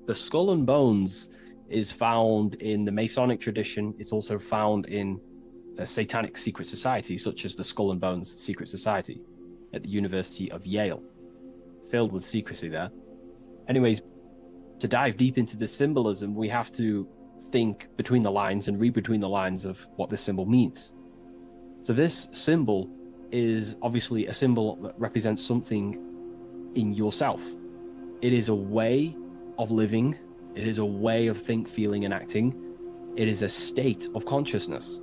The skull and bones is found in the Masonic tradition. It's also found in a satanic secret society, such as the Skull and Bones Secret Society at the University of Yale, filled with secrecy there. Anyways, to dive deep into the symbolism, we have to think between the lines and read between the lines of what this symbol means. So this symbol is obviously a symbol that represents something in yourself. It is a way of living. It is a way of think, feeling, and acting. It is a state of consciousness.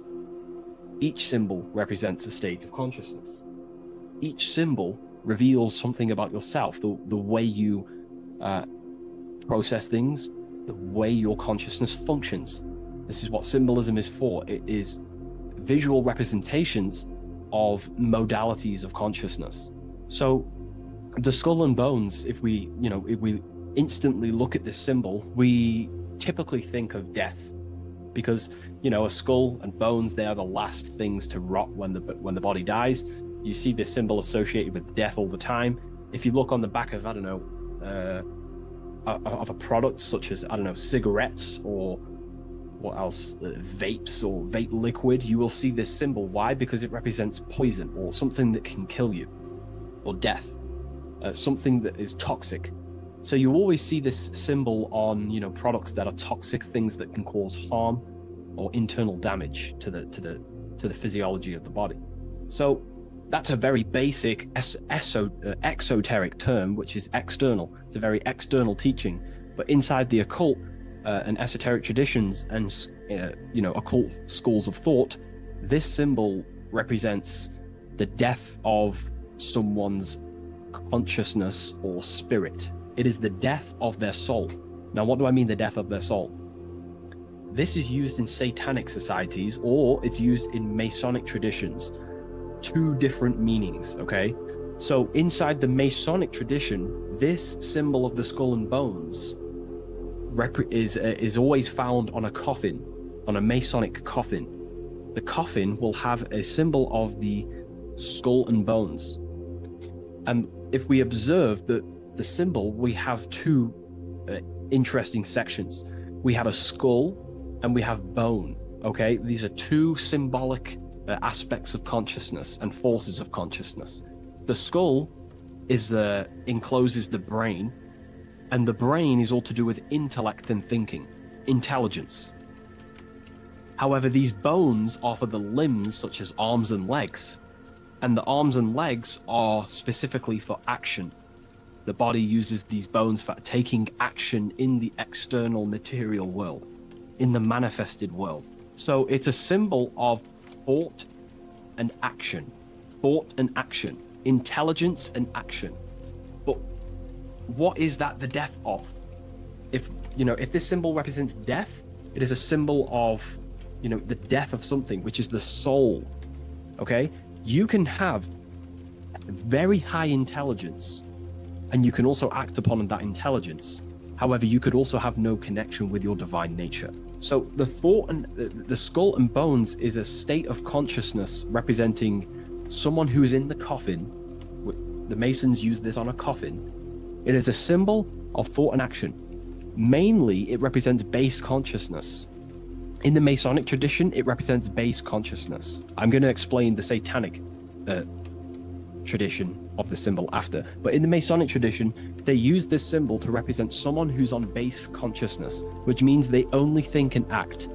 Each symbol represents a state of consciousness. Each symbol reveals something about yourself, the way you process things, the way your consciousness functions. This is what symbolism is for. It is visual representations of modalities of consciousness. So the skull and bones, if we instantly look at this symbol, we typically think of death, because a skull and bones, they are the last things to rot when the body dies. You see this symbol associated with death all the time. If you look on the back of of a product such as cigarettes or what else, vapes or vape liquid, you will see this symbol. Why? Because it represents poison or something that can kill you, or death, something that is toxic. So you always see this symbol on products that are toxic, things that can cause harm or internal damage to the physiology of the body. So that's a very basic exoteric term, which is external. It's a very external teaching. But inside the occult and esoteric traditions and occult schools of thought, this symbol represents the death of someone's consciousness or spirit. It is the death of their soul. Now, what do I mean, the death of their soul? This is used in satanic societies, or it's used in Masonic traditions. Two different meanings, okay? So inside the Masonic tradition, this symbol of the skull and bones is always found on a coffin, on a Masonic coffin. The coffin will have a symbol of the skull and bones. And if we observe the symbol, we have two interesting sections. We have a skull and we have bone, okay? These are two symbolic aspects of consciousness and forces of consciousness. The skull encloses the brain, and the brain is all to do with intellect and thinking, intelligence. However, these bones are for the limbs, such as arms and legs, and the arms and legs are specifically for action. The body uses these bones for taking action in the external material world, in the manifested world. So it's a symbol of thought and action, intelligence and action. But what is that the death of? If this symbol represents death, it is a symbol of the death of something, which is the soul. Okay, you can have very high intelligence and you can also act upon that intelligence. However, you could also have no connection with your divine nature. So the thought and the skull and bones is a state of consciousness representing someone who is in the coffin. The Masons use this on a coffin. It is a symbol of thought and action. Mainly, it represents base consciousness. In the Masonic tradition, it represents base consciousness. I'm going to explain the satanic tradition of the symbol after. But in the Masonic tradition, they use this symbol to represent someone who's on base consciousness, which means they only think and act.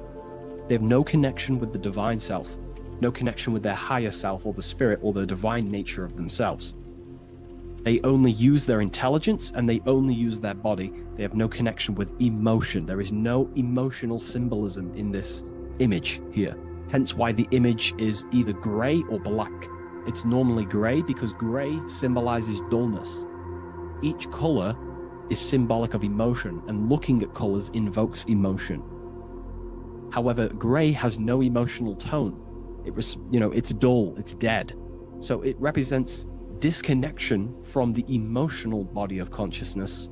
They have no connection with the divine self, no connection with their higher self or the spirit or the divine nature of themselves. They only use their intelligence and they only use their body. They have no connection with emotion. There is no emotional symbolism in this image here. Hence why the image is either gray or black. It's normally gray because gray symbolizes dullness. Each color is symbolic of emotion, and looking at colors invokes emotion. However, gray has no emotional tone. It's dull, it's dead. So it represents disconnection from the emotional body of consciousness,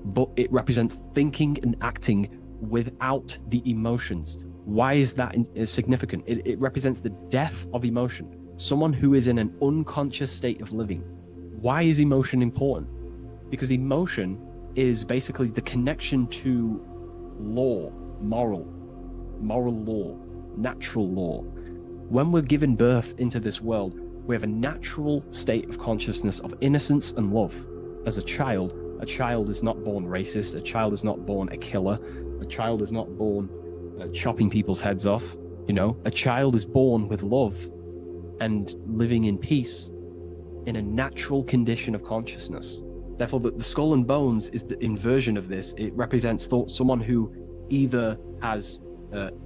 but it represents thinking and acting without the emotions. Why is that significant? It represents the death of emotion. Someone who is in an unconscious state of living. Why is emotion important? Because emotion is basically the connection to law, moral law, natural law. When we're given birth into this world, we have a natural state of consciousness of innocence and love. As a child is not born racist, a child is not born a killer, a child is not born chopping people's heads off. A child is born with love and living in peace in a natural condition of consciousness. Therefore, the skull and bones is the inversion of this. It represents someone who either has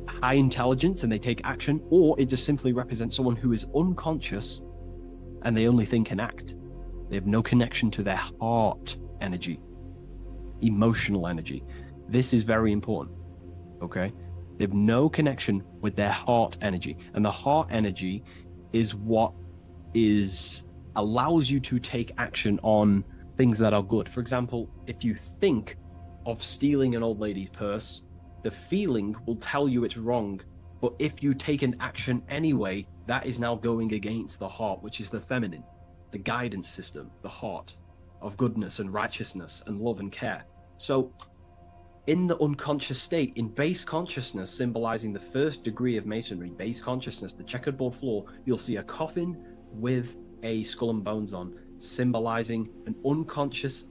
high intelligence and they take action, or it just simply represents someone who is unconscious and they only think and act. They have no connection to their heart energy, emotional energy. This is very important, okay? They have no connection with their heart energy. And the heart energy is what allows you to take action on things that are good. For example, if you think of stealing an old lady's purse, the feeling will tell you it's wrong. But if you take an action anyway, that is now going against the heart, which is the feminine, the guidance system, the heart of goodness and righteousness and love and care. So in the unconscious state, in base consciousness, symbolizing the first degree of masonry, base consciousness, the checkerboard floor, you'll see a coffin with a skull and bones on, symbolizing an unconscious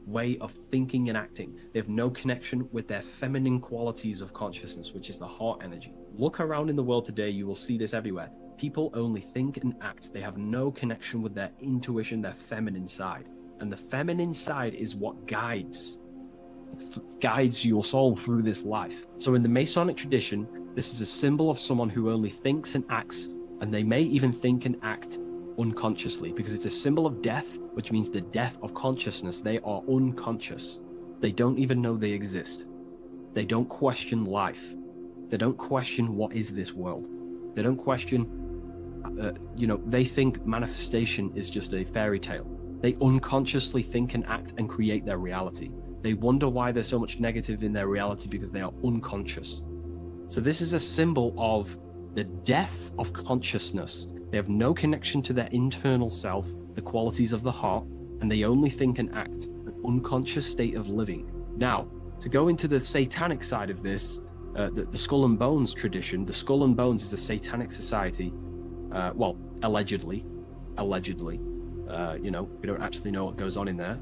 way of thinking and acting. They have no connection with their feminine qualities of consciousness, which is the heart energy. Look around in the world today, you will see this everywhere. People only think and act. They have no connection with their intuition, their feminine side. And the feminine side is what guides your soul through this life. So in the Masonic tradition, this is a symbol of someone who only thinks and acts, and they may even think and act unconsciously, because it's a symbol of death, which means the death of consciousness. They are unconscious. They don't even know they exist. They don't question life. They don't question what is this world. They don't question, they think manifestation is just a fairy tale. They unconsciously think and act and create their reality. They wonder why there's so much negative in their reality because they are unconscious. So this is a symbol of the death of consciousness. They have no connection to their internal self, the qualities of the heart, and they only think and act, an unconscious state of living. Now, to go into the satanic side of this, the Skull and Bones tradition, the Skull and Bones is a satanic society. Allegedly. We don't actually know what goes on in there,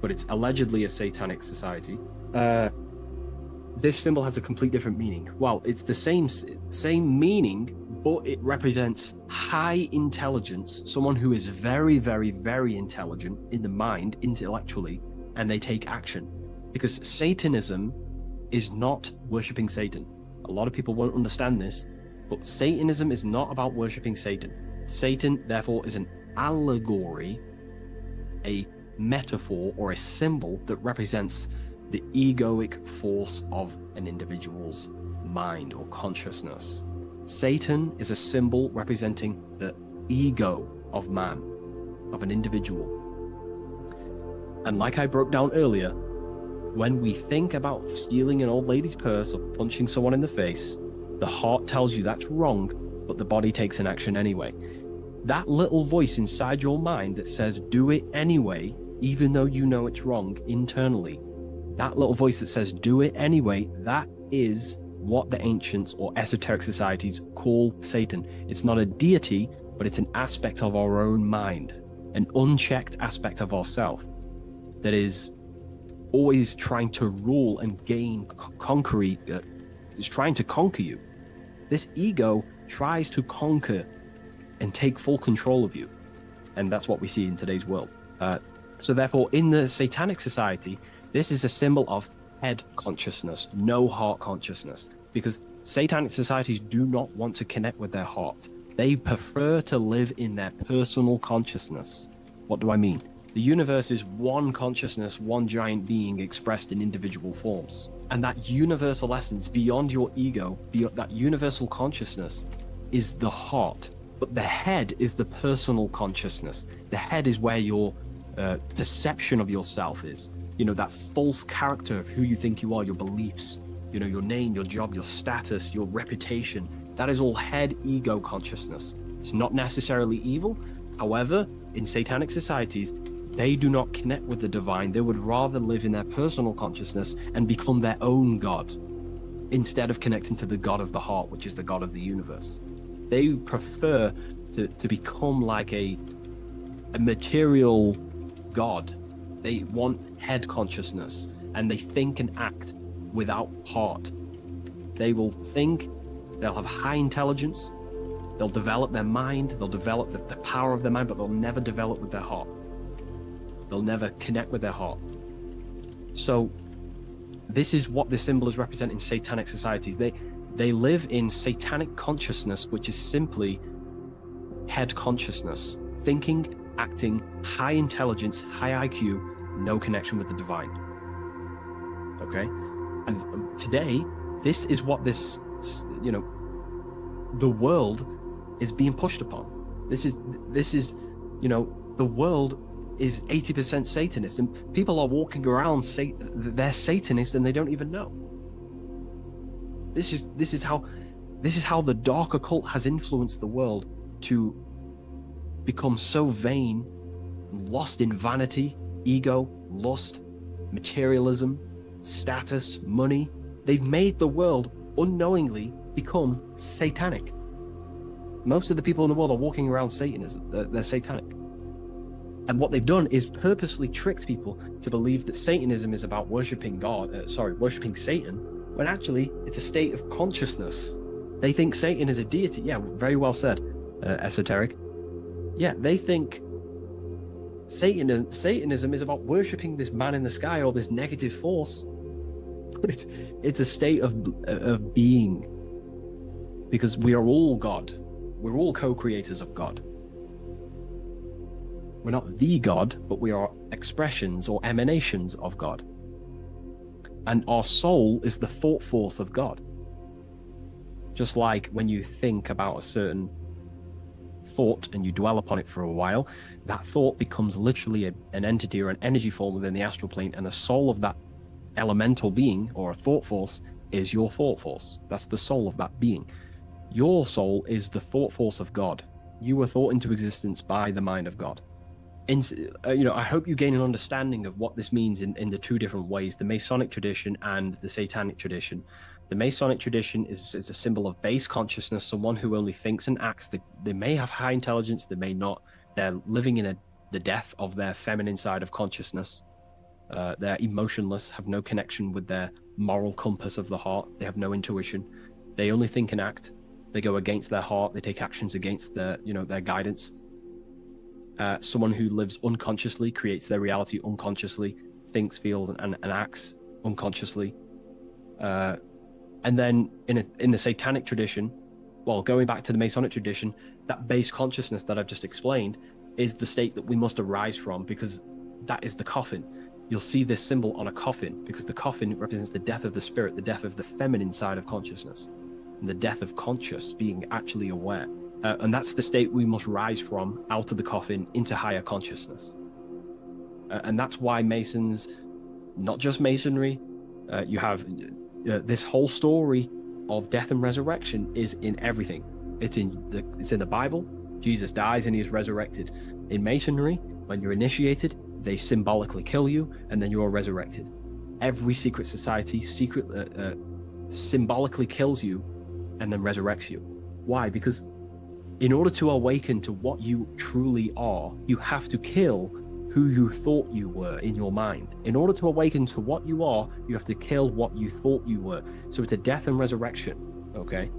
but it's allegedly a satanic society. This symbol has a complete different meaning. Well, it's the same meaning, but it represents high intelligence, someone who is very, very, very intelligent in the mind, intellectually, and they take action. Because Satanism is not worshipping Satan. A lot of people won't understand this, but Satanism is not about worshipping Satan. Satan, therefore, is an allegory, a metaphor, or a symbol that represents the egoic force of an individual's mind or consciousness. Satan is a symbol representing the ego of man, of an individual. And like I broke down earlier, when we think about stealing an old lady's purse or punching someone in the face, the heart tells you that's wrong, but the body takes an action anyway. That little voice inside your mind that says, do it anyway, even though you know it's wrong internally, that little voice that says, do it anyway, that is what the ancients or esoteric societies call Satan. It's not a deity, but it's an aspect of our own mind, an unchecked aspect of ourself that is always trying to rule and gain is trying to conquer you. This ego tries to conquer and take full control of you. And that's what we see in today's world. So therefore, in the satanic society, this is a symbol of head consciousness, no heart consciousness, because satanic societies do not want to connect with their heart. They prefer to live in their personal consciousness. What do I mean? The universe is one consciousness, one giant being expressed in individual forms. And that universal essence beyond your ego, beyond that universal consciousness, is the heart. But the head is the personal consciousness. The head is where your perception of yourself is. That false character of who you think you are, your beliefs, your name, your job, your status, your reputation. That is all head ego consciousness. It's not necessarily evil. However, in satanic societies, They do not connect with the divine. They would rather live in their personal consciousness and become their own God instead of connecting to the God of the heart, which is the God of the universe. They prefer to become like a material God. They want head consciousness, and they think and act without heart. They will think, they'll have high intelligence, they'll develop their mind, they'll develop the power of their mind, but they'll never develop with their heart. They'll never connect with their heart. So this is what this symbol is representing in satanic societies. They live in satanic consciousness, which is simply head consciousness, thinking, acting, high intelligence, high IQ, no connection with the divine. Okay? And today, this is what this, the world is being pushed upon. This is, the world is 80% Satanist, and people are walking around they're Satanists and they don't even know. This is how the dark occult has influenced the world to become so vain, lost in vanity, ego, lust, materialism, status, money. They've made the world unknowingly become satanic. Most of the people in the world are walking around Satanism. They're satanic. And what they've done is purposely tricked people to believe that Satanism is about worshipping worshipping Satan, when actually it's a state of consciousness. They think Satan is a deity. Yeah, very well said, esoteric. Yeah, they think Satanism is about worshipping this man in the sky or this negative force. But it's a state of being, because we are all God. We're all co-creators of God. We're not the God, but we are expressions or emanations of God. And our soul is the thought force of God. Just like when you think about a certain thought and you dwell upon it for a while, that thought becomes literally an entity or an energy form within the astral plane, and the soul of that elemental being or a thought force is your thought force. That's the soul of that being. Your soul is the thought force of God. You were thought into existence by the mind of God. I hope you gain an understanding of what this means in the two different ways, the Masonic tradition and the Satanic tradition. The Masonic tradition is a symbol of base consciousness, someone who only thinks and acts. They may have high intelligence, they may not. They're living in the death of their feminine side of consciousness. They're emotionless, have no connection with their moral compass of the heart. They have no intuition. They only think and act. They go against their heart. They take actions against their guidance. Someone who lives unconsciously, creates their reality unconsciously, thinks, feels, and acts unconsciously. And then in the Satanic tradition, well, going back to the Masonic tradition, that base consciousness that I've just explained is the state that we must arise from, because that is the coffin. You'll see this symbol on a coffin, because the coffin represents the death of the spirit, the death of the feminine side of consciousness, and the death of conscious, being actually aware. And that's the state we must rise from, out of the coffin into higher consciousness. And that's why Masons, not just Masonry, you have this whole story of death and resurrection is in everything. It's in the Bible. Jesus dies and he is resurrected. In Masonry, when you're initiated, they symbolically kill you and then you are resurrected. Every secret society symbolically kills you and then resurrects you. Why? Because in order to awaken to what you truly are, you have to kill who you thought you were in your mind. In order to awaken to what you are, you have to kill what you thought you were. So it's a death and resurrection. Okay,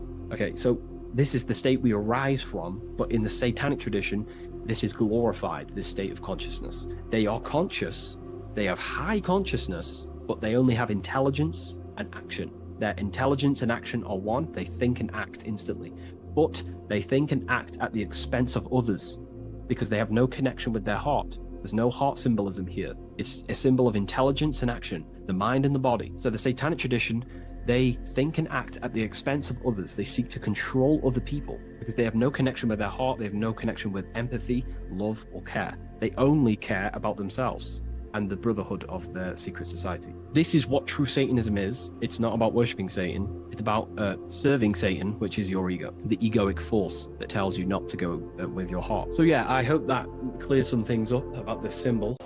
so this is the state we arise from, but in the Satanic tradition, this is glorified, this state of consciousness. They are conscious, they have high consciousness, but they only have intelligence and action. Their intelligence and action are one. They think and act instantly, but they think and act at the expense of others because they have no connection with their heart. There's no heart symbolism here. It's a symbol of intelligence and action, the mind and the body. So the Satanic tradition, they think and act at the expense of others. They seek to control other people because they have no connection with their heart. They have no connection with empathy, love, or care. They only care about themselves. and the brotherhood of their secret society. This is what true Satanism is. It's not about worshipping Satan. It's about serving Satan, which is your ego, the egoic force that tells you not to go with your heart. So yeah, I hope that clears some things up about this symbol.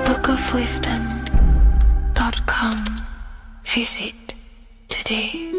bookofwisdom.com. Visit today.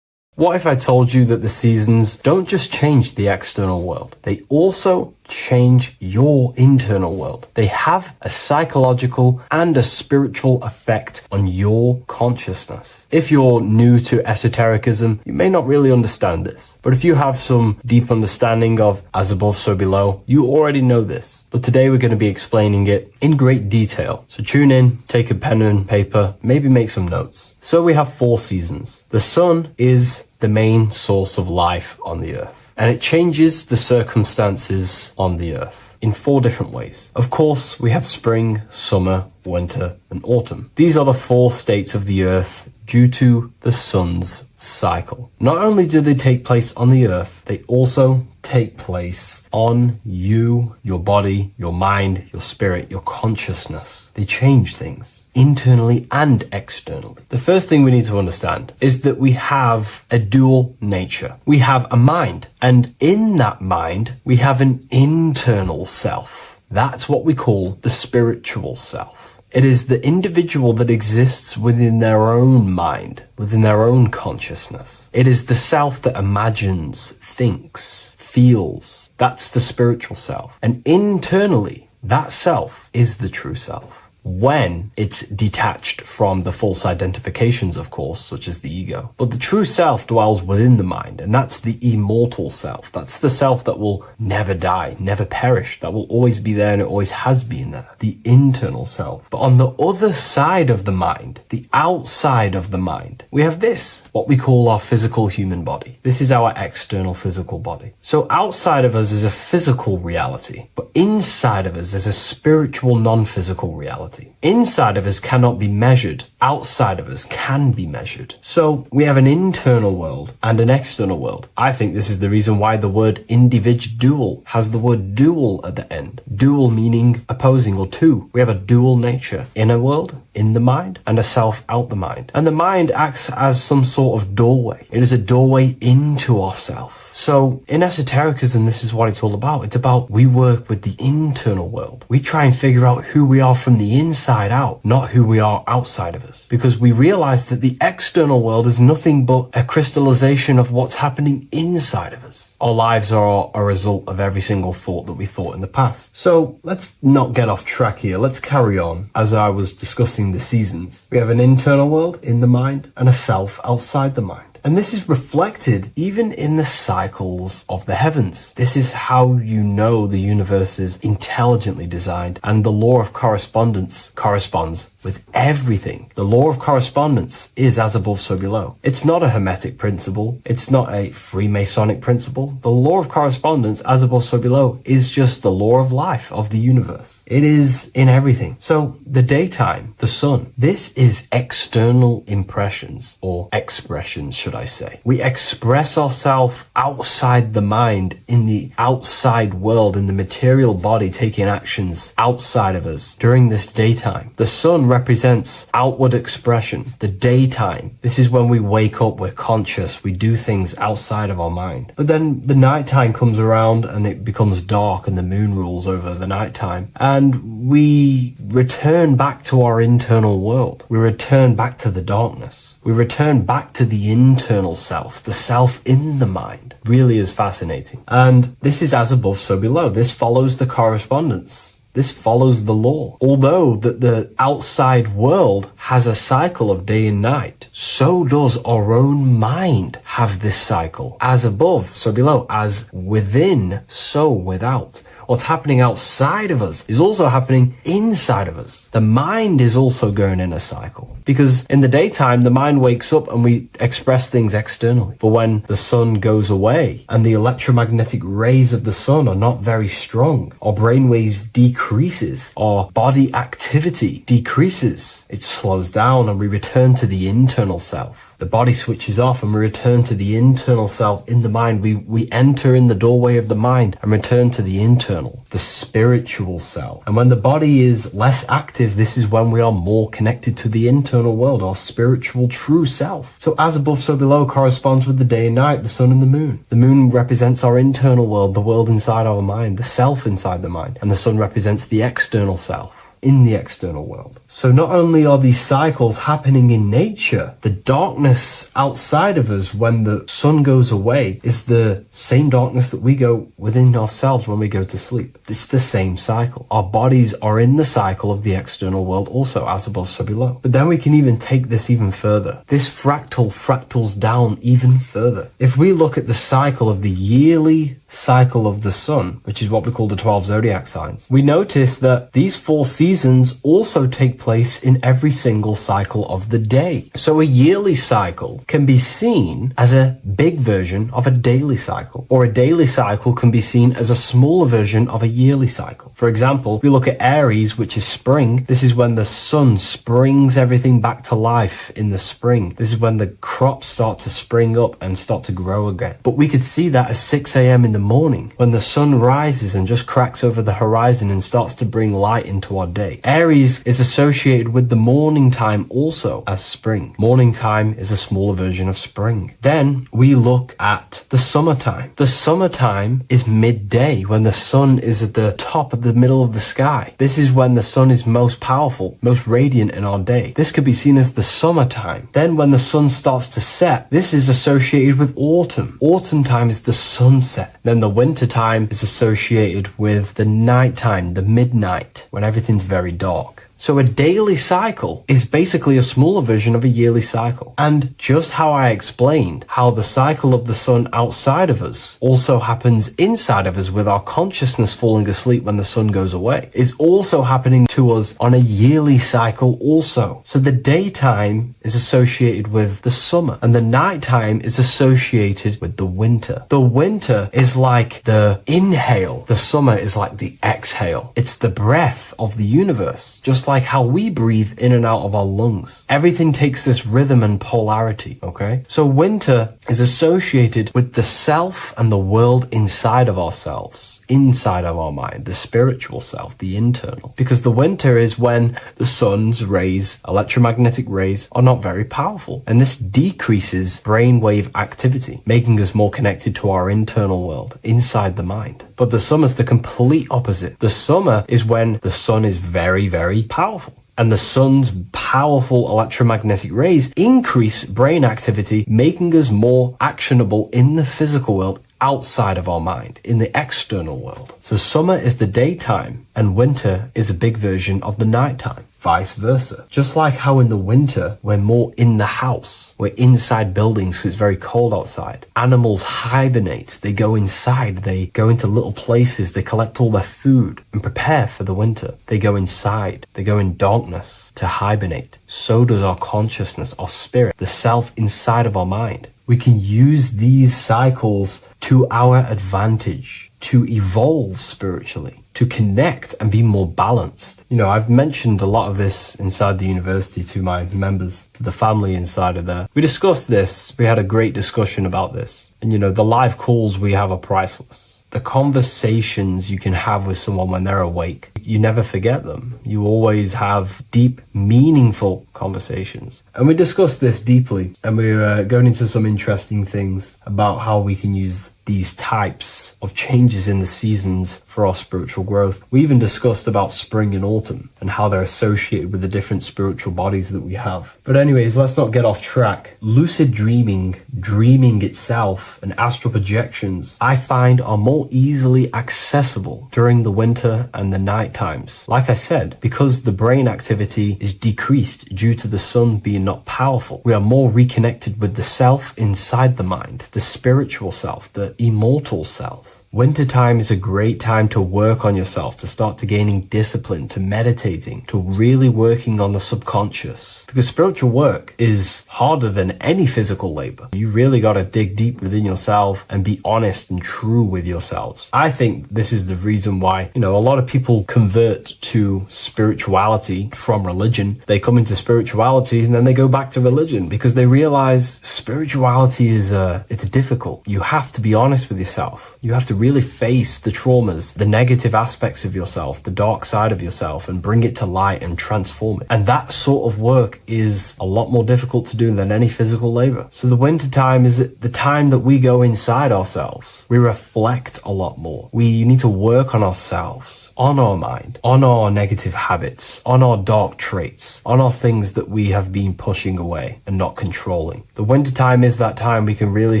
What if I told you that the seasons don't just change the external world, they also change your internal world? They have a psychological and a spiritual effect on your consciousness. If you're new to esotericism, you may not really understand this. But if you have some deep understanding of as above, so below, you already know this. But today we're going to be explaining it in great detail. So tune in, take a pen and paper, maybe make some notes. So we have 4 seasons. The sun is the main source of life on the earth, and it changes the circumstances on the earth in 4 different ways. Of course, we have spring, summer, winter, and autumn. These are the 4 states of the earth due to the sun's cycle. Not only do they take place on the earth, they also take place on you, your body, your mind, your spirit, your consciousness. They change things internally and externally. The first thing we need to understand is that we have a dual nature. We have a mind, and in that mind, we have an internal self. That's what we call the spiritual self. It is the individual that exists within their own mind, within their own consciousness. It is the self that imagines, thinks, feels. That's the spiritual self. And internally, that self is the true self. When it's detached from the false identifications, of course, such as the ego. But the true self dwells within the mind, and that's the immortal self. That's the self that will never die, never perish, that will always be there, and it always has been there. The internal self. But on the other side of the mind, the outside of the mind, we have this, what we call our physical human body. This is our external physical body. So outside of us is a physical reality, but inside of us is a spiritual, non-physical reality. Inside of us cannot be measured. Outside of us can be measured. So we have an internal world and an external world. I think this is the reason why the word individual has the word dual at the end. Dual meaning opposing or two. We have a dual nature. Inner world, in the mind, and a self out the mind. And the mind acts as some sort of doorway. It is a doorway into ourself. So in esotericism, this is what it's all about. It's about we work with the internal world. We try and figure out who we are from the inside out, not who we are outside of us. Because we realize that the external world is nothing but a crystallization of what's happening inside of us. Our lives are a result of every single thought that we thought in the past. So let's not get off track here. Let's carry on. As I was discussing the seasons, we have an internal world in the mind and a self outside the mind. And this is reflected even in the cycles of the heavens. This is how you know the universe is intelligently designed, and the law of correspondence corresponds with everything. The law of correspondence is as above, so below. It's not a Hermetic principle. It's not a Freemasonic principle. The law of correspondence, as above, so below, is just the law of life of the universe. It is in everything. So the daytime, the sun, this is external impressions or expressions, should I say. We express ourselves outside the mind, in the outside world, in the material body, taking actions outside of us during this daytime. The sun represents outward expression, the daytime. This is when we wake up, we're conscious, we do things outside of our mind. But then the nighttime comes around and it becomes dark and the moon rules over the nighttime, and we return back to our internal world. We return back to the darkness. We return back to the internal self, the self in the mind. Really is fascinating. And this is as above, so below. This follows the correspondence. This follows the law. Although that the outside world has a cycle of day and night, so does our own mind have this cycle. As above, so below. As within, so without. What's happening outside of us is also happening inside of us. The mind is also going in a cycle. Because in the daytime, the mind wakes up and we express things externally. But when the sun goes away and the electromagnetic rays of the sun are not very strong, our brainwave decreases, our body activity decreases, it slows down and we return to the internal self. The body switches off and we return to the internal self in the mind. We enter in the doorway of the mind and return to the internal, the spiritual self. And when the body is less active, this is when we are more connected to the internal world, our spiritual true self. So as above, so below corresponds with the day and night, the sun and the moon. The moon represents our internal world, the world inside our mind, the self inside the mind. And the sun represents the external self in the external world. So not only are these cycles happening in nature, the darkness outside of us when the sun goes away is the same darkness that we go within ourselves when we go to sleep. It's the same cycle. Our bodies are in the cycle of the external world also, as above, so below. But then we can even take this even further. This fractals down even further. If we look at the cycle of the yearly cycle of the sun, which is what we call the 12 zodiac signs, we notice that these 4 seasons also take place in every single cycle of the day. So a yearly cycle can be seen as a big version of a daily cycle, or a daily cycle can be seen as a smaller version of a yearly cycle. For example, if we look at Aries, which is spring, this is when the sun springs everything back to life in the spring. This is when the crops start to spring up and start to grow again. But we could see that at 6 a.m. in the morning, when the sun rises and just cracks over the horizon and starts to bring light into our day. Aries is associated with the morning time also as spring. Morning time is a smaller version of spring. Then we look at the summertime. The summertime is midday, when the sun is at the top of the middle of the sky. This is when the sun is most powerful, most radiant in our day. This could be seen as the summertime. Then when the sun starts to set, this is associated with autumn. Autumn time is the sunset. Then the winter time is associated with the nighttime, the midnight, when everything's very dark. So a daily cycle is basically a smaller version of a yearly cycle. And just how I explained how the cycle of the sun outside of us also happens inside of us with our consciousness falling asleep when the sun goes away, is also happening to us on a yearly cycle also. So the daytime is associated with the summer and the nighttime is associated with the winter. The winter is like the inhale. The summer is like the exhale. It's the breath of the universe, just like how we breathe in and out of our lungs. Everything takes this rhythm and polarity, okay? So winter is associated with the self and the world inside of ourselves, inside of our mind, the spiritual self, the internal. Because the winter is when the sun's rays, electromagnetic rays, are not very powerful. And this decreases brainwave activity, making us more connected to our internal world, inside the mind. But the summer's the complete opposite. The summer is when the sun is very, very powerful. And the sun's powerful electromagnetic rays increase brain activity, making us more actionable in the physical world outside of our mind, in the external world. So summer is the daytime and winter is a big version of the nighttime. Vice versa. Just like how in the winter, we're more in the house. We're inside buildings because it's very cold outside. Animals hibernate. They go inside. They go into little places. They collect all their food and prepare for the winter. They go inside. They go in darkness to hibernate. So does our consciousness, our spirit, the self inside of our mind. We can use these cycles to our advantage, to evolve spiritually, to connect and be more balanced. You know, I've mentioned a lot of this inside the university to my members, to the family inside of there. We discussed this. We had a great discussion about this. And, you know, the live calls we have are priceless. The conversations you can have with someone when they're awake, you never forget them. You always have deep, meaningful conversations. And we discussed this deeply, and we're going into some interesting things about how we can use these types of changes in the seasons for our spiritual growth. We even discussed about spring and autumn and how they're associated with the different spiritual bodies that we have. But anyways, let's not get off track. Lucid dreaming, dreaming itself, and astral projections, I find are more easily accessible during the winter and the night times. Like I said, because the brain activity is decreased due to the sun being not powerful, we are more reconnected with the self inside the mind, the spiritual self, the immortal self. Wintertime is a great time to work on yourself, to start to gaining discipline, to meditating, to really working on the subconscious. Because spiritual work is harder than any physical labor. You really got to dig deep within yourself and be honest and true with yourselves. I think this is the reason why, a lot of people convert to spirituality from religion. They come into spirituality and then they go back to religion because they realize spirituality is it's difficult. You have to be honest with yourself. You have to really face the traumas, the negative aspects of yourself, the dark side of yourself, and bring it to light and transform it. And that sort of work is a lot more difficult to do than any physical labor. So the winter time is the time that we go inside ourselves. We reflect a lot more. We need to work on ourselves, on our mind, on our negative habits, on our dark traits, on our things that we have been pushing away and not controlling. The winter time is that time we can really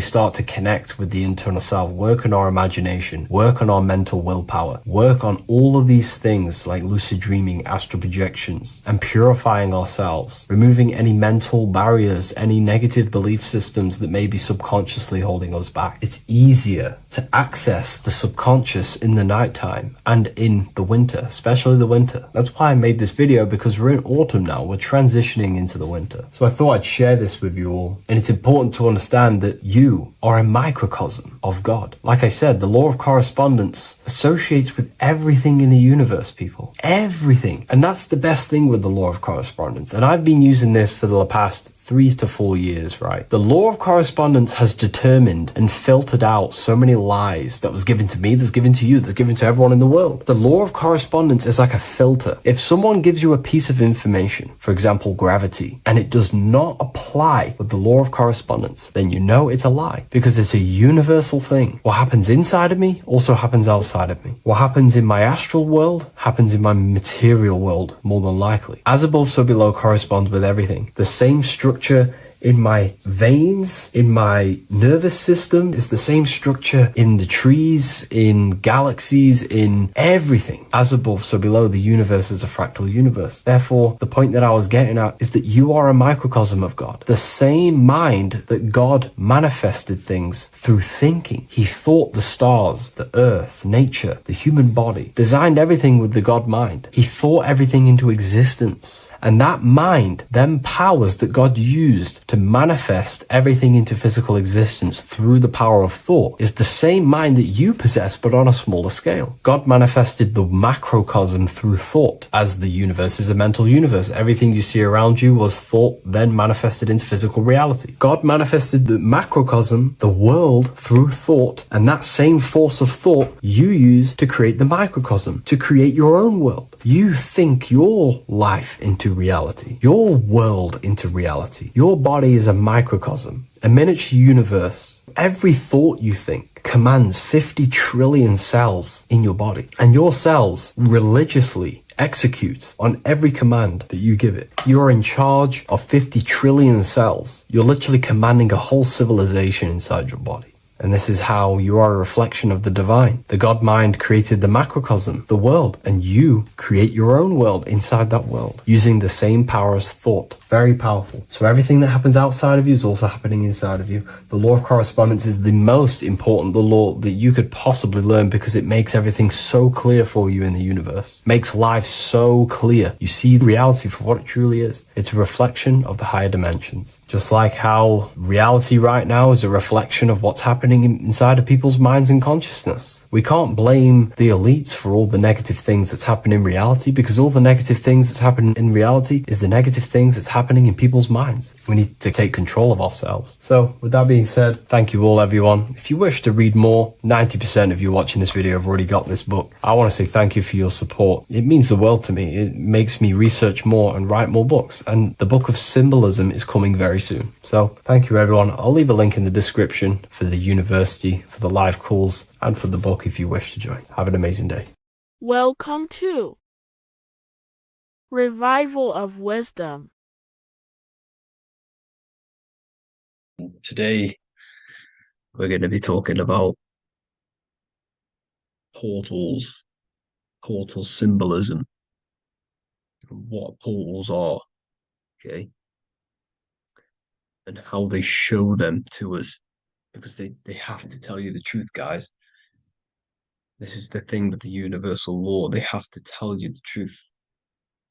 start to connect with the internal self, work on our imagination, work on our mental willpower, work on all of these things like lucid dreaming, astral projections, and purifying ourselves, removing any mental barriers, any negative belief systems that may be subconsciously holding us back. It's easier to access the subconscious in the nighttime and in the winter, especially the winter. That's why I made this video, because we're in autumn now. We're transitioning into the winter. So I thought I'd share this with you all. And it's important to understand that you are a microcosm of God. Like I said, the law of correspondence associates with everything in the universe, people. Everything. And that's the best thing with the law of correspondence. And I've been using this for the past 3 to 4 years, right? The law of correspondence has determined and filtered out so many lies that was given to me, that's given to you, that's given to everyone in the world. The law of correspondence is like a filter. If someone gives you a piece of information, for example, gravity, and it does not apply with the law of correspondence, then you know it's a lie, because it's a universal thing. What happens inside of me also happens outside of me. What happens in my astral world happens in my material world, more than likely. As above, so below corresponds with everything. The same structure in my veins, in my nervous system, is the same structure in the trees, in galaxies, in everything. As above, so below, the universe is a fractal universe. Therefore, the point that I was getting at is that you are a microcosm of God. The same mind that God manifested things through thinking. He thought the stars, the earth, nature, the human body, designed everything with the God mind. He thought everything into existence. And that mind, them powers that God used to manifest everything into physical existence through the power of thought, is the same mind that you possess, but on a smaller scale. God manifested the macrocosm through thought, as the universe is a mental universe. Everything you see around you was thought, then manifested into physical reality. God manifested the macrocosm, the world, through thought, and that same force of thought you use to create the microcosm, to create your own world. You think your life into reality, your world into reality. Your body is a microcosm, a miniature universe. Every thought you think commands 50 trillion cells in your body, and your cells religiously execute on every command that you give it. You're in charge of 50 trillion cells. You're literally commanding a whole civilization inside your body. And this is how you are a reflection of the divine. The God mind created the macrocosm, the world, and you create your own world inside that world using the same power as thought. Very powerful. So everything that happens outside of you is also happening inside of you. The law of correspondence is the most important, the law that you could possibly learn, because it makes everything so clear for you in the universe. Makes life so clear. You see reality for what it truly is. It's a reflection of the higher dimensions. Just like how reality right now is a reflection of what's happening inside of people's minds and consciousness. We can't blame the elites for all the negative things that's happening in reality, because all the negative things that's happening in reality is the negative things that's happening in people's minds. We need to take control of ourselves. So with that being said, thank you all, everyone. If you wish to read more, 90% of you watching this video have already got this book. I want to say thank you for your support. It means the world to me. It makes me research more and write more books. And the book of symbolism is coming very soon. So thank you, everyone. I'll leave a link in the description for the university, for the live calls, and for the book if you wish to join. Have an amazing day. Welcome to Revival of Wisdom. Today, we're going to be talking about portals, portal symbolism, what portals are, okay, and how they show them to us, because they have to tell you the truth, guys. This is the thing with the universal law. They have to tell you the truth.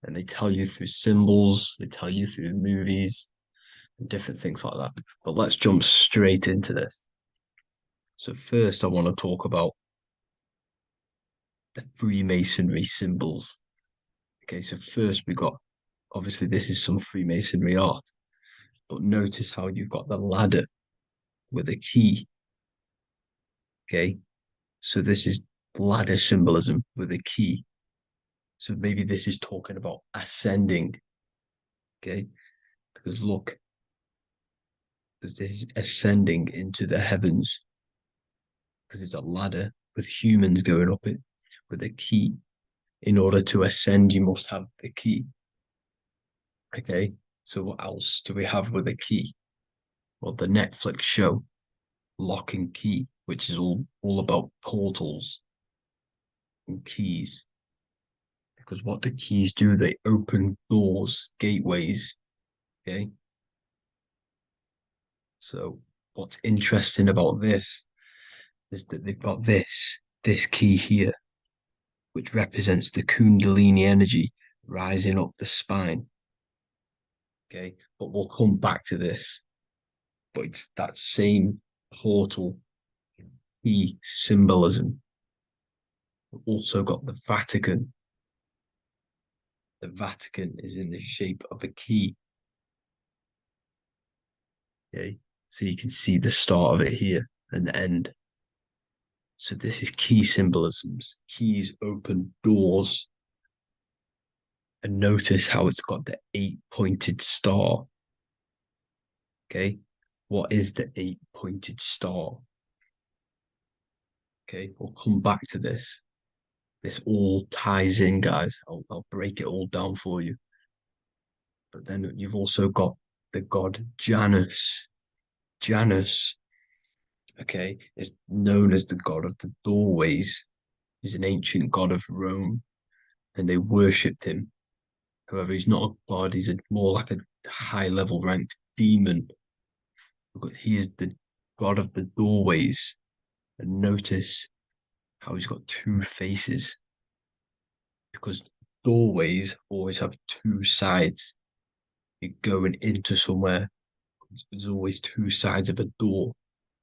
And they tell you through symbols, they tell you through movies, and different things like that. But let's jump straight into this. So first I want to talk about the Freemasonry symbols. Okay, so first we got, obviously this is some Freemasonry art, but notice how you've got the ladder with a key. Okay, so this is ladder symbolism with a key. So maybe this is talking about ascending. Okay, because look, because this is ascending into the heavens, because it's a ladder with humans going up it with a key. In order to ascend, you must have the key. Okay, so what else do we have with a key? Well, the Netflix show Lock and Key, which is all about portals and keys. Because what do keys do? They open doors, gateways. Okay. So what's interesting about this is that they've got this key here, which represents the Kundalini energy rising up the spine. Okay, but we'll come back to this. But it's that same portal key symbolism. We've also got the Vatican. The Vatican is in the shape of a key. Okay, so you can see the start of it here and the end. So this is key symbolisms. Keys open doors. And notice how it's got the 8-pointed star. Okay, what is the 8-pointed star? Okay, we'll come back to this. This all ties in, guys. I'll break it all down for you. But then you've also got the god Janus. Janus, okay, is known as the god of the doorways. He's an ancient god of Rome, and they worshipped him. However, he's not a god, he's more like a high-level ranked demon. Because he is the god of the doorways. And notice how he's got two faces. Because doorways always have two sides. You're going into somewhere, there's always two sides of a door.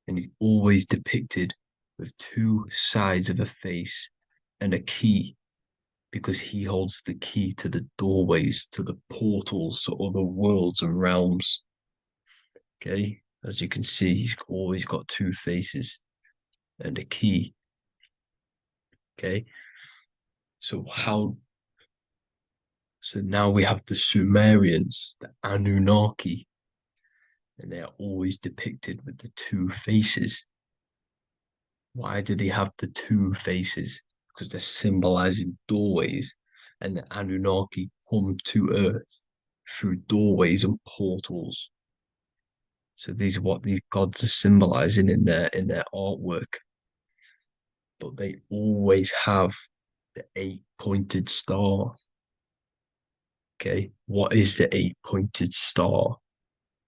And he's always depicted with two sides of a face and a key, because he holds the key to the doorways, to the portals, to other worlds and realms. Okay, as you can see, he's always got two faces and a key. Okay, so now we have the Sumerians, the Anunnaki, and they are always depicted with the two faces. Why do they have the two faces? Because they're symbolizing doorways, and the Anunnaki come to Earth through doorways and portals. So these are what these gods are symbolizing in their artwork. But they always have the 8-pointed star. Okay, what is the 8-pointed star?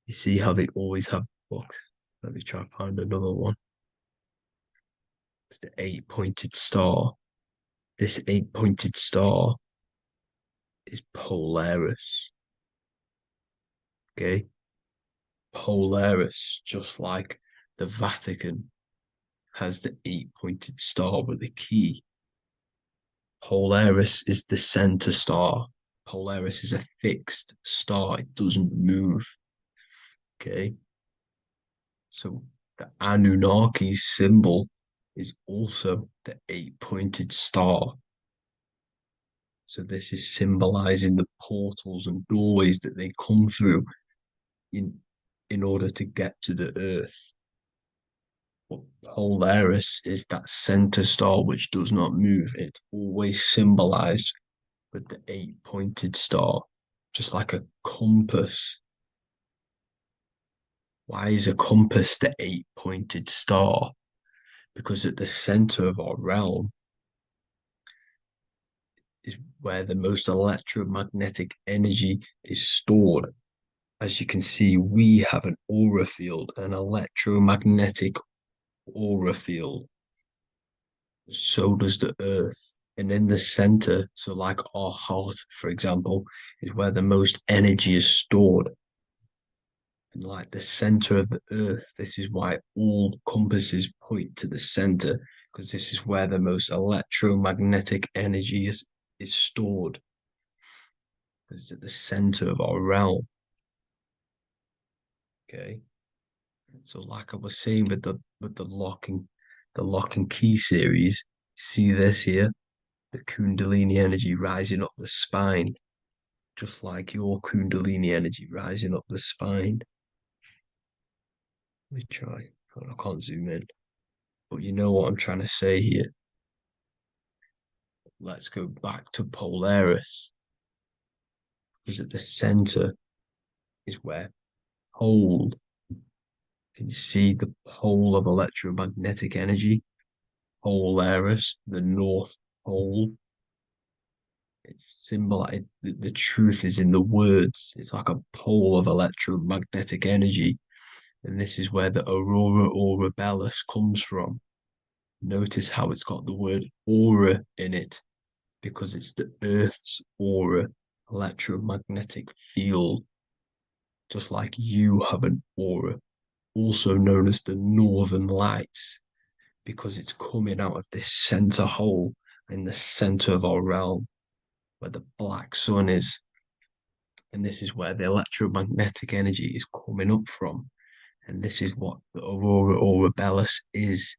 You see how they always have, look, let me try to find another one. It's the 8-pointed star. This 8-pointed star is Polaris. Okay, Polaris, just like the Vatican has the 8-pointed star with a key. Polaris is the center star. Polaris is a fixed star, it doesn't move. Okay, so the Anunnaki's symbol is also the 8-pointed star. So this is symbolizing the portals and doorways that they come through in order to get to the earth. But Polaris is that center star which does not move. It's always symbolized with the 8-pointed star, just like a compass. Why is a compass the 8-pointed star? Because at the center of our realm is where the most electromagnetic energy is stored. As you can see, we have an aura field, an electromagnetic aura field. So does the earth. And in the center, so like our heart, for example, is where the most energy is stored. And like the center of the earth, this is why all compasses point to the center, because this is where the most electromagnetic energy is stored. It's at the center of our realm. Okay. So like I was saying with the lock and key series, see this here? The Kundalini energy rising up the spine, just like your Kundalini energy rising up the spine. Let me try. I can't zoom in. But you know what I'm trying to say here. Let's go back to Polaris. Because at the center is where pole. Can you see the pole of electromagnetic energy? Polaris, the North Pole. It's symbolized. The truth is in the words. It's like a pole of electromagnetic energy. And this is where the aurora borealis comes from. Notice how it's got the word aura in it, because it's the Earth's aura, electromagnetic field, just like you have an aura, also known as the northern lights, because it's coming out of this center hole in the center of our realm, where the black sun is. And this is where the electromagnetic energy is coming up from. And this is what the aurora borealis is,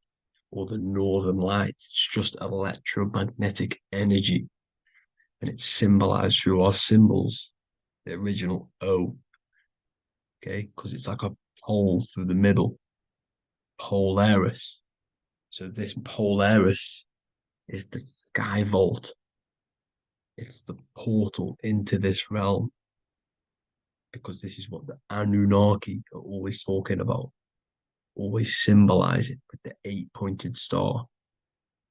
or the northern lights. It's just electromagnetic energy. And it's symbolized through our symbols, the original O, okay? Because it's like a pole through the middle, Polaris. So this Polaris is the sky vault. It's the portal into this realm, because this is what the Anunnaki are always talking about, always symbolizing with the eight-pointed star.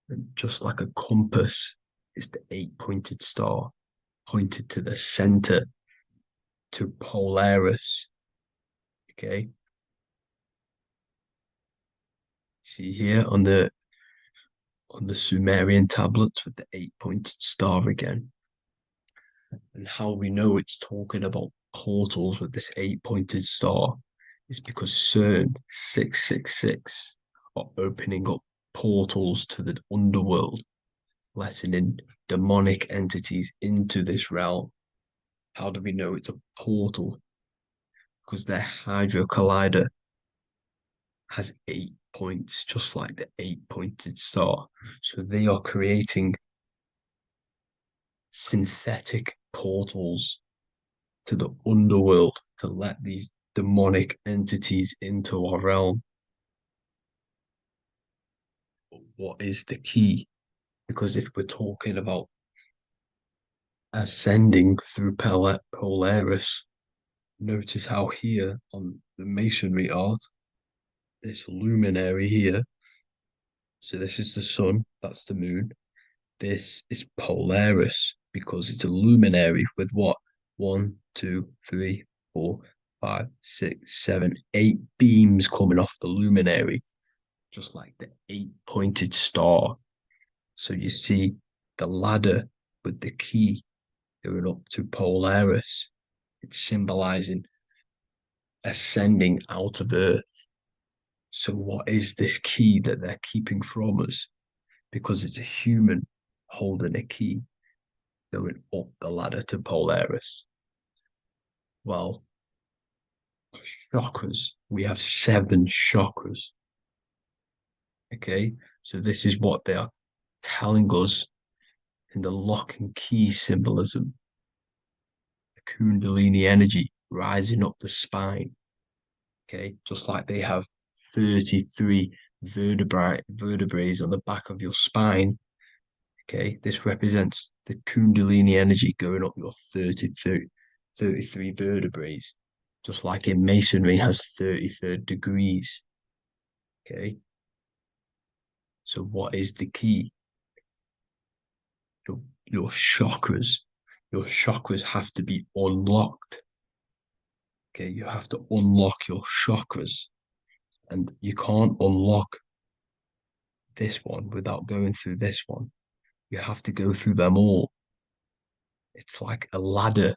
And just like a compass is the eight-pointed star pointed to the center, to Polaris. Okay. See here on the Sumerian tablets with the eight-pointed star again. And how we know it's talking about portals with this eight-pointed star is because CERN 666 are opening up portals to the underworld, letting in demonic entities into this realm. How do we know it's a portal? Because their Hydro Collider has 8 points, just like the eight-pointed star. So they are creating synthetic portals to the underworld to let these demonic entities into our realm. But what is the key? Because if we're talking about ascending through Polaris, notice how here on the masonry art, this luminary here, so this is the sun, that's the moon, this is Polaris, because it's a luminary with what? 1, 2, 3, 4, 5, 6, 7, 8 beams coming off the luminary, just like the eight-pointed star. So you see the ladder with the key going up to Polaris. It's symbolizing ascending out of Earth. So what is this key that they're keeping from us? Because it's a human holding a key going up the ladder to Polaris. Well, chakras. We have 7 chakras. Okay, so this is what they are telling us in the lock and key symbolism. The Kundalini energy rising up the spine. Okay, just like they have 33 vertebrae on the back of your spine. Okay, this represents the Kundalini energy going up your 33 vertebrae, just like in masonry has 33rd degrees. Okay, so what is the key? Your chakras. Your chakras have to be unlocked. Okay, you have to unlock your chakras, and you can't unlock this one without going through this one. You have to go through them all. It's like a ladder,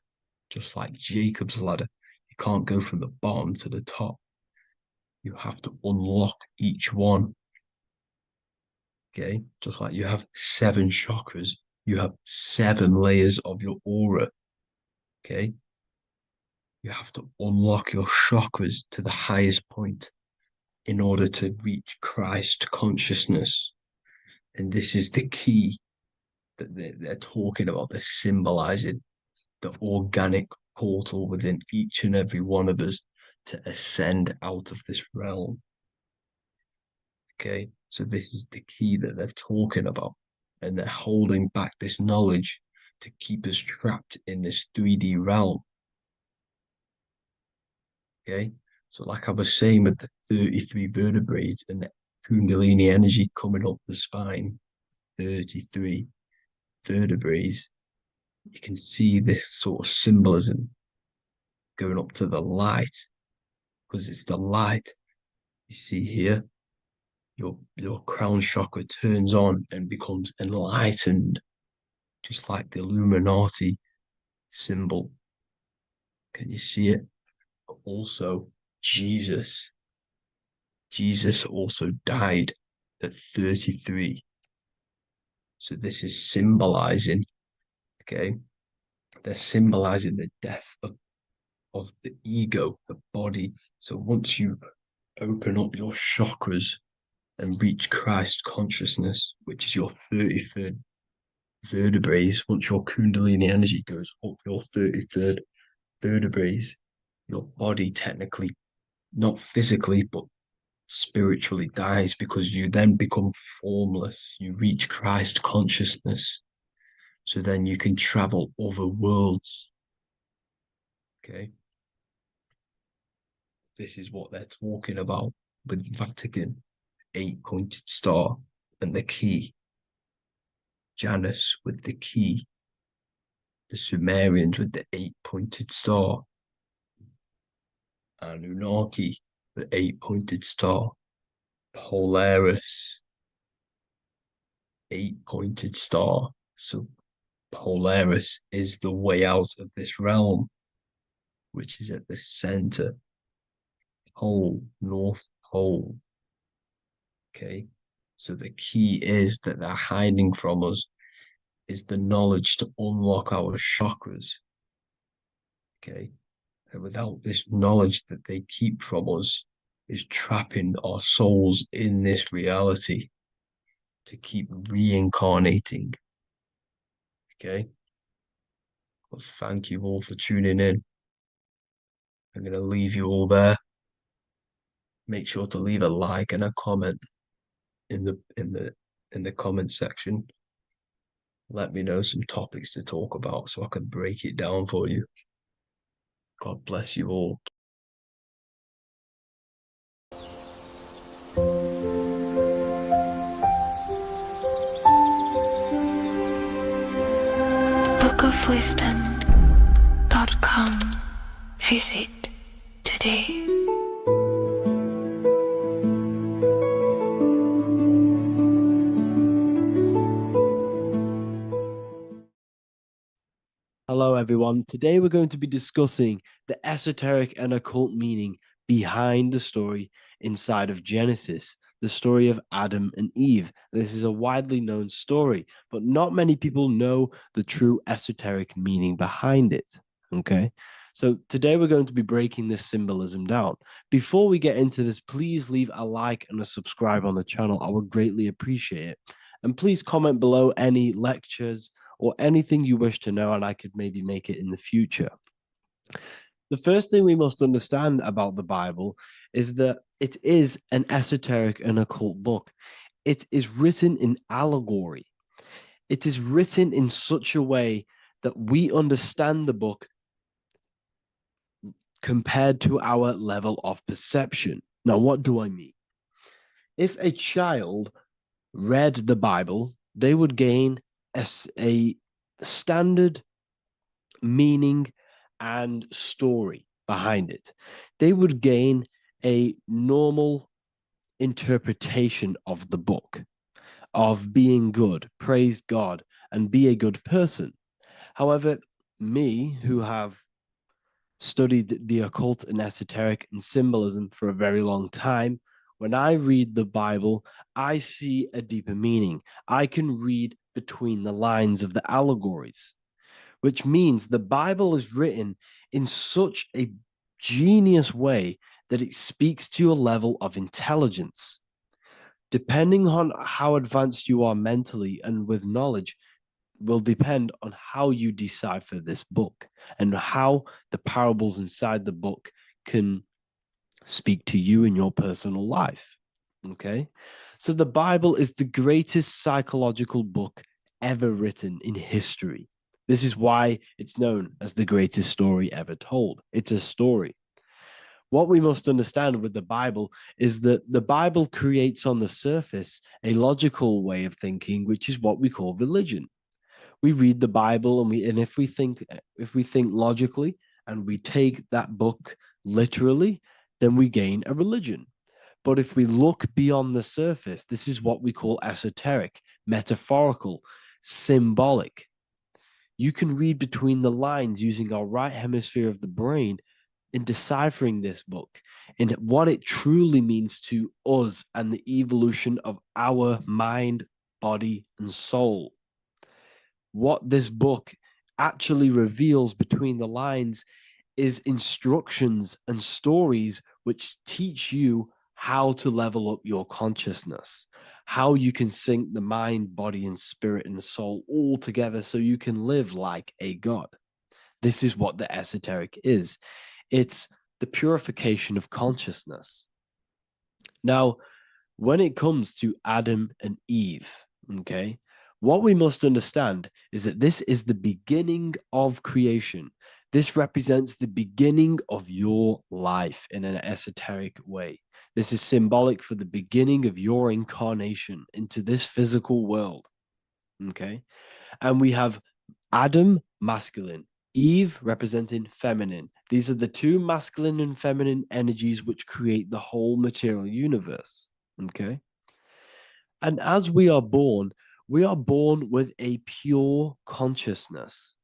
just like Jacob's ladder. You can't go from the bottom to the top. You have to unlock each one. Okay, just like you have 7 chakras, you have 7 layers of your aura. Okay, you have to unlock your chakras to the highest point in order to reach Christ consciousness. And this is the key that they're talking about. They're symbolizing the organic portal within each and every one of us to ascend out of this realm. Okay, so this is the key that they're talking about, and they're holding back this knowledge to keep us trapped in this 3D realm. Okay, so like I was saying with the 33 vertebrae and the Kundalini energy coming up the spine, 33 vertebrae, you can see this sort of symbolism going up to the light, because it's the light. You see here, your crown chakra turns on and becomes enlightened, just like the Illuminati symbol. Can you see it? But also, Jesus also died at 33. So this is symbolizing, okay? They're symbolizing the death of the ego, the body. So once you open up your chakras and reach Christ consciousness, which is your 33rd vertebrae, once your Kundalini energy goes up your 33rd vertebrae, your body technically, not physically, but spiritually dies, because you then become formless. You reach Christ consciousness. So then you can travel other worlds. Okay. This is what they're talking about with Vatican, 8-pointed star, and the key. Janus with the key. The Sumerians with the 8-pointed star. Anunnaki, the 8-pointed star. Polaris, 8-pointed star. So Polaris is the way out of this realm, which is at the center. Pole, North Pole. Okay. So the key is that they're hiding from us is the knowledge to unlock our chakras. Okay. And without this knowledge that they keep from us, is trapping our souls in this reality to keep reincarnating. Okay. Well, thank you all for tuning in. I'm going to leave you all there. Make sure to leave a like and a comment in the comment section. Let me know some topics to talk about so I can break it down for you. God bless you all. bookofwisdom.com. Visit today. Hello, everyone. Today we're going to be discussing the esoteric and occult meaning behind the story inside of Genesis, the story of Adam and Eve. This is a widely known story, but not many people know the true esoteric meaning behind it. Okay, so today we're going to be breaking this symbolism down. Before we get into this, please leave a like and a subscribe on the channel. I would greatly appreciate it. And please comment below any lectures or anything you wish to know, and I could maybe make it in the future. The first thing we must understand about the Bible is that it is an esoteric and occult book. It is written in allegory. It is written in such a way that we understand the book compared to our level of perception. Now, what do I mean? If a child read the Bible, they would gain a standard meaning and story behind it. They would gain a normal interpretation of the book. of being good, praise God, and be a good person. However, me, who have studied the occult and esoteric and symbolism for a very long time, when I read the Bible, I see a deeper meaning. I can read between the lines of the allegories, which means the Bible is written in such a genius way that it speaks to your level of intelligence. Depending on how advanced you are mentally and with knowledge, will depend on how you decipher this book and how the parables inside the book can speak to you in your personal life. Okay. So the Bible is the greatest psychological book ever written in history. This is why it's known as the greatest story ever told. It's a story. What we must understand with the Bible is that the Bible creates on the surface a logical way of thinking, which is what we call religion. We read the Bible and if we think logically and we take that book literally, then we gain a religion. But if we look beyond the surface, this is what we call esoteric, metaphorical, symbolic. You can read between the lines using our right hemisphere of the brain in deciphering this book and what it truly means to us and the evolution of our mind, body, and soul. What this book actually reveals between the lines is instructions and stories which teach you how to level up your consciousness, how you can sync the mind, body, and spirit and soul all together so you can live like a god. This is what the esoteric is. It's the purification of consciousness. Now, when it comes to Adam and Eve, okay, what we must understand is that this is the beginning of creation. This represents the beginning of your life in an esoteric way. This is symbolic for the beginning of your incarnation into this physical world. Okay. And we have Adam, masculine, Eve representing feminine. These are the two masculine and feminine energies which create the whole material universe. Okay. And as we are born with a pure consciousness.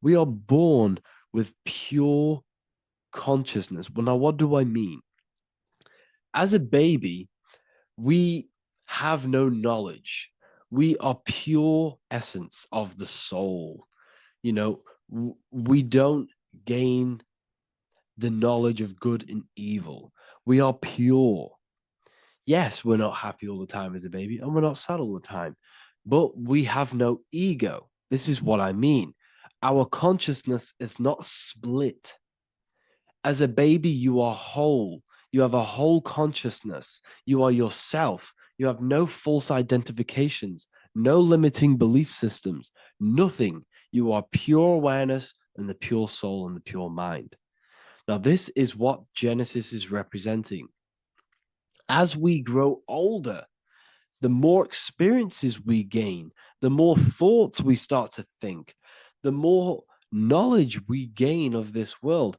We are born with pure consciousness. Well, now, what do I mean? As a baby, we have no knowledge. We are pure essence of the soul. You know, we don't gain the knowledge of good and evil. We are pure. Yes, we're not happy all the time as a baby, and we're not sad all the time, but we have no ego. This is what I mean. Our consciousness is not split. As a baby, you are whole. You have a whole consciousness. You are yourself. You have no false identifications, no limiting belief systems, nothing. You are pure awareness and the pure soul and the pure mind. Now, this is what Genesis is representing. As we grow older, the more experiences we gain, the more thoughts we start to think, the more knowledge we gain of this world,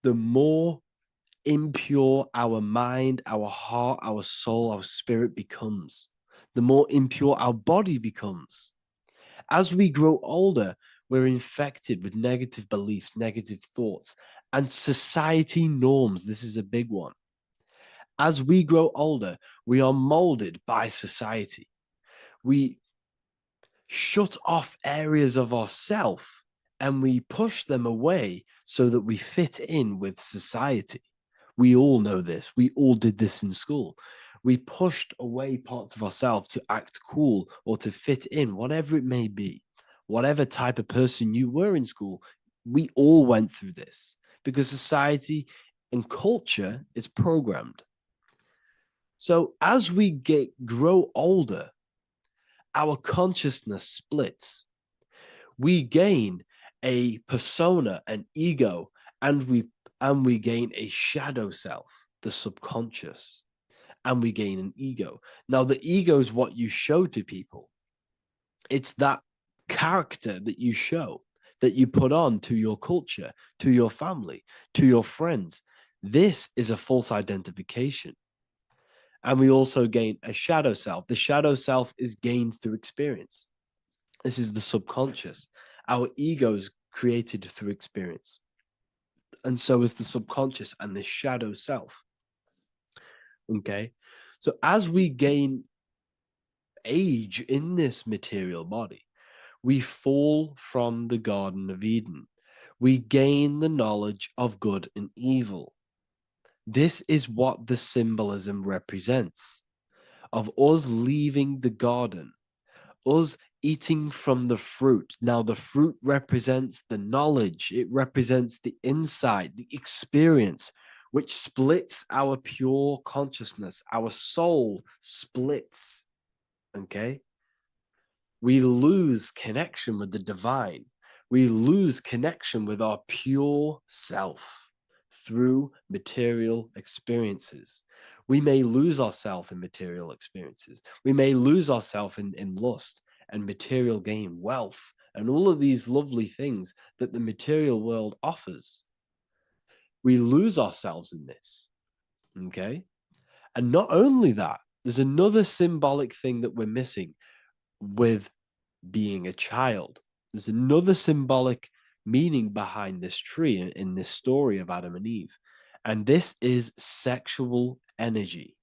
the more impure our mind, our heart, our soul, our spirit becomes, the more impure our body becomes. As we grow older, we're infected with negative beliefs, negative thoughts, and society norms. This is a big one. As we grow older, we are molded by society. We shut off areas of ourself and we push them away so that we fit in with society. We all know this. We all did this in school. We pushed away parts of ourselves to act cool or to fit in, whatever it may be. Whatever type of person you were in school, we all went through this because society and culture is programmed. So as we grow older, our consciousness splits. We gain a persona, an ego, and we gain a shadow self, the subconscious, and we gain an ego. Now, the ego is what you show to people. It's that character that you show, that you put on to your culture, to your family, to your friends. This is a false identification. And we also gain a shadow self. The shadow self is gained through experience. This is the subconscious. Our ego is created through experience. And so is the subconscious and the shadow self. Okay. So as we gain age in this material body, we fall from the Garden of Eden. We gain the knowledge of good and evil. This is what the symbolism represents of us leaving the garden, us eating from the fruit. Now, the fruit represents the knowledge, it represents the insight, the experience, which splits our pure consciousness. Our soul splits. Okay? We lose connection with the divine. We lose connection with our pure self through material experiences. We may lose ourselves in material experiences. We may lose ourselves in lust and material gain, wealth, and all of these lovely things that the material world offers. We lose ourselves in this. Okay? And not only that, there's another symbolic thing that we're missing with being a child. There's another symbolic meaning behind this tree in this story of Adam and Eve. And this is sexual energy.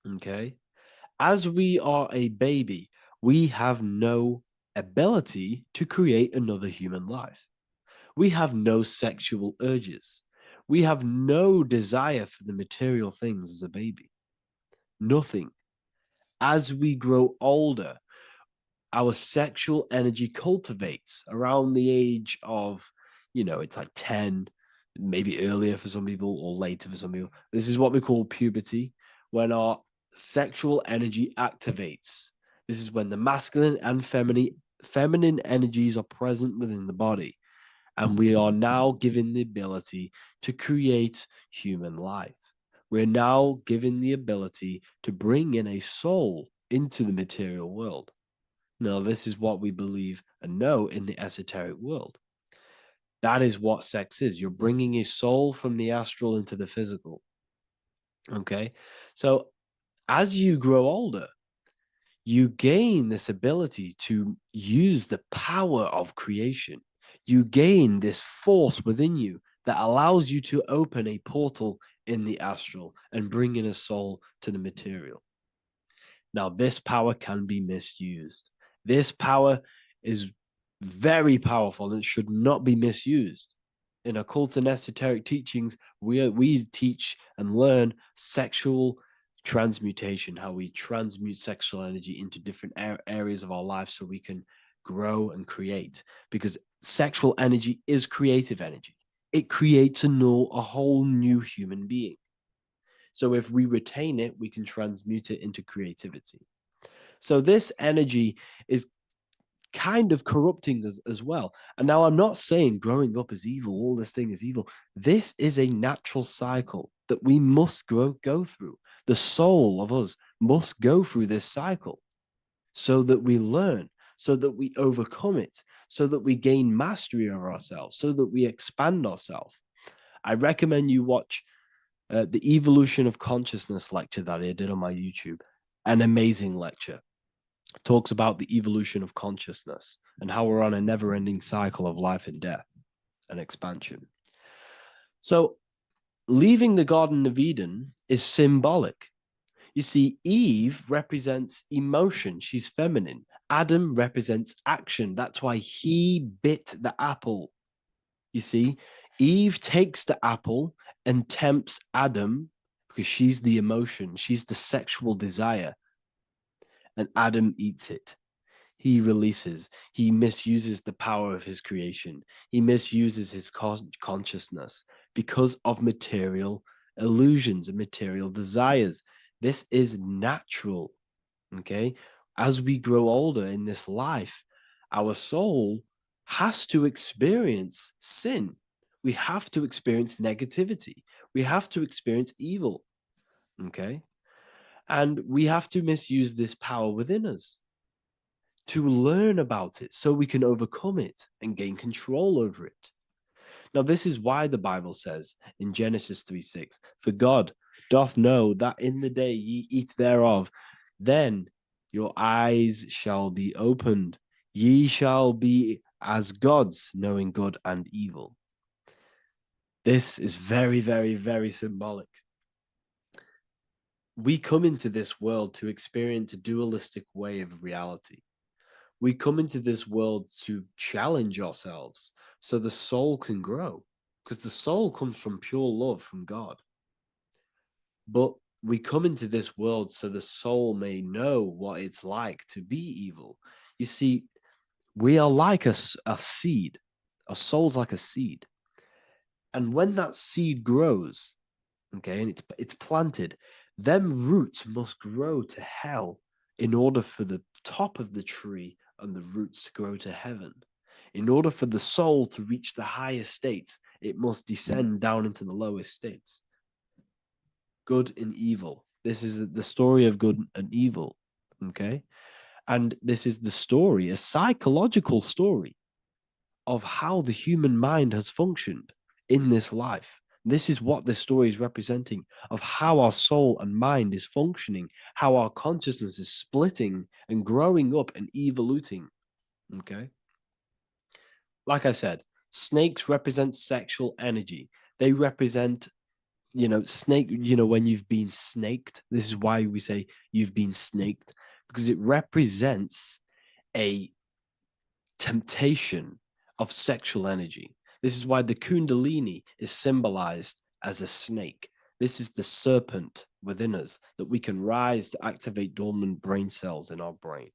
Okay? As we are a baby, we have no ability to create another human life. We have no sexual urges. We have no desire for the material things as a baby. Nothing. As we grow older, our sexual energy cultivates around the age of, it's like 10, maybe earlier for some people or later for some people. This is what we call puberty, when our sexual energy activates. This is when the masculine and feminine energies are present within the body. And we are now given the ability to create human life. We're now given the ability to bring in a soul into the material world. Now, this is what we believe and know in the esoteric world. That is what sex is. You're bringing a soul from the astral into the physical. Okay? So as you grow older, you gain this ability to use the power of creation. You gain this force within you that allows you to open a portal in the astral and bring in a soul to the material. Now, this power can be misused. This power is very powerful and should not be misused. In occult and esoteric teachings, we teach and learn sexual transmutation, how we transmute sexual energy into different areas of our life so we can grow and create. Because sexual energy is creative energy. It creates a whole new human being. So if we retain it, we can transmute it into creativity. So this energy is kind of corrupting us as well. And now I'm not saying growing up is evil, all this thing is evil. This is a natural cycle that we must go through. The soul of us must go through this cycle so that we learn, so that we overcome it, so that we gain mastery of ourselves, so that we expand ourselves. I recommend you watch the Evolution of Consciousness lecture that I did on my YouTube. An amazing lecture. Talks about the evolution of consciousness and how we're on a never-ending cycle of life and death and expansion. So leaving the Garden of Eden is symbolic. You see, Eve represents emotion. She's feminine. Adam represents action. That's why he bit the apple. You see, Eve takes the apple and tempts Adam because she's the emotion. She's the sexual desire. And Adam eats it. He releases. He misuses the power of his creation. He misuses his consciousness because of material illusions and material desires. This is natural, okay? As we grow older in this life, our soul has to experience sin. We have to experience negativity. We have to experience evil, okay? And we have to misuse this power within us to learn about it so we can overcome it and gain control over it. Now, this is why the Bible says in Genesis 3:6, for God doth know that in the day ye eat thereof, then your eyes shall be opened. Ye shall be as gods, knowing good and evil. This is very, very, very symbolic. We come into this world to experience a dualistic way of reality. We come into this world to challenge ourselves so the soul can grow, because the soul comes from pure love from God. But we come into this world so the soul may know what it's like to be evil. You see, we are like a seed. Our soul's like a seed. And when that seed grows, okay, and it's planted, them roots must grow to hell in order for the top of the tree and the roots to grow to heaven. In order for the soul to reach the highest states, it must descend down into the lowest states. Good and evil. This is the story of good and evil, okay? And this is the story, a psychological story of how the human mind has functioned in this life. This is what this story is representing of how our soul and mind is functioning, how our consciousness is splitting and growing up and evoluting. Okay. Like I said, snakes represent sexual energy. They represent, snake, when you've been snaked. This is why we say you've been snaked, because it represents a temptation of sexual energy. This is why the Kundalini is symbolized as a snake. This is the serpent within us that we can rise to activate dormant brain cells in our brain.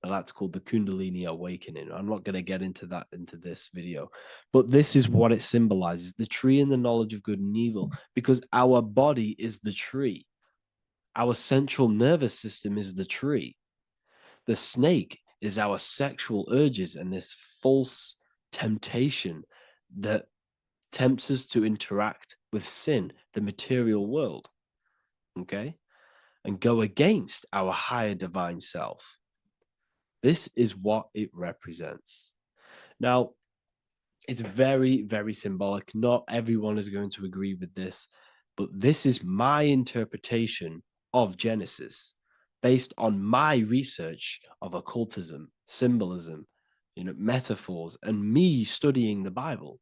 And that's called the Kundalini awakening. I'm not going to get into that into this video, but this is what it symbolizes, the tree and the knowledge of good and evil, because our body is the tree. Our central nervous system is the tree. The snake is our sexual urges and this false temptation that tempts us to interact with sin, the material world, okay, and go against our higher divine self. This is what it represents. Now, it's very, very symbolic. Not everyone is going to agree with this, but this is my interpretation of Genesis based on my research of occultism, symbolism, metaphors, and me studying the Bible.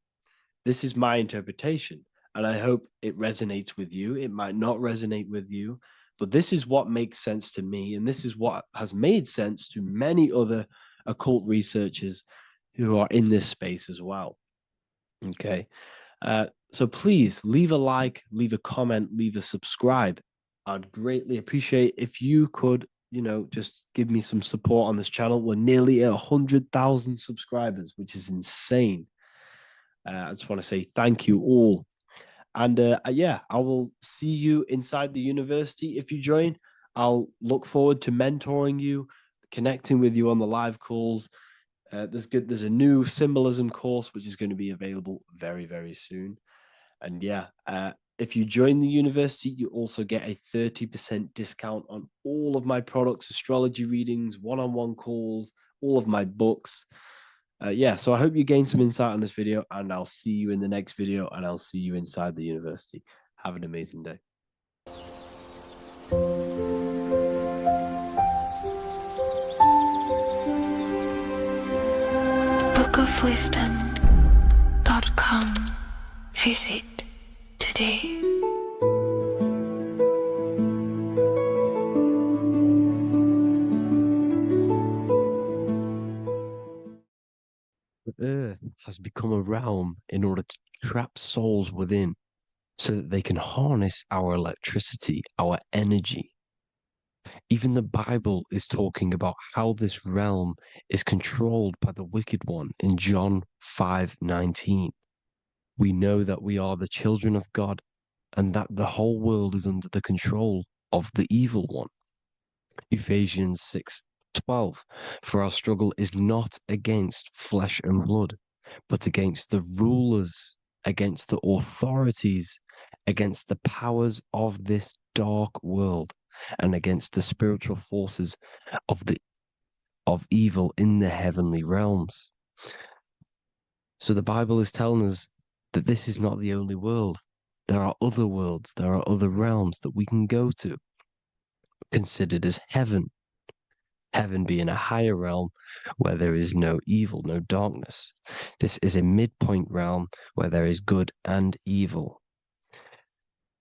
This is my interpretation, and I hope it resonates with you. It might not resonate with you, but this is what makes sense to me, and this is what has made sense to many other occult researchers who are in this space as well. Okay. So please leave a like, leave a comment, leave a subscribe. I'd greatly appreciate if you could, just give me some support on this channel. We're nearly at 100,000 subscribers, which is insane. I just want to say thank you all. And yeah, I will see you inside the university. If you join, I'll look forward to mentoring you, connecting with you on the live calls. There's a new symbolism course which is going to be available very, very soon. And yeah, if you join the university, you also get a 30% discount on all of my products, astrology readings, one-on-one calls, all of my books. Yeah, so I hope you gain some insight on this video, and I'll see you in the next video, and I'll see you inside the university. Have an amazing day. bookofwisdom.com. Visit today. The earth has become a realm in order to trap souls within so that they can harness our electricity, our energy. Even the Bible is talking about how this realm is controlled by the wicked one in John 5:19. We know that we are the children of God and that the whole world is under the control of the evil one. Ephesians 6:12. For our struggle is not against flesh and blood, but against the rulers, against the authorities, against the powers of this dark world, and against the spiritual forces of evil in the heavenly realms. So the Bible is telling us that this is not the only world. There are other worlds, there are other realms that we can go to, considered as heaven. Heaven being a higher realm where there is no evil, no darkness. This is a midpoint realm where there is good and evil.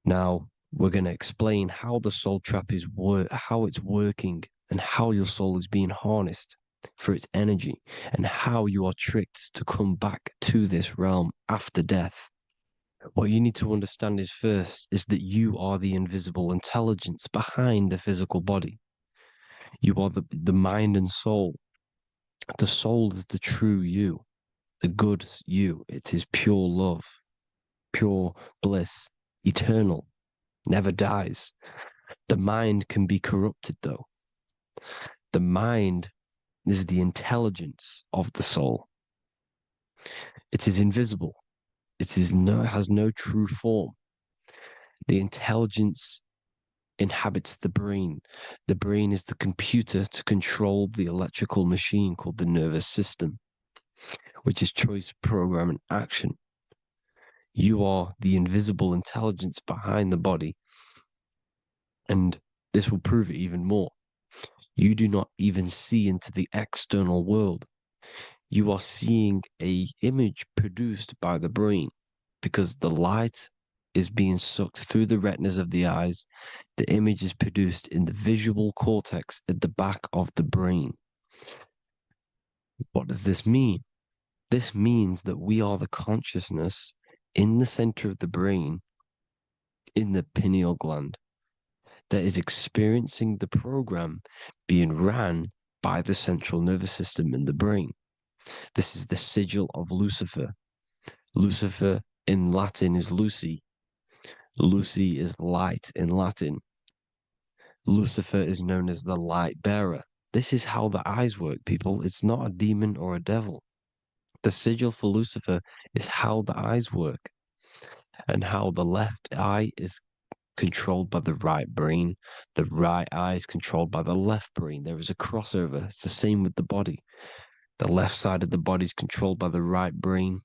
Now, we're going to explain how the soul trap is how it's working, and how your soul is being harnessed for its energy, and how you are tricked to come back to this realm after death. What you need to understand is first is that you are the invisible intelligence behind the physical body. You are the mind and soul. The soul is the true you, the good you. It is pure love, pure bliss, eternal, never dies. The mind can be corrupted though. The mind is the intelligence of the soul. It is invisible. It has no true form. The intelligence inhabits the brain. The brain is the computer to control the electrical machine called the nervous system, which is choice, program, and action. You are the invisible intelligence behind the body, and this will prove it even more. You do not even see into the external world. You are seeing an image produced by the brain, because the light is being sucked through the retinas of the eyes. The image is produced in the visual cortex at the back of the brain. What does this mean? This means that we are the consciousness in the center of the brain, in the pineal gland, that is experiencing the program being ran by the central nervous system in the brain. This is the sigil of Lucifer. Lucifer in Latin is Lucy. Lucy is light in Latin. Lucifer is known as the light bearer. This is how the eyes work, people. It's not a demon or a devil. The sigil for Lucifer is how the eyes work, and how the left eye is controlled by the right brain. The right eye is controlled by the left brain. There is a crossover. It's the same with the body. The left side of the body is controlled by the right brain.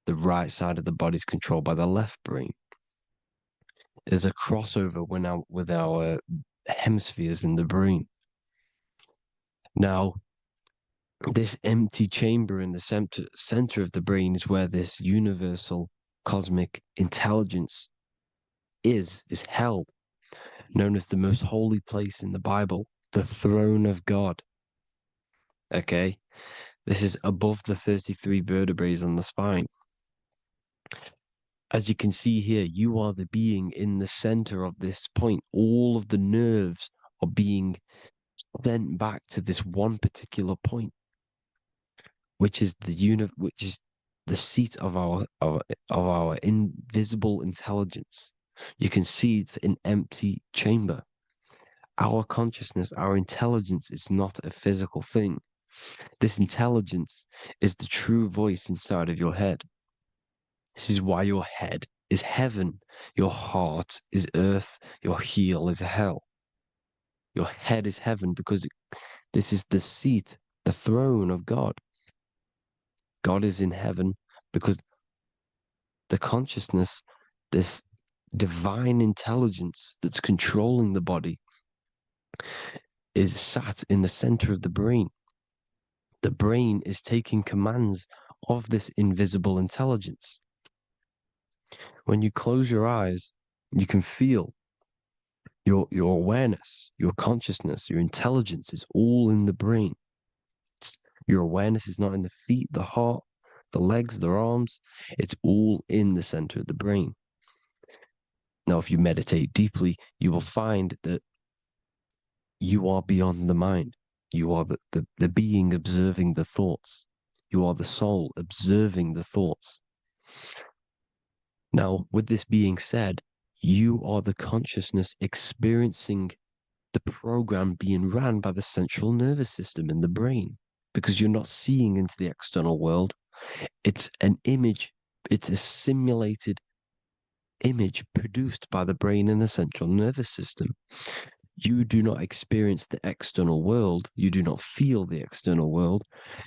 The right side of the body is controlled by the left brain. There's a crossover with our hemispheres in the brain. Now, this empty chamber in the center of the brain is where this universal cosmic intelligence is held, known as the most holy place in the Bible, the throne of God. Okay, this is above the 33 vertebrae on the spine. As you can see here, you are the being in the center of this point. All of the nerves are being sent back to this one particular point, which is the seat of our invisible intelligence. You can see it's an empty chamber. Our consciousness, our intelligence is not a physical thing. This intelligence is the true voice inside of your head. This is why your head is heaven, your heart is earth, your heel is hell. Your head is heaven because this is the seat, the throne of God. God is in heaven because the consciousness, this divine intelligence that's controlling the body, is sat in the center of the brain. The brain is taking commands of this invisible intelligence. When you close your eyes, you can feel your awareness, your consciousness, your intelligence is all in the brain. Your awareness is not in the feet, the heart, the legs, the arms. It's all in the center of the brain. Now, if you meditate deeply, you will find that you are beyond the mind. You are the being observing the thoughts. You are the soul observing the thoughts. Now, with this being said, you are the consciousness experiencing the program being ran by the central nervous system in the brain, because you're not seeing into the external world. It's an image, it's a simulated image produced by the brain and the central nervous system. You do not experience the external world. You do not feel the external world.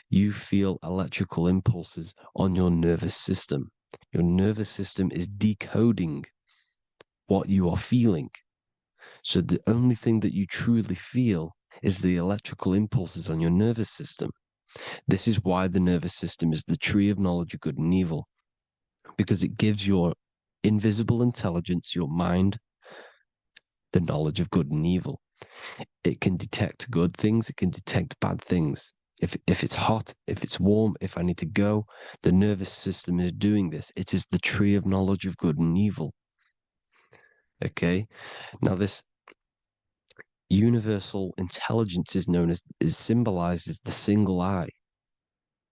You feel electrical impulses on your nervous system. Your nervous system is decoding what you are feeling. So the only thing that you truly feel is the electrical impulses on your nervous system. This is why the nervous system is the tree of knowledge of good and evil, because it gives your invisible intelligence, your mind, the knowledge of good and evil. It can detect good things, it can detect bad things. If it's hot, if it's warm, if I need to go, the nervous system is doing this. It is the tree of knowledge of good and evil. Okay? Now this universal intelligence is symbolized as the single eye.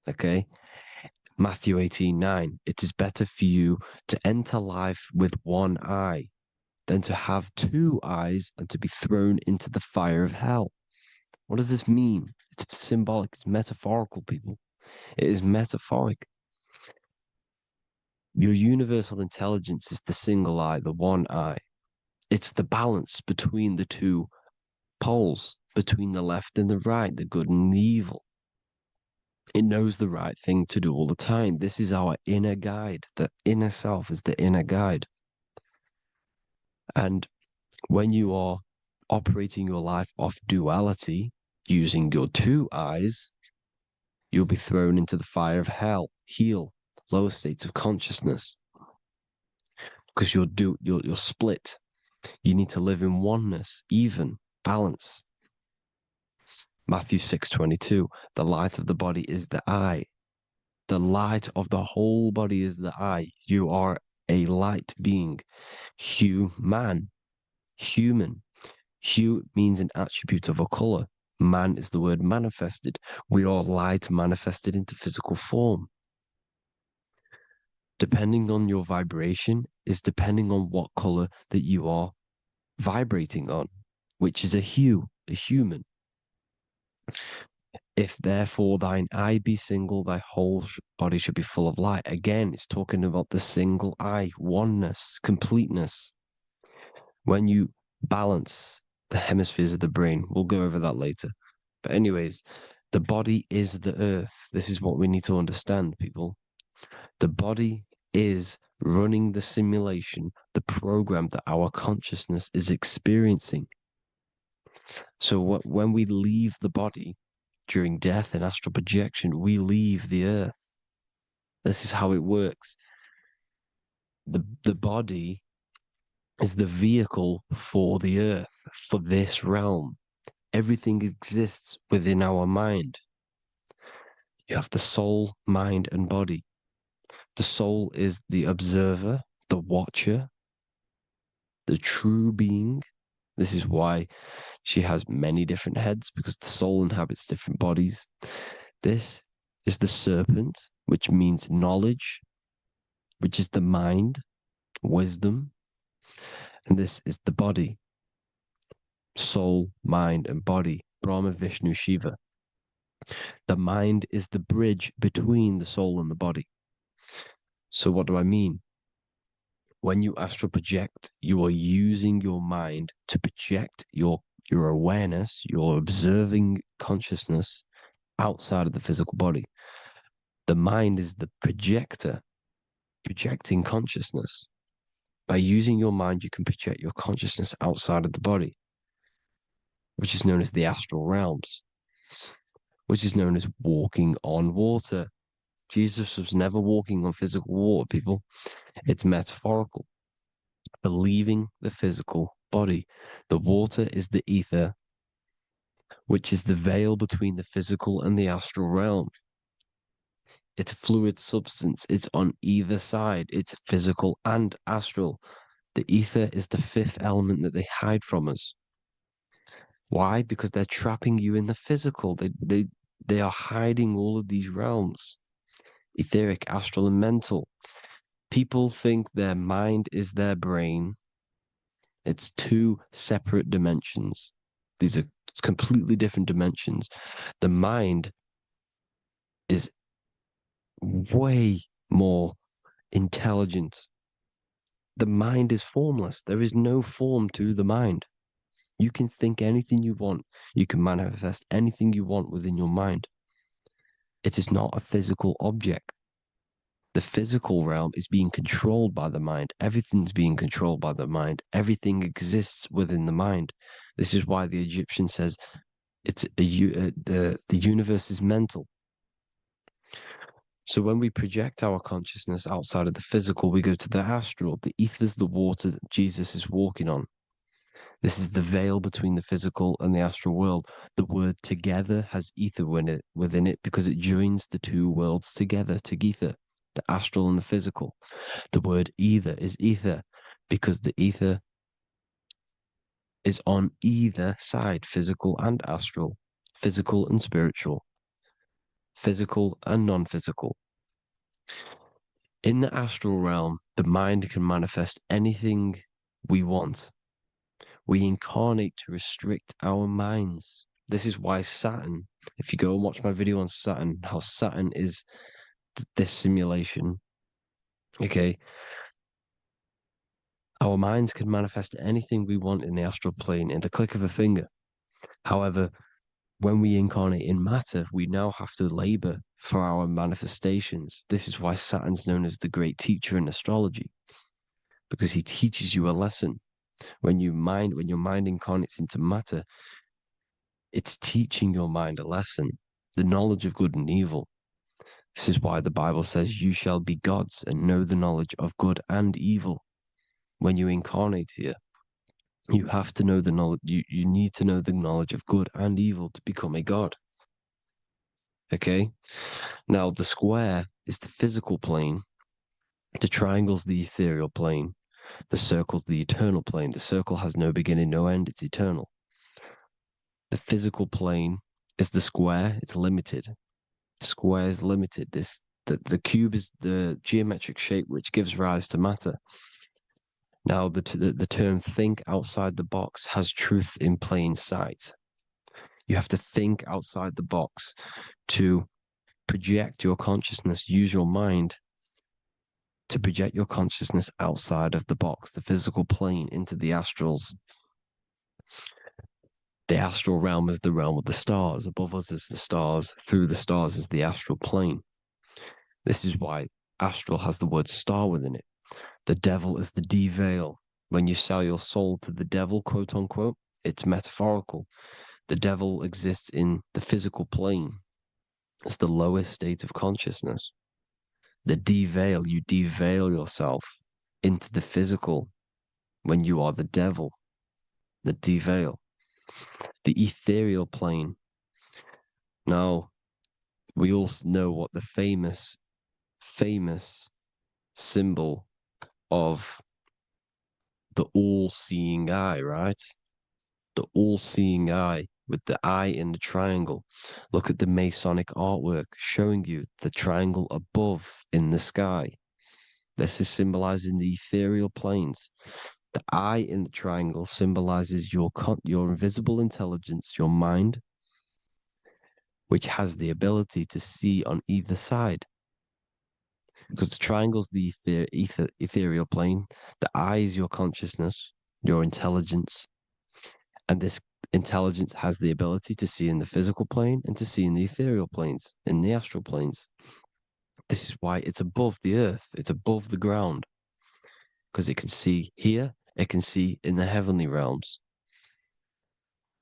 Okay? Matthew 18:9. It is better for you to enter life with one eye than to have two eyes and to be thrown into the fire of hell. What does this mean? It's symbolic, it's metaphorical, people. It is metaphoric. Your universal intelligence is the single eye, the one eye. It's the balance between the two poles, between the left and the right, the good and the evil. It knows the right thing to do all the time. This is our inner guide. The inner self is the inner guide. And when you are operating your life off duality, using your two eyes, you'll be thrown into the fire of hell, lower states of consciousness. Because you're split. You need to live in oneness, even, balance. Matthew 6:22, the light of the body is the eye. The light of the whole body is the eye. You are a light being. Human. Hue means an attribute of a color. Man is the word manifested. We are light manifested into physical form. Depending on your vibration is depending on what color that you are vibrating on, which is a hue, a human. If therefore thine eye be single, thy whole body should be full of light. Again, it's talking about the single eye, oneness, completeness. When you balance the hemispheres of the brain, we'll go over that later. But anyways, the body is the earth. This is what we need to understand, people. The body is running the simulation, the program that our consciousness is experiencing. So when we leave the body during death and astral projection, we leave the earth. This is how it works. The body is the vehicle for the earth, for this realm. Everything exists within our mind. You have the soul, mind, and body. The soul is the observer, the watcher, the true being. This is why she has many different heads, because the soul inhabits different bodies. This is the serpent, which means knowledge, which is the mind, wisdom. And this is the body, soul, mind, and body, Brahma, Vishnu, Shiva. The mind is the bridge between the soul and the body. So what do I mean? When you astral project, you are using your mind to project your awareness, your observing consciousness outside of the physical body. The mind is the projector, projecting consciousness. By using your mind, you can project your consciousness outside of the body, which is known as the astral realms, which is known as walking on water. Jesus was never walking on physical water, people. It's metaphorical. Believing the physical body. The water is the ether, which is the veil between the physical and the astral realm. It's a fluid substance. It's on either side. It's physical and astral. The ether is the fifth element that they hide from us. Why? Because they're trapping you in the physical. They are hiding all of these realms. Etheric, astral, and mental. People think their mind is their brain. It's two separate dimensions. These are completely different dimensions. The mind is way more intelligent. The mind is formless. There is no form to the mind. You can think anything you want. You can manifest anything you want within your mind. It is not a physical object. The physical realm is being controlled by the mind. Everything's being controlled by the mind. Everything exists within the mind. This is why the Egyptian says the universe is mental. So when we project our consciousness outside of the physical, we go to the astral. The ether is the water that Jesus is walking on. This is the veil between the physical and the astral world. The word together has ether within it because it joins the two worlds together, together, the astral and the physical. The word either is ether because the ether is on either side, physical and astral, physical and spiritual, physical and non-physical. In the astral realm, the mind can manifest anything we want. We incarnate to restrict our minds. This is why Saturn, if you go and watch my video on Saturn, how Saturn is this simulation, okay? Our minds can manifest anything we want in the astral plane in the click of a finger. However, when we incarnate in matter, we now have to labor for our manifestations. This is why Saturn's known as the great teacher in astrology, because he teaches you a lesson. When your mind incarnates into matter, it's teaching your mind a lesson, the knowledge of good and evil. This is why the Bible says, you shall be gods and know the knowledge of good and evil. When you incarnate here, you have to know the knowledge, you need to know the knowledge of good and evil to become a god. Okay? Now, the square is the physical plane. The triangle's the ethereal plane. The circle's the eternal plane. The circle has no beginning, no end. It's eternal. The physical plane is the square. It's limited. The square is limited. The cube is the geometric shape which gives rise to matter. Now, the term think outside the box has truth in plain sight. You have to think outside the box to project your consciousness, use your mind to project your consciousness outside of the box, the physical plane, into the astrals. The astral realm is the realm of the stars. Above us is the stars. Through the stars is the astral plane. This is why astral has the word star within it. The devil is the de-veil. When you sell your soul to the devil, quote unquote, it's metaphorical. The devil exists in the physical plane. It's the lowest state of consciousness. The de-veil, you de-veil yourself into the physical when you are the devil. The de-veil. The ethereal plane. Now, we all know what the famous symbol of the all-seeing eye, right? The all-seeing eye with the eye in the triangle. Look at the Masonic artwork showing you the triangle above in the sky. This is symbolizing the ethereal planes. The eye in the triangle symbolizes your invisible intelligence, your mind, which has the ability to see on either side. Because the triangle's the ethereal plane. The eye is your consciousness, your intelligence. And this intelligence has the ability to see in the physical plane and to see in the ethereal planes, in the astral planes. This is why it's above the earth. It's above the ground. Because it can see here, it can see in the heavenly realms.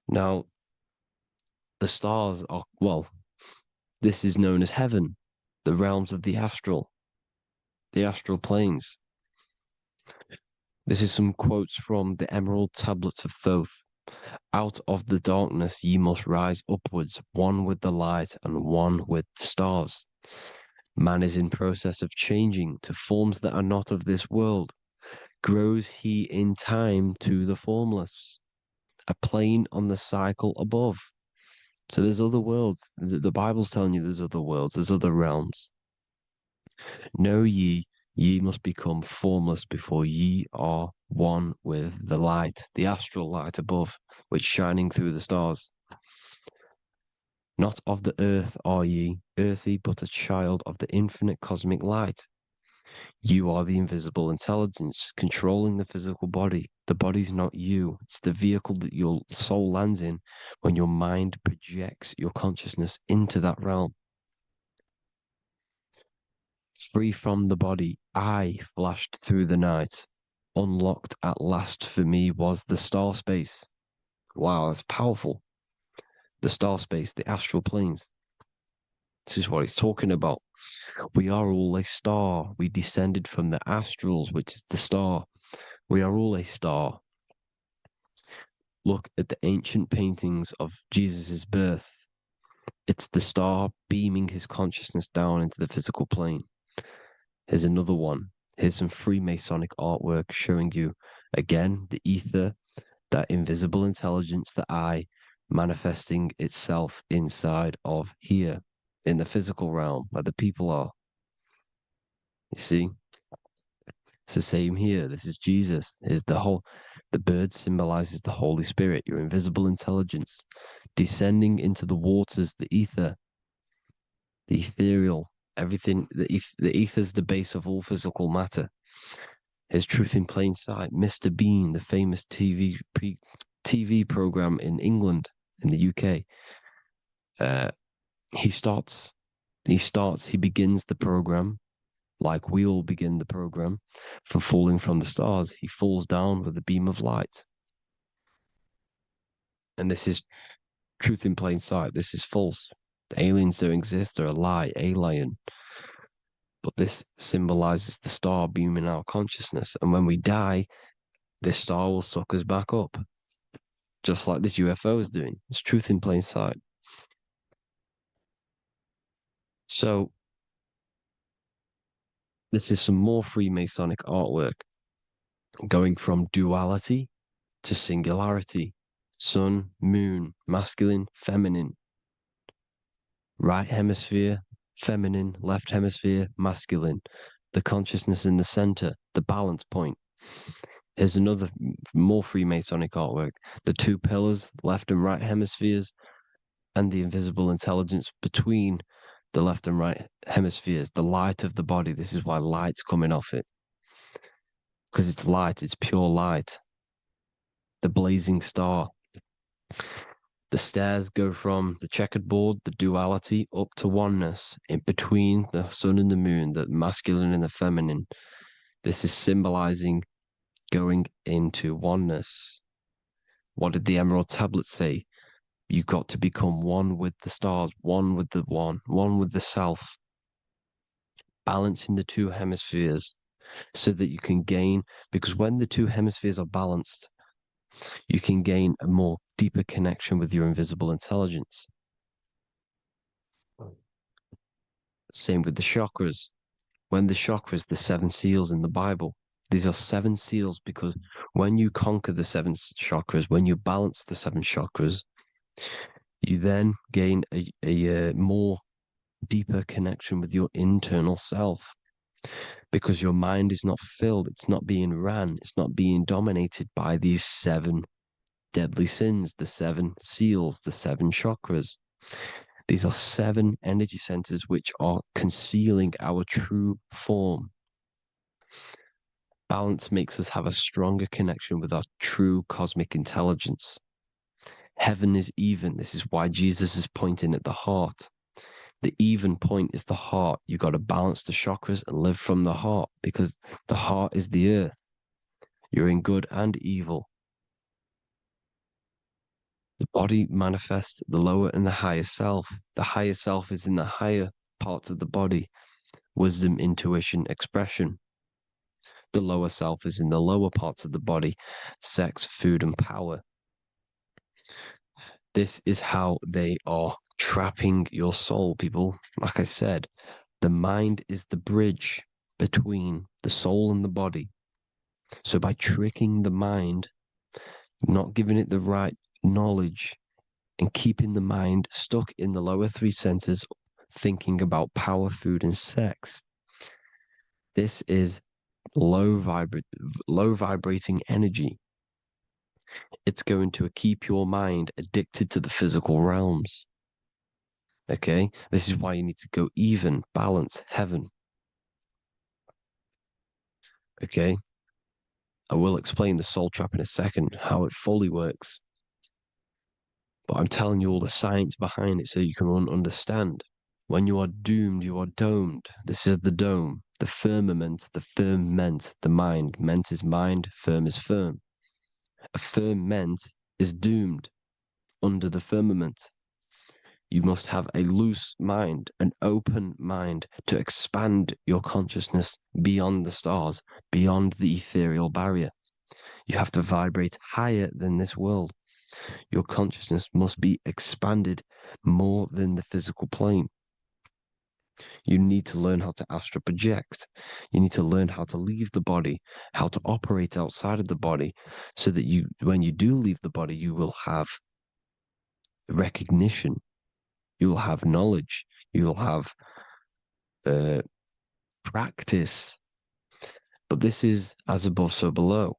Now, the stars are, well, this is known as heaven, the realms of the astral planes. This is some quotes from the Emerald Tablets of Thoth. Out of the darkness ye must rise upwards, one with the light and one with the stars. Man is in process of changing to forms that are not of this world. Grows he in time to the formless, a plane on the cycle above. So there's other worlds. The Bible's telling you there's other worlds, there's other realms. Know ye must become formless before ye are one with the light, the astral light above, which shining through the stars. Not of the earth are ye, earthy, but a child of the infinite cosmic light. You are the invisible intelligence controlling the physical body. The body's not you. It's the vehicle that your soul lands in when your mind projects your consciousness into that realm. Free from the body, I flashed through the night. Unlocked at last for me was the star space. Wow, that's powerful. The star space, the astral planes. This is what it's talking about. We are all a star. We descended from the astrals, which is the star. We are all a star. Look at the ancient paintings of Jesus' birth. It's the star beaming his consciousness down into the physical plane. Here's another one. Here's some Freemasonic artwork showing you, again, the ether, that invisible intelligence, the I, manifesting itself inside of here, in the physical realm, where the people are. You see? It's the same here. This is Jesus. Here's the bird symbolizes the Holy Spirit, your invisible intelligence, descending into the waters, the ether, the ethereal, everything. The ether is the base of all physical matter. Here's Truth in Plain Sight. Mr. Bean, the famous TV program in England, in the UK. He begins the program like we all begin the program for falling from the stars. He falls down with a beam of light. And this is truth in plain sight. This is false. The aliens don't exist. They're a lie, alien. But this symbolizes the star beaming our consciousness. And when we die, this star will suck us back up. Just like this UFO is doing. It's truth in plain sight. So, this is some more Freemasonic artwork. Going from duality to singularity. Sun, moon, masculine, feminine. Right hemisphere, feminine, left hemisphere, masculine. The consciousness in the center, the balance point. Here's another more Freemasonic artwork. The two pillars, left and right hemispheres, and the invisible intelligence between the left and right hemispheres, the light of the body. This is why light's coming off it. Because it's light, it's pure light. The blazing star. The stairs go from the checkered board, the duality, up to oneness, in between the sun and the moon, the masculine and the feminine. This is symbolizing going into oneness. What did the Emerald Tablet say? You've got to become one with the stars, one with the one with the self. Balancing the two hemispheres so that you can gain, because when the two hemispheres are balanced, you can gain a more deeper connection with your invisible intelligence. Same with the chakras. When the chakras, the 7 seals in the Bible, these are 7 seals because when you conquer the 7 chakras, when you balance the 7 chakras, you then gain a more deeper connection with your internal self. Because your mind is not filled, it's not being ran, it's not being dominated by these 7 deadly sins, the 7 seals, the 7 chakras. These are 7 energy centers which are concealing our true form. Balance makes us have a stronger connection with our true cosmic intelligence. Heaven is even. This is why Jesus is pointing at the heart. The even point is the heart. You got to balance the chakras and live from the heart because the heart is the earth. You're in good and evil. The body manifests the lower and the higher self. The higher self is in the higher parts of the body. Wisdom, intuition, expression. The lower self is in the lower parts of the body. Sex, food, and power. This is how they are trapping your soul, people. Like I said, the mind is the bridge between the soul and the body. So by tricking the mind, not giving it the right knowledge, and keeping the mind stuck in the lower 3 centers, thinking about power, food, and sex, this is low vibrating energy. It's going to keep your mind addicted to the physical realms. Okay? This is why you need to go even, balance, heaven. Okay? I will explain the soul trap in a second, how it fully works. But I'm telling you all the science behind it so you can understand. When you are doomed, you are domed. This is the dome, the firmament, the firmament, the mind. Ment is mind, firm is firm. A firm ment is doomed under the firmament. You must have a loose mind, an open mind to expand your consciousness beyond the stars, beyond the ethereal barrier. You have to vibrate higher than this world. Your consciousness must be expanded more than the physical plane. You need to learn how to astral project. You need to learn how to leave the body, how to operate outside of the body, so that you, when you do leave the body, you will have recognition. You'll have knowledge. You'll have practice. But this is as above, so below.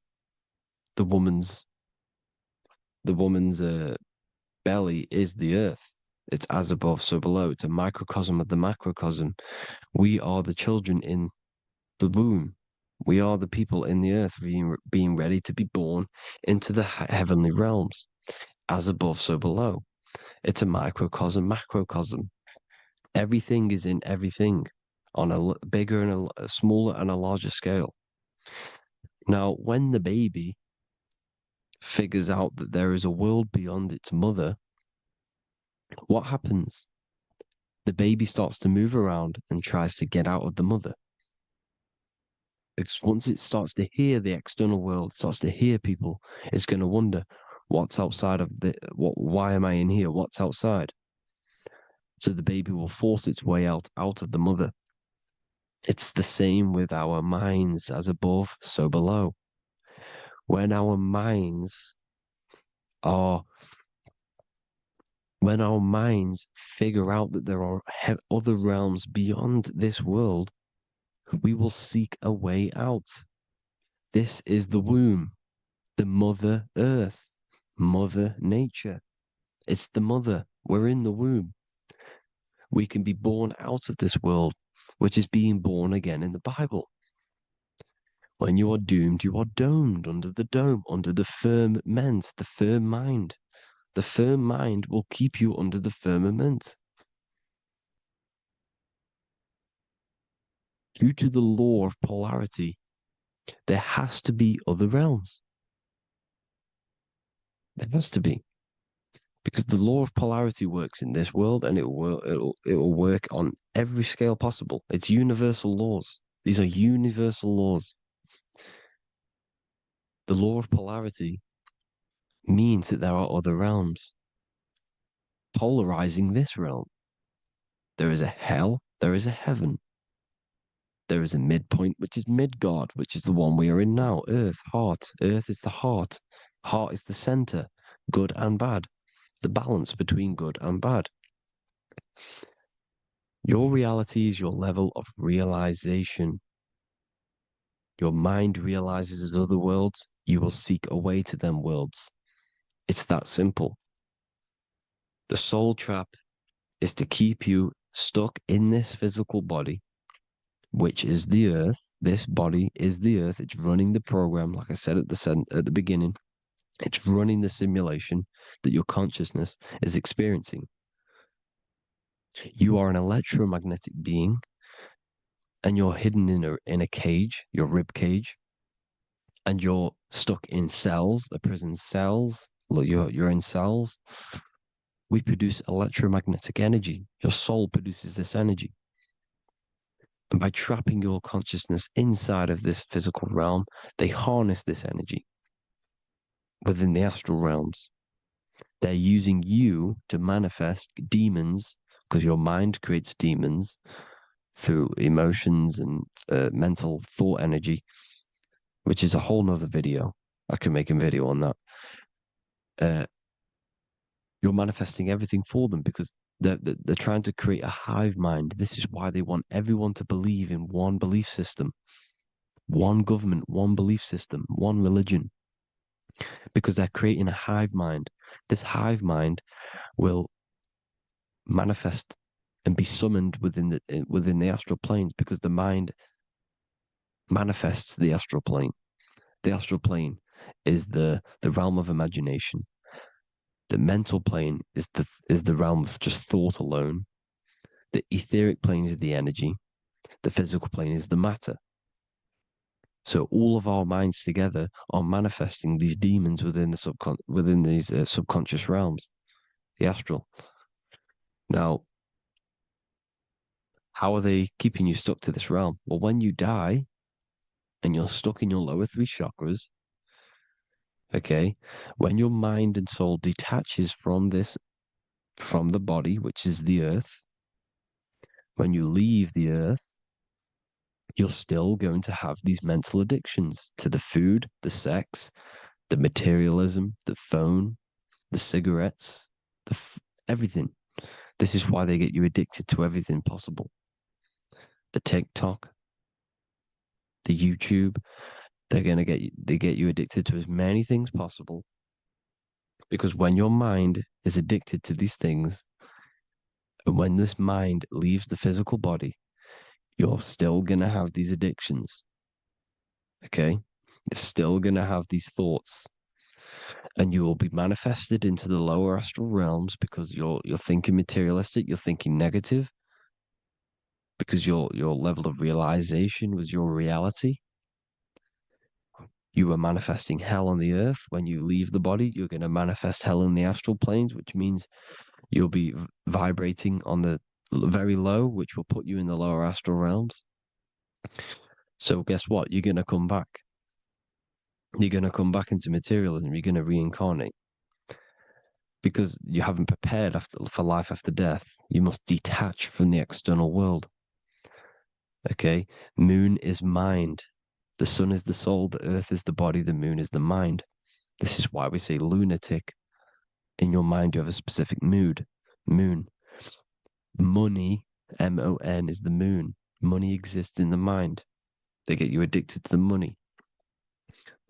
The woman's belly is the earth. It's as above, so below. It's a microcosm of the macrocosm. We are the children in the womb. We are the people in the earth being ready to be born into the heavenly realms. As above, so below. It's a microcosm, macrocosm. Everything is in everything on a bigger and a smaller and a larger scale. Now, when the baby figures out that there is a world beyond its mother, what happens? The baby starts to move around and tries to get out of the mother. Because once it starts to hear the external world, starts to hear people, it's going to wonder, what's outside of why am I in here? What's outside? So the baby will force its way out of the mother. It's the same with our minds, as above, so below. When our minds figure out that there are other realms beyond this world, we will seek a way out. This is the womb, the Mother Earth, Mother Nature. It's the mother. We're in the womb. We can be born out of this world, which is being born again in the Bible. When you are doomed, you are domed under the dome, under the firmament, the firm mind. The firm mind will keep you under the firmament. Due to the law of polarity, there has to be other realms. There has to be. Because the law of polarity works in this world, and it will work on every scale possible. It's universal laws. These are universal laws. The law of polarity means that there are other realms polarizing this realm. There is a hell, there is a heaven. There is a midpoint, which is Midgard, which is the one we are in now. Earth, heart. Earth is the heart. Heart is the center, good and bad. The balance between good and bad. Your reality is your level of realization. Your mind realizes other worlds, you will seek a way to them worlds. It's that simple. The soul trap is to keep you stuck in this physical body, which is the earth. This body is the earth. It's running the program, like I said at the beginning. It's running the simulation that your consciousness is experiencing. You are an electromagnetic being, and you're hidden in a cage, your rib cage, and you're stuck in cells, a prison cells. Look, you're in cells. We produce electromagnetic energy. Your soul produces this energy. And by trapping your consciousness inside of this physical realm, they harness this energy within the astral realms. They're using you to manifest demons, because your mind creates demons through emotions and mental thought energy, which is a whole nother video. I can make a video on that. You're manifesting everything for them because they're trying to create a hive mind. This is why they want everyone to believe in one belief system, one government, one belief system, one religion, because they're creating a hive mind. This hive mind will manifest and be summoned within the astral planes, because the mind manifests the astral plane. The astral plane is the realm of imagination. The mental plane is the realm of just thought alone. The etheric plane is the energy. The physical plane is the matter. So all of our minds together are manifesting these demons within these subconscious realms, the astral. Now, how are they keeping you stuck to this realm? Well, when you die and you're stuck in your lower three chakras, okay, when your mind and soul detaches from the body, which is the earth, when you leave the earth, you're still going to have these mental addictions to the food, the sex, the materialism, the phone, the cigarettes, everything. This is why they get you addicted to everything possible. The TikTok, the YouTube, they get you addicted to as many things possible. Because when your mind is addicted to these things, and when this mind leaves the physical body, you're still gonna have these addictions. Okay? You're still gonna have these thoughts. And you will be manifested into the lower astral realms because you're thinking materialistic, you're thinking negative, because your level of realization was your reality. You are manifesting hell on the earth. When you leave the body, you're going to manifest hell in the astral planes, which means you'll be vibrating on the very low, which will put you in the lower astral realms. So guess what? You're going to come back. You're going to come back into materialism. You're going to reincarnate. Because you haven't prepared for life after death. You must detach from the external world. Okay? Moon is mind. The sun is the soul, the earth is the body, the moon is the mind. This is why we say lunatic. In your mind, you have a specific mood. Moon. Money, M-O-N, is the moon. Money exists in the mind. They get you addicted to the money.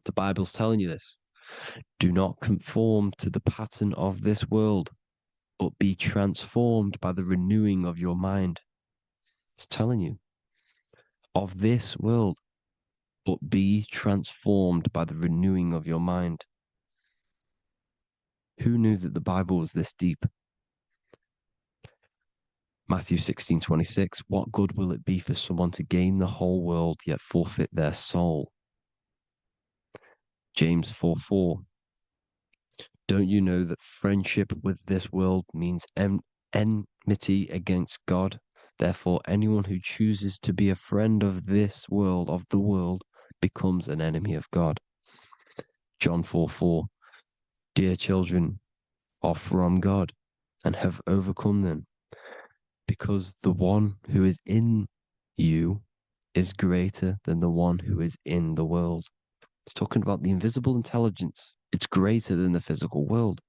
The Bible's telling you this. Do not conform to the pattern of this world, but be transformed by the renewing of your mind. It's telling you. Of this world, but be transformed by the renewing of your mind. Who knew that the Bible was this deep? Matthew 16:26, what good will it be for someone to gain the whole world yet forfeit their soul? James 4:4, don't you know that friendship with this world means enmity against God? Therefore, anyone who chooses to be a friend of this world, of the world, becomes an enemy of God. John 4:4, dear children are from God and have overcome them, because the one who is in you is greater than the one who is in the world. It's talking about the invisible intelligence. It's greater than the physical world.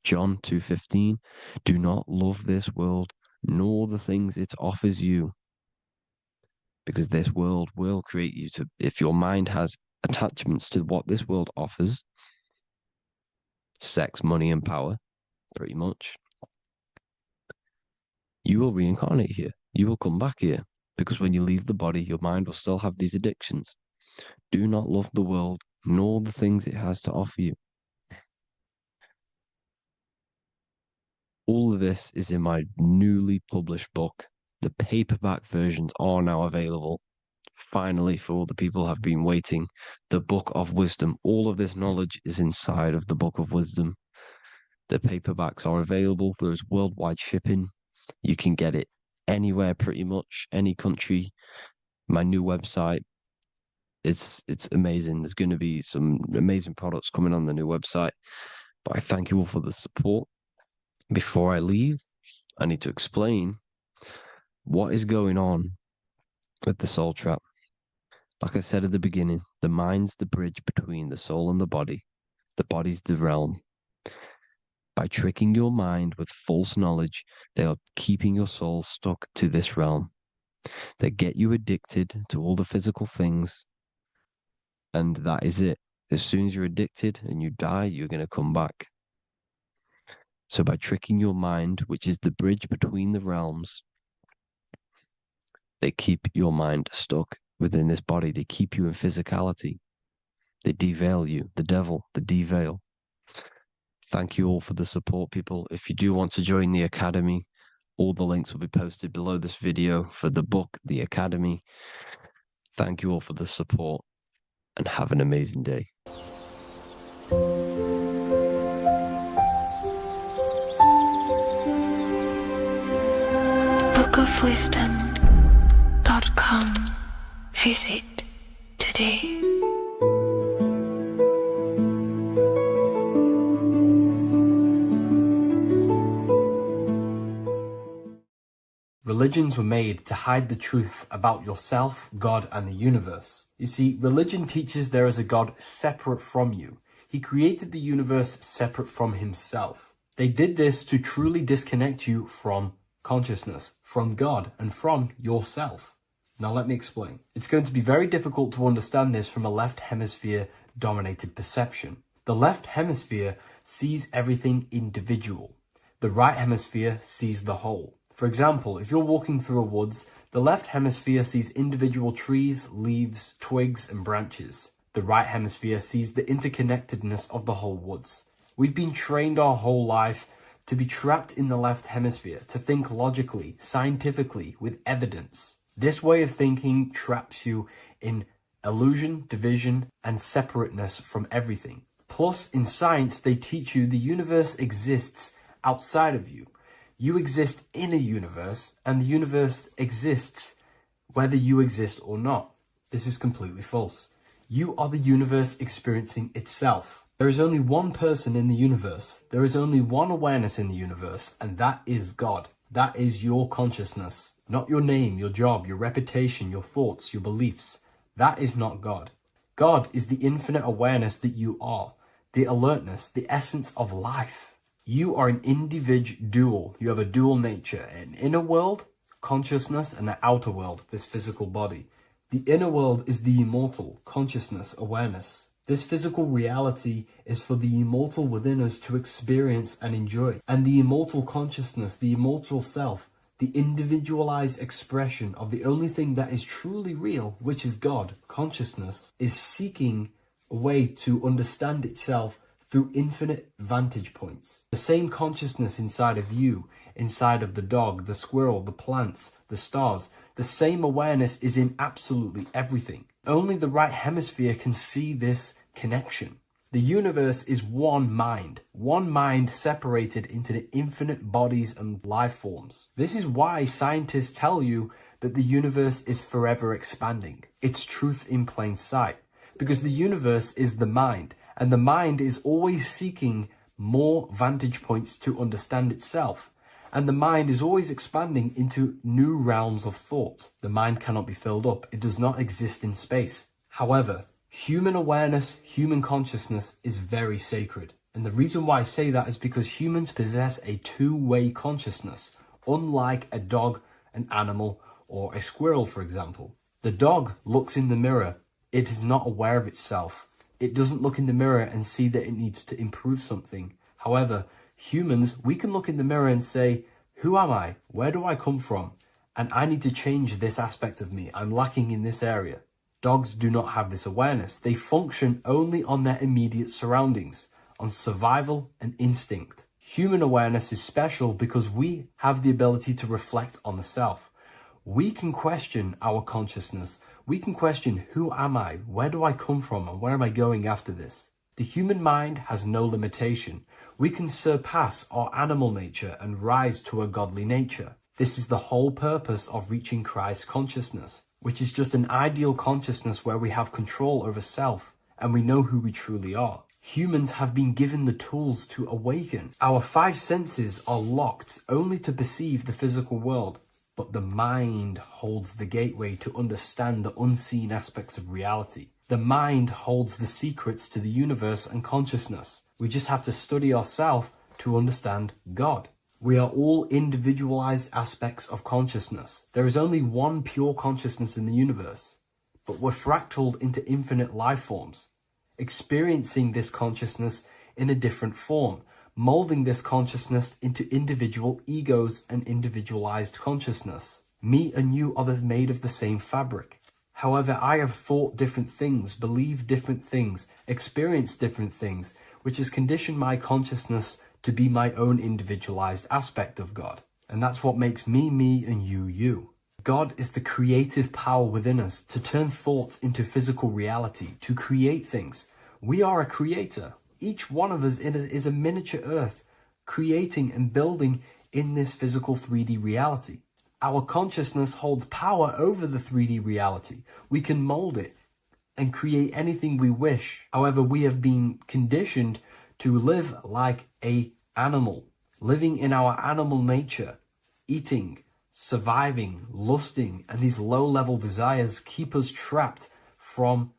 John 2:15, do not love this world, nor the things it offers you, because this world will create you to, if your mind has attachments to what this world offers, sex, money, and power, pretty much, you will reincarnate here. You will come back here, because when you leave the body, your mind will still have these addictions. Do not love the world, nor the things it has to offer you. All of this is in my newly published book. The paperback versions are now available. Finally, for all the people who have been waiting, the Book of Wisdom. All of this knowledge is inside of the Book of Wisdom. The paperbacks are available. There's worldwide shipping. You can get it anywhere, pretty much, any country. My new website, it's amazing. There's going to be some amazing products coming on the new website. But I thank you all for the support. Before I leave, I need to explain what is going on with the soul trap. Like I said at the beginning, the mind's the bridge between the soul and the body. The body's the realm. By tricking your mind with false knowledge, they are keeping your soul stuck to this realm. They get you addicted to all the physical things, and that is it. As soon as you're addicted and you die, you're going to come back. So by tricking your mind, which is the bridge between the realms, they keep your mind stuck within this body. They keep you in physicality. They deveil you, the devil, the deveil. Thank you all for the support, people. If you do want to join the academy, All the links will be posted below this video for the book, the Academy. Thank you all for the support and have an amazing day. bookofwisdom.com. Visit today. Religions were made to hide the truth about yourself, God, and the universe. You see, religion teaches there is a God separate from you. He created the universe separate from himself. They did this to truly disconnect you from consciousness, from God, and from yourself. Now let me explain. It's going to be very difficult to understand this from a left hemisphere dominated perception. The left hemisphere sees everything individual. The right hemisphere sees the whole. For example, if you're walking through a woods, the left hemisphere sees individual trees, leaves, twigs, and branches. The right hemisphere sees the interconnectedness of the whole woods. We've been trained our whole life to be trapped in the left hemisphere, to think logically, scientifically, with evidence. This way of thinking traps you in illusion, division, and separateness from everything. Plus, in science, they teach you the universe exists outside of you. You exist in a universe, and the universe exists whether you exist or not. This is completely false. You are the universe experiencing itself. There is only one person in the universe. There is only one awareness in the universe, and that is God. That is your consciousness. Not your name, your job, your reputation, your thoughts, your beliefs. That is not God. God is the infinite awareness that you are, the alertness, the essence of life. You are an individual. You have a dual nature, an inner world, consciousness, and an outer world, this physical body. The inner world is the immortal, consciousness, awareness. This physical reality is for the immortal within us to experience and enjoy. And the immortal consciousness, the immortal self, the individualized expression of the only thing that is truly real, which is God, consciousness, is seeking a way to understand itself through infinite vantage points. The same consciousness inside of you, inside of the dog, the squirrel, the plants, the stars, the same awareness is in absolutely everything. Only the right hemisphere can see this connection. The universe is one mind separated into the infinite bodies and life forms. This is why scientists tell you that the universe is forever expanding. It's truth in plain sight, because the universe is the mind. And the mind is always seeking more vantage points to understand itself. And the mind is always expanding into new realms of thought. The mind cannot be filled up. It does not exist in space. However, human awareness, human consciousness is very sacred. And the reason why I say that is because humans possess a two-way consciousness, unlike a dog, an animal, or a squirrel, for example. The dog looks in the mirror. It is not aware of itself. It doesn't look in the mirror and see that it needs to improve something. However, humans, we can look in the mirror and say, who am I? Where do I come from? And I need to change this aspect of me. I'm lacking in this area. Dogs do not have this awareness. They function only on their immediate surroundings, on survival and instinct. Human awareness is special because we have the ability to reflect on the self. We can question our consciousness. We can question, who am I? Where do I come from? And where am I going after this? The human mind has no limitation. We can surpass our animal nature and rise to a godly nature. This is the whole purpose of reaching Christ consciousness, which is just an ideal consciousness where we have control over self and we know who we truly are. Humans have been given the tools to awaken. Our five senses are locked only to perceive the physical world. But the mind holds the gateway to understand the unseen aspects of reality. The mind holds the secrets to the universe and consciousness. We just have to study ourselves to understand God. We are all individualized aspects of consciousness. There is only one pure consciousness in the universe, but we're fractaled into infinite life forms, experiencing this consciousness in a different form, molding this consciousness into individual egos and individualized consciousness. Me and you are made of the same fabric. However, I have thought different things, believed different things, experienced different things, which has conditioned my consciousness to be my own individualized aspect of God. And that's what makes me, me, and you, you. God is the creative power within us to turn thoughts into physical reality, to create things. We are a creator. Each one of us is a miniature earth, creating and building in this physical 3D reality. Our consciousness holds power over the 3D reality. We can mold it and create anything we wish. However, we have been conditioned to live like an animal, living in our animal nature, eating, surviving, lusting, and these low-level desires keep us trapped from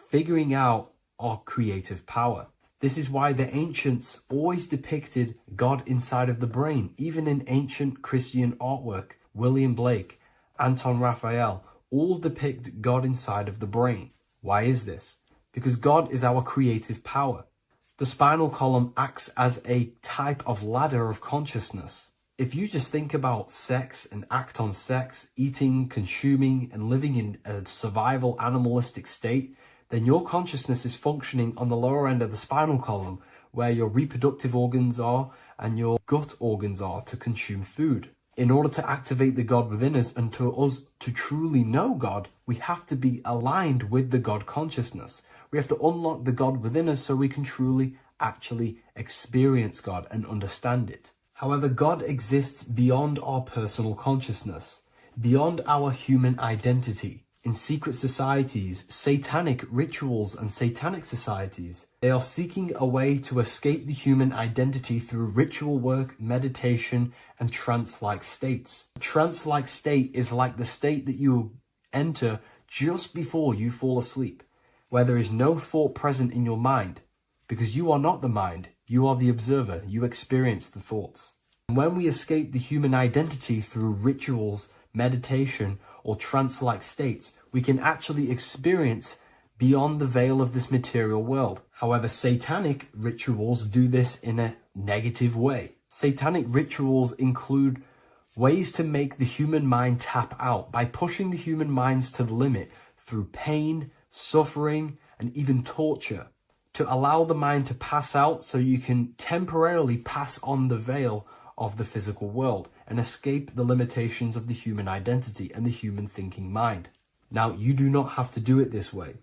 figuring out our creative power. This is why the ancients always depicted God inside of the brain. Even in ancient Christian artwork, William Blake, Anton Raphael, all depict God inside of the brain. Why is this? Because God is our creative power. The spinal column acts as a type of ladder of consciousness. If you just think about sex and act on sex, eating, consuming, and living in a survival animalistic state, then your consciousness is functioning on the lower end of the spinal column, where your reproductive organs are and your gut organs are to consume food. In order to activate the God within us and to us to truly know God, we have to be aligned with the God consciousness. We have to unlock the God within us so we can truly actually experience God and understand it. However, God exists beyond our personal consciousness, beyond our human identity. In secret societies, satanic rituals and satanic societies, they are seeking a way to escape the human identity through ritual work, meditation, and trance-like states. A trance-like state is like the state that you enter just before you fall asleep, where there is no thought present in your mind, because you are not the mind, you are the observer, you experience the thoughts. And when we escape the human identity through rituals, meditation, or trance-like states, we can actually experience beyond the veil of this material world. However, satanic rituals do this in a negative way. Satanic rituals include ways to make the human mind tap out by pushing the human minds to the limit through pain, suffering, and even torture, to allow the mind to pass out so you can temporarily pass on the veil of the physical world and escape the limitations of the human identity and the human thinking mind. Now, you do not have to do it this way.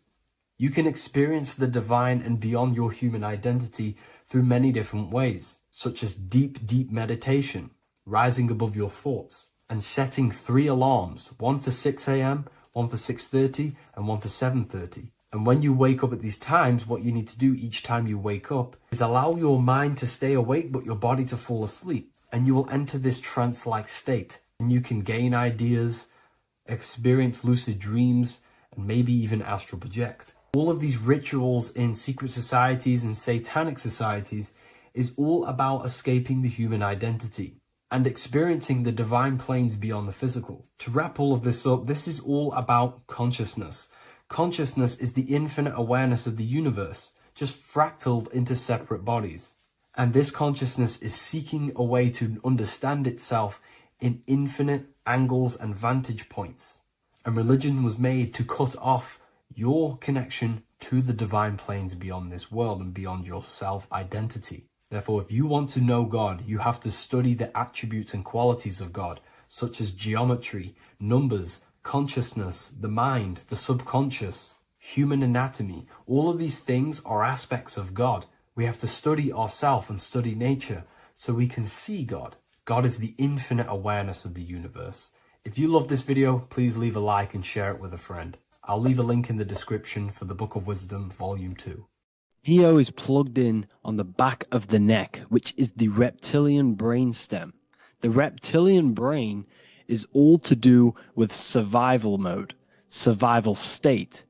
You can experience the divine and beyond your human identity through many different ways, such as deep, deep meditation, rising above your thoughts, and setting 3 alarms, one for 6 a.m., one for 6:30, and one for 7:30. And when you wake up at these times, what you need to do each time you wake up is allow your mind to stay awake but your body to fall asleep. And you will enter this trance-like state. And you can gain ideas, experience lucid dreams, and maybe even astral project. All of these rituals in secret societies and satanic societies is all about escaping the human identity and experiencing the divine planes beyond the physical. To wrap all of this up, this is all about consciousness. Consciousness is the infinite awareness of the universe, just fractaled into separate bodies. And this consciousness is seeking a way to understand itself in infinite angles and vantage points. And religion was made to cut off your connection to the divine planes beyond this world and beyond your self-identity. Therefore, if you want to know God, you have to study the attributes and qualities of God, such as geometry, numbers, consciousness, the mind, the subconscious, human anatomy. All of these things are aspects of God. We have to study ourselves and study nature so we can see God. God is the infinite awareness of the universe. If you love this video, please leave a like and share it with a friend. I'll leave a link in the description for the Book of Wisdom, Volume 2. Neo is plugged in on the back of the neck, which is the reptilian brain stem. The reptilian brain is all to do with survival mode, survival state.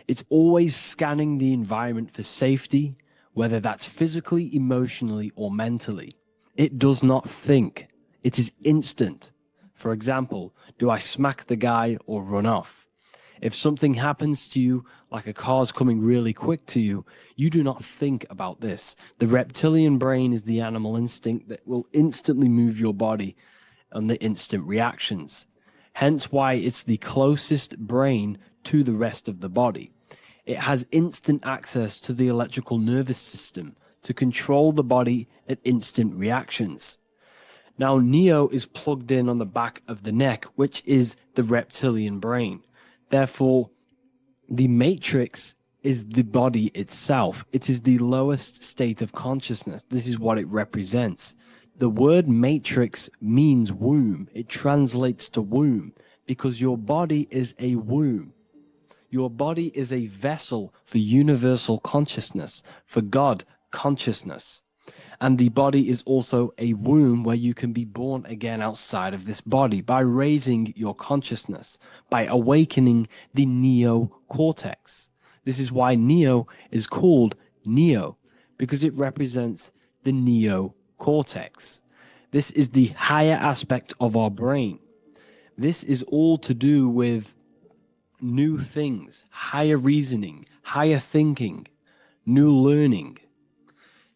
It's always scanning the environment for safety, whether that's physically, emotionally, or mentally. It does not think. It is instant. For example, do I smack the guy or run off? If something happens to you, like a car's coming really quick to you, you do not think about this. The reptilian brain is the animal instinct that will instantly move your body on the instant reactions. Hence why it's the closest brain to the rest of the body. It has instant access to the electrical nervous system to control the body at instant reactions. Now, Neo is plugged in on the back of the neck, which is the reptilian brain. Therefore, the matrix is the body itself. It is the lowest state of consciousness. This is what it represents. The word matrix means womb. It translates to womb because your body is a womb. Your body is a vessel for universal consciousness, for God consciousness. And the body is also a womb where you can be born again outside of this body by raising your consciousness, by awakening the neocortex. This is why Neo is called Neo, because it represents the neocortex. This is the higher aspect of our brain. This is all to do with new things, higher reasoning, higher thinking, new learning.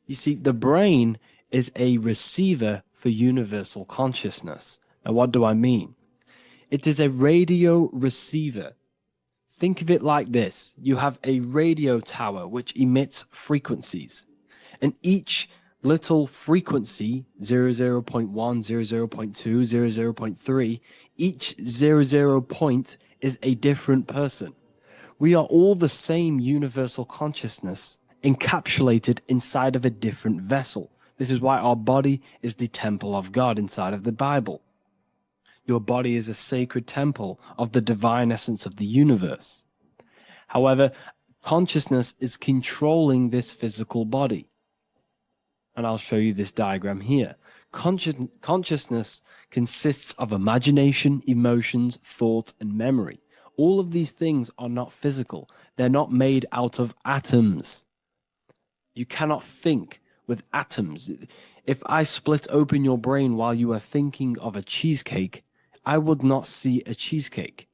You see, the brain is a receiver for universal consciousness. Now, what do I mean? It is a radio receiver. Think of it like this. You have a radio tower which emits frequencies, and each little frequency, 00.1, 00.2, 00.3, each 00 point is a different person. We are all the same universal consciousness encapsulated inside of a different vessel. This is why our body is the temple of God inside of the Bible. Your body is a sacred temple of the divine essence of the universe. However, consciousness is controlling this physical body. And I'll show you this diagram here. Consciousness consists of imagination, emotions, thought, and memory. All of these things are not physical. They're not made out of atoms. You cannot think with atoms. If I split open your brain while you are thinking of a cheesecake, I would not see a cheesecake.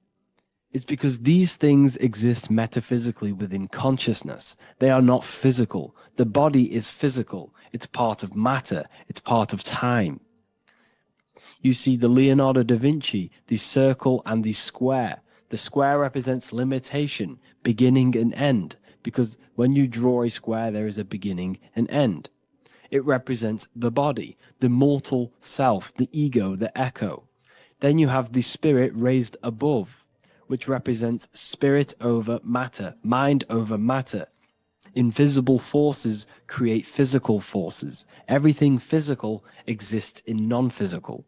It's because these things exist metaphysically within consciousness. They are not physical. The body is physical. It's part of matter. It's part of time. You see the Leonardo da Vinci, the circle and the square. The square represents limitation, beginning and end, because when you draw a square, there is a beginning and end. It represents the body, the mortal self, the ego, the echo. Then you have the spirit raised above, which represents spirit over matter, mind over matter. Invisible forces create physical forces. Everything physical exists in non-physical.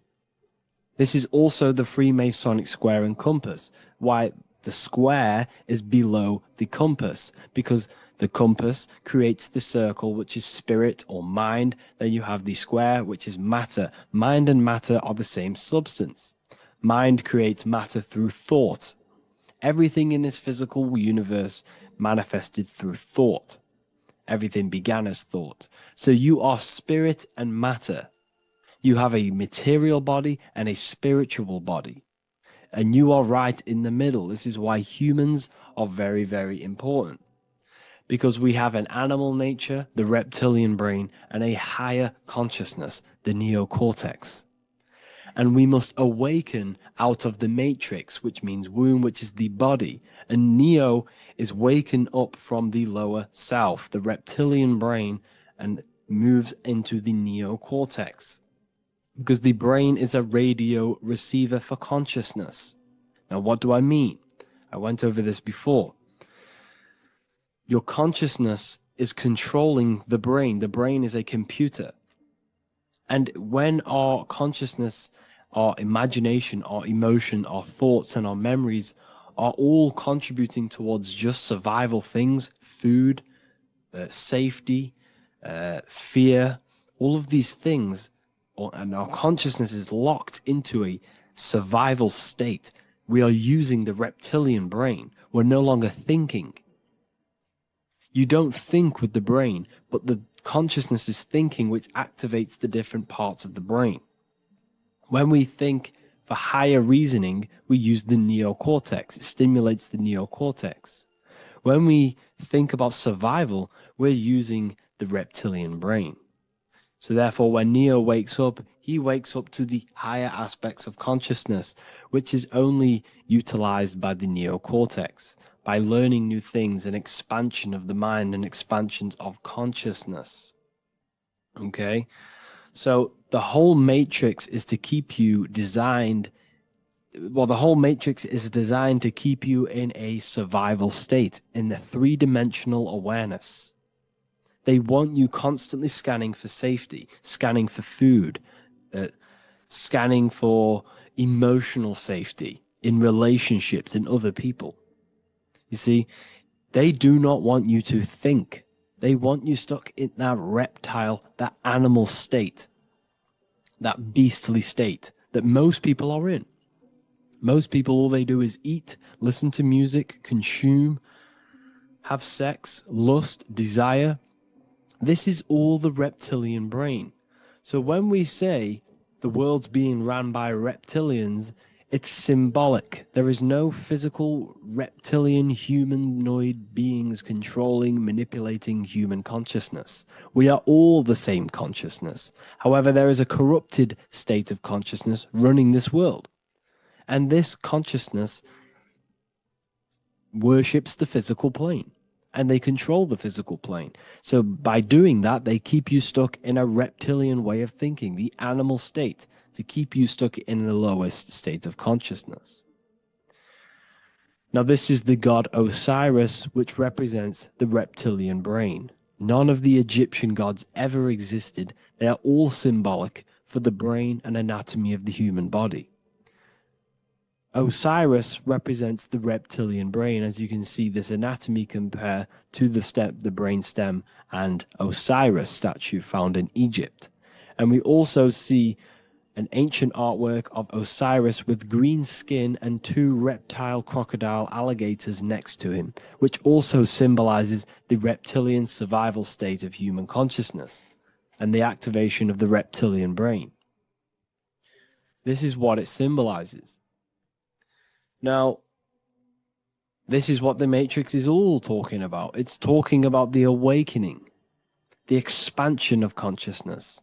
This is also the Freemasonic square and compass, why the square is below the compass, because the compass creates the circle, which is spirit or mind. Then you have the square, which is matter. Mind and matter are the same substance. Mind creates matter through thought. Everything in this physical universe manifested through thought. Everything began as thought. So you are spirit and matter. You have a material body and a spiritual body. And you are right in the middle. This is why humans are very, very important. Because we have an animal nature, the reptilian brain, and a higher consciousness, the neocortex. And we must awaken out of the matrix, which means womb, which is the body. And Neo is waken up from the lower self, the reptilian brain, and moves into the neocortex. Because the brain is a radio receiver for consciousness. Now, what do I mean? I went over this before. Your consciousness is controlling the brain. The brain is a computer. And when our consciousness, our imagination, our emotion, our thoughts, and our memories are all contributing towards just survival things, food, safety, fear, all of these things, and our consciousness is locked into a survival state, we are using the reptilian brain. We're no longer thinking. You don't think with the brain, but the consciousness is thinking, which activates the different parts of the brain. When we think for higher reasoning, we use the neocortex. It stimulates the neocortex. When we think about survival, we're using the reptilian brain. So therefore, when Neo wakes up, he wakes up to the higher aspects of consciousness, which is only utilized by the neocortex, by learning new things and expansion of the mind and expansions of consciousness. Okay? So the whole matrix is to keep you designed. Well, the whole matrix is designed to keep you in a survival state, in the three-dimensional awareness. They want you constantly scanning for safety, scanning for food, scanning for emotional safety in relationships in other people. You see, they do not want you to think. They want you stuck in that reptile, that animal state, that beastly state that most people are in. Most people, all they do is eat, listen to music, consume, have sex, lust, desire. This is all the reptilian brain. So when we say the world's being ran by reptilians, it's symbolic. There is no physical reptilian humanoid beings controlling, manipulating human consciousness. We are all the same consciousness. However, there is a corrupted state of consciousness running this world. And this consciousness worships the physical plane, and they control the physical plane. So by doing that, they keep you stuck in a reptilian way of thinking, the animal state, to keep you stuck in the lowest state of consciousness. Now, this is the god Osiris, which represents the reptilian brain. None of the Egyptian gods ever existed. They are all symbolic for the brain and anatomy of the human body. Osiris represents the reptilian brain. As you can see, this anatomy compare to the brain stem and Osiris statue found in Egypt. And we also see an ancient artwork of Osiris with green skin and two reptile crocodile alligators next to him, which also symbolizes the reptilian survival state of human consciousness and the activation of the reptilian brain. This is what it symbolizes. Now, this is what the Matrix is all talking about. It's talking about the awakening, the expansion of consciousness.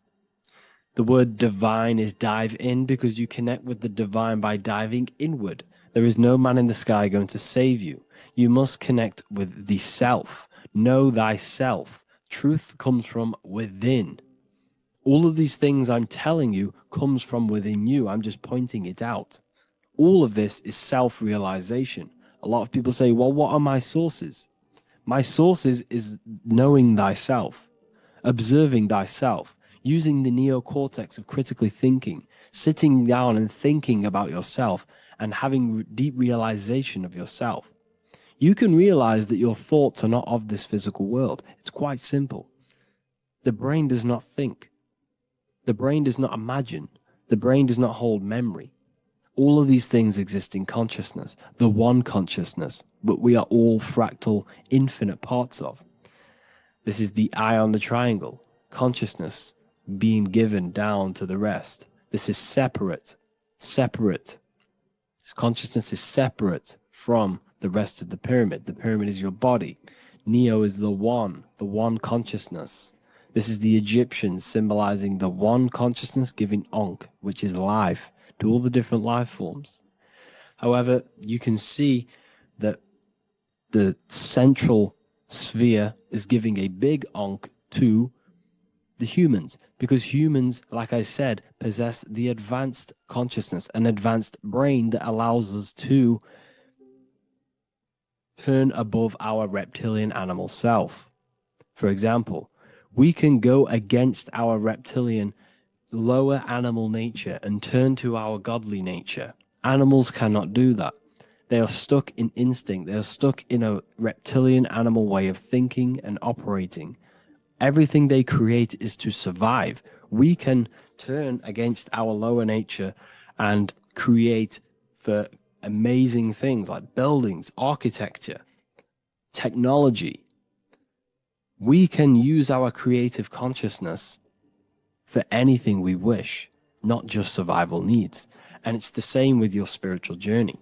The word divine is dive in because you connect with the divine by diving inward. There is no man in the sky going to save you. You must connect with the self. Know thyself. Truth comes from within. All of these things I'm telling you comes from within you. I'm just pointing it out. All of this is self-realization. A lot of people say, well, what are my sources? My sources is knowing thyself, observing thyself, using the neocortex of critically thinking, sitting down and thinking about yourself and having deep realization of yourself. You can realize that your thoughts are not of this physical world. It's quite simple. The brain does not think. The brain does not imagine. The brain does not hold memory. All of these things exist in consciousness, the one consciousness, but we are all fractal, infinite parts of. This is the eye on the triangle, consciousness being given down to the rest. This is separate. Consciousness is separate from the rest of the pyramid. The pyramid is your body. Neo is the one consciousness. This is the Egyptians symbolizing the one consciousness giving Ankh, which is life, to all the different life forms. However, you can see that the central sphere is giving a big Ankh to the humans, because humans, like I said, possess the advanced consciousness, an advanced brain that allows us to turn above our reptilian animal self. For example, we can go against our reptilian lower animal nature and turn to our godly nature. Animals cannot do that. They are stuck in instinct. They are stuck in a reptilian animal way of thinking and operating. Everything they create is to survive. We can turn against our lower nature and create for amazing things like buildings, architecture, technology. We can use our creative consciousness for anything we wish, not just survival needs. And it's the same with your spiritual journey.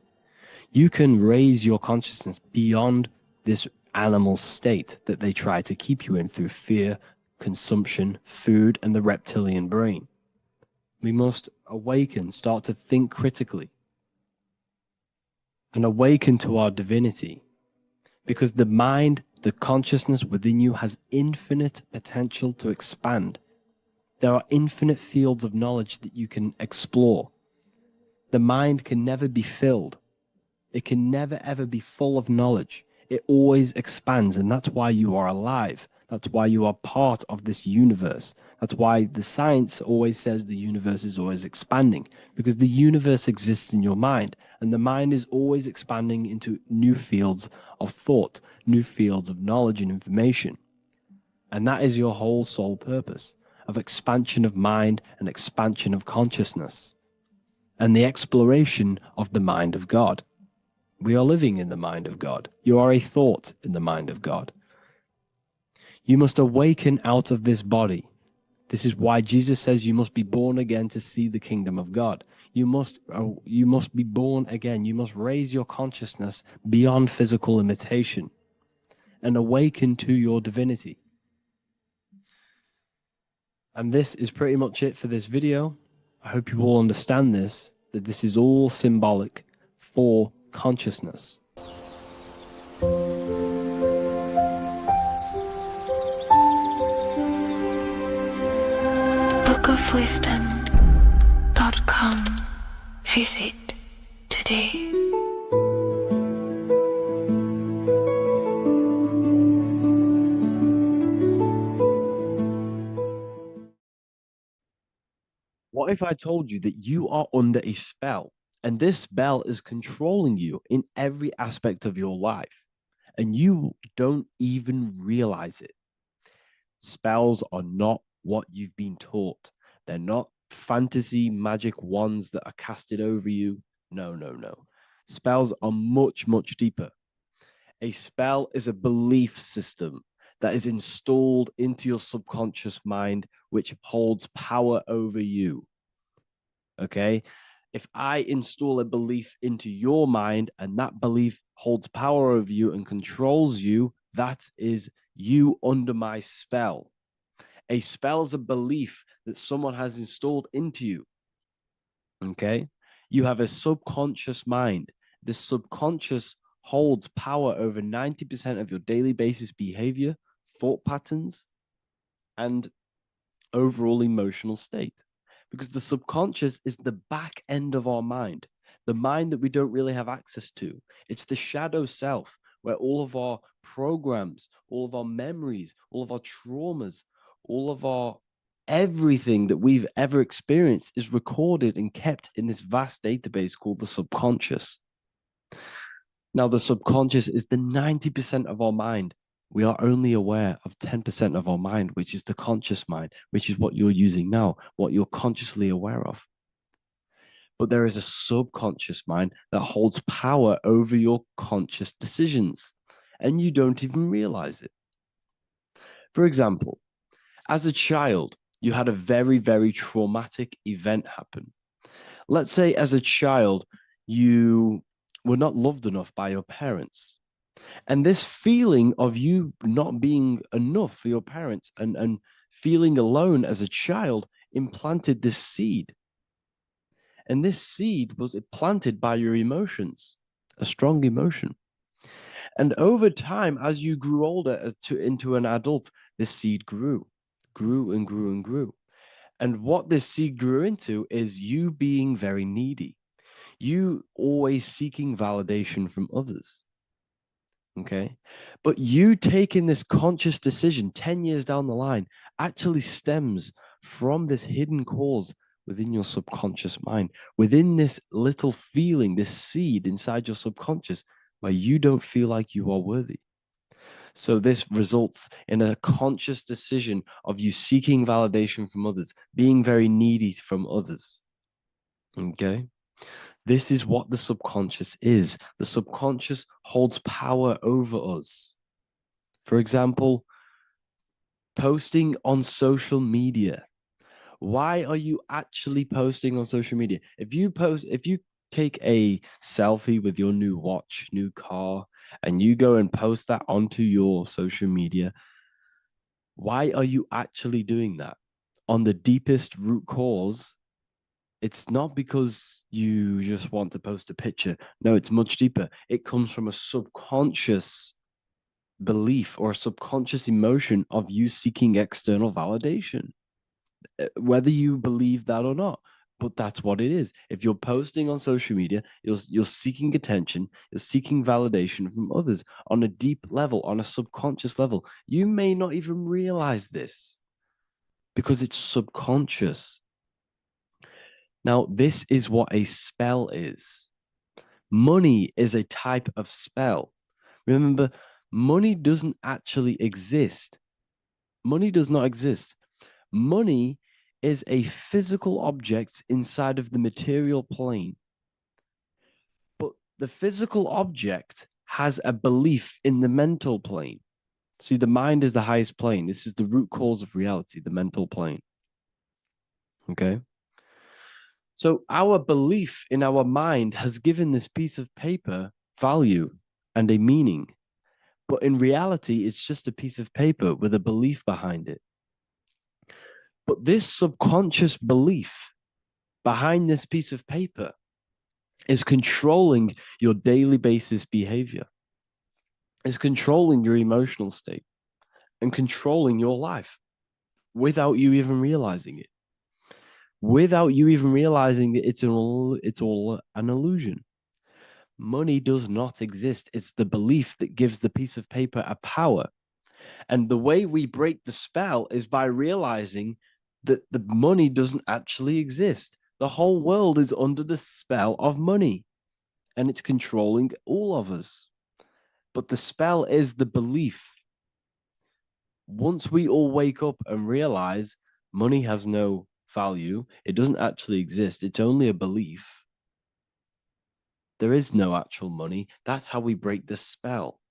You can raise your consciousness beyond this animal state that they try to keep you in through fear, consumption, food, and the reptilian brain. We must awaken, start to think critically, and awaken to our divinity, because the mind, the consciousness within you has infinite potential to expand. There are infinite fields of knowledge that you can explore. The mind can never be filled. It can never, ever be full of knowledge. It always expands, and that's why you are alive. That's why you are part of this universe. That's why the science always says the universe is always expanding, because the universe exists in your mind, and the mind is always expanding into new fields of thought, new fields of knowledge and information. And that is your whole sole purpose of expansion of mind and expansion of consciousness and the exploration of the mind of God. We are living in the mind of God. You are a thought in the mind of God. You must awaken out of this body. This is why Jesus says you must be born again to see the kingdom of God. You must be born again. You must raise your consciousness beyond physical limitation and awaken to your divinity. And this is pretty much it for this video. I hope you all understand this, that this is all symbolic for consciousness. bookofwisdom.com. Visit today. What if I told you that you are under a spell, and this spell is controlling you in every aspect of your life, and you don't even realize it? Spells are not what you've been taught. They're not fantasy magic wands that are casted over you. No, no, no. Spells are much, much deeper. A spell is a belief system that is installed into your subconscious mind, which holds power over you. Okay? If I install a belief into your mind and that belief holds power over you and controls you, that is you under my spell. A spell is a belief that someone has installed into you. Okay? You have a subconscious mind. The subconscious holds power over 90% of your daily basis behavior, thought patterns, and overall emotional state. Because the subconscious is the back end of our mind, the mind that we don't really have access to. It's the shadow self, where all of our programs, all of our memories, all of our traumas, all of our everything that we've ever experienced is recorded and kept in this vast database called the subconscious. Now, the subconscious is the 90% of our mind. We are only aware of 10% of our mind, which is the conscious mind, which is what you're using now, what you're consciously aware of. But there is a subconscious mind that holds power over your conscious decisions, and you don't even realize it. For example, as a child, you had a very, very traumatic event happen. Let's say as a child, you were not loved enough by your parents. And this feeling of you not being enough for your parents and feeling alone as a child implanted this seed. And this seed was planted by your emotions, a strong emotion. And over time, as you grew older into an adult, this seed grew and grew and grew. And what this seed grew into is you being very needy, you always seeking validation from others. Okay. But you taking this conscious decision 10 years down the line actually stems from this hidden cause within your subconscious mind, within this little feeling, this seed inside your subconscious where you don't feel like you are worthy. So this results in a conscious decision of you seeking validation from others, being very needy from others. Okay. This is what the subconscious is. The subconscious holds power over us. For example, posting on social media. Why are you actually posting on social media? If you take a selfie with your new watch, new car, and you go and post that onto your social media, why are you actually doing that? On the deepest root cause, it's not because you just want to post a picture. No, it's much deeper. It comes from a subconscious belief or a subconscious emotion of you seeking external validation. whether you believe that or not. But that's what it is. If you're posting on social media, you're seeking attention, you're seeking validation from others on a deep level, on a subconscious level. You may not even realize this because it's subconscious. Now, this is what a spell is. Money is a type of spell. Remember, money doesn't actually exist. Money does not exist. Money is a physical object inside of the material plane. But the physical object has a belief in the mental plane. See, the mind is the highest plane. This is the root cause of reality, the mental plane. Okay? So our belief in our mind has given this piece of paper value and a meaning. But in reality, it's just a piece of paper with a belief behind it. But this subconscious belief behind this piece of paper is controlling your daily basis behavior, is controlling your emotional state and controlling your life without you even realizing it, without you even realizing that it's all an illusion. Money does not exist. It's the belief that gives the piece of paper a power. And the way we break the spell is by realizing that the money doesn't actually exist. The whole world is under the spell of money, and it's controlling all of us. But the spell is the belief. Once we all wake up and realize money has no value, it doesn't actually exist, it's only a belief. There is no actual money. That's how we break the spell.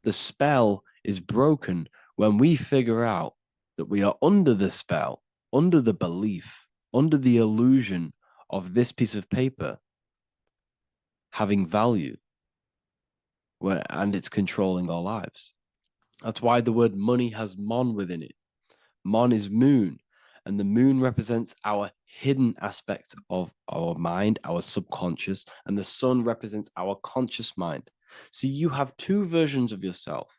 The spell is broken when we figure out that we are under the spell, under the belief, under the illusion of this piece of paper having value, and it's controlling our lives. That's why the word money has mon within it. Mon is moon, and the moon represents our hidden aspect of our mind, our subconscious, and the sun represents our conscious mind. So you have two versions of yourself.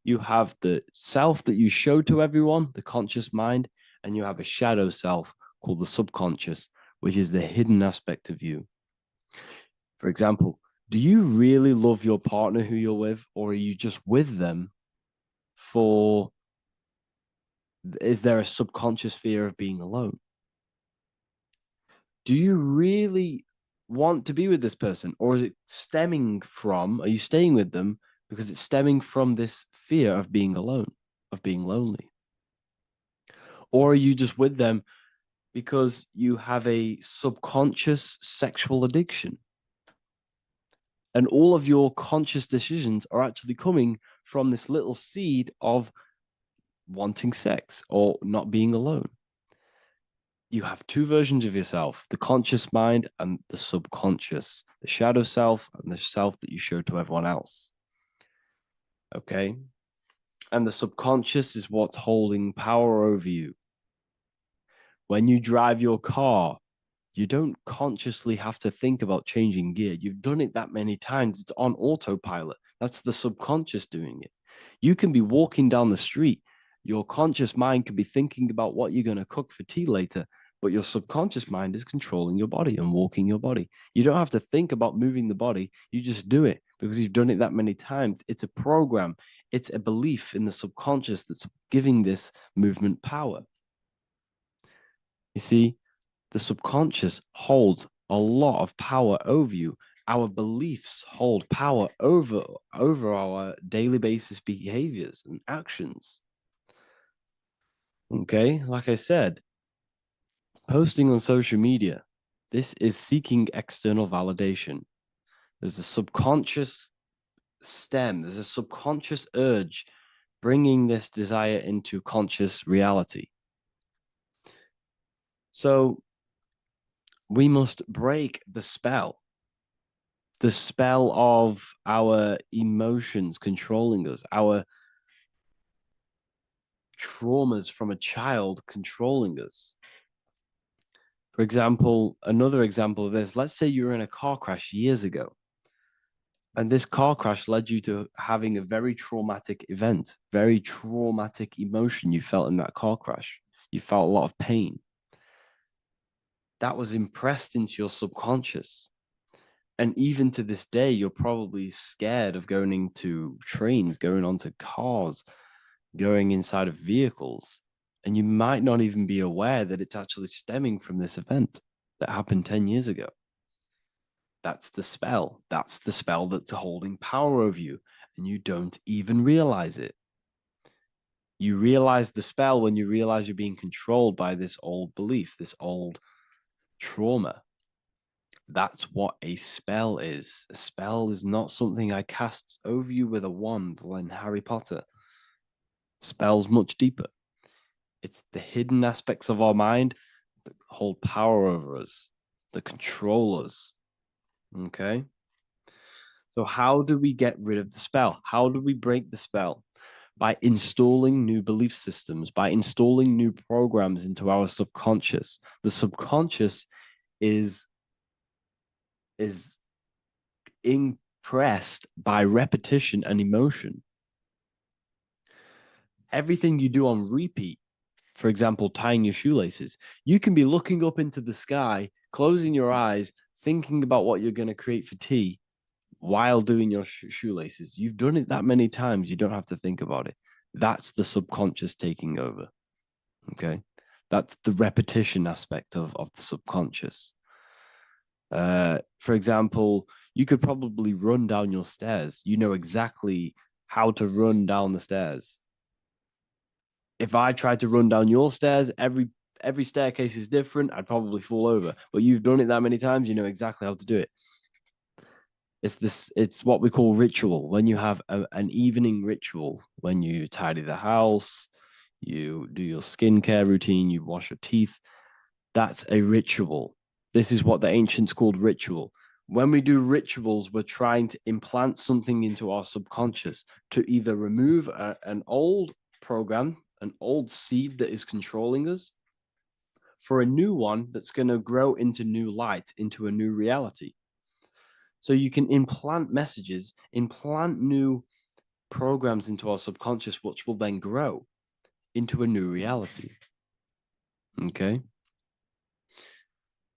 You have the self that you show to everyone, the conscious mind, and you have a shadow self called the subconscious, which is the hidden aspect of you. For example, do you really love your partner who you're with, or are you just with them for, is there a subconscious fear of being alone? Do you really want to be with this person, or is it stemming from, are you staying with them because it's stemming from this fear of being alone, of being lonely? Or are you just with them because you have a subconscious sexual addiction? And all of your conscious decisions are actually coming from this little seed of wanting sex or not being alone. You have two versions of yourself, the conscious mind and the subconscious, the shadow self and the self that you show to everyone else. Okay? And the subconscious is what's holding power over you. When you drive your car, you don't consciously have to think about changing gear. You've done it that many times. It's on autopilot. That's the subconscious doing it. You can be walking down the street. Your conscious mind can be thinking about what you're going to cook for tea later, but your subconscious mind is controlling your body and walking your body. You don't have to think about moving the body. You just do it because you've done it that many times. It's a program. It's a belief in the subconscious that's giving this movement power. You see, the subconscious holds a lot of power over you. Our beliefs hold power over our daily basis behaviors and actions. Okay, like I said, posting on social media, this is seeking external validation. There's a subconscious stem, there's a subconscious urge bringing this desire into conscious reality. So we must break the spell of our emotions controlling us, our traumas from a child controlling us. For example, another example of this, let's say you were in a car crash years ago, and this car crash led you to having a very traumatic event, very traumatic emotion you felt in that car crash. You felt a lot of pain. That was impressed into your subconscious. And even to this day, you're probably scared of going into trains, going onto cars, going inside of vehicles. And you might not even be aware that it's actually stemming from this event that happened 10 years ago. That's the spell. That's the spell that's holding power over you. And you don't even realize it. You realize the spell when you realize you're being controlled by this old belief, this old trauma. That's what a spell is. A spell is not something I cast over you with a wand like Harry Potter. Spell's much deeper. It's the hidden aspects of our mind that hold power over us, that control us. Okay? So how do we get rid of the spell? How do we break the spell? By installing new belief systems, by installing new programs into our subconscious. The subconscious is impressed by repetition and emotion. Everything you do on repeat, for example, tying your shoelaces, you can be looking up into the sky, closing your eyes, thinking about what you're going to create for tea while doing your shoelaces. You've done it that many times, you don't have to think about it. That's the subconscious taking over. Okay. That's the repetition aspect of the subconscious. For example, you could probably run down your stairs. You know exactly how to run down the stairs. If I tried to run down your stairs, every staircase is different. I'd probably fall over. But you've done it that many times, you know exactly how to do it. It's what we call ritual. When you have an evening ritual, when you tidy the house, you do your skincare routine, you wash your teeth, that's a ritual. This is what the ancients called ritual. When we do rituals, we're trying to implant something into our subconscious to either remove an old program, an old seed that is controlling us, for a new one that's going to grow into new light, into a new reality. So you can implant messages, implant new programs into our subconscious, which will then grow into a new reality. Okay?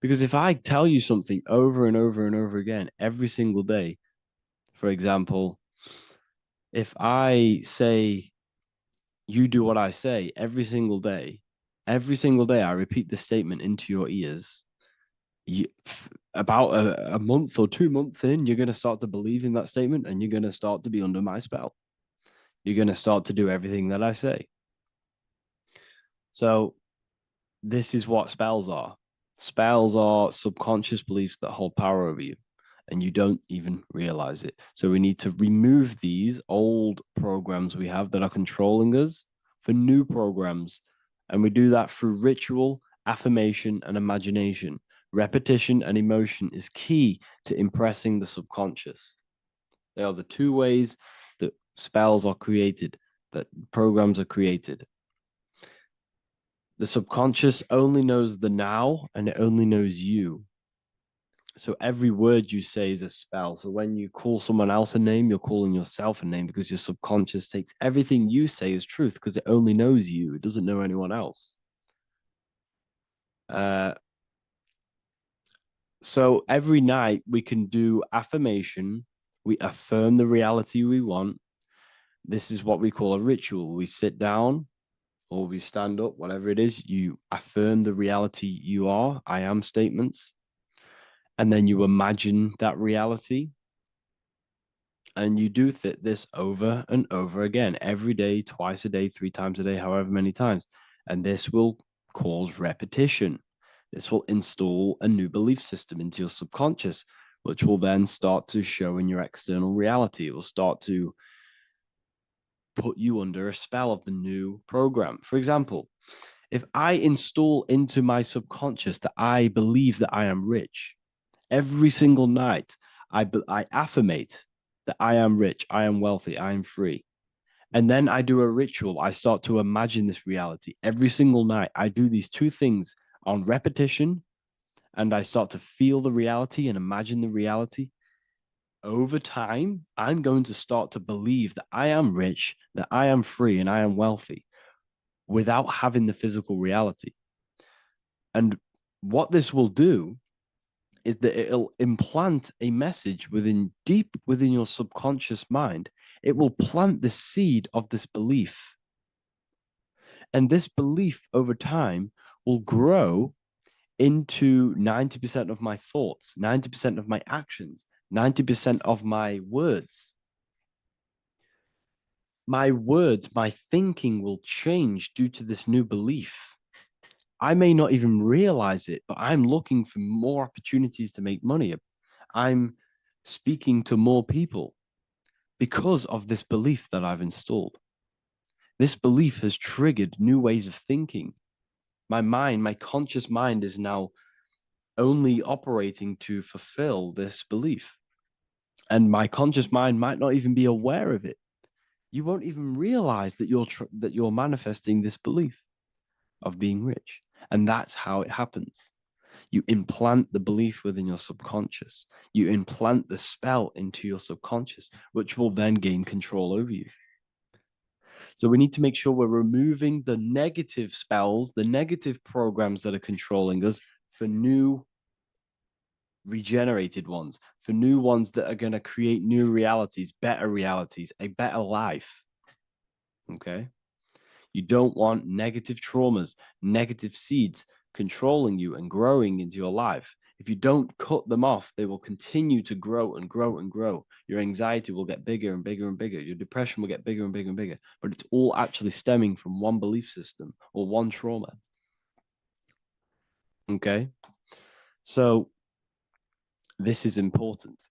Because if I tell you something over and over and over again every single day, for example, if I say, you do what I say every single day I repeat this statement into your ears, about a month or 2 months in, you're going to start to believe in that statement and you're going to start to be under my spell. You're going to start to do everything that I say. So this is what spells are. Spells are subconscious beliefs that hold power over you, and you don't even realize it. So we need to remove these old programs we have that are controlling us for new programs. And we do that through ritual, affirmation, and imagination. Repetition and emotion is key to impressing the subconscious. They are the two ways that spells are created, that programs are created. The subconscious only knows the now, and it only knows you. So every word you say is a spell. So when you call someone else a name, you're calling yourself a name, because your subconscious takes everything you say as truth, because it only knows you. It doesn't know anyone else. So every night we can do affirmation. We affirm the reality we want. This is what we call a ritual. We sit down or we stand up, whatever it is. You affirm the reality you are, I am statements. And then you imagine that reality. And you do this over and over again, every day, twice a day, 3 times a day, however many times. And this will cause repetition. This will install a new belief system into your subconscious, which will then start to show in your external reality. It will start to put you under a spell of the new program. For example, if I install into my subconscious that I believe that I am rich, every single night I affirmate that I am rich, I am wealthy, I am free. And then I do a ritual. I start to imagine this reality every single night. I do these 2 things on repetition, and I start to feel the reality and imagine the reality. Over time, I'm going to start to believe that I am rich, that I am free, and I am wealthy. without having the physical reality. And what this will do is that it'll implant a message deep within your subconscious mind. It will plant the seed of this belief. And this belief over time will grow into 90% of my thoughts, 90% of my actions, 90% of my words. My words, my thinking will change due to this new belief. I may not even realize it, but I'm looking for more opportunities to make money. I'm speaking to more people because of this belief that I've installed. This belief has triggered new ways of thinking. My mind, my conscious mind is now only operating to fulfill this belief. And my conscious mind might not even be aware of it. You won't even realize that you're manifesting this belief of being rich. And that's how it happens. You implant the belief within your subconscious. You implant the spell into your subconscious, which will then gain control over you. So we need to make sure we're removing the negative spells, the negative programs that are controlling us, for new regenerated ones, for new ones that are going to create new realities, a better life. Okay? You don't want negative traumas, negative seeds controlling you and growing into your life. If you don't cut them off, they will continue to grow and grow and grow. Your anxiety will get bigger and bigger and bigger. Your depression will get bigger and bigger and bigger. But it's all actually stemming from one belief system or one trauma. Okay? So this is important.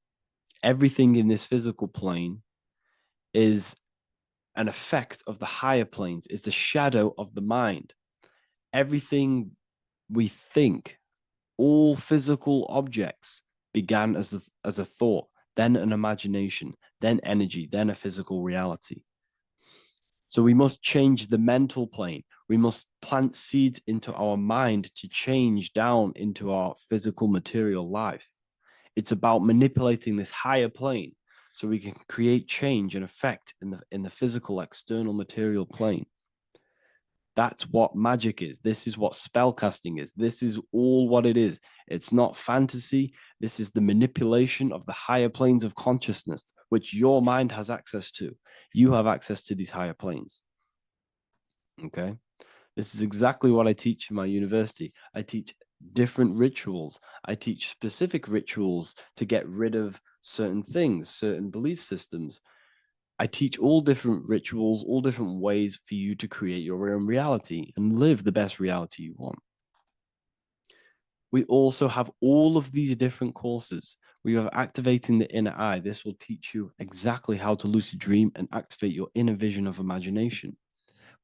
Everything in this physical plane is an effect of the higher planes. It's a shadow of the mind. Everything we think, all physical objects began as a thought, then an imagination, then energy, then a physical reality. So we must change the mental plane. We must plant seeds into our mind to change down into our physical material life. It's about manipulating this higher plane so we can create change and effect in the physical external material plane. That's what magic is. This is what spellcasting is. This is all what it is. It's not fantasy. This is the manipulation of the higher planes of consciousness, which your mind has access to. You have access to these higher planes. Okay? This is exactly what I teach in my university. I teach different rituals. I teach specific rituals to get rid of certain things, certain belief systems. I teach all different rituals, all different ways for you to create your own reality and live the best reality you want. We also have all of these different courses. We have Activating the Inner Eye. This will teach you exactly how to lucid dream and activate your inner vision of imagination.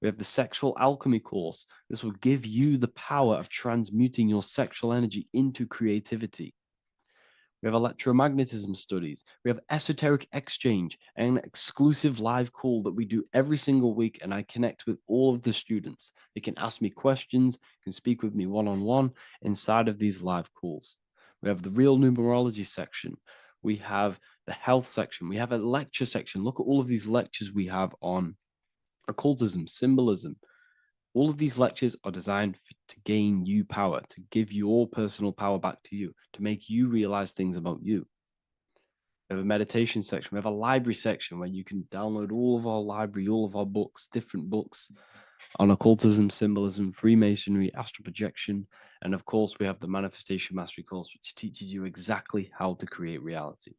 We have the Sexual Alchemy course. This will give you the power of transmuting your sexual energy into creativity. We have electromagnetism studies. We have esoteric exchange, an exclusive live call that we do every single week, and I connect with all of the students. They can ask me questions, can speak with me one-on-one inside of these live calls. We have the real numerology section. We have the health section. We have a lecture section. Look at all of these lectures we have on occultism, symbolism. All of these lectures are designed to gain you power, to give your personal power back to you, to make you realize things about you. We have a meditation section. We have a library section where you can download all of our library, all of our books, different books on occultism, symbolism, Freemasonry, astral projection. And of course, we have the Manifestation Mastery course, which teaches you exactly how to create reality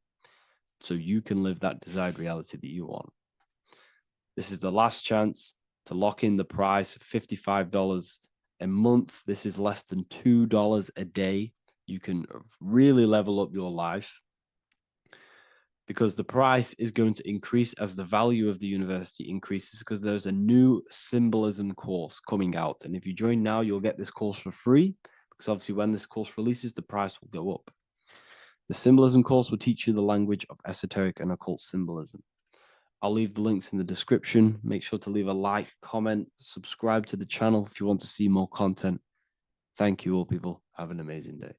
so you can live that desired reality that you want. This is the last chance to lock in the price of $55 a month. This is less than $2 a day. You can really level up your life because the price is going to increase as the value of the university increases, because there's a new symbolism course coming out. And if you join now, you'll get this course for free, because obviously when this course releases, the price will go up. The symbolism course will teach you the language of esoteric and occult symbolism. I'll leave the links in the description. Make sure to leave a like, comment, subscribe to the channel if you want to see more content. Thank you all, people. Have an amazing day.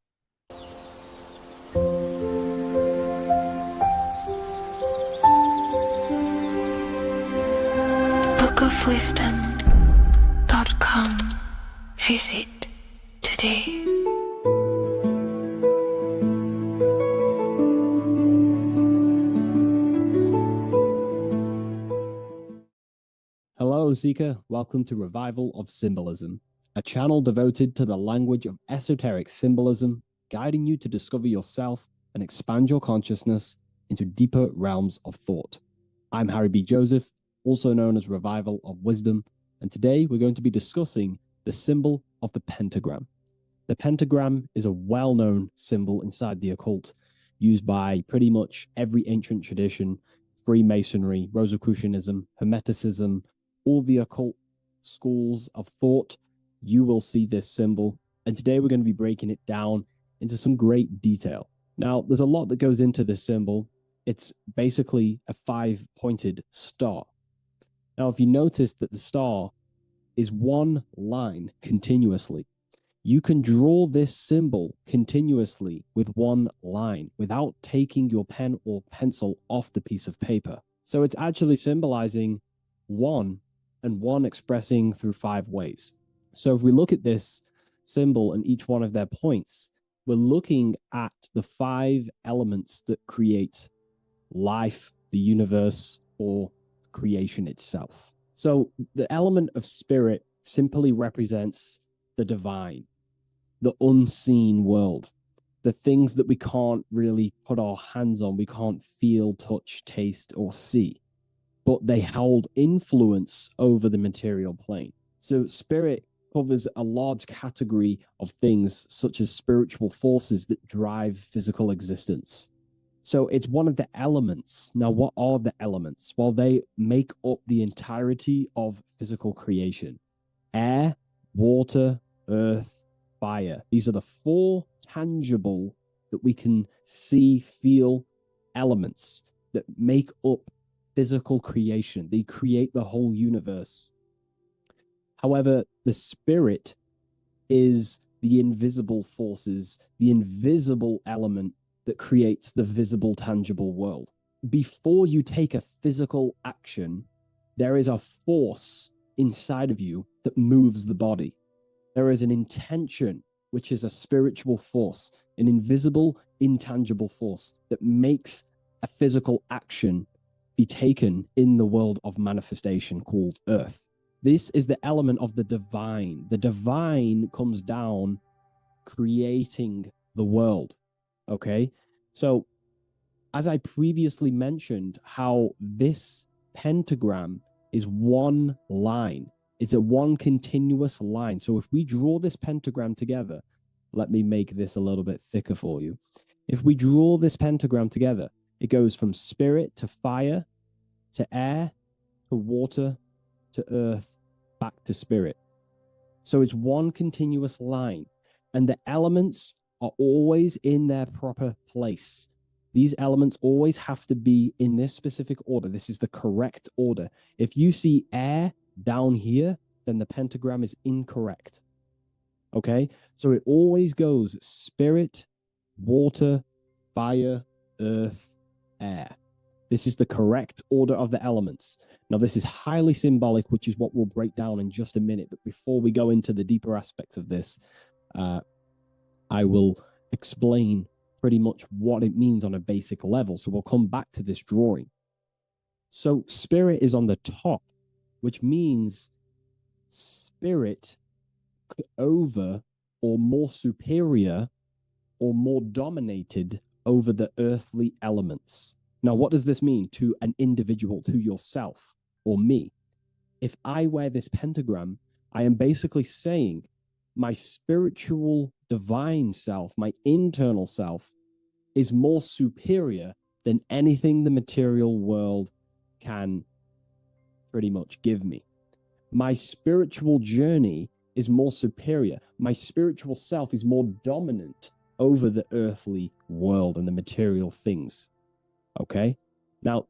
bookofwisdom.com visit today. Hello, Seeker. Welcome to Revival of Symbolism, a channel devoted to the language of esoteric symbolism, guiding you to discover yourself and expand your consciousness into deeper realms of thought. I'm Harry B. Joseph, also known as Revival of Wisdom, and today we're going to be discussing the symbol of the pentagram. The pentagram is a well-known symbol inside the occult, used by pretty much every ancient tradition, Freemasonry, Rosicrucianism, Hermeticism, all the occult schools of thought. You will see this symbol, and today we're going to be breaking it down into some great detail. Now, there's a lot that goes into this symbol. It's basically a 5-pointed star. Now, if you notice that the star is one line continuously, you can draw this symbol continuously with one line without taking your pen or pencil off the piece of paper. So it's actually symbolizing one, and one expressing through 5 ways. So if we look at this symbol and each one of their points, we're looking at the 5 elements that create life, the universe, or creation itself. So the element of spirit simply represents the divine, the unseen world, the things that we can't really put our hands on, we can't feel, touch, taste, or see, but they hold influence over the material plane. So spirit covers a large category of things such as spiritual forces that drive physical existence. So it's one of the elements. Now, what are the elements? Well, they make up the entirety of physical creation. Air, water, earth, fire. These are the 4 tangible that we can see, feel elements that make up physical creation. They create the whole universe. However, the spirit is the invisible forces, the invisible element that creates the visible, tangible world. Before you take a physical action, there is a force inside of you that moves the body. There is an intention, which is a spiritual force, an invisible, intangible force that makes a physical action be taken in the world of manifestation called Earth. This is the element of the divine. The divine comes down creating the world. Okay? So, as I previously mentioned, how this pentagram is one line. It's a one continuous line. So if we draw this pentagram together, let me make this a little bit thicker for you. If we draw this pentagram together, it goes from spirit to fire, to air, to water, to earth, back to spirit. So it's one continuous line, and the elements are always in their proper place. These elements always have to be in this specific order. This is the correct order. If you see air down here, then the pentagram is incorrect. Okay? So it always goes spirit, water, fire, earth, air. This is the correct order of the elements. Now, this is highly symbolic, which is what we'll break down in just a minute. But before we go into the deeper aspects of this, I will explain pretty much what it means on a basic level. So we'll come back to this drawing. So spirit is on the top, which means spirit over or more superior or more dominated over the earthly elements. Now, what does this mean to an individual, to yourself or me? If I wear this pentagram, I am basically saying my spiritual divine self, my internal self, is more superior than anything the material world can pretty much give me. My spiritual journey is more superior. My spiritual self is more dominant over the earthly world and the material things. Okay? Now,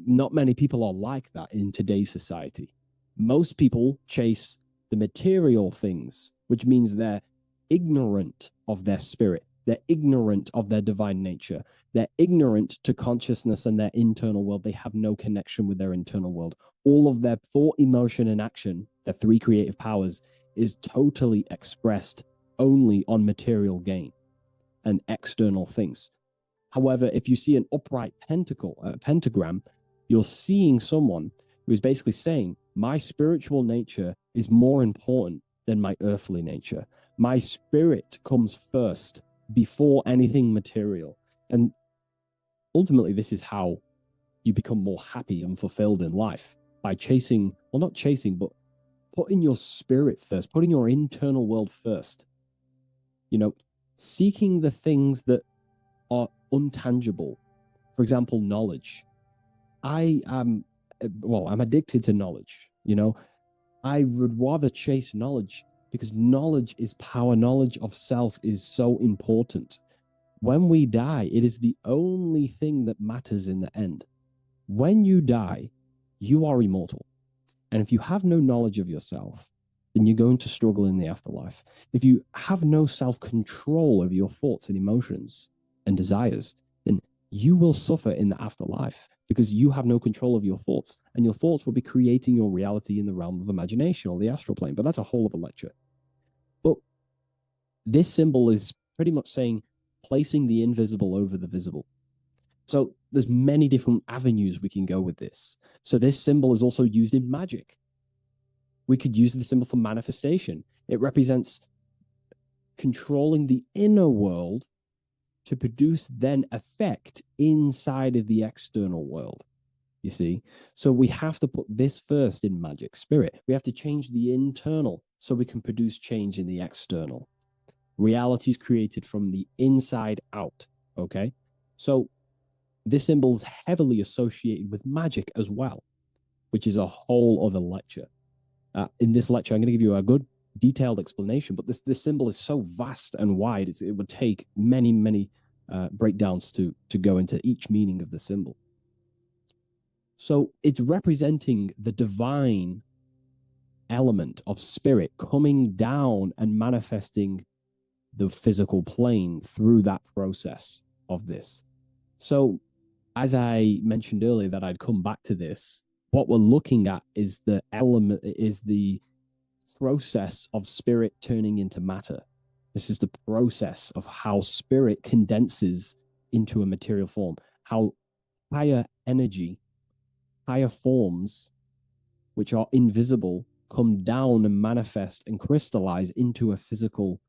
not many people are like that in today's society. Most people chase the material things, which means they're ignorant of their spirit. They're ignorant of their divine nature. They're ignorant to consciousness and their internal world. They have no connection with their internal world. All of their thought, emotion, and action, their 3 creative powers, is totally expressed only on material gain and external things. However, if you see an upright pentagram, you're seeing someone who is basically saying, my spiritual nature is more important than my earthly nature. My spirit comes first before anything material. And ultimately, this is how you become more happy and fulfilled in life, by chasing, well, not chasing, but putting your spirit first, putting your internal world first. You know, seeking the things that are untangible. For example, knowledge. I'm addicted to knowledge. You know, I would rather chase knowledge because knowledge is power. Knowledge of self is so important. When we die, it is the only thing that matters in the end. When you die, you are immortal. And if you have no knowledge of yourself, then you're going to struggle in the afterlife. If you have no self-control over your thoughts and emotions and desires, then you will suffer in the afterlife because you have no control of your thoughts, and your thoughts will be creating your reality in the realm of imagination or the astral plane. But that's a whole other lecture. But this symbol is pretty much saying placing the invisible over the visible. So there's many different avenues we can go with this. So this symbol is also used in magic. We could use the symbol for manifestation. It represents controlling the inner world to produce then effect inside of the external world. You see? So we have to put this first in magic spirit. We have to change the internal so we can produce change in the external. Reality is created from the inside out. Okay? So this symbol is heavily associated with magic as well, which is a whole other lecture. In this lecture, I'm going to give you a good detailed explanation, but this symbol is so vast and wide, it would take many breakdowns to go into each meaning of the symbol. So it's representing the divine element of spirit coming down and manifesting the physical plane through that process of this. So as I mentioned earlier that I'd come back to this, what we're looking at is the process of spirit turning into matter. This is the process of how spirit condenses into a material form, how higher energy, higher forms, which are invisible, come down and manifest and crystallize into a physical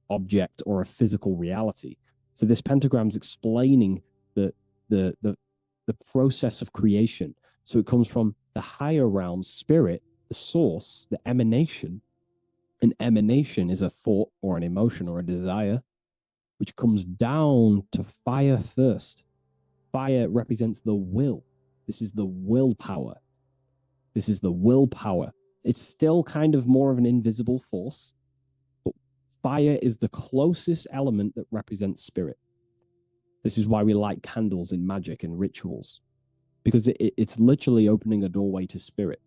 object or a physical reality. So this pentagram is explaining the process of creation. So it comes from the higher realm, spirit, the source, the emanation. An emanation is a thought or an emotion or a desire, which comes down to fire first. Fire represents the will. This is the willpower. This is the willpower. It's still kind of more of an invisible force, but fire is the closest element that represents spirit. This is why we light candles in magic and rituals, because it's literally opening a doorway to spirit.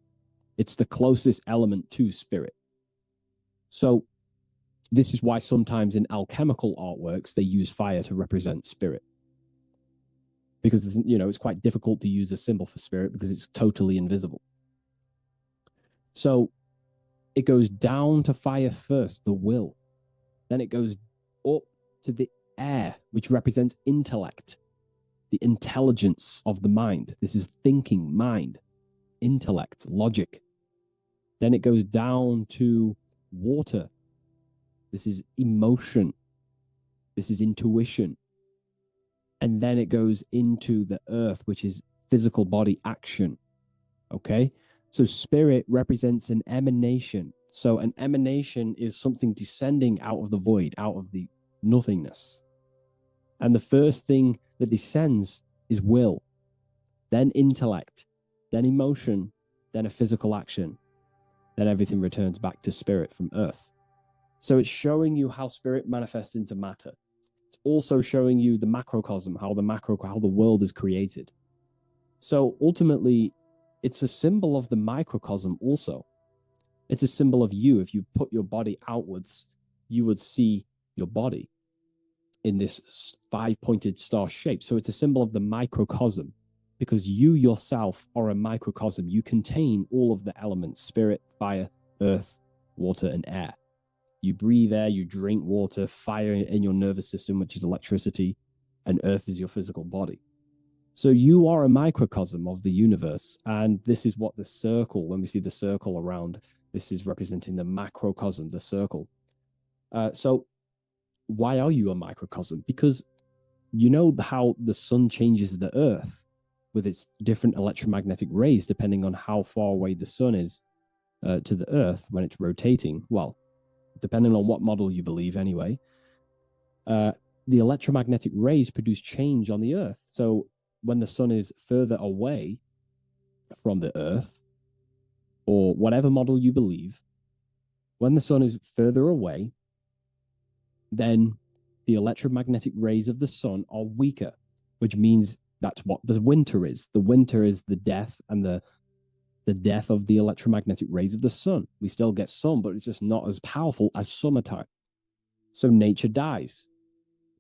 It's the closest element to spirit. So this is why sometimes in alchemical artworks, they use fire to represent spirit. Because, it's quite difficult to use a symbol for spirit because it's totally invisible. So it goes down to fire first, the will. Then it goes up to the air, which represents intellect, the intelligence of the mind. This is thinking, mind, intellect, logic. Then it goes down to water. This is emotion. This is intuition. And then it goes into the earth, which is physical body action. Okay? So spirit represents an emanation. So an emanation is something descending out of the void, out of the nothingness. And the first thing that descends is will, then intellect, then emotion, then a physical action. Then everything returns back to spirit from earth. So it's showing you how spirit manifests into matter. It's also showing you the macrocosm, how the world is created. So ultimately, it's a symbol of the microcosm also. It's a symbol of you. If you put your body outwards, you would see your body in this 5-pointed star shape. So it's a symbol of the microcosm, because you yourself are a microcosm. You contain all of the elements: spirit, fire, earth, water, and air. You breathe air, you drink water, fire in your nervous system, which is electricity, and earth is your physical body. So you are a microcosm of the universe. And this is what the circle, when we see the circle around, this is representing the macrocosm, the circle. So why are you a microcosm? Because you know how the sun changes the earth with its different electromagnetic rays, depending on how far away the sun is to the earth when it's rotating. Well, depending on what model you believe anyway, the electromagnetic rays produce change on the earth. So when the sun is further away from the earth, or whatever model you believe, when the sun is further away, then the electromagnetic rays of the sun are weaker, which means that's what the winter is. The winter is the death and the death of the electromagnetic rays of the sun. We still get sun, but it's just not as powerful as summertime. So nature dies.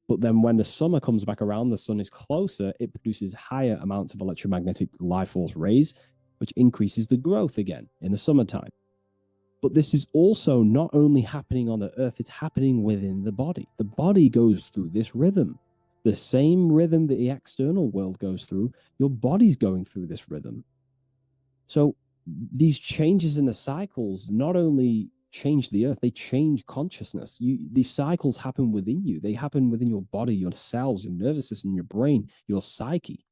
But then when the summer comes back around, the sun is closer, it produces higher amounts of electromagnetic life force rays, which increases the growth again in the summertime. But this is also not only happening on the earth, it's happening within the body. The body goes through this rhythm. The same rhythm that the external world goes through, your body's going through this rhythm. So these changes in the cycles not only change the earth, they change consciousness. These cycles happen within you. They happen within your body, your cells, your nervous system, your brain, your psyche.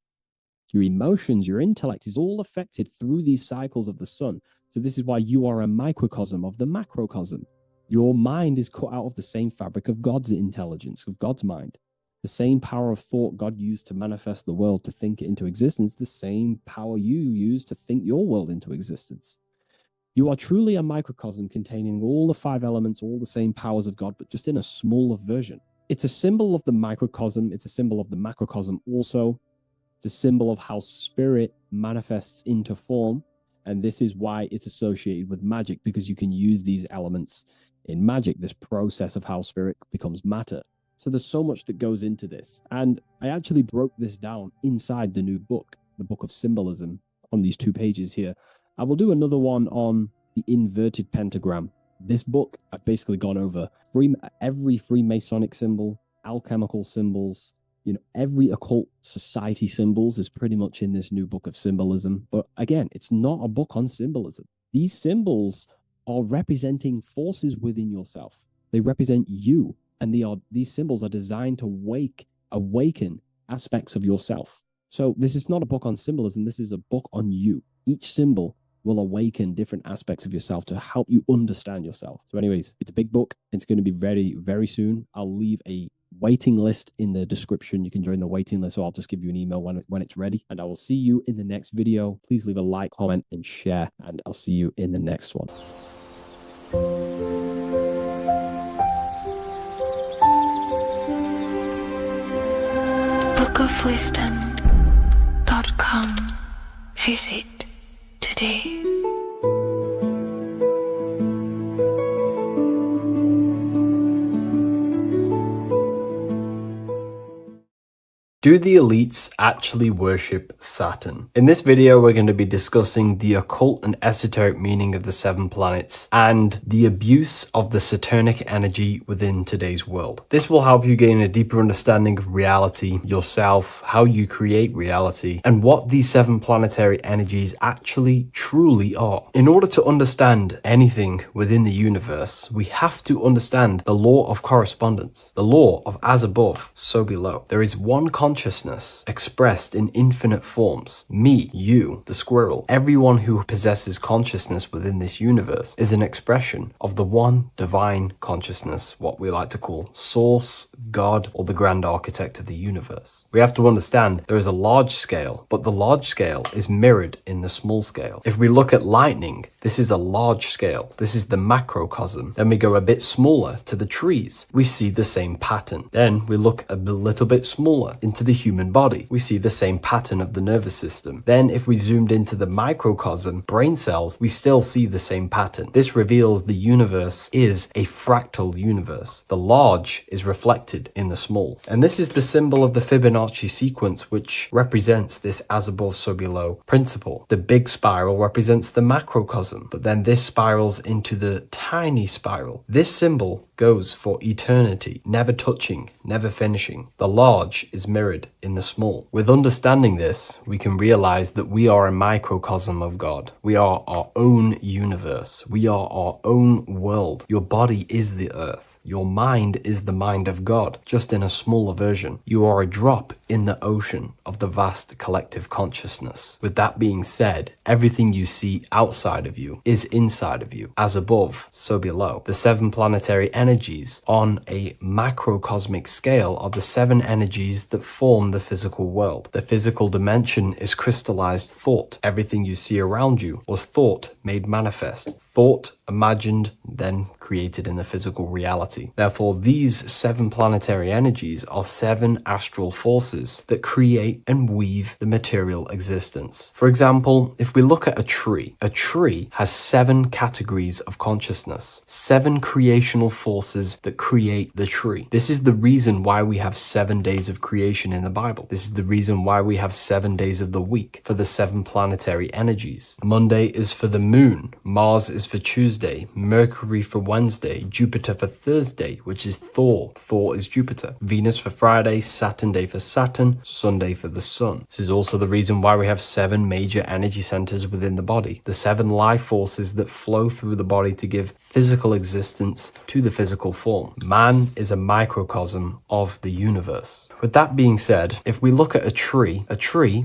Your emotions, your intellect is all affected through these cycles of the sun. So this is why you are a microcosm of the macrocosm. Your mind is cut out of the same fabric of God's intelligence, of God's mind. The same power of thought God used to manifest the world, to think it into existence, the same power you use to think your world into existence. You are truly a microcosm containing all the 5 elements, all the same powers of God, but just in a smaller version. It's a symbol of the microcosm. It's a symbol of the macrocosm also. It's a symbol of how spirit manifests into form. And this is why it's associated with magic, because you can use these elements in magic, this process of how spirit becomes matter. So there's so much that goes into this. And I actually broke this down inside the new book, the Book of Symbolism, on these 2 pages here. I will do another one on the inverted pentagram. This book, I've basically gone over every Freemasonic symbol, alchemical symbols, every occult society symbols is pretty much in this new book of symbolism. But again, it's not a book on symbolism. These symbols are representing forces within yourself. They represent you, and these symbols are designed to awaken aspects of yourself. So this is not a book on symbolism. This is a book on you. Each symbol will awaken different aspects of yourself to help you understand yourself. So anyways, it's a big book. It's going to be very, very soon. I'll leave a waiting list in the description. You can join the waiting list, or I'll just give you an email when it's ready. And I will see you in the next video. Please leave a like, comment, and share, and I'll see you in the next one. bookofwisdom.com. Visit today. Do the elites actually worship Saturn? In this video, we're going to be discussing the occult and esoteric meaning of the 7 planets and the abuse of the Saturnic energy within today's world. This will help you gain a deeper understanding of reality, yourself, how you create reality, and what these 7 planetary energies actually truly are. In order to understand anything within the universe, we have to understand the law of correspondence, the law of as above, so below. There is one consciousness expressed in infinite forms. Me, you, the squirrel, everyone who possesses consciousness within this universe is an expression of the one divine consciousness, what we like to call Source, God, or the grand architect of the universe. We have to understand there is a large scale, but the large scale is mirrored in the small scale. If we look at lightning, this is a large scale. This is the macrocosm. Then we go a bit smaller to the trees. We see the same pattern. Then we look a little bit smaller into to the human body. We see the same pattern of the nervous system. Then if we zoomed into the microcosm, brain cells, we still see the same pattern. This reveals the universe is a fractal universe. The large is reflected in the small. And this is the symbol of the Fibonacci sequence, which represents this as above, so below principle. The big spiral represents the macrocosm, but then this spirals into the tiny spiral. This symbol goes for eternity, never touching, never finishing. The large is mirrored in the small. With understanding this, we can realize that we are a microcosm of God. We are our own universe. We are our own world. Your body is the earth. Your mind is the mind of God, just in a smaller version. You are a drop in the ocean of the vast collective consciousness. With that being said, everything you see outside of you is inside of you. As above, so below. The 7 planetary energies on a macrocosmic scale are the 7 energies that form the physical world. The physical dimension is crystallized thought. Everything you see around you was thought made manifest. Thought imagined, then created in the physical reality. Therefore, these 7 planetary energies are 7 astral forces that create and weave the material existence. For example, if we look at a tree has 7 categories of consciousness, 7 creational forces that create the tree. This is the reason why we have 7 days of creation in the Bible. This is the reason why we have 7 days of the week for the 7 planetary energies. Monday is for the moon, Mars is for Tuesday, Mercury for Wednesday, Jupiter for Thursday, which is Thor. Thor is Jupiter. Venus for Friday, Saturn day for Saturn, Sunday for the sun. This is also the reason why we have 7 major energy centers within the body. The 7 life forces that flow through the body to give physical existence to the physical form. Man is a microcosm of the universe. With that being said, if we look at a tree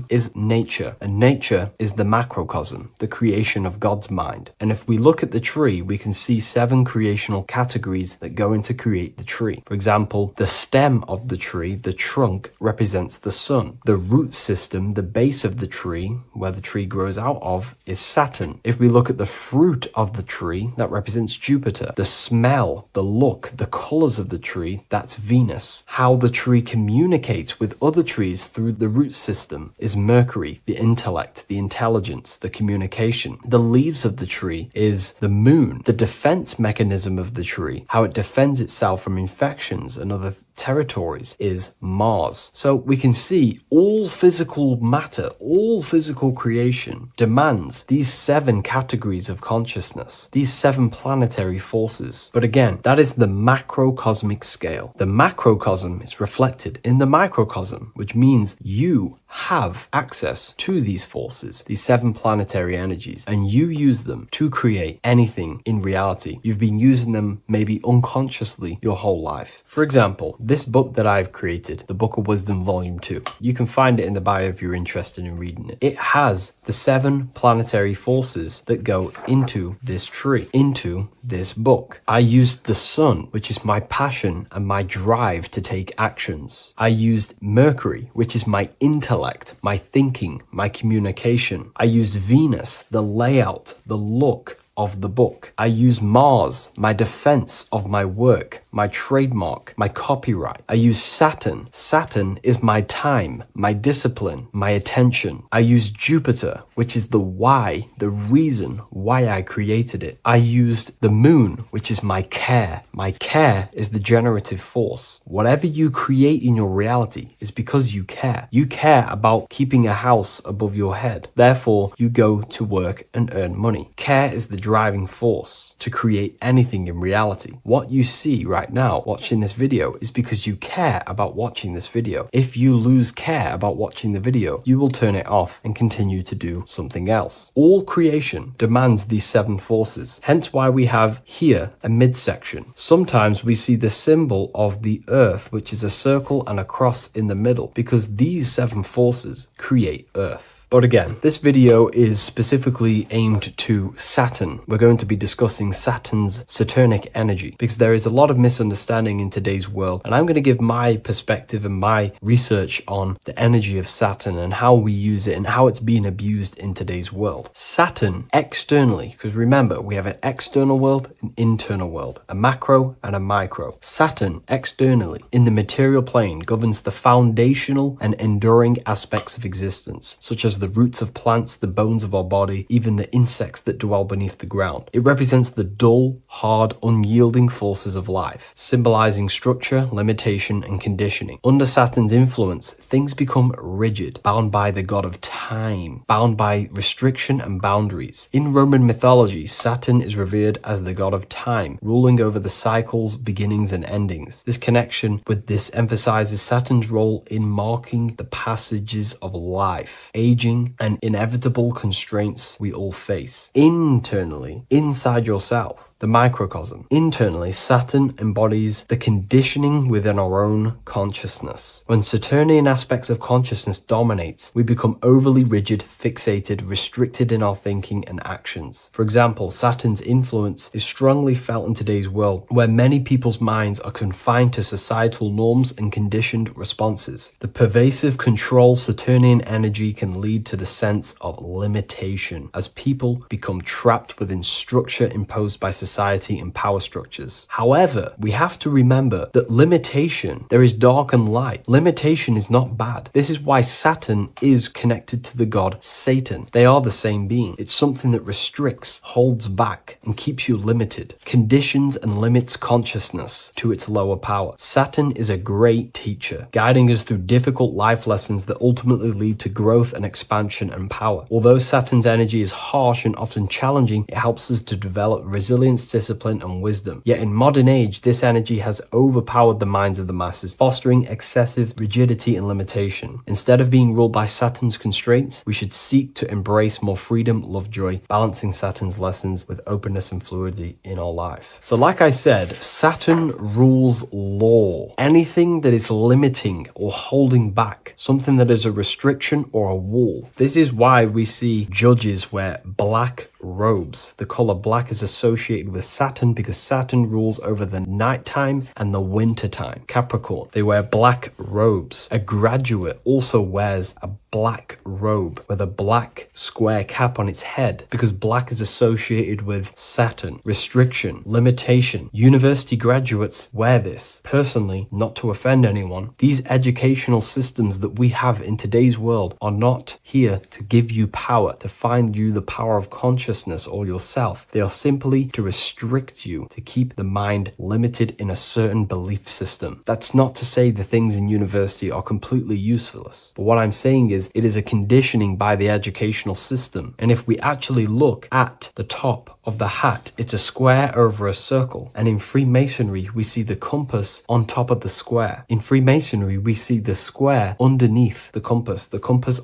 is nature, and nature is the macrocosm, the creation of God's mind. And if we look at the tree, we can see 7 creational categories that go into create the tree. For example, the stem of the tree, the trunk, represents the sun. The root system, the base of the tree, where the tree grows out of, is Saturn. If we look at the fruit of the tree, that represents Jupiter. The smell, the look, the colors of the tree, that's Venus. How the tree communicates with other trees through the root system is Mercury, the intellect, the intelligence, the communication. The leaves of the tree is the moon. The defense mechanism of the tree, how it defends itself from infections and other territories, is Mars. So we can see all physical matter, all physical creation demands these 7 categories of consciousness, these 7 planetary forces. But again, that is the macrocosmic scale. The macrocosm is reflected in the microcosm, which means you have access to these forces, these 7 planetary energies, and you use them to create anything in reality. You've been using them maybe unconsciously your whole life. For example, this book that I've created, the Book of Wisdom Volume 2, you can find it in the bio if you're interested in reading it. It has the 7 planetary forces that go into this tree, into this book. I used the sun, which is my passion and my drive to take actions. I used Mercury, which is my intellect, my thinking, my communication. I used Venus, the layout, the look of the book. I use Mars, my defense of my work, my trademark, my copyright. I use Saturn. Saturn is my time, my discipline, my attention. I use Jupiter, which is the why, the reason why I created it. I used the moon, which is my care. My care is the generative force. Whatever you create in your reality is because you care. You care about keeping a house above your head. Therefore, you go to work and earn money. Care is the driving force to create anything in reality. What you see right now watching this video is because you care about watching this video. If you lose care about watching the video, you will turn it off and continue to do something else. All creation demands these 7 forces, hence why we have here a midsection. Sometimes we see the symbol of the earth, which is a circle and a cross in the middle, because these 7 forces create earth. But again, this video is specifically aimed to Saturn. We're going to be discussing Saturn's Saturnic energy because there is a lot of misunderstanding in today's world, and I'm going to give my perspective and my research on the energy of Saturn and how we use it and how it's being abused in today's world. Saturn externally, because remember, we have an external world, an internal world, a macro and a micro. Saturn externally in the material plane governs the foundational and enduring aspects of existence, such as the roots of plants, the bones of our body, even the insects that dwell beneath the ground. It represents the dull, hard, unyielding forces of life, symbolizing structure, limitation, and conditioning. Under Saturn's influence, things become rigid, bound by the god of time, bound by restriction and boundaries. In Roman mythology, Saturn is revered as the god of time, ruling over the cycles, beginnings, and endings. This connection with this emphasizes Saturn's role in marking the passages of life, aging, and inevitable constraints we all face. Internally, inside yourself, the microcosm. Internally, Saturn embodies the conditioning within our own consciousness. When Saturnian aspects of consciousness dominates, we become overly rigid, fixated, restricted in our thinking and actions. For example, Saturn's influence is strongly felt in today's world, where many people's minds are confined to societal norms and conditioned responses. The pervasive control Saturnian energy can lead to the sense of limitation, as people become trapped within structure imposed by society and power structures. However, we have to remember that limitation, there is dark and light. Limitation is not bad. This is why Saturn is connected to the god Satan. They are the same being. It's something that restricts, holds back, and keeps you limited, conditions and limits consciousness to its lower power. Saturn is a great teacher, guiding us through difficult life lessons that ultimately lead to growth and expansion and power. Although Saturn's energy is harsh and often challenging, it helps us to develop resilience, discipline, and wisdom. Yet in modern age, this energy has overpowered the minds of the masses, fostering excessive rigidity and limitation. Instead of being ruled by Saturn's constraints, we should seek to embrace more freedom, love, joy, balancing Saturn's lessons with openness and fluidity in our life. So like I said, Saturn rules law. Anything that is limiting or holding back, something that is a restriction or a wall. This is why we see judges wear black robes. The color black is associated with Saturn because Saturn rules over the nighttime and the winter time. Capricorn, they wear black robes. A graduate also wears a black robe with a black square cap on its head because black is associated with Saturn, restriction, limitation. University graduates wear this. Personally, not to offend anyone, these educational systems that we have in today's world are not here to give you power, to find you the power of consciousness or yourself. They are simply to restrict you, to keep the mind limited in a certain belief system. That's not to say the things in university are completely useless, but what I'm saying is it is a conditioning by the educational system. And if we actually look at the top of the hat, it's a square over a circle. And in Freemasonry, we see the compass on top of the square. In Freemasonry, we see the square underneath the compass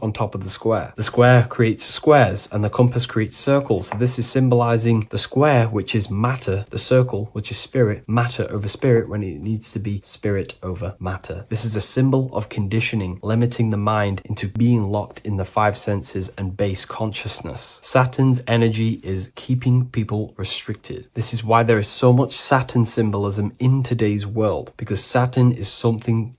on top of the square. The square creates squares and the compass creates circles. So this is symbolizing the square, which is matter, the circle, which is spirit, matter over spirit when it needs to be spirit over matter. This is a symbol of conditioning, limiting the mind into being locked in the five senses and base consciousness. Saturn's energy is keeping people restricted. This is why there is so much Saturn symbolism in today's world, because Saturn is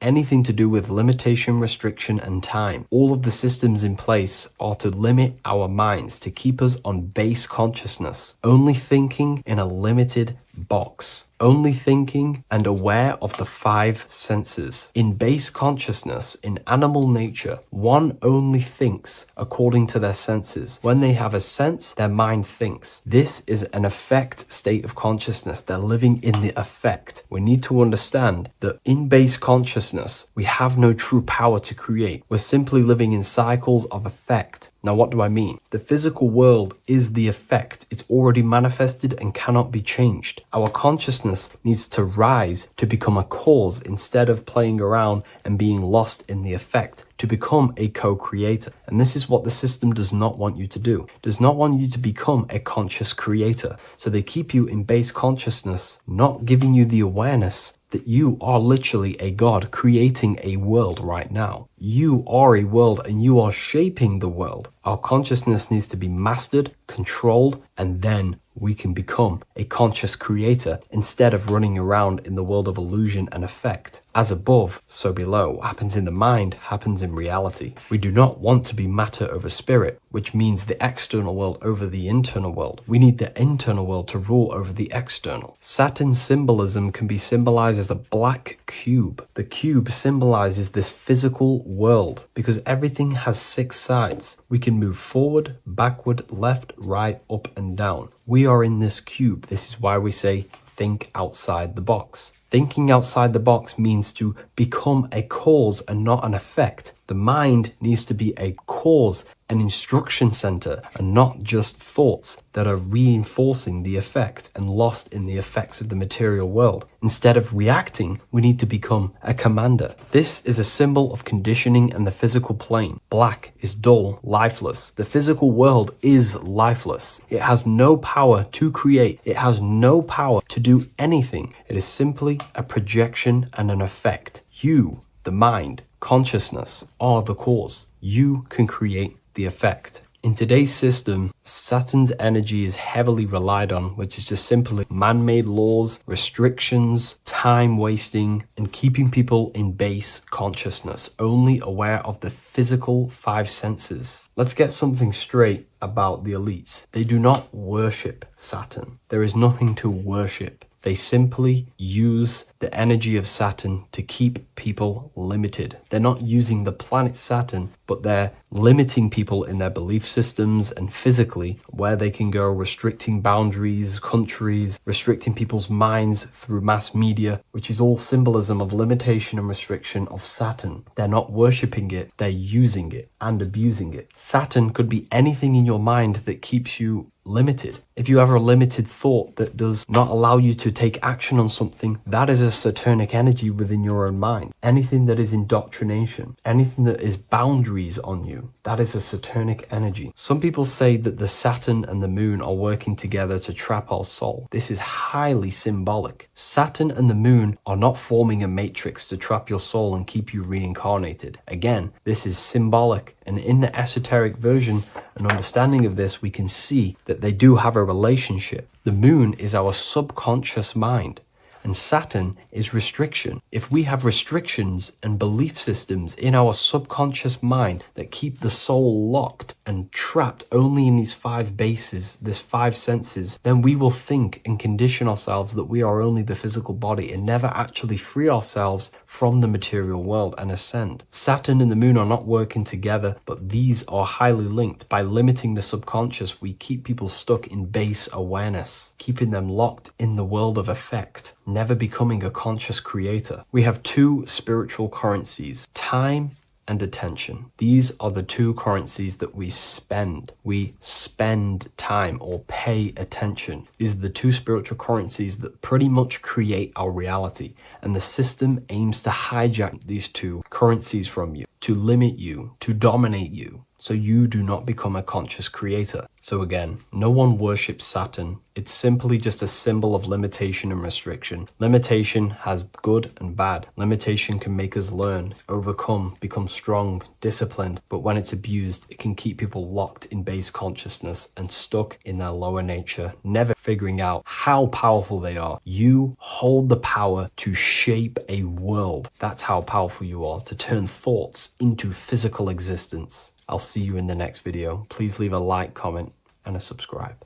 anything to do with limitation, restriction, and time. All of the systems in place are to limit our minds, to keep us on base consciousness, only thinking in a limited box, only thinking and aware of the five senses. In base consciousness, in animal nature, one only thinks according to their senses. When they have a sense, their mind thinks. This is an affect state of consciousness. They're living in the affect. We need to understand that in base consciousness, we have no true power to create. We're simply living in cycles of affect. Now, what do I mean? The physical world is the effect. It's already manifested and cannot be changed. Our consciousness needs to rise to become a cause instead of playing around and being lost in the effect, to become a co-creator. And this is what the system does not want you to do. It does not want you to become a conscious creator. So they keep you in base consciousness, not giving you the awareness that you are literally a god creating a world right now. You are a world and you are shaping the world. Our consciousness needs to be mastered, controlled, and then we can become a conscious creator instead of running around in the world of illusion and effect. As above, so below. What happens in the mind happens in reality. We do not want to be matter over spirit, which means the external world over the internal world. We need the internal world to rule over the external. Saturn's symbolism can be symbolized as a black cube. The cube symbolizes this physical world because everything has 6 sides. We can move forward, backward, left, right, up, and down. We are in this cube. This is why we say think outside the box. Thinking outside the box means to become a cause and not an effect. The mind needs to be a cause, an instruction center, and not just thoughts that are reinforcing the effect and lost in the effects of the material world. Instead of reacting, we need to become a commander. This is a symbol of conditioning and the physical plane. Black is dull, lifeless. The physical world is lifeless. It has no power to create. It has no power to do anything. It is simply a projection and an effect. You, the mind, consciousness, are the cause. You can create the effect. In today's system, Saturn's energy is heavily relied on, which is just simply man-made laws, restrictions, time wasting, and keeping people in base consciousness, only aware of the physical 5 senses. Let's get something straight about the elites. They do not worship Saturn. There is nothing to worship. They simply use the energy of Saturn to keep people limited. They're not using the planet Saturn, but they're limiting people in their belief systems and physically where they can go, restricting boundaries, countries, restricting people's minds through mass media, which is all symbolism of limitation and restriction of Saturn. They're not worshipping it, they're using it and abusing it. Saturn could be anything in your mind that keeps you limited. If you have a limited thought that does not allow you to take action on something, that is a Saturnic energy within your own mind. Anything that is indoctrination, anything that is boundaries on you, that is a Saturnic energy. Some people say that the Saturn and the moon are working together to trap our soul. This is highly symbolic. Saturn and the moon are not forming a matrix to trap your soul and keep you reincarnated. Again, this is symbolic, and in the esoteric version and understanding of this, we can see that they do have a relationship. The moon is our subconscious mind, and Saturn is restriction. If we have restrictions and belief systems in our subconscious mind that keep the soul locked and trapped only in these 5 bases, this 5 senses, then we will think and condition ourselves that we are only the physical body and never actually free ourselves from the material world and ascend. Saturn and the moon are not working together, but these are highly linked. By limiting the subconscious, we keep people stuck in base awareness, keeping them locked in the world of effect, never becoming a conscious creator. We have 2 spiritual currencies, time and attention. These are the 2 currencies that we spend. We spend time or pay attention. These are the 2 spiritual currencies that pretty much create our reality. And the system aims to hijack these 2 currencies from you, to limit you, to dominate you, so you do not become a conscious creator. So again, no one worships Saturn. It's simply just a symbol of limitation and restriction. Limitation has good and bad. Limitation can make us learn, overcome, become strong, disciplined. But when it's abused, it can keep people locked in base consciousness and stuck in their lower nature, never figuring out how powerful they are. You hold the power to shape a world. That's how powerful you are, to turn thoughts into physical existence. I'll see you in the next video. Please leave a like, comment, and a subscribe.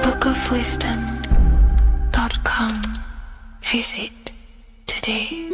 bookofwisdom.com. Visit today.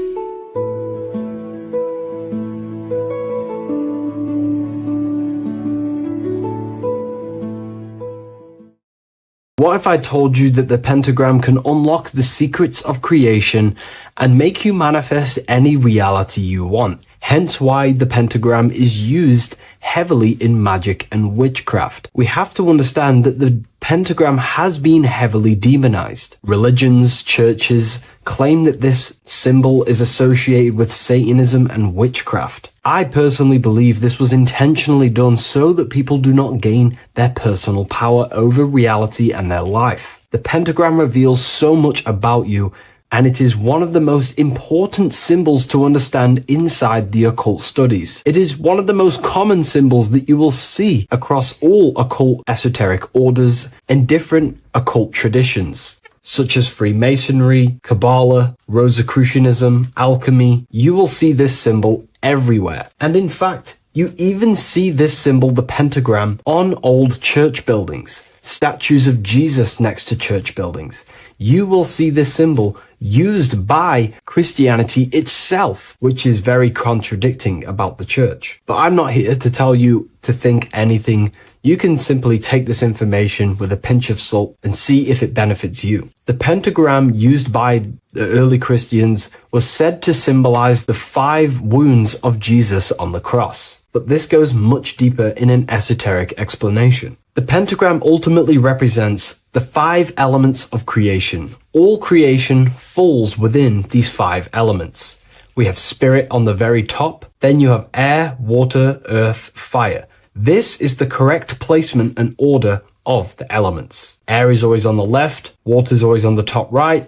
What if I told you that the pentagram can unlock the secrets of creation and make you manifest any reality you want? Hence why the pentagram is used heavily in magic and witchcraft. We have to understand that the pentagram has been heavily demonized. Religions, churches claim that this symbol is associated with Satanism and witchcraft. I personally believe this was intentionally done so that people do not gain their personal power over reality and their life. The pentagram reveals so much about you, and it is one of the most important symbols to understand inside the occult studies. It is one of the most common symbols that you will see across all occult esoteric orders and different occult traditions, such as Freemasonry, Kabbalah, Rosicrucianism, alchemy. You will see this symbol everywhere. And in fact, you even see this symbol, the pentagram, on old church buildings, statues of Jesus next to church buildings. You will see this symbol used by Christianity itself, which is very contradicting about the church. But I'm not here to tell you to think anything. You can simply take this information with a pinch of salt and see if it benefits you. The pentagram used by the early Christians was said to symbolize the 5 wounds of Jesus on the cross. But this goes much deeper in an esoteric explanation. The pentagram ultimately represents the 5 elements of creation. All creation falls within these 5 elements. We have spirit on the very top, then you have air, water, earth, fire. This is the correct placement and order of the elements. Air is always on the left, water is always on the top right,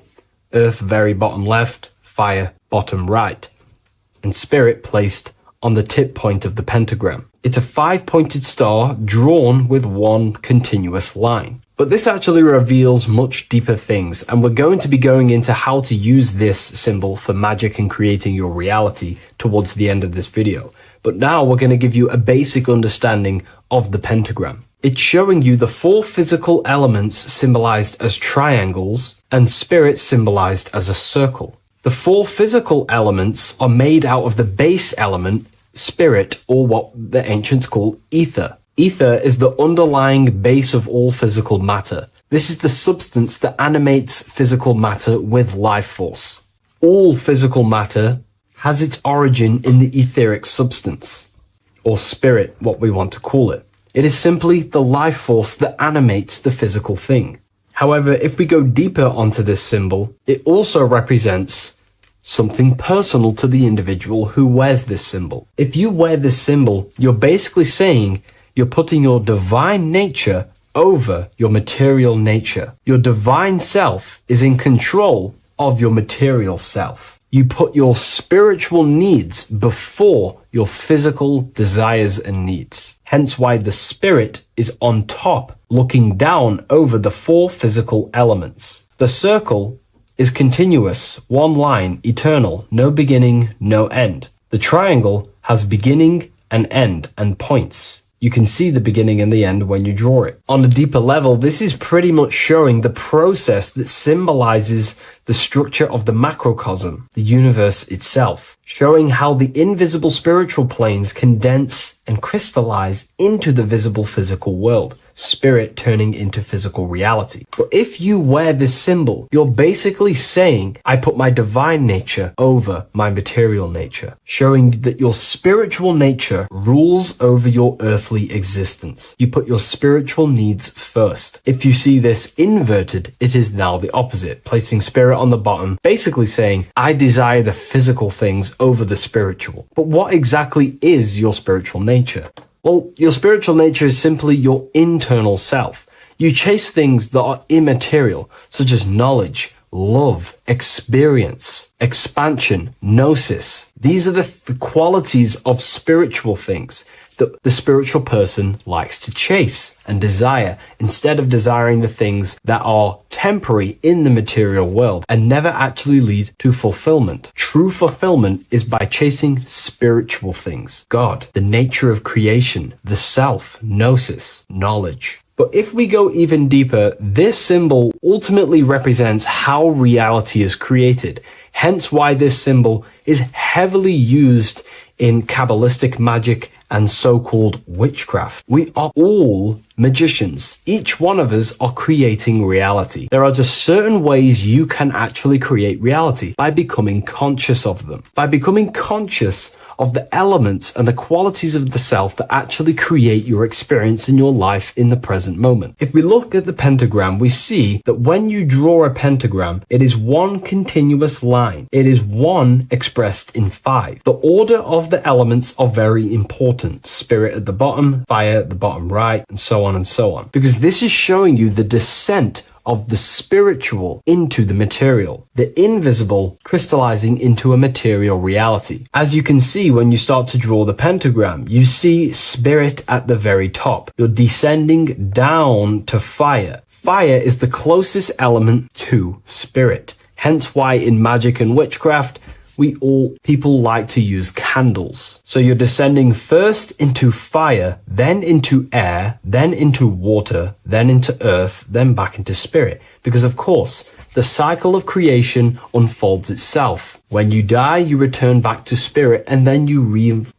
earth very bottom left, fire bottom right, and spirit placed on the tip point of the pentagram. It's a 5-pointed star drawn with one continuous line. But this actually reveals much deeper things, and we're going to be going into how to use this symbol for magic and creating your reality towards the end of this video. But now we're going to give you a basic understanding of the pentagram. It's showing you the 4 physical elements symbolized as triangles and spirit symbolized as a circle. The 4 physical elements are made out of the base element, spirit, or what the ancients call ether. Ether is the underlying base of all physical matter. This is the substance that animates physical matter with life force. All physical matter has its origin in the etheric substance, or spirit, what we want to call it. It is simply the life force that animates the physical thing. However, if we go deeper onto this symbol, it also represents something personal to the individual who wears this symbol. If you wear this symbol, you're basically saying you're putting your divine nature over your material nature. Your divine self is in control of your material self. You put your spiritual needs before your physical desires and needs. Hence why the spirit is on top, looking down over the 4 physical elements. The circle is continuous, one line, eternal, no beginning, no end. The triangle has beginning and end and points. You can see the beginning and the end when you draw it. On a deeper level, this is pretty much showing the process that symbolizes the structure of the macrocosm, the universe itself, showing how the invisible spiritual planes condense and crystallize into the visible physical world, spirit turning into physical reality. But if you wear this symbol, you're basically saying, I put my divine nature over my material nature, showing that your spiritual nature rules over your earthly existence. You put your spiritual needs first. If you see this inverted, it is now the opposite, placing spirit on the bottom, basically saying, I desire the physical things over the spiritual. But what exactly is your spiritual nature? Well, your spiritual nature is simply your internal self. You chase things that are immaterial, such as knowledge, love, experience, expansion, gnosis. These are the qualities of spiritual things that the spiritual person likes to chase and desire, instead of desiring the things that are temporary in the material world and never actually lead to fulfillment. True fulfillment is by chasing spiritual things. God, the nature of creation, the self, gnosis, knowledge. But if we go even deeper, this symbol ultimately represents how reality is created. Hence why this symbol is heavily used in Kabbalistic magic and so-called witchcraft. We are all magicians. Each one of us are creating reality. There are just certain ways you can actually create reality by becoming conscious of them. By becoming conscious of the elements and the qualities of the self that actually create your experience in your life in the present moment. If we look at the pentagram, we see that when you draw a pentagram, it is one continuous line. It is one expressed in 5. The order of the elements are very important. Spirit at the bottom, fire at the bottom right, and so on and so on. Because this is showing you the descent of the spiritual into the material, the invisible crystallizing into a material reality. As you can see when you start to draw the pentagram, you see spirit at the very top. You're descending down to fire. Fire is the closest element to spirit. Hence why in magic and witchcraft, people like to use candles. So you're descending first into fire, then into air, then into water, then into earth, then back into spirit. Because of course, the cycle of creation unfolds itself. When you die, you return back to spirit, and then you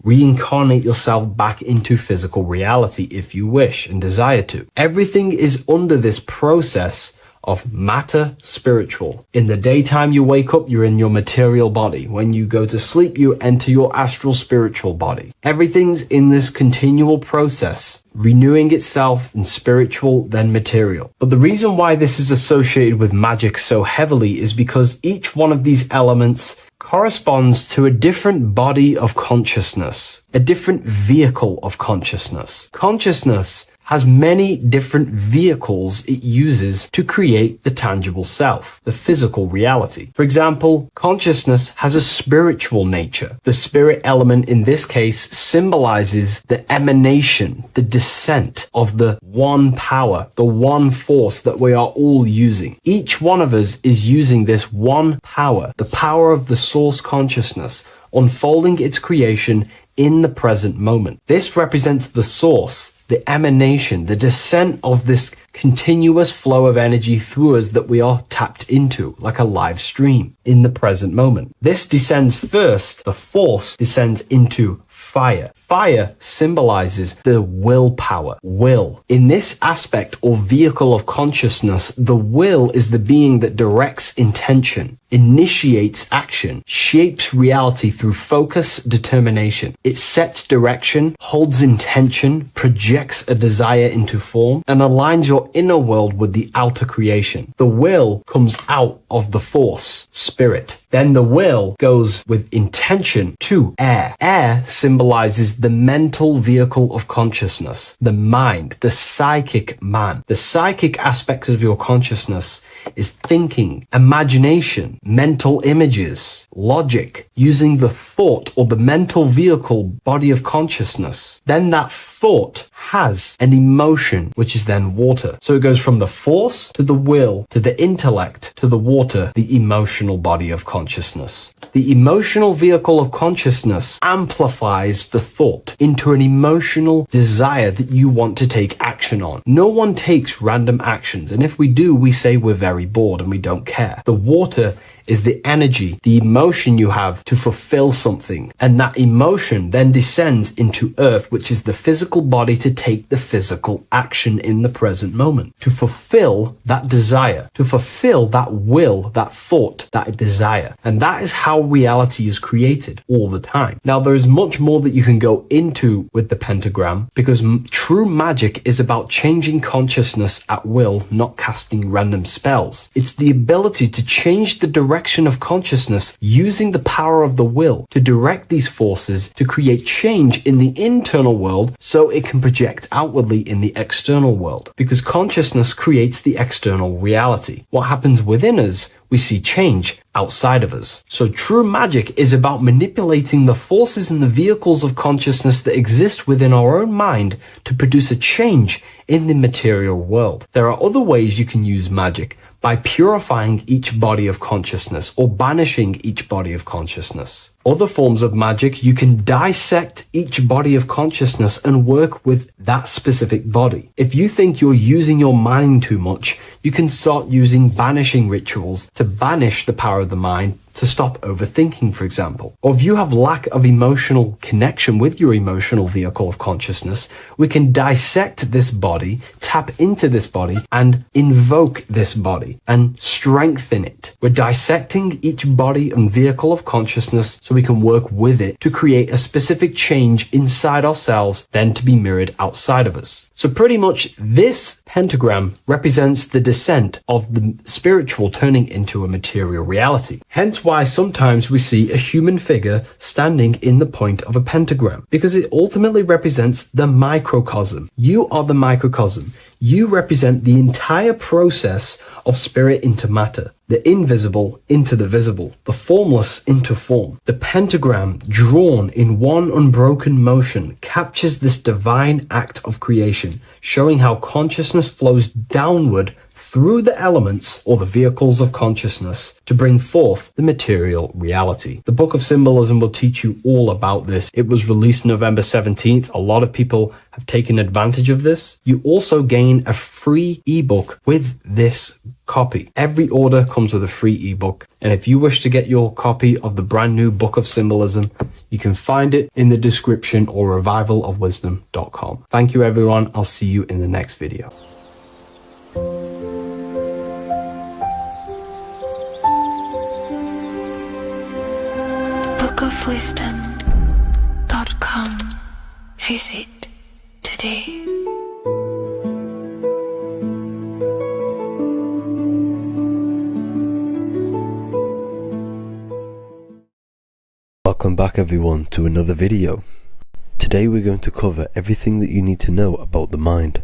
reincarnate yourself back into physical reality if you wish and desire to. Everything is under this process of matter spiritual. In the daytime you wake up, you're in your material body. When you go to sleep, you enter your astral spiritual body. Everything's in this continual process, renewing itself in spiritual, then material. But the reason why this is associated with magic so heavily is because each one of these elements corresponds to a different body of consciousness, a different vehicle of consciousness. Consciousness has many different vehicles it uses to create the tangible self, the physical reality. For example, consciousness has a spiritual nature. The spirit element in this case symbolizes the emanation, the descent of the one power, the one force that we are all using. Each one of us is using this one power, the power of the source consciousness, unfolding its creation in the present moment. This represents the source, the emanation, the descent of this continuous flow of energy through us that we are tapped into, like a live stream in the present moment. This descends first, the force descends into fire. Fire symbolizes the willpower, will. In this aspect or vehicle of consciousness, the will is the being that directs intention, initiates action, shapes reality through focus, determination. It sets direction, holds intention, projects a desire into form, and aligns your inner world with the outer creation. The will comes out of the force, spirit. Then the will goes with intention to air. Air symbolizes the mental vehicle of consciousness, the mind, the psychic man. The psychic aspects of your consciousness is thinking, imagination, mental images, logic, using the thought or the mental vehicle body of consciousness. Then that thought has an emotion, which is then water. So it goes from the force to the will to the intellect to the water, the emotional body of consciousness. The emotional vehicle of consciousness amplifies the thought into an emotional desire that you want to take action on. No one takes random actions, and if we do, we say we're very bored and we don't care. The water is the energy, the emotion you have to fulfill something. And that emotion then descends into earth, which is the physical body to take the physical action in the present moment, to fulfill that desire, to fulfill that will, that thought, that desire. And that is how reality is created all the time. Now, there is much more that you can go into with the pentagram, because true magic is about changing consciousness at will, not casting random spells. It's the ability to change the direction of consciousness using the power of the will to direct these forces to create change in the internal world so it can project outwardly in the external world. Because consciousness creates the external reality. What happens within us, we see change outside of us. So true magic is about manipulating the forces and the vehicles of consciousness that exist within our own mind to produce a change in the material world. There are other ways you can use magic, by purifying each body of consciousness or banishing each body of consciousness. Other forms of magic, you can dissect each body of consciousness and work with that specific body. If you think you're using your mind too much, you can start using banishing rituals to banish the power of the mind, to stop overthinking, for example. Or if you have lack of emotional connection with your emotional vehicle of consciousness, we can dissect this body, tap into this body, and invoke this body and strengthen it. We're dissecting each body and vehicle of consciousness so we can work with it to create a specific change inside ourselves, then to be mirrored outside of us. So pretty much this pentagram represents the descent of the spiritual turning into a material reality. Hence why sometimes we see a human figure standing in the point of a pentagram, because it ultimately represents the microcosm. You are the microcosm. You represent the entire process of spirit into matter, the invisible into the visible, the formless into form. The pentagram, drawn in one unbroken motion, captures this divine act of creation, showing how consciousness flows downward through the elements or the vehicles of consciousness to bring forth the material reality. The Book of Symbolism will teach you all about this. It was released November 17th. A lot of people have taken advantage of this. You also gain a free ebook with this copy. Every order comes with a free ebook. And if you wish to get your copy of the brand new Book of Symbolism, you can find it in the description or revivalofwisdom.com. Thank you, everyone. I'll see you in the next video. bookofwisdom.com. Visit today. Welcome back everyone to another video. Today we're going to cover everything that you need to know about the mind,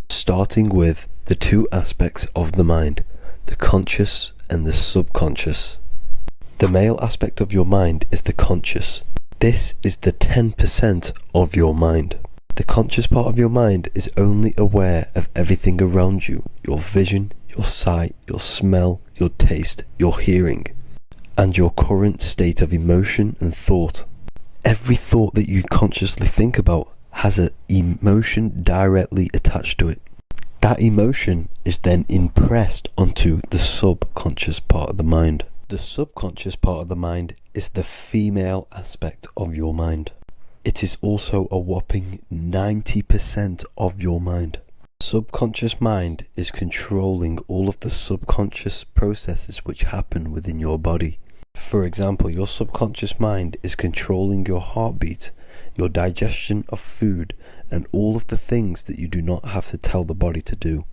starting with the two aspects of the mind, the conscious and the subconscious. The male aspect of your mind is the conscious. This is the 10% of your mind. The conscious part of your mind is only aware of everything around you, your vision, your sight, your smell, your taste, your hearing, and your current state of emotion and thought. Every thought that you consciously think about has an emotion directly attached to it. That emotion is then impressed onto the subconscious part of the mind. The subconscious part of the mind is the female aspect of your mind. It is also a whopping 90% of your mind. Subconscious mind is controlling all of the subconscious processes which happen within your body. For example, your subconscious mind is controlling your heartbeat, your digestion of food, and all of the things that you do not have to tell the body to do.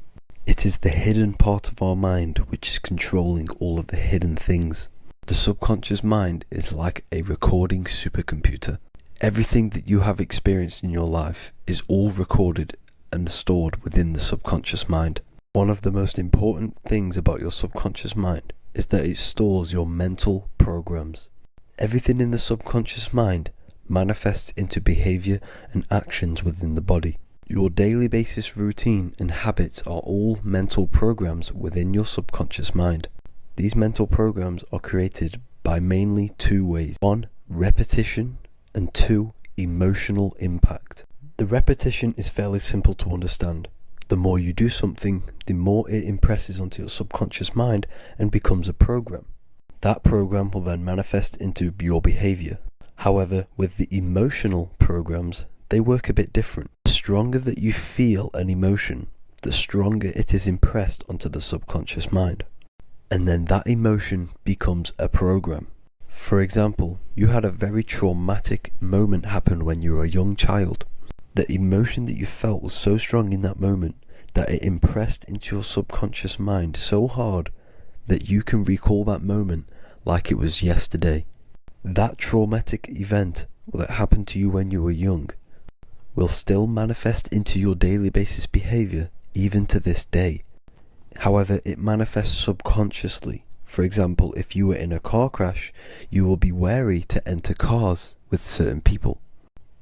It is the hidden part of our mind which is controlling all of the hidden things. The subconscious mind is like a recording supercomputer. Everything that you have experienced in your life is all recorded and stored within the subconscious mind. One of the most important things about your subconscious mind is that it stores your mental programs. Everything in the subconscious mind manifests into behavior and actions within the body. Your daily basis routine and habits are all mental programs within your subconscious mind. These mental programs are created by mainly two ways. 1, repetition, and 2, emotional impact. The repetition is fairly simple to understand. The more you do something, the more it impresses onto your subconscious mind and becomes a program. That program will then manifest into your behavior. However, with the emotional programs, they work a bit different. The stronger that you feel an emotion, the stronger it is impressed onto the subconscious mind. And then that emotion becomes a program. For example, you had a very traumatic moment happen when you were a young child. The emotion that you felt was so strong in that moment that it impressed into your subconscious mind so hard that you can recall that moment like it was yesterday. That traumatic event that happened to you when you were young will still manifest into your daily basis behavior even to this day. However, it manifests subconsciously. For example, if you were in a car crash, you will be wary to enter cars with certain people.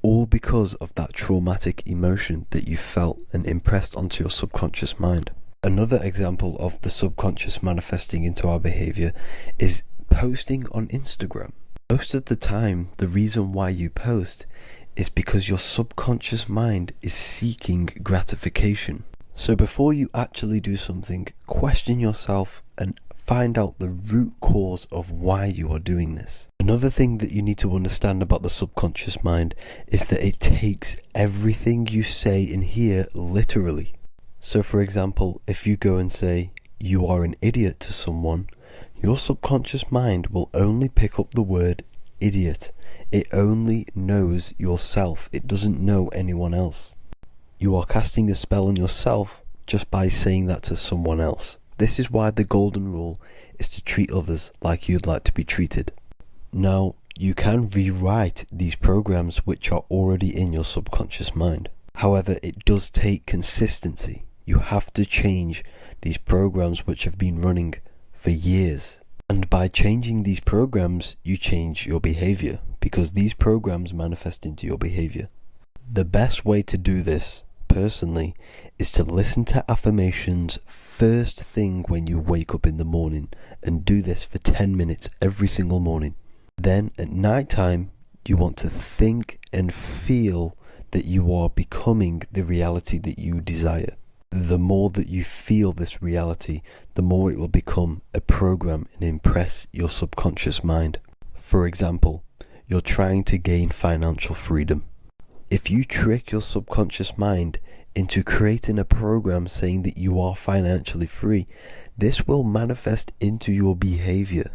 All because of that traumatic emotion that you felt and impressed onto your subconscious mind. Another example of the subconscious manifesting into our behavior is posting on Instagram. Most of the time, the reason why you post is because your subconscious mind is seeking gratification. So before you actually do something, question yourself and find out the root cause of why you are doing this. Another thing that you need to understand about the subconscious mind is that it takes everything you say and hear literally. So for example, if you go and say, "You are an idiot" to someone, your subconscious mind will only pick up the word idiot. It only knows yourself. It doesn't know anyone else. You are casting a spell on yourself just by saying that to someone else. This is why the golden rule is to treat others like you'd like to be treated. Now, you can rewrite these programs which are already in your subconscious mind. However, it does take consistency. You have to change these programs which have been running for years. And by changing these programs, you change your behavior, because these programs manifest into your behavior. The best way to do this, personally, is to listen to affirmations first thing when you wake up in the morning, and do this for 10 minutes every single morning. Then at night time, you want to think and feel that you are becoming the reality that you desire. The more that you feel this reality, the more it will become a program and impress your subconscious mind. For example, you're trying to gain financial freedom. If you trick your subconscious mind into creating a program saying that you are financially free, this will manifest into your behavior.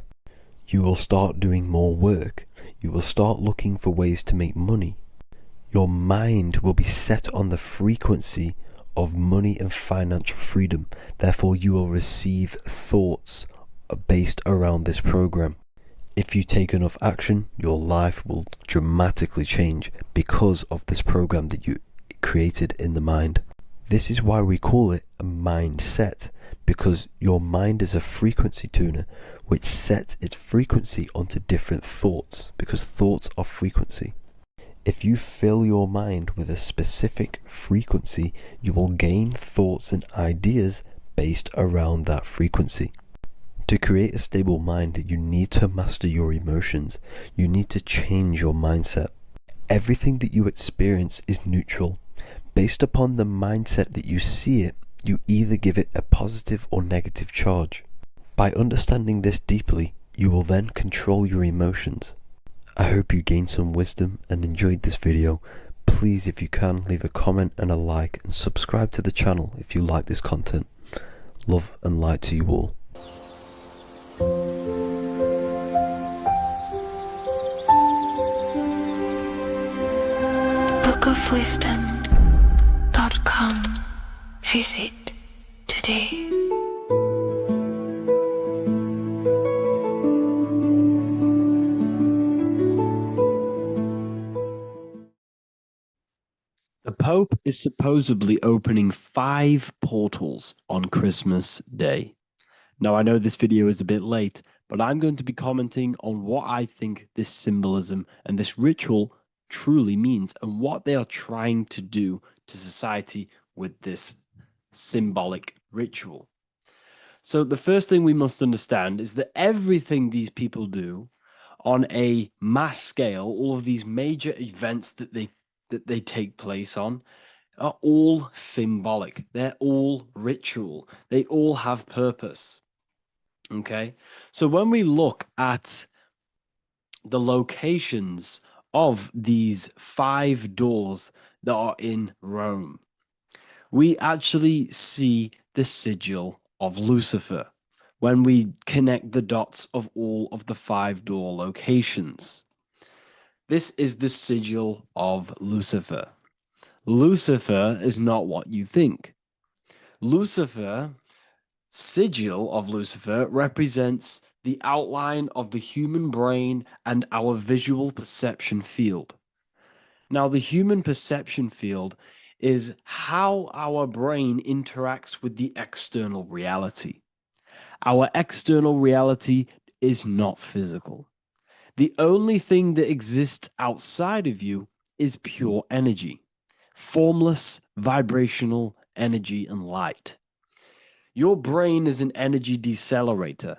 You will start doing more work. You will start looking for ways to make money. Your mind will be set on the frequency of money and financial freedom. Therefore, you will receive thoughts based around this program. If you take enough action, your life will dramatically change because of this program that you created in the mind. This is why we call it a mindset, because your mind is a frequency tuner which sets its frequency onto different thoughts, because thoughts are frequency. If you fill your mind with a specific frequency, you will gain thoughts and ideas based around that frequency. To create a stable mind, you need to master your emotions. You need to change your mindset. Everything that you experience is neutral. Based upon the mindset that you see it, you either give it a positive or negative charge. By understanding this deeply, you will then control your emotions. I hope you gained some wisdom and enjoyed this video. Please, if you can, leave a comment and a like, and subscribe to the channel if you like this content. Love and light to you all. bookofwisdom.com. Visit today. The Pope is supposedly opening 5 portals on Christmas Day. Now, I know this video is a bit late, but I'm going to be commenting on what I think this symbolism and this ritual truly means, and what they are trying to do to society with this symbolic ritual. So the first thing we must understand is that everything these people do on a mass scale, all of these major events that they take place on, are all symbolic. They're all ritual. They all have purpose. Okay? So when we look at the locations of these 5 doors that are in Rome, we actually see the sigil of Lucifer when we connect the dots of all of the 5 door locations. This is the sigil of Lucifer. Lucifer is not what you think. Lucifer, sigil of Lucifer, represents the outline of the human brain and our visual perception field. Now, the human perception field is how our brain interacts with the external reality. Our external reality is not physical. The only thing that exists outside of you is pure energy, formless, vibrational energy and light. Your brain is an energy decelerator.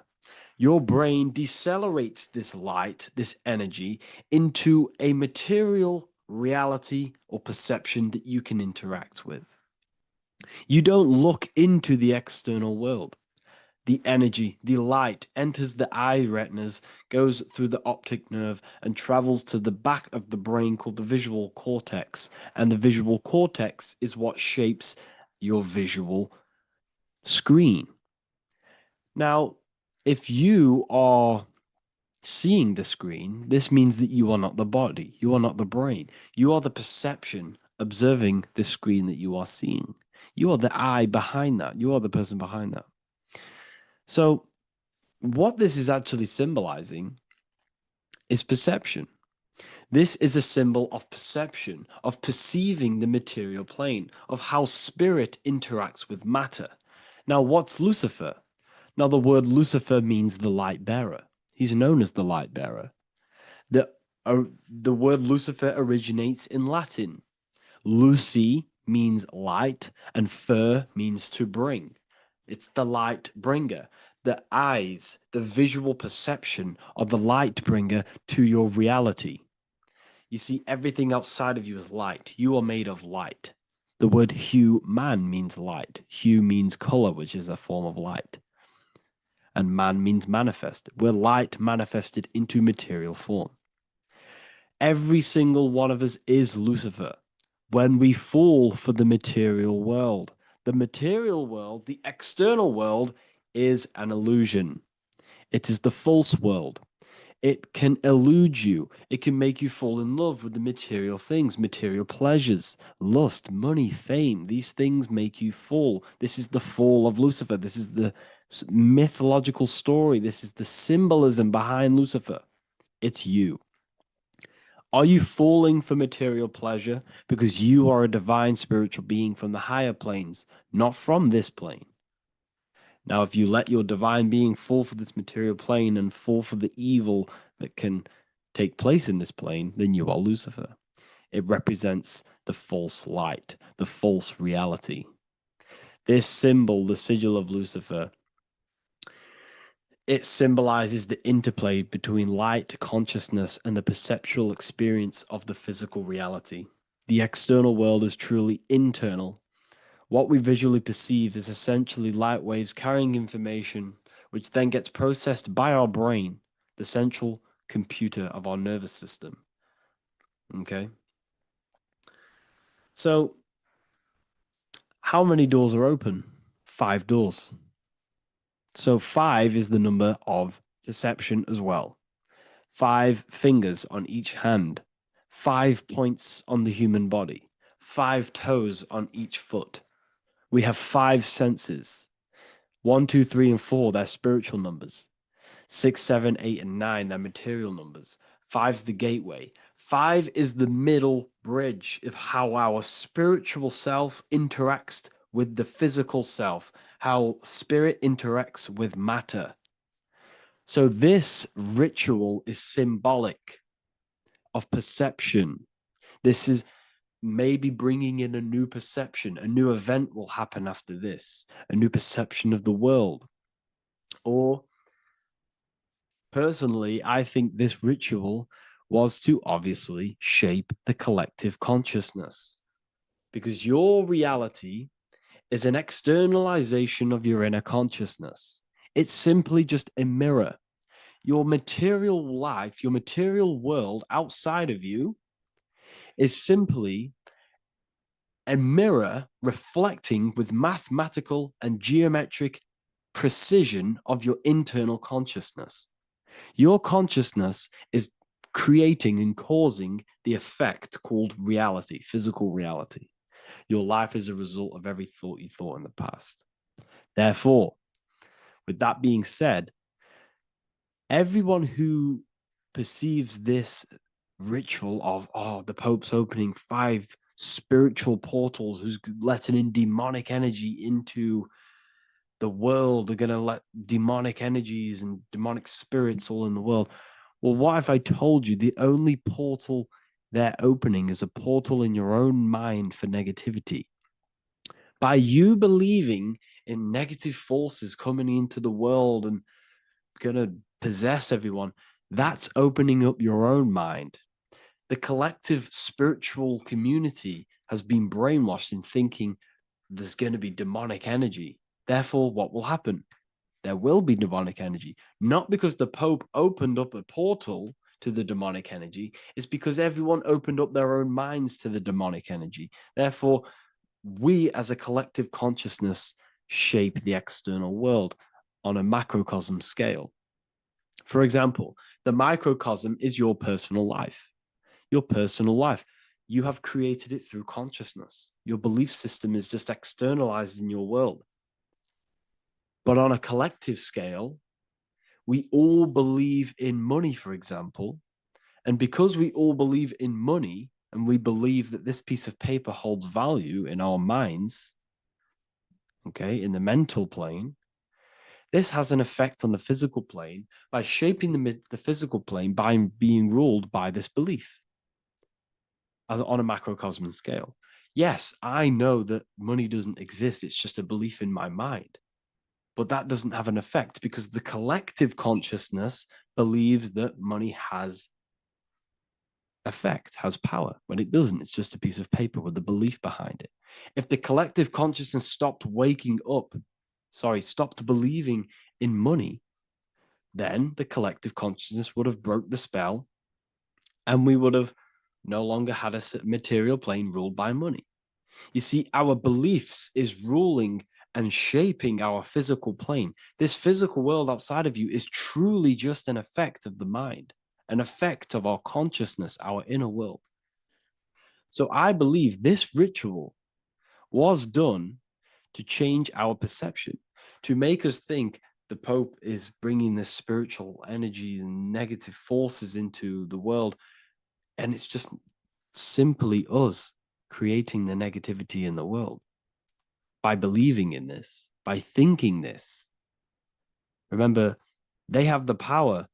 Your brain decelerates this light, this energy, into a material reality or perception that you can interact with. You don't look into the external world. The energy, the light, enters the eye retinas, goes through the optic nerve, and travels to the back of the brain called the visual cortex. And the visual cortex is what shapes your visual screen. Now, if you are seeing the screen, this means that you are not the body, you are not the brain, you are the perception observing the screen that you are seeing. You are the I behind that, you are the person behind that. So, what this is actually symbolizing is perception. This is a symbol of perception, of perceiving the material plane, of how spirit interacts with matter. Now, what's Lucifer? Now, the word Lucifer means the light bearer. He's known as the light bearer. The word Lucifer originates in Latin. Luci means light, and fer means to bring. It's the light bringer. The eyes, the visual perception of the light bringer to your reality. You see, everything outside of you is light. You are made of light. The word hue man means light. Hue means color, which is a form of light. And man means manifest. We're light manifested into material form. Every single one of us is Lucifer. When we fall for the material world, the external world, is an illusion. It is the false world. It can elude you. It can make you fall in love with the material things, material pleasures, lust, money, fame. These things make you fall. This is the fall of Lucifer. This is the mythological story. This is the symbolism behind Lucifer. It's you. Are you falling for material pleasure because you are a divine spiritual being from the higher planes, not from this plane? Now, if you let your divine being fall for this material plane and fall for the evil that can take place in this plane, then you are Lucifer. It represents the false light, the false reality. This symbol, the sigil of Lucifer, it symbolizes the interplay between light, consciousness, and the perceptual experience of the physical reality. The external world is truly internal. What we visually perceive is essentially light waves carrying information, which then gets processed by our brain, the central computer of our nervous system. Okay? So, how many doors are open? 5 doors. So 5 is the number of perception as well. 5 fingers on each hand, 5 points on the human body, 5 toes on each foot. We have 5 senses. 1, 2, 3, and 4, they're spiritual numbers. 6, 7, 8, and 9, they're material numbers. 5's the gateway. 5 is the middle bridge of how our spiritual self interacts with the physical self, how spirit interacts with matter. So this ritual is symbolic of perception. This is maybe bringing in a new perception. A new event will happen after this, a new perception of the world. Or personally, I think this ritual was to obviously shape the collective consciousness, because your reality is an externalization of your inner consciousness. It's simply just a mirror. Your material life, your material world outside of you is simply a mirror reflecting with mathematical and geometric precision of your internal consciousness. Your consciousness is creating and causing the effect called reality, physical reality. Your life is a result of every thought you thought in the past. Therefore, with that being said, everyone who perceives this ritual of, the Pope's opening 5 spiritual portals, who's letting in demonic energy into the world, they're going to let demonic energies and demonic spirits all in the world. Well, what if I told you the only portal they're opening is a portal in your own mind for negativity? By you believing in negative forces coming into the world and going to possess everyone, that's opening up your own mind. The collective spiritual community has been brainwashed in thinking there's going to be demonic energy. Therefore, what will happen? There will be demonic energy. Not because the Pope opened up a portal to the demonic energy, it's because everyone opened up their own minds to the demonic energy. Therefore, we as a collective consciousness shape the external world on a macrocosm scale. For example, the microcosm is your personal life. Your personal life. You have created it through consciousness. Your belief system is just externalized in your world. But on a collective scale, we all believe in money, for example. And because we all believe in money and we believe that this piece of paper holds value in our minds, okay, in the mental plane, this has an effect on the physical plane by shaping the physical plane by being ruled by this belief on a macrocosm scale. Yes, I know that money doesn't exist. It's just a belief in my mind. But that doesn't have an effect because the collective consciousness believes that money has effect, has power. When it doesn't, it's just a piece of paper with the belief behind it. If the collective consciousness stopped believing in money, then the collective consciousness would have broke the spell and we would have no longer had a material plane ruled by money. You see, our beliefs is ruling and shaping our physical plane. This physical world outside of you is truly just an effect of the mind, an effect of our consciousness, our inner world. So I believe this ritual was done to change our perception, to make us think the Pope is bringing this spiritual energy and negative forces into the world. And it's just simply us creating the negativity in the world by believing in this, by thinking this. Remember, they have the power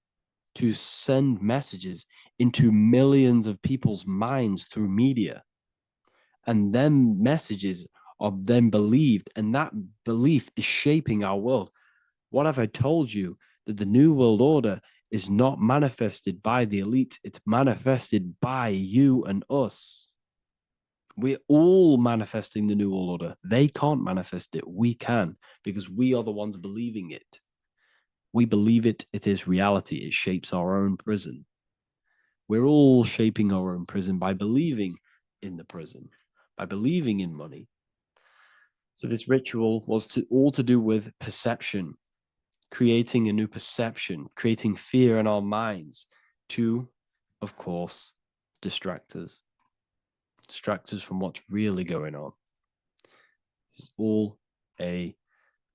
to send messages into millions of people's minds through media. And then messages are then believed, and that belief is shaping our world. What have I told you? That the New World Order is not manifested by the elite, it's manifested by you and us. We're all manifesting the New World Order. They can't manifest it. We can, because we are the ones believing it. We believe it. It is reality. It shapes our own prison. We're all shaping our own prison by believing in the prison, by believing in money. So this ritual was all to do with perception, creating a new perception, creating fear in our minds to, of course, distract us from what's really going on. This is all a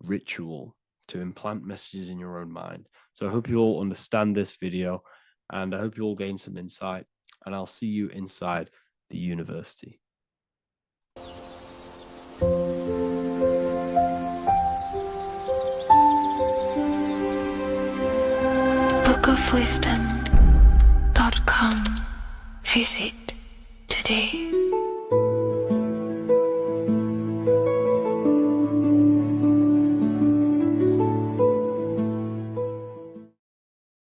ritual to implant messages in your own mind. So I hope you all understand this video, and I hope you all gain some insight, and I'll see you inside the university. bookofwisdom.com. Visit today.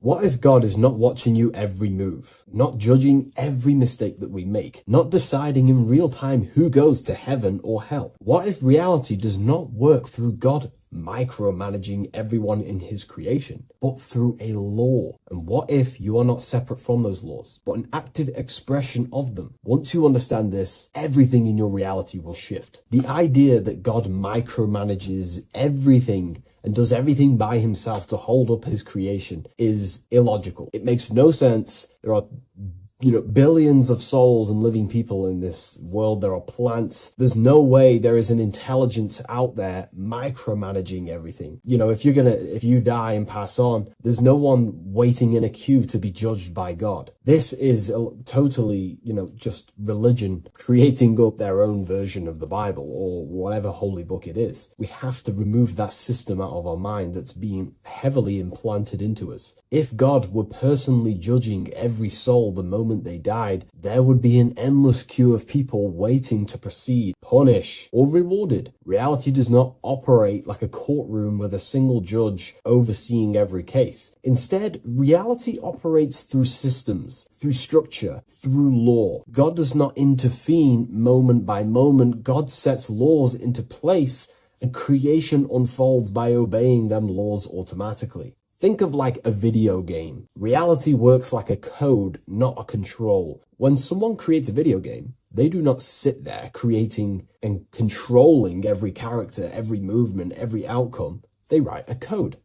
What if God is not watching you every move, not judging every mistake that we make, not deciding in real time who goes to heaven or hell? What if reality does not work through God micromanaging everyone in his creation, but through a law? And what if you are not separate from those laws, but an active expression of them? Once you understand this, everything in your reality will shift. The idea that God micromanages everything and does everything by himself to hold up his creation is illogical. It makes no sense. There are billions of souls and living people in this world. There are plants. There's no way there is an intelligence out there micromanaging everything. If you die and pass on, there's no one waiting in a queue to be judged by God. This is totally, just religion creating up their own version of the Bible or whatever holy book it is. We have to remove that system out of our mind that's being heavily implanted into us. If God were personally judging every soul the moment they died, there would be an endless queue of people waiting to proceed, punish, or rewarded. Reality does not operate like a courtroom with a single judge overseeing every case. Instead, reality operates through systems, through structure, through law. God does not intervene moment by moment. God sets laws into place, and creation unfolds by obeying them laws automatically. Think of like a video game. Reality works like a code, not a control. When someone creates a video game, they do not sit there creating and controlling every character, every movement, every outcome. They write a code.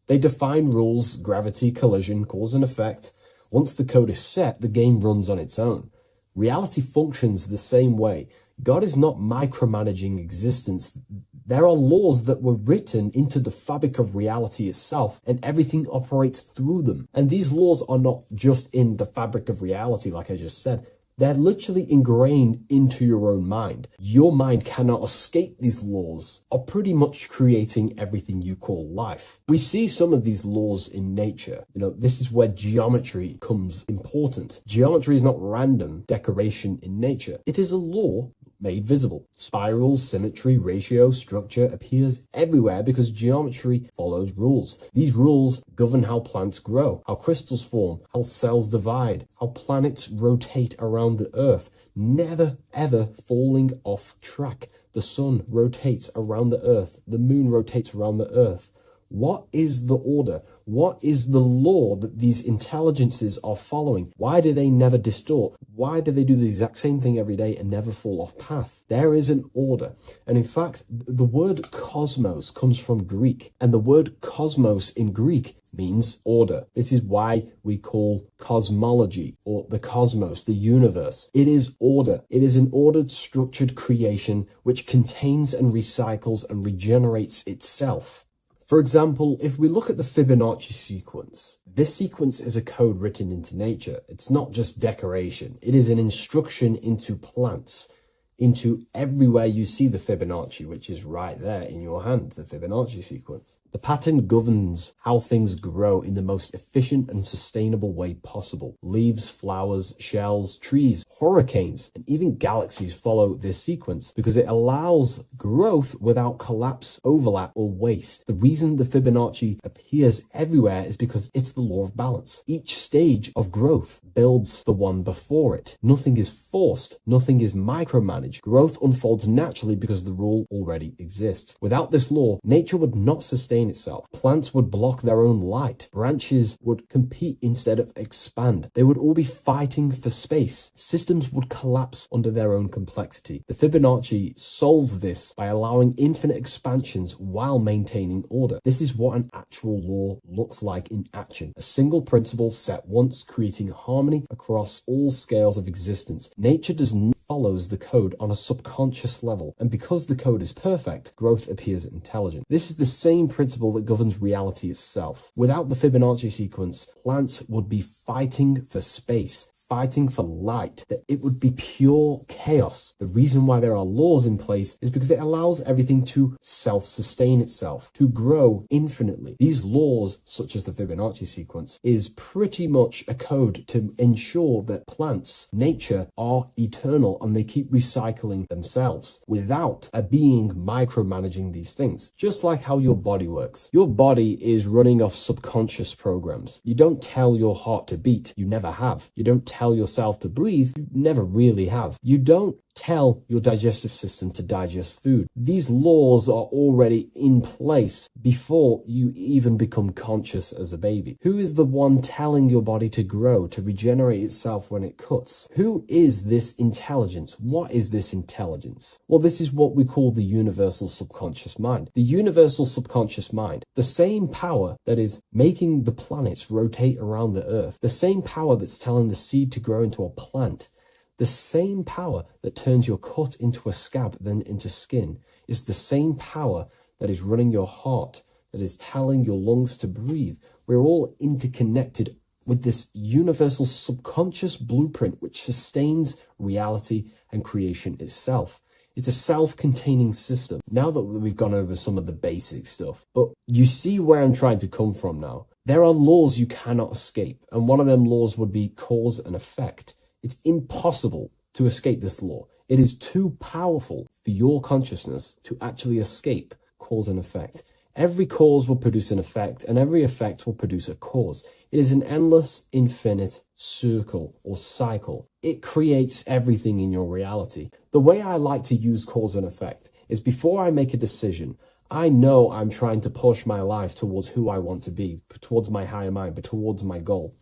They define rules, gravity, collision, cause and effect. Once the code is set, the game runs on its own. Reality functions the same way. God is not micromanaging existence. There are laws that were written into the fabric of reality itself, and everything operates through them. And these laws are not just in the fabric of reality, like I just said. They're literally ingrained into your own mind. Your mind cannot escape these laws, are pretty much creating everything you call life. We see some of these laws in nature. This is where geometry comes important. Geometry is not random decoration in nature. It is a law made visible. Spirals, symmetry, ratio, structure appears everywhere because geometry follows rules. These rules govern how plants grow, how crystals form, how cells divide, how planets rotate around the Earth, never ever falling off track. The sun rotates around the Earth, the moon rotates around the Earth. What is the order? What is the law that these intelligences are following? Why do they never distort? Why do they do the exact same thing every day and never fall off path? There is an order. And in fact, the word cosmos comes from Greek, and the word cosmos in Greek means order. This is why we call cosmology or the cosmos, the universe. It is order. It is an ordered, structured creation which contains and recycles and regenerates itself. For example, if we look at the Fibonacci sequence, this sequence is a code written into nature. It's not just decoration. It is an instruction into plants, into everywhere you see the Fibonacci, which is right there in your hand, the Fibonacci sequence. The pattern governs how things grow in the most efficient and sustainable way possible. Leaves, flowers, shells, trees, hurricanes, and even galaxies follow this sequence because it allows growth without collapse, overlap, or waste. The reason the Fibonacci appears everywhere is because it's the law of balance. Each stage of growth builds the one before it. Nothing is forced. Nothing is micromanaged. Growth unfolds naturally because the rule already exists. Without this law, nature would not sustain itself. Plants would block their own light. Branches would compete instead of expand. They would all be fighting for space. Systems would collapse under their own complexity. The Fibonacci solves this by allowing infinite expansions while maintaining order. This is what an actual law looks like in action. A single principle set once, creating harmony across all scales of existence. Nature does not follows the code on a subconscious level, and because the code is perfect, growth appears intelligent. This is the same principle that governs reality itself. Without the Fibonacci sequence, plants would be fighting for space, fighting for light, that it would be pure chaos. The reason why there are laws in place is because it allows everything to self-sustain itself, to grow infinitely. These laws, such as the Fibonacci sequence, is pretty much a code to ensure that plants, nature, are eternal and they keep recycling themselves without a being micromanaging these things. Just like how your body works. Your body is running off subconscious programs. You don't tell your heart to beat, you never have. You don't tell yourself to breathe, you never really have. You don't tell your digestive system to digest food. These laws are already in place before you even become conscious as a baby. Who is the one telling your body to grow, to regenerate itself when it cuts? Who is this intelligence? What is this intelligence? Well, this is what we call the universal subconscious mind. The universal subconscious mind, the same power that is making the planets rotate around the earth, the same power that's telling the seed to grow into a plant, the same power that turns your cut into a scab, then into skin, is the same power that is running your heart, that is telling your lungs to breathe. We're all interconnected with this universal subconscious blueprint which sustains reality and creation itself. It's a self-containing system. Now that we've gone over some of the basic stuff, but you see where I'm trying to come from now. There are laws you cannot escape, and one of them laws would be cause and effect. It's impossible to escape this law. It is too powerful for your consciousness to actually escape cause and effect. Every cause will produce an effect, and every effect will produce a cause. It is an endless, infinite circle or cycle. It creates everything in your reality. The way I like to use cause and effect is before I make a decision, I know I'm trying to push my life towards who I want to be, towards my higher mind, but towards my goal.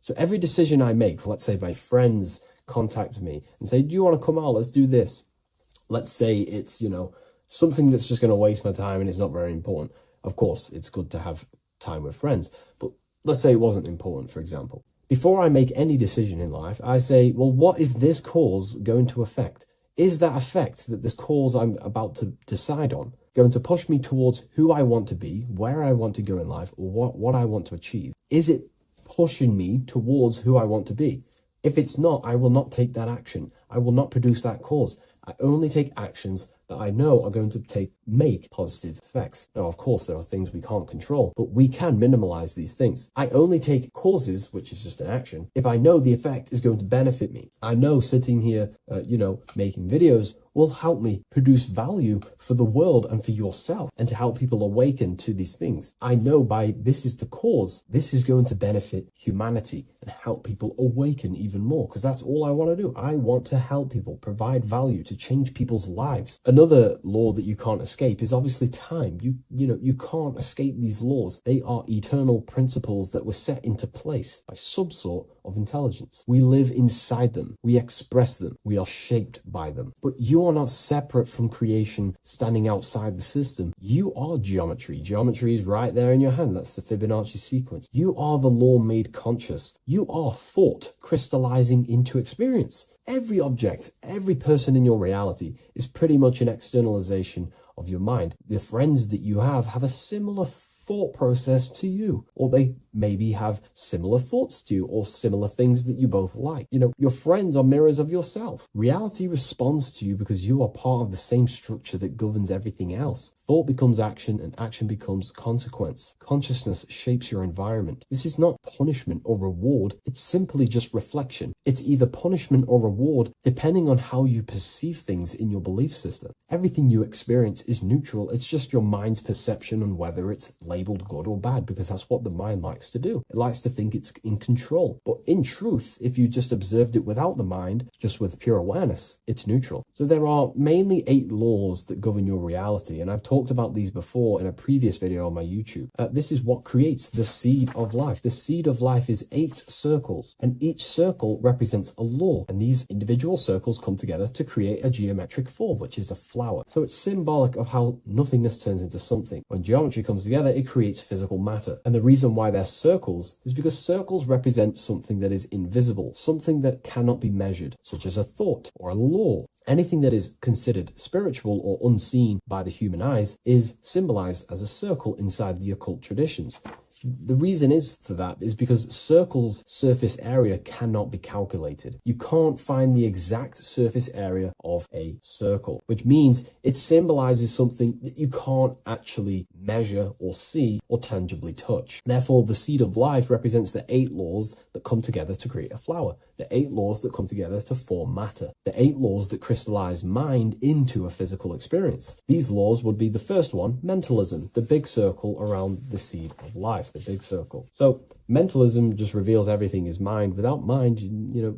So every decision I make, let's say my friends contact me and say, do you want to come out? Let's do this. Let's say it's, something that's just going to waste my time and it's not very important. Of course, it's good to have time with friends. But let's say it wasn't important, for example. Before I make any decision in life, I say, well, what is this cause going to affect? Is that effect that this cause I'm about to decide on going to push me towards who I want to be, where I want to go in life, or what I want to achieve? Is it pushing me towards who I want to be? If it's not, I will not take that action. I will not produce that cause. I only take actions that I know are going to make positive effects. Now, of course, there are things we can't control, but we can minimize these things. I only take causes, which is just an action, if I know the effect is going to benefit me. I know sitting here, making videos will help me produce value for the world and for yourself, and to help people awaken to these things. I know by this is the cause, this is going to benefit humanity and help people awaken even more, because that's all I want to do. I want to help people, provide value, to change people's lives. Another law that you can't escape is obviously time. You can't escape these laws. They are eternal principles that were set into place by some sort of intelligence. We live inside them. We express them. We are shaped by them. But you are not separate from creation, standing outside the system. You are geometry. Geometry is right there in your hand. That's the Fibonacci sequence. You are the law made conscious. You are thought crystallizing into experience. Every object, every person in your reality is pretty much an externalization of your mind. The friends that you have a similar thought process to you, or they maybe have similar thoughts to you, or similar things that you both like. Your friends are mirrors of yourself. Reality responds to you because you are part of the same structure that governs everything else. Thought becomes action, and action becomes consequence. Consciousness shapes your environment. This is not punishment or reward. It's simply just reflection. It's either punishment or reward depending on how you perceive things in your belief system. Everything you experience is neutral. It's just your mind's perception on whether it's labeled good or bad, because that's what the mind likes to do. It likes to think it's in control. But in truth, if you just observed it without the mind, just with pure awareness, it's neutral. So there are mainly 8 laws that govern your reality, and I've talked about these before in a previous video on my YouTube. This is what creates the seed of life. The seed of life is 8 circles, and each circle represents a law, and these individual circles come together to create a geometric form, which is a flower. So it's symbolic of how nothingness turns into something. When geometry comes together, it creates physical matter. And the reason why they're circles is because circles represent something that is invisible, something that cannot be measured, such as a thought or a law. Anything that is considered spiritual or unseen by the human eyes is symbolized as a circle inside the occult traditions. The reason for that is because circles' surface area cannot be calculated. You can't find the exact surface area of a circle, which means it symbolizes something that you can't actually measure or see or tangibly touch. Therefore, the seed of life represents the 8 laws that come together to create a flower, the 8 laws that come together to form matter, the 8 laws that crystallize mind into a physical experience. These laws would be the first one, mentalism, the big circle around the seed of life, the big circle. So mentalism just reveals everything is mind. Without mind,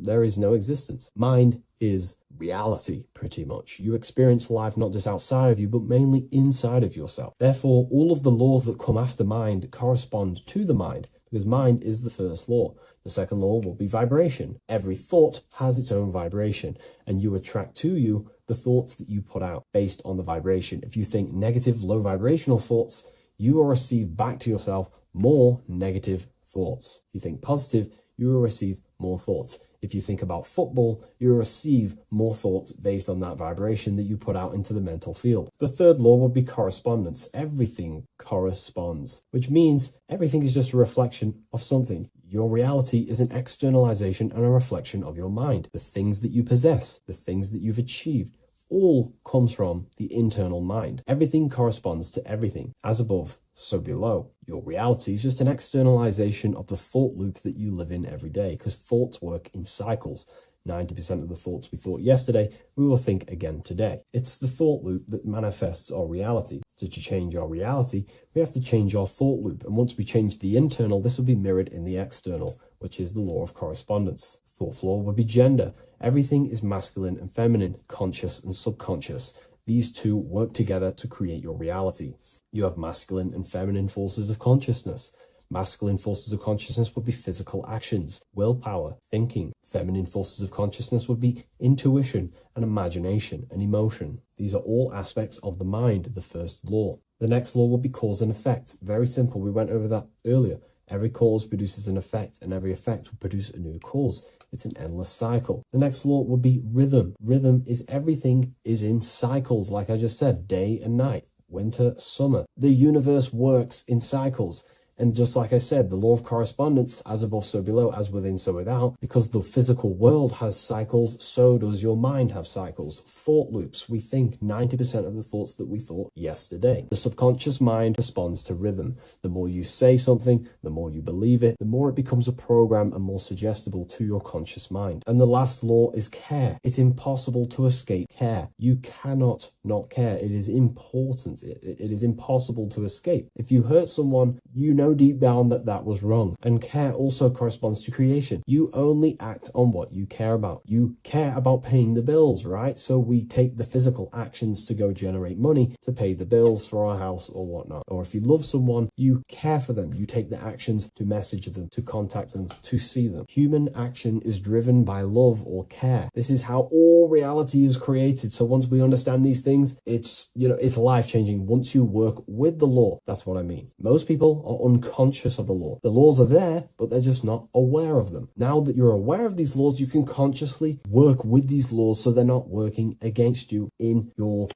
there is no existence. Mind is reality, pretty much. You experience life not just outside of you, but mainly inside of yourself. Therefore, all of the laws that come after mind correspond to the mind, because mind is the first law. The second law will be vibration. Every thought has its own vibration, and you attract to you the thoughts that you put out based on the vibration. If you think negative, low vibrational thoughts, you will receive back to yourself more negative thoughts. If you think positive, you will receive more thoughts. If you think about football, you will receive more thoughts based on that vibration that you put out into the mental field. The third law would be correspondence. Everything corresponds, which means everything is just a reflection of something. Your reality is an externalization and a reflection of your mind. The things that you possess, the things that you've achieved, all comes from the internal mind. Everything corresponds to everything. As above, so below. Your reality is just an externalization of the thought loop that you live in every day, because thoughts work in cycles. 90% of the thoughts we thought yesterday, we will think again today. It's the thought loop that manifests our reality. So to change our reality, we have to change our thought loop. And once we change the internal, this will be mirrored in the external, which is the law of correspondence. Fourth law would be gender. Everything is masculine and feminine, conscious and subconscious. These two work together to create your reality. You have masculine and feminine forces of consciousness. Masculine forces of consciousness would be physical actions, willpower, thinking. Feminine forces of consciousness would be intuition and imagination and emotion. These are all aspects of the mind, the first law. The next law would be cause and effect. Very simple. We went over that earlier. Every cause produces an effect, and every effect will produce a new cause. It's an endless cycle. The next law would be rhythm. Rhythm is everything is in cycles, like I just said, day and night, winter, summer. The universe works in cycles. And just like I said, the law of correspondence, as above, so below, as within, so without, because the physical world has cycles, so does your mind have cycles. Thought loops. We think 90% of the thoughts that we thought yesterday. The subconscious mind responds to rhythm. The more you say something, the more you believe it, the more it becomes a program and more suggestible to your conscious mind. And the last law is care. It's impossible to escape care. You cannot not care. It is important. It is impossible to escape. If you hurt someone, you know deep down that that was wrong. And care also corresponds to creation. You only act on what you care about. You care about paying the bills, right? So we take the physical actions to go generate money to pay the bills for our house or whatnot. Or if you love someone, you care for them. You take the actions to message them, to contact them, to see them. Human action is driven by love or care. This is how all reality is created. So once we understand these things, it's life-changing once you work with the law. That's what I mean. Most people are unconscious of the law. The laws are there, but they're just not aware of them. Now that you're aware of these laws, you can consciously work with these laws so they're not working against you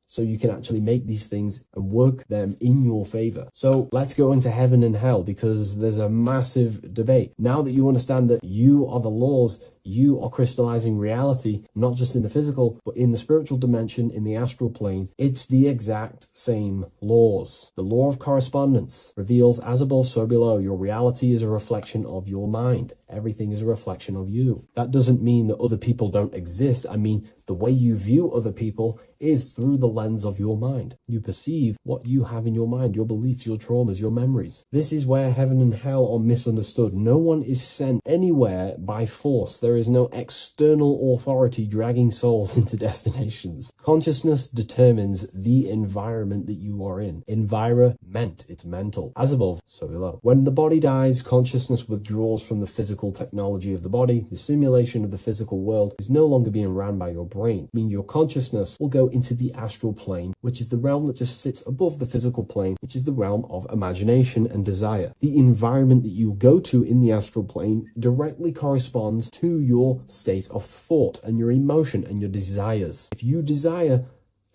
so you can actually make these things and work them in your favor. So let's go into heaven and hell, because there's a massive debate. Now that you understand that you are the laws, you are crystallizing reality, not just in the physical, but in the spiritual dimension, in the astral plane. It's the exact same laws. The law of correspondence reveals as above, so below. Your reality is a reflection of your mind. Everything is a reflection of you. That doesn't mean that other people don't exist. I mean, the way you view other people is through the lens of your mind. You perceive what you have in your mind, your beliefs, your traumas, your memories. This is where heaven and hell are misunderstood. No one is sent anywhere by force. There is no external authority dragging souls into destinations. Consciousness determines the environment that you are in. Environment, it's mental. As above, so below. When the body dies, consciousness withdraws from the physical technology of the body. The simulation of the physical world is no longer being ran by your brain. I mean, your consciousness will go into the astral plane, which is the realm that just sits above the physical plane, which is the realm of imagination and desire. The environment that you go to in the astral plane directly corresponds to your state of thought and your emotion and your desires. If you desire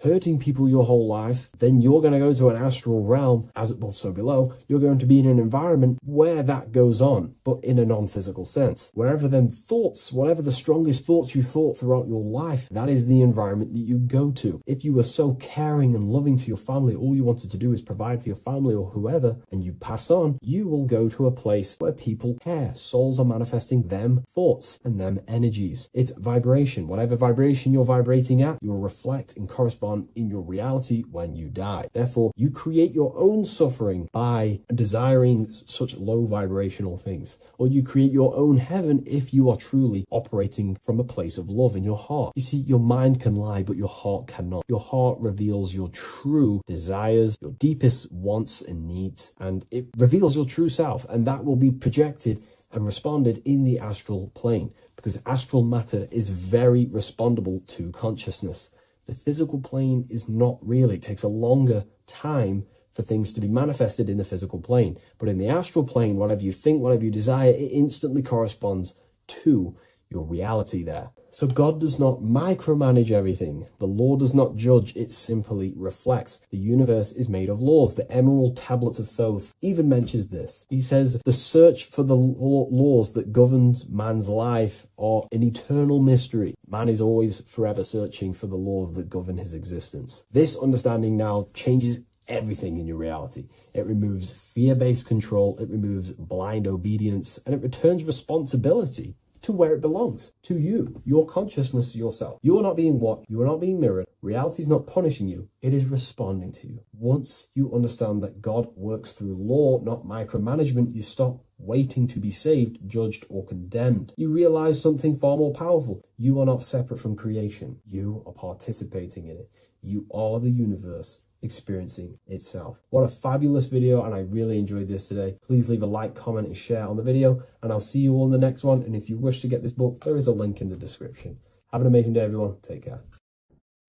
hurting people your whole life, then you're going to go to an astral realm, as above, so below. You're going to be in an environment where that goes on, but in a non-physical sense. Wherever them thoughts, whatever the strongest thoughts you thought throughout your life, that is the environment that you go to. If you were so caring and loving to your family, all you wanted to do is provide for your family or whoever, and you pass on, you will go to a place where people care. Souls are manifesting them thoughts and them energies. It's vibration. Whatever vibration you're vibrating at, you will reflect and correspond in your reality when you die. Therefore, you create your own suffering by desiring such low vibrational things, or you create your own heaven if you are truly operating from a place of love in your heart. You see, your mind can lie, but your heart cannot. Your heart reveals your true desires, your deepest wants and needs, and it reveals your true self, and that will be projected and responded in the astral plane, because astral matter is very respondable to consciousness. The physical plane is not really. It takes a longer time for things to be manifested in the physical plane. But in the astral plane, whatever you think, whatever you desire, it instantly corresponds to your reality there. So God does not micromanage everything. The law does not judge, it simply reflects. The universe is made of laws. The Emerald Tablets of Thoth even mentions this. He says, the search for the laws that governs man's life are an eternal mystery. Man is always forever searching for the laws that govern his existence. This understanding now changes everything in your reality. It removes fear-based control, it removes blind obedience, and it returns responsibility to where it belongs, to you, your consciousness, yourself. You are not being watched, you are not being mirrored. Reality is not punishing you, it is responding to you. Once you understand that God works through law, not micromanagement, you stop waiting to be saved, judged, or condemned. You realize something far more powerful. You are not separate from creation. You are participating in it. You are the universe. experiencing itself. What a fabulous video, and I really enjoyed this today. Please leave a like, comment, and share on the video, and I'll see you all in the next one. And if you wish to get this book, there is a link in the description. Have an amazing day, everyone. Take care.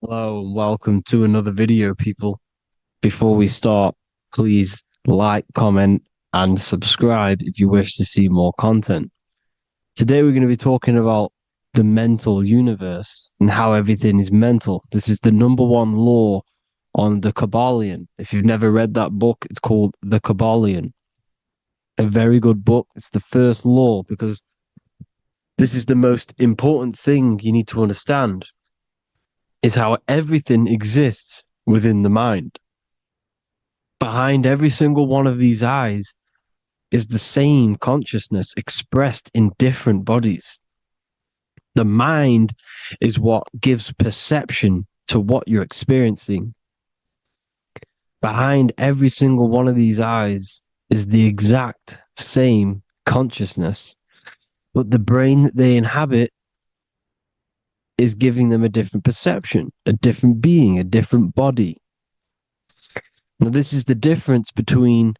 Hello and welcome to another video, people. Before we start, please like, comment, and subscribe if you wish to see more content. Today we're going to be talking about the mental universe and how everything is mental. This is the number one law on the Kabbalion. If you've never read that book, it's called The Kabbalion. A very good book. It's the first law because this is the most important thing you need to understand, is how everything exists within the mind. Behind every single one of these eyes is the same consciousness expressed in different bodies. The mind is what gives perception to what you're experiencing. Behind every single one of these eyes is the exact same consciousness, but the brain that they inhabit is giving them a different perception, a different being, a different body. Now, this is the difference between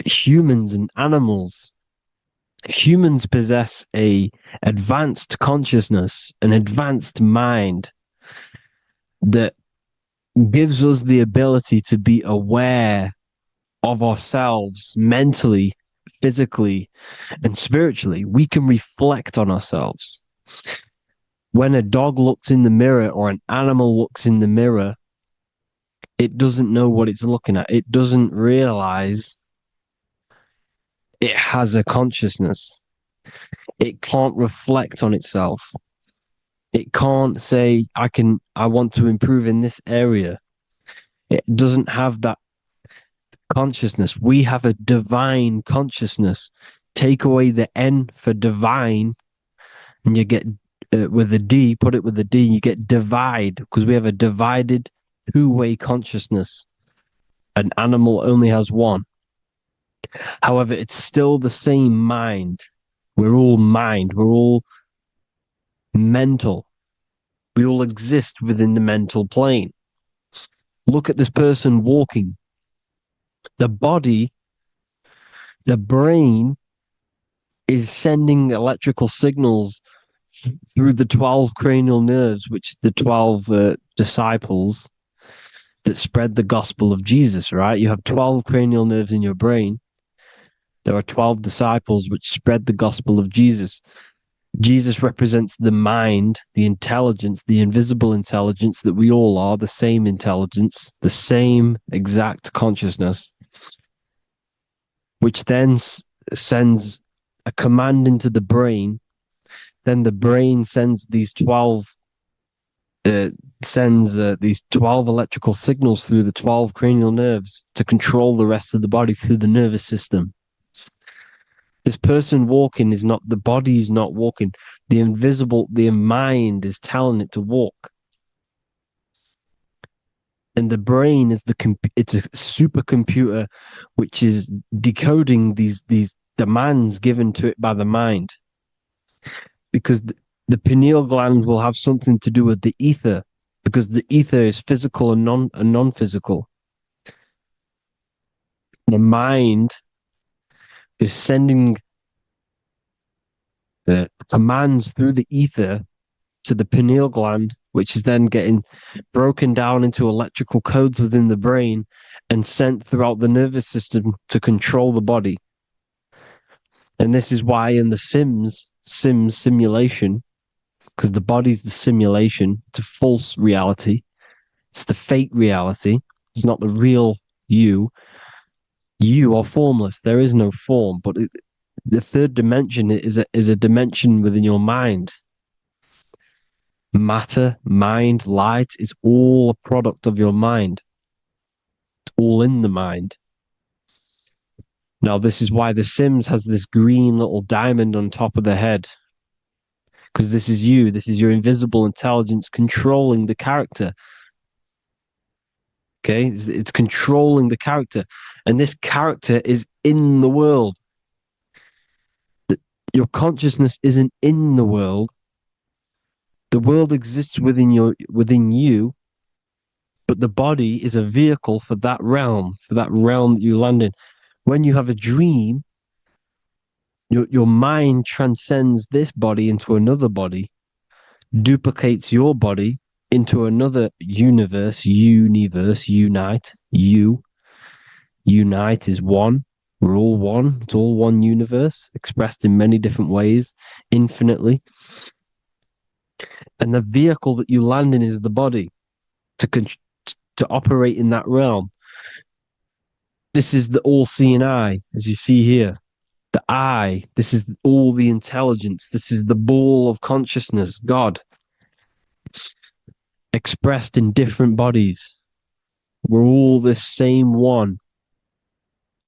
humans and animals. Humans possess a advanced consciousness, an advanced mind that gives us the ability to be aware of ourselves mentally, physically, and spiritually. We can reflect on ourselves. When a dog looks in the mirror or an animal looks in the mirror, it doesn't know what it's looking at. It doesn't realize it has a consciousness. It can't reflect on itself. It can't say, I want to improve in this area. It doesn't have that consciousness. We have a divine consciousness. Take away the N for divine, and you get with a D, put it with a D, you get divide, because we have a divided two-way consciousness. An animal only has one. However, it's still the same mind. We're all mind. We're all mental. We all exist within the mental plane. Look at this person walking. The body, the brain, is sending electrical signals through the 12 cranial nerves, which the 12 disciples that spread the gospel of Jesus, right? You have 12 cranial nerves in your brain. There are 12 disciples which spread the gospel of Jesus. Jesus represents the mind, the intelligence, the invisible intelligence that we all are, the same intelligence, the same exact consciousness, which then sends a command into the brain. Then the brain sends these 12 electrical signals through the 12 cranial nerves to control the rest of the body through the nervous system. This person walking is not, the body is not walking. The mind is telling it to walk. And the brain is it's a supercomputer which is decoding these demands given to it by the mind. Because the pineal gland will have something to do with the ether, because the ether is physical and non-physical. The mind is sending the commands through the ether to the pineal gland, which is then getting broken down into electrical codes within the brain and sent throughout the nervous system to control the body. And this is why in the Sims simulation, because the body's the simulation, it's a false reality. It's the fake reality. It's not the real you. You are formless. There is no form. But the third dimension is a dimension within your mind. Matter, mind, light is all a product of your mind. It's all in the mind. Now, this is why The Sims has this green little diamond on top of the head. Because this is you. This is your invisible intelligence controlling the character. Okay? It's controlling the character. And this character is in the world. Your consciousness isn't in the world. The world exists within you, But the body is a vehicle for that realm that you land in. When you have a dream, your mind transcends this body into another body, duplicates your body into another universe, unite. Unite is one. We're all one. It's all one universe, expressed in many different ways, infinitely. And the vehicle that you land in is the body to operate in that realm. This is the all-seeing eye, as you see here. The eye, this is all the intelligence. This is the ball of consciousness, God, expressed in different bodies. We're all this same one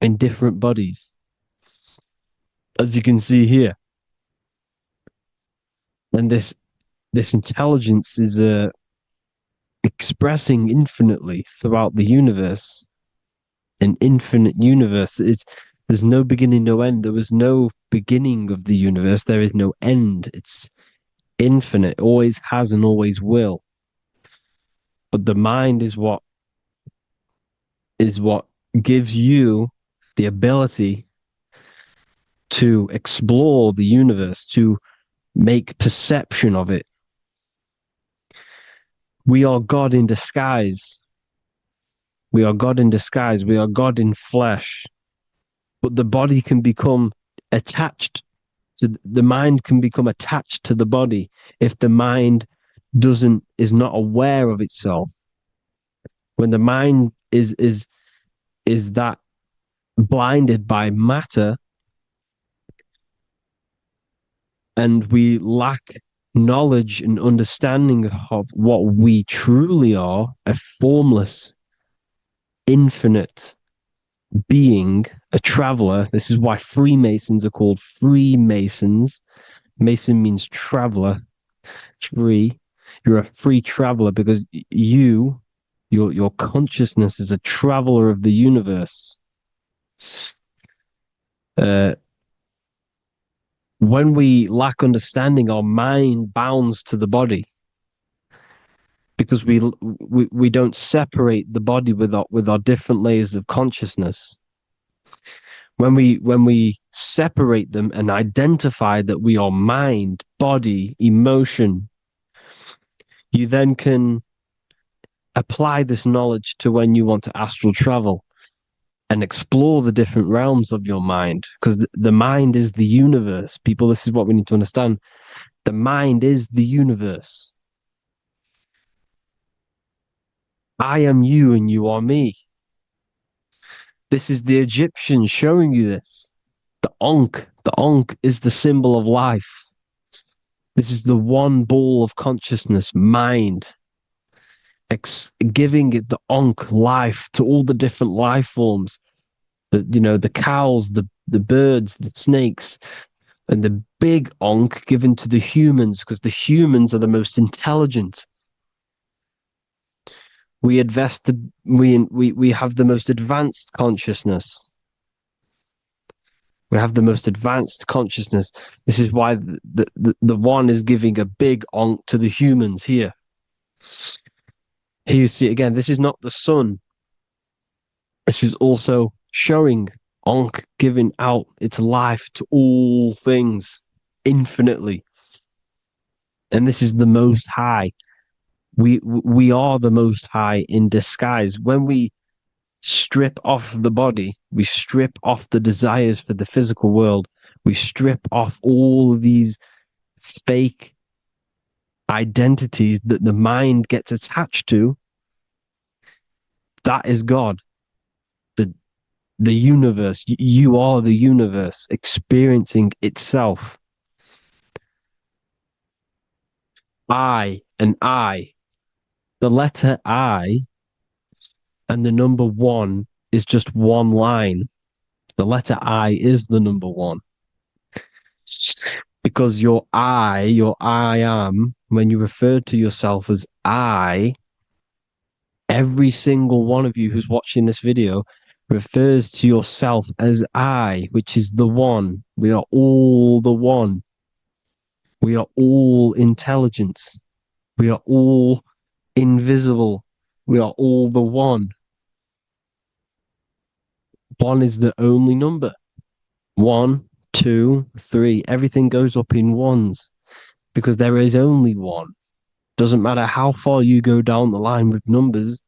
in different bodies, as you can see here. And this intelligence is expressing infinitely throughout the universe, an infinite universe. There's no beginning, no end. There was no beginning of the universe. There is no end. It's infinite, always has and always will. But the mind is what gives you the ability to explore the universe, to make perception of it. We are God in disguise. We are God in disguise. We are God in flesh. But the body can become attached to the mind, can become attached to the body if the mind is not aware of itself. When the mind is that blinded by matter, and we lack knowledge and understanding of what we truly are, a formless, infinite being, a traveler. This is why Freemasons are called Freemasons. Mason means traveler. Free. You're a free traveler because your consciousness is a traveler of the universe. When we lack understanding, our mind bounds to the body because we don't separate the body with our different layers of consciousness. When we separate them and identify that we are mind, body, emotion, you then can apply this knowledge to when you want to astral travel and explore the different realms of your mind, because the mind is the universe. People, this is what we need to understand. The mind is the universe. I am you and you are me. This is the Egyptians showing you this. The Ankh is the symbol of life. This is the one ball of consciousness, mind, giving it the Ankh life to all the different life forms. The cows, the birds, the snakes, and the big Ankh given to the humans, because the humans are the most intelligent. We have the most advanced consciousness. We have the most advanced consciousness. This is why the one is giving a big Ankh to the humans here. Here you see again, this is not the sun. This is also showing Ankh giving out its life to all things infinitely. And this is the Most High. We are the Most High in disguise. When we strip off the body, we strip off the desires for the physical world, we strip off all these fake identities that the mind gets attached to. That is God. The universe. You are the universe experiencing itself. I and I. The letter I and the number 1 is just one line. The letter I is the number 1. Because your I am, when you refer to yourself as I, every single one of you who's watching this video refers to yourself as I, which is the one. We are all the one. We are all intelligence. We are all invisible We are all the one. One is the only number. 1, 2, 3. Everything goes up in ones because there is only one. Doesn't matter how far you go down the line with numbers,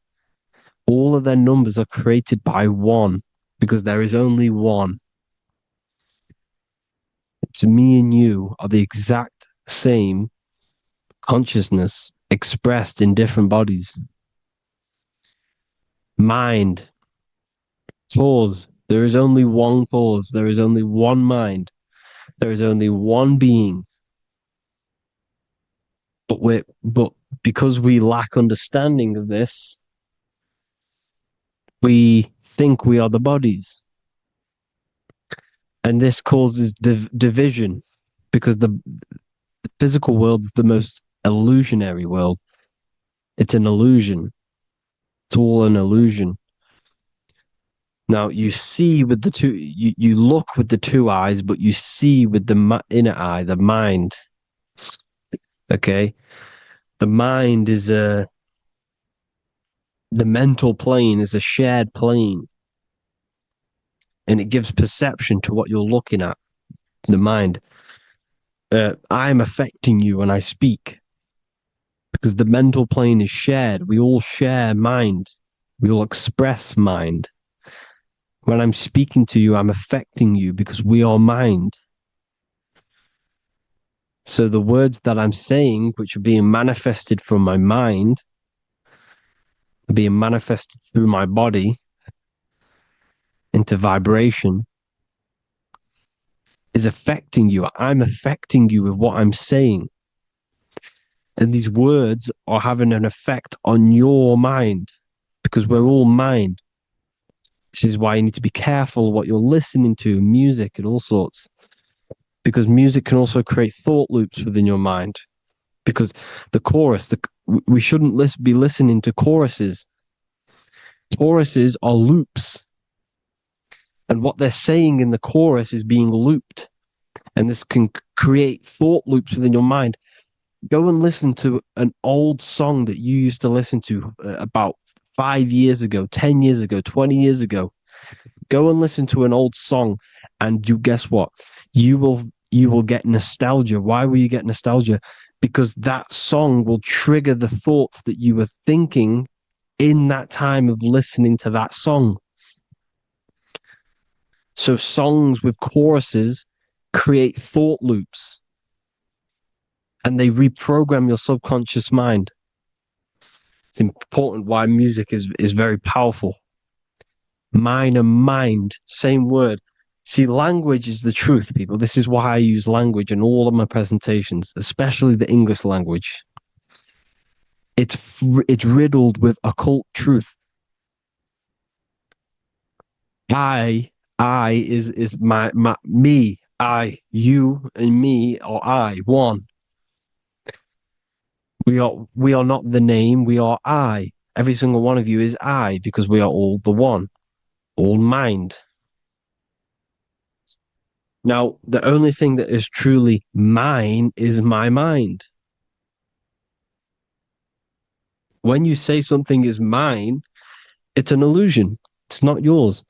all of their numbers are created by one because there is only one. It's me and you are the exact same consciousness expressed in different bodies. Mind. Cause. There is only one cause. There is only one mind. There is only one being. But because we lack understanding of this, we think we are the bodies. And this causes division because the physical world is the most illusionary world. It's an illusion. It's all an illusion. Now you see with the two, you look with the two eyes, but you see with the inner eye, the mind. Okay, the mind is the mental plane is a shared plane, and it gives perception to what you're looking at. The mind. I'm affecting you when I speak because the mental plane is shared. We all share mind. We all express mind. When I'm speaking to you, I'm affecting you because we are mind. So the words that I'm saying, which are being manifested from my mind, are being manifested through my body into vibration, is affecting you. I'm affecting you with what I'm saying. And these words are having an effect on your mind because we're all mind. This is why you need to be careful what you're listening to, music and all sorts. Because music can also create thought loops within your mind. Because the chorus, we shouldn't be listening to choruses. Choruses are loops. And what they're saying in the chorus is being looped. And this can create thought loops within your mind. Go and listen to an old song that you used to listen to about 5 years ago, 10 years ago, 20 years ago. Go and listen to an old song, and you guess what? You will get nostalgia. Why will you get nostalgia? Because that song will trigger the thoughts that you were thinking in that time of listening to that song. So songs with choruses create thought loops, and they reprogram your subconscious mind. It's important why music is very powerful. Mine and mind, same word. See, language is the truth, people. This is why I use language in all of my presentations, especially the English language. It's riddled with occult truth. I is my me. I, you, and me, or I, one. We are not the name. We are I. Every single one of you is I because we are all the one, all mind. Now, the only thing that is truly mine is my mind. When you say something is mine, it's an illusion. It's not yours.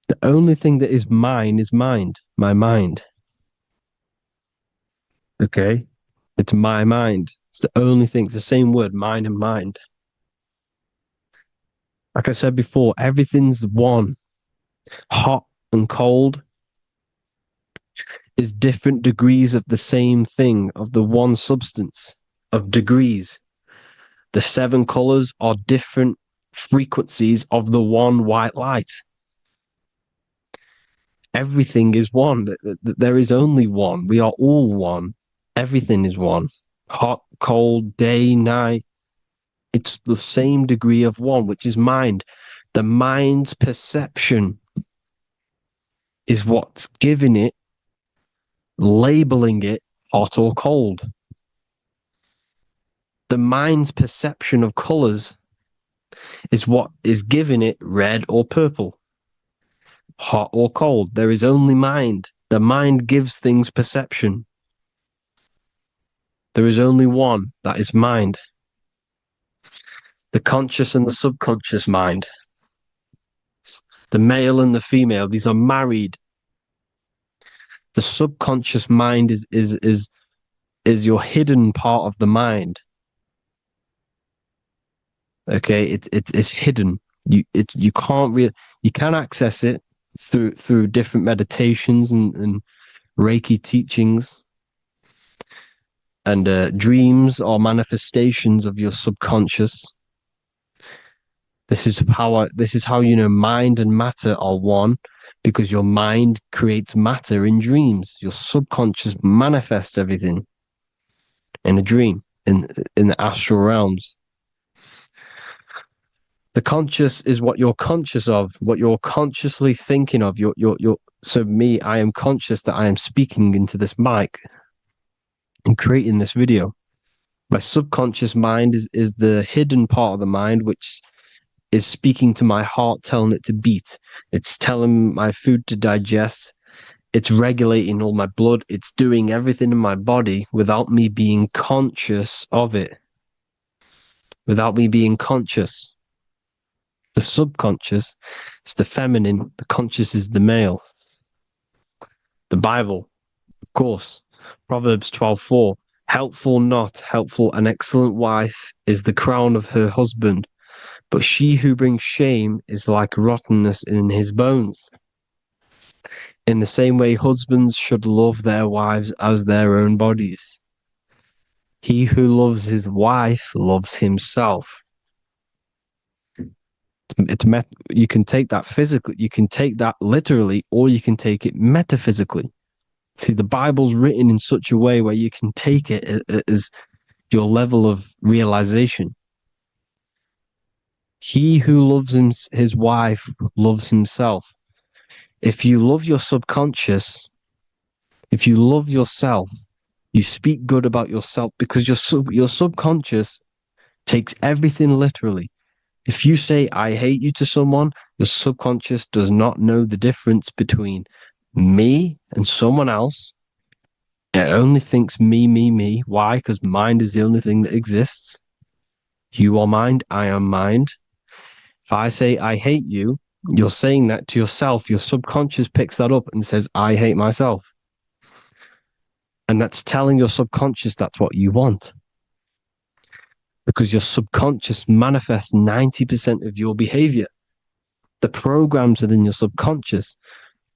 The only thing that is mine is mind, my mind. Okay? It's my mind. It's the only thing. It's the same word, mind and mind. Like I said before, everything's one. Hot and cold is different degrees of the same thing, of the one substance, of degrees. The 7 colors are different frequencies of the one white light. Everything is one. There is only one. We are all one. Everything is one. Hot, cold, day, night. It's the same degree of one, which is mind. The mind's perception is what's giving it, labeling it hot or cold. The mind's perception of colors is what is giving it red or purple, hot or cold. There is only mind. The mind gives things perception. There is only one, that is mind. The conscious and the subconscious mind. The male and the female, these are married. The subconscious mind is your hidden part of the mind. Okay, it's hidden. You can't really, you can access it through different meditations and Reiki teachings and dreams or manifestations of your subconscious. This is how you know mind and matter are one, because your mind creates matter in dreams. Your subconscious manifests everything in a dream, in the astral realms. The conscious is what you're conscious of, what you're consciously thinking of. So me, I am conscious that I am speaking into this mic and creating this video. My subconscious mind is the hidden part of the mind, which is speaking to my heart, telling it to beat. It's telling my food to digest. It's regulating all my blood. It's doing everything in my body without me being conscious of it. Without me being conscious. The subconscious is the feminine. The conscious is the male. The Bible, of course. Proverbs 12:4. Helpful, not helpful, an excellent wife is the crown of her husband, but she who brings shame is like rottenness in his bones. In the same way, husbands should love their wives as their own bodies. He who loves his wife loves himself. You can take that physically, you can take that literally, or you can take it metaphysically. See, the Bible's written in such a way where you can take it as your level of realization. He who loves his wife loves himself. If you love your subconscious, if you love yourself, you speak good about yourself, because your subconscious takes everything literally. If you say, I hate you to someone, your subconscious does not know the difference between me and someone else. It only thinks me. Why? Because mind is the only thing that exists. You are mind, I am mind. If I say, I hate you, you're saying that to yourself. Your subconscious picks that up and says, I hate myself. And that's telling your subconscious that's what you want. Because your subconscious manifests 90% of your behavior. The programs within your subconscious.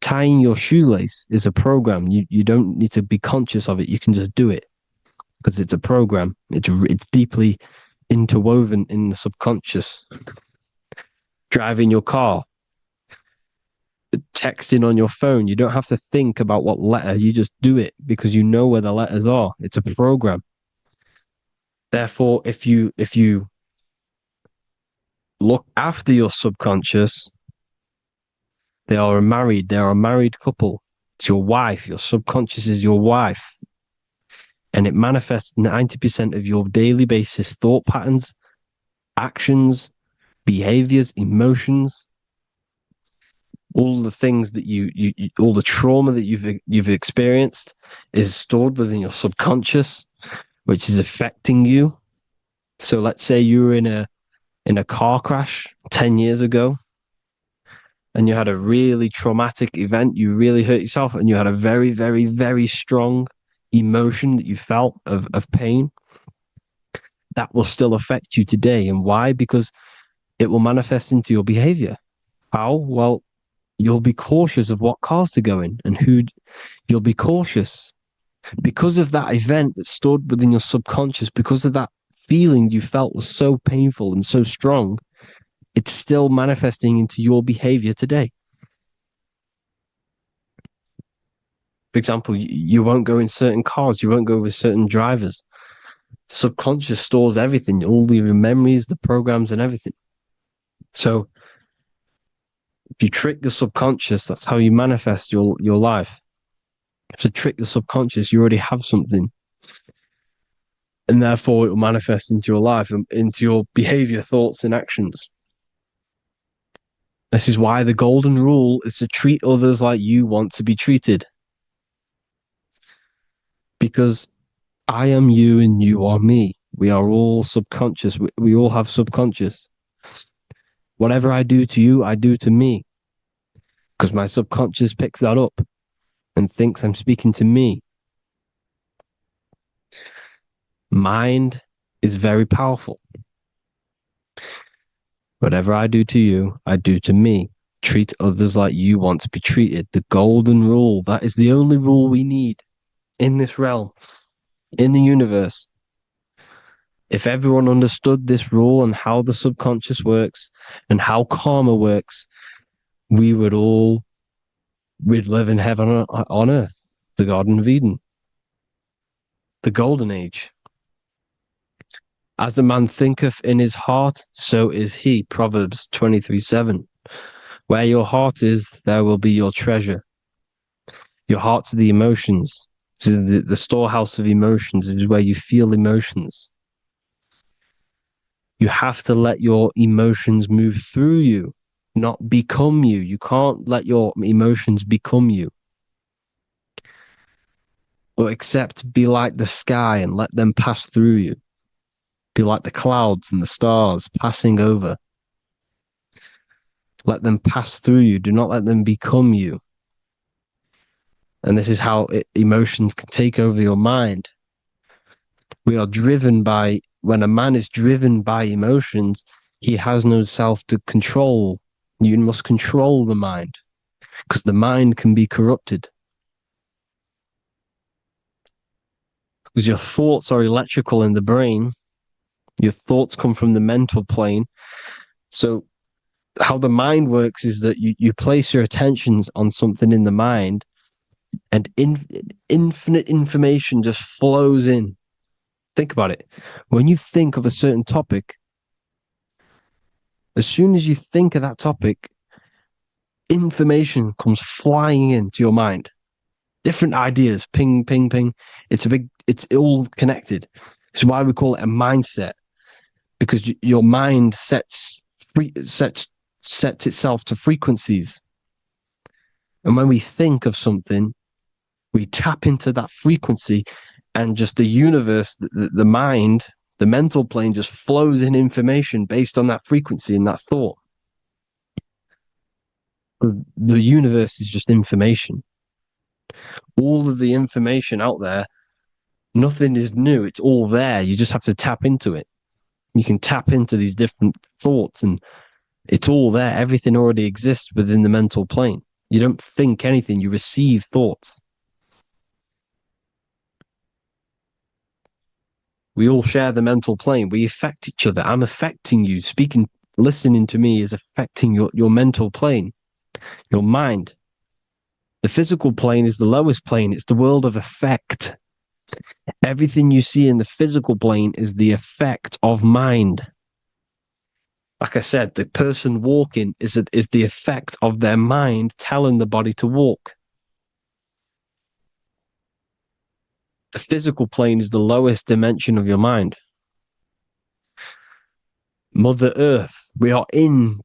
Tying your shoelace is a program. You don't need to be conscious of it. You can just do it because it's a program. It's deeply interwoven in the subconscious. Driving your car, texting on your phone. You don't have to think about what letter. You just do it because you know where the letters are. It's a program. Therefore, if you look after your subconscious, they are a married couple. It's your wife. Your subconscious is your wife. And it manifests 90% of your daily basis thought patterns, actions, behaviors, emotions, all the things that you all the trauma that you've experienced is stored within your subconscious, which is affecting you. So let's say you were in a car crash 10 years ago and you had a really traumatic event, you really hurt yourself, and you had a very, very, very strong emotion that you felt of pain. That will still affect you today. And why? Because it will manifest into your behavior. How? Well, you'll be cautious of what cars to go in and who. You'll be cautious because of that event that's stored within your subconscious, because of that feeling you felt was so painful and so strong. It's still manifesting into your behavior today. For example, you won't go in certain cars, you won't go with certain drivers. The subconscious stores everything, all your memories, the programs, and everything. So if you trick your subconscious, that's how you manifest your life. If you trick the subconscious, you already have something. And therefore, it will manifest into your life, into your behavior, thoughts, and actions. This is why the golden rule is to treat others like you want to be treated. Because I am you and you are me. We are all subconscious. We all have subconscious. Whatever I do to you, I do to me. Because my subconscious picks that up and thinks I'm speaking to me. Mind is very powerful. Whatever I do to you, I do to me. Treat others like you want to be treated. The golden rule. That is the only rule we need in this realm, in the universe. If everyone understood this rule and how the subconscious works and how karma works, we'd live in heaven on earth, the Garden of Eden, the golden age. As a man thinketh in his heart, so is he. Proverbs 23:7. Where your heart is, there will be your treasure. Your heart's the emotions. The storehouse of emotions is where you feel emotions. You have to let your emotions move through you, not become you. You can't let your emotions become you. But except be like the sky and let them pass through you. Be like the clouds and the stars passing over. Let them pass through you. Do not let them become you. And this is how emotions can take over your mind. We are driven by, when a man is driven by emotions, he has no self to control. You must control the mind, because the mind can be corrupted. Because your thoughts are electrical in the brain. Your thoughts come from the mental plane. So how the mind works is that you place your attentions on something in the mind, and infinite information just flows in. Think about it. When you think of a certain topic, as soon as you think of that topic, information comes flying into your mind. Different ideas, ping, ping, ping. It's all connected. It's why we call it a mindset, because your mind sets itself to frequencies. And when we think of something, we tap into that frequency, and just the universe, the mind, the mental plane just flows in information based on that frequency and that thought. The universe is just information. All of the information out there, nothing is new. It's all there. You just have to tap into it. You can tap into these different thoughts, and it's all there. Everything already exists within the mental plane. You don't think anything. You receive thoughts. We all share the mental plane. We affect each other. I'm affecting you. Listening to me is affecting your mental plane, your mind. The physical plane is the lowest plane. It's the world of effect. Everything you see in the physical plane is the effect of mind. Like I said, the person walking is the effect of their mind telling the body to walk. The physical plane is the lowest dimension of your mind. Mother Earth, we are in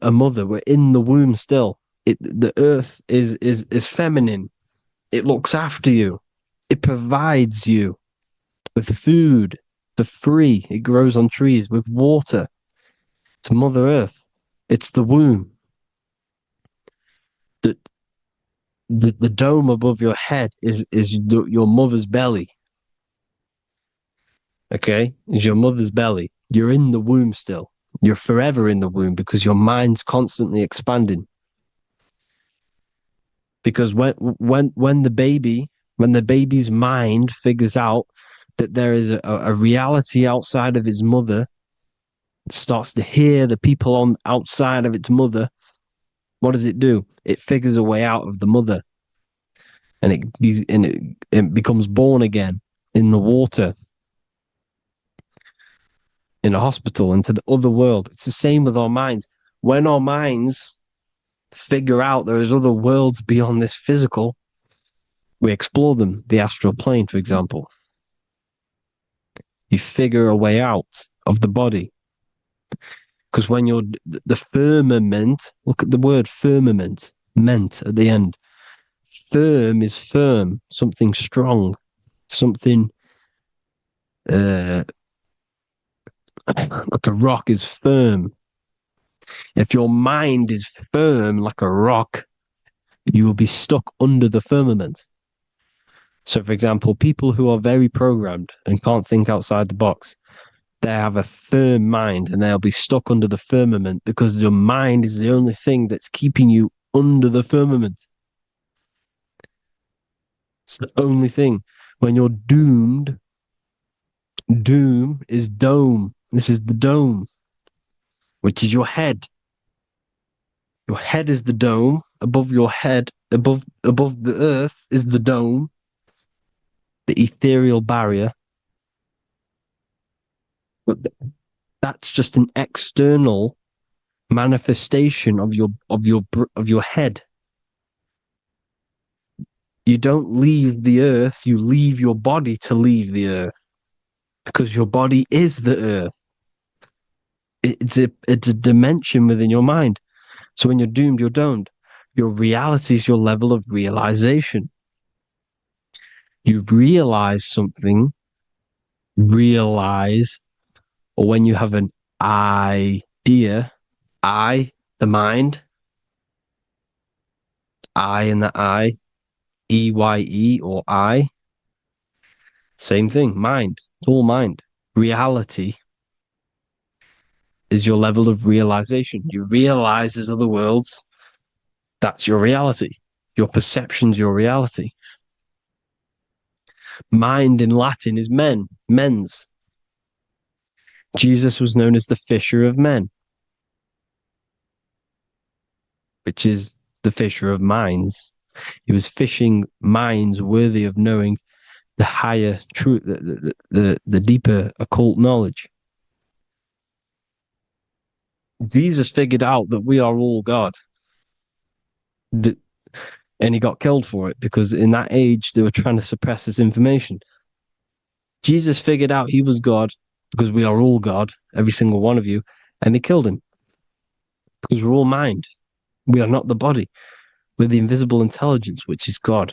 a mother. We're in the womb still. The earth is feminine. It looks after you. It provides you with food for free. It grows on trees with water. It's Mother Earth. It's the womb. The dome above your head is your mother's belly. Okay? Is your mother's belly. You're in the womb still. You're forever in the womb because your mind's constantly expanding. Because when the baby's mind figures out that there is a reality outside of its mother, it starts to hear the people on outside of its mother, what does it do? It figures a way out of the mother, and it becomes born again in the water, in a hospital, into the other world. It's the same with our minds. When our minds figure out there is other worlds beyond this physical, we explore them. The astral plane, for example. You figure a way out of the body. Because when you're the firmament, look at the word firmament, meant at the end. Firm is firm, something strong, something Like a rock is firm. If your mind is firm like a rock, you will be stuck under the firmament. So, for example, people who are very programmed and can't think outside the box, they have a firm mind and they'll be stuck under the firmament because your mind is the only thing that's keeping you under the firmament. It's the only thing. When you're doomed, doom is dome. This is the dome, which is your head. Your head is the dome. Above your head, above the earth is the dome, the ethereal barrier. But that's just an external manifestation of your head. You don't leave the earth, you leave your body to leave the earth, because your body is the earth. It's a dimension within your mind. So when you're doomed, you're domed. Your reality is your level of realization. You realize something, or when you have an idea, the mind, and the EYE or I. Same thing, mind. It's all mind. Reality is your level of realization. You realize there's other worlds. That's your reality. Your perception's your reality. Mind in Latin is mens. Jesus was known as the fisher of men, which is the fisher of minds. He was fishing minds worthy of knowing the higher truth, the deeper occult knowledge. Jesus figured out that we are all God. And he got killed for it because in that age they were trying to suppress this information. Jesus figured out he was God because we are all God, every single one of you, and they killed him because we're all mind. We are not the body. We're the invisible intelligence, which is God.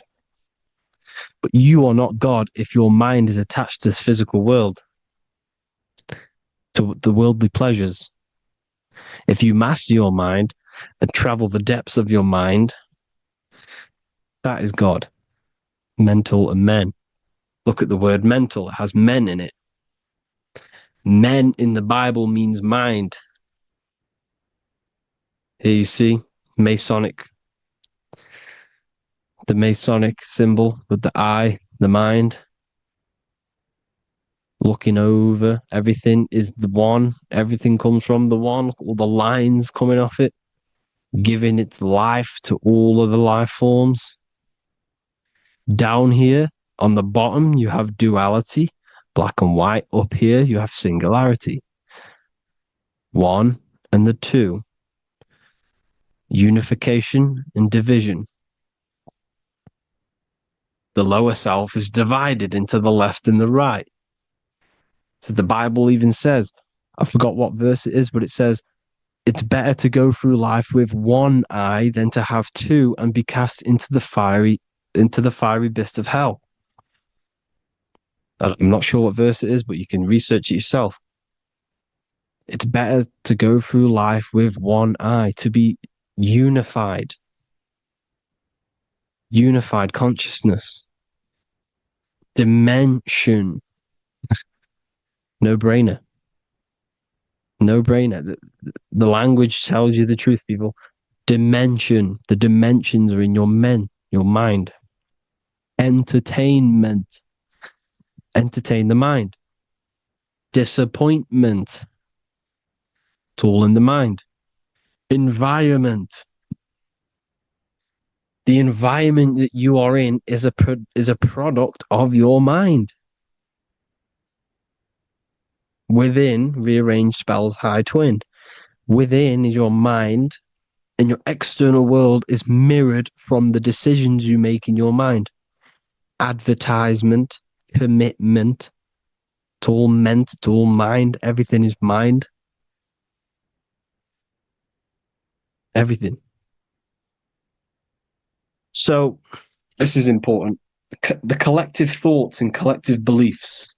But you are not God if your mind is attached to this physical world, to the worldly pleasures. If you master your mind and travel the depths of your mind, that is God. Mental and men. Look at the word mental. It has men in it. Men in the Bible means mind. Here you see the Masonic symbol with the eye, the mind. Looking over everything is the one. Everything comes from the one. Look at all the lines coming off it, giving its life to all of the life forms. Down here on the bottom, you have duality, black and white. Up here, you have singularity. One and the two. Unification and division. The lower self is divided into the left and the right. So the Bible even says, I forgot what verse it is, but it says, it's better to go through life with one eye than to have two and be cast into the fiery abyss of hell. I'm not sure what verse it is, but you can research it yourself. It's better to go through life with one eye, to be unified consciousness, dimension. No brainer. The language tells you the truth, people. Dimension. The dimensions are in your mind. Entertainment. Entertain the mind. Disappointment. It's all in the mind. Environment. The environment that you are in is a product of your mind. Within, rearranged spells high twin. Within is your mind, and your external world is mirrored from the decisions you make in your mind. Advertisement, commitment, it's all meant, it's all mind. Everything is mind. Everything. So, this is important. The collective thoughts and collective beliefs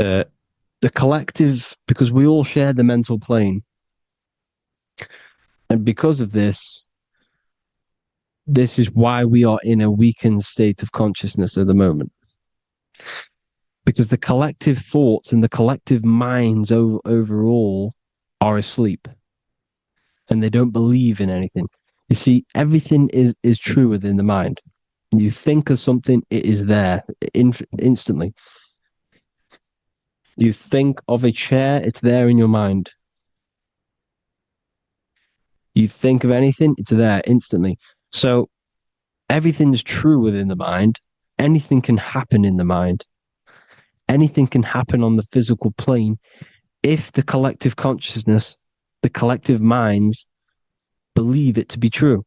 The collective, because we all share the mental plane. And because of this is why we are in a weakened state of consciousness at the moment. Because the collective thoughts and the collective minds overall are asleep. And they don't believe in anything. You see, everything is true within the mind. You think of something, it is there instantly. You think of a chair, it's there in your mind. You think of anything, it's there instantly. So everything's true within the mind. Anything can happen in the mind. Anything can happen on the physical plane if the collective consciousness, the collective minds, believe it to be true.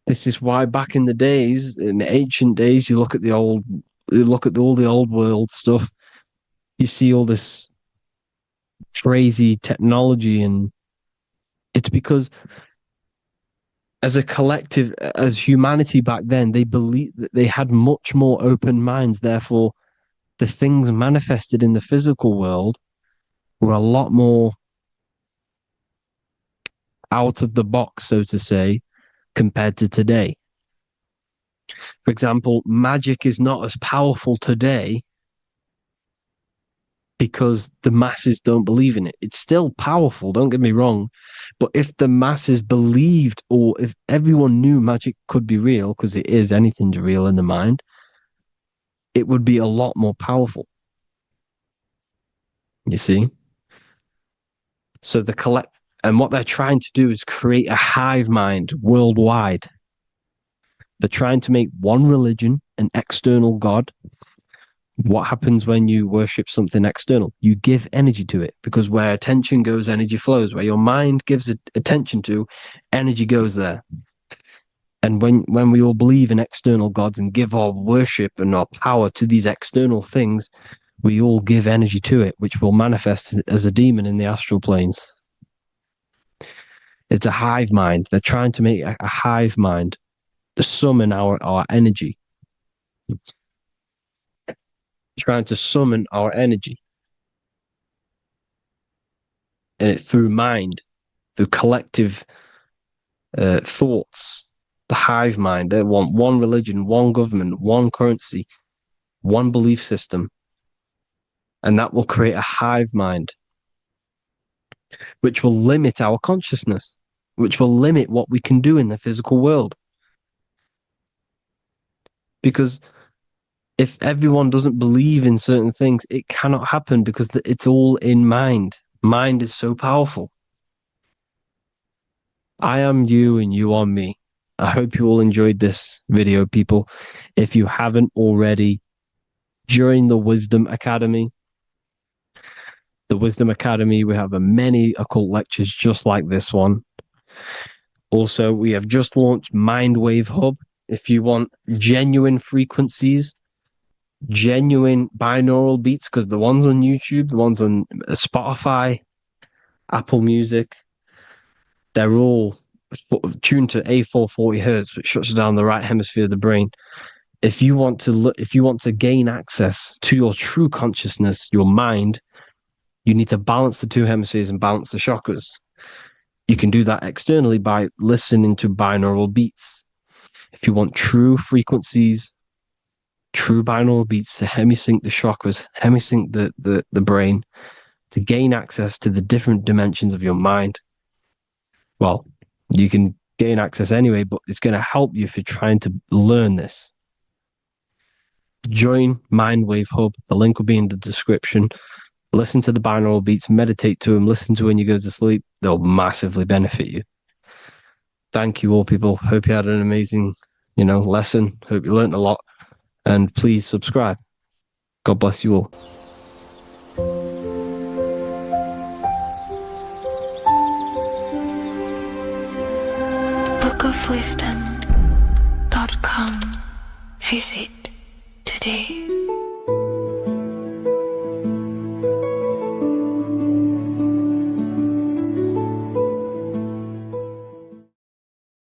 This is why back in the days, in the ancient days, you look at all the old world stuff, you see all this crazy technology, and it's because as a collective, as humanity back then, they believed that they had much more open minds. Therefore, the things manifested in the physical world were a lot more out of the box, so to say, compared to today. For example, magic is not as powerful today because the masses don't believe in it. It's still powerful, don't get me wrong, but if the masses believed, or if everyone knew magic could be real, because it is, anything's real in the mind, it would be a lot more powerful. You see? So and what they're trying to do is create a hive mind worldwide. They're trying to make one religion, an external god. What happens when you worship something external? You give energy to it, because where attention goes, energy flows. Where your mind gives attention to, energy goes there. And when we all believe in external gods and give our worship and our power to these external things, we all give energy to it, which will manifest as a demon in the astral planes. It's a hive mind. They're trying to make a hive mind to summon our energy. Trying to summon our energy. And it through mind, through collective thoughts. The hive mind. They want one religion, one government, one currency, one belief system. And that will create a hive mind, which will limit our consciousness, which will limit what we can do in the physical world. Because if everyone doesn't believe in certain things, it cannot happen, because it's all in mind. Mind is so powerful. I am you and you are me. I hope you all enjoyed this video, people. If you haven't already, join the Wisdom Academy. The Wisdom Academy, we have many occult lectures just like this one. Also, we have just launched Mindwave Hub. If you want genuine frequencies, genuine binaural beats, because the ones on YouTube, the ones on Spotify, Apple Music, they're all tuned to A440 hertz, which shuts down the right hemisphere of the brain. If you want to gain access to your true consciousness, your mind, you need to balance the two hemispheres and balance the chakras. You can do that externally by listening to binaural beats. If you want true frequencies, true binaural beats to hemisync the chakras, hemisync the brain, to gain access to the different dimensions of your mind, well, you can gain access anyway, but it's going to help you if you're trying to learn this. Join Mindwave Hub. The link will be in the description. Listen to the binaural beats, meditate to them, listen to when you go to sleep. They'll massively benefit you. Thank you all, people. Hope you had an amazing, lesson. Hope you learned a lot. And please subscribe. God bless you all. bookofwisdom.com. Visit today.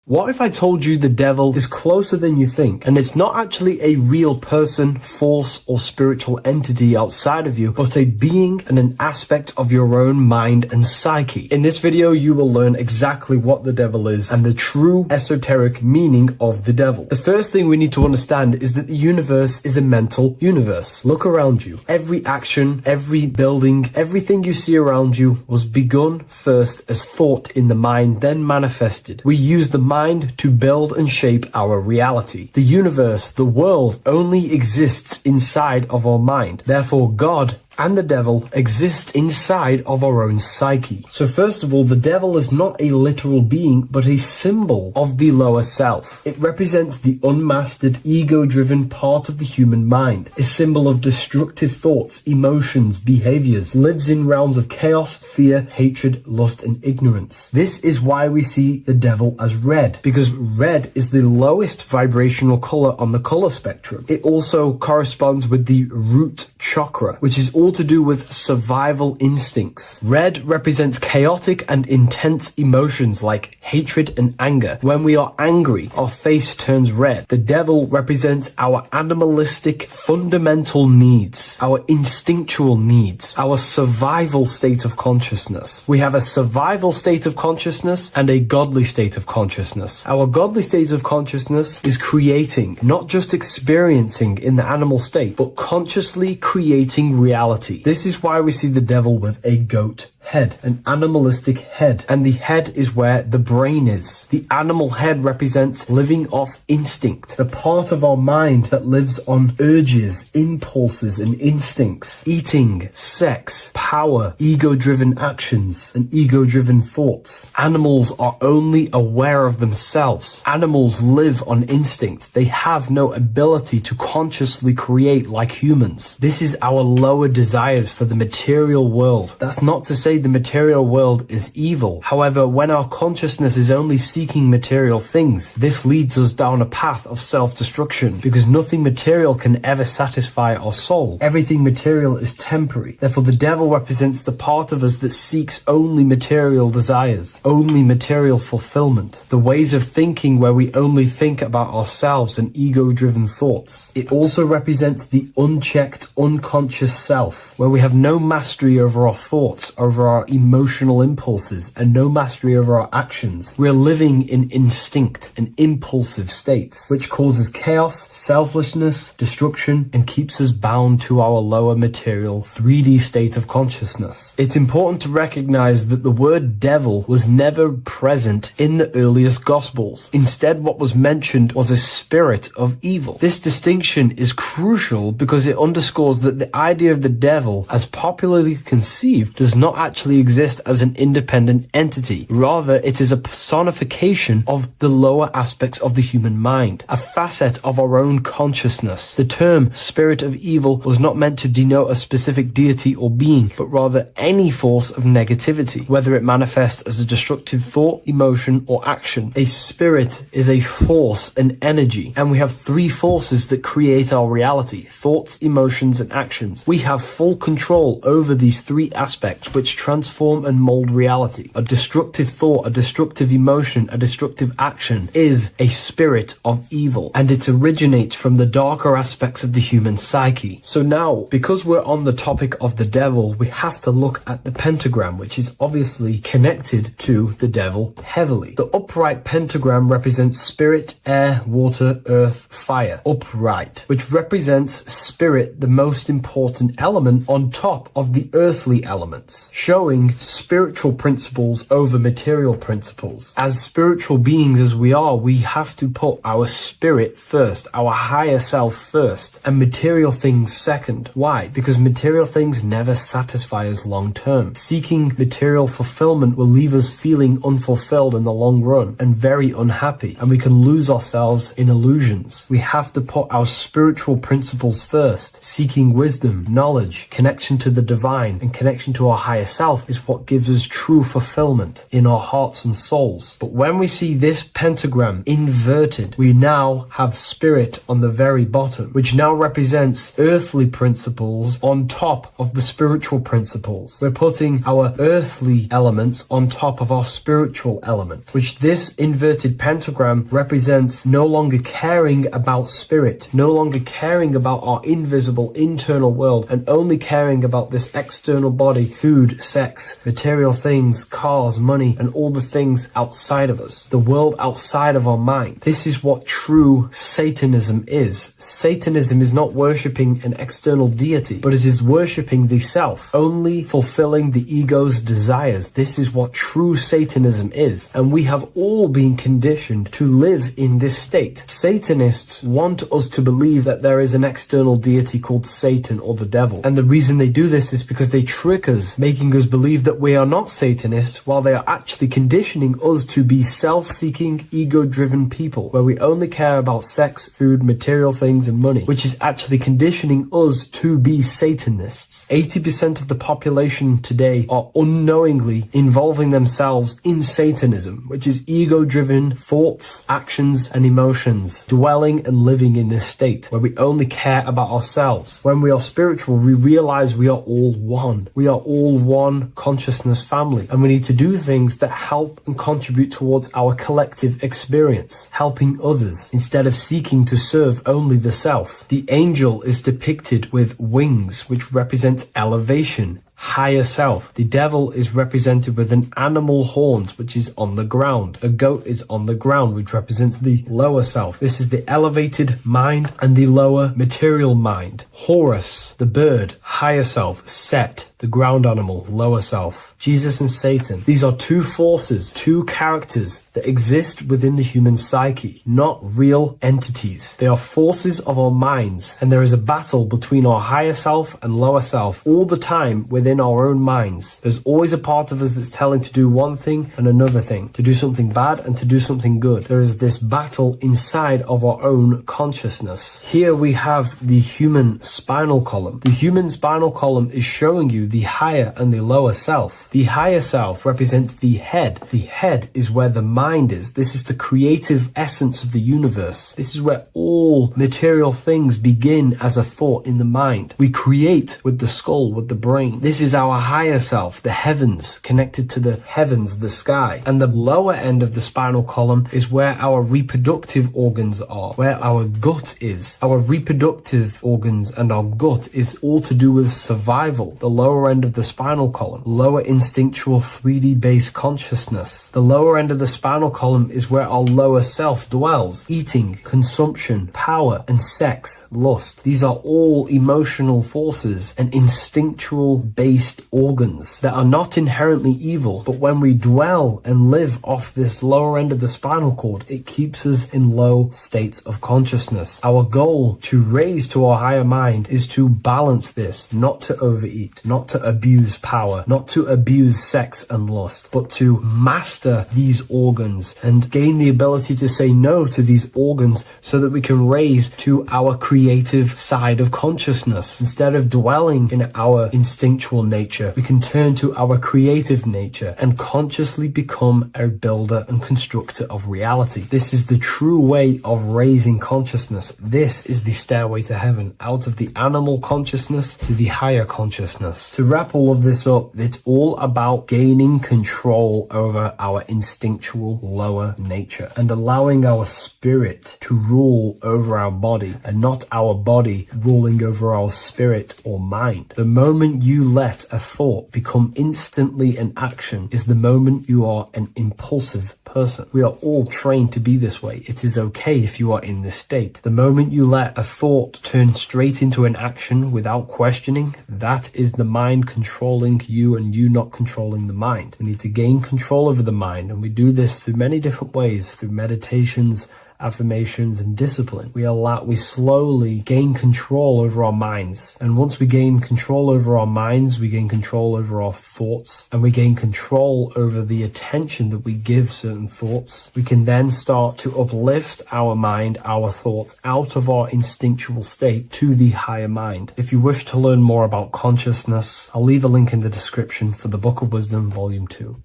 What if I told you the devil is closer than you think, and it's not actually a real person, force, or spiritual entity outside of you, but a being and an aspect of your own mind and psyche? In this video, you will learn exactly what the devil is and the true esoteric meaning of the devil. The first thing we need to understand is that the universe is a mental universe. Look around you. Every action, every building, everything you see around you was begun first as thought in the mind, then manifested. We use the mind to build and shape our reality. The universe, the world, only exists inside of our mind. Therefore, God and the devil exist inside of our own psyche. So first of all, the devil is not a literal being, but a symbol of the lower self. It represents the unmastered, ego-driven part of the human mind, a symbol of destructive thoughts, emotions, behaviors, lives in realms of chaos, fear, hatred, lust, and ignorance. This is why we see the devil as red, because red is the lowest vibrational color on the color spectrum. It also corresponds with the root chakra, which is all to do with survival instincts. Red represents chaotic and intense emotions like hatred and anger. When we are angry, our face turns red. The devil represents our animalistic fundamental needs, our instinctual needs, our survival state of consciousness. We have a survival state of consciousness and a godly state of consciousness. Our godly state of consciousness is creating, not just experiencing in the animal state, but consciously creating reality. This is why we see the devil with a goat head, an animalistic head, and the head is where the brain is. The animal head represents living off instinct, the part of our mind that lives on urges, impulses, and instincts. Eating, sex, power, ego-driven actions, and ego-driven thoughts. Animals are only aware of themselves. Animals live on instinct. They have no ability to consciously create like humans. This is our lower desires for the material world. That's not to say the material world is evil. However, when our consciousness is only seeking material things, this leads us down a path of self-destruction, because nothing material can ever satisfy our soul. Everything material is temporary. Therefore, the devil represents the part of us that seeks only material desires, only material fulfillment, the ways of thinking where we only think about ourselves and ego-driven thoughts. It also represents the unchecked, unconscious self, where we have no mastery over our thoughts, over our emotional impulses, and no mastery over our actions. We're living in instinct and impulsive states, which causes chaos, selflessness, destruction, and keeps us bound to our lower material 3D state of consciousness. It's important to recognize that the word devil was never present in the earliest Gospels. Instead, what was mentioned was a spirit of evil. This distinction is crucial because it underscores that the idea of the devil, as popularly conceived, does not actually exist as an independent entity. Rather, it is a personification of the lower aspects of the human mind, a facet of our own consciousness. The term spirit of evil was not meant to denote a specific deity or being, but rather any force of negativity, whether it manifests as a destructive thought, emotion, or action. A spirit is a force, an energy, and we have three forces that create our reality: thoughts, emotions, and actions. We have full control over these three aspects, which transform and mold reality. A destructive thought, a destructive emotion, a destructive action is a spirit of evil, and it originates from the darker aspects of the human psyche. So now, because we're on the topic of the devil, we have to look at the pentagram, which is obviously connected to the devil heavily. The upright pentagram represents spirit, air, water, earth, fire. Upright, which represents spirit, the most important element on top of the earthly elements, showing spiritual principles over material principles. As spiritual beings as we are, we have to put our spirit first, our higher self first, and material things second. Why? Because material things never satisfy us long term. Seeking material fulfillment will leave us feeling unfulfilled in the long run and very unhappy, and we can lose ourselves in illusions. We have to put our spiritual principles first, seeking wisdom, knowledge, connection to the divine, and connection to our higher self ourself is what gives us true fulfillment in our hearts and souls. But when we see this pentagram inverted, we now have spirit on the very bottom, which now represents earthly principles on top of the spiritual principles. We're putting our earthly elements on top of our spiritual element, which this inverted pentagram represents no longer caring about spirit, no longer caring about our invisible internal world, and only caring about this external body, food, sex, material things, cars, money, and all the things outside of us, the world outside of our mind. This is what true Satanism is. Satanism is not worshipping an external deity, but it is worshipping the self, only fulfilling the ego's desires. This is what true Satanism is, and we have all been conditioned to live in this state. Satanists want us to believe that there is an external deity called Satan or the devil, and the reason they do this is because they trick us, making us believe that we are not Satanists, while they are actually conditioning us to be self-seeking, ego-driven people, where we only care about sex, food, material things, and money, which is actually conditioning us to be Satanists. 80% of the population today are unknowingly involving themselves in Satanism, which is ego-driven thoughts, actions, and emotions, dwelling and living in this state, where we only care about ourselves. When we are spiritual, we realize we are all one. We are all one consciousness family, and we need to do things that help and contribute towards our collective experience, helping others, instead of seeking to serve only the self. The angel is depicted with wings, which represents elevation, higher self. The devil is represented with an animal horns, which is on the ground. A goat is on the ground, which represents the lower self. This is the elevated mind and the lower material mind. Horus, the bird, higher self. Set, the ground animal, lower self. Jesus and Satan. These are two forces, two characters that exist within the human psyche, not real entities. They are forces of our minds, and there is a battle between our higher self and lower self all the time within our own minds. There's always a part of us that's telling to do one thing and another thing, to do something bad and to do something good. There is this battle inside of our own consciousness. Here we have the human spinal column. The human spinal column is showing you the higher and the lower self. The higher self represents the head. The head is where the mind is. This is the creative essence of the universe. This is where all material things begin as a thought in the mind. We create with the skull, with the brain. This is our higher self, the heavens, connected to the heavens, the sky. And the lower end of the spinal column is where our reproductive organs are, where our gut is. Our reproductive organs and our gut is all to do with survival. The lower end of the spinal column, lower instinctual 3D based consciousness. The lower end of the spinal column is where our lower self dwells. Eating, consumption, power, and sex, lust. These are all emotional forces and instinctual based organs that are not inherently evil, but when we dwell and live off this lower end of the spinal cord, it keeps us in low states of consciousness. Our goal to raise to our higher mind is to balance this, not to overeat, not to abuse power, not to abuse sex and lust, but to master these organs and gain the ability to say no to these organs so that we can raise to our creative side of consciousness. Instead of dwelling in our instinctual nature, we can turn to our creative nature and consciously become a builder and constructor of reality. This is the true way of raising consciousness. This is the stairway to heaven, out of the animal consciousness to the higher consciousness. To wrap all of this up, it's all about gaining control over our instinctual lower nature and allowing our spirit to rule over our body and not our body ruling over our spirit or mind. The moment you let a thought become instantly an action is the moment you are an impulsive person. We are all trained to be this way. It is okay if you are in this state. The moment you let a thought turn straight into an action without questioning, that is the mind controlling you and you not controlling the mind. We need to gain control over the mind, and we do this through many different ways, through meditations, affirmations, and discipline, we slowly gain control over our minds. And once we gain control over our minds, we gain control over our thoughts, and we gain control over the attention that we give certain thoughts. We can then start to uplift our mind, our thoughts, out of our instinctual state to the higher mind. If you wish to learn more about consciousness, I'll leave a link in the description for the Book of Wisdom, Volume 2.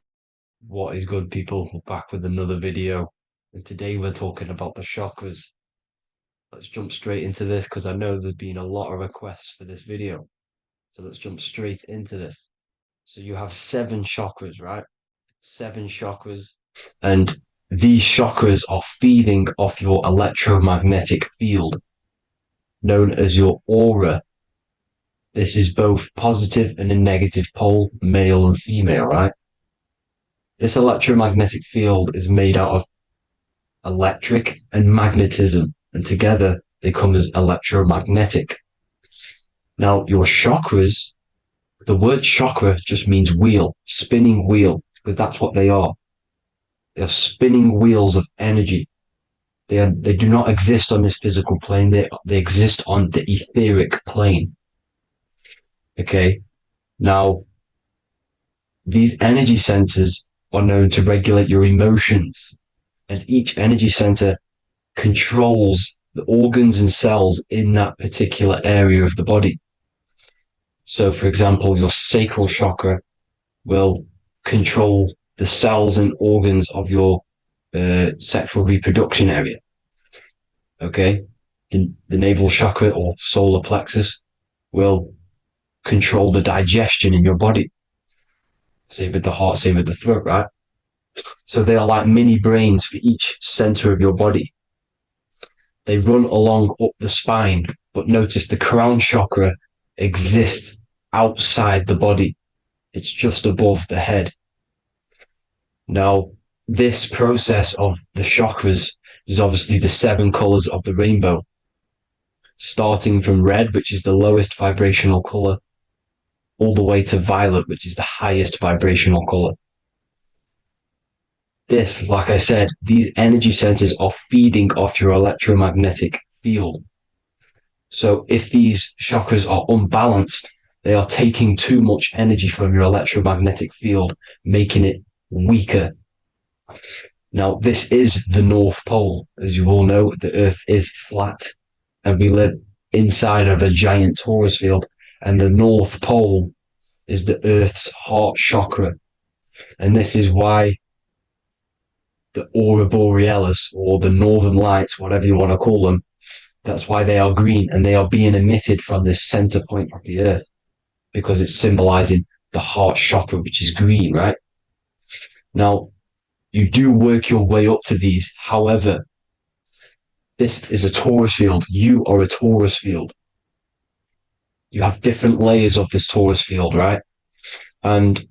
What is good, people? We're back with another video, and today we're talking about the chakras. Let's jump straight into this because I know there's been a lot of requests for this video. So let's jump straight into this. So you have 7 chakras, right? 7 chakras, and these chakras are feeding off your electromagnetic field, known as your aura. This is both positive and a negative pole, male and female, right? This electromagnetic field is made out of electric and magnetism, and together they come as electromagnetic. Now, your chakras, the word chakra just means wheel, spinning wheel, because that's what they are. They are spinning wheels of energy. They do not exist on this physical plane. They exist on the etheric plane. Okay? Now, these energy centers are known to regulate your emotions, and each energy center controls the organs and cells in that particular area of the body. So, for example, your sacral chakra will control the cells and organs of your sexual reproduction area. Okay? The navel chakra or solar plexus will control the digestion in your body. Same with the heart, same with the throat, right? So they are like mini brains for each center of your body. They run along up the spine, but notice the crown chakra exists outside the body. It's just above the head. Now, this process of the chakras is obviously the 7 colors of the rainbow, starting from red, which is the lowest vibrational color, all the way to violet, which is the highest vibrational color. This, like I said, these energy centers are feeding off your electromagnetic field. So if these chakras are unbalanced, they are taking too much energy from your electromagnetic field, making it weaker. Now, this is the North Pole. As you all know, the Earth is flat, and we live inside of a giant torus field. And the North Pole is the Earth's heart chakra. And this is why the aurora borealis, or the northern lights, whatever you want to call them, that's why they are green, and they are being emitted from this center point of the Earth, because it's symbolizing the heart chakra, which is green, right? Now, you do work your way up to these. However, this is a torus field. You are a torus field. You have different layers of this torus field, right? And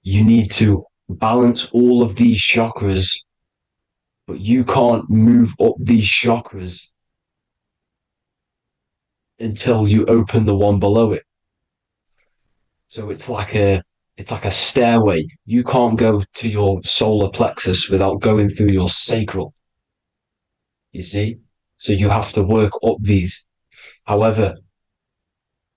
you need to balance all of these chakras, but you can't move up these chakras until you open the one below it. So it's like a stairway. You can't go to your solar plexus without going through your sacral. You see? So you have to work up these. However,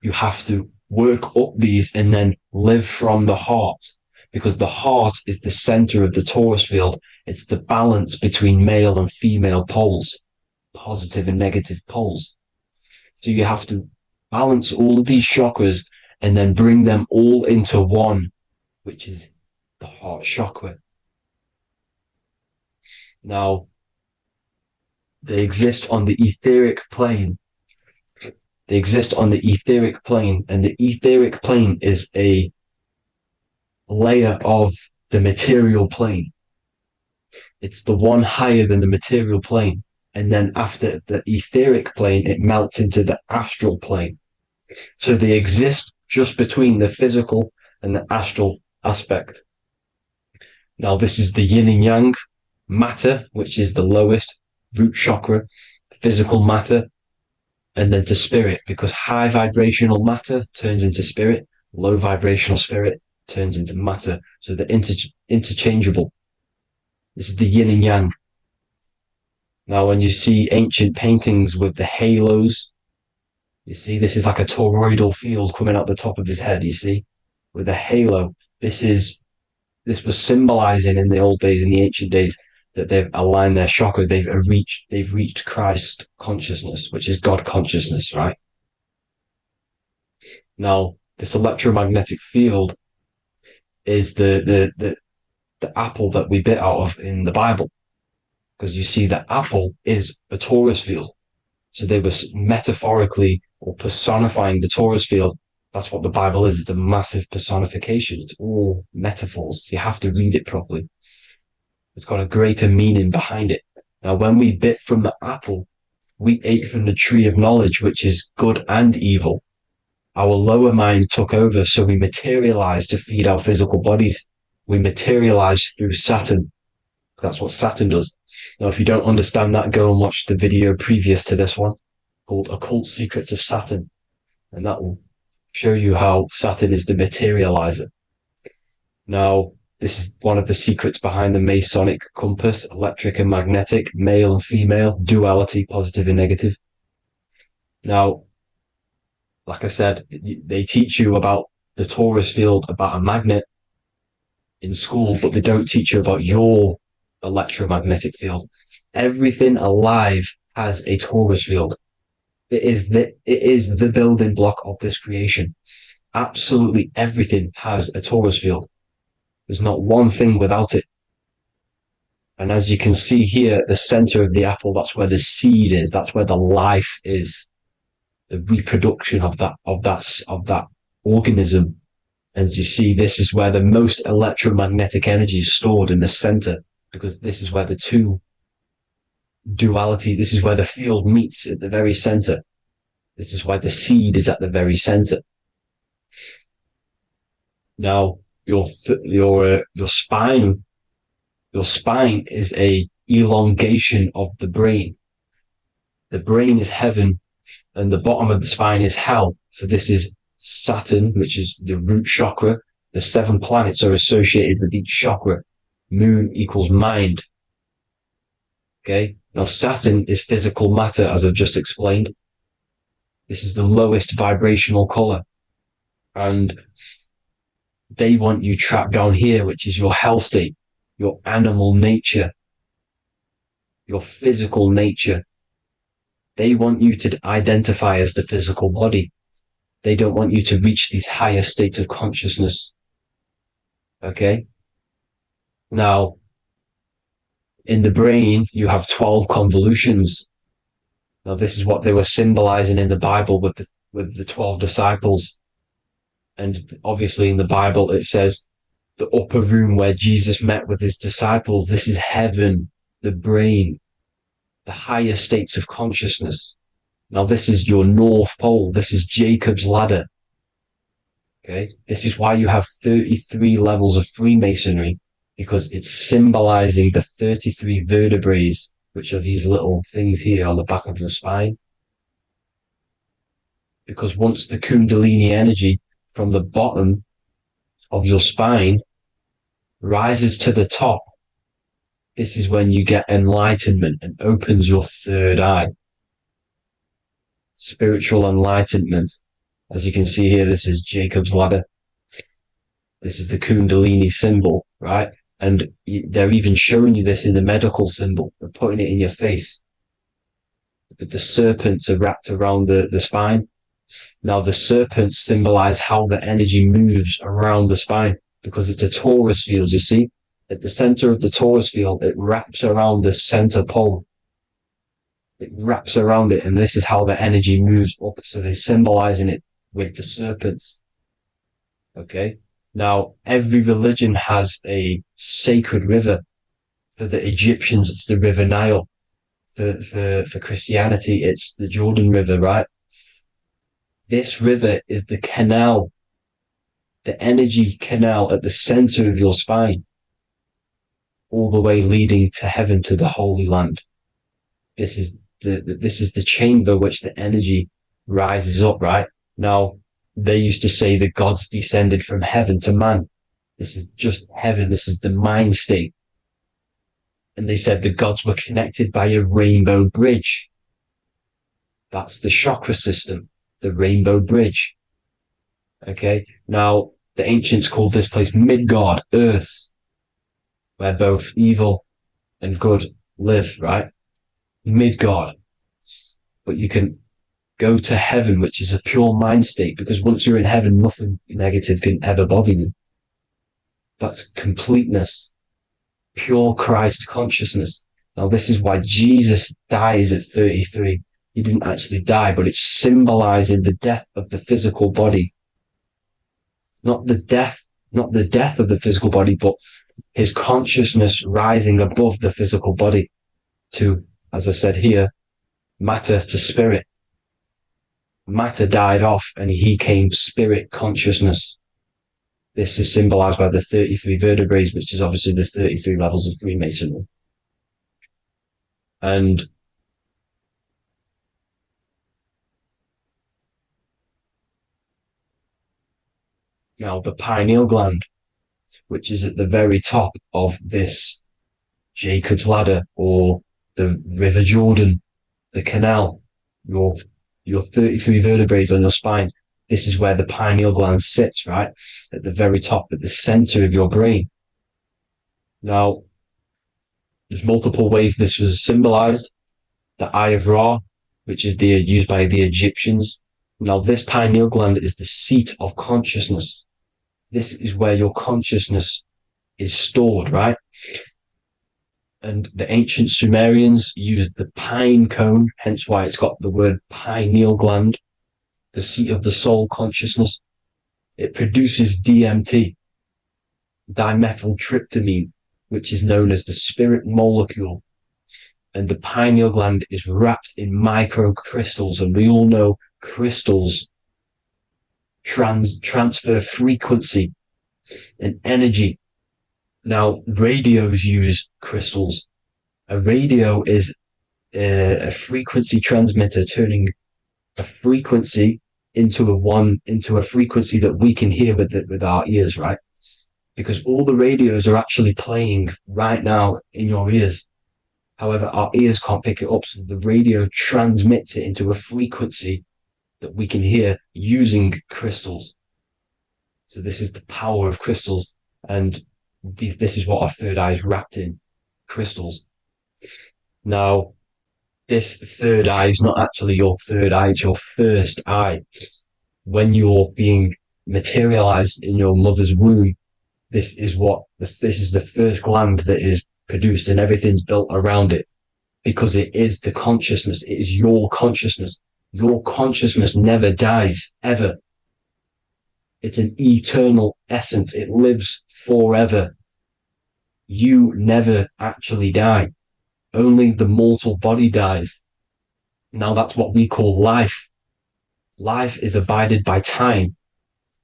you have to work up these and then live from the heart, because the heart is the center of the torus field. It's the balance between male and female poles, positive and negative poles. So you have to balance all of these chakras and then bring them all into one, which is the heart chakra. Now, they exist on the etheric plane. They exist on the etheric plane, and the etheric plane is a layer of the material plane. It's the one higher than the material plane. And then after the etheric plane, it melts into the astral plane. So they exist just between the physical and the astral aspect. Now, this is the yin and yang matter, which is the lowest root chakra, physical matter, and then to spirit, because high vibrational matter turns into spirit, low vibrational spirit turns into matter. So they're interchangeable. This is the yin and yang. Now, when you see ancient paintings with the halos, you see this is like a toroidal field coming out the top of his head, you see, with a halo. This was symbolizing in the old days, in the ancient days, that they've aligned their chakra, they've reached Christ consciousness, which is God consciousness, right? Now, this electromagnetic field is the apple that we bit out of in the Bible, because you see that apple is a torus field. So they were metaphorically or personifying the torus field. That's what the Bible is. It's a massive personification. It's all metaphors. You have to read it properly. It's got a greater meaning behind it. Now, when we bit from the apple, we ate from the tree of knowledge, which is good and evil. Our lower mind took over, so we materialized to feed our physical bodies. We materialized through Saturn. That's what Saturn does. Now, if you don't understand that, go and watch the video previous to this one called Occult Secrets of Saturn. And that will show you how Saturn is the materializer. Now, this is one of the secrets behind the Masonic compass, electric and magnetic, male and female, duality, positive and negative. Now, like I said, they teach you about the torus field, about a magnet in school, but they don't teach you about your electromagnetic field. Everything alive has a torus field. It is the building block of this creation. Absolutely everything has a torus field. There's not one thing without it. And as you can see here at the center of the apple, that's where the seed is. That's where the life is. The reproduction of that organism. As you see, this is where the most electromagnetic energy is stored, in the center, because this is where the two duality, this is where the field meets at the very center. This is why the seed is at the very center. Now, your spine is a elongation of the brain. The brain is heaven, and the bottom of the spine is hell. So this is Saturn, which is the root chakra. The 7 planets are associated with each chakra. Moon equals mind. Okay. Now Saturn is physical matter, as I've just explained. This is the lowest vibrational color. And they want you trapped down here, which is your hell state, your animal nature, your physical nature. They want you to identify as the physical body. They don't want you to reach these higher states of consciousness. Okay? Now, in the brain, you have 12 convolutions. Now, this is what they were symbolizing in the Bible with the 12 disciples. And obviously in the Bible, it says the upper room where Jesus met with his disciples. This is heaven, the brain, the higher states of consciousness. Now, this is your North Pole. This is Jacob's ladder. Okay. This is why you have 33 levels of Freemasonry, because it's symbolizing the 33 vertebrae, which are these little things here on the back of your spine. Because once the Kundalini energy from the bottom of your spine rises to the top, this is when you get enlightenment and opens your third eye. Spiritual enlightenment. As you can see here, this is Jacob's ladder. This is the Kundalini symbol, right? And they're even showing you this in the medical symbol. They're putting it in your face. The serpents are wrapped around the spine. Now, the serpents symbolize how the energy moves around the spine, because it's a torus field, you see? At the center of the torus field, it wraps around the center pole. It wraps around it, and this is how the energy moves up. So they're symbolizing it with the serpents. Okay? Now, every religion has a sacred river. For the Egyptians, it's the River Nile. For Christianity, it's the Jordan River, right? This river is the canal, the energy canal at the center of your spine, all the way leading to heaven, to the Holy Land. This is the chamber which the energy rises up, right? Now, they used to say the gods descended from heaven to man. This is just heaven. This is the mind state. and they said the gods were connected by a rainbow bridge. That's the chakra system, the rainbow bridge. Okay, now the ancients called this place Midgard, Earth, where both evil and good live, right? Midgard. But you can go to heaven, which is a pure mind state, because once you're in heaven, nothing negative can ever bother you. That's completeness, pure Christ consciousness. Now, this is why Jesus dies at 33. He didn't actually die, but it's symbolizing the death of the physical body. Not the death of the physical body, but his consciousness rising above the physical body to, as I said here, matter to spirit. Matter died off and he came spirit consciousness. This is symbolized by the 33 vertebrae, which is obviously the 33 levels of Freemasonry. And now the pineal gland, which is at the very top of this Jacob's ladder or the River Jordan, the canal, your 33 vertebrae on your spine. This is where the pineal gland sits, right? At the very top, at the center of your brain. Now, there's multiple ways this was symbolized. The Eye of Ra, which is used by the Egyptians. Now, this pineal gland is the seat of consciousness. This is where your consciousness is stored, right? And the ancient Sumerians used the pine cone, hence why it's got the word pineal gland, the seat of the soul consciousness. It produces DMT, dimethyltryptamine, which is known as the spirit molecule. And the pineal gland is wrapped in microcrystals, and we all know crystals transfer frequency and energy. Now, radios use crystals. A radio is a frequency transmitter turning a frequency into a frequency that we can hear with our ears, right? Because all the radios are actually playing right now in your ears. However, our ears can't pick it up, so the radio transmits it into a frequency that we can hear using crystals. So this is the power of crystals, and this is what our third eye is wrapped in, crystals. Now, this third eye is not actually your third eye, it's your first eye. When you're being materialized in your mother's womb, this is the first gland that is produced, and everything's built around it, because it is the consciousness. It is your consciousness. Your consciousness never dies, ever. It's an eternal essence. It lives forever. You never actually die. Only the mortal body dies. Now that's what we call life. Life is abided by time,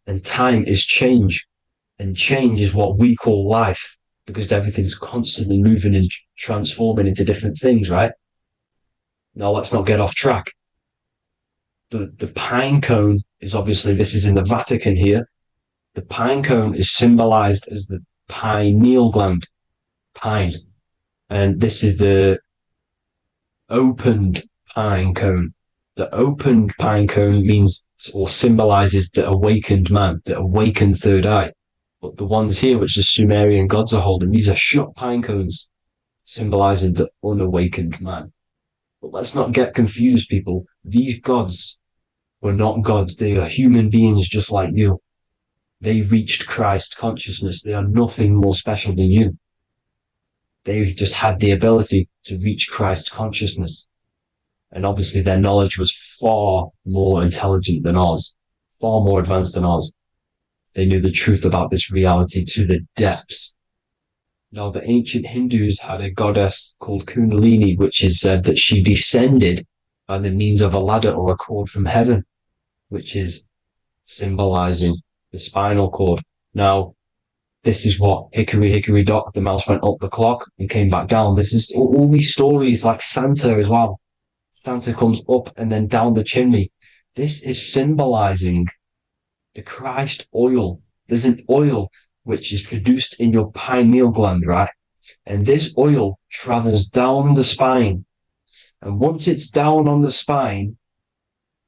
and time is change. And change is what we call life, because everything's constantly moving and transforming into different things, right? Now let's not get off track. The pine cone is obviously, this is in the Vatican here. The pine cone is symbolized as the pineal gland, pine. And this is the opened pine cone. The opened pine cone means or symbolizes the awakened man, the awakened third eye. But the ones here, which the Sumerian gods are holding, these are shut pine cones, symbolizing the unawakened man. But let's not get confused, people. These gods were not gods. They are human beings just like you. They reached Christ consciousness. They are nothing more special than you. They just had the ability to reach Christ consciousness. And obviously their knowledge was far more intelligent than ours, far more advanced than ours. They knew the truth about this reality to the depths. Now, the ancient Hindus had a goddess called Kundalini, which is said that she descended by the means of a ladder or a cord from heaven, which is symbolizing the spinal cord. Now, this is what hickory, hickory dock, the mouse went up the clock and came back down. This is all these stories, like Santa as well. Santa comes up and then down the chimney. This is symbolizing the Christ oil. There's an oil which is produced in your pineal gland, right? And this oil travels down the spine. And once it's down on the spine,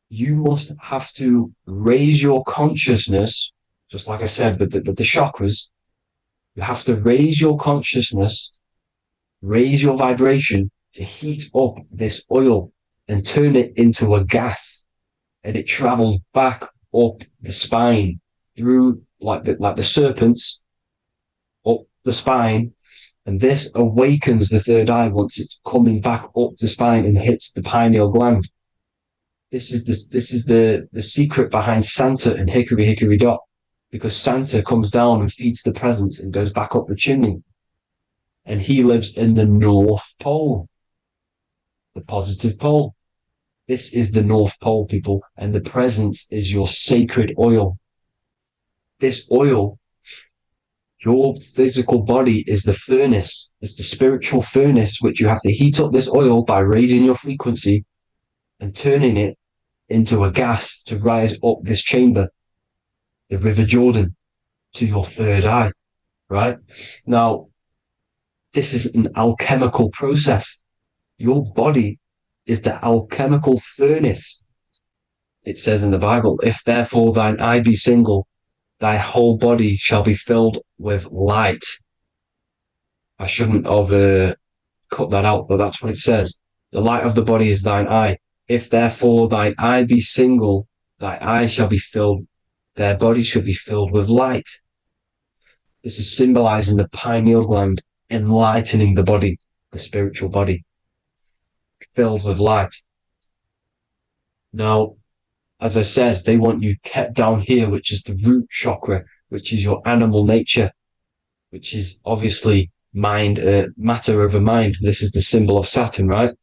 you must have to raise your consciousness, just like I said with the chakras. You have to raise your consciousness, raise your vibration to heat up this oil and turn it into a gas. And it travels back up the spine through like the serpents up the spine. And this awakens the third eye once it's coming back up the spine and hits the pineal gland. This is the secret behind Santa and Hickory Hickory Dock, because Santa comes down and feeds the presents and goes back up the chimney. And he lives in the North Pole, the positive pole. This is the North Pole, people, and the presence is your sacred oil. This oil, your physical body is the furnace. It's the spiritual furnace, which you have to heat up this oil by raising your frequency and turning it into a gas to rise up this chamber, the River Jordan, to your third eye, right? Now, this is an alchemical process. Your body is the alchemical furnace. It says in the Bible, if therefore thine eye be single, thy whole body shall be filled with light. I shouldn't have cut that out, but that's what it says. The light of the body is thine eye. If therefore thine eye be single, thy eye shall be filled, their body shall be filled with light. This is symbolizing the pineal gland, enlightening the body, the spiritual body, filled with light. Now, as I said, they want you kept down here, which is the root chakra, which is your animal nature, which is obviously mind, matter over mind. This is the symbol of Saturn, right?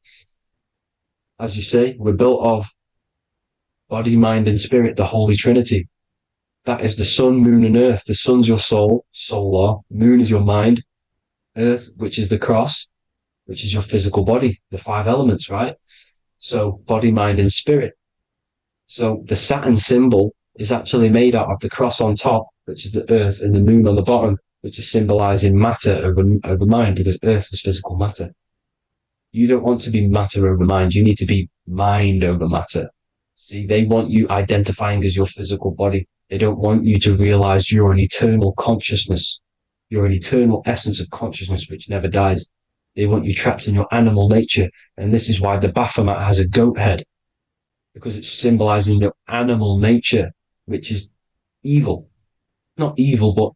As you say, we're built of body, mind, and spirit, the Holy Trinity. That is the sun, moon, and earth. The sun's your soul, solar. Moon is your mind. Earth, which is the cross, which is your physical body, the 5 elements, right? So body, mind, and spirit. So the Saturn symbol is actually made out of the cross on top, which is the earth, and the moon on the bottom, which is symbolizing matter over mind, because earth is physical matter. You don't want to be matter over mind. You need to be mind over matter. See, they want you identifying as your physical body. They don't want you to realize you're an eternal consciousness. You're an eternal essence of consciousness which never dies. They want you trapped in your animal nature. And this is why the Baphomet has a goat head, because it's symbolizing your animal nature, which is evil. Not evil, but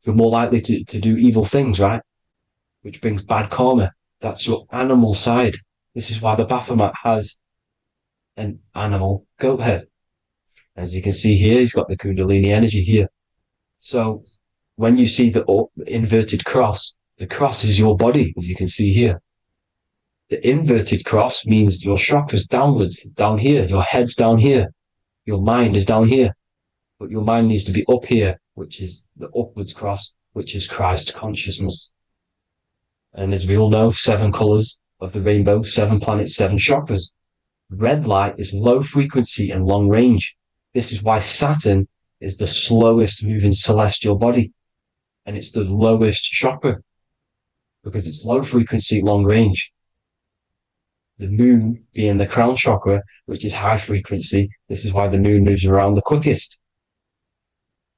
you're more likely to do evil things, right? Which brings bad karma. That's your animal side. This is why the Baphomet has an animal goat head. As you can see here, he's got the Kundalini energy here. So when you see the inverted cross, the cross is your body, as you can see here. The inverted cross means your chakras downwards, down here. Your head's down here. Your mind is down here. But your mind needs to be up here, which is the upwards cross, which is Christ consciousness. And as we all know, 7 colors of the rainbow, 7 planets, 7 chakras. Red light is low frequency and long range. This is why Saturn is the slowest moving celestial body. And it's the lowest chakra, because it's low frequency, long range. The moon being the crown chakra, which is high frequency. This is why the moon moves around the quickest.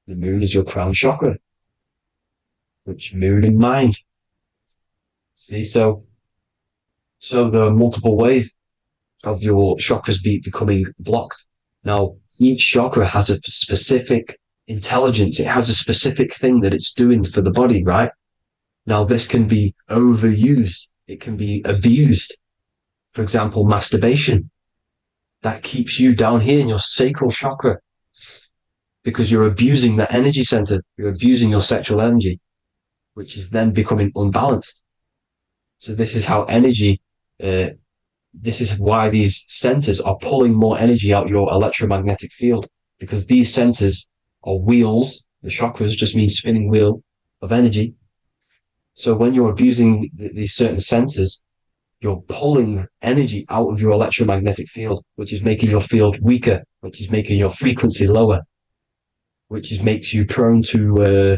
The moon is your crown chakra, which moon in mind. See, so there are multiple ways of your chakras becoming blocked. Now, each chakra has a specific intelligence. It has a specific thing that it's doing for the body, right? Now, this can be overused. It can be abused. For example, masturbation. That keeps you down here in your sacral chakra, because you're abusing the energy center. You're abusing your sexual energy, which is then becoming unbalanced. So this is how energy, this is why these centers are pulling more energy out your electromagnetic field, because these centers are wheels. The chakras just mean spinning wheel of energy. So when you're abusing these certain centers, you're pulling energy out of your electromagnetic field, which is making your field weaker, which is making your frequency lower, which makes you prone to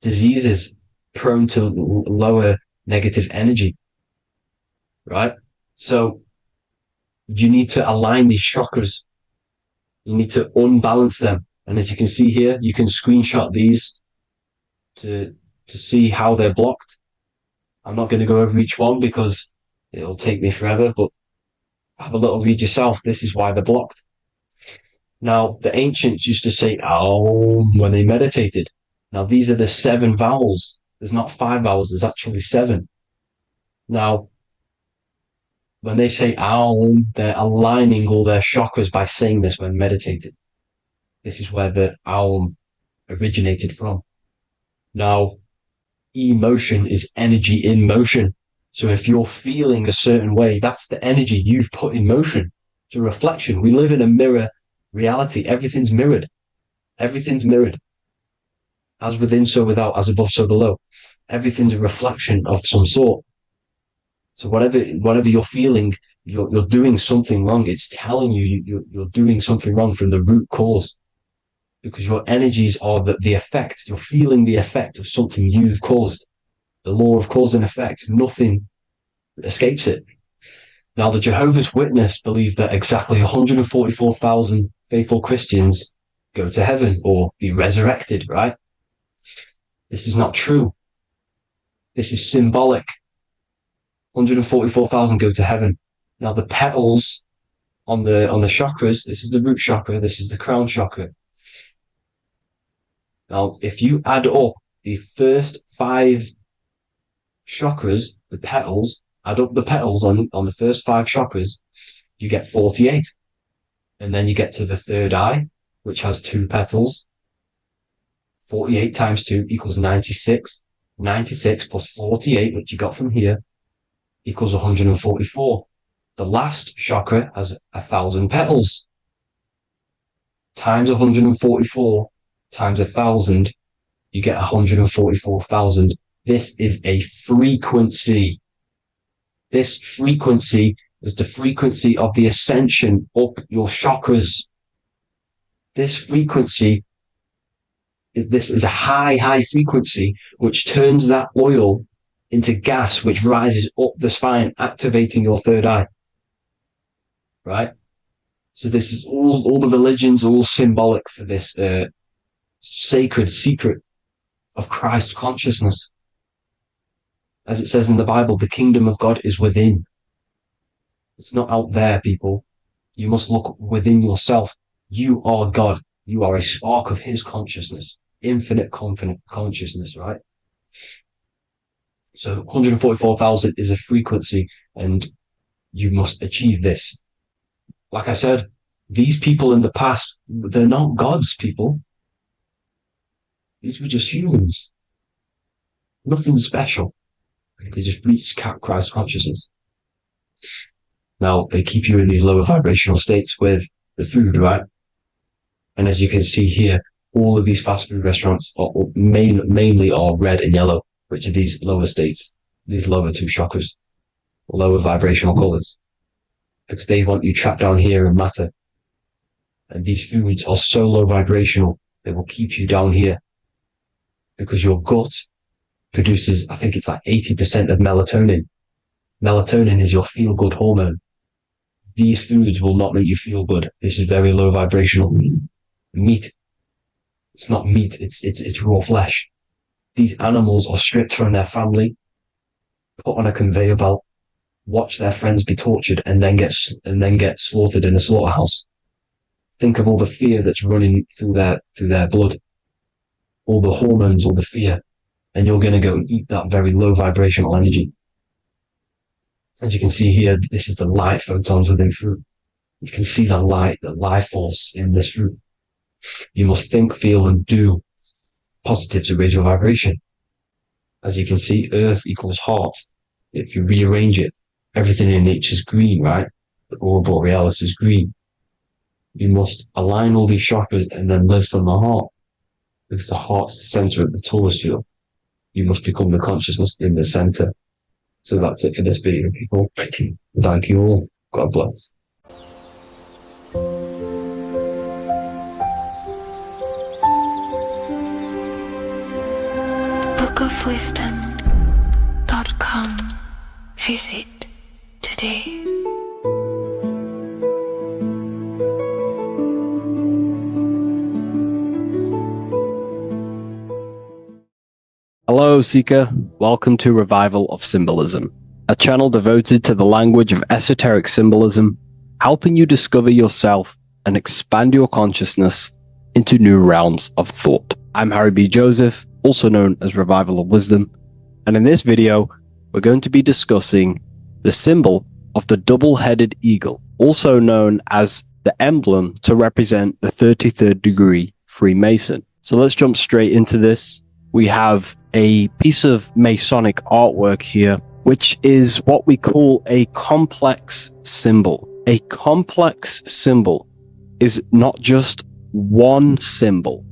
diseases, prone to lower negative energy, right? So you need to align these chakras. You need to unbalance them. And as you can see here, you can screenshot these to see how they're blocked. I'm not going to go over each one because it'll take me forever, but have a little read yourself. This is why they're blocked. Now, the ancients used to say Aum when they meditated. Now, these are the 7 vowels. There's not 5 vowels, there's actually 7. Now, when they say Aum, they're aligning all their chakras by saying this when meditating. This is where the Aum originated from. Now, emotion is energy in motion. So if you're feeling a certain way, that's the energy you've put in motion. It's a reflection. We live in a mirror reality. Everything's mirrored. Everything's mirrored. As within, so without, as above, so below. Everything's a reflection of some sort. So whatever you're feeling, you're doing something wrong. It's telling you you're doing something wrong from the root cause. Because your energies are the effect. You're feeling the effect of something you've caused. The law of cause and effect. Nothing escapes it. Now, the Jehovah's Witness believe that exactly 144,000 faithful Christians go to heaven or be resurrected, right? This is not true. This is symbolic. 144,000 go to heaven. Now, the petals on the chakras, this is the root chakra, this is the crown chakra. Now, if you add up the first 5 chakras, the petals, add up the petals on the first 5 chakras, you get 48. And then you get to the third eye, which has 2 petals. 48 times 2 equals 96. 96 plus 48, which you got from here, equals 144. The last chakra has 1,000 petals. Times 144 times 1,000, you get 144,000. This is a frequency. This frequency is the frequency of the ascension up your chakras. This frequency is a high frequency, which turns that oil into gas, which rises up the spine, activating your third eye. Right? So this is all the religions are all symbolic for this sacred secret of Christ consciousness. As it says in the Bible, the kingdom of God is within. It's not out there, people. You must look within yourself. You are God. You are a spark of his consciousness, infinite consciousness, right? So 144,000 is a frequency, and you must achieve this. Like I said, these people in the past, they're not gods, people. These were just humans. Nothing special. They just reach Christ consciousness. Now, they keep you in these lower vibrational states with the food, right? And as you can see here, all of these fast food restaurants are mainly are red and yellow, which are these lower states, these lower 2 chakras, lower vibrational colors, because they want you trapped down here in matter. And these foods are so low vibrational, they will keep you down here, because your gut produces, I think it's like 80% of melatonin. Melatonin is your feel-good hormone. These foods will not make you feel good. This is very low vibrational. Meat. It's not meat, it's raw flesh. These animals are stripped from their family, put on a conveyor belt, watch their friends be tortured, and then get slaughtered in a slaughterhouse. Think of all the fear that's running through their blood, all the hormones, all the fear, and you're going to go and eat that very low vibrational energy. As you can see here, this is the light photons within fruit. You can see the life force in this fruit. You must think, feel, and do positive to raise your vibration. As you can see, earth equals heart. If you rearrange it, everything in nature is green, right? The aurora borealis is green. You must align all these chakras and then live from the heart, because the heart's the center of the Taurus field. You must become the consciousness in the center. So that's it for this video, people. Thank you all. God bless. bookofwisdom.com visit today. Hello, Seeker. Welcome to Revival of Symbolism, a channel devoted to the language of esoteric symbolism, helping you discover yourself and expand your consciousness into new realms of thought. I'm Harry B. Joseph, also known as Revival of Wisdom, and in this video, we're going to be discussing the symbol of the double-headed eagle, also known as the emblem to represent the 33rd degree Freemason. So let's jump straight into this. We have a piece of Masonic artwork here, which is what we call a complex symbol. A complex symbol is not just one symbol,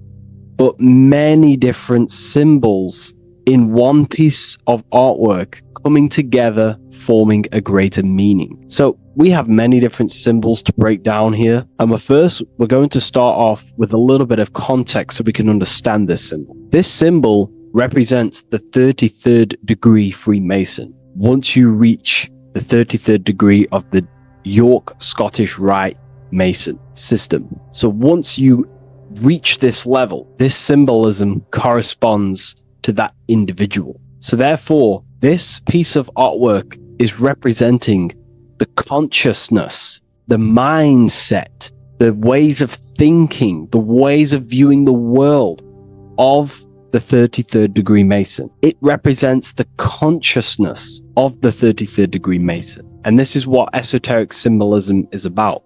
but many different symbols in one piece of artwork coming together, forming a greater meaning. So we have many different symbols to break down here. And we're going to start off with a little bit of context so we can understand this symbol. This symbol represents the 33rd degree Freemason. Once you reach the 33rd degree of the York Scottish Rite Mason system. So once you reach this level, this symbolism corresponds to that individual. So therefore, this piece of artwork is representing the consciousness, the mindset, the ways of thinking, the ways of viewing the world of the 33rd degree Mason. It represents the consciousness of the 33rd degree Mason. And this is what esoteric symbolism is about.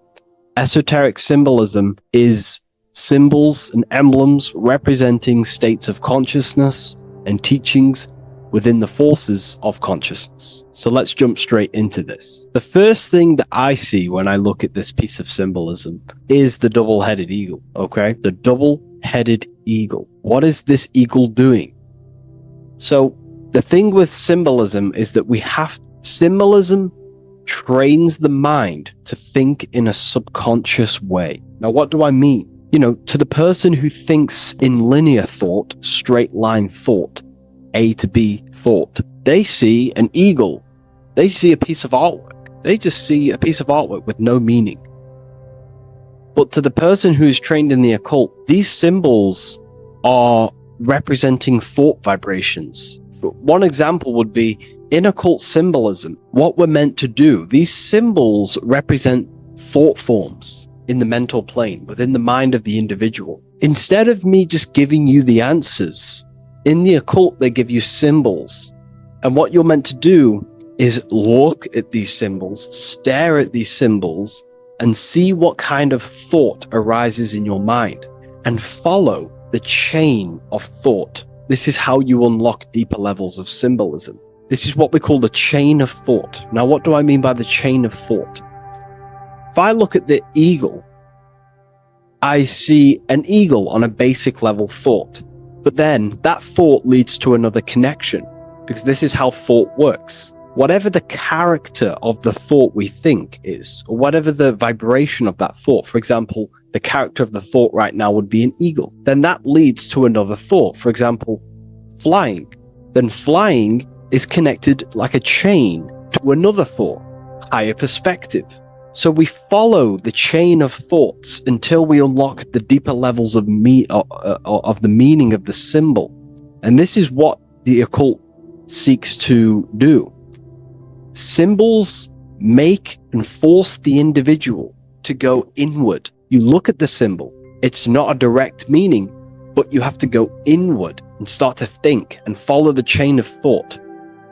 Esoteric symbolism is symbols and emblems representing states of consciousness and teachings within the forces of consciousness. So let's jump straight into this. The first thing that I see when I look at this piece of symbolism is the double-headed eagle, okay? The double-headed eagle. What is this eagle doing? So the thing with symbolism is that symbolism trains the mind to think in a subconscious way. Now, what do I mean? You know, to the person who thinks in linear thought, straight line thought, A to B thought, they see an eagle. They see a piece of artwork. They just see a piece of artwork with no meaning. But to the person who is trained in the occult, these symbols are representing thought vibrations. One example would be in occult symbolism, what we're meant to do. These symbols represent thought forms in the mental plane, within the mind of the individual. Instead of me just giving you the answers, in the occult, they give you symbols. And what you're meant to do is look at these symbols, stare at these symbols, and see what kind of thought arises in your mind, and follow the chain of thought. This is how you unlock deeper levels of symbolism. This is what we call the chain of thought. Now, what do I mean by the chain of thought? If I look at the eagle, I see an eagle on a basic level thought. But then that thought leads to another connection, because this is how thought works. Whatever the character of the thought we think is, or whatever the vibration of that thought, for example, the character of the thought right now would be an eagle, then that leads to another thought. For example, flying. Then flying is connected like a chain to another thought, higher perspective. So we follow the chain of thoughts until we unlock the deeper levels of the meaning of the symbol. And this is what the occult seeks to do. Symbols make and force the individual to go inward. You look at the symbol, it's not a direct meaning, but you have to go inward and start to think and follow the chain of thought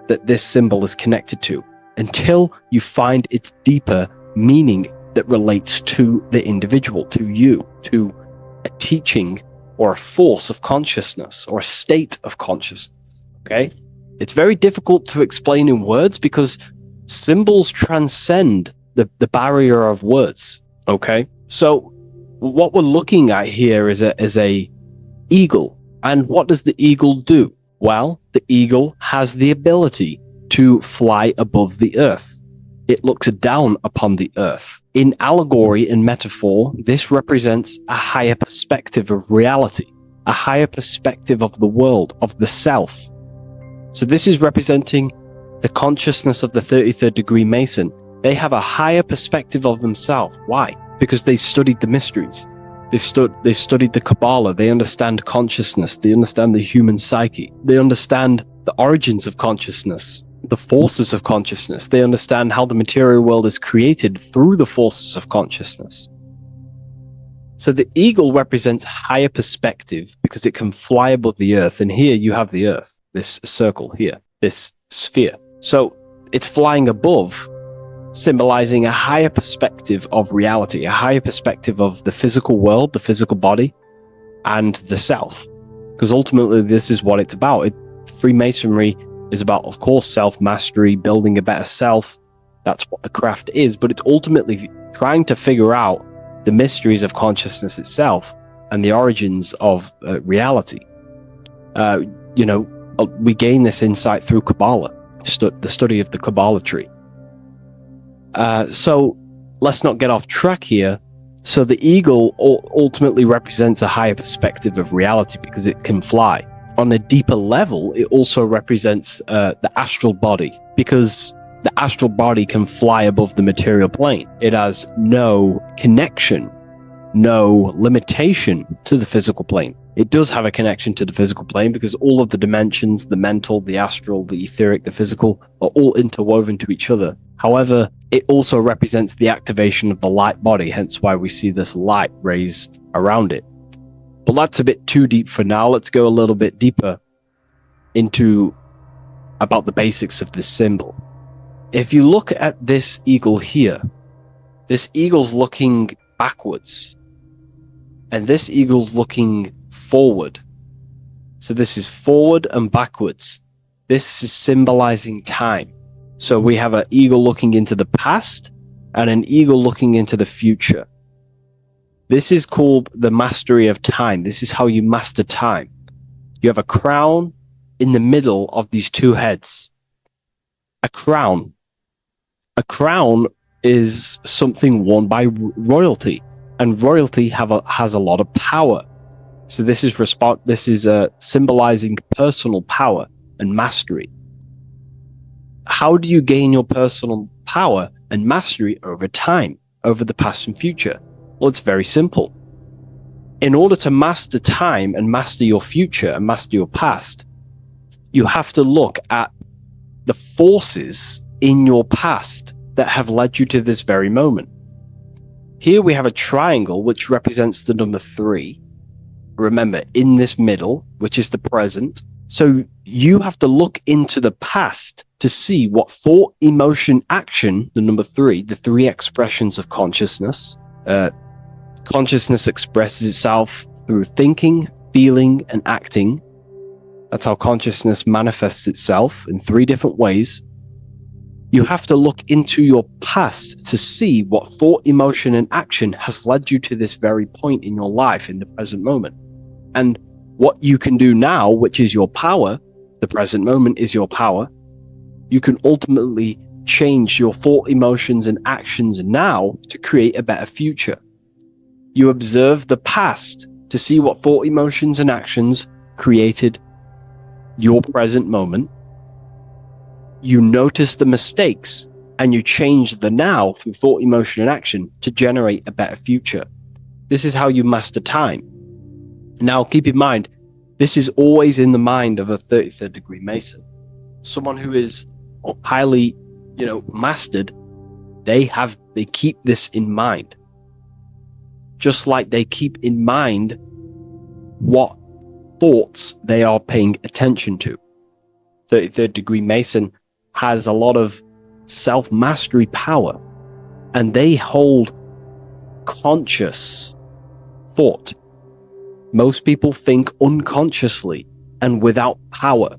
that this symbol is connected to until you find its deeper meaning that relates to the individual, to you, to a teaching or a force of consciousness or a state of consciousness. Okay? It's very difficult to explain in words because symbols transcend the barrier of words. Okay? So what we're looking at here is a eagle. And what does the eagle do? Well, the eagle has the ability to fly above the earth. It looks down upon the earth. In allegory and metaphor, this represents a higher perspective of reality, a higher perspective of the world, of the self. So this is representing the consciousness of the 33rd degree Mason, they have a higher perspective of themselves. Why? Because they studied the mysteries. They studied the Kabbalah. They understand consciousness. They understand the human psyche. They understand the origins of consciousness, the forces of consciousness. They understand how the material world is created through the forces of consciousness. So the eagle represents higher perspective because it can fly above the earth. And here you have the earth, this circle here, this sphere. So it's flying above, symbolizing a higher perspective of reality, a higher perspective of the physical world, the physical body, and the self. Because ultimately, this is what it's about. Freemasonry is about, of course, self-mastery, building a better self. That's what the craft is. But it's ultimately trying to figure out the mysteries of consciousness itself and the origins of reality. We gain this insight through Kabbalah, the study of the Kabbalah tree. So let's not get off track here. So the eagle ultimately represents a higher perspective of reality because it can fly. On a deeper level, it also represents the astral body because the astral body can fly above the material plane. It has no connection, no limitation to the physical plane. It does have a connection to the physical plane because all of the dimensions, the mental, the astral, the etheric, the physical, are all interwoven to each other. However, it also represents the activation of the light body, hence why we see this light rays around it. But that's a bit too deep for now. Let's go a little bit deeper into about the basics of this symbol. If you look at this eagle here, this eagle's looking backwards, and this eagle's looking forward. So this is forward and backwards. This is symbolizing time. So we have an eagle looking into the past and an eagle looking into the future. This is called the mastery of time. This is how you master time. You have a crown in the middle of these two heads. A crown. A crown is something worn by royalty, and royalty has a lot of power. So this is symbolizing personal power and mastery. How do you gain your personal power and mastery over time, over the past and future? Well, it's very simple. In order to master time and master your future and master your past, you have to look at the forces in your past that have led you to this very moment. Here we have a triangle which represents the number 3. Remember, in this middle, which is the present. So you have to look into the past to see what thought, emotion, action, the number 3, the 3 expressions of consciousness. Consciousness expresses itself through thinking, feeling, and acting. That's how consciousness manifests itself in 3 different ways. You have to look into your past to see what thought, emotion, and action has led you to this very point in your life in the present moment. And what you can do now, which is your power, the present moment is your power, you can ultimately change your thought, emotions, and actions now to create a better future. You observe the past to see what thought, emotions, and actions created your present moment. You notice the mistakes and you change the now through thought, emotion, and action to generate a better future. This is how you master time. Now, keep in mind, this is always in the mind of a 33rd degree Mason. Someone who is highly, mastered, they keep this in mind. Just like they keep in mind what thoughts they are paying attention to. 33rd degree Mason has a lot of self-mastery power, and they hold conscious thought. Most people think unconsciously and without power.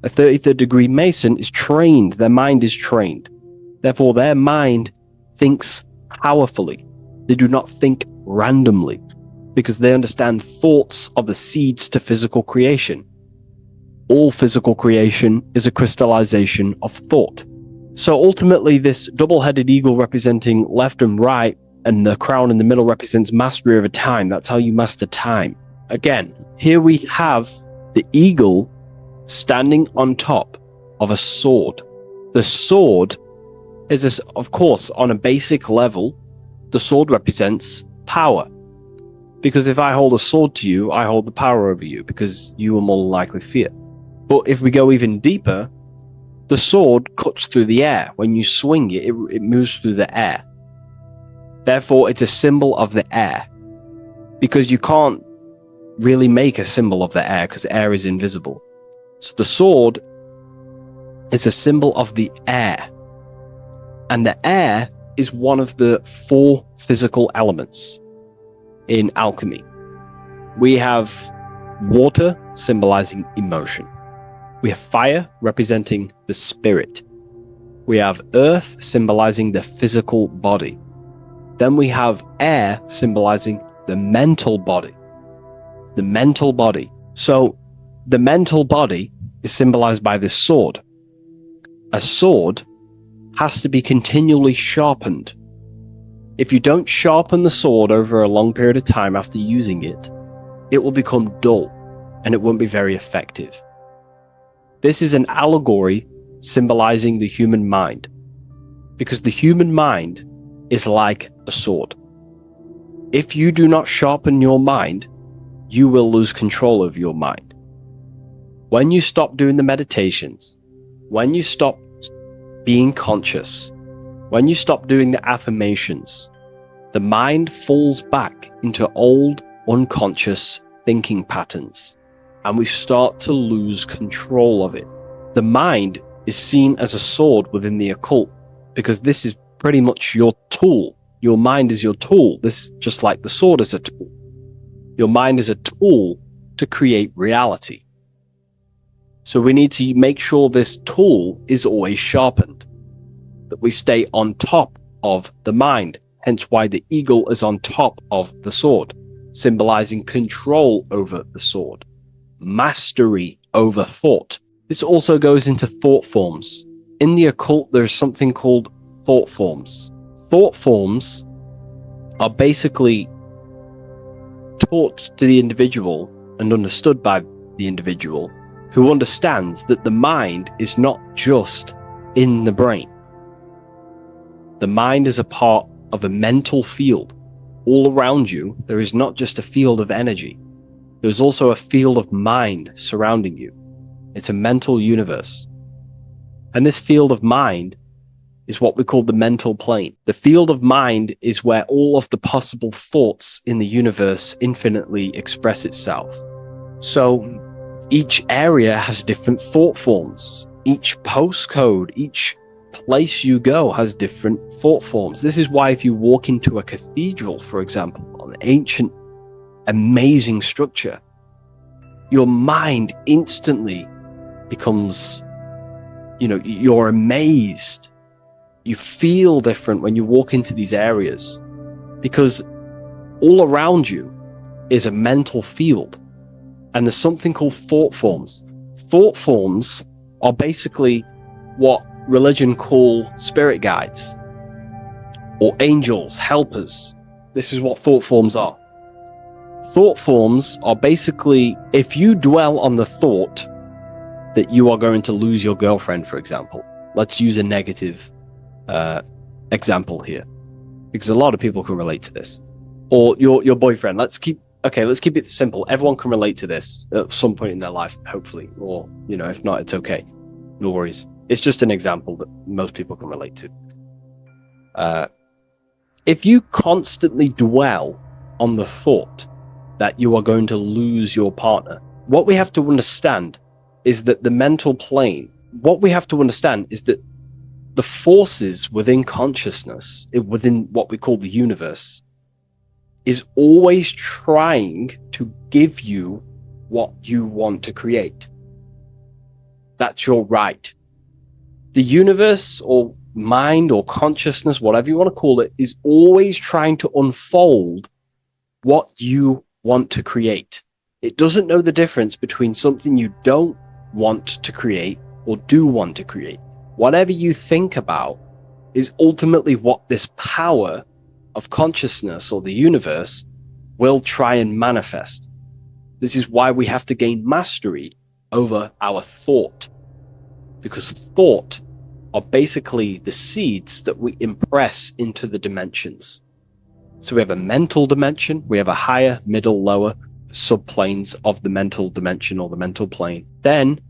A 33rd degree Mason is trained, their mind is trained. Therefore, their mind thinks powerfully. They do not think randomly because they understand thoughts are the seeds to physical creation. All physical creation is a crystallization of thought. So ultimately, this double-headed eagle representing left and right, and the crown in the middle represents mastery over time. That's how you master time. Again, here we have the eagle standing on top of a sword. The sword is, of course, on a basic level, the sword represents power. Because if I hold a sword to you, I hold the power over you, because you will more likely fear. But if we go even deeper, the sword cuts through the air. When you swing it, it moves through the air. Therefore, it's a symbol of the air. Because you can't really make a symbol of the air, because air is invisible. So the sword is a symbol of the air. And the air is one of the 4 physical elements in alchemy. We have water, symbolizing emotion. We have fire, representing the spirit. We have earth, symbolizing the physical body. Then we have air, symbolizing the mental body. The mental body. So the mental body is symbolized by this sword. A sword has to be continually sharpened. If you don't sharpen the sword over a long period of time after using it, it will become dull and it won't be very effective. This is an allegory symbolizing the human mind, because the human mind is like a sword. If you do not sharpen your mind, you will lose control of your mind. When you stop doing the meditations, when you stop being conscious, when you stop doing the affirmations, the mind falls back into old, unconscious thinking patterns, and we start to lose control of it. The mind is seen as a sword within the occult, because this is pretty much your tool. Your mind is your tool. This, just like the sword is a tool. Your mind is a tool to create reality. So we need to make sure this tool is always sharpened, that we stay on top of the mind, hence why the eagle is on top of the sword, symbolizing control over the sword, mastery over thought. This also goes into thought forms. In the occult, there's something called thought forms. Thought forms are basically taught to the individual and understood by the individual, who understands that the mind is not just in the brain. The mind is a part of a mental field. All around you, there is not just a field of energy. There's also a field of mind surrounding you. It's a mental universe. And this field of mind is what we call the mental plane. The field of mind is where all of the possible thoughts in the universe infinitely express itself. So each area has different thought forms. Each postcode, each place you go has different thought forms. This is why if you walk into a cathedral, for example, an ancient, amazing structure, your mind instantly becomes, you're amazed. You feel different when you walk into these areas, because all around you is a mental field. And there's something called thought forms. Thought forms are basically what religion call spirit guides or angels, helpers. This is what thought forms are. Thought forms are basically, if you dwell on the thought that you are going to lose your girlfriend, for example. Let's use a negative example here, because a lot of people can relate to this. Or your boyfriend. Let's keep it simple. Everyone can relate to this at some point in their life, hopefully. Or, if not, it's okay. No worries. It's just an example that most people can relate to. If you constantly dwell on the thought that you are going to lose your partner, what we have to understand is that the mental plane, what we have to understand is that the forces within consciousness, within what we call the universe, is always trying to give you what you want to create. That's your right. The universe or mind or consciousness, whatever you want to call it, is always trying to unfold what you want to create. It doesn't know the difference between something you don't want to create or do want to create. Whatever you think about is ultimately what this power of consciousness or the universe will try and manifest. This is why we have to gain mastery over our thought, because thought are basically the seeds that we impress into the dimensions. So we have a mental dimension, we have a higher, middle, lower subplanes of the mental dimension or the mental plane. Then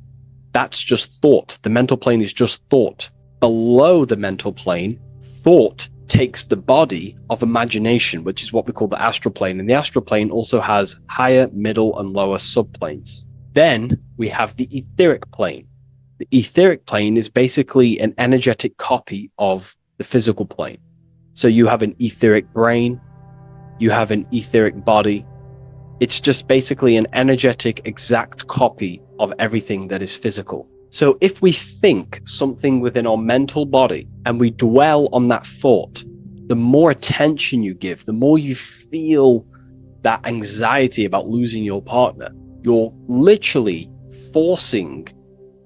that's just thought. The mental plane is just thought. Below the mental plane, thought takes the body of imagination, which is what we call the astral plane. And the astral plane also has higher, middle, and lower subplanes. Then we have the etheric plane. The etheric plane is basically an energetic copy of the physical plane. So you have an etheric brain, you have an etheric body. It's just basically an energetic, exact copy of everything that is physical. So if we think something within our mental body and we dwell on that thought, the more attention you give, the more you feel that anxiety about losing your partner, you're literally forcing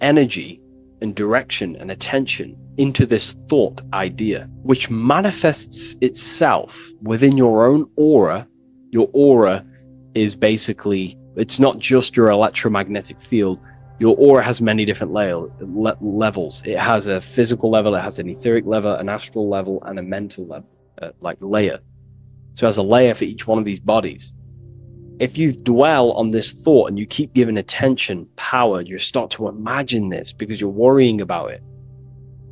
energy and direction and attention into this thought idea, which manifests itself within your own aura. Your aura is basically, it's not just your electromagnetic field. Your aura has many different levels. It has a physical level, it has an etheric level, an astral level, and a mental level, like layer. So it has a layer for each one of these bodies. If you dwell on this thought and you keep giving attention, power, you start to imagine this because you're worrying about it.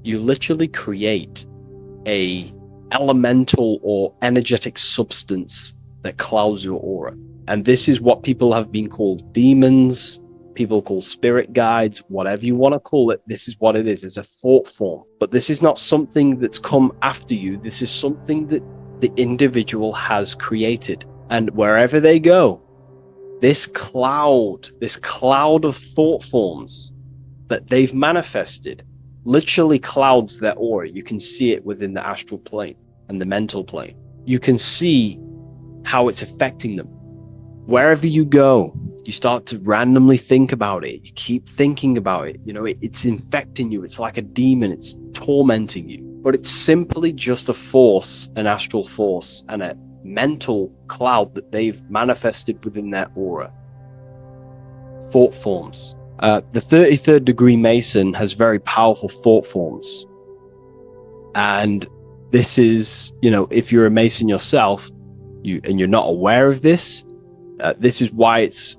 You literally create a elemental or energetic substance that clouds your aura. And this is what people have been called demons, people call spirit guides, whatever you want to call it. This is what it is. It's a thought form. But this is not something that's come after you. This is something that the individual has created. And wherever they go, this cloud of thought forms that they've manifested literally clouds their aura. You can see it within the astral plane and the mental plane. You can see how it's affecting them. Wherever you go, you start to randomly think about it. You keep thinking about it. You know, it's infecting you. It's like a demon. It's tormenting you. But it's simply just a force, an astral force, and a mental cloud that they've manifested within their aura. Thought forms. The 33rd degree Mason has very powerful thought forms. And this is, you know, if you're a Mason yourself, and you're not aware of this, this is why it's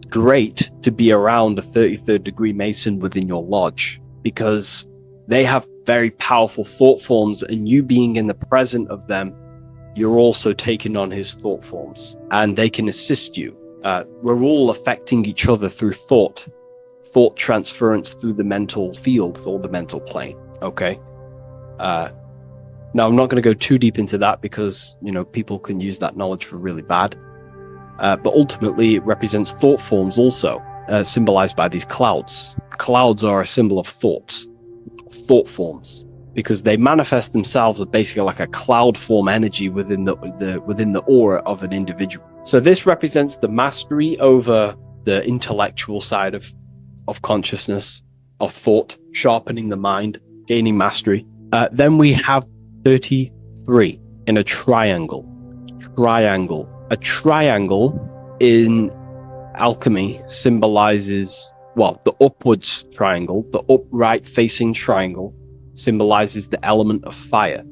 great to be around a 33rd degree Mason within your lodge, because they have very powerful thought forms, and you being in the present of them, you're also taking on his thought forms, and they can assist you. We're all affecting each other through thought transference through the mental field or the mental plane. Okay. Now I'm not going to go too deep into that because, you know, people can use that knowledge for really bad. But ultimately it represents thought forms also, symbolized by these clouds. Clouds are a symbol of thought forms, because they manifest themselves as basically like a cloud form energy within the aura of an individual. So this represents the mastery over the intellectual side of consciousness, of thought, sharpening the mind, gaining mastery. Then we have 33 in a triangle. A triangle in alchemy symbolizes, well, the upwards triangle, the upright facing triangle symbolizes the element of fire.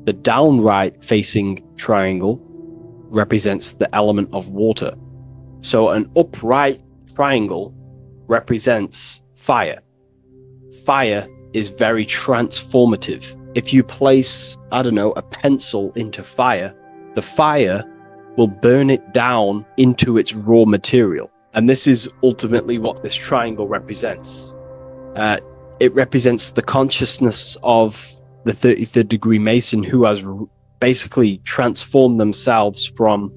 The downright facing triangle represents the element of water. So an upright triangle represents fire. Fire is very transformative. If you place, I don't know, a pencil into fire, the fire will burn it down into its raw material. And this is ultimately what this triangle represents. It represents the consciousness of the 33rd degree Mason, who has basically transformed themselves from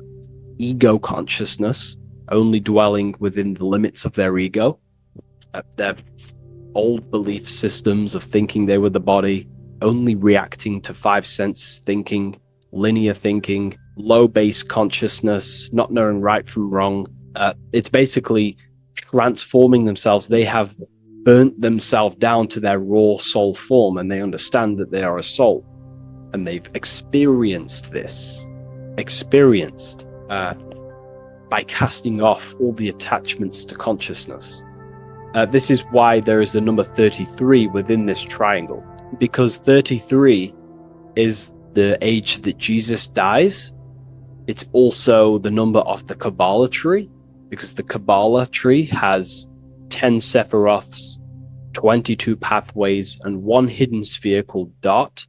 ego consciousness, only dwelling within the limits of their ego, their old belief systems of thinking they were the body, only reacting to 5 sense thinking, linear thinking, low base consciousness, not knowing right from wrong. It's basically transforming themselves. They have burnt themselves down to their raw soul form, and they understand that they are a soul, and they've experienced this, by casting off all the attachments to consciousness. This is why there is the number 33 within this triangle, because 33 is the age that Jesus dies. It's also the number of the Kabbalah tree, because the Kabbalah tree has 10 Sephiroths, 22 pathways, and one hidden sphere called Dot,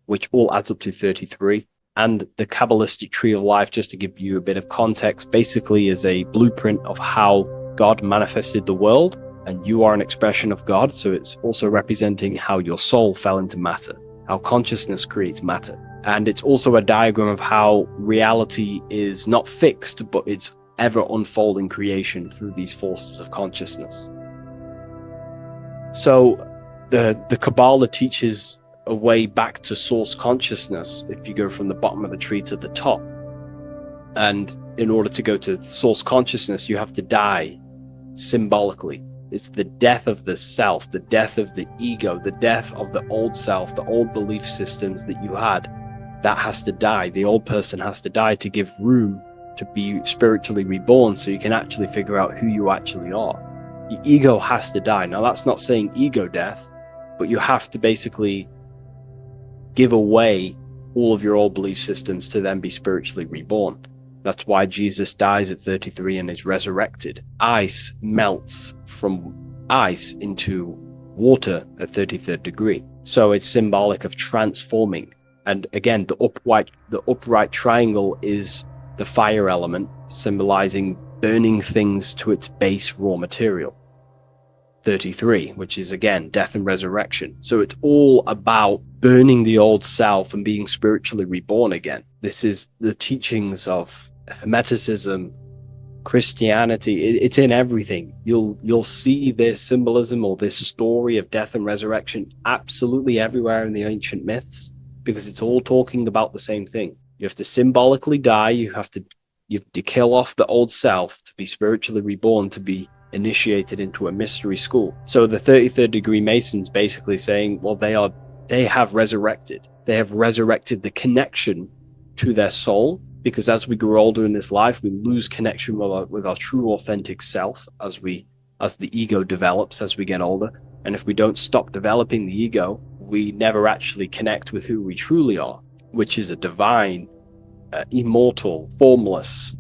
which all adds up to 33. And the Kabbalistic tree of life, just to give you a bit of context, basically is a blueprint of how God manifested the world, and you are an expression of God. So it's also representing how your soul fell into matter, how consciousness creates matter. And it's also a diagram of how reality is not fixed, but it's ever unfolding creation through these forces of consciousness. So the Kabbalah teaches a way back to source consciousness if you go from the bottom of the tree to the top. And in order to go to source consciousness, you have to die symbolically. It's the death of the self, the death of the ego, the death of the old self, the old belief systems that you had. That has to die. The old person has to die to give room to be spiritually reborn, so you can actually figure out who you actually are. Your ego has to die. Now, that's not saying ego death, but you have to basically give away all of your old belief systems to then be spiritually reborn. That's why Jesus dies at 33 and is resurrected. Ice melts from ice into water at 33rd degree. So it's symbolic of transforming. And again, the upright triangle is the fire element, symbolizing burning things to its base raw material. 33, which is again death and resurrection. So it's all about burning the old self and being spiritually reborn again. This is the teachings of Hermeticism, Christianity. It's in everything. You'll see this symbolism or this story of death and resurrection absolutely everywhere in the ancient myths, because it's all talking about the same thing. You have to symbolically die. You have to kill off the old self to be spiritually reborn, to be initiated into a mystery school. So the 33rd degree Masons basically saying, well, they have resurrected. They have resurrected the connection to their soul, because as we grow older in this life, we lose connection with our true authentic self as the ego develops as we get older. And if we don't stop developing the ego, we never actually connect with who we truly are, which is a divine, immortal, formless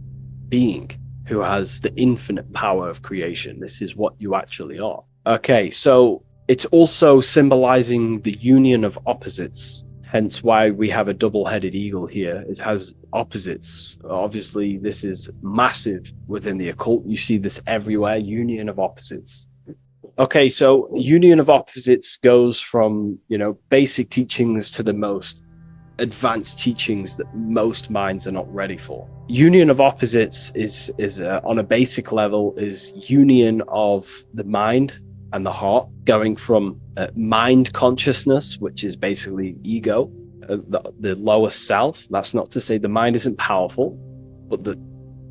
being who has the infinite power of creation. This is what you actually are. Okay, so it's also symbolizing the union of opposites, hence why we have a double-headed eagle here. It has opposites. Obviously, this is massive within the occult. You see this everywhere, union of opposites. Okay, so union of opposites goes from, basic teachings to the most advanced teachings that most minds are not ready for. Union of opposites is on a basic level, is union of the mind and the heart, going from mind consciousness, which is basically ego, the lower self. That's not to say the mind isn't powerful, but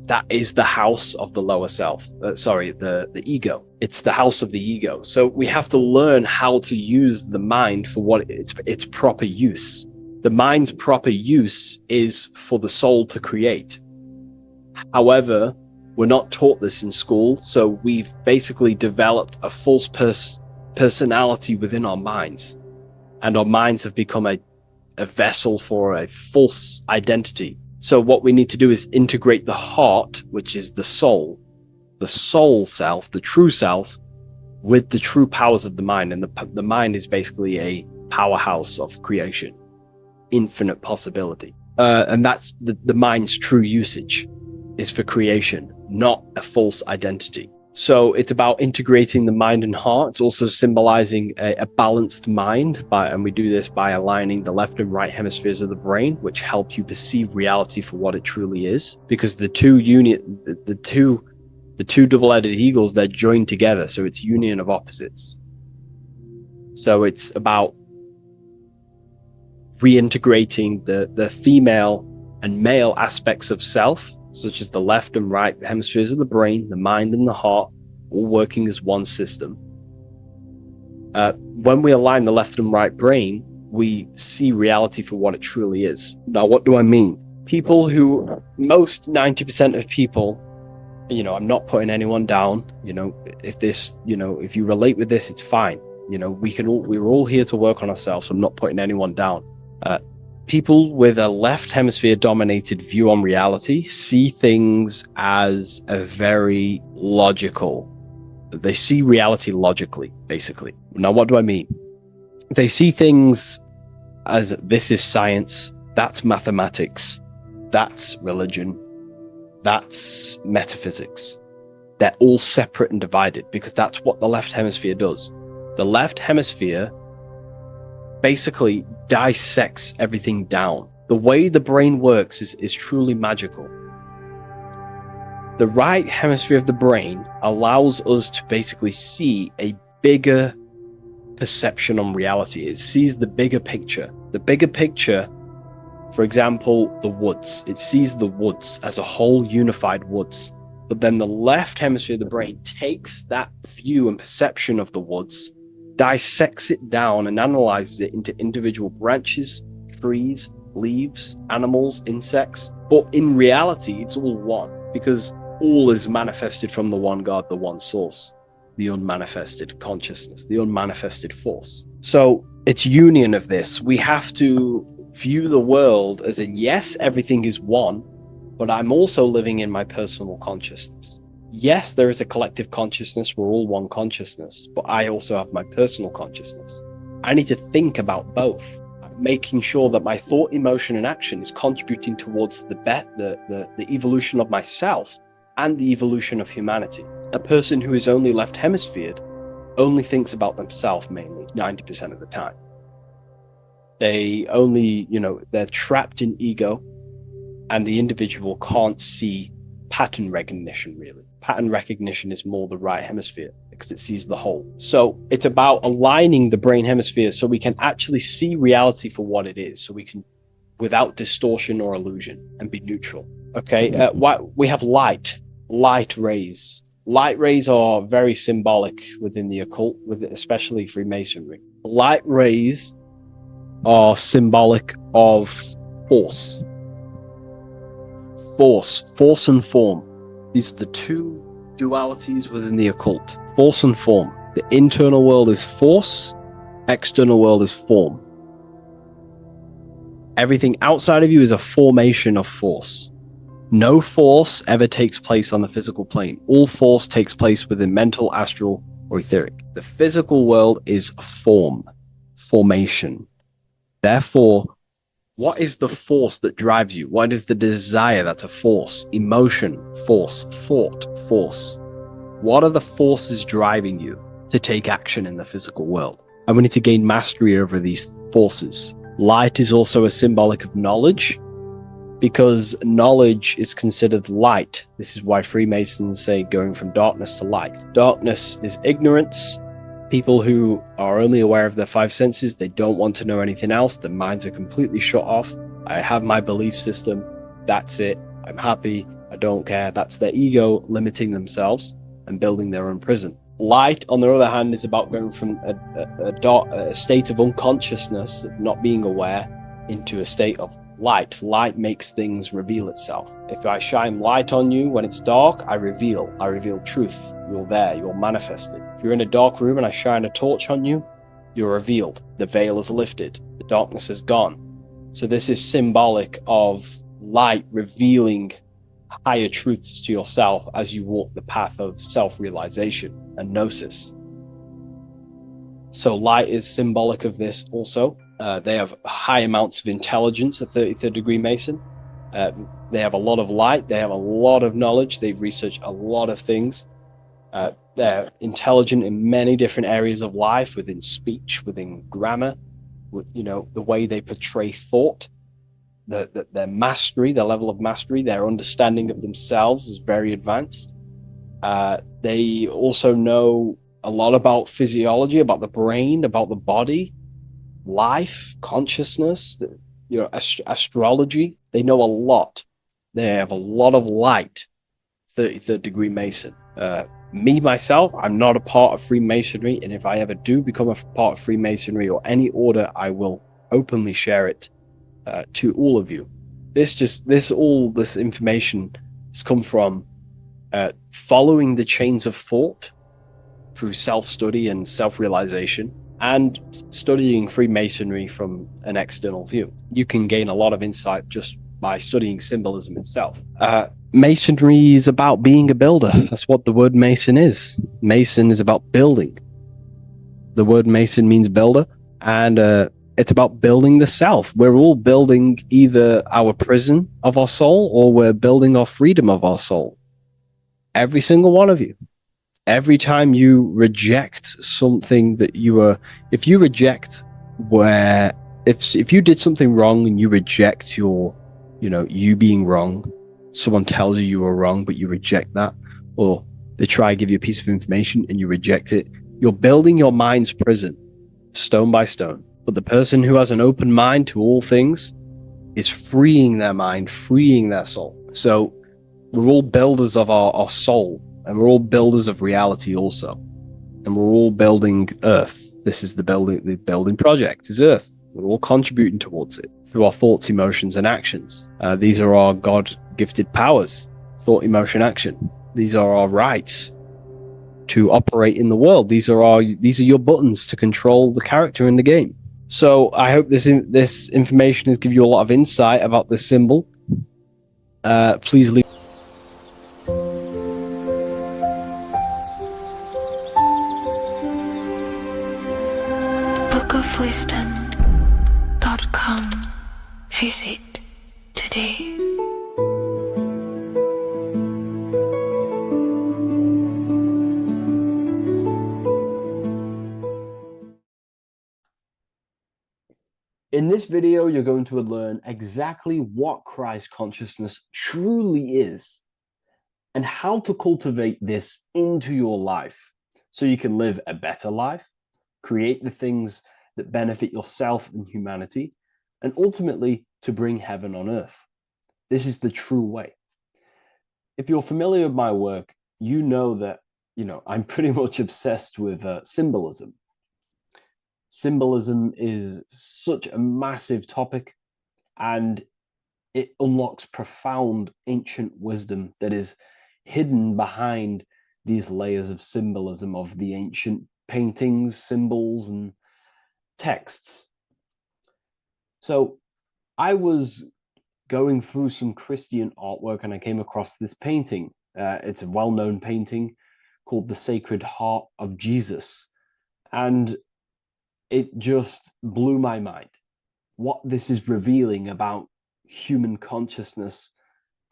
that is the house of the lower self. The ego. It's the house of the ego. So we have to learn how to use the mind for what its proper use. The mind's proper use is for the soul to create. However, we're not taught this in school, so we've basically developed a false personality within our minds, and our minds have become a vessel for a false identity. So what we need to do is integrate the heart, which is the soul self, the true self, with the true powers of the mind. And the mind is basically a powerhouse of creation, infinite possibility. And that's the mind's true usage is for creation, not a false identity. So it's about integrating the mind and heart. It's also symbolizing a balanced mind, and we do this by aligning the left and right hemispheres of the brain, which help you perceive reality for what it truly is. Because the two double-headed eagles, they're joined together, so it's union of opposites. So it's about reintegrating the female and male aspects of self, such as the left and right hemispheres of the brain, the mind and the heart, all working as one system. When we align the left and right brain, we see reality for what it truly is. Now, what do I mean? 90% of people I'm not putting anyone down. If you relate with this, it's fine. We're all here to work on ourselves. I'm not putting anyone down. People with a left hemisphere dominated view on reality see things as a very logical. They see reality logically, basically. Now, what do I mean? They see things as this is science, that's mathematics, that's religion, that's metaphysics. They're all separate and divided because that's what the left hemisphere does. The left hemisphere basically dissects everything down. The way the brain works is truly magical. The right hemisphere of the brain allows us to basically see a bigger perception on reality. It sees the bigger picture. The bigger picture, for example, the woods. It sees the woods as a whole unified woods. But then the left hemisphere of the brain takes that view and perception of the woods, dissects it down and analyzes it into individual branches, trees, leaves, animals, insects. But in reality, it's all one, because all is manifested from the one God, the one source, the unmanifested consciousness, the unmanifested force. So it's union of this. We have to view the world as in, yes, everything is one, but I'm also living in my personal consciousness. Yes, there is a collective consciousness. We're all one consciousness, but I also have my personal consciousness. I need to think about both, making sure that my thought, emotion, and action is contributing towards the evolution of myself and the evolution of humanity. A person who is only left hemisphered only thinks about themselves mainly, 90% of the time. They only, they're trapped in ego, and the individual can't see pattern recognition, really. Pattern recognition is more the right hemisphere because it sees the whole. So it's about aligning the brain hemisphere so we can actually see reality for what it is, so we can, without distortion or illusion, and be neutral. Okay, we have light rays. Light rays are very symbolic within the occult, especially Freemasonry. Light rays are symbolic of force and form. These are the two dualities within the occult: force and form. The internal world is force, external world is form. Everything outside of you is a formation of force. No force ever takes place on the physical plane. All force takes place within mental, astral, or etheric. The physical world is formation. Therefore, what is the force that drives you? What is the desire that's a force? Emotion, force, thought, force. What are the forces driving you to take action in the physical world? And we need to gain mastery over these forces. Light is also a symbolic of knowledge, because knowledge is considered light. This is why Freemasons say going from darkness to light. Darkness is ignorance. People who are only aware of their five senses, they don't want to know anything else. Their minds are completely shut off. I have my belief system. That's it. I'm happy. I don't care. That's their ego limiting themselves and building their own prison. Light, on the other hand, is about going from a state of unconsciousness, of not being aware, into a state of light. Light makes things reveal itself. If I shine light on you when it's dark, I reveal truth. You're there, you're manifested. If you're in a dark room and I shine a torch on you, you're revealed. The veil is lifted. The darkness is gone. So this is symbolic of light revealing higher truths to yourself as you walk the path of self-realization and gnosis. So light is symbolic of this also. They have high amounts of intelligence, a 33rd degree Mason. They have a lot of light. They have a lot of knowledge. They've researched a lot of things. They're intelligent in many different areas of life, within speech, within grammar, the way they portray thought, their mastery, their level of mastery, their understanding of themselves is very advanced. They also know a lot about physiology, about the brain, about the body, life, consciousness, astrology. They know a lot. They have a lot of light. 33rd degree Mason. Me, myself, I'm not a part of Freemasonry, and if I ever do become a part of Freemasonry or any order, I will openly share it to all of you. This information has come from following the chains of thought through self-study and self-realization, and studying Freemasonry from an external view. You can gain a lot of insight just by studying symbolism itself. Masonry is about being a builder. That's what the word Mason is. Mason is about building. The word Mason means builder, and it's about building the self. We're all building either our prison of our soul, or we're building our freedom of our soul. Every single one of you. Every time you reject something that if you reject if you did something wrong and you reject you being wrong, someone tells you were wrong, but you reject that, or they try to give you a piece of information and you reject it, you're building your mind's prison, stone by stone. But the person who has an open mind to all things is freeing their mind, freeing their soul. So we're all builders of our soul, and we're all builders of reality also. And we're all building Earth. This is the building project is Earth. We're all contributing towards it through our thoughts, emotions, and actions. These are our God-gifted powers: thought, emotion, action. These are our rights to operate in the world. These are your buttons to control the character in the game. So I hope this information has given you a lot of insight about this symbol. Please leave. bookofwisdom.com. Visit today. In this video, you're going to learn exactly what Christ consciousness truly is and how to cultivate this into your life so you can live a better life, create the things that benefit yourself and humanity, and ultimately to bring heaven on earth. This is the true way. If you're familiar with my work, you know that, I'm pretty much obsessed with symbolism. Symbolism is such a massive topic, and it unlocks profound ancient wisdom that is hidden behind these layers of symbolism of the ancient paintings, symbols, and texts. So I was going through some Christian artwork and I came across this painting. It's a well-known painting called The Sacred Heart of Jesus. And it just blew my mind what this is revealing about human consciousness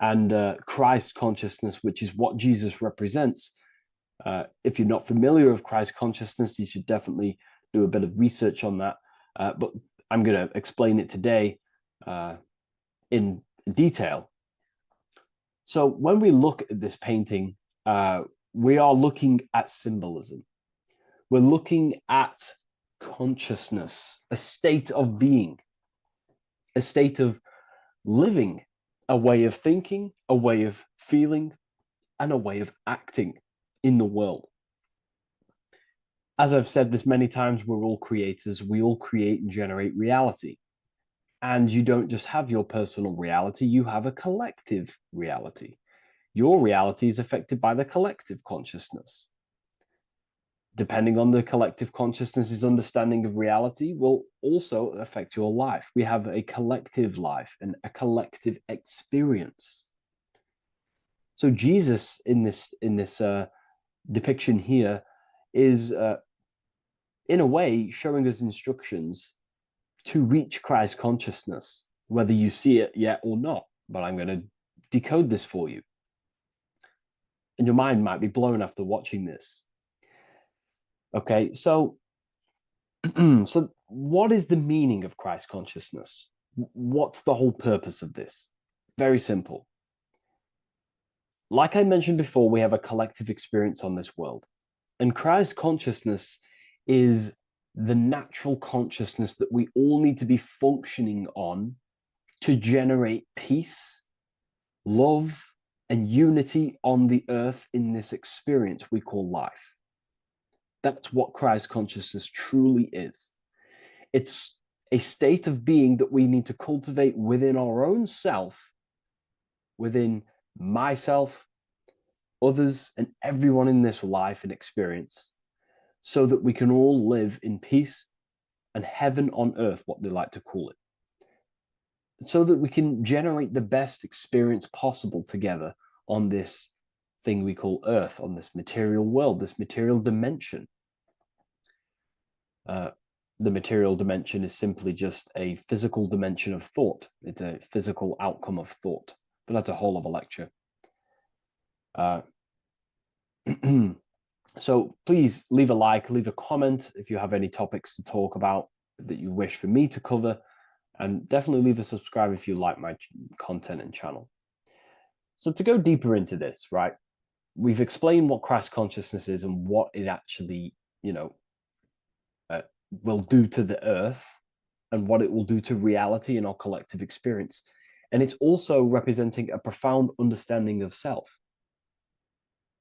and Christ consciousness, which is what Jesus represents. If you're not familiar with Christ consciousness, you should definitely do a bit of research on that. But I'm going to explain it today in detail. So when we look at this painting, we are looking at symbolism. We're looking at consciousness, a state of being, a state of living, a way of thinking, a way of feeling, and a way of acting in the world. As I've said this many times, we're all creators. We all create and generate reality. And you don't just have your personal reality, you have a collective reality. Your reality is affected by the collective consciousness. Depending on the collective consciousness's understanding of reality will also affect your life. We have a collective life and a collective experience. So Jesus in this depiction here is in a way showing us instructions to reach Christ consciousness, whether you see it yet or not. But I'm going to decode this for you. And your mind might be blown after watching this. Okay, so what is the meaning of Christ consciousness? What's the whole purpose of this? Very simple. Like I mentioned before, we have a collective experience on this world. And Christ consciousness is the natural consciousness that we all need to be functioning on to generate peace, love, and unity on the earth in this experience we call life. That's what Christ consciousness truly is. It's a state of being that we need to cultivate within our own self, within myself, others, and everyone in this life and experience, so that we can all live in peace and heaven on earth, what they like to call it, so that we can generate the best experience possible together on this thing we call earth, on this material world, this material dimension. The material dimension is simply just a physical dimension of thought. It's a physical outcome of thought, but that's a whole of a lecture. So please leave a like, leave a comment if you have any topics to talk about that you wish for me to cover, and definitely leave a subscribe if you like my content and channel. So to go deeper into this, right, we've explained what Christ consciousness is and what it actually, will do to the earth and what it will do to reality and our collective experience. And it's also representing a profound understanding of self,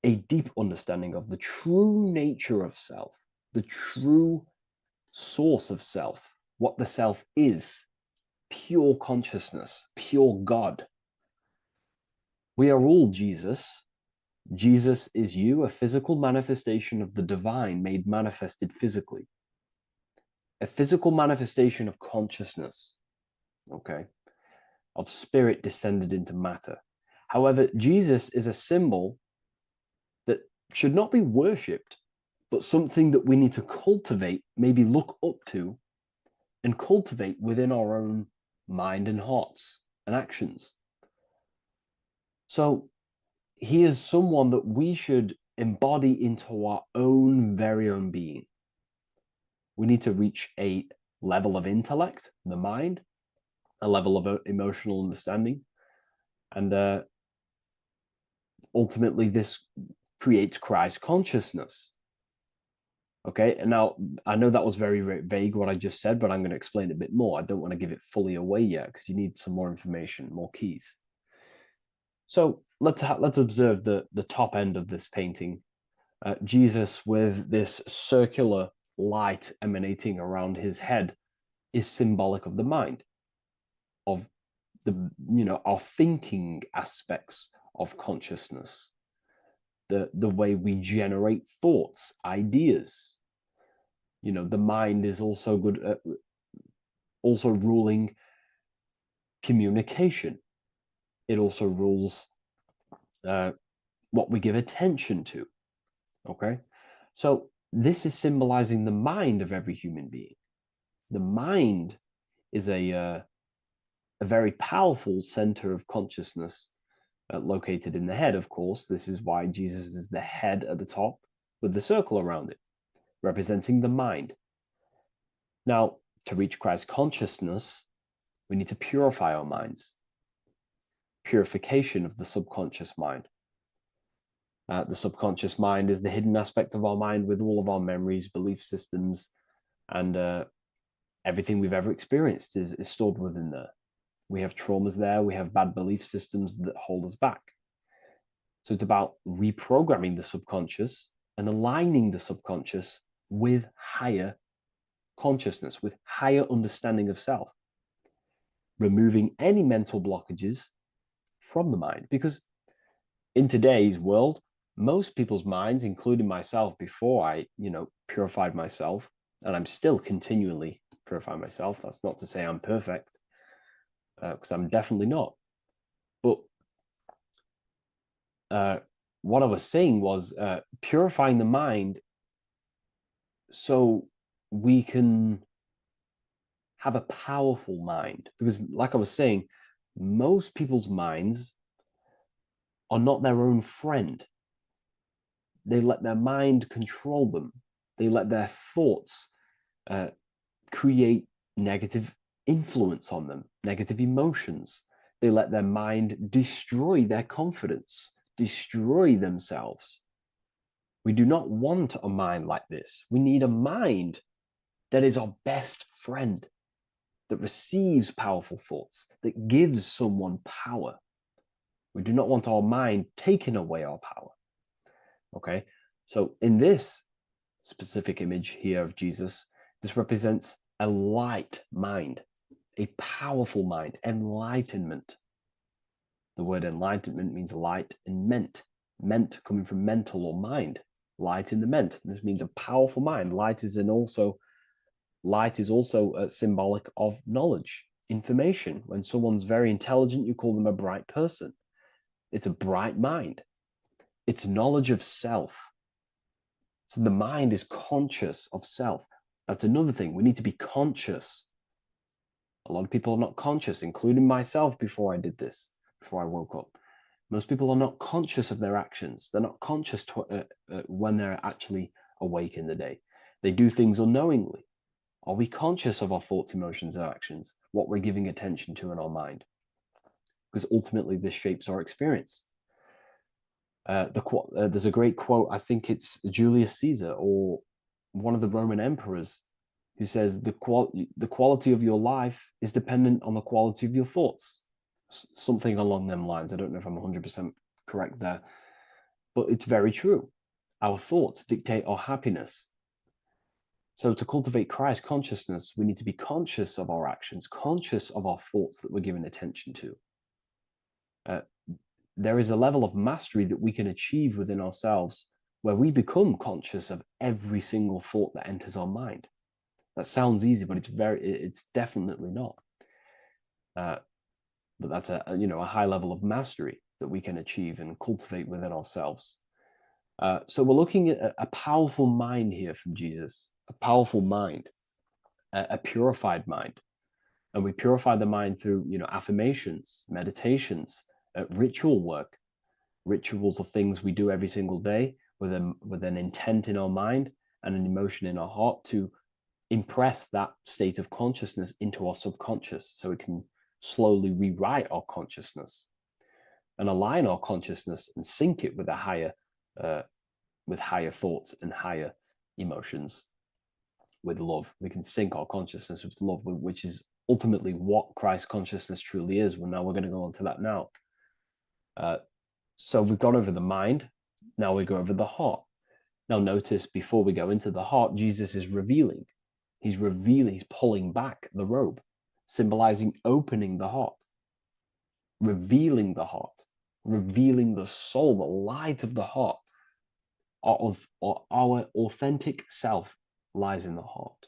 a deep understanding of the true nature of self, the true source of self, what the self is, pure consciousness, pure God. We are all Jesus. Jesus is you, a physical manifestation of the divine made manifested physically. A physical manifestation of consciousness, okay, of spirit descended into matter. However, Jesus is a symbol that should not be worshipped, but something that we need to cultivate, maybe look up to, and cultivate within our own mind and hearts and actions. So he is someone that we should embody into our own very own being. We need to reach a level of intellect, the mind, a level of emotional understanding, and ultimately this creates Christ consciousness. Okay, and now I know that was very, very vague what I just said, but I'm going to explain it a bit more. I don't want to give it fully away yet because you need some more information, more keys. So let's observe the top end of this painting. Jesus with this circular light emanating around his head is symbolic of the mind, of the our thinking aspects of consciousness, the way we generate thoughts, ideas. The mind is also good at also ruling communication. It also rules what we give attention to. Okay, so this is symbolizing the mind of every human being. The mind is a very powerful center of consciousness located in the head, of course. This is why Jesus is the head at the top with the circle around it, representing the mind. Now, to reach Christ consciousness, we need to purify our minds. Purification of the subconscious mind. The subconscious mind is the hidden aspect of our mind with all of our memories, belief systems, and everything we've ever experienced is stored within there. We have traumas there. We have bad belief systems that hold us back. So it's about reprogramming the subconscious and aligning the subconscious with higher consciousness, with higher understanding of self, removing any mental blockages from the mind. Because in today's world, most people's minds, including myself, before I, purified myself, and I'm still continually purifying myself. That's not to say I'm perfect, because I'm definitely not. But what I was saying was purifying the mind so we can have a powerful mind. Because like I was saying, most people's minds are not their own friend. They let their mind control them. They let their thoughts create negative influence on them, negative emotions. They let their mind destroy their confidence, destroy themselves. We do not want a mind like this. We need a mind that is our best friend, that receives powerful thoughts, that gives someone power. We do not want our mind taking away our power. Okay, so in this specific image here of Jesus, this represents a light mind, a powerful mind, enlightenment. The word enlightenment means light and meant. Ment coming from mental or mind. Light in the ment. This means a powerful mind. Light is also symbolic of knowledge, information. When someone's very intelligent, you call them a bright person. It's a bright mind. It's knowledge of self. So the mind is conscious of self. That's another thing. We need to be conscious. A lot of people are not conscious, including myself before I did this, before I woke up. Most people are not conscious of their actions. They're not conscious when they're actually awake in the day. They do things unknowingly. Are we conscious of our thoughts, emotions, and actions? What we're giving attention to in our mind? Because ultimately this shapes our experience. There's a great quote, I think it's Julius Caesar or one of the Roman emperors, who says the quality of your life is dependent on the quality of your thoughts. Something along them lines. I don't know if I'm 100% correct there, but it's very true. Our thoughts dictate our happiness. So to cultivate Christ consciousness, we need to be conscious of our actions, conscious of our thoughts that we're giving attention to. There is a level of mastery that we can achieve within ourselves where we become conscious of every single thought that enters our mind. That sounds easy, but it's definitely not. But that's a high level of mastery that we can achieve and cultivate within ourselves. So we're looking at a powerful mind here from Jesus, a powerful mind, a purified mind. And we purify the mind through, affirmations, meditations, ritual work. Rituals are things we do every single day with an intent in our mind and an emotion in our heart to impress that state of consciousness into our subconscious, so we can slowly rewrite our consciousness and align our consciousness and sync it with higher thoughts and higher emotions with love. We can sync our consciousness with love, which is ultimately what Christ consciousness truly is. Well, now we're going to go on to that now. So we've gone over the mind. Now we go over the heart. Now notice, before we go into the heart, Jesus is revealing. He's pulling back the robe, symbolizing opening the heart, revealing the heart, revealing the soul, the light of the heart. Our authentic self lies in the heart.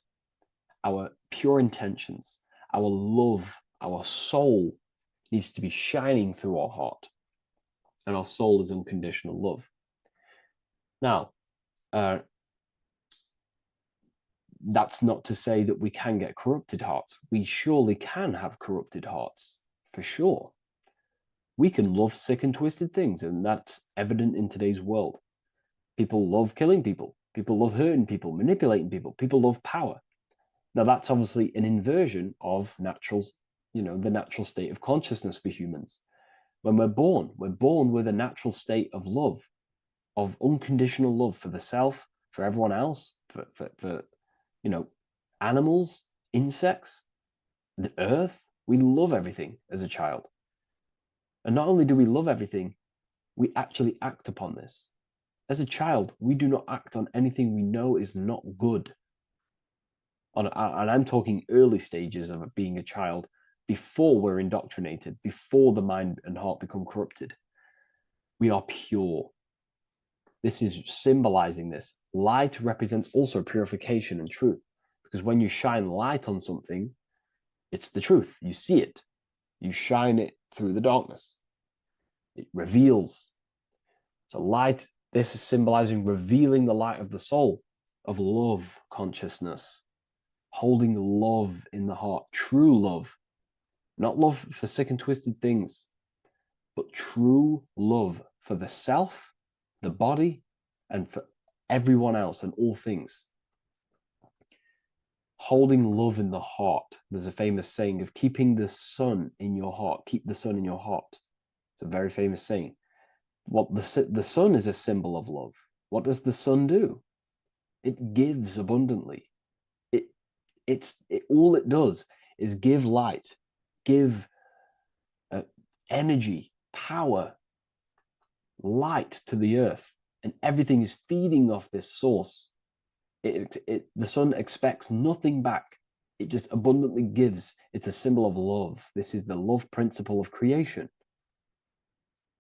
Our pure intentions, our love, our soul needs to be shining through our heart. And our soul is unconditional love. Now, that's not to say that we can get corrupted hearts. We surely can have corrupted hearts, for sure. We can love sick and twisted things, and that's evident in today's world. People love killing people. People love hurting people, manipulating people. People love power. Now, that's obviously an inversion of the natural state of consciousness for humans. When we're born with a natural state of love, of unconditional love for the self, for everyone else, for animals, insects, the earth. We love everything as a child. And not only do we love everything, we actually act upon this. As a child, we do not act on anything we know is not good. And I'm talking early stages of being a child, before we're indoctrinated, before the mind and heart become corrupted. We are pure. This is symbolizing this. Light represents also purification and truth, because when you shine light on something, it's the truth. You see it. You shine it through the darkness. It reveals. So light, this is symbolizing revealing the light of the soul, of love consciousness, holding love in the heart, true love, not love for sick and twisted things, but true love for the self, the body, and for everyone else and all things. Holding love in the heart. There's a famous saying of keeping the sun in your heart. Keep the sun in your heart. It's a very famous saying. What the sun is a symbol of love. What does the sun do? It gives abundantly. All it does is give light, give energy, power, light to the earth, and everything is feeding off this source. The sun expects nothing back. It just abundantly gives. It's a symbol of love. This is the love principle of creation.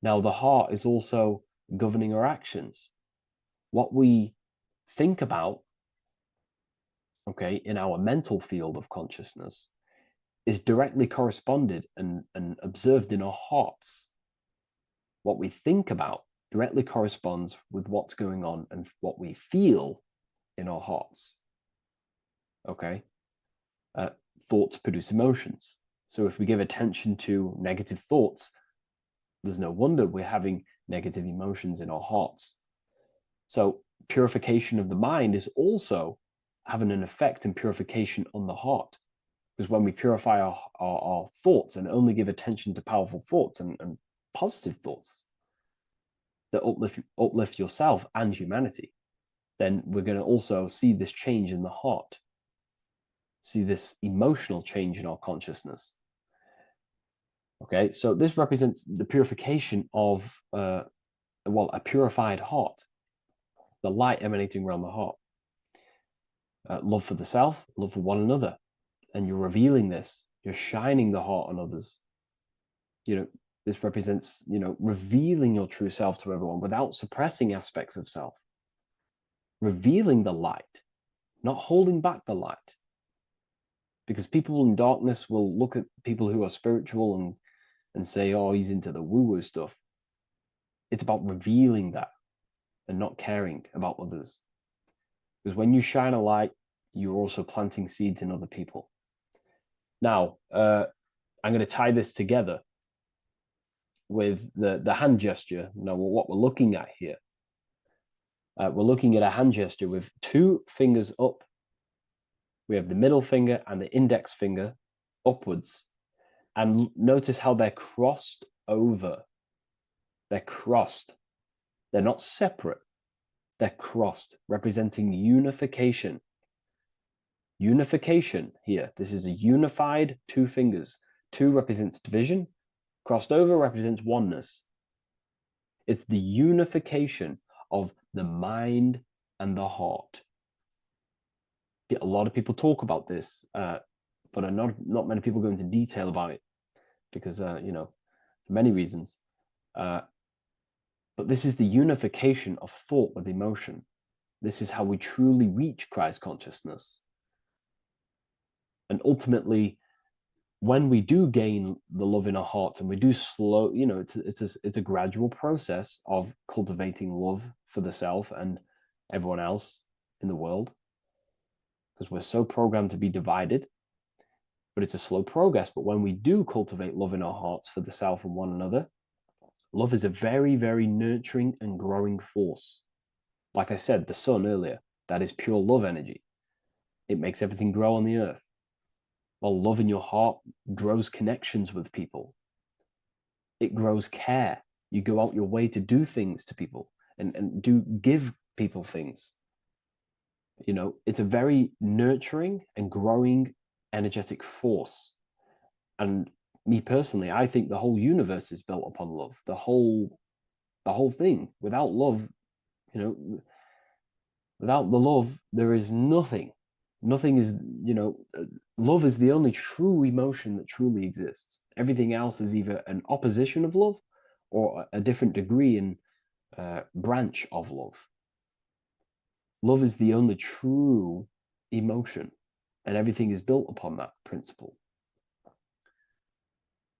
Now, the heart is also governing our actions. What we think about, okay, in our mental field of consciousness is directly corresponded and observed in our hearts. What we think about directly corresponds with what's going on and what we feel in our hearts. Okay? Thoughts produce emotions. So if we give attention to negative thoughts, there's no wonder we're having negative emotions in our hearts. So purification of the mind is also having an effect in purification on the heart. Because when we purify our thoughts and only give attention to powerful thoughts and positive thoughts that uplift yourself and humanity, then we're going to also see this change in the heart, see this emotional change in our consciousness. Okay, so this represents the purification of, a purified heart, the light emanating around the heart. Love for the self, love for one another. And you're revealing this, you're shining the heart on others. This represents, revealing your true self to everyone without suppressing aspects of self. Revealing the light, not holding back the light. Because people in darkness will look at people who are spiritual and say, oh, he's into the woo-woo stuff. It's about revealing that and not caring about others. Because when you shine a light, you're also planting seeds in other people. Now, I'm going to tie this together with the hand gesture. Now, what we're looking at here, we're looking at a hand gesture with two fingers up. We have the middle finger and the index finger upwards. And notice how they're crossed over. They're crossed. They're not separate. They're crossed, representing unification. Unification here. This is a unified two fingers. Two represents division. Crossed over represents oneness. It's the unification of the mind and the heart. A lot of people talk about this, but not many people go into detail about it because, for many reasons. But this is the unification of thought with emotion. This is how we truly reach Christ consciousness. And ultimately, when we do gain the love in our hearts and we do slow, it's a gradual process of cultivating love for the self and everyone else in the world, because we're so programmed to be divided, but it's a slow progress. But when we do cultivate love in our hearts for the self and one another, love is a very, very nurturing and growing force. Like I said, the sun earlier, that is pure love energy. It makes everything grow on the earth. While love in your heart grows connections with people. It grows care. You go out your way to do things to people and do give people things. It's a very nurturing and growing energetic force. And me personally, I think the whole universe is built upon love. The whole thing. Without love, without the love, there is nothing. Nothing is, love is the only true emotion that truly exists. Everything else is either an opposition of love or a different degree and branch of love. Love is the only true emotion, and everything is built upon that principle.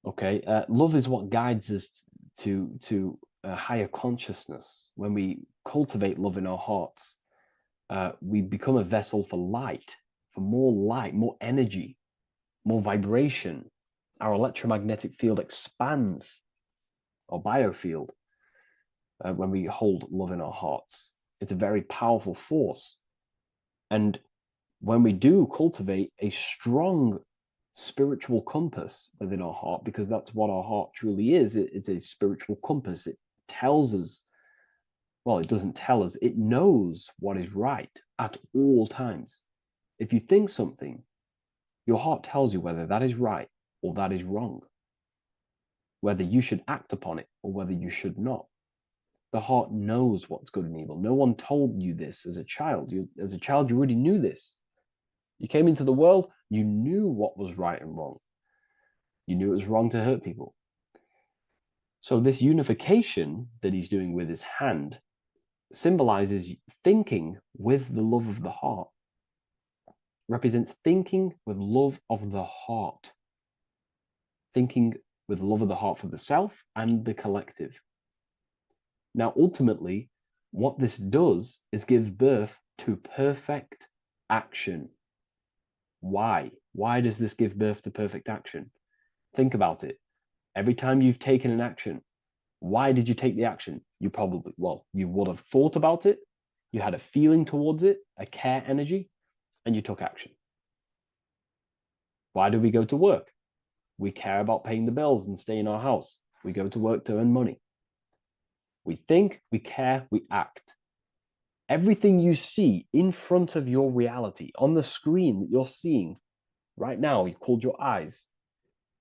Okay, love is what guides us to a higher consciousness. When we cultivate love in our hearts, we become a vessel for light, more energy, more vibration. Our electromagnetic field expands, our biofield, when we hold love in our hearts. It's a very powerful force. And when we do cultivate a strong spiritual compass within our heart, because that's what our heart truly is, it's a spiritual compass. It tells us, well, it doesn't tell us, it knows what is right at all times. If you think something, your heart tells you whether that is right or that is wrong, whether you should act upon it or whether you should not. The heart knows what's good and evil. No one told you this as a child. As a child, you already knew this. You came into the world, you knew what was right and wrong. You knew it was wrong to hurt people. So this unification that he's doing with his hand symbolizes thinking with the love of the heart, represents thinking with love of the heart, thinking with love of the heart for the self and the collective. Now, ultimately, what this does is give birth to perfect action. Why? Why does this give birth to perfect action? Think about it. Every time you've taken an action, why did you take the action? You probably, well, you would have thought about it, you had a feeling towards it, a care energy, and you took action. Why do we go to work? We care about paying the bills and staying in our house. We go to work to earn money. We think, we care, we act. Everything you see in front of your reality, on the screen that you're seeing right now, you called your eyes.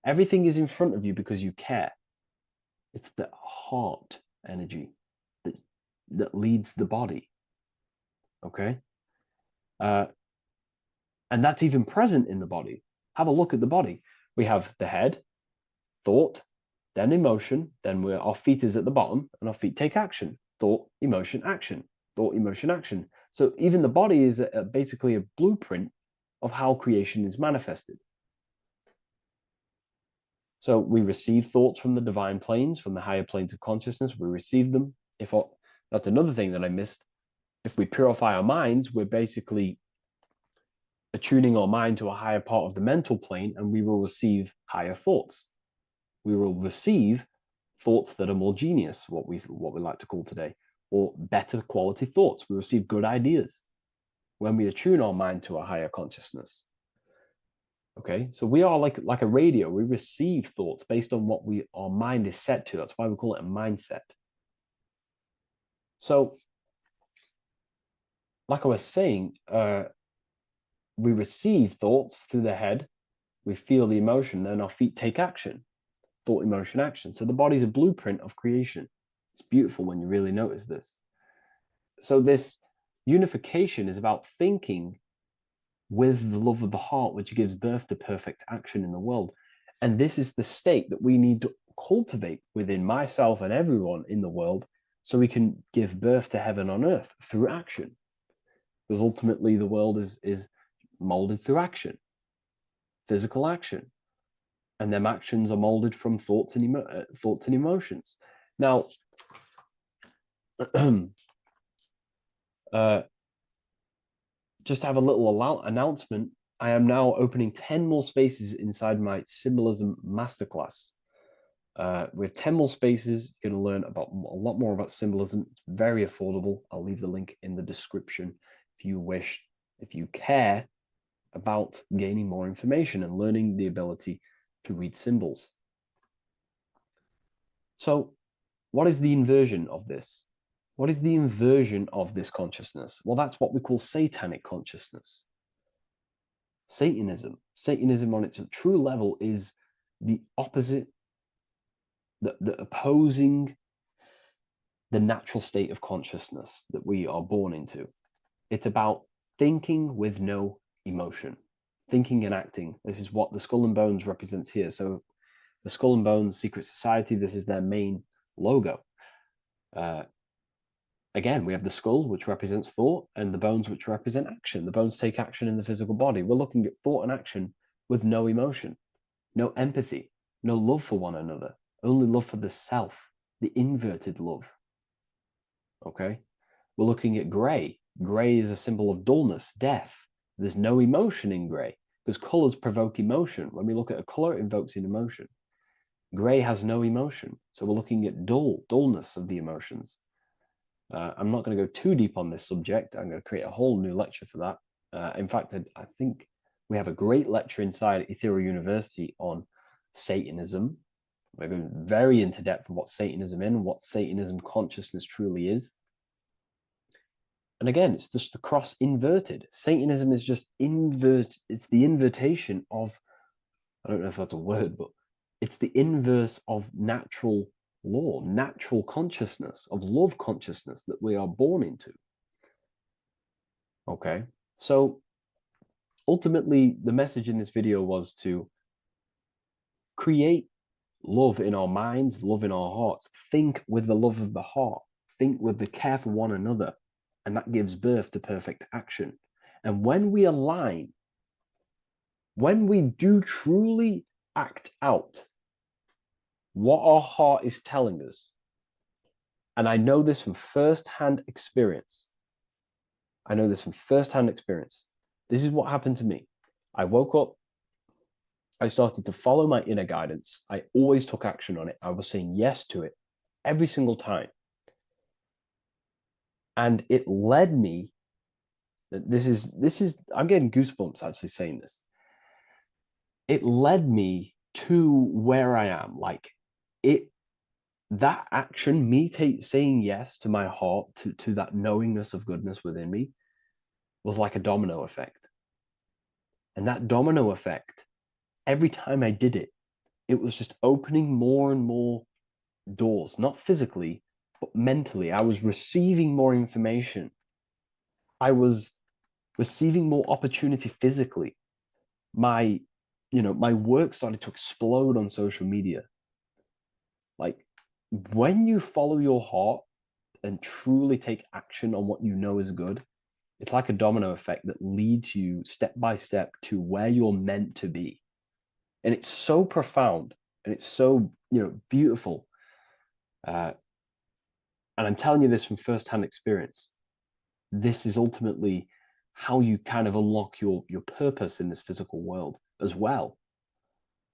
Everything is in front of you because you care. It's the heart energy that leads the body. Okay? And that's even present in the body. Have a look at the body. We have the head, thought, then emotion, then our feet is at the bottom, and our feet take action. Thought, emotion, action. Thought, emotion, action. So even the body is basically a blueprint of how creation is manifested. So we receive thoughts from the divine planes, from the higher planes of consciousness. We receive them. That's another thing that I missed. If we purify our minds, we're basically attuning our mind to a higher part of the mental plane, and we will receive higher thoughts. We will receive thoughts that are more genius, what we like to call today, or better quality thoughts. We receive good ideas when we attune our mind to a higher consciousness. Okay, so we are like a radio. We receive thoughts based on what our mind is set to. That's why we call it a mindset. So, like I was saying, we receive thoughts through the head. We feel the emotion, then our feet take action. Thought, emotion, action. So the body's a blueprint of creation. It's beautiful when you really notice this. So this unification is about thinking with the love of the heart, which gives birth to perfect action in the world. And this is the state that we need to cultivate within myself and everyone in the world so we can give birth to heaven on earth through action. Because ultimately the world is molded through action, physical action. And them actions are molded from thoughts and emotions. Now, just to have a little announcement, I am now opening 10 more spaces inside my symbolism masterclass. With 10 more spaces, you're going to learn about a lot more about symbolism. It's very affordable. I'll leave the link in the description if you wish, if you care about gaining more information and learning the ability to read symbols. So what is the inversion of this? What is the inversion of this consciousness? Well, that's what we call satanic consciousness. Satanism. Satanism on its true level is the opposite, the opposing the natural state of consciousness that we are born into. It's about thinking with no emotion, thinking and acting. This is what the Skull and Bones represents here. So the Skull and Bones Secret Society, this is their main logo. Again, we have the skull, which represents thought, and the bones, which represent action. The bones take action in the physical body. We're looking at thought and action with no emotion, no empathy, no love for one another, only love for the self, the inverted love. Okay? We're looking at gray. Gray is a symbol of dullness, death. There's no emotion in gray because colors provoke emotion. When we look at a color, it invokes an emotion. Gray has no emotion. So we're looking at dullness of the emotions. I'm not going to go too deep on this subject. I'm going to create a whole new lecture for that. In fact, I think we have a great lecture inside Ethereal University on Satanism. We're going very into depth on what Satanism is and what Satanism consciousness truly is. And again, it's just the cross inverted. Satanism is just it's the invertation of, I don't know if that's a word, but it's the inverse of natural law, natural consciousness, of love consciousness that we are born into. Okay, so ultimately the message in this video was to create love in our minds, love in our hearts. Think with the love of the heart. Think with the care for one another. And that gives birth to perfect action. And when we align, when we do truly act out what our heart is telling us, and I know this from first-hand experience. This is what happened to me. I woke up, I started to follow my inner guidance. I always took action on it. I was saying yes to it every single time. And it led me, this is, I'm getting goosebumps actually saying this. It led me to where I am. Like that action, me saying yes to my heart, to that knowingness of goodness within me, was like a domino effect. And that domino effect, every time I did it, it was just opening more and more doors, not physically, but mentally. I was receiving more information. I was receiving more opportunity physically. My work started to explode on social media. Like, when you follow your heart and truly take action on what you know is good, it's like a domino effect that leads you step by step to where you're meant to be. And it's so profound and it's so, beautiful. And I'm telling you this from firsthand experience. This is ultimately how you kind of unlock your purpose in this physical world as well.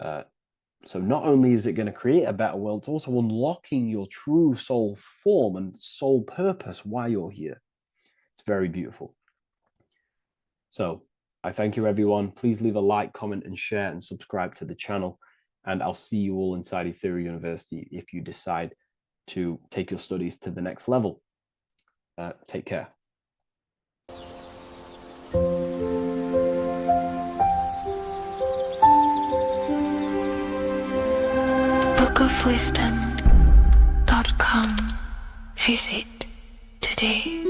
So not only is it going to create a better world, it's also unlocking your true soul form and soul purpose while you're here. It's very beautiful. So I thank you, everyone. Please leave a like, comment, and share, and subscribe to the channel. And I'll see you all inside Ethereal University if you decide to take your studies to the next level. Take care. bookofwisdom.com. Visit today.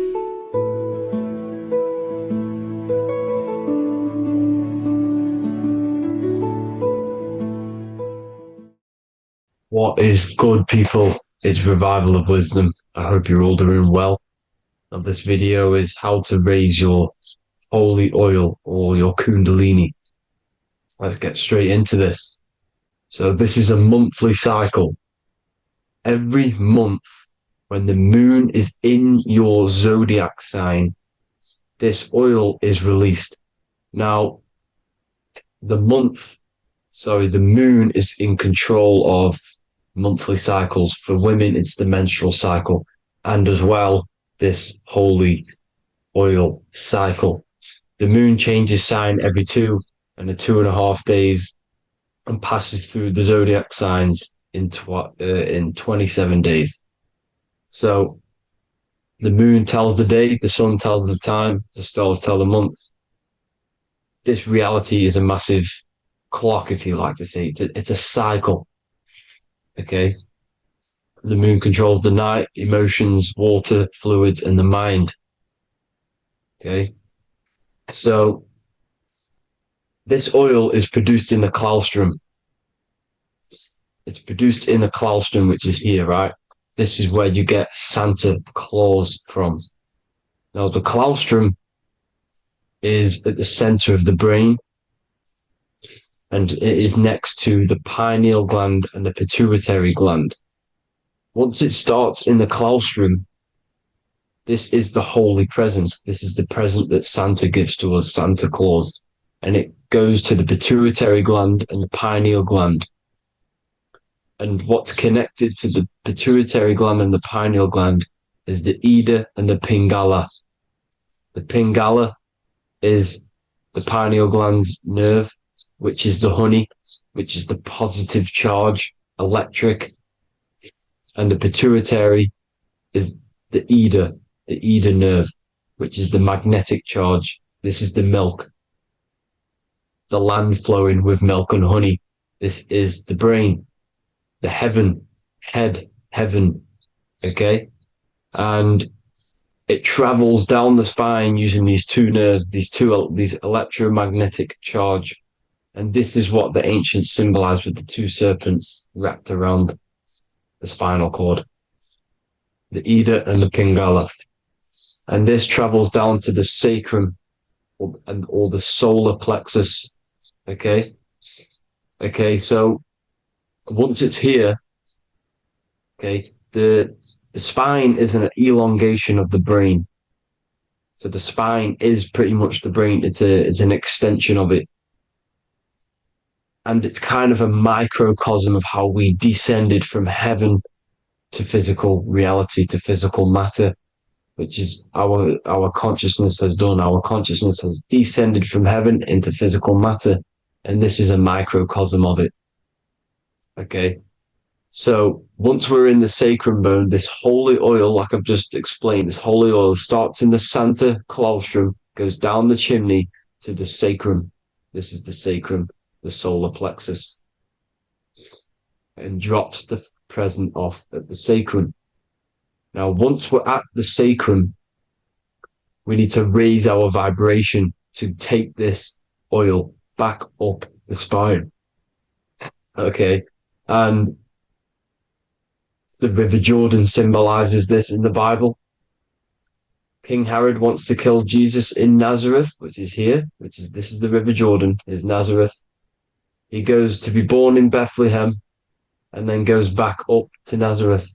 What is good, people? It's Revival of Wisdom. I hope you're all doing well. Now, this video is how to raise your holy oil or your kundalini. Let's get straight into this. So this is a monthly cycle. Every month, when the moon is in your zodiac sign, this oil is released. Now, the moon is in control of monthly cycles. For women, it's the menstrual cycle, and as well, this holy oil cycle. The moon changes sign every 2.5 days and passes through the zodiac signs in 27 days. So the moon tells the day, the sun tells the time, the stars tell the month. This reality is a massive clock, if you like to say. It's a cycle. Okay. The moon controls the night, emotions, water, fluids, and the mind. Okay. So this oil is produced in the claustrum. It's produced in the claustrum, which is here, right? This is where you get Santa Claus from. Now, the claustrum is at the center of the brain, and it is next to the pineal gland and the pituitary gland. Once it starts in the claustrum, this is the holy present. This is the present that Santa gives to us, Santa Claus. And it goes to the pituitary gland and the pineal gland. And what's connected to the pituitary gland and the pineal gland is the Ida and the Pingala. The Pingala is the pineal gland's nerve, which is the honey, which is the positive charge, electric. And the pituitary is the Ida nerve, which is the magnetic charge. This is the milk, the land flowing with milk and honey. This is the brain, the heaven, okay? And it travels down the spine using these two nerves, these electromagnetic charge And this is what the ancients symbolized with the two serpents wrapped around the spinal cord, the Ida and the Pingala. And this travels down to the sacrum or the solar plexus. Okay. So once it's here, okay, the spine is an elongation of the brain. So the spine is pretty much the brain. It's an extension of it. And it's kind of a microcosm of how we descended from heaven to physical reality, to physical matter, which is our consciousness has done. Our consciousness has descended from heaven into physical matter. And this is a microcosm of it. Okay. So once we're in the sacrum bone, this holy oil, like I've just explained, this holy oil starts in the Santa claustrum, goes down the chimney to the sacrum. This is the sacrum, the solar plexus, and drops the present off at the sacrum. Now, once we're at the sacrum, we need to raise our vibration to take this oil back up the spine. Okay. And the River Jordan symbolizes this in the Bible. King Herod wants to kill Jesus in Nazareth, which is here, this is the River Jordan, is Nazareth. He goes to be born in Bethlehem and then goes back up to Nazareth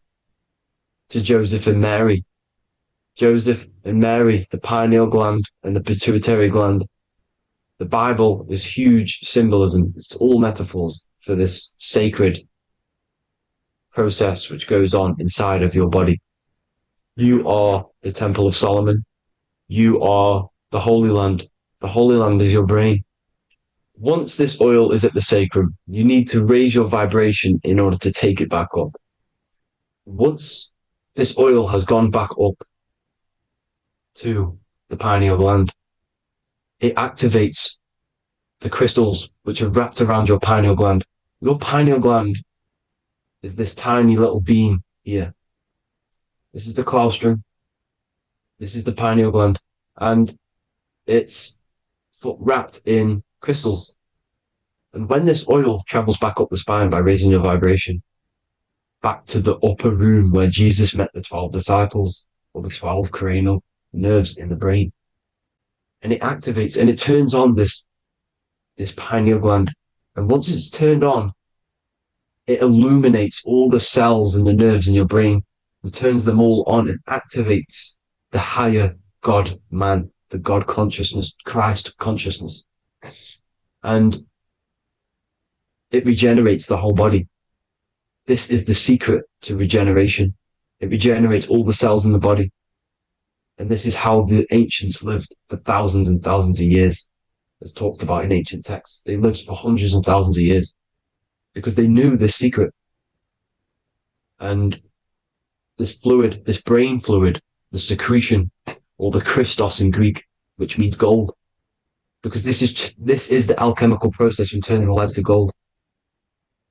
to Joseph and Mary. Joseph and Mary, the pineal gland and the pituitary gland. The Bible is huge symbolism. It's all metaphors for this sacred process which goes on inside of your body. You are the Temple of Solomon. You are the Holy Land. The Holy Land is your brain. Once this oil is at the sacrum, you need to raise your vibration in order to take it back up. Once this oil has gone back up to the pineal gland, it activates the crystals which are wrapped around your pineal gland. Your pineal gland is this tiny little beam here. This is the claustrum. This is the pineal gland. And it's wrapped in crystals. And when this oil travels back up the spine by raising your vibration, back to the upper room where Jesus met the 12 disciples, or the 12 cranial nerves in the brain, and it activates and it turns on this pineal gland. And once it's turned on, it illuminates all the cells and the nerves in your brain and turns them all on and activates the higher God man, the God consciousness, Christ consciousness. And it regenerates the whole body. This is the secret to regeneration. It regenerates all the cells in the body. And this is how the ancients lived for thousands and thousands of years, as talked about in ancient texts. They lived for hundreds and thousands of years because they knew this secret. And this fluid, this brain fluid, the secretion, or the Christos in Greek, which means gold, because this is the alchemical process from turning lead to gold.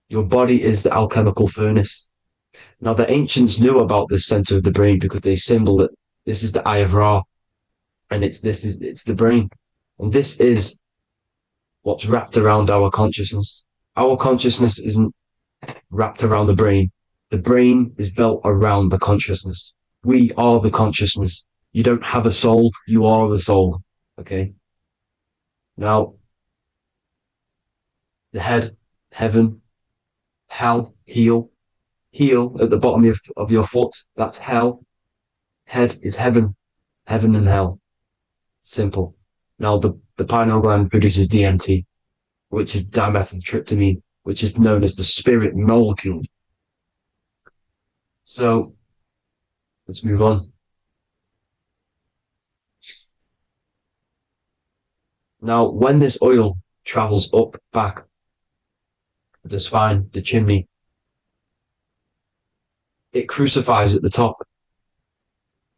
Your body is the alchemical furnace. Now, the ancients knew about this center of the brain because they symboled it. This is the Eye of Ra, and it's the brain. And this is what's wrapped around our consciousness. Our consciousness isn't wrapped around the brain. The brain is built around the consciousness. We are the consciousness. You don't have a soul, you are the soul. Okay? Now, the head, heaven, hell, heel at the bottom of your foot, that's hell. Head is heaven and hell. Simple. Now, the pineal gland produces DMT, which is dimethyltryptamine, which is known as the spirit molecule. So, let's move on. Now, when this oil travels up, back, the spine, the chimney, it crucifies at the top,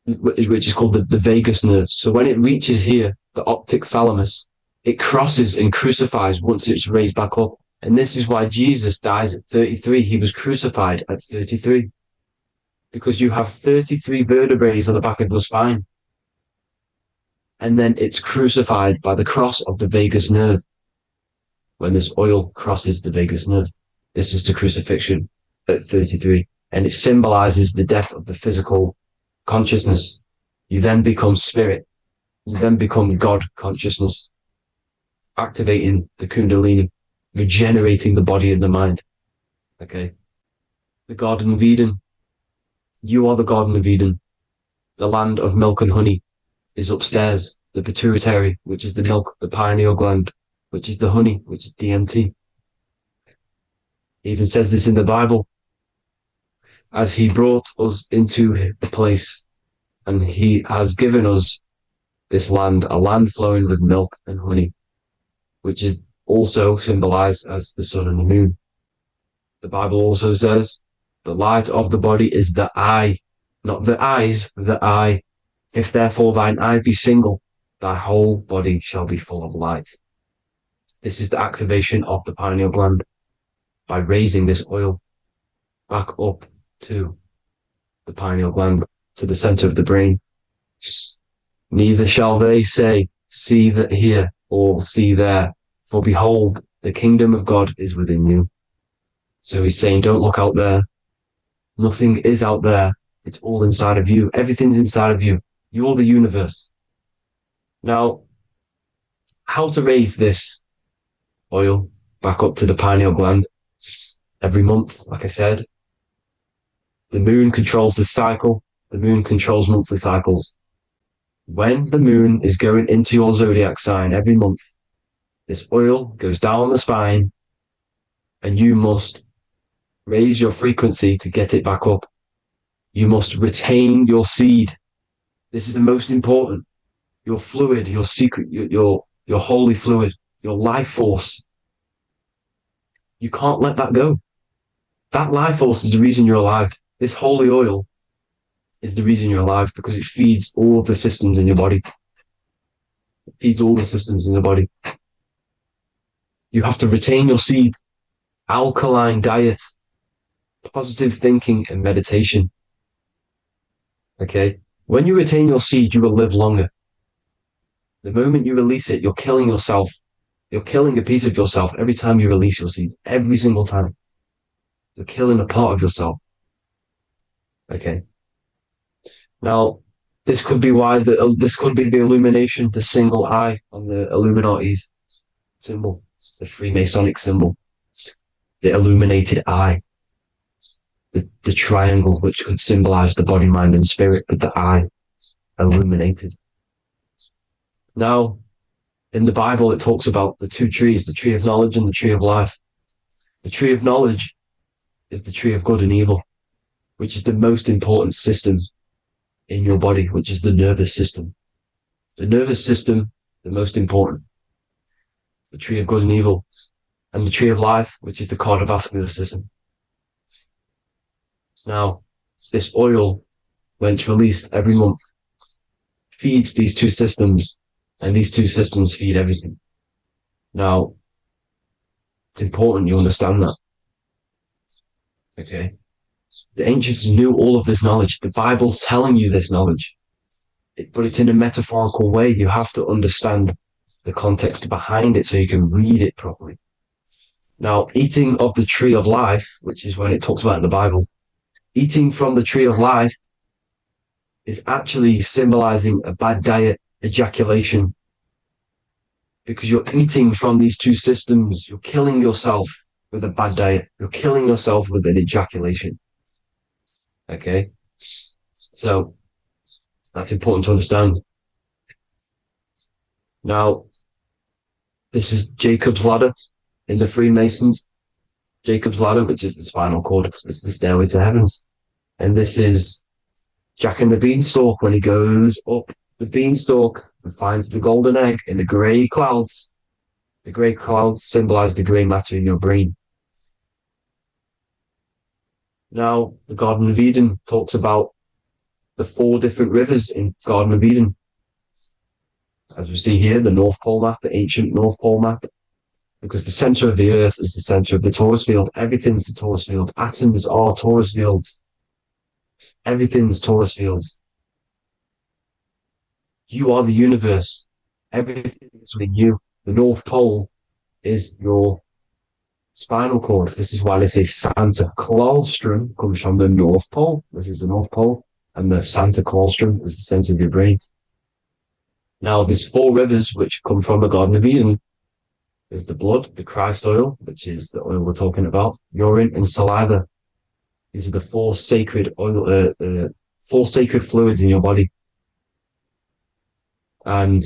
which is called the vagus nerve. So when it reaches here, the optic thalamus, it crosses and crucifies once it's raised back up. And this is why Jesus dies at 33. He was crucified at 33. Because you have 33 vertebrae on the back of the spine. And then it's crucified by the cross of the vagus nerve. when this oil crosses the vagus nerve. This is the crucifixion at 33, and it symbolizes the death of the physical consciousness. You then become spirit. You then become God consciousness, activating the Kundalini, regenerating the body and the mind. Okay. The Garden of Eden. You are the Garden of Eden. The land of milk and honey is upstairs. The pituitary, which is the milk, the pineal gland, which is the honey, which is DMT. It even says this in the Bible. As he brought us into the place, and he has given us this land, a land flowing with milk and honey, which is also symbolized as the sun and the moon. The Bible also says, the light of the body is the eye, not the eyes, the eye. If therefore thine eye be single, thy whole body shall be full of light. This is the activation of the pineal gland by raising this oil back up to the pineal gland, to the center of the brain. Neither shall they say, see that here, or see there, for behold, the kingdom of God is within you. So he's saying, don't look out there. Nothing is out there. It's all inside of you. Everything's inside of you. You're the universe. Now, how to raise this oil back up to the pineal gland? Every month, like I said. The moon controls the cycle. The moon controls monthly cycles. When the moon is going into your zodiac sign every month, this oil goes down the spine, and you must raise your frequency to get it back up. You must retain your seed. This is the most important. Your fluid, your secret, your holy fluid, your life force. You can't let that go. That life force is the reason you're alive. This holy oil is the reason you're alive, because it feeds all of the systems in your body. It feeds all the systems in the body. You have to retain your seed. Alkaline diet, positive thinking, and meditation. Okay? When you retain your seed, you will live longer. The moment you release it, you're killing yourself. You're killing a piece of yourself every time you release your seed. Every single time. You're killing a part of yourself. Okay? Now, this could be why this could be the illumination, the single eye on the Illuminati's symbol, the Freemasonic symbol, the illuminated eye, the triangle, which could symbolize the body, mind, and spirit, but the eye illuminated. Now, in the Bible, it talks about the two trees, the tree of knowledge and the tree of life. The tree of knowledge is the tree of good and evil, which is the most important system in your body, which is the nervous system. The nervous system, the most important. The tree of good and evil. And the tree of life, which is the cardiovascular system. Now, this oil, when it's released every month, feeds these two systems, and these two systems feed everything. Now, it's important you understand that. Okay? The ancients knew all of this knowledge. The Bible's telling you this knowledge. But it's in a metaphorical way. You have to understand the context behind it so you can read it properly. Now, eating of the tree of life, which is when it talks about in the Bible, eating from the tree of life is actually symbolizing a bad diet, ejaculation. Because you're eating from these two systems. You're killing yourself with a bad diet. You're killing yourself with an ejaculation. Okay? So, that's important to understand. Now, this is Jacob's ladder in the Freemasons. Jacob's ladder, which is the spinal cord, it's the stairway to heaven. And this is Jack and the Beanstalk when he goes up the beanstalk and finds the golden egg in the grey clouds. The grey clouds symbolize the grey matter in your brain. Now, the Garden of Eden talks about the 4 different rivers in Garden of Eden. As we see here, the North Pole map, the ancient North Pole map, because the center of the earth is the center of the torus field. Everything's the torus field. Atoms are torus fields. Everything's torus fields. You are the universe. Everything is within you. The North Pole is your spinal cord. This is why they say Santa Claustrum comes from the North Pole. This is the North Pole, and the Santa Claustrum is the center of your brain. Now, there's 4 rivers which come from the Garden of Eden. There's the blood, the Christ oil, which is the oil we're talking about, urine, and saliva. These are the 4 sacred oil, 4 sacred fluids in your body. And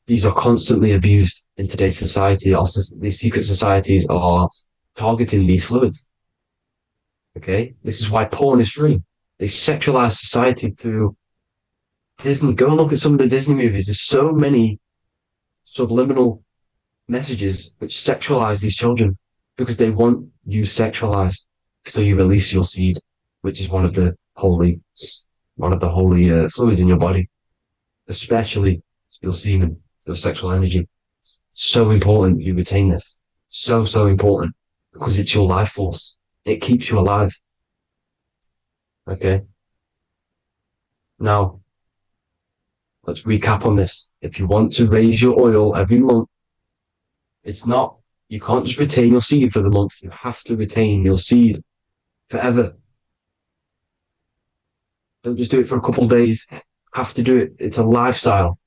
these are constantly abused in today's society. These secret societies are targeting these fluids. Okay? This is why porn is free. They sexualize society through Disney. Go and look at some of the Disney movies. There's so many subliminal messages which sexualize these children because they want you sexualized. So you release your seed, which is one of the holy fluids in your body, especially your semen, your sexual energy. So important you retain this. So important because it's your life force. It keeps you alive. Okay. Now, let's recap on this. If you want to raise your oil every month, you can't just retain your seed for the month. You have to retain your seed forever. Don't just do it for a couple of days. Have to do it. It's a lifestyle.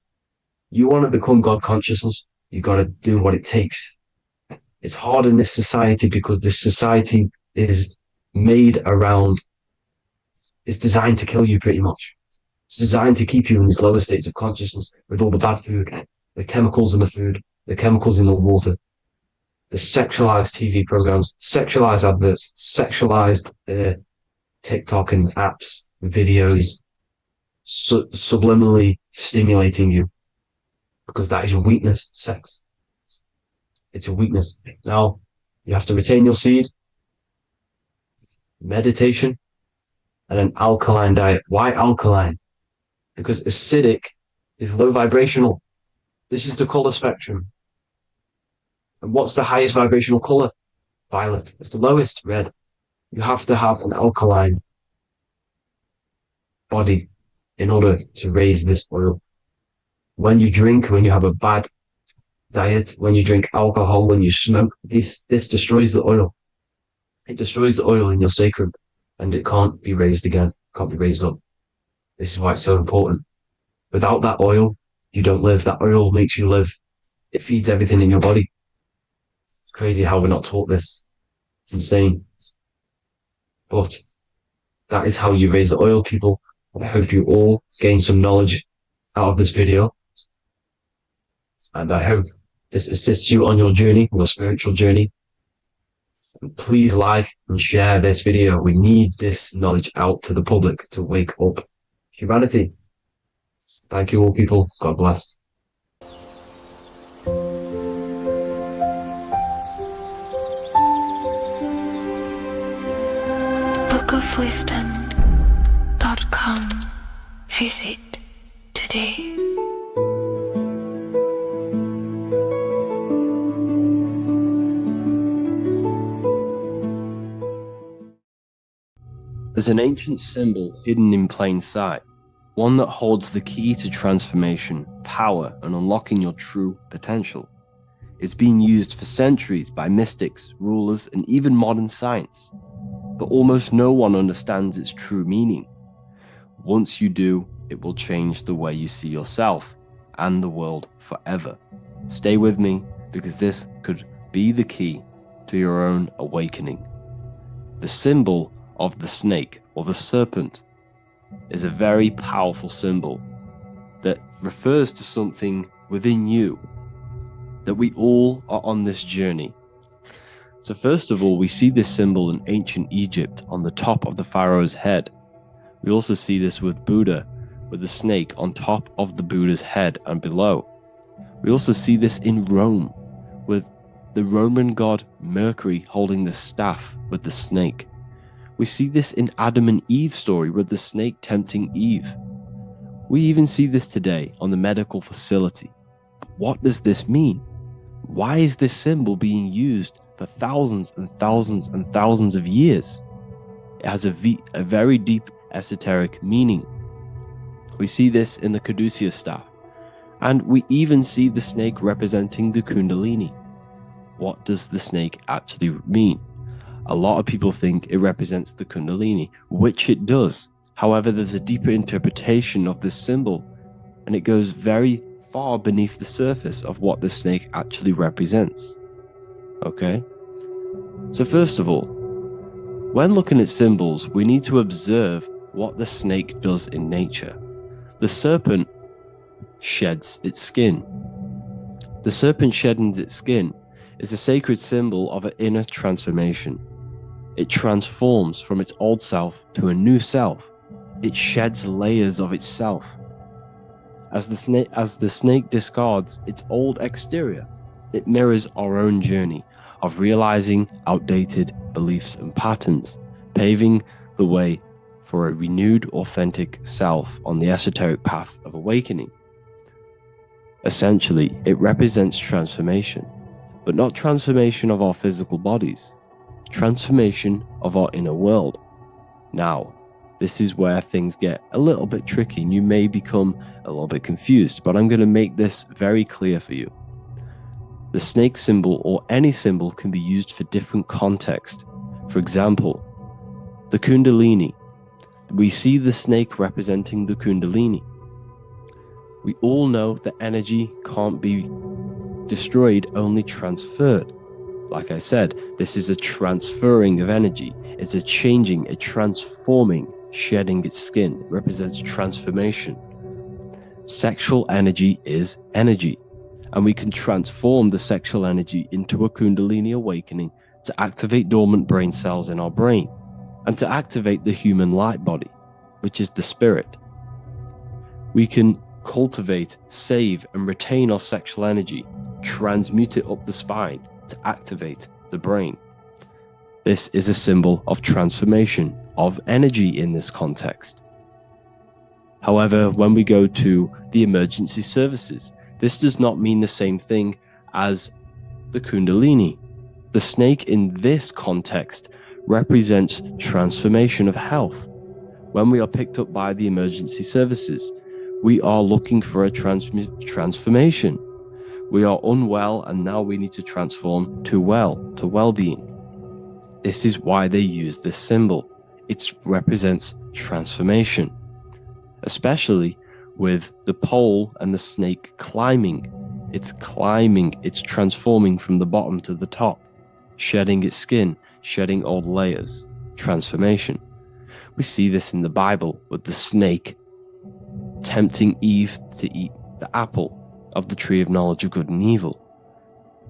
You want to become God consciousness, you got to do what it takes. It's hard in this society because this society is made around, it's designed to kill you pretty much. It's designed to keep you in these lower states of consciousness with all the bad food, the chemicals in the food, the chemicals in the water, the sexualized TV programs, sexualized adverts, sexualized TikTok and apps, videos, subliminally stimulating you. Because that is your weakness, sex. It's your weakness. Now, you have to retain your seed, meditation, and an alkaline diet. Why alkaline? Because acidic is low vibrational. This is the color spectrum. And what's the highest vibrational color? Violet. It's the lowest, red. You have to have an alkaline body in order to raise this oil. When you drink, when you have a bad diet, when you drink alcohol, when you smoke, this destroys the oil. It destroys the oil in your sacrum, and it can't be raised again, can't be raised up. This is why it's so important. Without that oil, you don't live. That oil makes you live. It feeds everything in your body. It's crazy how we're not taught this. It's insane. But that is how you raise the oil, people. I hope you all gain some knowledge out of this video. And I hope this assists you on your journey, your spiritual journey. And please like and share this video. We need this knowledge out to the public to wake up humanity. Thank you all, people. God bless. bookofwisdom.com. Visit today. There's an ancient symbol hidden in plain sight, one that holds the key to transformation, power, and unlocking your true potential. It's been used for centuries by mystics, rulers, and even modern science, but almost no one understands its true meaning. Once you do, it will change the way you see yourself and the world forever. Stay with me, because this could be the key to your own awakening. The symbol of the snake, or the serpent, is a very powerful symbol that refers to something within you, that we all are on this journey. So first of all, we see this symbol in ancient Egypt on the top of the pharaoh's head. We also see this with Buddha, with the snake on top of the Buddha's head and below. We also see this in Rome, with the Roman god Mercury holding the staff with the snake. We see this in Adam and Eve's story with the snake tempting Eve. We even see this today on the medical facility. But what does this mean? Why is this symbol being used for thousands and thousands and thousands of years? It has a very deep esoteric meaning. We see this in the caduceus staff, And we even see the snake representing the Kundalini. What does the snake actually mean? A lot of people think it represents the Kundalini, which it does. However, there's a deeper interpretation of this symbol, and it goes very far beneath the surface of what the snake actually represents. Okay? So first of all, when looking at symbols, we need to observe what the snake does in nature. The serpent sheds its skin. The serpent shedding its skin is a sacred symbol of an inner transformation. It transforms from its old self to a new self. It sheds layers of itself. As the snake discards its old exterior, it mirrors our own journey of realizing outdated beliefs and patterns, paving the way for a renewed, authentic self on the esoteric path of awakening. Essentially, it represents transformation, but not transformation of our physical bodies, transformation of our inner world. Now, this is where things get a little bit tricky and you may become a little bit confused, but I'm going to make this very clear for you. The snake symbol or any symbol can be used for different context. For example, the Kundalini. We see the snake representing the Kundalini. We all know that energy can't be destroyed, only transferred. Like I said, this is a transferring of energy. It's a changing, a transforming, shedding its skin. It represents transformation. Sexual energy is energy, and we can transform the sexual energy into a Kundalini awakening to activate dormant brain cells in our brain and to activate the human light body, which is the spirit. We can cultivate, save, and retain our sexual energy, transmute it up the spine to activate the brain. This is a symbol of transformation, of energy in this context. However, when we go to the emergency services, this does not mean the same thing as the Kundalini. The snake in this context represents transformation of health. When we are picked up by the emergency services, we are looking for a transformation. We are unwell and now we need to transform to well-being. This is why they use this symbol. It represents transformation, especially with the pole and the snake climbing. It's climbing, it's transforming from the bottom to the top, shedding its skin, shedding old layers, transformation. We see this in the Bible with the snake tempting Eve to eat the apple of the tree of knowledge of good and evil.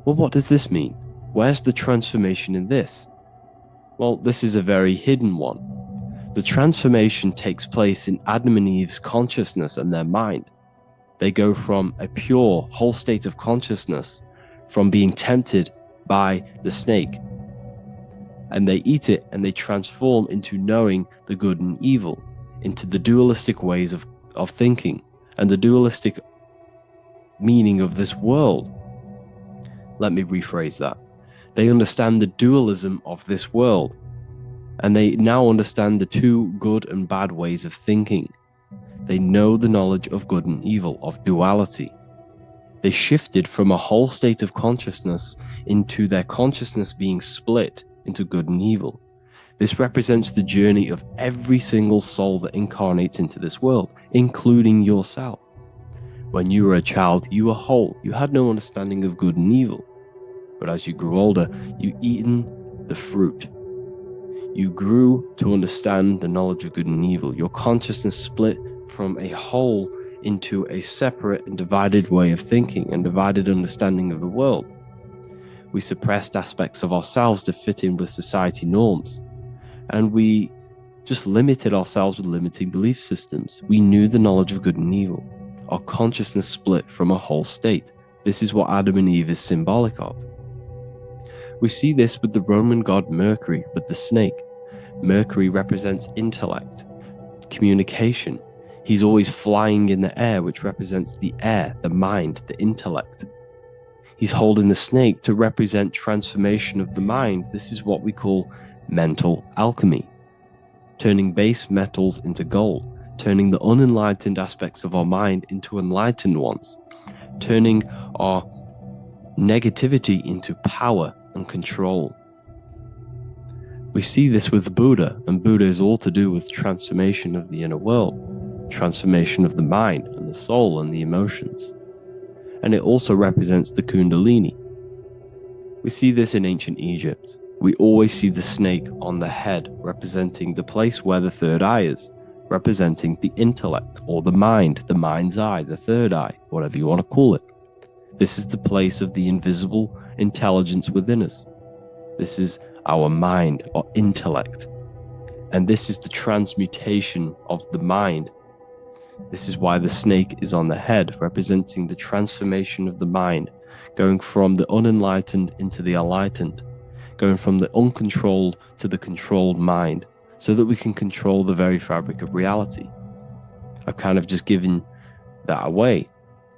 Well, what does this mean? Where's the transformation in this? Well, this is a very hidden one. The transformation takes place in Adam and Eve's consciousness and their mind. They go from a pure, whole state of consciousness, from being tempted by the snake, and they eat it and they transform into knowing the good and evil, into the dualistic ways of thinking and the dualistic meaning of this world. Let me rephrase that. They understand the dualism of this world, and they now understand the two good and bad ways of thinking. They know the knowledge of good and evil, of duality. They shifted from a whole state of consciousness into their consciousness being split into good and evil. This represents the journey of every single soul that incarnates into this world, including yourself. When you were a child, you were whole. You had no understanding of good and evil. But as you grew older, you eaten the fruit. You grew to understand the knowledge of good and evil. Your consciousness split from a whole into a separate and divided way of thinking and divided understanding of the world. We suppressed aspects of ourselves to fit in with society norms. And we just limited ourselves with limiting belief systems. We knew the knowledge of good and evil. Our consciousness split from a whole state. This is what Adam and Eve is symbolic of. We see this with the Roman god Mercury, with the snake. Mercury represents intellect, communication. He's always flying in the air, which represents the air, the mind, the intellect. He's holding the snake to represent transformation of the mind. This is what we call mental alchemy, turning base metals into gold, turning the unenlightened aspects of our mind into enlightened ones. turning our negativity into power and control. We see this with Buddha, and Buddha is all to do with transformation of the inner world, transformation of the mind and the soul and the emotions. And it also represents the Kundalini. We see this in ancient Egypt. We always see the snake on the head, representing the place where the third eye is, representing the intellect or the mind's eye, the third eye, whatever you want to call it. This is the place of the invisible intelligence within us. This is our mind or intellect. And this is the transmutation of the mind. This is why the snake is on the head, representing the transformation of the mind, going from the unenlightened into the enlightened, going from the uncontrolled to the controlled mind, so that we can control the very fabric of reality. I've kind of just given that away.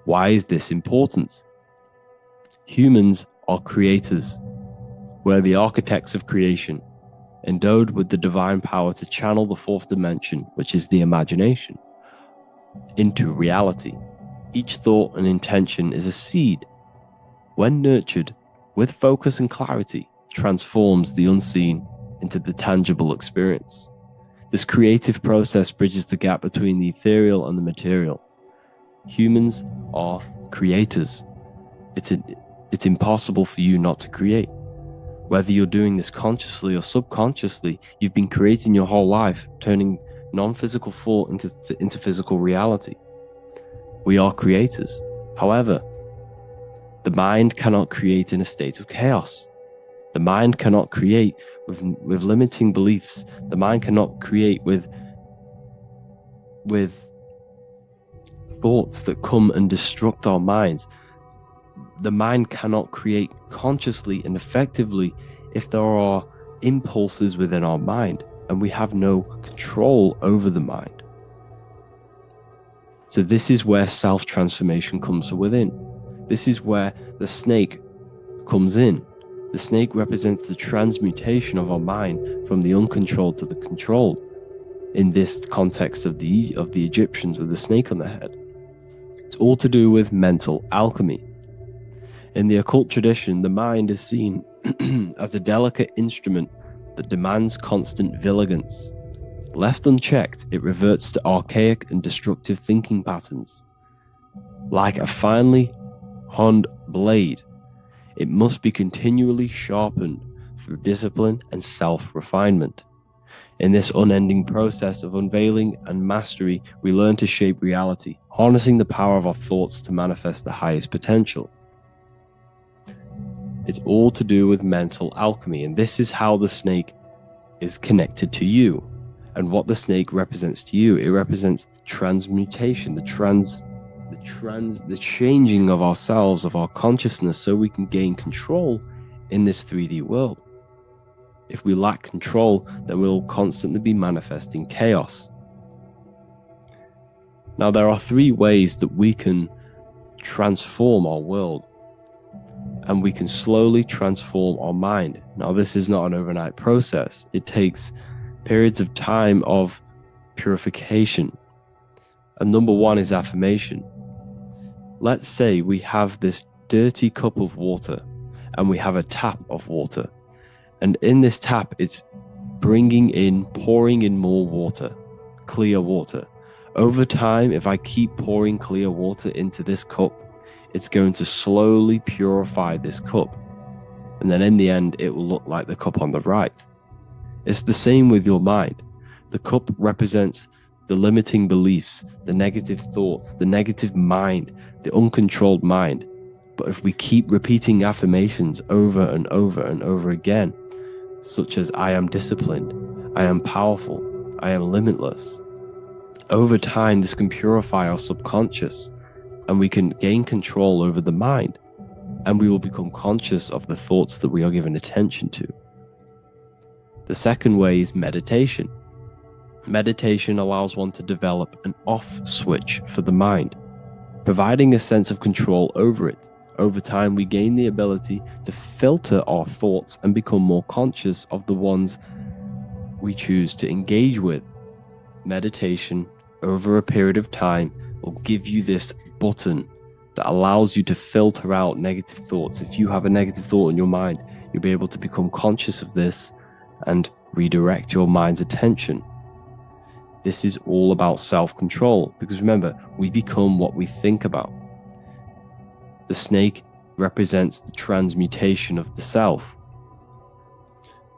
Why is this important? Humans are creators. We're the architects of creation, endowed with the divine power to channel the fourth dimension, which is the imagination, into reality. Each thought and intention is a seed. When nurtured with focus and clarity, transforms the unseen into the tangible experience. This creative process bridges the gap between the ethereal and the material. Humans are creators. It's impossible for you not to create. Whether you're doing this consciously or subconsciously, you've been creating your whole life, turning non-physical thought into physical reality. We are creators. However, the mind cannot create in a state of chaos. The mind cannot create with limiting beliefs. The mind cannot create with thoughts that come and destruct our minds. The mind cannot create consciously and effectively if there are impulses within our mind and we have no control over the mind. So this is where self-transformation comes from within. This is where the snake comes in. The snake represents the transmutation of our mind from the uncontrolled to the controlled. In this context of the Egyptians with the snake on their head. It's all to do with mental alchemy. In the occult tradition, the mind is seen as a delicate instrument that demands constant vigilance. Left unchecked, it reverts to archaic and destructive thinking patterns. Like a finely honed blade, it must be continually sharpened through discipline and self-refinement. In this unending process of unveiling and mastery, we learn to shape reality, harnessing the power of our thoughts to manifest the highest potential. It's all to do with mental alchemy, and this is how the snake is connected to you. And what the snake represents to you, it represents the transmutation, the changing of ourselves, of our consciousness, so we can gain control in this 3D world. If we lack control, then we'll constantly be manifesting chaos. Now, there are 3 ways that we can transform our world, and we can slowly transform our mind. Now, this is not an overnight process. It takes periods of time of purification. And number 1 is affirmation. Let's say we have this dirty cup of water and we have a tap of water. And in this tap, it's pouring in more water, clear water. Over time, if I keep pouring clear water into this cup, it's going to slowly purify this cup. And then in the end, it will look like the cup on the right. It's the same with your mind. The cup represents the limiting beliefs, the negative thoughts, the negative mind, the uncontrolled mind. But if we keep repeating affirmations over and over and over again, such as I am disciplined, I am powerful, I am limitless, over time this can purify our subconscious and we can gain control over the mind, and we will become conscious of the thoughts that we are giving attention to. The second way is meditation. Meditation allows one to develop an off switch for the mind, providing a sense of control over it. Over time, we gain the ability to filter our thoughts and become more conscious of the ones we choose to engage with. Meditation, over a period of time, will give you this button that allows you to filter out negative thoughts. If you have a negative thought in your mind, you'll be able to become conscious of this and redirect your mind's attention. This is all about self-control, because remember, we become what we think about. The snake represents the transmutation of the self.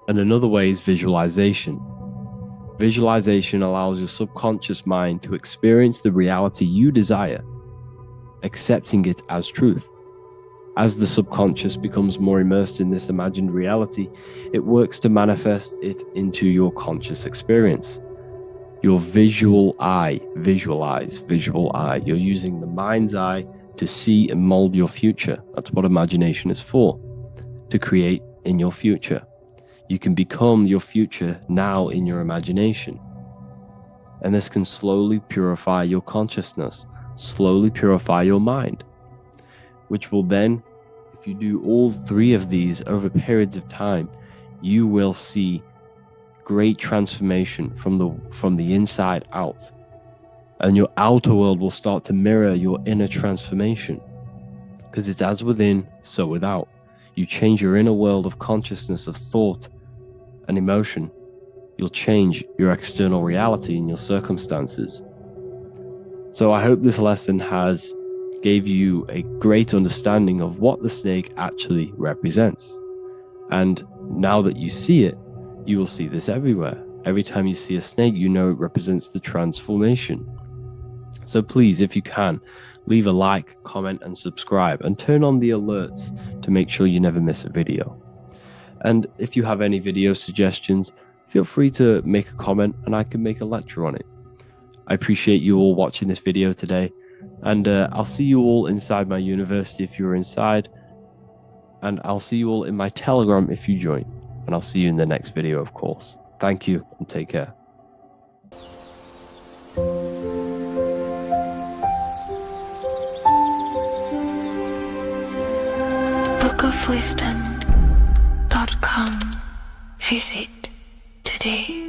And another way is visualization. Visualization allows your subconscious mind to experience the reality you desire, accepting it as truth. As the subconscious becomes more immersed in this imagined reality, it works to manifest it into your conscious experience. Your visual eye, visual eye. You're using the mind's eye to see and mold your future. That's what imagination is for, to create in your future. You can become your future now in your imagination. And this can slowly purify your consciousness, slowly purify your mind, which will then, if you do all three of these over periods of time, you will see great transformation from the inside out. And your outer world will start to mirror your inner transformation, because it's as within, so without. You change your inner world of consciousness, of thought and emotion, you'll change your external reality and your circumstances. So I hope this lesson has gave you a great understanding of what the snake actually represents. And now that you see it, you will see this everywhere. Every time you see a snake, you know it represents the transformation. So please, if you can, leave a like, comment, and subscribe, and turn on the alerts to make sure you never miss a video. And if you have any video suggestions, feel free to make a comment and I can make a lecture on it. I appreciate you all watching this video today, and I'll see you all inside my university if you're inside, and I'll see you all in my Telegram if you join, and I'll see you in the next video, of course. Thank you and take care. bookofwisdom.com. Visit today.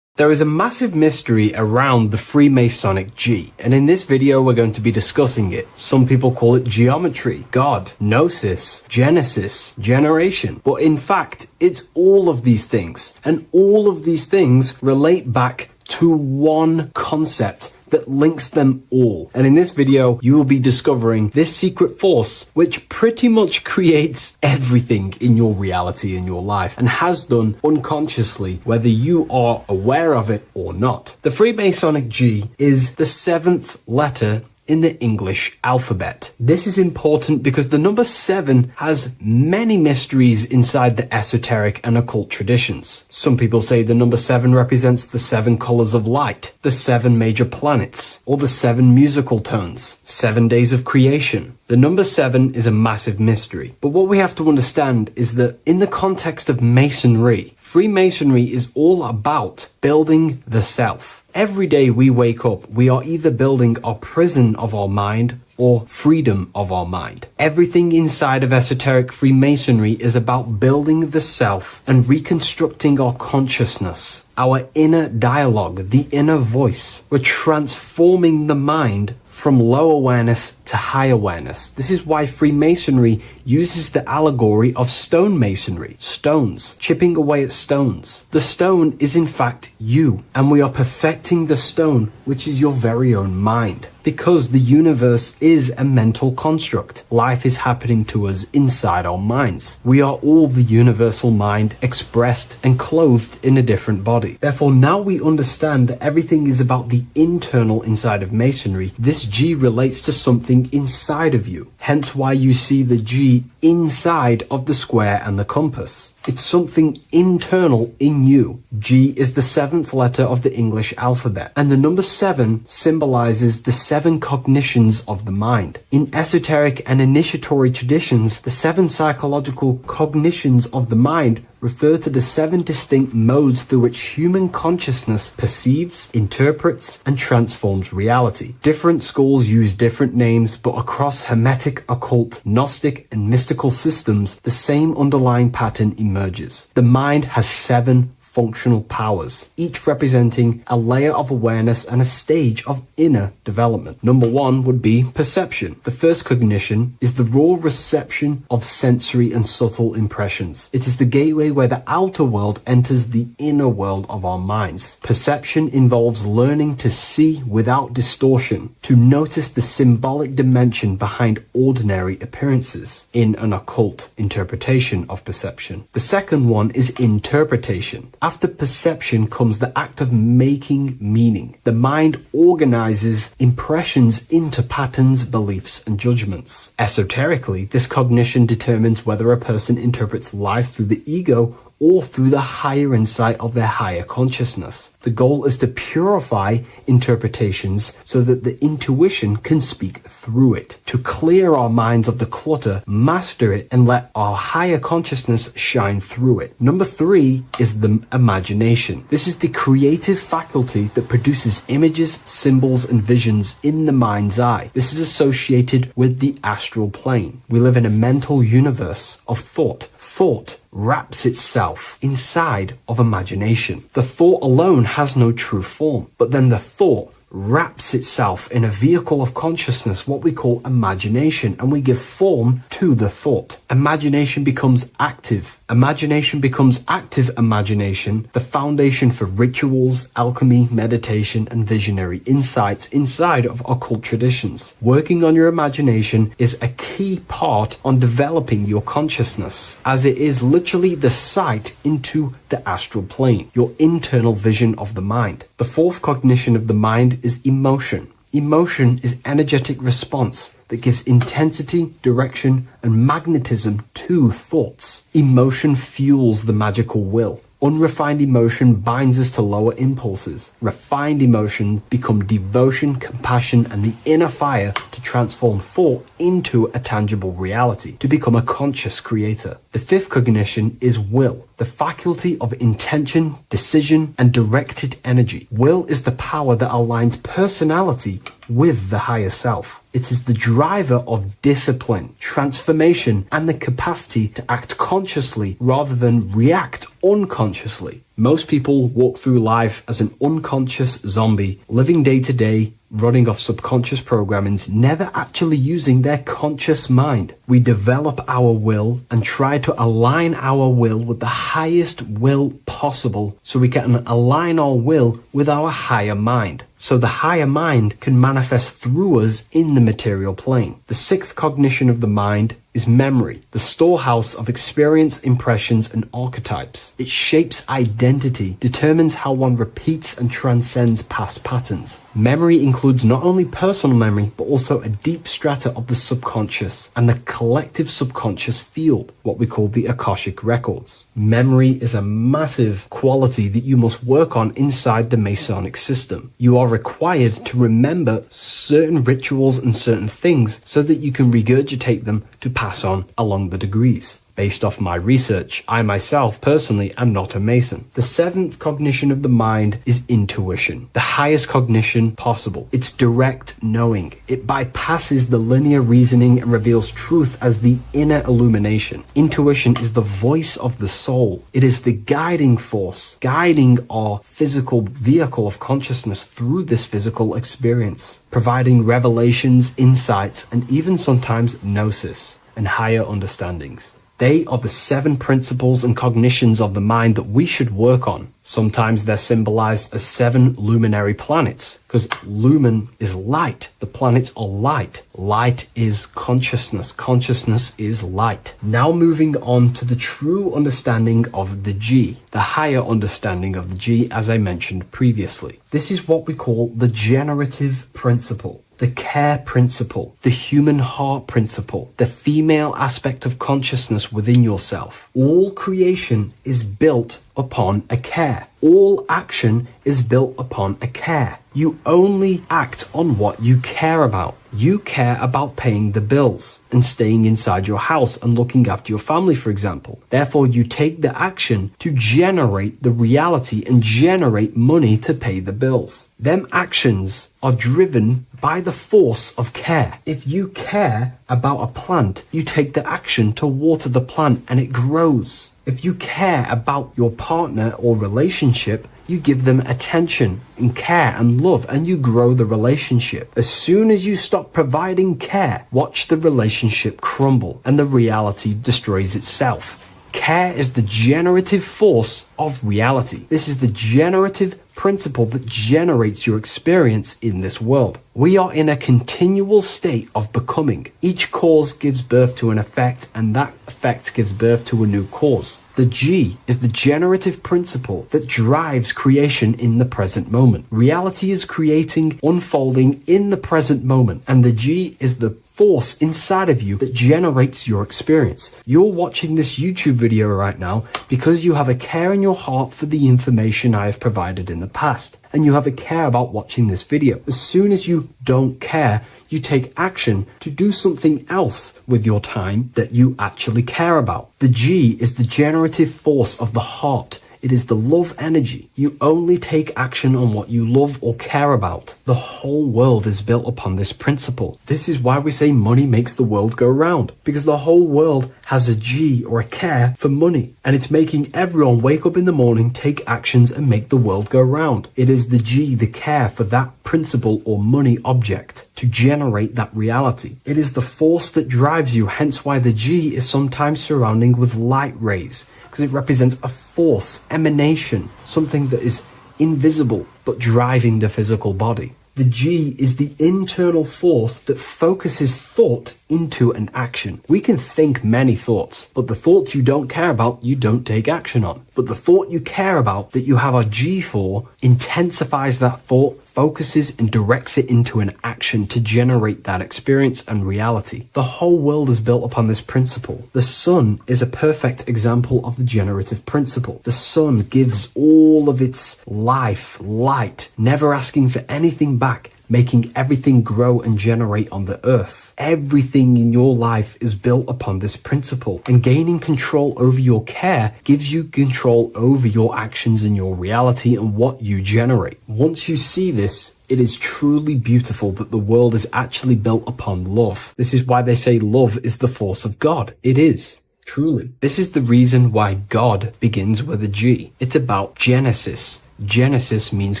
There is a massive mystery around the Freemasonic G, and in this video we're going to be discussing it. Some people call it geometry, God, gnosis, genesis, generation, but in fact it's all of these things, and all of these things relate back to one concept that links them all. And in this video, you will be discovering this secret force, which pretty much creates everything in your reality, in your life, and has done unconsciously, whether you are aware of it or not. The Freemasonic G is the 7th letter in the English alphabet. This is important because the number 7 has many mysteries inside the esoteric and occult traditions. Some people say the number 7 represents the 7 colors of light, the 7 major planets, or the 7 musical tones, 7 days of creation. The number 7 is a massive mystery. But what we have to understand is that in the context of Masonry, Freemasonry is all about building the self. Every day we wake up, we are either building our prison of our mind or freedom of our mind. Everything inside of esoteric Freemasonry is about building the self and reconstructing our consciousness, our inner dialogue, the inner voice. We're transforming the mind from low awareness to high awareness. This is why Freemasonry uses the allegory of stonemasonry, stones, chipping away at stones. The stone is in fact you, and we are perfecting the stone, which is your very own mind. Because the universe is a mental construct. Life is happening to us inside our minds. We are all the universal mind expressed and clothed in a different body. Therefore, now we understand that everything is about the internal inside of Masonry. This G relates to something inside of you. Hence why you see the G inside of the square and the compass. It's something internal in you. G is the 7th letter of the English alphabet, and the number 7 symbolizes the 7 cognitions of the mind. In esoteric and initiatory traditions, the 7 psychological cognitions of the mind refer to the 7 distinct modes through which human consciousness perceives, interprets, and transforms reality. Different schools use different names, but across Hermetic, occult, Gnostic, and mystical systems, the same underlying pattern emerges. The mind has 7 functional powers, each representing a layer of awareness and a stage of inner development. Number 1 would be perception. The first cognition is the raw reception of sensory and subtle impressions. It is the gateway where the outer world enters the inner world of our minds. Perception involves learning to see without distortion, to notice the symbolic dimension behind ordinary appearances in an occult interpretation of perception. The second one is interpretation. After perception comes the act of making meaning. The mind organizes impressions into patterns, beliefs, and judgments. Esoterically, this cognition determines whether a person interprets life through the ego or through the higher insight of their higher consciousness. The goal is to purify interpretations so that the intuition can speak through it, to clear our minds of the clutter, master it, and let our higher consciousness shine through it. Number 3 is the imagination. This is the creative faculty that produces images, symbols, and visions in the mind's eye. This is associated with the astral plane. We live in a mental universe of thought. Thought wraps itself inside of imagination. The thought alone has no true form, but then the thought wraps itself in a vehicle of consciousness, what we call imagination, and we give form to the thought. Imagination becomes active. Imagination becomes active imagination, the foundation for rituals, alchemy, meditation, and visionary insights inside of occult traditions. Working on your imagination is a key part on developing your consciousness, as it is literally the sight into the astral plane, your internal vision of the mind. The fourth cognition of the mind is emotion. Emotion is energetic response that gives intensity, direction, and magnetism to thoughts. Emotion fuels the magical will. Unrefined emotion binds us to lower impulses. Refined emotions become devotion, compassion, and the inner fire to transform thought into a tangible reality, to become a conscious creator. The fifth cognition is will, the faculty of intention, decision, and directed energy. Will is the power that aligns personality with the higher self. It is the driver of discipline, transformation, and the capacity to act consciously rather than react unconsciously. Most people walk through life as an unconscious zombie, living day to day, running off subconscious programmings, never actually using their conscious mind. We develop our will and try to align our will with the highest will possible so we can align our will with our higher mind. So the higher mind can manifest through us in the material plane. The sixth cognition of the mind is memory, the storehouse of experience, impressions, and archetypes. It shapes identity, determines how one repeats and transcends past patterns. Memory includes not only personal memory, but also a deep strata of the subconscious and the collective subconscious field, what we call the Akashic records. Memory is a massive quality that you must work on inside the Masonic system. You are required to remember certain rituals and certain things so that you can regurgitate them to pass on along the degrees. Based off my research, I myself personally am not a Mason. The seventh cognition of the mind is intuition, the highest cognition possible. It's direct knowing. It bypasses the linear reasoning and reveals truth as the inner illumination. Intuition is the voice of the soul. It is the guiding force, guiding our physical vehicle of consciousness through this physical experience, providing revelations, insights, and even sometimes gnosis and higher understandings. They are the 7 principles and cognitions of the mind that we should work on. Sometimes they're symbolized as 7 luminary planets, because lumen is light. The planets are light. Light is consciousness. Consciousness is light. Now moving on to the true understanding of the G, the higher understanding of the G, as I mentioned previously. This is what we call the generative principle, the care principle, the human heart principle, the female aspect of consciousness within yourself. All creation is built upon a care. All action is built upon a care. You only act on what you care about. You care about paying the bills and staying inside your house and looking after your family, for example. Therefore, you take the action to generate the reality and generate money to pay the bills. Them actions are driven by the force of care. If you care about a plant, you take the action to water the plant and it grows. If you care about your partner or relationship, you give them attention and care and love, and you grow the relationship. As soon as you stop providing care, watch the relationship crumble and the reality destroys itself. Care is the generative force of reality. This is the generative principle that generates your experience in this world. We are in a continual state of becoming. Each cause gives birth to an effect, and that effect gives birth to a new cause. The G is the generative principle that drives creation in the present moment. Reality is creating, unfolding in the present moment, and the G is the force inside of you that generates your experience. You're watching this YouTube video right now because you have a care in your heart for the information I have provided in the past, and you have a care about watching this video. As soon as you don't care, you take action to do something else with your time that you actually care about. The G is the generative force of the heart. It is the love energy. You only take action on what you love or care about. The whole world is built upon this principle. This is why we say money makes the world go round, because the whole world has a G or a care for money, and it's making everyone wake up in the morning, take actions, and make the world go round. It is the G, the care for that principle or money object to generate that reality. It is the force that drives you, hence why the G is sometimes surrounding with light rays, because it represents a force, emanation, something that is invisible but driving the physical body. The G is the internal force that focuses thought into an action. We can think many thoughts, but the thoughts you don't care about, you don't take action on. But the thought you care about, that you have a G for, intensifies that thought, focuses and directs it into an action to generate that experience and reality. The whole world is built upon this principle. The sun is a perfect example of the generative principle. The sun gives all of its life, light, never asking for anything back, making everything grow and generate on the earth. Everything in your life is built upon this principle, and gaining control over your care gives you control over your actions and your reality and what you generate. Once you see this, it is truly beautiful that the world is actually built upon love. This is why they say love is the force of God. It is. Truly. This is the reason why God begins with a G. It's about Genesis. Genesis means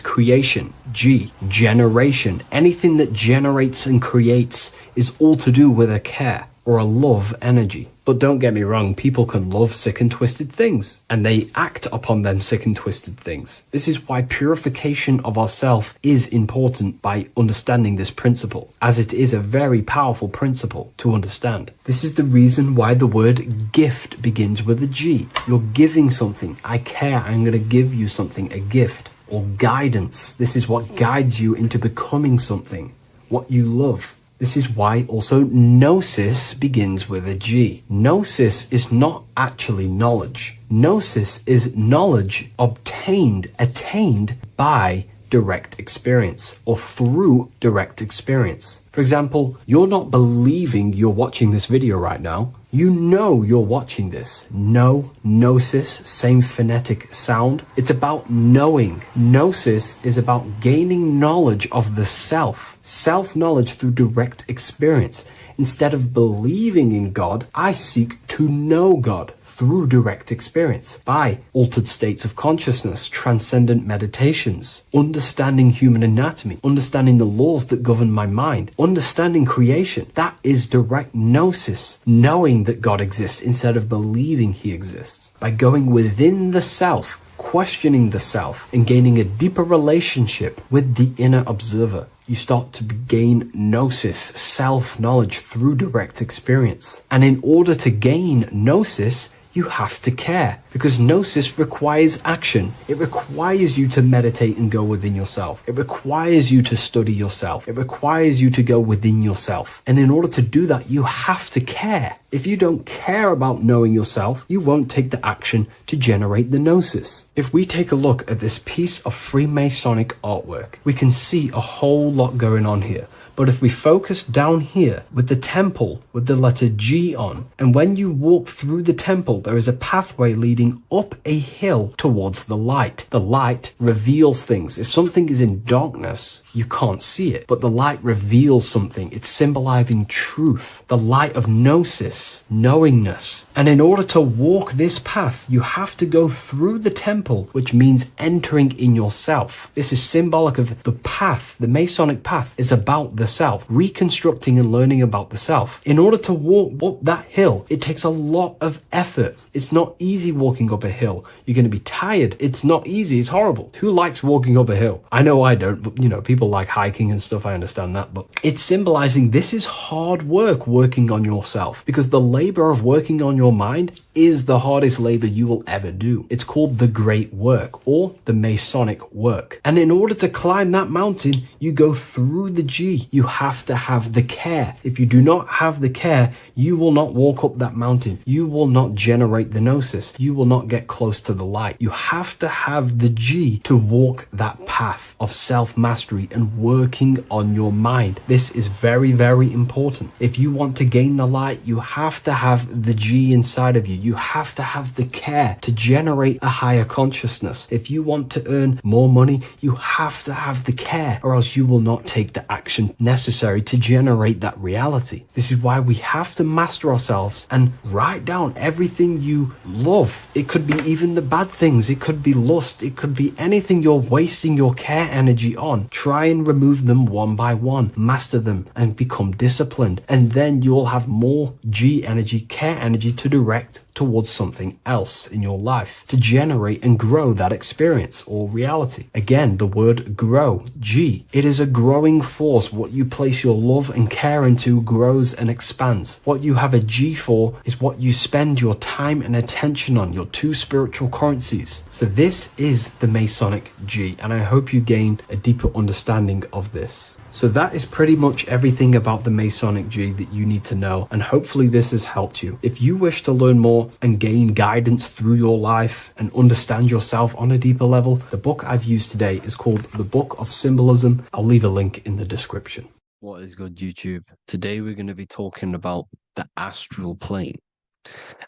creation. G, generation. Anything that generates and creates is all to do with a care or a love energy. But don't get me wrong, people can love sick and twisted things, and they act upon them sick and twisted things. This is why purification of ourself is important by understanding this principle, as it is a very powerful principle to understand. This is the reason why the word gift begins with a G. You're giving something. I care, I'm going to give you something, a gift. Or guidance. This is what guides you into becoming something, what you love. This is why also gnosis begins with a G. Gnosis is not actually knowledge. Gnosis is knowledge attained by direct experience or through direct experience. For example, you're not believing you're watching this video right now. You know you're watching this. Gnosis, same phonetic sound. It's about knowing. Gnosis is about gaining knowledge of the self. Self-knowledge through direct experience. Instead of believing in God, I seek to know God through direct experience, by altered states of consciousness, transcendent meditations, understanding human anatomy, understanding the laws that govern my mind, understanding creation. That is direct gnosis, knowing that God exists instead of believing he exists. By going within the self, questioning the self, and gaining a deeper relationship with the inner observer, you start to gain gnosis, self-knowledge through direct experience. And in order to gain gnosis, you have to care, because gnosis requires action. It requires you to meditate and go within yourself. It requires you to study yourself. It requires you to go within yourself. And in order to do that, you have to care. If you don't care about knowing yourself, you won't take the action to generate the gnosis. If we take a look at this piece of Freemasonic artwork, we can see a whole lot going on here. But if we focus down here with the temple with the letter G on, and when you walk through the temple, there is a pathway leading up a hill towards the light. The light reveals things. If something is in darkness, you can't see it, but the light reveals something. It's symbolizing truth, the light of gnosis, knowingness. And in order to walk this path, you have to go through the temple, which means entering in yourself. This is symbolic of the path. The Masonic path is about the self, reconstructing and learning about the self. In order to walk up that hill, it takes a lot of effort. It's not easy walking up a hill. You're going to be tired. It's not easy. It's horrible. Who likes walking up a hill? I know I don't, but people like hiking and stuff. I understand that, but it's symbolizing this is hard work working on yourself, because the labor of working on your mind is the hardest labor you will ever do. It's called the great work, or the Masonic work. And in order to climb that mountain, you go through the G. You have to have the care. If you do not have the care, you will not walk up that mountain. You will not generate the gnosis. You will not get close to the light. You have to have the G to walk that path of self-mastery and working on your mind. This is very, very important. If you want to gain the light, you have to have the G inside of you. You have to have the care to generate a higher consciousness. If you want to earn more money, you have to have the care, or else you will not take the action necessary to generate that reality. This is why we have to master ourselves and write down everything you love. It could be even the bad things. It could be lust. It could be anything you're wasting your care energy on. Try and remove them one by one. Master them and become disciplined. And then you'll have more G energy, care energy to direct towards something else in your life to generate and grow that experience or reality. Again, the word grow, G. It is a growing force. What you place your love and care into grows and expands. What you have a G for is what you spend your time and attention on, your two spiritual currencies. So this is the Masonic G, and I hope you gain a deeper understanding of this. So that is pretty much everything about the Masonic G that you need to know, and hopefully this has helped you. If you wish to learn more and gain guidance through your life and understand yourself on a deeper level, the book I've used today is called The Book of Symbolism. I'll leave a link in the description. What is good, YouTube? Today we're going to be talking about the astral plane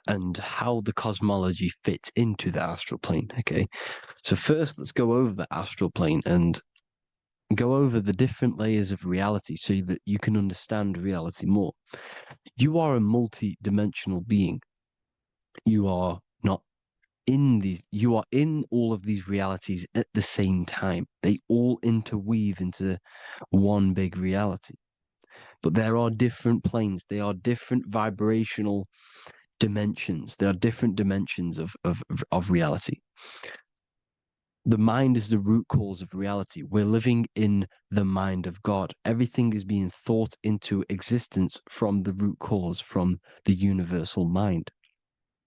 and how the cosmology fits into the astral plane, okay? So first, let's go over the astral plane and go over the different layers of reality so that you can understand reality more. You are a multi-dimensional being. You are not in these, you are in all of these realities at the same time. They all interweave into one big reality. But there are different planes. They are different vibrational dimensions. There are different dimensions of reality. The mind is the root cause of reality. We're living in the mind of God. Everything is being thought into existence from the root cause, from the universal mind.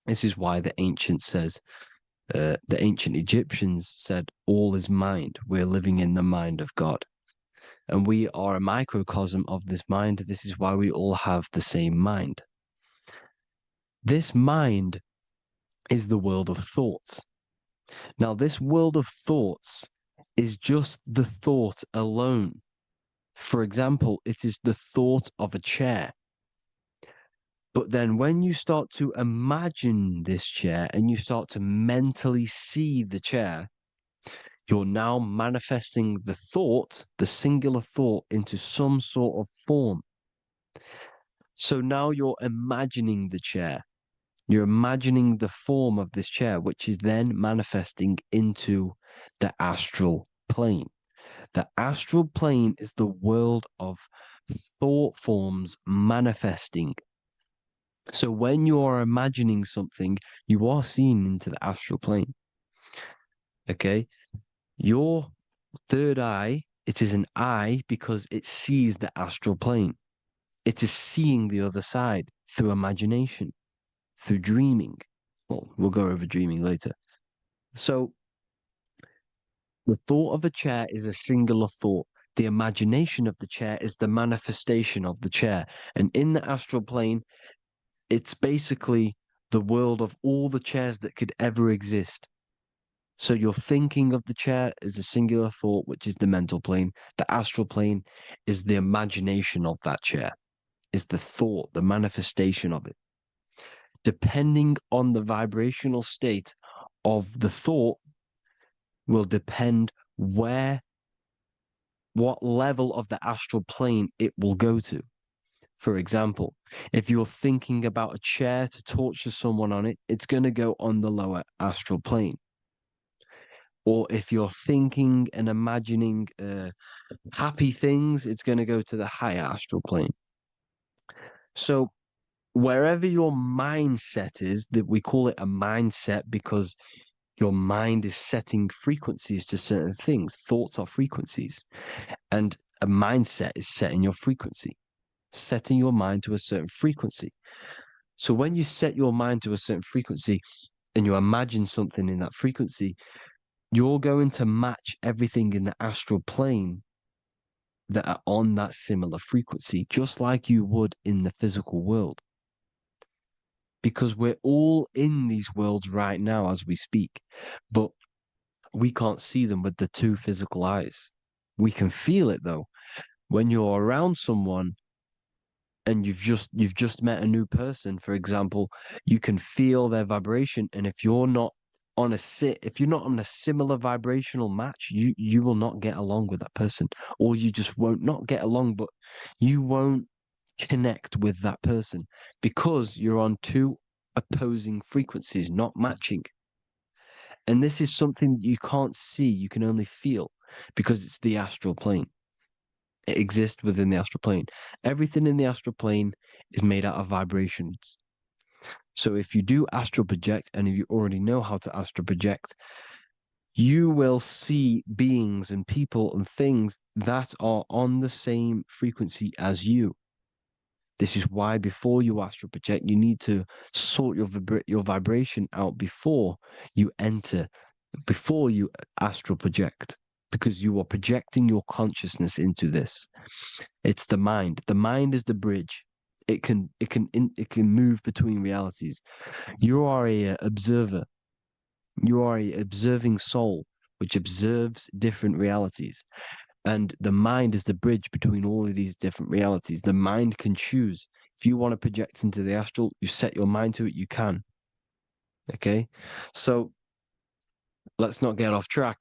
This is why the ancient Egyptians said, all is mind. We're living in the mind of God. And we are a microcosm of this mind. This is why we all have the same mind. This mind is the world of thoughts. Now, this world of thoughts is just the thought alone. For example, it is the thought of a chair. But then when you start to imagine this chair and you start to mentally see the chair, you're now manifesting the thought, the singular thought, into some sort of form. So now you're imagining the chair. You're imagining the form of this chair, which is then manifesting into the astral plane. The astral plane is the world of thought forms manifesting. So when you are imagining something, you are seeing into the astral plane. Okay? Your third eye, it is an eye because it sees the astral plane. It is seeing the other side through imagination, through dreaming. Well, we'll go over dreaming later. So the thought of a chair is a singular thought. The imagination of the chair is the manifestation of the chair. And in the astral plane, it's basically the world of all the chairs that could ever exist. So you're thinking of the chair as a singular thought, which is the mental plane. The astral plane is the imagination of that chair, is the thought, the manifestation of it. Depending on the vibrational state of the thought will depend what level of the astral plane it will go to. For example, if you're thinking about a chair to torture someone on it, it's going to go on the lower astral plane. Or if you're thinking and imagining happy things, it's going to go to the higher astral plane. So wherever your mindset is, that we call it a mindset because your mind is setting frequencies to certain things. Thoughts are frequencies. And a mindset is setting your frequency, setting your mind to a certain frequency. So when you set your mind to a certain frequency and you imagine something in that frequency, you're going to match everything in the astral plane that are on that similar frequency, just like you would in the physical world. Because we're all in these worlds right now as we speak, but we can't see them with the two physical eyes. We can feel it though. When you're around someone and you've just met a new person, for example, you can feel their vibration. And if you're not on a similar vibrational match, you will not get along with that person, or you just won't not get along, but you won't connect with that person because you're on two opposing frequencies, not matching. And this is something that you can't see, you can only feel because it's the astral plane. It exists within the astral plane. Everything in the astral plane is made out of vibrations. So if you do astral project, and if you already know how to astral project, you will see beings and people and things that are on the same frequency as you. This is why before you astral project, you need to sort your vibration out before you astral project, because you are projecting your consciousness into this. It's the mind. The mind is the bridge. It can move between realities. You are a observer. You are a observing soul which observes different realities. And the mind is the bridge between all of these different realities. The mind can choose. If you want to project into the astral, you set your mind to it, you can. Okay? So let's not get off track.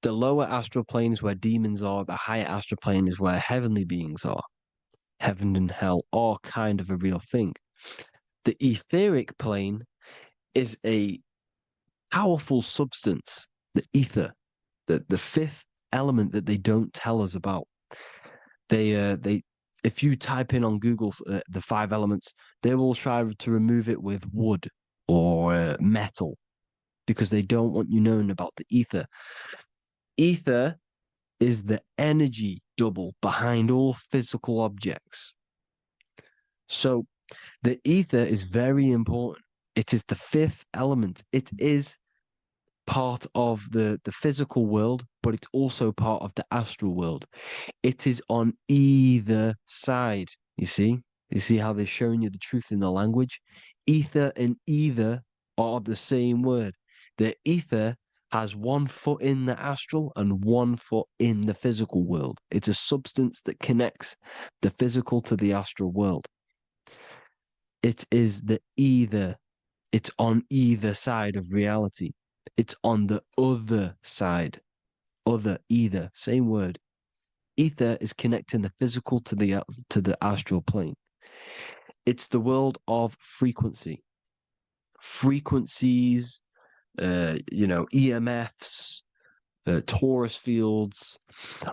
The lower astral plane is where demons are. The higher astral plane is where heavenly beings are. Heaven and hell are kind of a real thing. The etheric plane is a powerful substance, the ether, the fifth element that they don't tell us about. If you type in on Google the 5 elements, they will try to remove it with wood or metal because they don't want you knowing about the ether. Ether is the energy double behind all physical objects. So the ether is very important. It is the 5th element. It is part of the physical world, but it's also part of the astral world. It is on either side. You see how they're showing you the truth in the language? Ether and either are the same word. The ether has 1 foot in the astral and 1 foot in the physical world. It's a substance that connects the physical to the astral world. It is the either. It's on either side of reality. It's on the other side. Other, either, same word. Ether is connecting the physical to the astral plane. It's the world of frequency. Frequencies, EMFs, torus fields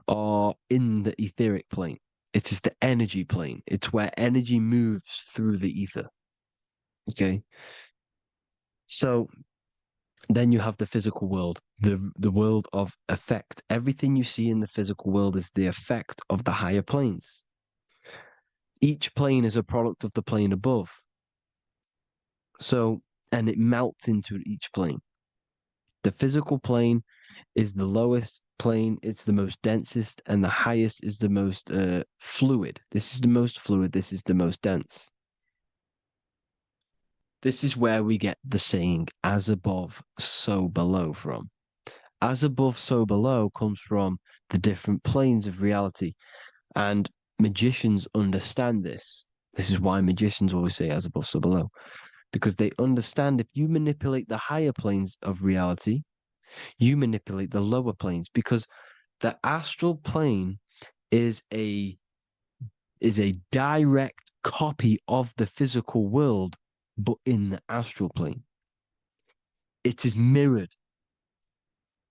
are in the etheric plane. It is the energy plane. It's where energy moves through the ether. Okay? So then you have the physical world, the world of effect. Everything you see in the physical world is the effect of the higher planes. Each plane is a product of the plane above. So and it melts into each plane. The physical plane is the lowest plane, it's the most densest, and the highest is the most fluid. This is the most fluid, this is the most dense. This is where we get the saying, as above, so below from. As above, so below comes from the different planes of reality. And magicians understand this. This is why magicians always say as above, so below. Because they understand if you manipulate the higher planes of reality, you manipulate the lower planes. Because the astral plane is a direct copy of the physical world, but in the astral plane. It is mirrored.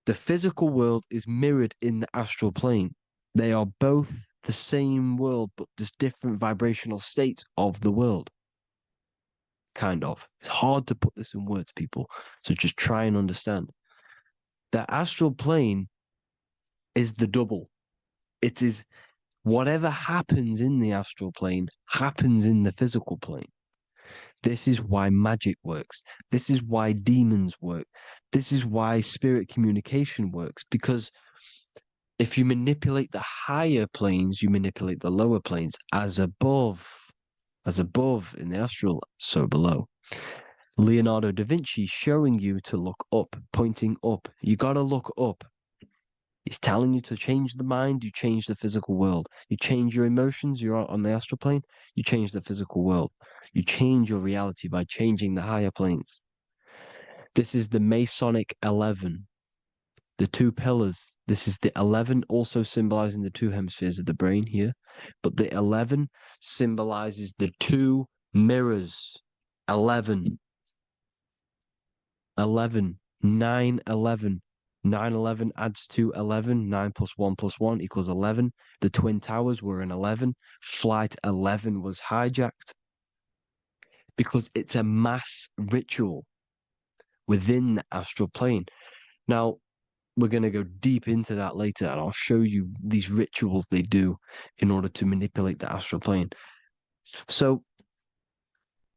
The physical world is mirrored in the astral plane. They are both the same world, but just different vibrational states of the world. Kind of. It's hard to put this in words, people. So just try and understand. The astral plane is the double. It is whatever happens in the astral plane happens in the physical plane. This is why magic works. This is why demons work. This is why spirit communication works. Because if you manipulate the higher planes, you manipulate the lower planes. As above in the astral, so below. Leonardo da Vinci showing you to look up, pointing up. You got to look up. He's telling you to change the mind, you change the physical world. You change your emotions, you're on the astral plane, you change the physical world. You change your reality by changing the higher planes. This is the Masonic 11, the two pillars. This is the 11, also symbolizing the two hemispheres of the brain here. But the 11 symbolizes the two mirrors. 11, 9, 11. 9, 11 adds to 11. 9 plus 1 plus 1 equals 11. The Twin Towers were an 11. Flight 11 was hijacked. Because it's a mass ritual within the astral plane. Now, we're going to go deep into that later, and I'll show you these rituals they do in order to manipulate the astral plane. So,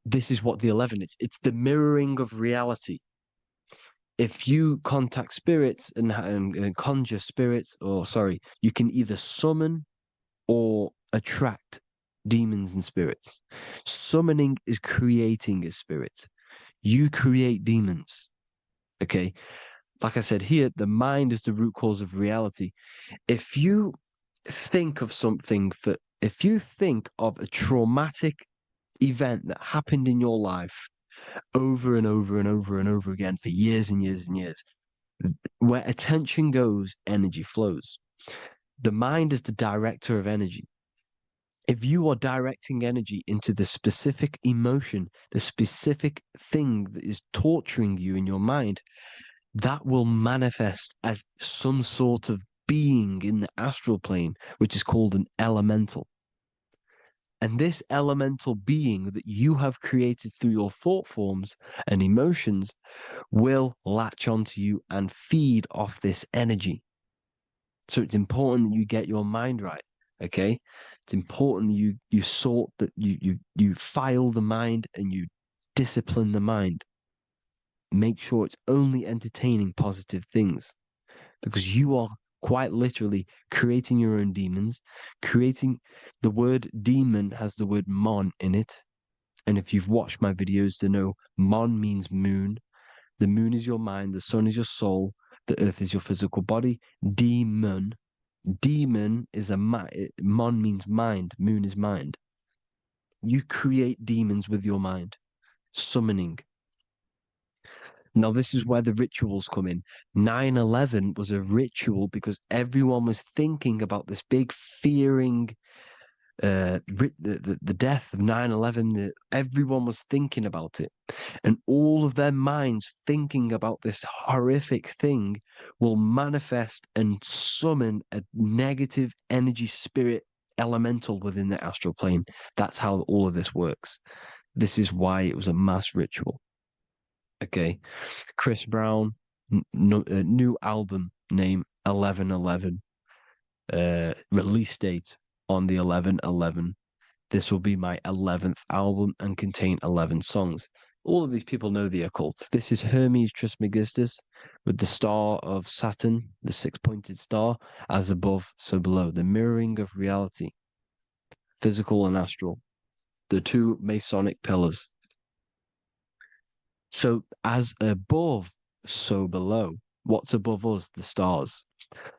this is what the 11 is. It's the mirroring of reality. If you contact spirits and conjure spirits, you can either summon or attract demons and spirits. Summoning is creating a spirit. You create demons. Okay? Like I said here, the mind is the root cause of reality. If you think of if you think of a traumatic event that happened in your life over and over and over and over again for years and years and years, where attention goes, energy flows. The mind is the director of energy. If you are directing energy into the specific emotion, the specific thing that is torturing you in your mind, that will manifest as some sort of being in the astral plane, which is called an elemental. And this elemental being that you have created through your thought forms and emotions will latch onto you and feed off this energy. So it's important that you get your mind right, okay? It's important that you sort that you file the mind and you discipline the mind. Make sure it's only entertaining positive things, because you are quite literally creating your own demons. The word demon has the word mon in it. And if you've watched my videos to know, mon means moon. The moon is your mind, the sun is your soul, the earth is your physical body. Demon is mon means mind, moon is mind. You create demons with your mind. Summoning. Now, this is where the rituals come in. 9/11 was a ritual because everyone was thinking about this big fearing, the death of 9/11. Everyone was thinking about it. And all of their minds thinking about this horrific thing will manifest and summon a negative energy spirit elemental within the astral plane. That's how all of this works. This is why it was a mass ritual. Okay, Chris Brown, new album name 11/11, release date on the 11/11. This will be my 11th album and contain 11 songs. All of these people know the occult. This is Hermes Trismegistus with the star of Saturn, the six-pointed star, as above, so below. The mirroring of reality, physical and astral. The two Masonic pillars. So as above, so below. What's above us? The stars.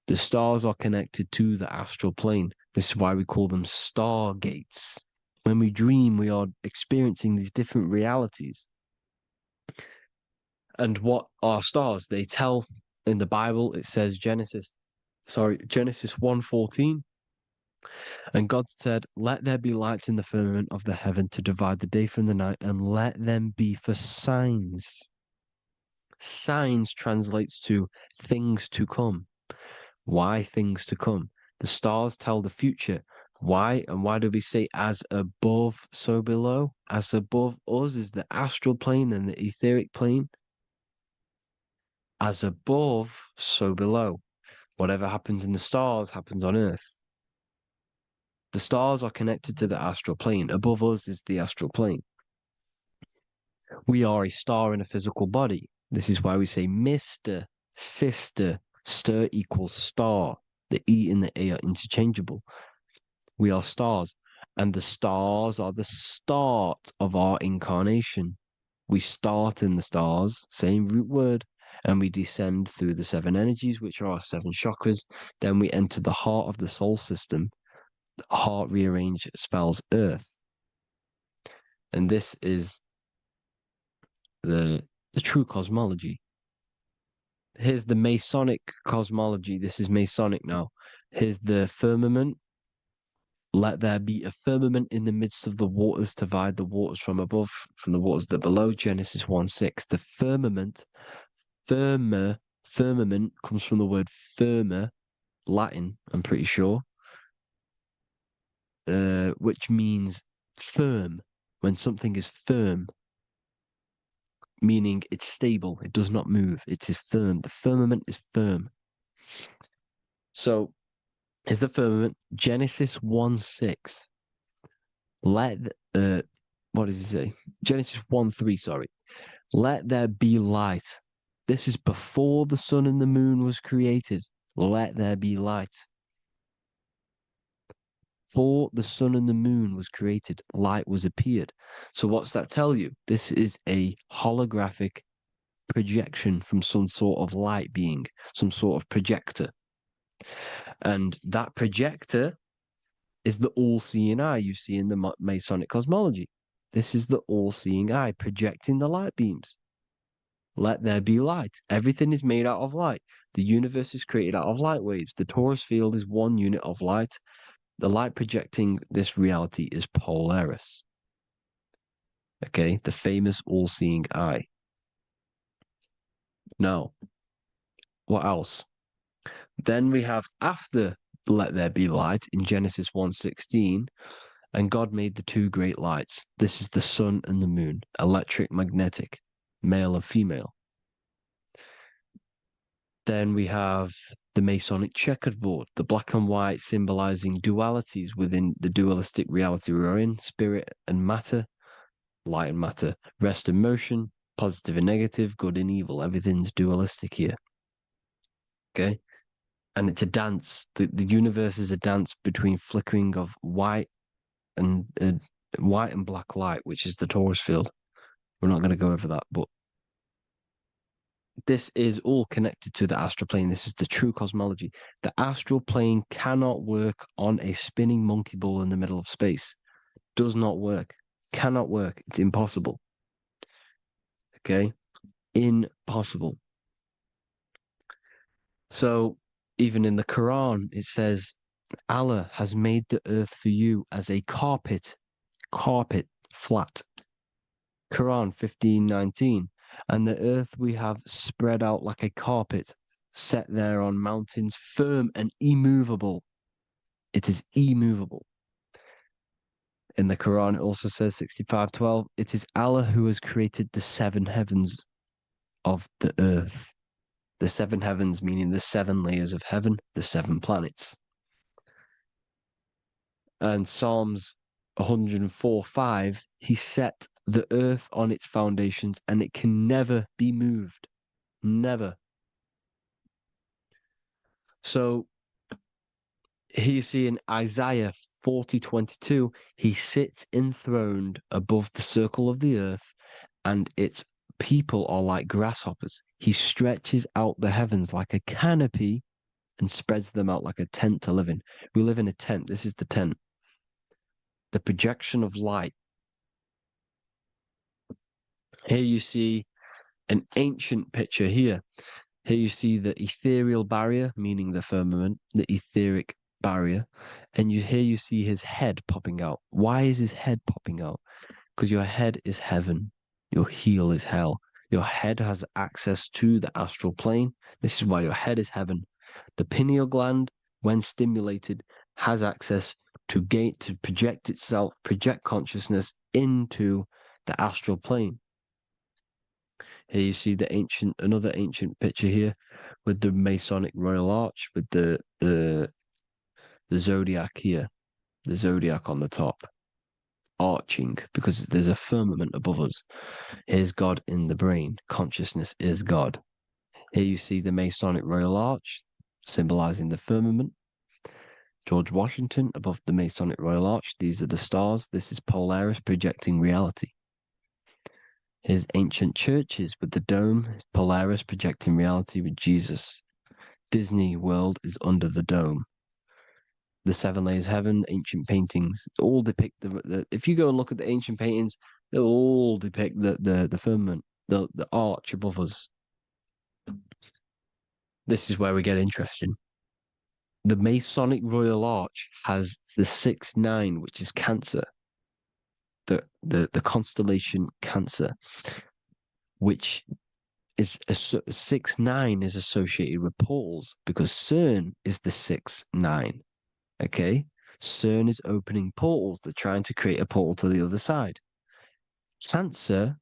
The stars are connected to the astral plane. This is why we call them stargates. When we dream, we are experiencing these different realities. And what are stars? They tell in the Bible, it says Genesis 1:14. And God said, "Let there be lights in the firmament of the heaven to divide the day from the night, and let them be for signs." Signs translates to things to come. Why things to come? The stars tell the future. Why? And why do we say as above, so below? As above us is the astral plane and the etheric plane. As above, so below. Whatever happens in the stars happens on Earth. The stars are connected to the astral plane. Above us is the astral plane. We are a star in a physical body. This is why we say Mr., sister, stir equals star. The E and the A are interchangeable. We are stars, and the stars are the start of our incarnation. We start in the stars, same root word, and we descend through the seven energies, which are our seven chakras. Then we enter the heart of the soul system. The heart rearranged spells earth. And this is the true cosmology. Here's the Masonic cosmology. This is Masonic now. Here's the firmament. Let there be a firmament in the midst of the waters to divide the waters from above, from the waters that below. Genesis 1:6. The firmament, firmament comes from the word firma, Latin, I'm pretty sure, which means firm. When something is firm, meaning it's stable, it does not move, it is firm. The firmament is firm. So, is the firmament Genesis 1:6. What does it say? Genesis 1:3, sorry. Let there be light. This is before the sun and the moon was created. Let there be light. Before the sun and the moon was created, light was appeared. So what's that tell you? This is a holographic projection from some sort of light being, some sort of projector. And that projector is the all-seeing eye you see in the Masonic cosmology. This is the all-seeing eye projecting the light beams. Let there be light. Everything is made out of light. The universe is created out of light waves. The torus field is one unit of light. The light projecting this reality is Polaris. Okay, the famous all-seeing eye. Now, what else? Then we have after let there be light in Genesis 1:16, and God made the two great lights. This is the sun and the moon, electric, magnetic, male and female. Then we have the Masonic checkered board, the black and white symbolizing dualities within the dualistic reality we're in, spirit and matter, light and matter, rest and motion, positive and negative, good and evil. Everything's dualistic here. Okay? And it's a dance. The universe is a dance between flickering of white and black light, which is the torus field. We're not going to go over that, but this is all connected to the astral plane. This is the true cosmology. The astral plane cannot work on a spinning monkey ball in the middle of space. Does not work. Cannot work. It's impossible. Okay? Impossible. So, even in the Quran, it says, Allah has made the earth for you as a carpet, flat. Quran 15:19. And the earth we have spread out like a carpet, set there on mountains, firm and immovable. It is immovable. In the Quran, it also says 65:12, it is Allah who has created the seven heavens of the earth. The seven heavens meaning the seven layers of heaven, the seven planets. And Psalms 104:5, he set the earth on its foundations and it can never be moved. Never. So here you see in Isaiah 40:22, he sits enthroned above the circle of the earth, and its people are like grasshoppers. He stretches out the heavens like a canopy and spreads them out like a tent to live in. We live in a tent. This is the tent. The projection of light. Here you see an ancient picture here. Here you see the ethereal barrier, meaning the firmament, the etheric barrier. And here you see his head popping out. Why is his head popping out? Because your head is heaven. Your heel is hell. Your head has access to the astral plane. This is why your head is heaven. The pineal gland, when stimulated, has access to project itself, project consciousness into the astral plane. Here you see another ancient picture here with the Masonic Royal Arch, with the zodiac here, the zodiac on the top, arching, because there's a firmament above us. Here's God in the brain. Consciousness is God. Here you see the Masonic Royal Arch, symbolizing the firmament. George Washington above the Masonic Royal Arch. These are the stars. This is Polaris projecting reality. Here's ancient churches with the dome, Polaris projecting reality with Jesus. Disney World is under the dome. The seven layers of heaven, ancient paintings, all depict if you go and look at the ancient paintings, they'll all depict the firmament, the arch above us. This is where we get interesting. The Masonic Royal Arch has the 6-9, which is Cancer. The constellation Cancer, which is 6-9 is associated with portals, because CERN is the 6-9. Okay, CERN is opening portals. They're trying to create a portal to the other side. Cancer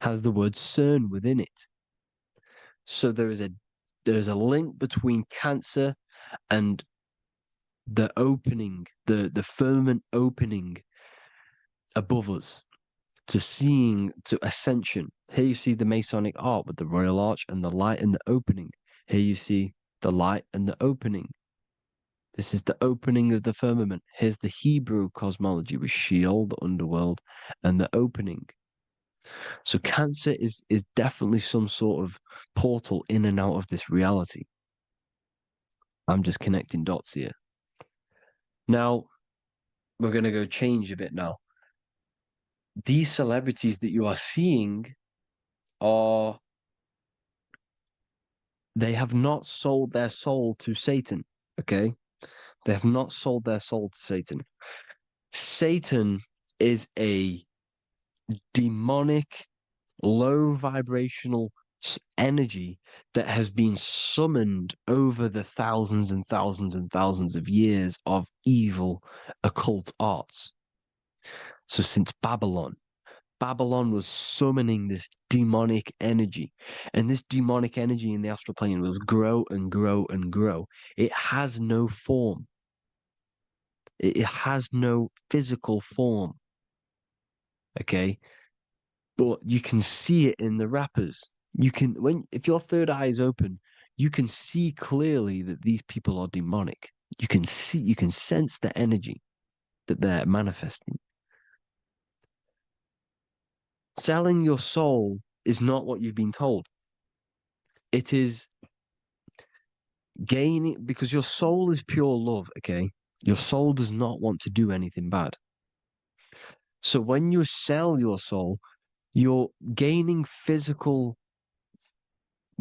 has the word CERN within it, so there is a link between Cancer and the opening, the firmament opening above us to ascension. Here you see the Masonic Arch with the Royal Arch and the light and the opening. Here you see the light and the opening. This is the opening of the firmament. Here's the Hebrew cosmology with Sheol, the underworld, and the opening. So Cancer is definitely some sort of portal in and out of this reality. I'm just connecting dots here. Now, we're going to go change a bit now. These celebrities that you are seeing they have not sold their soul to Satan, okay? They have not sold their soul to Satan. Satan is a demonic, low vibrational energy that has been summoned over the thousands and thousands and thousands of years of evil occult arts. So since Babylon was summoning this demonic energy, and this demonic energy in the astral plane will grow and grow and grow. It has no form. It has no physical form. Okay? But you can see it in the rappers. If your third eye is open, you can see clearly that these people are demonic. You can sense the energy that they're manifesting. Selling your soul is not what you've been told. It is gaining, because your soul is pure love, okay? Your soul does not want to do anything bad. So when you sell your soul, you're gaining physical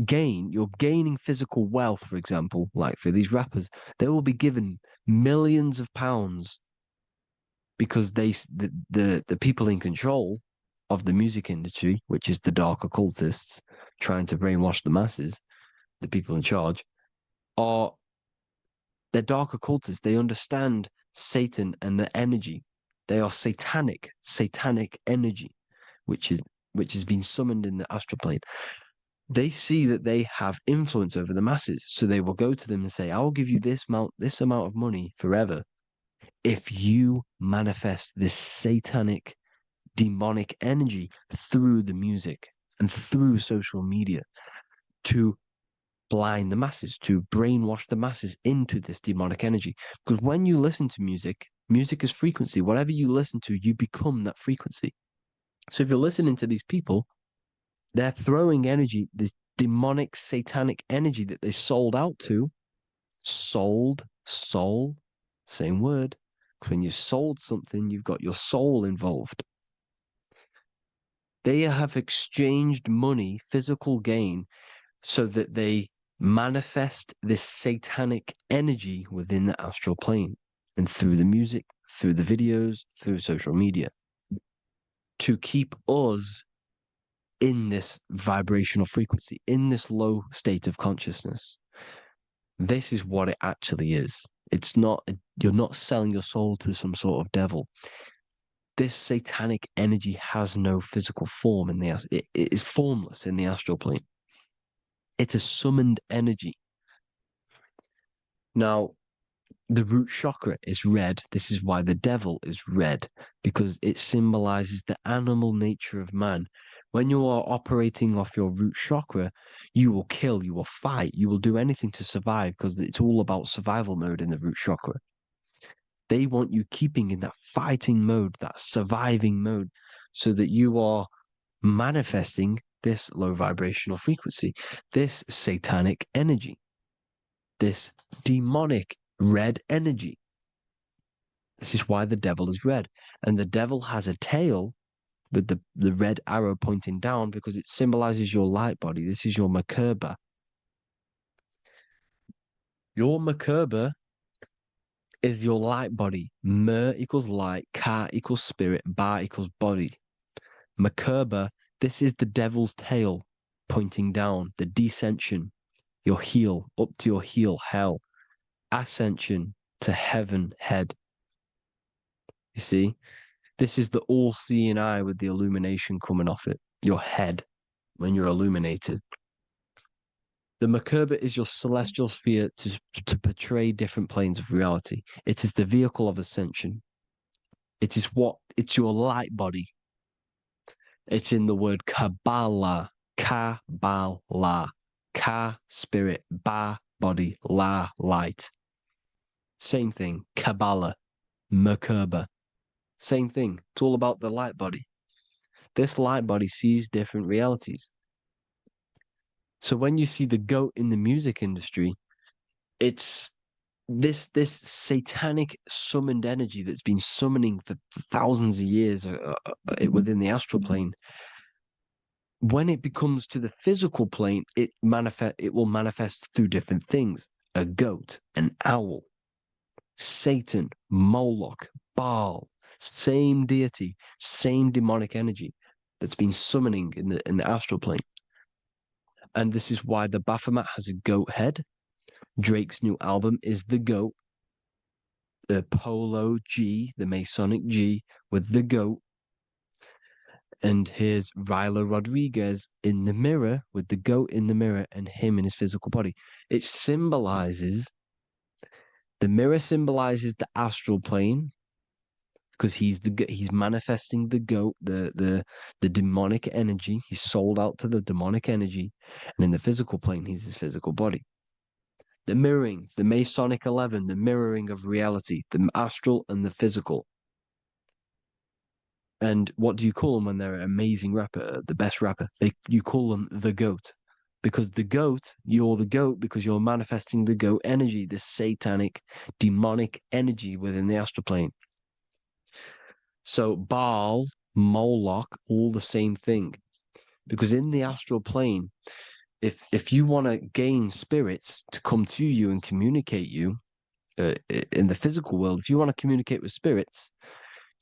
gain. You're gaining physical wealth, for example, like for these rappers. They will be given millions of pounds because the people in control of the music industry, which is the dark occultists trying to brainwash the masses, the people in charge, they're dark occultists. They understand Satan and the energy. They are satanic energy, which has been summoned in the astral plane. They see that they have influence over the masses, so they will go to them and say, "I will give you this amount of money forever if you manifest this satanic, demonic energy through the music and through social media to blind the masses, to brainwash the masses into this demonic energy. Because when you listen to music, music is frequency. Whatever you listen to, you become that frequency. So if you're listening to these people, they're throwing energy, this demonic, satanic energy that they sold out to. Sold, soul, same word. When you sold something, you've got your soul involved. They have exchanged money, physical gain, so that they manifest this satanic energy within the astral plane and through the music, through the videos, through social media to keep us in this vibrational frequency, in this low state of consciousness. This is what it actually is. It's not, you're not selling your soul to some sort of devil. This satanic energy has no physical form in it is formless in the astral plane. It's a summoned energy. Now, the root chakra is red. This is why the devil is red, because it symbolizes the animal nature of man. When you are operating off your root chakra, you will kill, you will fight, you will do anything to survive, because it's all about survival mode in the root chakra. They want you keeping in that fighting mode, that surviving mode, so that you are manifesting this low vibrational frequency, this satanic energy, this demonic red energy. This is why the devil is red. And the devil has a tail with the red arrow pointing down because it symbolizes your light body. This is your Merkaba. Your Merkaba is your light body. Mer equals light, Ka equals spirit, Ba equals body. Merkaba, this is the devil's tail pointing down, the descension, your heel, up to your heel, hell. Ascension to heaven, head. You see? This is the all-seeing eye with the illumination coming off it. Your head, when you're illuminated. The Merkaba is your celestial sphere to portray different planes of reality. It is the vehicle of ascension. It's your light body. It's in the word Kabbalah. Kabbalah. Ka, spirit. Ba, body. La, light. Same thing. Kabbalah. Merkaba. Same thing. It's all about the light body. This light body sees different realities. So when you see the goat in the music industry, it's this satanic summoned energy that's been summoning for thousands of years within the astral plane. When it becomes to the physical plane, it will manifest through different things. A goat, an owl, Satan, Moloch, Baal, same deity, same demonic energy that's been summoning in the astral plane. And this is why the Baphomet has a goat head. Drake's new album is the goat. The Polo G, the Masonic G, with the goat. And here's Rylo Rodriguez in the mirror, with the goat in the mirror and him in his physical body. It symbolizes, the mirror symbolizes the astral plane, because he's manifesting the goat, the demonic energy. He's sold out to the demonic energy, and in the physical plane, he's his physical body. The mirroring, the Masonic 11, the mirroring of reality, the astral and the physical. And what do you call them when they're an amazing rapper, the best rapper? You call them the goat, because the goat, you're the goat because you're manifesting the goat energy, the satanic, demonic energy within the astral plane. So Baal, Moloch, all the same thing. Because in the astral plane, if you want to gain spirits to come to you and communicate you in the physical world, if you want to communicate with spirits,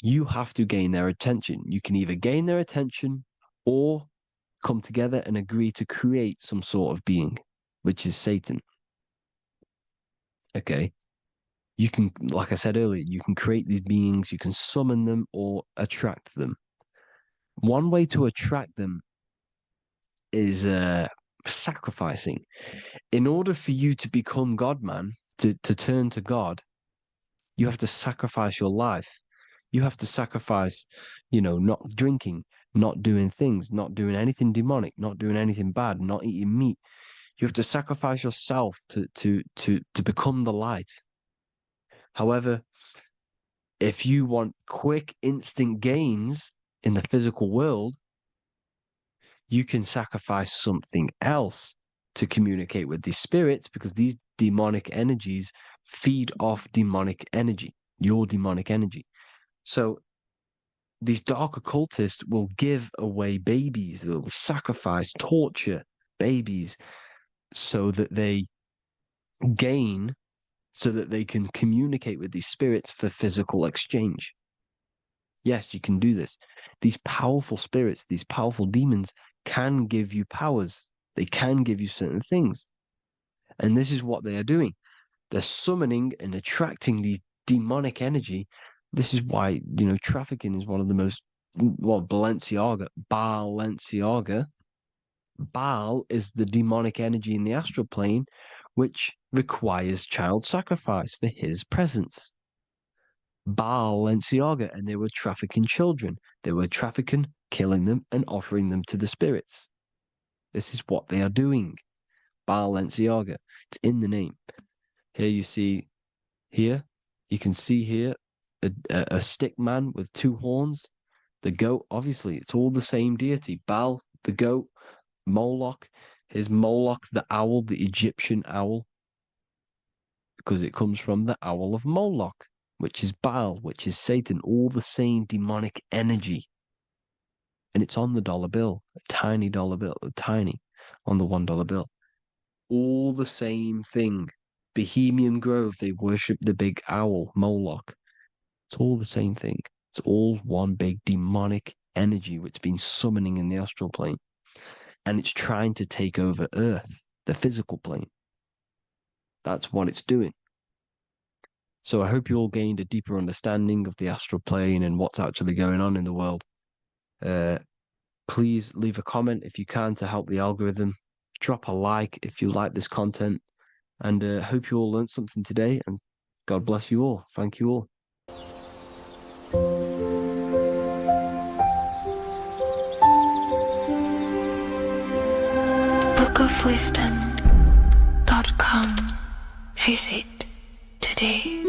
you have to gain their attention. You can either gain their attention or come together and agree to create some sort of being, which is Satan. Okay. You can, like I said earlier, you can create these beings, you can summon them or attract them. One way to attract them is sacrificing. In order for you to become God, man, to turn to God, You have to sacrifice your life. You have to sacrifice, not drinking, not doing things, not doing anything demonic, not doing anything bad, not eating meat. You have to sacrifice yourself to become the light. However, if you want quick, instant gains in the physical world, you can sacrifice something else to communicate with these spirits, because these demonic energies feed off demonic energy, your demonic energy. So these dark occultists will give away babies, they'll sacrifice, torture babies so that they gain, so that they can communicate with these spirits for physical exchange. Yes, you can do this. These powerful spirits, these powerful demons can give you powers. They can give you certain things. And this is what they are doing. They're summoning and attracting these demonic energy. This is why, trafficking is one of the most, Balenciaga. Baal is the demonic energy in the astral plane, which requires child sacrifice for his presence. Balenciaga, and they were trafficking children. They were trafficking, killing them, and offering them to the spirits. This is what they are doing. Balenciaga. It's in the name. Here you see, you can see here a stick man with two horns. The goat, obviously, it's all the same deity. Baal, the goat. Moloch, is Moloch the owl, the Egyptian owl, because it comes from the owl of Moloch, which is Baal, which is Satan, all the same demonic energy. And it's on the dollar bill, a tiny dollar bill, tiny, on the $1 bill. All the same thing. Bohemian Grove, they worship the big owl, Moloch. It's all the same thing. It's all one big demonic energy which has been summoning in the astral plane. And it's trying to take over Earth, the physical plane. That's what it's doing. So I hope you all gained a deeper understanding of the astral plane and what's actually going on in the world. Please leave a comment if you can to help the algorithm. Drop a like if you like this content. And hope you all learned something today. And God bless you all. Thank you all. bookofwisdom.com. Visit today.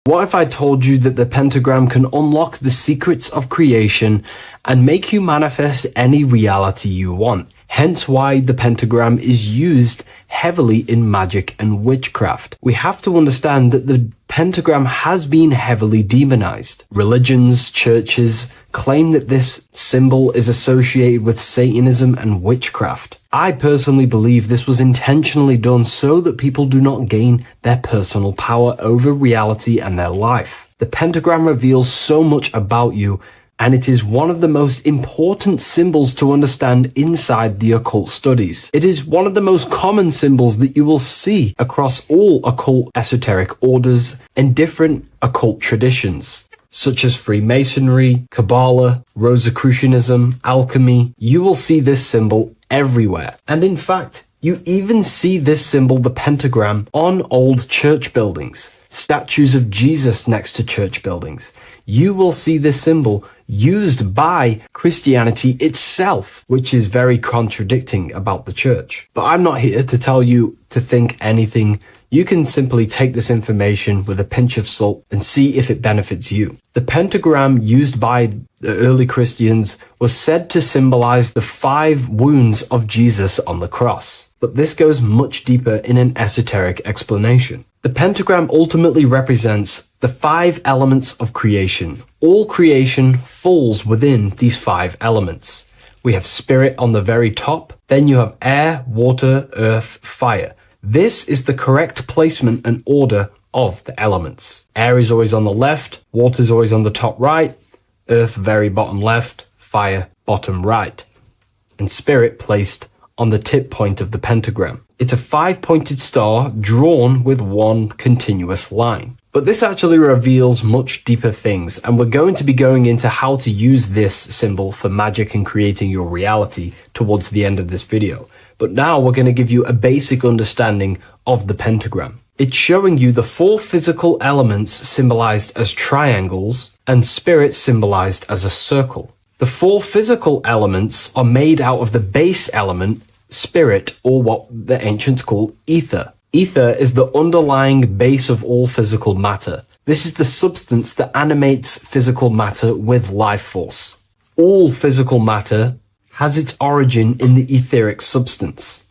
What if I told you that the pentagram can unlock the secrets of creation and make you manifest any reality you want? Hence why the pentagram is used heavily in magic and witchcraft. We have to understand that the pentagram has been heavily demonized. Religions, churches claim that this symbol is associated with Satanism and witchcraft. I personally believe this was intentionally done so that people do not gain their personal power over reality and their life. The pentagram reveals so much about you, and it is one of the most important symbols to understand inside the occult studies. It is one of the most common symbols that you will see across all occult esoteric orders and different occult traditions, such as Freemasonry, Kabbalah, Rosicrucianism, alchemy. You will see this symbol everywhere. And in fact, you even see this symbol, the pentagram, on old church buildings, statues of Jesus next to church buildings. You will see this symbol used by Christianity itself, which is very contradicting about the church. But I'm not here to tell you to think anything. You can simply take this information with a pinch of salt and see if it benefits you. The pentagram used by the early Christians was said to symbolize the 5 wounds of Jesus on the cross. But this goes much deeper in an esoteric explanation. The pentagram ultimately represents the 5 elements of creation. All creation falls within these 5 elements. We have spirit on the very top, then you have air, water, earth, fire. This is the correct placement and order of the elements. Air is always on the left, water is always on the top right, earth very bottom left, fire bottom right, and spirit placed on the tip point of the pentagram. It's a 5-pointed star drawn with one continuous line. But this actually reveals much deeper things, and we're going to be going into how to use this symbol for magic and creating your reality towards the end of this video. But now we're going to give you a basic understanding of the pentagram. It's showing you the 4 physical elements symbolized as triangles and spirit symbolized as a circle. The 4 physical elements are made out of the base element, spirit, or what the ancients call ether. Ether is the underlying base of all physical matter. This is the substance that animates physical matter with life force. All physical matter has its origin in the etheric substance,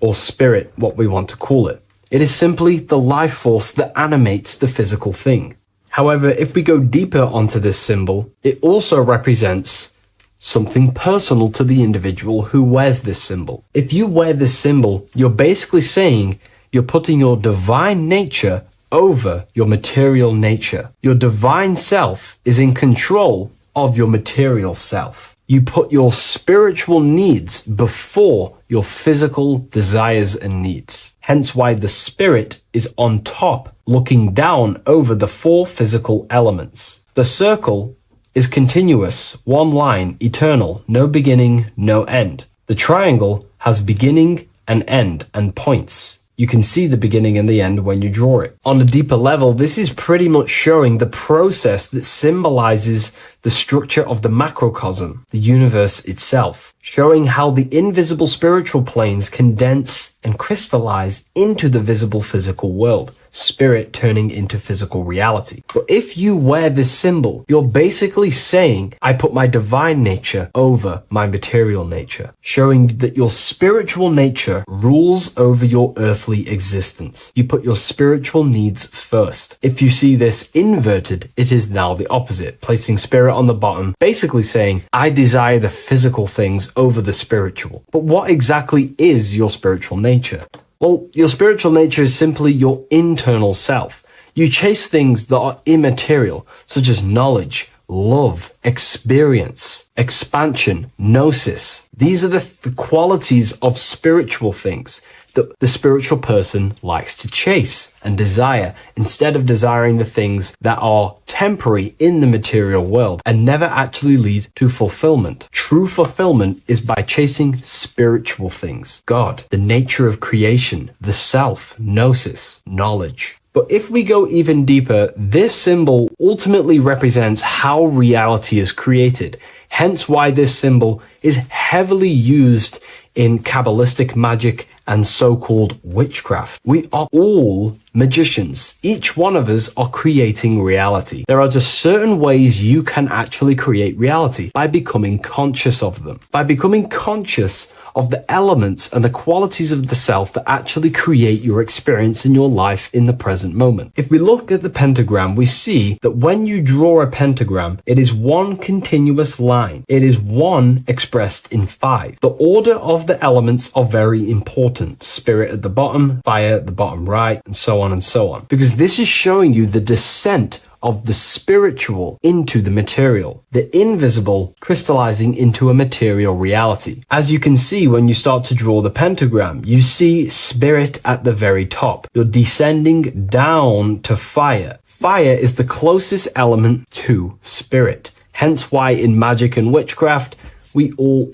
or spirit, what we want to call it. It is simply the life force that animates the physical thing. However, if we go deeper onto this symbol, it also represents something personal to the individual who wears this symbol. If you wear this symbol, you're basically saying you're putting your divine nature over your material nature. Your divine self is in control of your material self. You put your spiritual needs before your physical desires and needs. Hence why the spirit is on top, looking down over the 4 physical elements. The circle is continuous, one line, eternal, no beginning, no end. The triangle has beginning and end and points. You can see the beginning and the end when you draw it. On a deeper level, this is pretty much showing the process that symbolizes the structure of the macrocosm, the universe itself, showing how the invisible spiritual planes condense and crystallize into the visible physical world, spirit turning into physical reality. But if you wear this symbol, you're basically saying, I put my divine nature over my material nature, showing that your spiritual nature rules over your earthly existence. You put your spiritual needs first. If you see this inverted, it is now the opposite, placing spirit on the bottom, basically saying, I desire the physical things over the spiritual. But what exactly is your spiritual nature? Well, your spiritual nature is simply your internal self. You chase things that are immaterial, such as knowledge, love, experience, expansion, gnosis. These are the qualities of spiritual things that the spiritual person likes to chase and desire, instead of desiring the things that are temporary in the material world and never actually lead to fulfillment. True fulfillment is by chasing spiritual things. God, the nature of creation, the self, gnosis, knowledge. But if we go even deeper, this symbol ultimately represents how reality is created. Hence why this symbol is heavily used in Kabbalistic magic and so-called witchcraft. We are all magicians. Each one of us are creating reality. There are just certain ways you can actually create reality by becoming conscious of them. By becoming conscious of the elements and the qualities of the self that actually create your experience in your life in the present moment. If we look at the pentagram, we see that when you draw a pentagram, it is one continuous line. It is one expressed in 5. The order of the elements are very important. Spirit at the bottom, fire at the bottom right, and so on and so on. Because this is showing you the descent of the spiritual into the material, the invisible crystallizing into a material reality. As you can see when you start to draw the pentagram, you see spirit at the very top. You're descending down to fire. Fire is the closest element to spirit. Hence why in magic and witchcraft,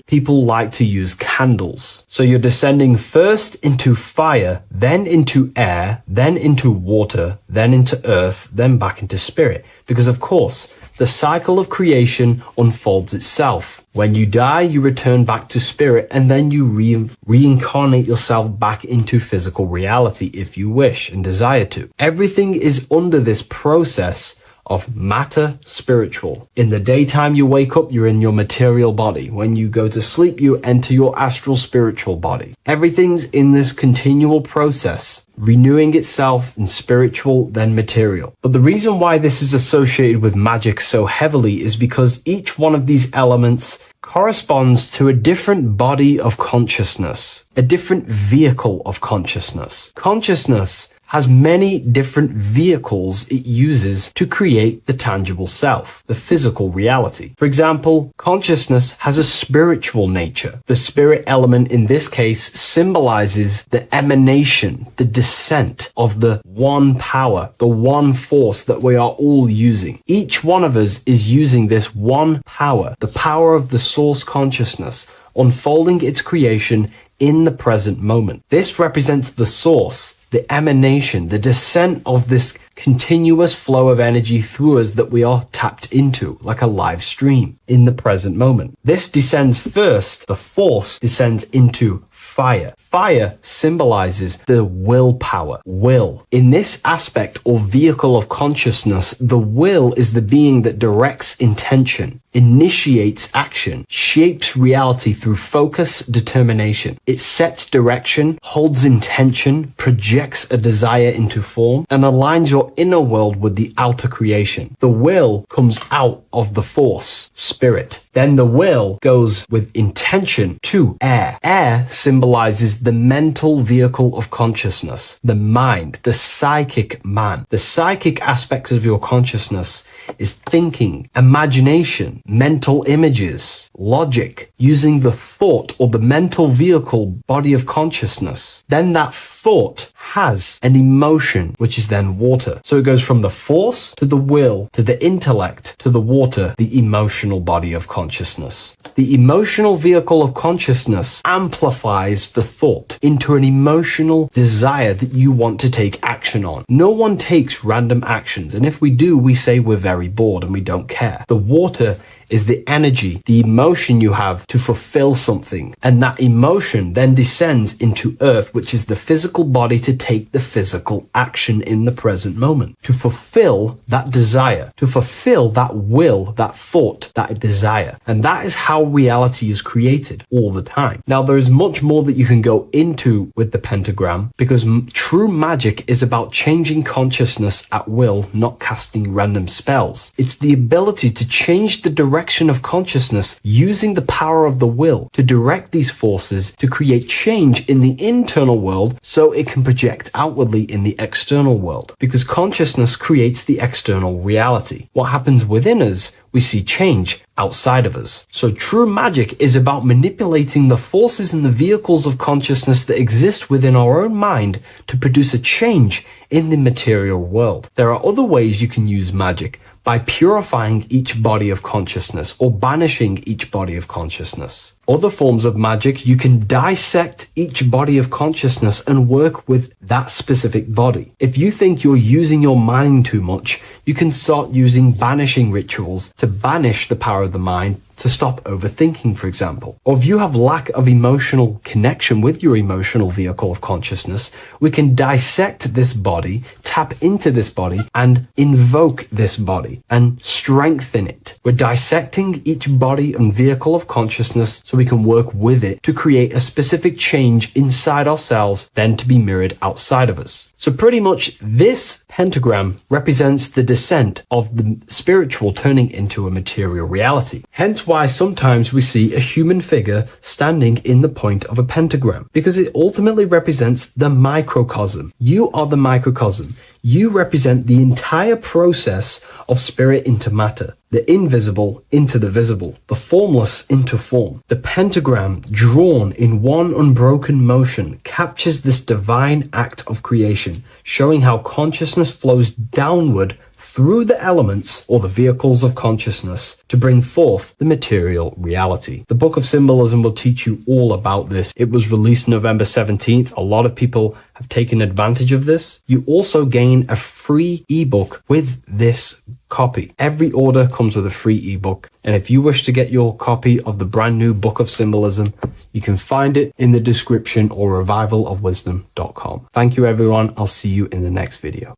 people like to use candles. So you're descending first into fire, then into air, then into water, then into earth, then back into spirit. Because of course, the cycle of creation unfolds itself. When you die, you return back to spirit, and then you reincarnate yourself back into physical reality if you wish and desire to. Everything is under this process of matter spiritual. In the daytime you wake up, you're in your material body. When you go to sleep, you enter your astral spiritual body. Everything's in this continual process, renewing itself in spiritual, then material. But the reason why this is associated with magic so heavily is because each one of these elements corresponds to a different body of consciousness, a different vehicle of consciousness. Consciousness has many different vehicles it uses to create the tangible self, the physical reality. For example, consciousness has a spiritual nature. The spirit element in this case symbolizes the emanation, the descent of the one power, the one force that we are all using. Each one of us is using this one power, the power of the source consciousness, unfolding its creation in the present moment. This represents the source, the emanation, the descent of this continuous flow of energy through us that we are tapped into, like a live stream in the present moment. This descends first, the force descends into fire. Fire symbolizes the willpower, will. In this aspect or vehicle of consciousness, the will is the being that directs intention, initiates action, shapes reality through focus, determination. It sets direction, holds intention, projects a desire into form, and aligns your inner world with the outer creation. The will comes out of the force, spirit. Then the will goes with intention to air. Air symbolizes the mental vehicle of consciousness, the mind, the psychic man. The psychic aspects of your consciousness is thinking, imagination, mental images, logic, using the thought or the mental vehicle body of consciousness. Then that thought has an emotion, which is then water. So it goes from the force to the will to the intellect to the water, the emotional body of consciousness. The emotional vehicle of consciousness amplifies the thought into an emotional desire that you want to take action on. No one takes random actions, and if we do, we say we're very bored and we don't care. The water is the energy, the emotion you have to fulfill something. And that emotion then descends into earth, which is the physical body to take the physical action in the present moment, to fulfill that desire, to fulfill that will, that thought, that desire. And that is how reality is created all the time. Now, there is much more that you can go into with the pentagram, because true magic is about changing consciousness at will, not casting random spells. It's the ability to change the direction of consciousness using the power of the will to direct these forces to create change in the internal world so it can project outwardly in the external world. Because consciousness creates the external reality. What happens within us, we see change outside of us. So true magic is about manipulating the forces and the vehicles of consciousness that exist within our own mind to produce a change in the material world. There are other ways you can use magic, by purifying each body of consciousness or banishing each body of consciousness. Other forms of magic, you can dissect each body of consciousness and work with that specific body. If you think you're using your mind too much, you can start using banishing rituals to banish the power of the mind, to stop overthinking, for example. Or if you have lack of emotional connection with your emotional vehicle of consciousness, we can dissect this body, tap into this body, and invoke this body and strengthen it. We're dissecting each body and vehicle of consciousness so we can work with it to create a specific change inside ourselves, then to be mirrored outside of us. So pretty much this pentagram represents the descent of the spiritual turning into a material reality. Hence why sometimes we see a human figure standing in the point of a pentagram, because it ultimately represents the microcosm. You are the microcosm. You represent the entire process of spirit into matter, the invisible into the visible, the formless into form. The pentagram, drawn in one unbroken motion, captures this divine act of creation, showing how consciousness flows downward through the elements or the vehicles of consciousness to bring forth the material reality. The Book of Symbolism will teach you all about this. It was released November 17th. A lot of people have taken advantage of this. You also gain a free ebook with this copy. Every order comes with a free ebook. And if you wish to get your copy of the brand new Book of Symbolism, you can find it in the description or revivalofwisdom.com. Thank you, everyone. I'll see you in the next video.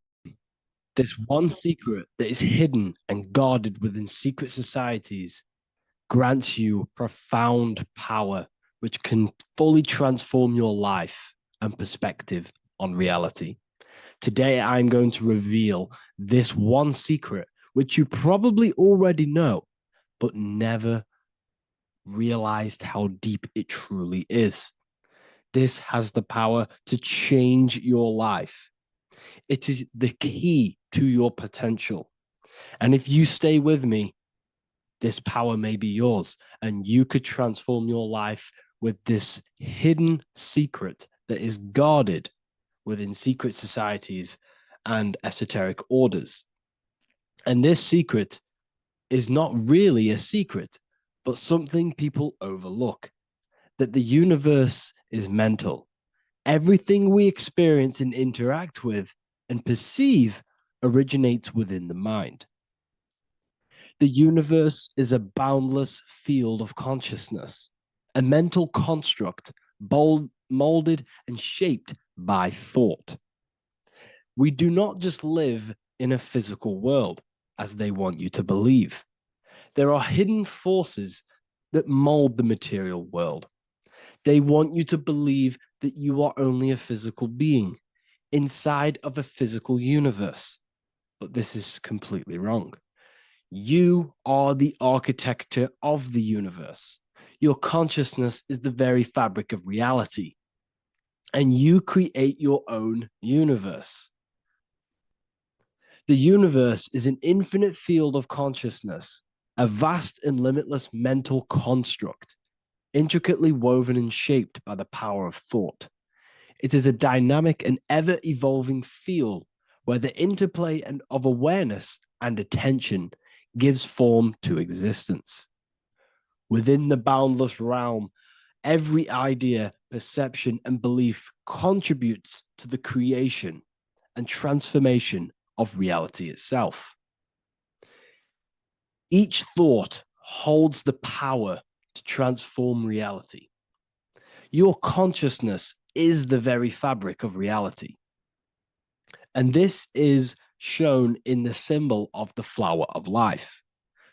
This one secret that is hidden and guarded within secret societies grants you profound power, which can fully transform your life and perspective on reality. Today, I'm going to reveal this one secret, which you probably already know, but never realized how deep it truly is. This has the power to change your life. It is the key to your potential. And if you stay with me, this power may be yours, and you could transform your life with this hidden secret that is guarded within secret societies and esoteric orders. And this secret is not really a secret, but something people overlook, that the universe is mental. Everything we experience and interact with and perceive originates within the mind. The universe is a boundless field of consciousness, a mental construct molded and shaped by thought. We do not just live in a physical world, as they want you to believe. There are hidden forces that mold the material world. They want you to believe that you are only a physical being inside of a physical universe. But this is completely wrong. You are the architecture of the universe. Your consciousness is the very fabric of reality, and you create your own universe. The universe is an infinite field of consciousness, a vast and limitless mental construct, intricately woven and shaped by the power of thought. It is a dynamic and ever-evolving field where the interplay of awareness and attention gives form to existence. Within the boundless realm, every idea, perception, and belief contributes to the creation and transformation of reality itself. Each thought holds the power to transform reality. Your consciousness is the very fabric of reality. And this is shown in the symbol of the flower of life.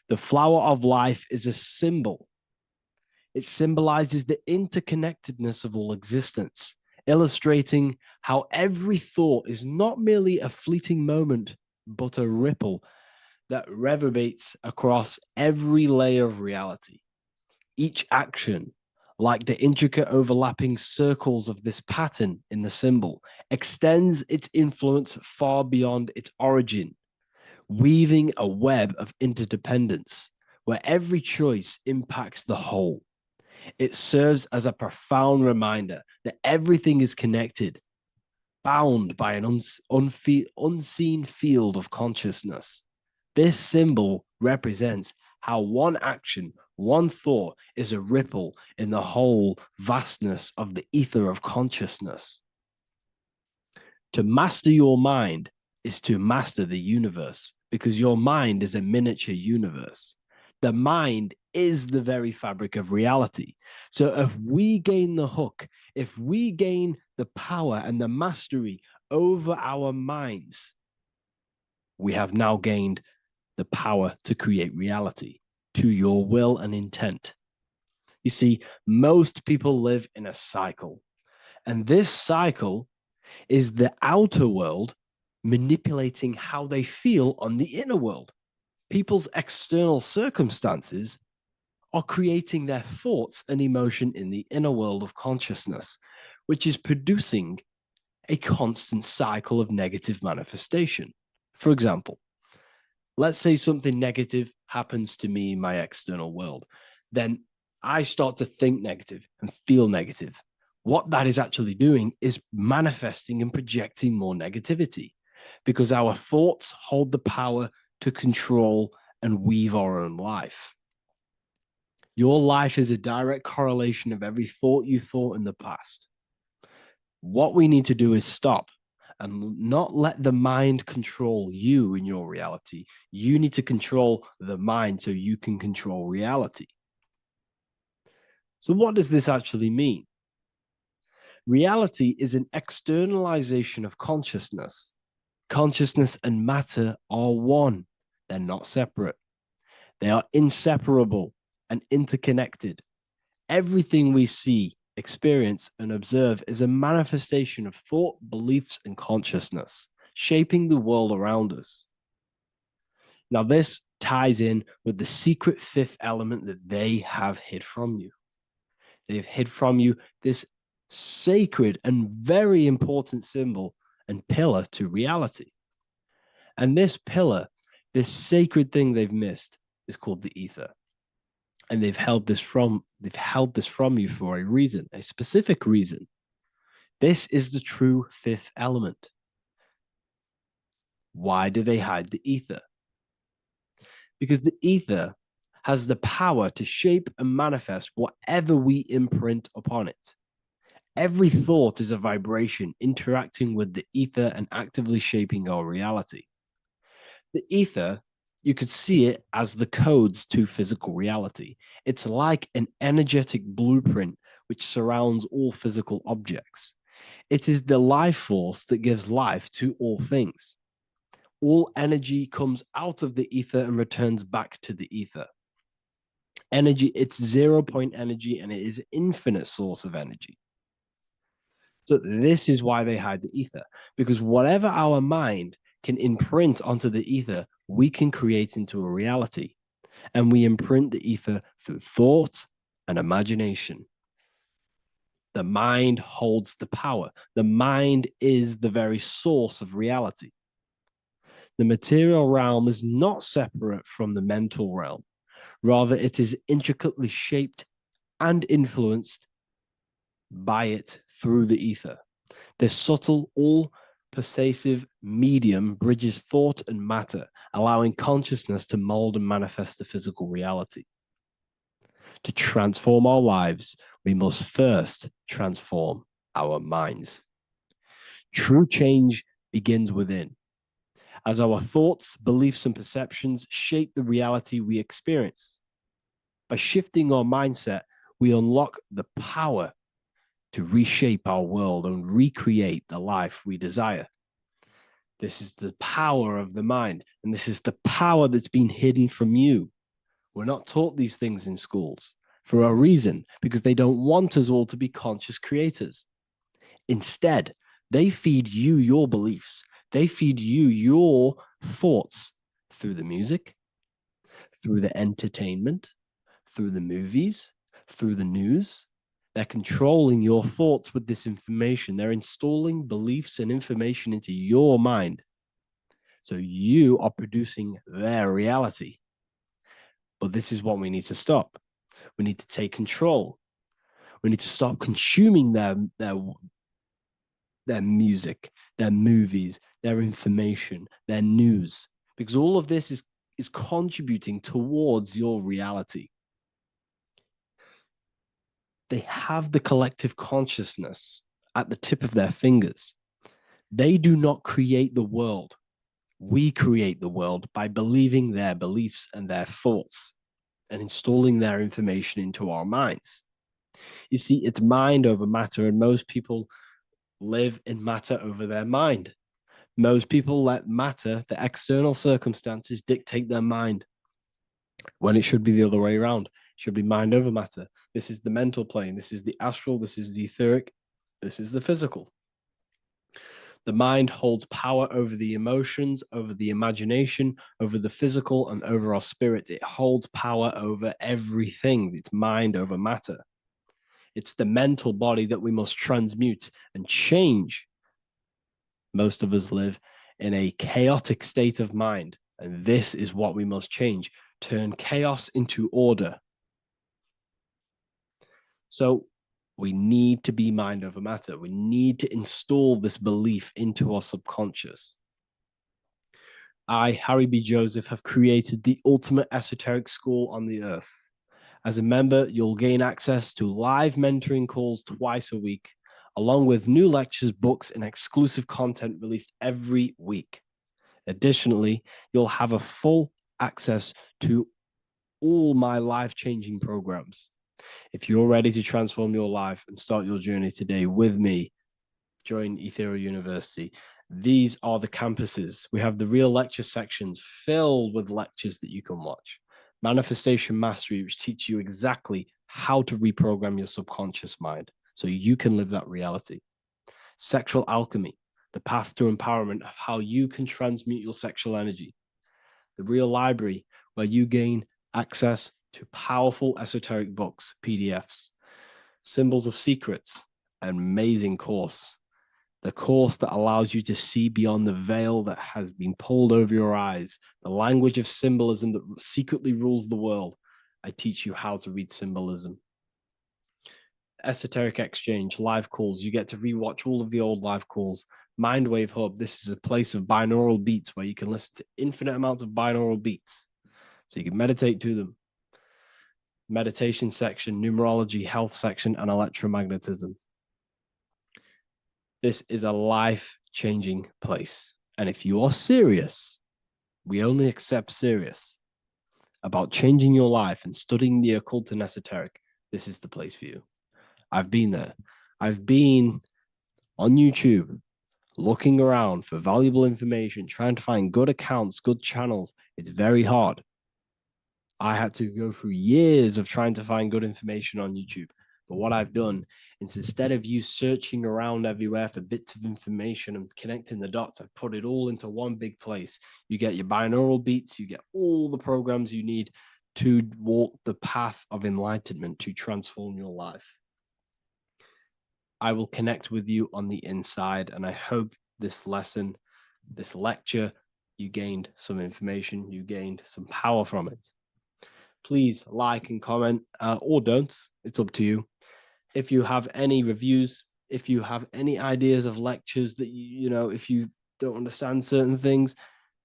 The flower of life is a symbol. It symbolizes the interconnectedness of all existence, illustrating how every thought is not merely a fleeting moment, but a ripple that reverberates across every layer of reality. Each action, like the intricate overlapping circles of this pattern in the symbol, extends its influence far beyond its origin, weaving a web of interdependence where every choice impacts the whole. It serves as a profound reminder that everything is connected, bound by an unseen field of consciousness. This symbol represents how one action, one thought is a ripple in the whole vastness of the ether of consciousness. To master your mind is to master the universe, because your mind is a miniature universe. The mind is the very fabric of reality. So if we gain the hook, if we gain the power and the mastery over our minds, we have now gained the power to create reality to your will and intent. You see, most people live in a cycle, and this cycle is the outer world manipulating how they feel on the inner world. People's external circumstances are creating their thoughts and emotion in the inner world of consciousness, which is producing a constant cycle of negative manifestation. For example, let's say something negative happens to me in my external world. Then I start to think negative and feel negative. What that is actually doing is manifesting and projecting more negativity, because our thoughts hold the power to control and weave our own life. Your life is a direct correlation of every thought you thought in the past. What we need to do is stop and not let the mind control you in your reality. You need to control the mind so you can control reality. So what does this actually mean? Reality is an externalization of consciousness. Consciousness and matter are one. They're not separate. They are inseparable and interconnected. Everything we see, experience, and observe is a manifestation of thought, beliefs, and consciousness, shaping the world around us. Now, this ties in with the secret fifth element that they have hid from you. They've hid from you this sacred and very important symbol, and pillar to reality. And this pillar, this sacred thing they've missed, is called the ether. And they've held this from you for a reason, a specific reason. This is the true fifth element. Why do they hide the ether? Because the ether has the power to shape and manifest whatever we imprint upon it. Every thought is a vibration interacting with the ether and actively shaping our reality. The ether, you could see it as the codes to physical reality. It's like an energetic blueprint which surrounds all physical objects. It is the life force that gives life to all things. All energy comes out of the ether and returns back to the ether. Energy, it's 0 point energy, and it is an infinite source of energy. So this is why they hide the ether, because whatever our mind can imprint onto the ether, we can create into a reality. And we imprint the ether through thought and imagination. The mind holds the power. The mind is the very source of reality. The material realm is not separate from the mental realm. Rather, it is intricately shaped and influenced by it through the ether. This subtle, all-pervasive medium bridges thought and matter, allowing consciousness to mold and manifest the physical reality. To transform our lives, we must first transform our minds. True change begins within, as our thoughts, beliefs, and perceptions shape the reality we experience. By shifting our mindset, we unlock the power to reshape our world and recreate the life we desire. This is the power of the mind, and this is the power that's been hidden from you. We're not taught these things in schools for a reason, because they don't want us all to be conscious creators. Instead, they feed you your beliefs. They feed you your thoughts through the music, through the entertainment, through the movies, through the news. They're controlling your thoughts with this information. They're installing beliefs and information into your mind. So you are producing their reality. But this is what we need to stop. We need to take control. We need to stop consuming their music, their movies, their information, their news, because all of this is contributing towards your reality. They have the collective consciousness at the tip of their fingers. They do not create the world. We create the world by believing their beliefs and their thoughts and installing their information into our minds. You see, it's mind over matter, and most people live in matter over their mind. Most people let matter, the external circumstances, dictate their mind, when it should be the other way around. It should be mind over matter. This is the mental plane. This is the astral. This is the etheric. This is the physical. The mind holds power over the emotions, over the imagination, over the physical, and over our spirit. It holds power over everything. It's mind over matter. It's the mental body that we must transmute and change. Most of us live in a chaotic state of mind, and this is what we must change. Turn chaos into order. So we need to be mind over matter. We need to install this belief into our subconscious. I, Harry B. Joseph, have created the ultimate esoteric school on the earth. As a member, you'll gain access to live mentoring calls twice a week, along with new lectures, books, and exclusive content released every week. Additionally, you'll have a full access to all my life-changing programs. If you're ready to transform your life and start your journey today with me, join Ethereal University. These are the campuses. We have the real lecture sections filled with lectures that you can watch. Manifestation Mastery, which teach you exactly how to reprogram your subconscious mind so you can live that reality. Sexual Alchemy, the path to empowerment of how you can transmute your sexual energy. The Real Library, where you gain access to powerful esoteric books, PDFs. Symbols of Secrets, an amazing course. the course that allows you to see beyond the veil that has been pulled over your eyes, the language of symbolism that secretly rules the world. I teach you how to read symbolism. Esoteric Exchange, live calls. You get to rewatch all of the old live calls. Mindwave Hub, this is a place of binaural beats where you can listen to infinite amounts of binaural beats. So you can meditate to them. Meditation section, numerology, health section, and electromagnetism. This is a life-changing place. And if you are serious, we only accept serious about changing your life and studying the occult and esoteric, this is the place for you. I've been there. I've been on YouTube looking around for valuable information, trying to find good accounts, good channels. It's very hard. I had to go through years of trying to find good information on YouTube. But what I've done is, instead of you searching around everywhere for bits of information and connecting the dots, I've put it all into one big place. You get your binaural beats, you get all the programs you need to walk the path of enlightenment to transform your life. I will connect with you on the inside, and I hope this lesson, this lecture, you gained some information, you gained some power from it. Please like and comment, or don't. It's up to you. If you have any reviews, if you have any ideas of lectures that you know, if you don't understand certain things,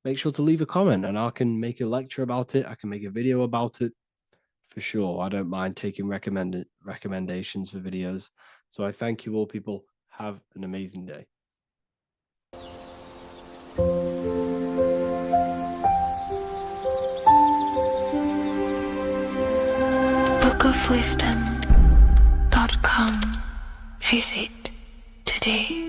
make sure to leave a comment and I can make a lecture about it. I can make a video about it for sure. I don't mind taking recommendations for videos. So I thank you all, people. Have an amazing day. bookofwisdom.com. Visit today.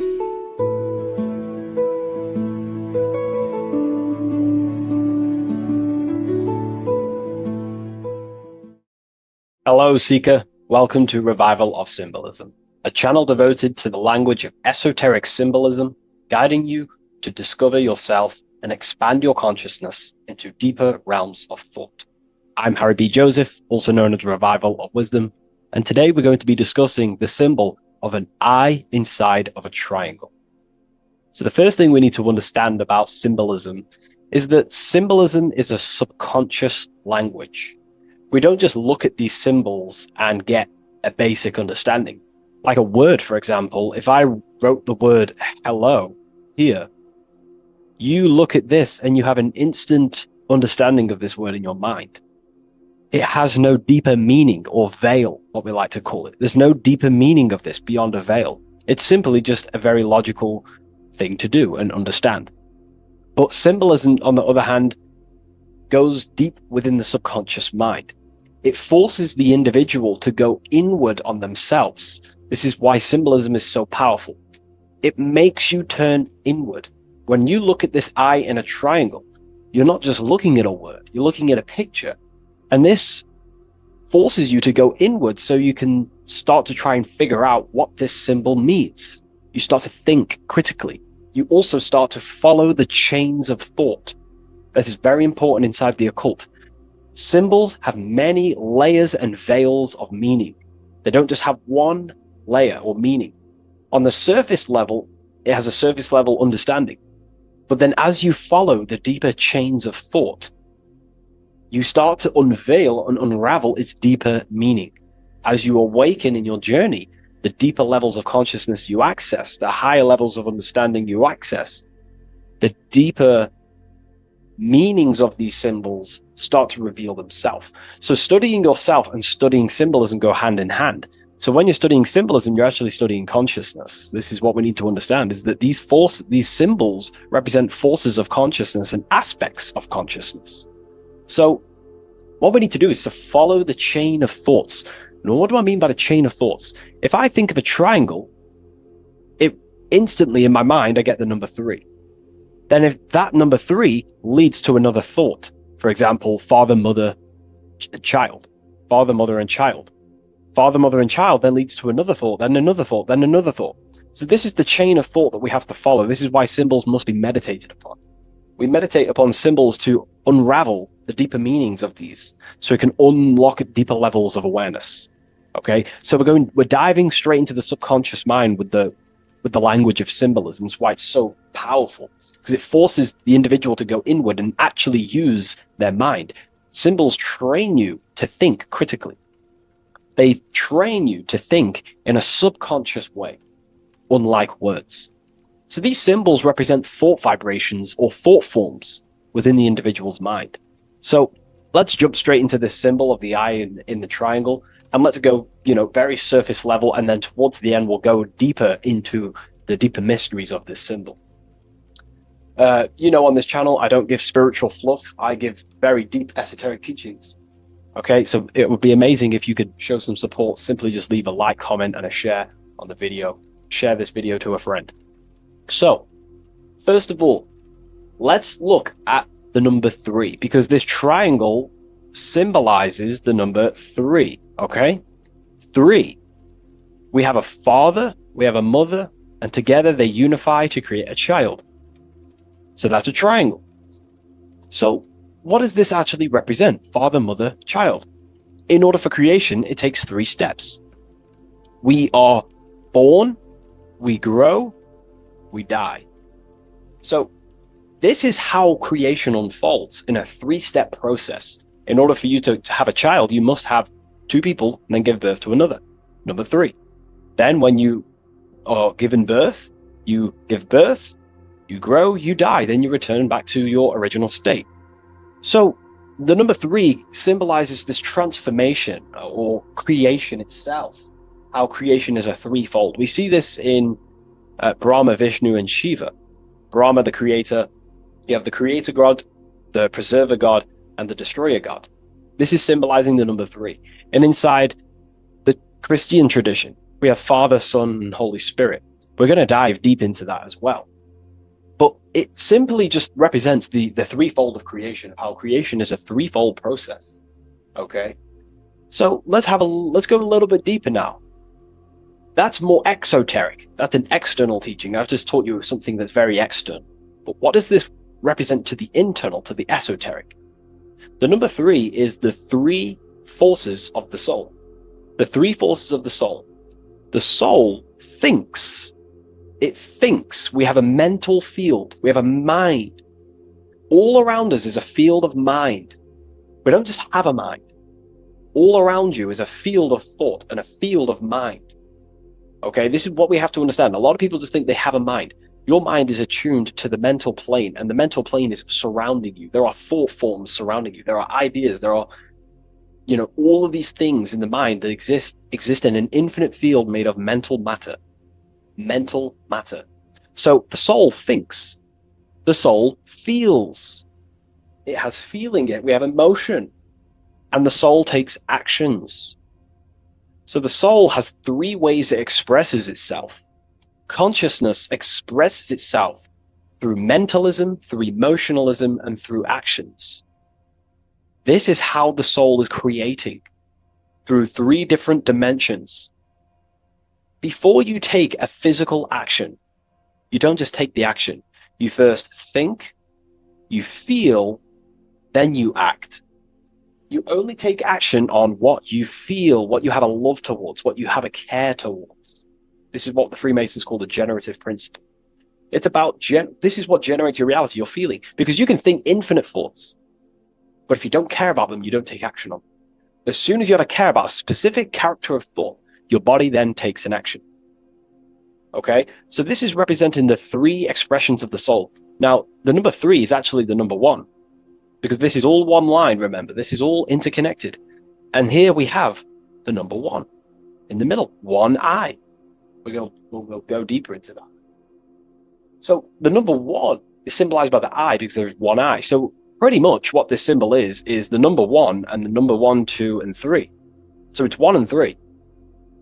Hello, Seeker. Welcome to Revival of Symbolism, a channel devoted to the language of esoteric symbolism, guiding you to discover yourself and expand your consciousness into deeper realms of thought. I'm Harry B. Joseph, also known as Revival of Wisdom, and today we're going to be discussing the symbol of an eye inside of a triangle. So the first thing we need to understand about symbolism is that symbolism is a subconscious language. We don't just look at these symbols and get a basic understanding. Like a word, for example, if I wrote the word hello here, you look at this and you have an instant understanding of this word in your mind. It has no deeper meaning, or veil, what we like to call it. There's no deeper meaning of this beyond a veil. It's simply just a very logical thing to do and understand. But symbolism, on the other hand, goes deep within the subconscious mind. It forces the individual to go inward on themselves. This is why symbolism is so powerful. It makes you turn inward. When you look at this eye in a triangle, you're not just looking at a word, you're looking at a picture. And this forces you to go inward so you can start to try and figure out what this symbol means. You start to think critically. You also start to follow the chains of thought. This is very important inside the occult. Symbols have many layers and veils of meaning. They don't just have one layer or meaning. On the surface level, it has a surface level understanding. But then as you follow the deeper chains of thought, you start to unveil and unravel its deeper meaning. As you awaken in your journey, the deeper levels of consciousness you access, the higher levels of understanding you access, the deeper meanings of these symbols start to reveal themselves. So studying yourself and studying symbolism go hand in hand. So when you're studying symbolism, you're actually studying consciousness. This is what we need to understand, is that these symbols represent forces of consciousness and aspects of consciousness. So what we need to do is to follow the chain of thoughts. Now, what do I mean by the chain of thoughts? If I think of a triangle, it instantly in my mind, I get the number 3. Then if that number 3 leads to another thought, for example, father, mother, child, father, mother, and child. Father, mother, and child then leads to another thought, then another thought, then another thought. So this is the chain of thought that we have to follow. This is why symbols must be meditated upon. We meditate upon symbols to unravel the deeper meanings of these, so we can unlock deeper levels of awareness. Okay, so we're diving straight into the subconscious mind with the with the language of symbolism. It's why it's so powerful, because it forces the individual to go inward and actually use their mind. Symbols train you to think critically. They train you to think in a subconscious way, unlike words. So these symbols represent thought vibrations or thought forms within the individual's mind. So let's jump straight into this symbol of the eye in the triangle, and let's go, very surface level, and then towards the end, we'll go deeper into the deeper mysteries of this symbol. On this channel, I don't give spiritual fluff. I give very deep esoteric teachings. Okay, so it would be amazing if you could show some support. Simply just leave a like, comment, and a share on the video. Share this video to a friend. So, first of all, let's look at the number 3, because this triangle symbolizes the number 3, okay? 3. We have a father, we have a mother, and together they unify to create a child. So that's a triangle. So what does this actually represent? Father, mother, child. In order for creation, it takes 3 steps. We are born, we grow, we die. So this is how creation unfolds in a 3-step process. In order for you to have a child, you must have 2 people and then give birth to another. Number 3. Then when you are given birth, you give birth, you grow, you die, then you return back to your original state. So the number 3 symbolizes this transformation or creation itself, how creation is a 3-fold. We see this in Brahma, Vishnu, and Shiva. Brahma, the creator, you have the creator god, the preserver god, and the destroyer god. This is symbolizing the number 3. And inside the Christian tradition, we have Father, Son, and Holy Spirit. We're going to dive deep into that as well. But it simply just represents the 3-fold of creation, how creation is a 3-fold process. Okay? So let's go a little bit deeper now. That's more exoteric. That's an external teaching. I've just taught you something that's very external. But what does this represent to the internal, to the esoteric? The number 3 is the 3 forces of the soul. The 3 forces of the soul. The soul thinks. It thinks. We have a mental field. We have a mind. All around us is a field of mind. We don't just have a mind. All around you is a field of thought and a field of mind. Okay, this is what we have to understand. A lot of people just think they have a mind. Your mind is attuned to the mental plane, and the mental plane is surrounding you. There are thought forms surrounding you. There are ideas. There are, all of these things in the mind that exist in an infinite field made of mental matter. Mental matter. So the soul thinks. The soul feels. It has feeling. We have emotion. And the soul takes actions. So the soul has 3 ways it expresses itself. Consciousness expresses itself through mentalism, through emotionalism, and through actions. This is how the soul is creating, through 3 different dimensions. Before you take a physical action, you don't just take the action. You first think, you feel, then you act. You only take action on what you feel, what you have a love towards, what you have a care towards. This is what the Freemasons call the generative principle. It's about, this is what generates your reality, your feeling. Because you can think infinite thoughts, but if you don't care about them, you don't take action on them. As soon as you have a care about a specific character of thought, your body then takes an action. Okay? So this is representing the 3 expressions of the soul. Now, the number 3 is actually the number 1. Because this is all one line, remember. This is all interconnected. And here we have the number 1 in the middle, one eye. We'll go deeper into that. So the number 1 is symbolized by the eye because there's one eye. So pretty much what this symbol is the number 1 and the number 1, 2, and 3. So it's 1 and 3.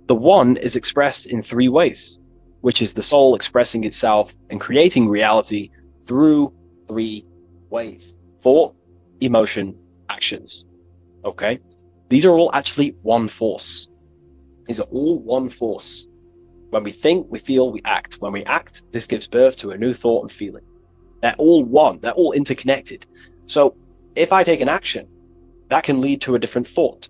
The 1 is expressed in 3 ways, which is the soul expressing itself and creating reality through 3 ways. Thought, emotion, actions. Okay? These are all actually one force. These are all one force. When we think, we feel, we act. When we act, this gives birth to a new thought and feeling. They're all one. They're all interconnected. So if I take an action, that can lead to a different thought.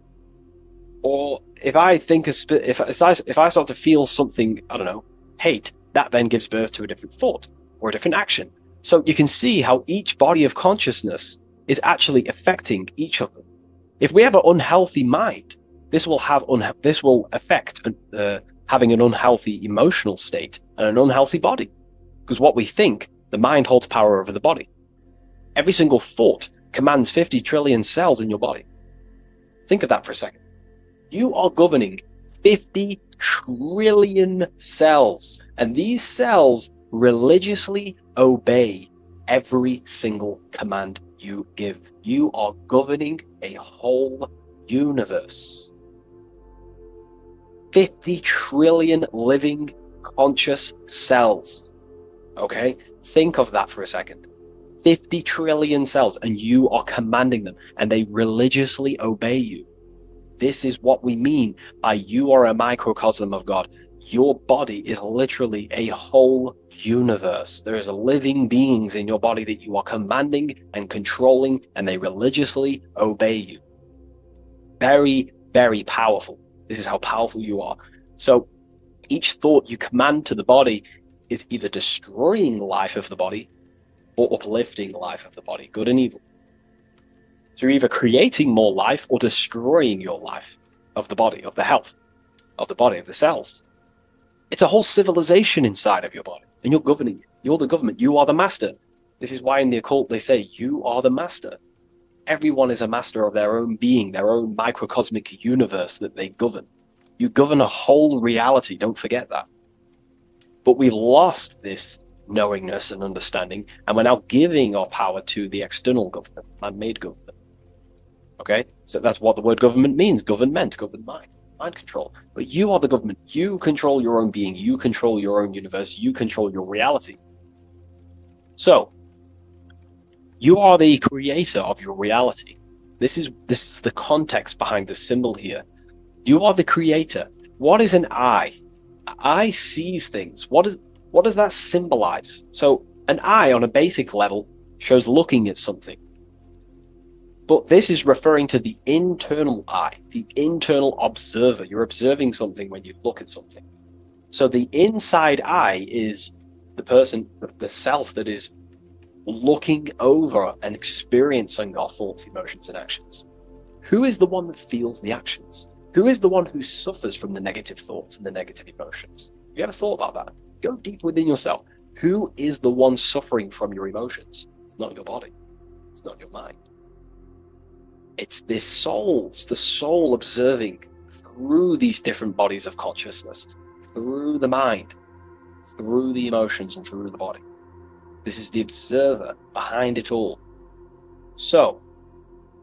Or if I think, if I start to feel something, I don't know, hate, That then gives birth to a different thought or a different action. So you can see how each body of consciousness is actually affecting each of them. If we have an unhealthy mind, this will affect having an unhealthy emotional state and an unhealthy body. Because what we think, the mind holds power over the body. Every single thought commands 50 trillion cells in your body. Think of that for a second. You are governing 50 trillion cells, and these cells religiously obey every single command you give. You are governing a whole universe. 50 trillion living conscious cells. Okay? Think of that for a second. 50 trillion cells, and you are commanding them, and they religiously obey you. This is what we mean by you are a microcosm of God. Your body is literally a whole universe. There is living beings in your body that you are commanding and controlling, and they religiously obey you. Very, very powerful. This is how powerful you are. So each thought you command to the body is either destroying the life of the body or uplifting the life of the body, good and evil. So you're either creating more life or destroying your life of the body, of the health, of the body, of the cells. It's a whole civilization inside of your body, and you're governing it. You're the government. You are the master. This is why in the occult they say, you are the master. Everyone is a master of their own being, their own microcosmic universe that they govern. You govern a whole reality, don't forget that. But we've lost this knowingness and understanding, and we're now giving our power to the external government, man-made government. Okay? So that's what the word government means. Government, govern mind control. But you are the government. You control your own being. You control your own universe. You control your reality. So, you are the creator of your reality. This is the context behind the symbol here. You are the creator. What is an eye? An eye sees things. What does that symbolize? So, an eye on a basic level shows looking at something. But this is referring to the internal eye, the internal observer. You're observing something when you look at something. So the inside eye is the person, the self that is looking over and experiencing our thoughts, emotions, and actions. Who is the one that feels the actions? Who is the one who suffers from the negative thoughts and the negative emotions? Have you ever thought about that? Go deep within yourself. Who is the one suffering from your emotions? It's not your body. It's not your mind. It's this soul. It's the soul observing through these different bodies of consciousness, through the mind, through the emotions, and through the body. This is the observer behind it all. So,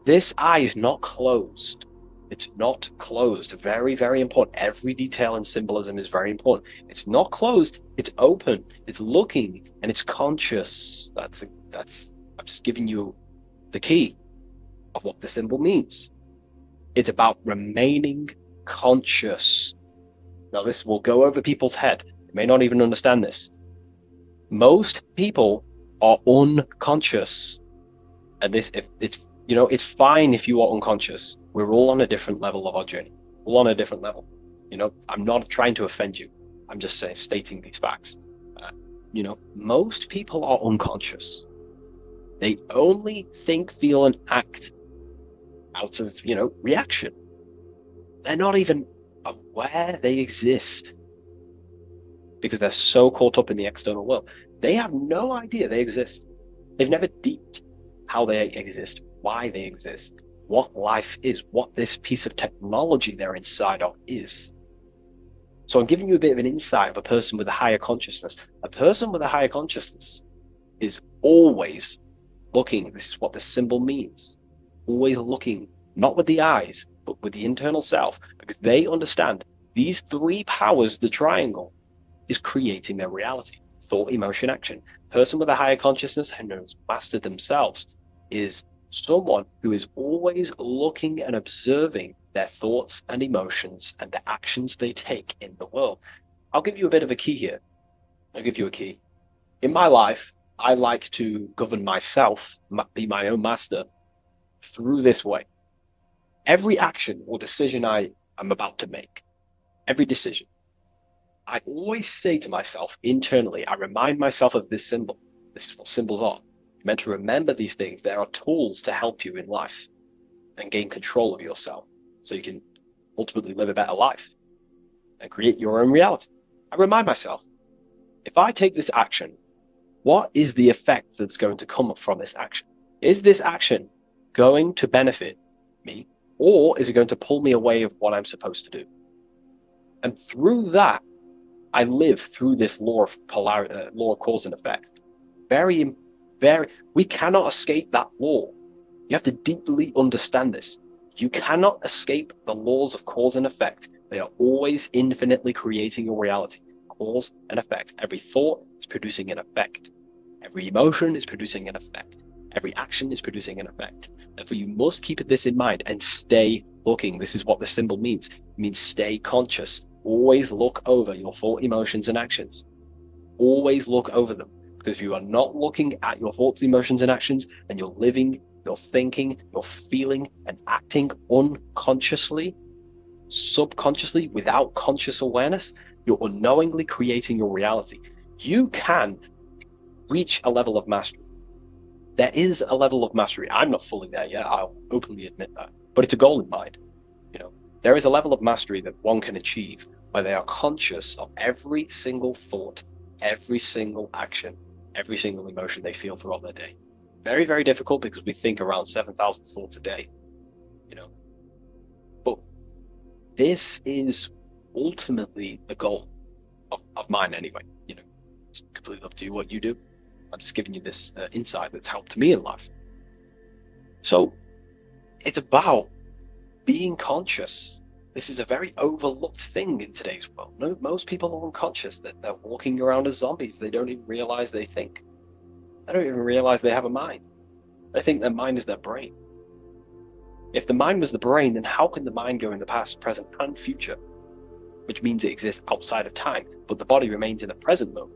this eye is not closed. It's not closed. Very, very important. Every detail and symbolism is very important. It's not closed. It's open. It's looking, and it's conscious. I'm just giving you the key of what the symbol means. It's about remaining conscious. Now, this will go over people's head. You may not even understand this. Most people are unconscious, and it's fine if you are unconscious. We're all on a different level of our journey. All on a different level. I'm not trying to offend you. I'm just stating these facts. Most people are unconscious. They only think, feel, and act out of, reaction. They're not even aware they exist because they're so caught up in the external world. They have no idea they exist. They've never deeped how they exist, why they exist, what life is, what this piece of technology they're inside of is. So I'm giving you a bit of an insight of a person with a higher consciousness. A person with a higher consciousness is always looking. This is what the symbol means. Always looking, not with the eyes, but with the internal self, because they understand these three powers, the triangle, is creating their reality. Thought, emotion, action. Person with a higher consciousness who knows mastered themselves is someone who is always looking and observing their thoughts and emotions and the actions they take in the world. I'll give you a bit of a key here. I'll give you a key. In my life, I like to govern myself, be my own master, through this way. Every action or decision I am about to make, every decision, I always say to myself internally, I remind myself of this symbol. This is what symbols are. You're meant to remember these things. There are tools to help you in life and gain control of yourself so you can ultimately live a better life and create your own reality. I remind myself, if I take this action, what is the effect that's going to come from this action? Is this action going to benefit me, or is it going to pull me away of what I'm supposed to do? And through that, I live through this law of polarity, law of cause and effect. We cannot escape that law. You have to deeply understand this. You cannot escape the laws of cause and effect. They are always infinitely creating your reality. Cause and effect. Every thought is producing an effect. Every emotion is producing an effect. Every action is producing an effect. Therefore, you must keep this in mind and stay looking. This is what the symbol means. It means stay conscious. Always look over your thought, emotions, and actions. Always look over them. Because if you are not looking at your thoughts, emotions, and actions, and you're living, you're thinking, you're feeling, and acting unconsciously, subconsciously, without conscious awareness, you're unknowingly creating your reality. You can reach a level of mastery. There is a level of mastery. I'm not fully there yet. I'll openly admit that. But it's a goal in mind. There is a level of mastery that one can achieve where they are conscious of every single thought, every single action, every single emotion they feel throughout their day. Very, very difficult because we think around 7,000 thoughts a day, But this is ultimately the goal of mine anyway. It's completely up to you what you do. I'm just giving you this insight that's helped me in life. So it's about being conscious. This is a very overlooked thing in today's world. No, most people are unconscious, that they're walking around as zombies. They don't even realize they think. They don't even realize they have a mind. They think their mind is their brain. If the mind was the brain, then how can the mind go in the past, present, and future? Which means it exists outside of time, but the body remains in the present moment.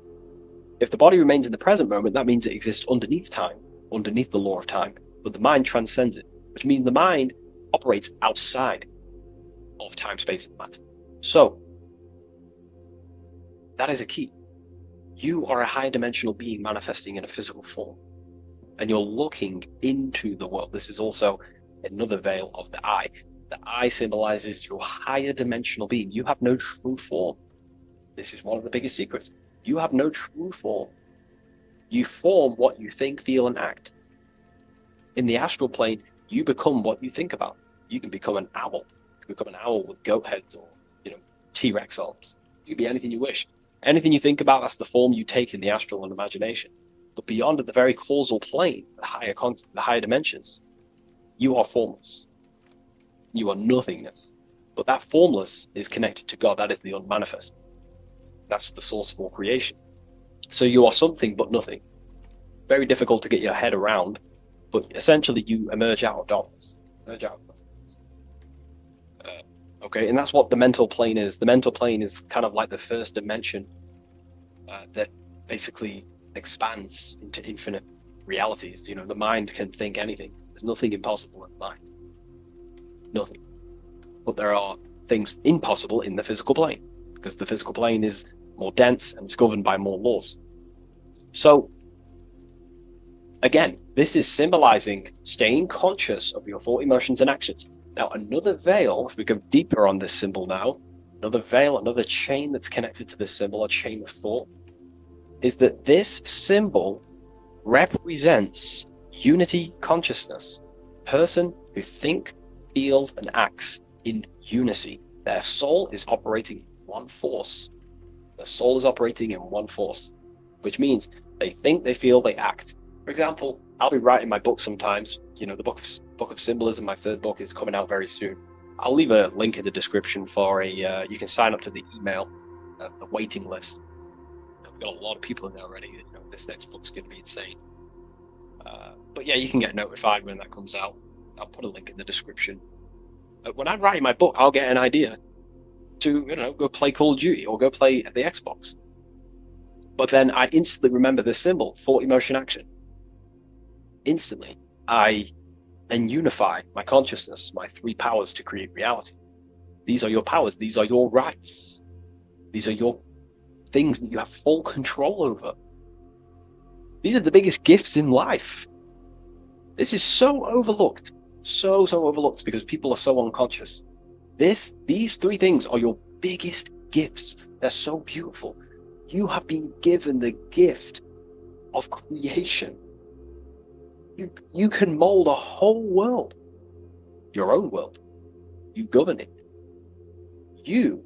If the body remains in the present moment, that means it exists underneath time, underneath the law of time, but the mind transcends it, which means the mind operates outside of time, space, and matter. So, that is a key. You are a higher dimensional being manifesting in a physical form, and you're looking into the world. This is also another veil of the eye. The eye symbolizes your higher dimensional being. You have no true form. This is one of the biggest secrets. You have no true form. You form what you think, feel, and act. In the astral plane, you become what you think about. You can become an owl. You can become an owl with goat heads or, T-Rex arms. You can be anything you wish. Anything you think about, that's the form you take in the astral and imagination. But beyond the very causal plane, the higher dimensions, you are formless. You are nothingness. But that formless is connected to God. That is the unmanifest. That's the source of all creation. So you are something but nothing. Very difficult to get your head around, but essentially you emerge out of darkness. Emerge out of nothingness. Okay, and that's what the mental plane is. The mental plane is kind of like the first dimension that basically expands into infinite realities. The mind can think anything. There's nothing impossible in the mind. Nothing. But there are things impossible in the physical plane, because the physical plane is more dense and it's governed by more laws. So, again, this is symbolizing staying conscious of your thought, emotions, and actions. Now, another veil, if we go deeper on this symbol now, another veil, another chain that's connected to this symbol, a chain of thought, is that this symbol represents unity consciousness. Person who thinks, feels, and acts in unity. Their soul is operating in one force. Their soul is operating in one force, which means they think, they feel, they act. For example, I'll be writing my book sometimes. The book of symbolism, my third book, is coming out very soon. I'll leave a link in the description for you can sign up to the email, the waiting list. We've got a lot of people in there already. This next book's going to be insane. But yeah, you can get notified when that comes out. I'll put a link in the description. When I'm writing my book, I'll get an idea to, go play Call of Duty or go play the Xbox. But then I instantly remember this symbol, thought, emotion, action. Instantly, I then unify my consciousness, my three powers to create reality. These are your powers. These are your rights. These are your things that you have full control over. These are the biggest gifts in life. This is so overlooked, so overlooked because people are so unconscious. These three things are your biggest gifts. They're so beautiful. You have been given the gift of creation. You can mold a whole world, your own world. You govern it. You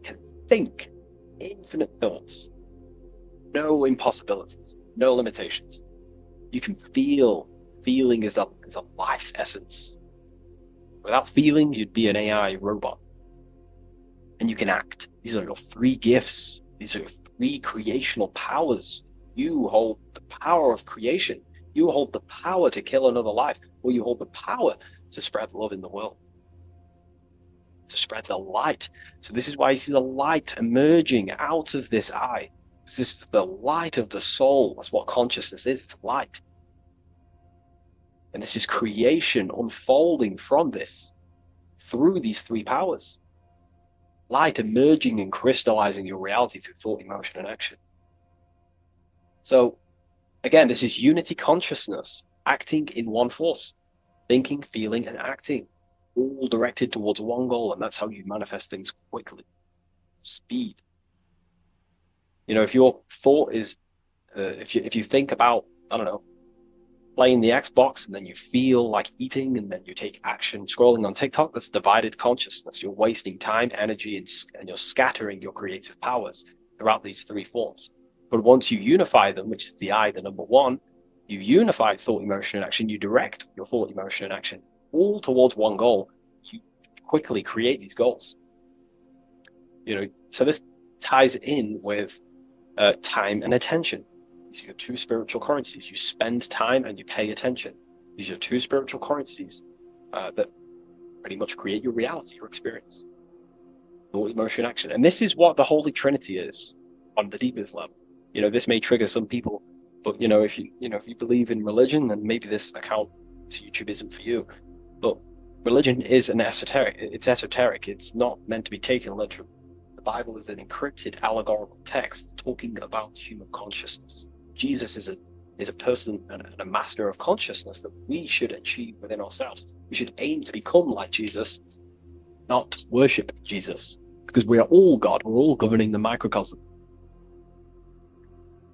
can think infinite thoughts, no impossibilities, no limitations. You can feel. Feeling is a life essence. Without feeling, you'd be an AI robot. And you can act. These are your three gifts. These are your three creational powers. You hold the power of creation. You hold the power to kill another life, or you hold the power to spread love in the world, to spread the light. So this is why you see the light emerging out of this eye. This is the light of the soul. That's what consciousness is. It's light. And this is creation unfolding from this through these three powers. Light emerging and crystallizing your reality through thought, emotion, and action. So, again, this is unity consciousness acting in one force. Thinking, feeling, and acting. All directed towards one goal. And that's how you manifest things quickly. Speed. You know, if your thought is, if you think about, I don't know, playing the Xbox and then you feel like eating and then you take action scrolling on TikTok, that's divided consciousness. You're wasting time, energy, and you're scattering your creative powers throughout these three forms. But once you unify them, which is the I, the number one, you unify thought, emotion, and action, you direct your thought, emotion, and action all towards one goal. You quickly create these goals. You know, so this ties in with time and attention. These are your two spiritual currencies. You spend time and you pay attention. These are your two spiritual currencies that pretty much create your reality, your experience. Thought, emotion, action. And this is what the Holy Trinity is on the deepest level. You know, this may trigger some people, but if you believe in religion, then maybe this account, this YouTube isn't for you. But religion is an esoteric. It's esoteric. It's not meant to be taken literally. The Bible is an encrypted allegorical text talking about human consciousness. Jesus is a person and a master of consciousness that we should achieve within ourselves. We should aim to become like Jesus, not worship Jesus, because we are all God. We're all governing the microcosm.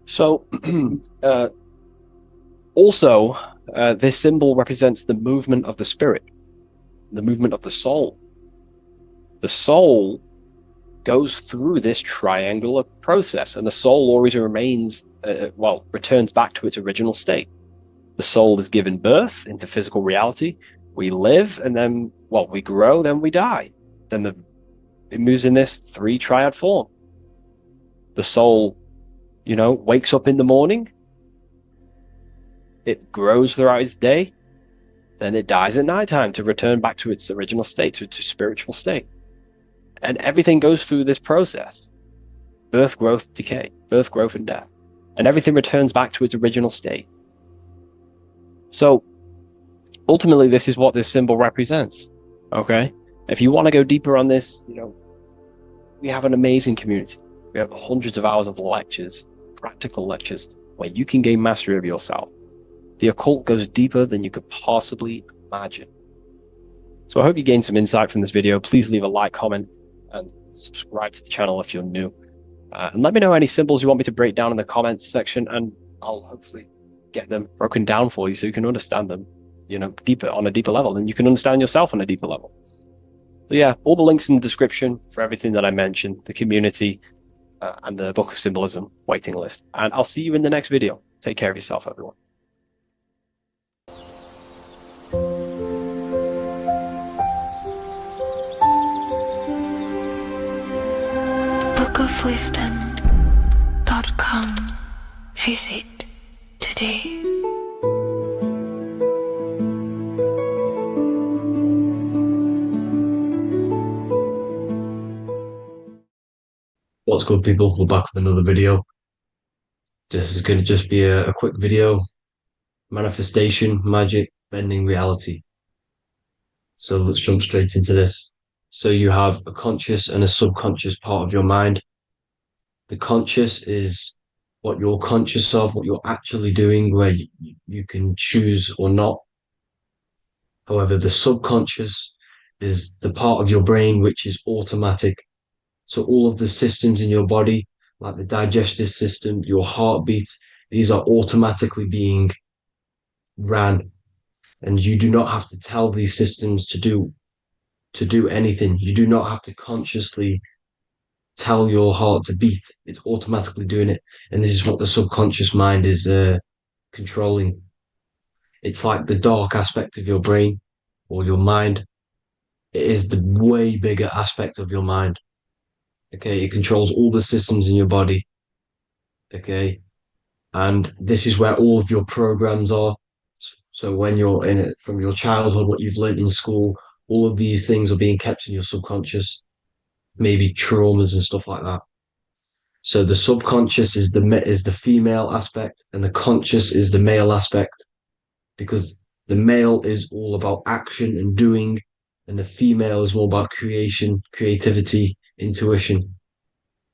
So, also, this symbol represents the movement of the spirit, the movement of the soul. The soul goes through this triangular process, and the soul always remains, returns back to its original state. The soul is given birth into physical reality. We live, and then, we grow, then we die. Then it moves in this three triad form. The soul, wakes up in the morning. It grows throughout its day. Then it dies at nighttime to return back to its original state, to its spiritual state. And everything goes through this process. Birth, growth, decay. Birth, growth, and death. And everything returns back to its original state. So, ultimately, this is what this symbol represents. Okay? If you want to go deeper on this, we have an amazing community. We have hundreds of hours of lectures, practical lectures, where you can gain mastery of yourself. The occult goes deeper than you could possibly imagine. So I hope you gained some insight from this video. Please leave a like, comment, and subscribe to the channel if you're new. And let me know any symbols you want me to break down in the comments section, and I'll hopefully get them broken down for you so you can understand them, deeper, on a deeper level, and you can understand yourself on a deeper level. So yeah, all the links in the description for everything that I mentioned, the community, and the Book of Symbolism waiting list. And I'll see you in the next video. Take care of yourself, everyone. bookofwisdom.com. Visit today. What's good, people? We're back with another video. This is going to just be a quick video. Manifestation, magic, bending reality. So let's jump straight into this. So you have a conscious and a subconscious part of your mind. The conscious is what you're conscious of, what you're actually doing, where you can choose or not. However, the subconscious is the part of your brain which is automatic. So all of the systems in your body, like the digestive system, your heartbeat, these are automatically being ran. And you do not have to tell these systems to do anything. You do not have to consciously tell your heart to beat. It's automatically doing it. And this is what the subconscious mind is controlling. It's like the dark aspect of your brain or your mind. It is the way bigger aspect of your mind. Okay, it controls all the systems in your body. Okay, and this is where all of your programs are. So when you're in it from your childhood, what you've learned in school, all of these things are being kept in your subconscious, maybe traumas and stuff like that. So the subconscious is the female aspect, and the conscious is the male aspect, because the male is all about action and doing, and the female is more about creation, creativity, intuition.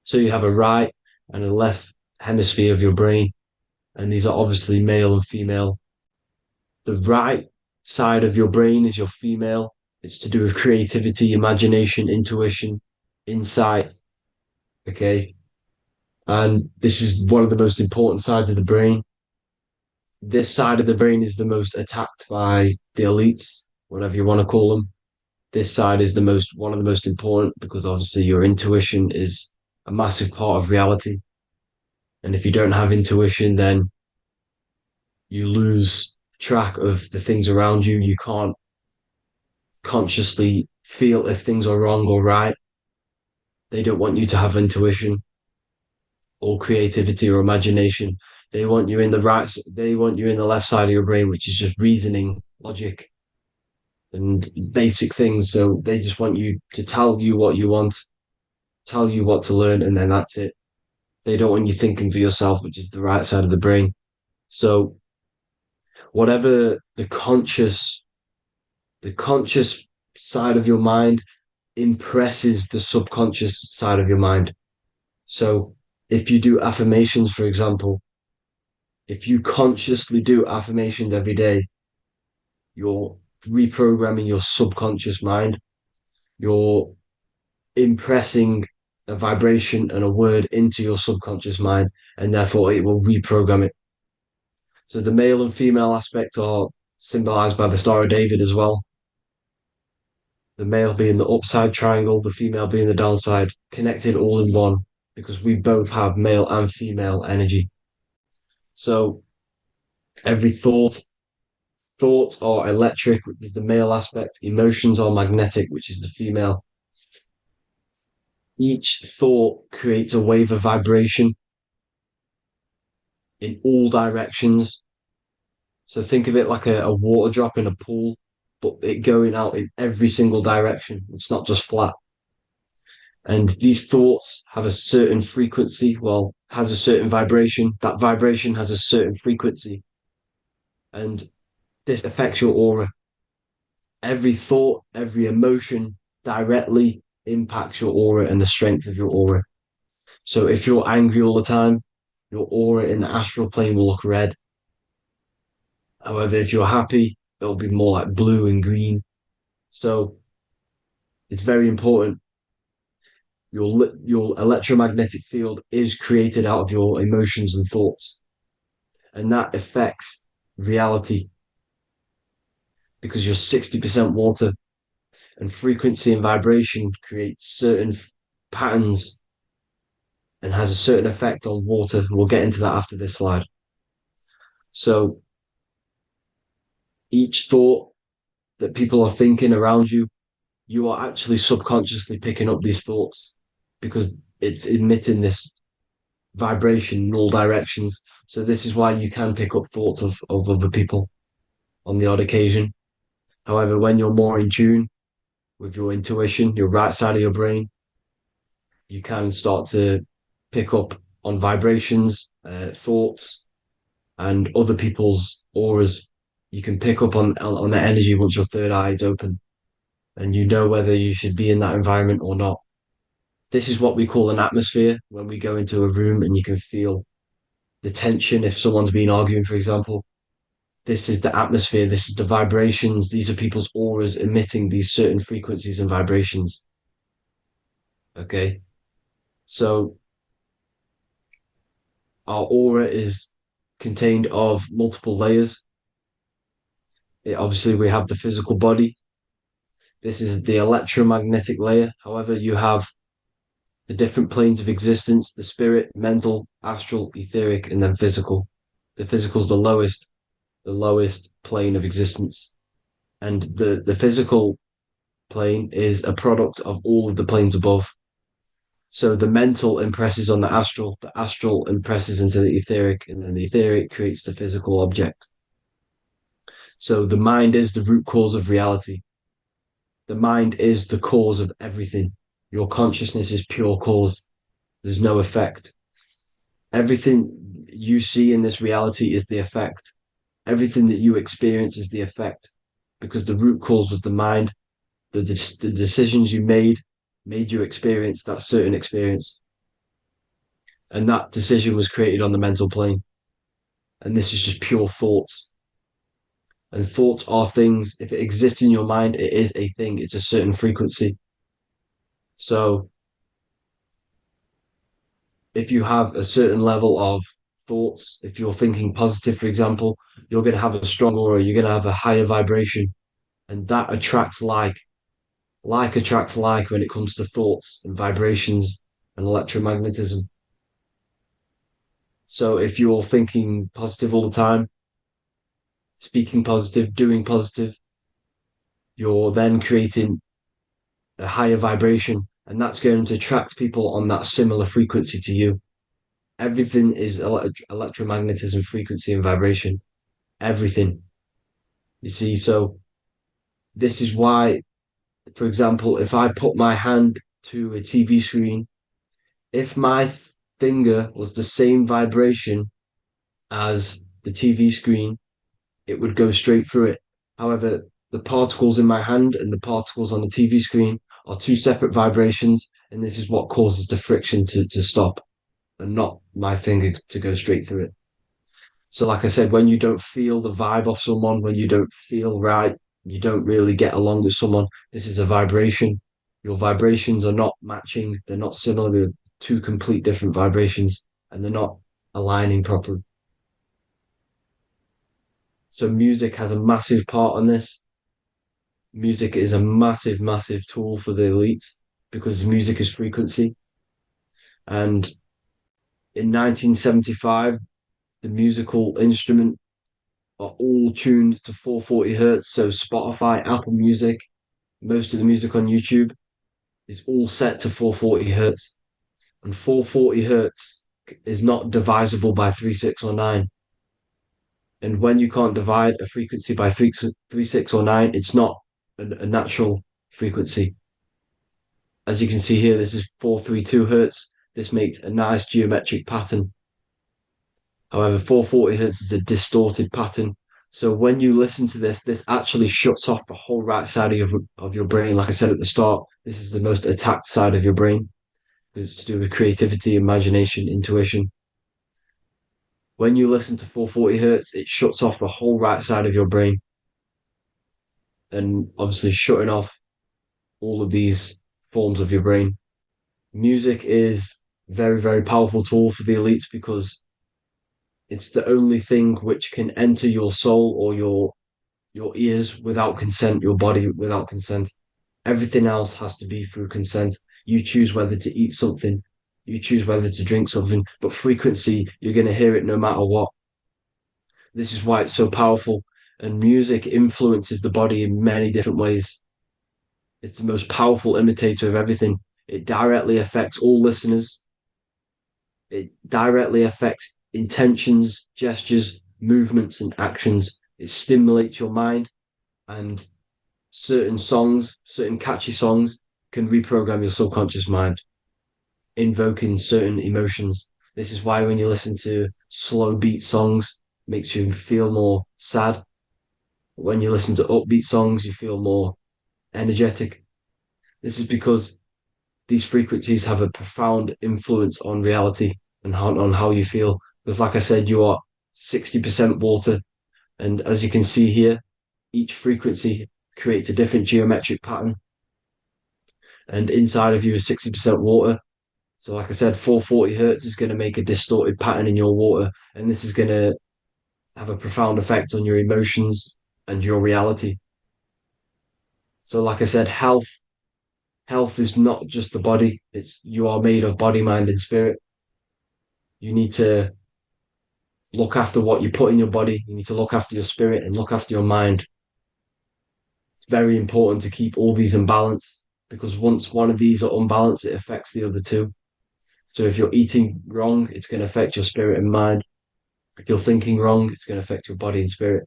So you have a right and a left hemisphere of your brain, and these are obviously male and female. The right side of your brain is your female. It's to do with creativity, imagination, intuition, insight. Okay. And this is one of the most important sides of the brain. This side of the brain is the most attacked by the elites, whatever you want to call them. This side is one of the most important because obviously your intuition is a massive part of reality. And if you don't have intuition, then you lose track of the things around you. You can't consciously feel if things are wrong or right. They don't want you to have intuition or creativity or imagination. They want you in the left side of your brain, which is just reasoning, logic, and basic things. So they just want you to tell you what you want, tell you what to learn, and then that's it. They don't want you thinking for yourself, which is the right side of the brain. So whatever the conscious side of your mind impresses the subconscious side of your mind. So if you do affirmations, for example, if you consciously do affirmations every day, you're reprogramming your subconscious mind. You're impressing a vibration and a word into your subconscious mind, and therefore it will reprogram it. So the male and female aspect are symbolized by the Star of David as well. The male being the upside triangle, the female being the downside, connected all in one, because we both have male and female energy. So every thoughts are electric, which is the male aspect. Emotions are magnetic, which is the female. Each thought creates a wave of vibration in all directions. So think of it like a water drop in a pool, but it going out in every single direction. It's not just flat. And these thoughts have a certain frequency, has a certain vibration. That vibration has a certain frequency. And this affects your aura. Every thought, every emotion directly impacts your aura and the strength of your aura. So if you're angry all the time, your aura in the astral plane will look red. However, if you're happy, it'll be more like blue and green. So it's very important. Your electromagnetic field is created out of your emotions and thoughts, and that affects reality because you're 60% water, and frequency and vibration create certain patterns and has a certain effect on water. We'll get into that after this slide. So each thought that people are thinking around you, you are actually subconsciously picking up these thoughts because it's emitting this vibration in all directions. So this is why you can pick up thoughts of other people on the odd occasion. However, when you're more in tune with your intuition, your right side of your brain, you can start to pick up on vibrations, thoughts, and other people's auras. You can pick up on the energy once your third eye is open, and you know whether you should be in that environment or not. This is what we call an atmosphere when we go into a room and you can feel the tension if someone's been arguing, for example. This is the atmosphere, this is the vibrations, these are people's auras emitting these certain frequencies and vibrations. Okay. So our aura is contained of multiple layers. Obviously, we have the physical body. This is the electromagnetic layer. However, you have the different planes of existence, the spirit, mental, astral, etheric, and then physical. The physical is the lowest plane of existence. And the physical plane is a product of all of the planes above. So the mental impresses on the astral impresses into the etheric, and then the etheric creates the physical object. So the mind is the root cause of reality. The mind is the cause of everything. Your consciousness is pure cause. There's no effect. Everything you see in this reality is the effect. Everything that you experience is the effect, because the root cause was the mind. The decisions you made you experience that certain experience. And that decision was created on the mental plane. And this is just pure thoughts. And thoughts are things. If it exists in your mind, it is a thing. It's a certain frequency. So if you have a certain level of thoughts, if you're thinking positive, for example, you're going to have a strong aura, you're going to have a higher vibration. And that attracts like. Like attracts like when it comes to thoughts and vibrations and electromagnetism. So if you're thinking positive all the time, speaking positive, doing positive, you're then creating a higher vibration, and that's going to attract people on that similar frequency to you. Everything is electromagnetism, frequency, and vibration. Everything. You see, so this is why, for example, if I put my hand to a TV screen, if my finger was the same vibration as the TV screen, it would go straight through it. However, the particles in my hand and the particles on the TV screen are two separate vibrations, and this is what causes the friction to stop and not my finger to go straight through it. So, like I said, when you don't feel the vibe of someone, when you don't feel right, you don't really get along with someone, this is a vibration. Your vibrations are not matching, they're not similar, they're two complete different vibrations, and they're not aligning properly. So music has a massive part on this. Music is a massive, massive tool for the elites because music is frequency. And in 1975, the musical instrument are all tuned to 440 hertz. So Spotify, Apple Music, most of the music on YouTube is all set to 440 hertz. And 440 hertz is not divisible by 3, 6, or 9. And when you can't divide a frequency by 3, 6, or 9, it's not a natural frequency. As you can see here, this is 432 hertz. This makes a nice geometric pattern. However, 440 hertz is a distorted pattern. So when you listen to this, this actually shuts off the whole right side of your brain. Like I said at the start, this is the most attacked side of your brain. It's to do with creativity, imagination, intuition. When you listen to 440 hertz, it shuts off the whole right side of your brain. And obviously shutting off all of these forms of your brain. Music is very, very powerful tool for the elites because it's the only thing which can enter your soul or your ears without consent, your body without consent. Everything else has to be through consent. You choose whether to eat something, you choose whether to drink something, but frequency, you're going to hear it no matter what. This is why it's so powerful. And music influences the body in many different ways. It's the most powerful imitator of everything. It directly affects all listeners. It directly affects intentions, gestures, movements, and actions. It stimulates your mind, and certain songs, certain catchy songs, can reprogram your subconscious mind, invoking certain emotions. This is why when you listen to slow beat songs, it makes you feel more sad. When you listen to upbeat songs, you feel more energetic. This is because these frequencies have a profound influence on reality and on how you feel. Because, like I said, you are 60% water. And as you can see here, each frequency creates a different geometric pattern. And inside of you is 60% water. So, like I said, 440 hertz is going to make a distorted pattern in your water. And this is going to have a profound effect on your emotions and your reality. So, like I said, health is not just the body. It's you are made of body, mind, and spirit. You need to look after what you put in your body. You need to look after your spirit and look after your mind. It's very important to keep all these in balance because once one of these are unbalanced, it affects the other two. So if you're eating wrong, it's going to affect your spirit and mind. If you're thinking wrong, it's going to affect your body and spirit.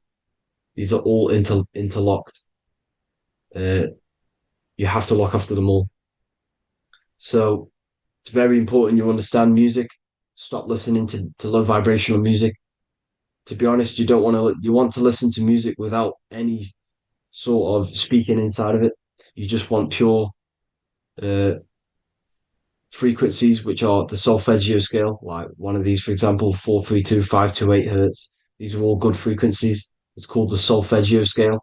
These are all interlocked. You have to look after them all. So it's very important you understand music. Stop listening to low vibrational music. To be honest, you want to listen to music without any sort of speaking inside of it. You just want pure uh, frequencies, which are the solfeggio scale, like one of these, for example, 432, 528 hertz. These are all good frequencies. It's called the solfeggio scale.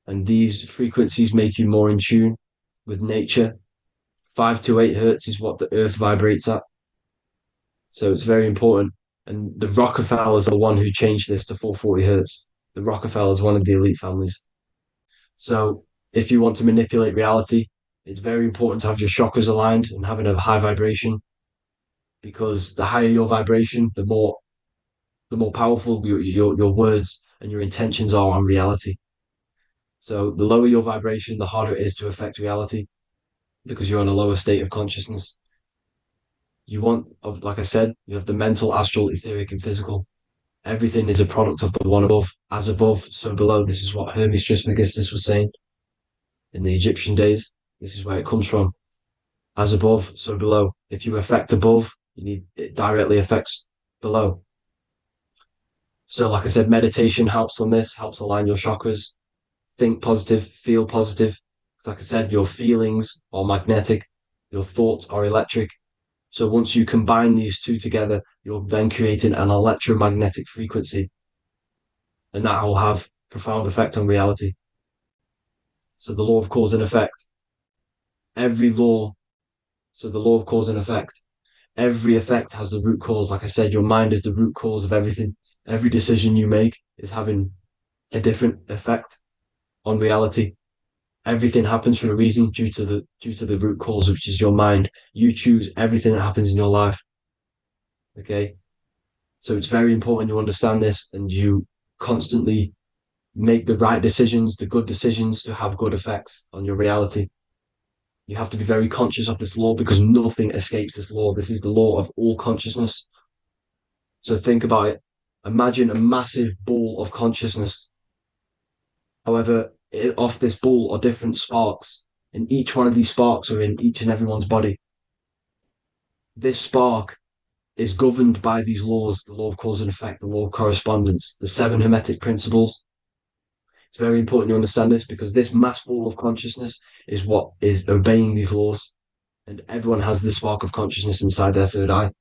And these frequencies make you more in tune with nature. 528 hertz is what the earth vibrates at. So it's very important. And the Rockefellers are the one who changed this to 440 hertz. The Rockefellers, one of the elite families. So if you want to manipulate reality, it's very important to have your chakras aligned and having a high vibration, because the higher your vibration, the more powerful your words and your intentions are on reality. So the lower your vibration, the harder it is to affect reality because you're on a lower state of consciousness. Like I said, you have the mental, astral, etheric, and physical. Everything is a product of the one above. As above, so below. This is what Hermes Trismegistus was saying in the Egyptian days. This is where it comes from. As above, so below. If you affect above, it directly affects below. So, like I said, meditation helps on this, helps align your chakras. Think positive, feel positive. Like I said, your feelings are magnetic, your thoughts are electric. So once you combine these two together, you're then creating an electromagnetic frequency, and that will have profound effect on reality. So the law of cause and effect. Every law, so the law of cause and effect. Every effect has the root cause. Like I said, your mind is the root cause of everything. Every decision you make is having a different effect on reality. Everything happens for a reason due to the root cause, which is your mind. You choose everything that happens in your life. Okay. So it's very important you understand this and you constantly make the right decisions, the good decisions to have good effects on your reality. You have to be very conscious of this law because nothing escapes this law. This is the law of all consciousness. So think about it. Imagine a massive ball of consciousness. However, off this ball are different sparks, and each one of these sparks are in each and everyone's body. This spark is governed by these laws, the law of cause and effect, the law of correspondence, the seven hermetic principles. It's very important you understand this because this mass ball of consciousness is what is obeying these laws, and everyone has this spark of consciousness inside their third eye.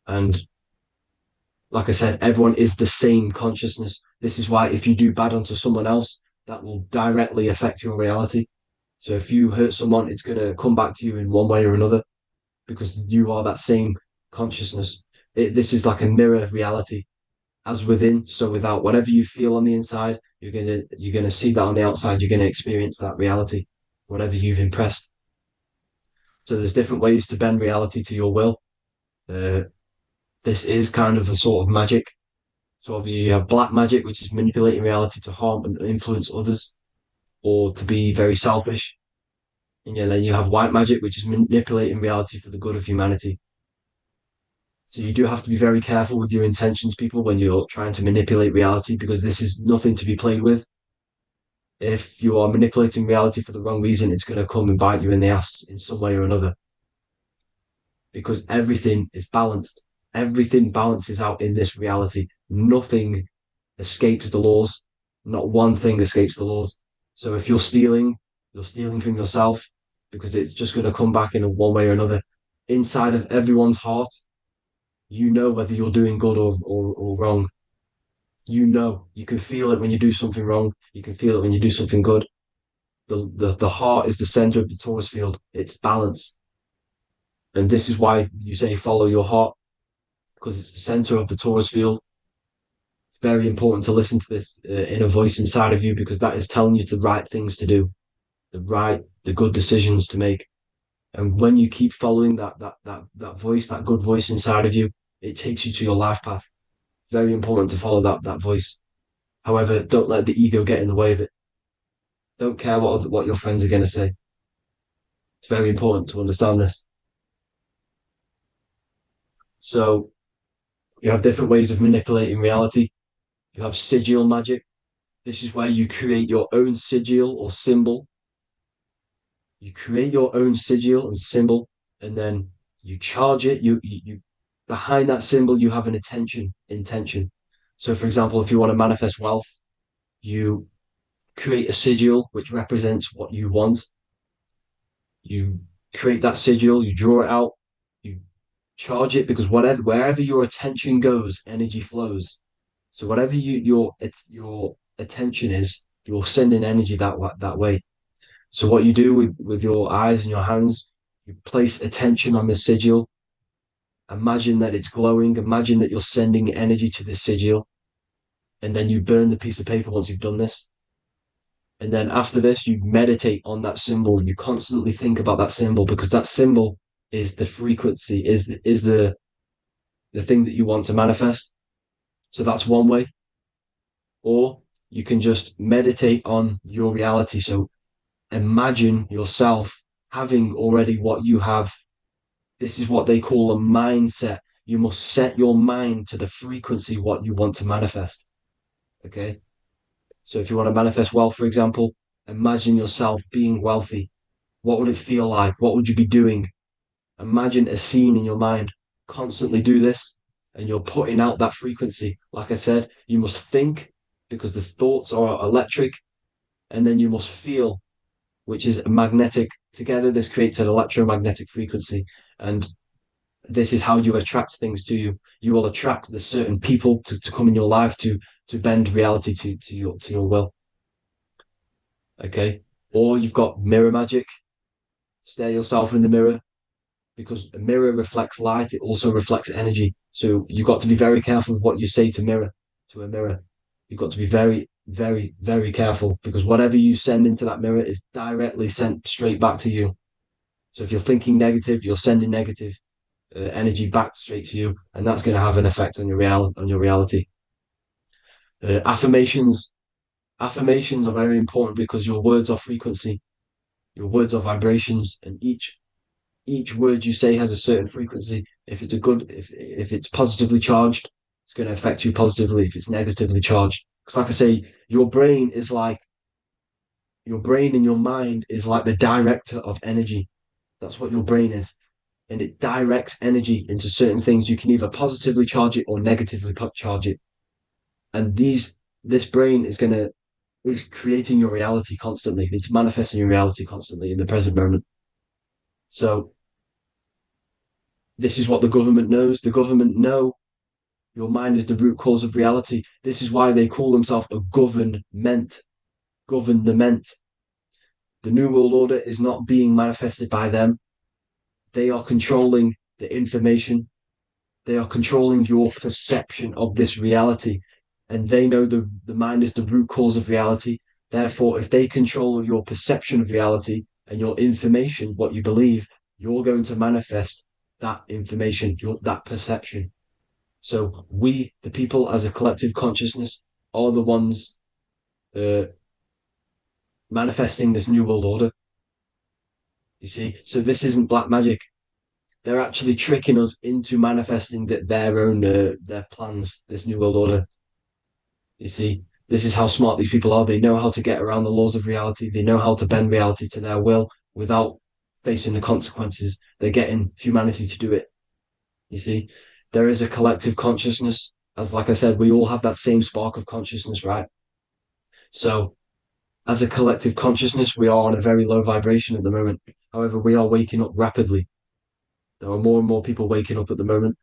And like I said, everyone is the same consciousness. This is why if you do bad onto someone else, that will directly affect your reality. So if you hurt someone, it's going to come back to you in one way or another because you are that same consciousness. This is like a mirror reality, as within, so without. Whatever you feel on the inside, you're gonna see that on the outside. You're gonna experience that reality, whatever you've impressed. So there's different ways to bend reality to your will. This is kind of a sort of magic. So obviously you have black magic, which is manipulating reality to harm and influence others, or to be very selfish. And then you have white magic, which is manipulating reality for the good of humanity. So you do have to be very careful with your intentions, people, when you're trying to manipulate reality, because this is nothing to be played with. If you are manipulating reality for the wrong reason, it's going to come and bite you in the ass in some way or another. Because everything is balanced. Everything balances out in this reality. Nothing escapes the laws. Not one thing escapes the laws. So if you're stealing from yourself. because it's just going to come back in one way or another. Inside of everyone's heart, you know whether you're doing good or wrong. You know, you can feel it when you do something wrong. You can feel it when you do something good. The heart is the center of the torus field. It's balance. And this is why you say follow your heart, because it's the center of the torus field. It's very important to listen to this inner voice inside of you, because that is telling you the right things to do, the good decisions to make. And when you keep following that voice, that good voice inside of you, it takes you to your life path. Very important to follow that voice. However, don't let the ego get in the way of it. Don't care what your friends are going to say. It's very important to understand this. So you have different ways of manipulating reality. You have sigil magic. This is where you create your own sigil or symbol. You create your own sigil and symbol, and then you charge it. You behind that symbol, you have an intention. So, for example, if you want to manifest wealth, you create a sigil which represents what you want. You create that sigil, you draw it out, you charge it, because wherever your attention goes, energy flows. So whatever your attention is, you're sending energy that way. So what you do with your eyes and your hands, you place attention on the sigil. Imagine that it's glowing. Imagine that you're sending energy to the sigil. And then you burn the piece of paper once you've done this. And then after this, you meditate on that symbol. You constantly think about that symbol, because that symbol is the frequency, is the thing that you want to manifest. So that's one way. Or you can just meditate on your reality. So imagine yourself having already what you have. This is what they call a mindset. You must set your mind to the frequency what you want to manifest. Okay. So if you want to manifest wealth, for example, imagine yourself being wealthy. What would it feel like? What would you be doing? Imagine a scene in your mind. Constantly do this, and you're putting out that frequency. Like I said, you must think, because the thoughts are electric, and then you must feel, which is magnetic. Together, this creates an electromagnetic frequency, and this is how you attract things to you. You will attract the certain people to come in your life to bend reality to your will. Okay. Or you've got mirror magic. Stare yourself in the mirror, because a mirror reflects light. It also reflects energy. So you've got to be very careful with what you say to a mirror. You've got to be very, very, very careful, because whatever you send into that mirror is directly sent straight back to you. So if you're thinking negative, you're sending negative energy back straight to you, and that's going to have an effect on your reality. Affirmations are very important, because your words are frequency, your words are vibrations, and each word you say has a certain frequency. If it's positively charged, it's going to affect you positively. If it's negatively charged, because like I say, your brain and your mind is like the director of energy. That's what your brain is. And it directs energy into certain things. You can either positively charge it or negatively charge it. And this brain is creating your reality constantly. It's manifesting your reality constantly in the present moment. So this is what the government knows. The government know your mind is the root cause of reality. This is why they call themselves a government. Government. The New World Order is not being manifested by them. They are controlling the information. They are controlling your perception of this reality. And they know the mind is the root cause of reality. Therefore, if they control your perception of reality and your information, what you believe, you're going to manifest that information, that perception. So we, the people as a collective consciousness, are the ones manifesting this New World Order. You see, so this isn't black magic. They're actually tricking us into manifesting their own their plans, this New World Order. You see, this is how smart these people are. They know how to get around the laws of reality. They know how to bend reality to their will without facing the consequences. They're getting humanity to do it. You see, there is a collective consciousness. As like I said, we all have that same spark of consciousness, right? So as a collective consciousness, we are on a very low vibration at the moment. However, we are waking up rapidly. There are more and more people waking up at the moment,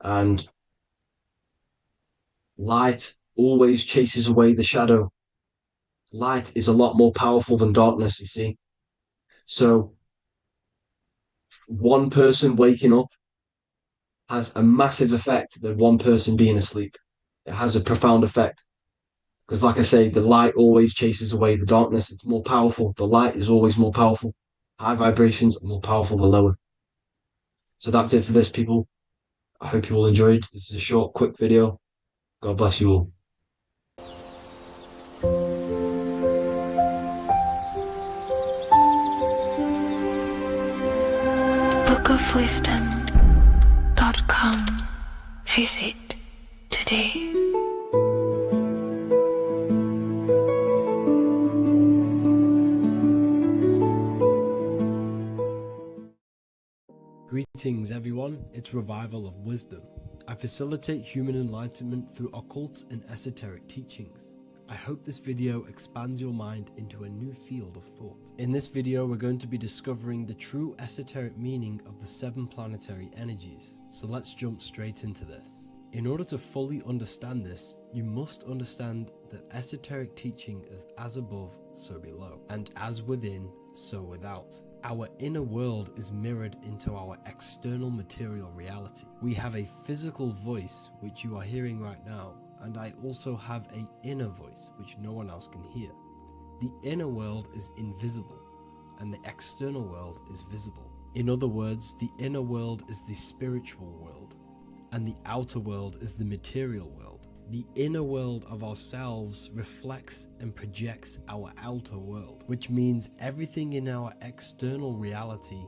and light always chases away the shadow. Light is a lot more powerful than darkness, you see. So, one person waking up has a massive effect than one person being asleep. It has a profound effect. Because, like I say, the light always chases away the darkness. It's more powerful. The light is always more powerful. High vibrations are more powerful than lower. So that's it for this, people. I hope you all enjoyed. This is a short, quick video. God bless you all. bookofwisdom.com. Visit today. Greetings everyone, it's Revival of Wisdom. I facilitate human enlightenment through occult and esoteric teachings. I hope this video expands your mind into a new field of thought. In this video, we're going to be discovering the true esoteric meaning of the 7 planetary energies. So let's jump straight into this. In order to fully understand this, you must understand that esoteric teaching is as above, so below, and as within, so without. Our inner world is mirrored into our external material reality. We have a physical voice, which you are hearing right now, and I also have an inner voice, which no one else can hear. The inner world is invisible, and the external world is visible. In other words, the inner world is the spiritual world, and the outer world is the material world. The inner world of ourselves reflects and projects our outer world, which means everything in our external reality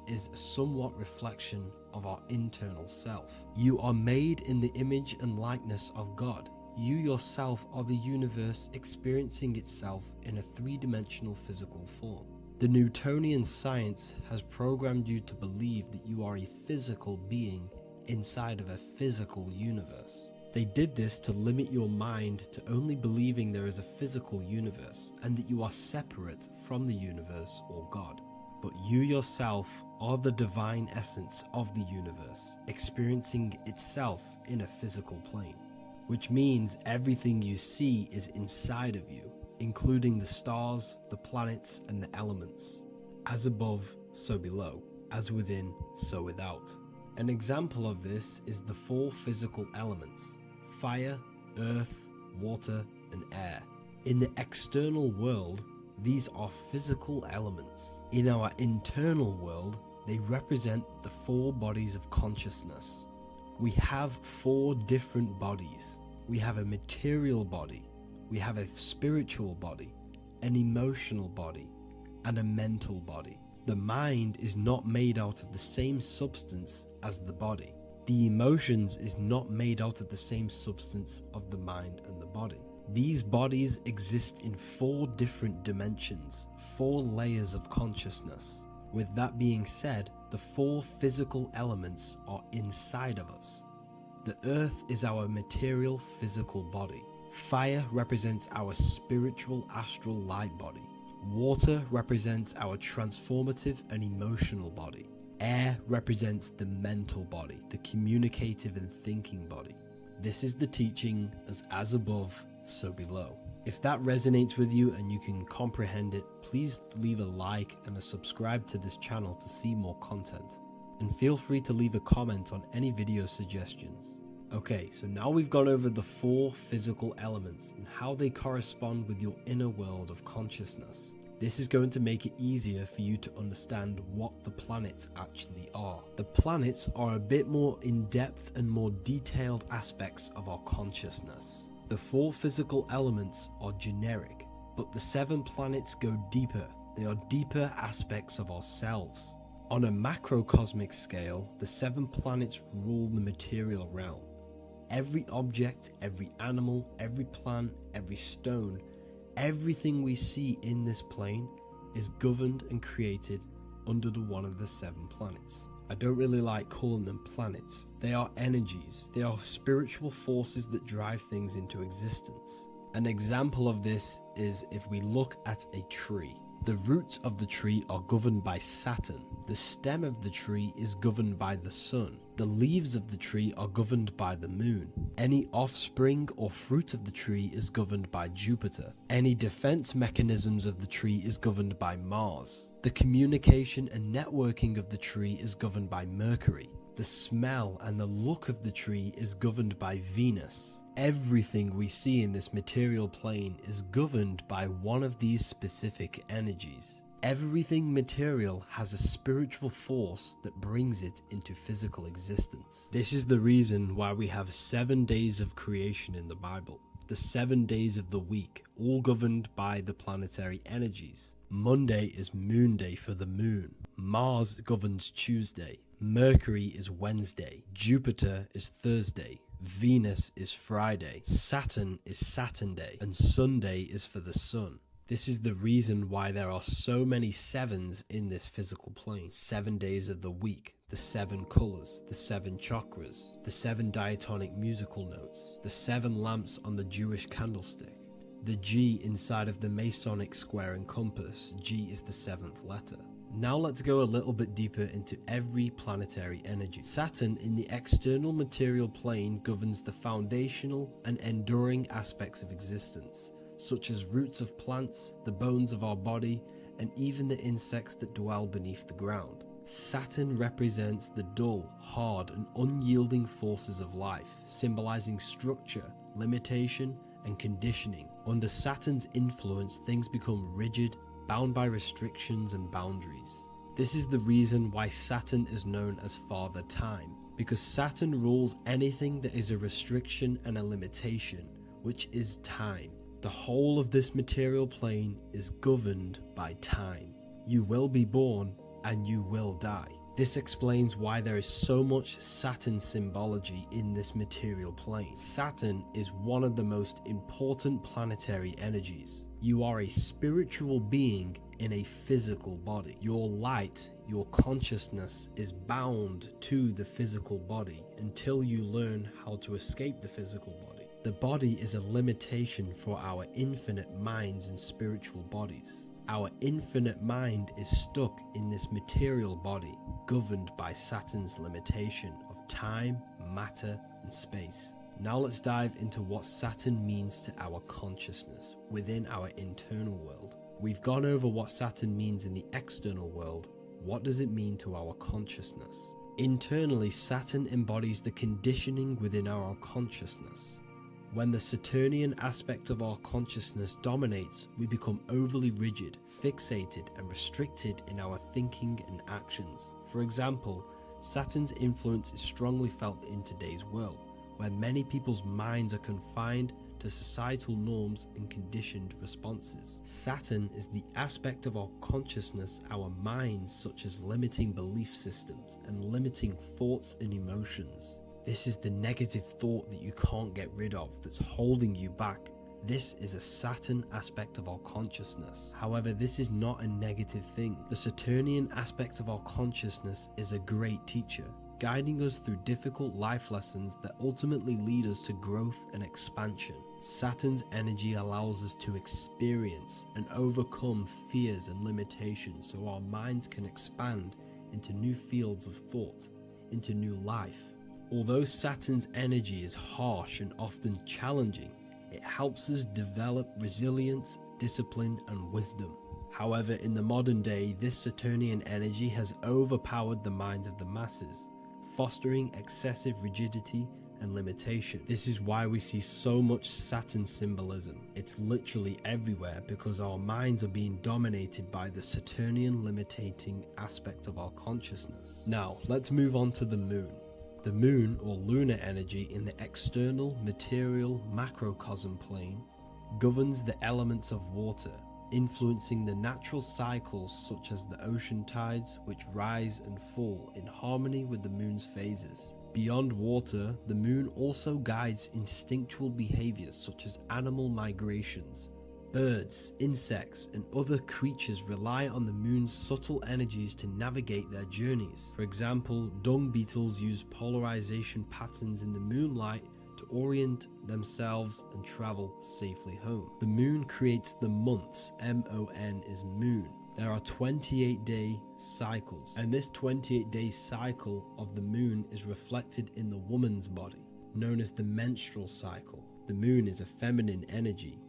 is a somewhat reflection of our internal self. You are made in the image and likeness of God. You yourself are the universe experiencing itself in a 3-dimensional physical form. The Newtonian science has programmed you to believe that you are a physical being inside of a physical universe. They did this to limit your mind to only believing there is a physical universe and that you are separate from the universe or God. But you yourself are the divine essence of the universe, experiencing itself in a physical plane, which means everything you see is inside of you, including the stars, the planets, and the elements. As above, so below. As within, so without. An example of this is the 4 physical elements: fire, earth, water, and air. In the external world, these are physical elements. In our internal world, they represent the 4 bodies of consciousness. We have 4 different bodies. We have a material body, we have a spiritual body, an emotional body, and a mental body. The mind is not made out of the same substance as the body. The emotions is not made out of the same substance of the mind and the body. These bodies exist in 4 different dimensions, 4 layers of consciousness. With that being said, the 4 physical elements are inside of us. The earth is our material physical body. Fire represents our spiritual astral light body. Water represents our transformative and emotional body. Air represents the mental body, the communicative and thinking body. This is the teaching as above, so below. If that resonates with you and you can comprehend it, please leave a like and a subscribe to this channel to see more content. And feel free to leave a comment on any video suggestions. Okay, so now we've gone over the 4 physical elements and how they correspond with your inner world of consciousness. This is going to make it easier for you to understand what the planets actually are. The planets are a bit more in-depth and more detailed aspects of our consciousness. The 4 physical elements are generic, but the 7 planets go deeper. They are deeper aspects of ourselves. On a macrocosmic scale, the 7 planets rule the material realm. Every object, every animal, every plant, every stone, everything we see in this plane is governed and created under one of the 7 planets. I don't really like calling them planets. They are energies. They are spiritual forces that drive things into existence. An example of this is if we look at a tree. The roots of the tree are governed by Saturn. The stem of the tree is governed by the sun. The leaves of the tree are governed by the moon. Any offspring or fruit of the tree is governed by Jupiter. Any defense mechanisms of the tree is governed by Mars. The communication and networking of the tree is governed by Mercury. The smell and the look of the tree is governed by Venus. Everything we see in this material plane is governed by one of these specific energies. Everything material has a spiritual force that brings it into physical existence. This is the reason why we have 7 days of creation in the Bible. The 7 days of the week, all governed by the planetary energies. Monday is Moon Day for the moon. Mars governs Tuesday. Mercury is Wednesday. Jupiter is Thursday. Venus is Friday. Saturn is Saturn Day. And Sunday is for the sun. This is the reason why there are so many sevens in this physical plane. 7 days of the week, the 7 colors, the 7 chakras, the 7 diatonic musical notes, the 7 lamps on the Jewish candlestick, the G inside of the Masonic square and compass. G is the 7th letter. Now let's go a little bit deeper into every planetary energy. Saturn in the external material plane governs the foundational and enduring aspects of existence, such as roots of plants, the bones of our body, and even the insects that dwell beneath the ground. Saturn represents the dull, hard, and unyielding forces of life, symbolizing structure, limitation, and conditioning. Under Saturn's influence, things become rigid, bound by restrictions and boundaries. This is the reason why Saturn is known as Father Time, because Saturn rules anything that is a restriction and a limitation, which is time. The whole of this material plane is governed by time. You will be born and you will die. This explains why there is so much Saturn symbology in this material plane. Saturn is one of the most important planetary energies. You are a spiritual being in a physical body. Your light, your consciousness is bound to the physical body until you learn how to escape the physical body. The body is a limitation for our infinite minds and spiritual bodies. Our infinite mind is stuck in this material body, governed by Saturn's limitation of time, matter, and space. Now let's dive into what Saturn means to our consciousness within our internal world. We've gone over what Saturn means in the external world. What does it mean to our consciousness? Internally, Saturn embodies the conditioning within our consciousness. When the Saturnian aspect of our consciousness dominates, we become overly rigid, fixated, and restricted in our thinking and actions. For example, Saturn's influence is strongly felt in today's world, where many people's minds are confined to societal norms and conditioned responses. Saturn is the aspect of our consciousness, our minds, such as limiting belief systems and limiting thoughts and emotions. This is the negative thought that you can't get rid of, that's holding you back. This is a Saturn aspect of our consciousness. However, this is not a negative thing. The Saturnian aspect of our consciousness is a great teacher, guiding us through difficult life lessons that ultimately lead us to growth and expansion. Saturn's energy allows us to experience and overcome fears and limitations so our minds can expand into new fields of thought, into new life. Although Saturn's energy is harsh and often challenging, it helps us develop resilience, discipline, and wisdom. However, in the modern day, this Saturnian energy has overpowered the minds of the masses, fostering excessive rigidity and limitation. This is why we see so much Saturn symbolism. It's literally everywhere because our minds are being dominated by the Saturnian limiting aspect of our consciousness. Now, let's move on to the moon. The moon, or lunar energy, in the external material macrocosm plane governs the elements of water, influencing the natural cycles such as the ocean tides, which rise and fall in harmony with the moon's phases. Beyond water, the moon also guides instinctual behaviors such as animal migrations. Birds, insects, and other creatures rely on the moon's subtle energies to navigate their journeys. For example, dung beetles use polarization patterns in the moonlight to orient themselves and travel safely home. The moon creates the months. M-O-N is moon. There are 28-day cycles, and this 28-day cycle of the moon is reflected in the woman's body, known as the menstrual cycle. The moon is a feminine energy,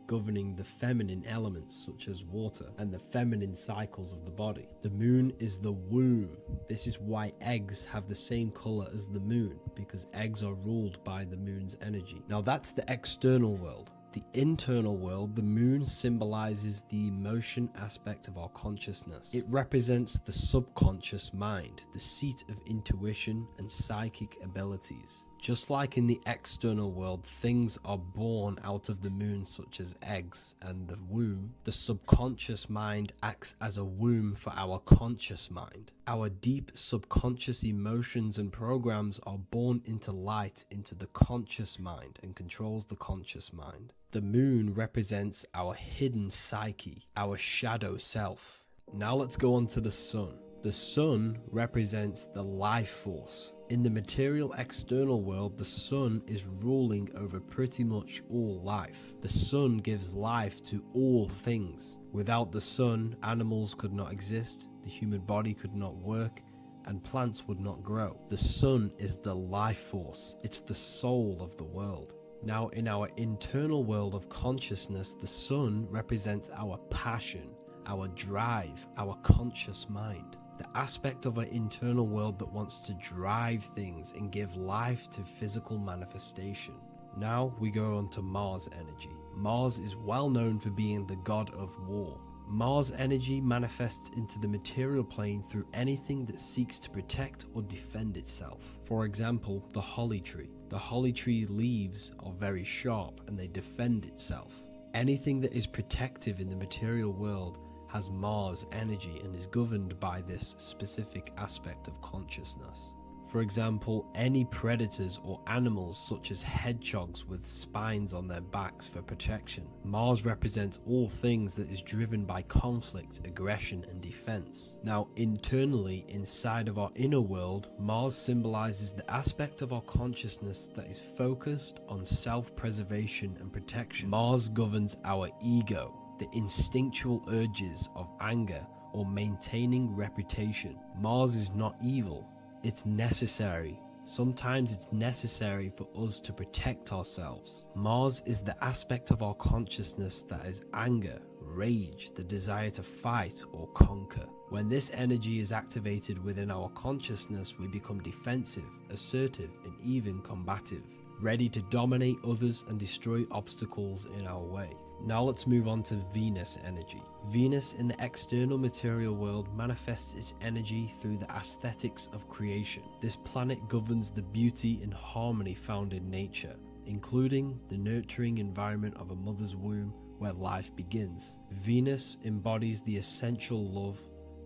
governing the feminine elements such as water and the feminine cycles of the body. The moon is the womb. This is why eggs have the same color as the moon, because eggs are ruled by the moon's energy. Now that's the external world. The internal world, the moon symbolizes the emotion aspect of our consciousness. It represents the subconscious mind, the seat of intuition and psychic abilities. Just like in the external world, things are born out of the moon, such as eggs and the womb. The subconscious mind acts as a womb for our conscious mind. Our deep subconscious emotions and programs are born into light into the conscious mind and controls the conscious mind. The moon represents our hidden psyche, our shadow self. Now let's go on to the sun. The sun represents the life force. In the material external world, the sun is ruling over pretty much all life. The sun gives life to all things. Without the sun, animals could not exist, the human body could not work, and plants would not grow. The sun is the life force. It's the soul of the world. Now, in our internal world of consciousness, the sun represents our passion, our drive, our conscious mind. The aspect of our internal world that wants to drive things and give life to physical manifestation. Now we go on to Mars energy. Mars is well known for being the god of war. Mars energy manifests into the material plane through anything that seeks to protect or defend itself. For example, the holly tree. The holly tree leaves are very sharp and they defend itself. Anything that is protective in the material world has Mars energy and is governed by this specific aspect of consciousness. For example, any predators or animals such as hedgehogs with spines on their backs for protection. Mars represents all things that is driven by conflict, aggression and defense. Now internally, inside of our inner world, Mars symbolizes the aspect of our consciousness that is focused on self-preservation and protection. Mars governs our ego, the instinctual urges of anger or maintaining reputation. Mars is not evil, it's necessary. Sometimes it's necessary for us to protect ourselves. Mars is the aspect of our consciousness that is anger, rage, the desire to fight or conquer. When this energy is activated within our consciousness, we become defensive, assertive, and even combative, ready to dominate others and destroy obstacles in our way. Now let's move on to Venus energy. Venus in the external material world manifests its energy through the aesthetics of creation. This planet governs the beauty and harmony found in nature, including the nurturing environment of a mother's womb where life begins. Venus embodies the essential love,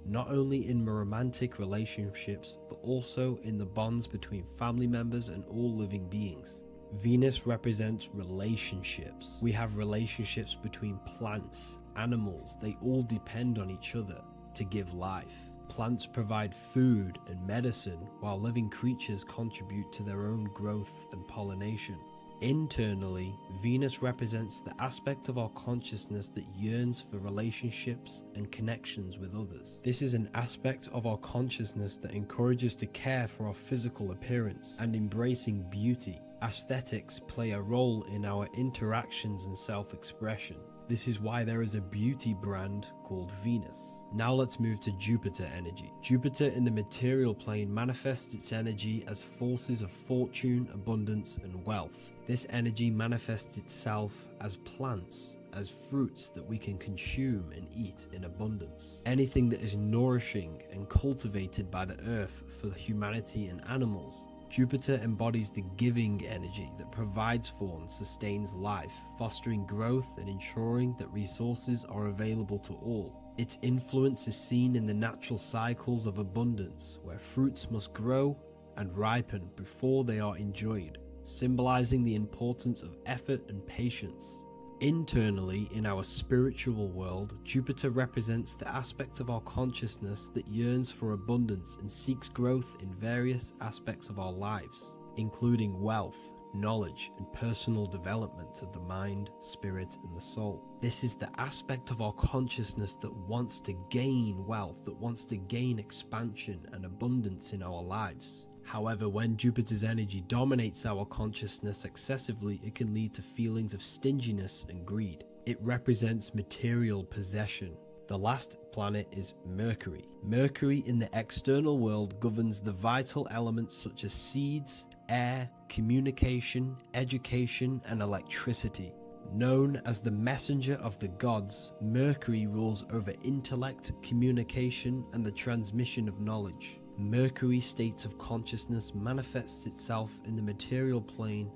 not only in romantic relationships, but also in the bonds between family members and all living beings. Venus represents relationships. We have relationships between plants, animals, they all depend on each other to give life. Plants provide food and medicine, while living creatures contribute to their own growth and pollination. Internally, Venus represents the aspect of our consciousness that yearns for relationships and connections with others. This is an aspect of our consciousness that encourages to care for our physical appearance and embracing beauty. Aesthetics play a role in our interactions and self-expression. This is why there is a beauty brand called Venus. Now let's move to Jupiter energy. Jupiter in the material plane manifests its energy as forces of fortune, abundance, and wealth. This energy manifests itself as plants, as fruits that we can consume and eat in abundance. Anything that is nourishing and cultivated by the earth for humanity and animals. Jupiter embodies the giving energy that provides for and sustains life, fostering growth and ensuring that resources are available to all. Its influence is seen in the natural cycles of abundance, where fruits must grow and ripen before they are enjoyed, symbolizing the importance of effort and patience. Internally, in our spiritual world, Jupiter represents the aspect of our consciousness that yearns for abundance and seeks growth in various aspects of our lives, including wealth, knowledge, and personal development of the mind, spirit, and the soul. This is the aspect of our consciousness that wants to gain wealth, that wants to gain expansion and abundance in our lives. However, when Jupiter's energy dominates our consciousness excessively, it can lead to feelings of stinginess and greed. It represents material possession. The last planet is Mercury. Mercury in the external world governs the vital elements such as seeds, air, communication, education, and electricity. Known as the messenger of the gods, Mercury rules over intellect, communication, and the transmission of knowledge. Mercury's states of consciousness manifests itself in the material plane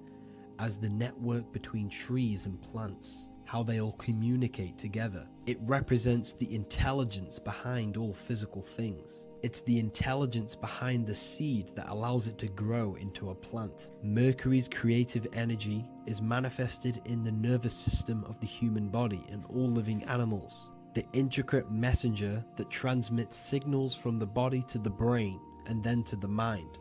as the network between trees and plants, how they all communicate together. It represents the intelligence behind all physical things. It's the intelligence behind the seed that allows it to grow into a plant. Mercury's creative energy is manifested in the nervous system of the human body and all living animals, the intricate messenger that transmits signals from the body to the brain and then to the mind.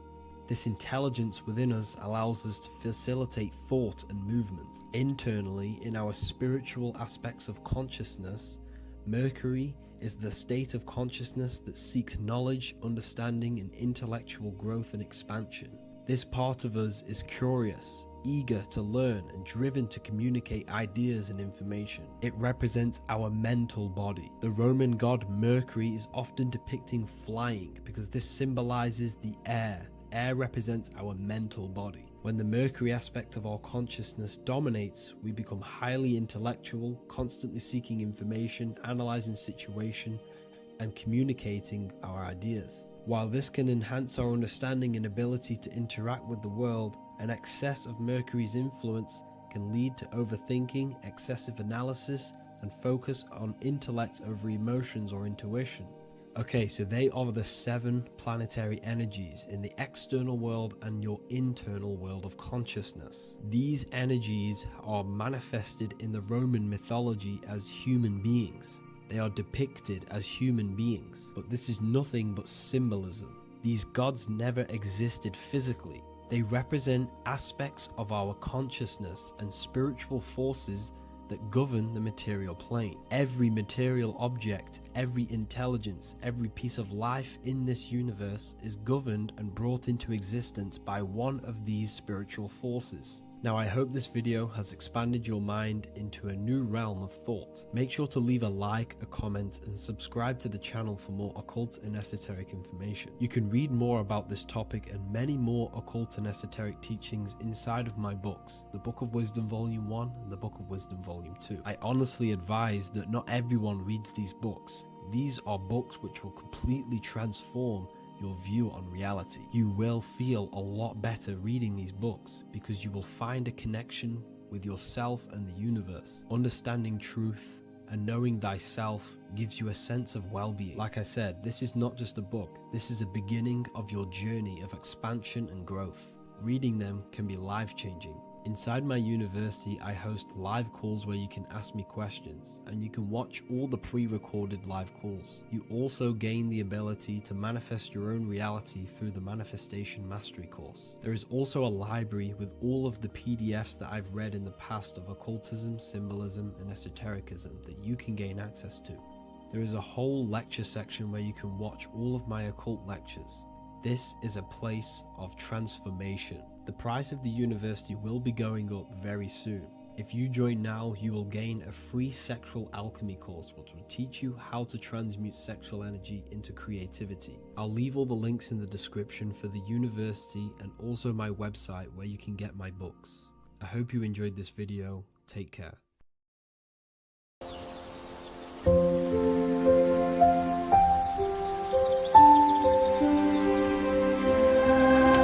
This intelligence within us allows us to facilitate thought and movement. Internally, in our spiritual aspects of consciousness, Mercury is the state of consciousness that seeks knowledge, understanding, and intellectual growth and expansion. This part of us is curious, eager to learn, and driven to communicate ideas and information. It represents our mental body. The Roman god Mercury is often depicting flying because this symbolizes the air. Air represents our mental body. When the Mercury aspect of our consciousness dominates, we become highly intellectual, constantly seeking information, analyzing situation, and communicating our ideas. While this can enhance our understanding and ability to interact with the world, an excess of Mercury's influence can lead to overthinking, excessive analysis, and focus on intellect over emotions or intuition. Okay, so they are the 7 planetary energies in the external world and your internal world of consciousness. These energies are manifested in the Roman mythology as human beings. They are depicted as human beings, but this is nothing but symbolism. These gods never existed physically. They represent aspects of our consciousness and spiritual forces that govern the material plane. Every material object, every intelligence, every piece of life in this universe is governed and brought into existence by one of these spiritual forces. Now, I hope this video has expanded your mind into a new realm of thought. Make sure to leave a like, a comment, and subscribe to the channel for more occult and esoteric information. You can read more about this topic and many more occult and esoteric teachings inside of my books, the Book of Wisdom Volume 1 and the Book of Wisdom Volume 2. I honestly advise that not everyone reads these books. These are books which will completely transform your view on reality. You will feel a lot better reading these books because you will find a connection with yourself and the universe. Understanding truth and knowing thyself gives you a sense of well-being. Like I said, this is not just a book. This is a beginning of your journey of expansion and growth. Reading them can be life-changing. Inside my university, I host live calls where you can ask me questions, and you can watch all the pre-recorded live calls. You also gain the ability to manifest your own reality through the Manifestation Mastery course. There is also a library with all of the PDFs that I've read in the past of occultism, symbolism, and esotericism that you can gain access to. There is a whole lecture section where you can watch all of my occult lectures. This is a place of transformation. The price of the university will be going up very soon. If you join now, you will gain a free sexual alchemy course which will teach you how to transmute sexual energy into creativity. I'll leave all the links in the description for the university and also my website where you can get my books. I hope you enjoyed this video. Take care.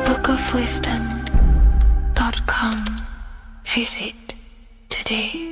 bookofwisdom.com. Visit today.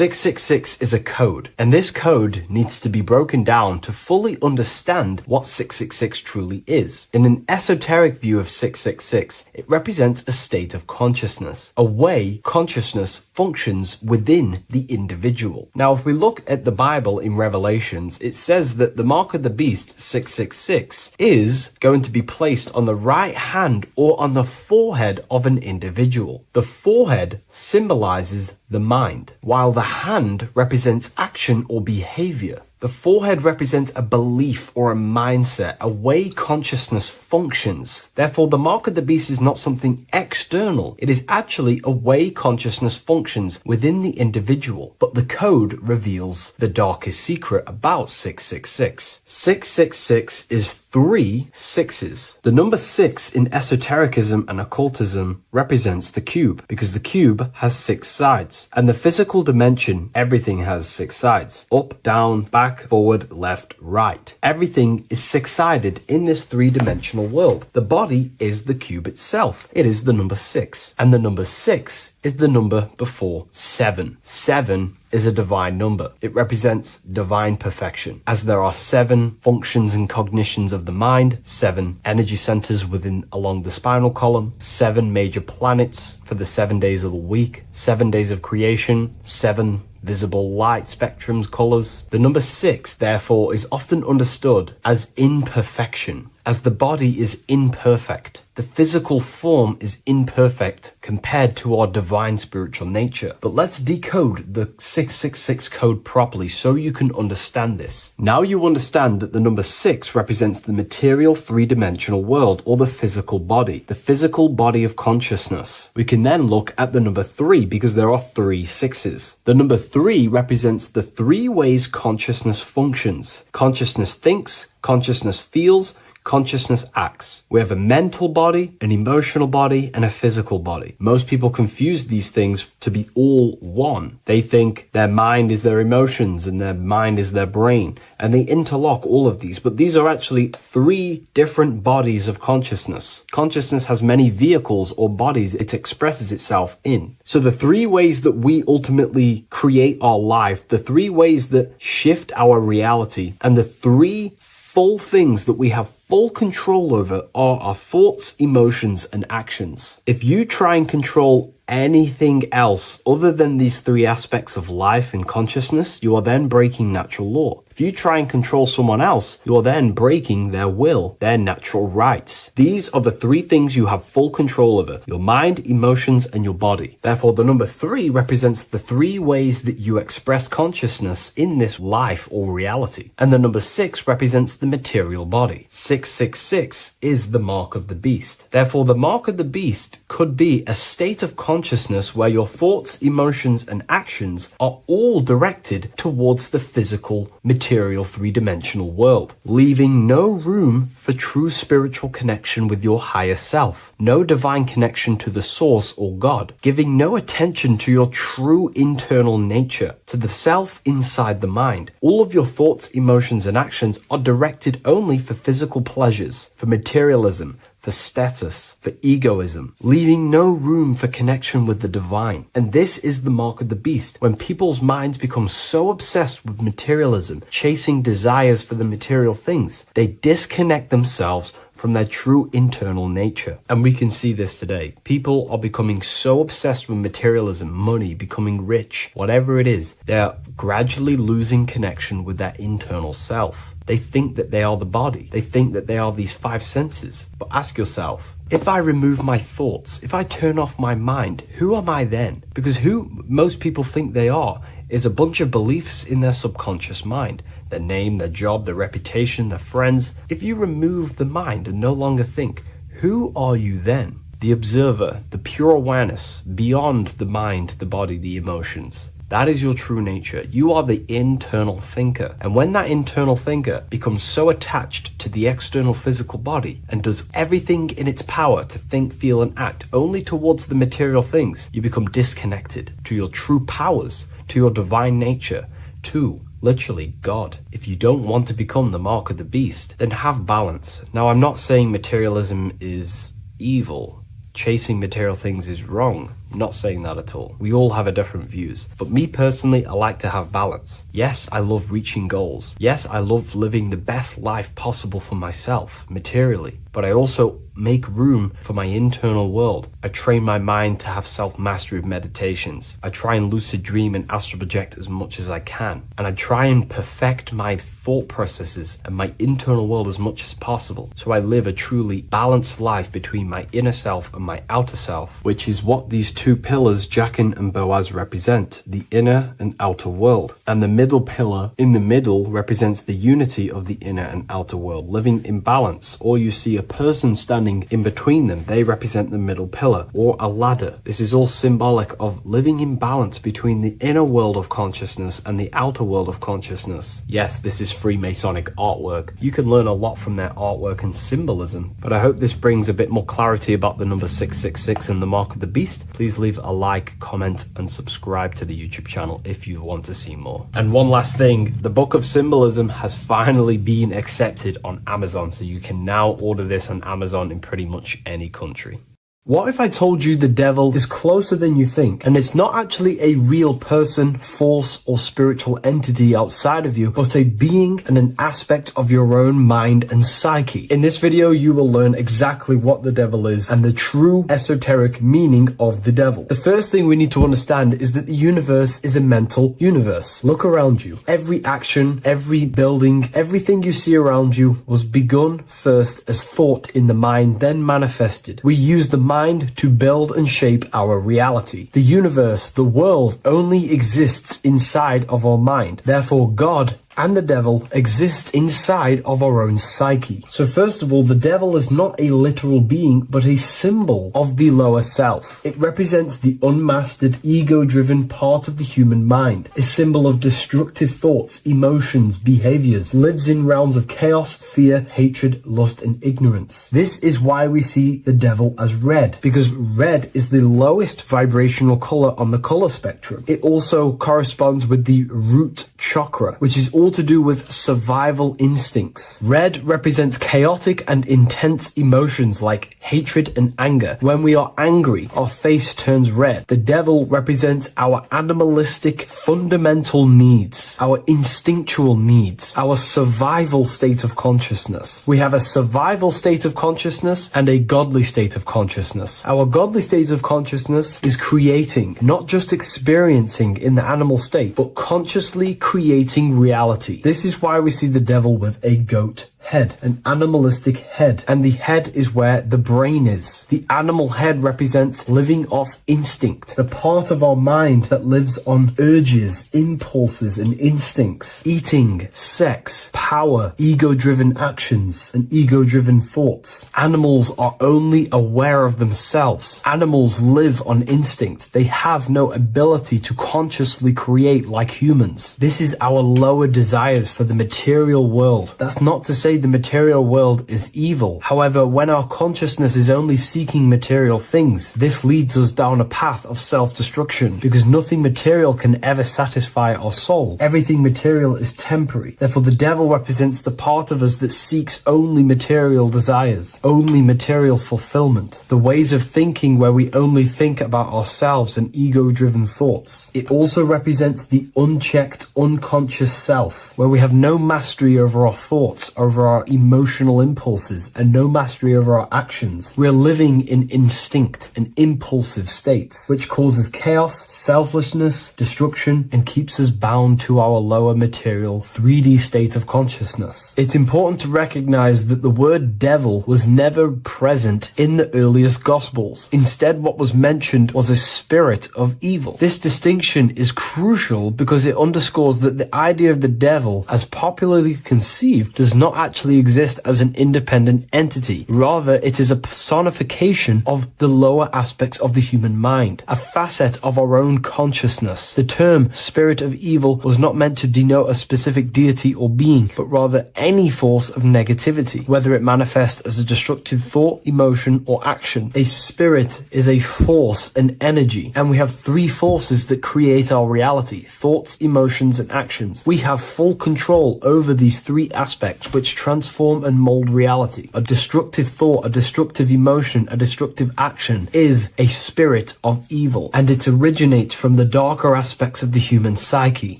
666 is a code, and this code needs to be broken down to fully understand what 666 truly is. In an esoteric view of 666, it represents a state of consciousness, a way consciousness functions within the individual. Now, if we look at the Bible in Revelations, it says that the mark of the beast, 666, is going to be placed on the right hand or on the forehead of an individual. The forehead symbolizes the mind, while the hand represents action or behavior. The forehead represents a belief or a mindset, a way consciousness functions. Therefore, the mark of the beast is not something external. It is actually a way consciousness functions within the individual. But the code reveals the darkest secret about 666. 666 is 3 sixes. The number 6 in esotericism and occultism represents the cube, because the cube has 6 sides. And the physical dimension, everything has 6 sides. Up, down, back, forward, left, right. Everything is 6-sided in this 3-dimensional world. The body is the cube itself. It is the number 6. And the number 6 is the number before 7. 7 is a divine number. It represents divine perfection, as there are 7 functions and cognitions of the mind, 7 energy centers along the spinal column, 7 major planets for the 7 days of the week, 7 days of creation, 7 visible light spectrums, colors. The number 6, therefore, is often understood as imperfection, as the body is imperfect. The physical form is imperfect compared to our divine spiritual nature. But let's decode the 666 code properly so you can understand this. Now you understand that the number 6 represents the material 3-dimensional world, or the physical body of consciousness. We can then look at the number 3 because there are 3 sixes. The number 3 represents the 3 ways consciousness functions. Consciousness thinks, consciousness feels, consciousness acts. We have a mental body, an emotional body, and a physical body. Most people confuse these things to be all one. They think their mind is their emotions and their mind is their brain, and they interlock all of these, but these are actually 3 different bodies of consciousness. Consciousness has many vehicles or bodies it expresses itself in. So the 3 ways that we ultimately create our life, the 3 ways that shift our reality, and the 3 full things that we have full control over are our thoughts, emotions, and actions. If you try and control anything else other than these 3 aspects of life and consciousness, you are then breaking natural law. If you try and control someone else, you are then breaking their will, their natural rights. These are the 3 things you have full control over: your mind, emotions, and your body. Therefore, the number 3 represents the 3 ways that you express consciousness in this life or reality. And the number 6 represents the material body. 666 is the mark of the beast. Therefore, the mark of the beast could be a state of consciousness where your thoughts, emotions, and actions are all directed towards the physical, material 3-dimensional world, leaving no room for true spiritual connection with your higher self, no divine connection to the source or God, giving no attention to your true internal nature, to the self inside the mind. All of your thoughts, emotions, and actions are directed only for physical pleasures, for materialism, for status, for egoism, leaving no room for connection with the divine. And this is the mark of the beast. When people's minds become so obsessed with materialism, chasing desires for the material things, they disconnect themselves from their true internal nature. And we can see this today. People are becoming so obsessed with materialism, money, becoming rich, whatever it is, they're gradually losing connection with their internal self. They think that they are the body. They think that they are these 5 senses. But ask yourself, if I remove my thoughts, if I turn off my mind, who am I then? Because who most people think they are is a bunch of beliefs in their subconscious mind. Their name, their job, their reputation, their friends. If you remove the mind and no longer think, who are you then? The observer, the pure awareness, beyond the mind, the body, the emotions. That is your true nature. You are the internal thinker. And when that internal thinker becomes so attached to the external physical body and does everything in its power to think, feel, and act only towards the material things, you become disconnected to your true powers, to your divine nature, to literally God. If you don't want to become the mark of the beast, then have balance. Now, I'm not saying materialism is evil. Chasing material things is wrong. Not saying that at all. We all have a different views. But me personally, I like to have balance. Yes, I love reaching goals. Yes, I love living the best life possible for myself, materially. But I also make room for my internal world. I train my mind to have self-mastery of meditations. I try and lucid dream and astral project as much as I can. And I try and perfect my thought processes and my internal world as much as possible. So I live a truly balanced life between my inner self and my outer self, which is what these two pillars, Jachin and Boaz, represent, the inner and outer world. And the middle pillar in the middle represents the unity of the inner and outer world, living in balance. Or you see a person standing in between them, they represent the middle pillar, or a ladder. This is all symbolic of living in balance between the inner world of consciousness and the outer world of consciousness. Yes, this is Freemasonic artwork. You can learn a lot from their artwork and symbolism, but I hope this brings a bit more clarity about the number 666 and the mark of the beast. Please leave a like, comment, and subscribe to the YouTube channel if you want to see more. And one last thing, the Book of Symbolism has finally been accepted on Amazon, so you can now order this on Amazon in pretty much any country. What if I told you the devil is closer than you think, and it's not actually a real person, force, or spiritual entity outside of you, but a being and an aspect of your own mind and psyche? In this video, you will learn exactly what the devil is and the true esoteric meaning of the devil. The first thing we need to understand is that the universe is a mental universe. Look around you. Every action, every building, everything you see around you was begun first as thought in the mind, then manifested. We use the mind to build and shape our reality. The universe, the world, only exists inside of our mind. Therefore, God and the devil exist inside of our own psyche. So first of all, the devil is not a literal being, but a symbol of the lower self. It represents the unmastered, ego-driven part of the human mind, a symbol of destructive thoughts, emotions, behaviors, lives in realms of chaos, fear, hatred, lust, and ignorance. This is why we see the devil as red, because red is the lowest vibrational color on the color spectrum. It also corresponds with the root chakra, which is all to do with survival instincts. Red represents chaotic and intense emotions like hatred and anger. When we are angry, our face turns red. The devil represents our animalistic fundamental needs, our instinctual needs, our survival state of consciousness. We have a survival state of consciousness and a godly state of consciousness. Our godly state of consciousness is creating, not just experiencing in the animal state, but consciously creating reality. This is why we see the devil with a goat head, an animalistic head, and the head is where the brain is. The animal head represents living off instinct, the part of our mind that lives on urges, impulses, and instincts, eating, sex, power, ego-driven actions, and ego-driven thoughts. Animals are only aware of themselves. Animals live on instinct. They have no ability to consciously create like humans. This is our lower desires for the material world. That's not to say the material world is evil. However, when our consciousness is only seeking material things, this leads us down a path of self-destruction, because nothing material can ever satisfy our soul. Everything material is temporary. Therefore, the devil represents the part of us that seeks only material desires, only material fulfillment, the ways of thinking where we only think about ourselves and ego-driven thoughts. It also represents the unchecked, unconscious self, where we have no mastery over our thoughts, over our emotional impulses, and no mastery over our actions. We're living in instinct and impulsive states, which causes chaos, selflessness, destruction, and keeps us bound to our lower material 3D state of consciousness. It's important to recognize that the word devil was never present in the earliest Gospels. Instead, what was mentioned was a spirit of evil. This distinction is crucial because it underscores that the idea of the devil, as popularly conceived, does not actually exist as an independent entity. Rather, it is a personification of the lower aspects of the human mind, a facet of our own consciousness. The term spirit of evil was not meant to denote a specific deity or being, but rather any force of negativity, whether it manifests as a destructive thought, emotion, or action. A spirit is a force, an energy, and we have three forces that create our reality: thoughts, emotions, and actions. We have full control over these three aspects, which transform and mold reality. A destructive thought, a destructive emotion, a destructive action is a spirit of evil, and it originates from the darker aspects of the human psyche.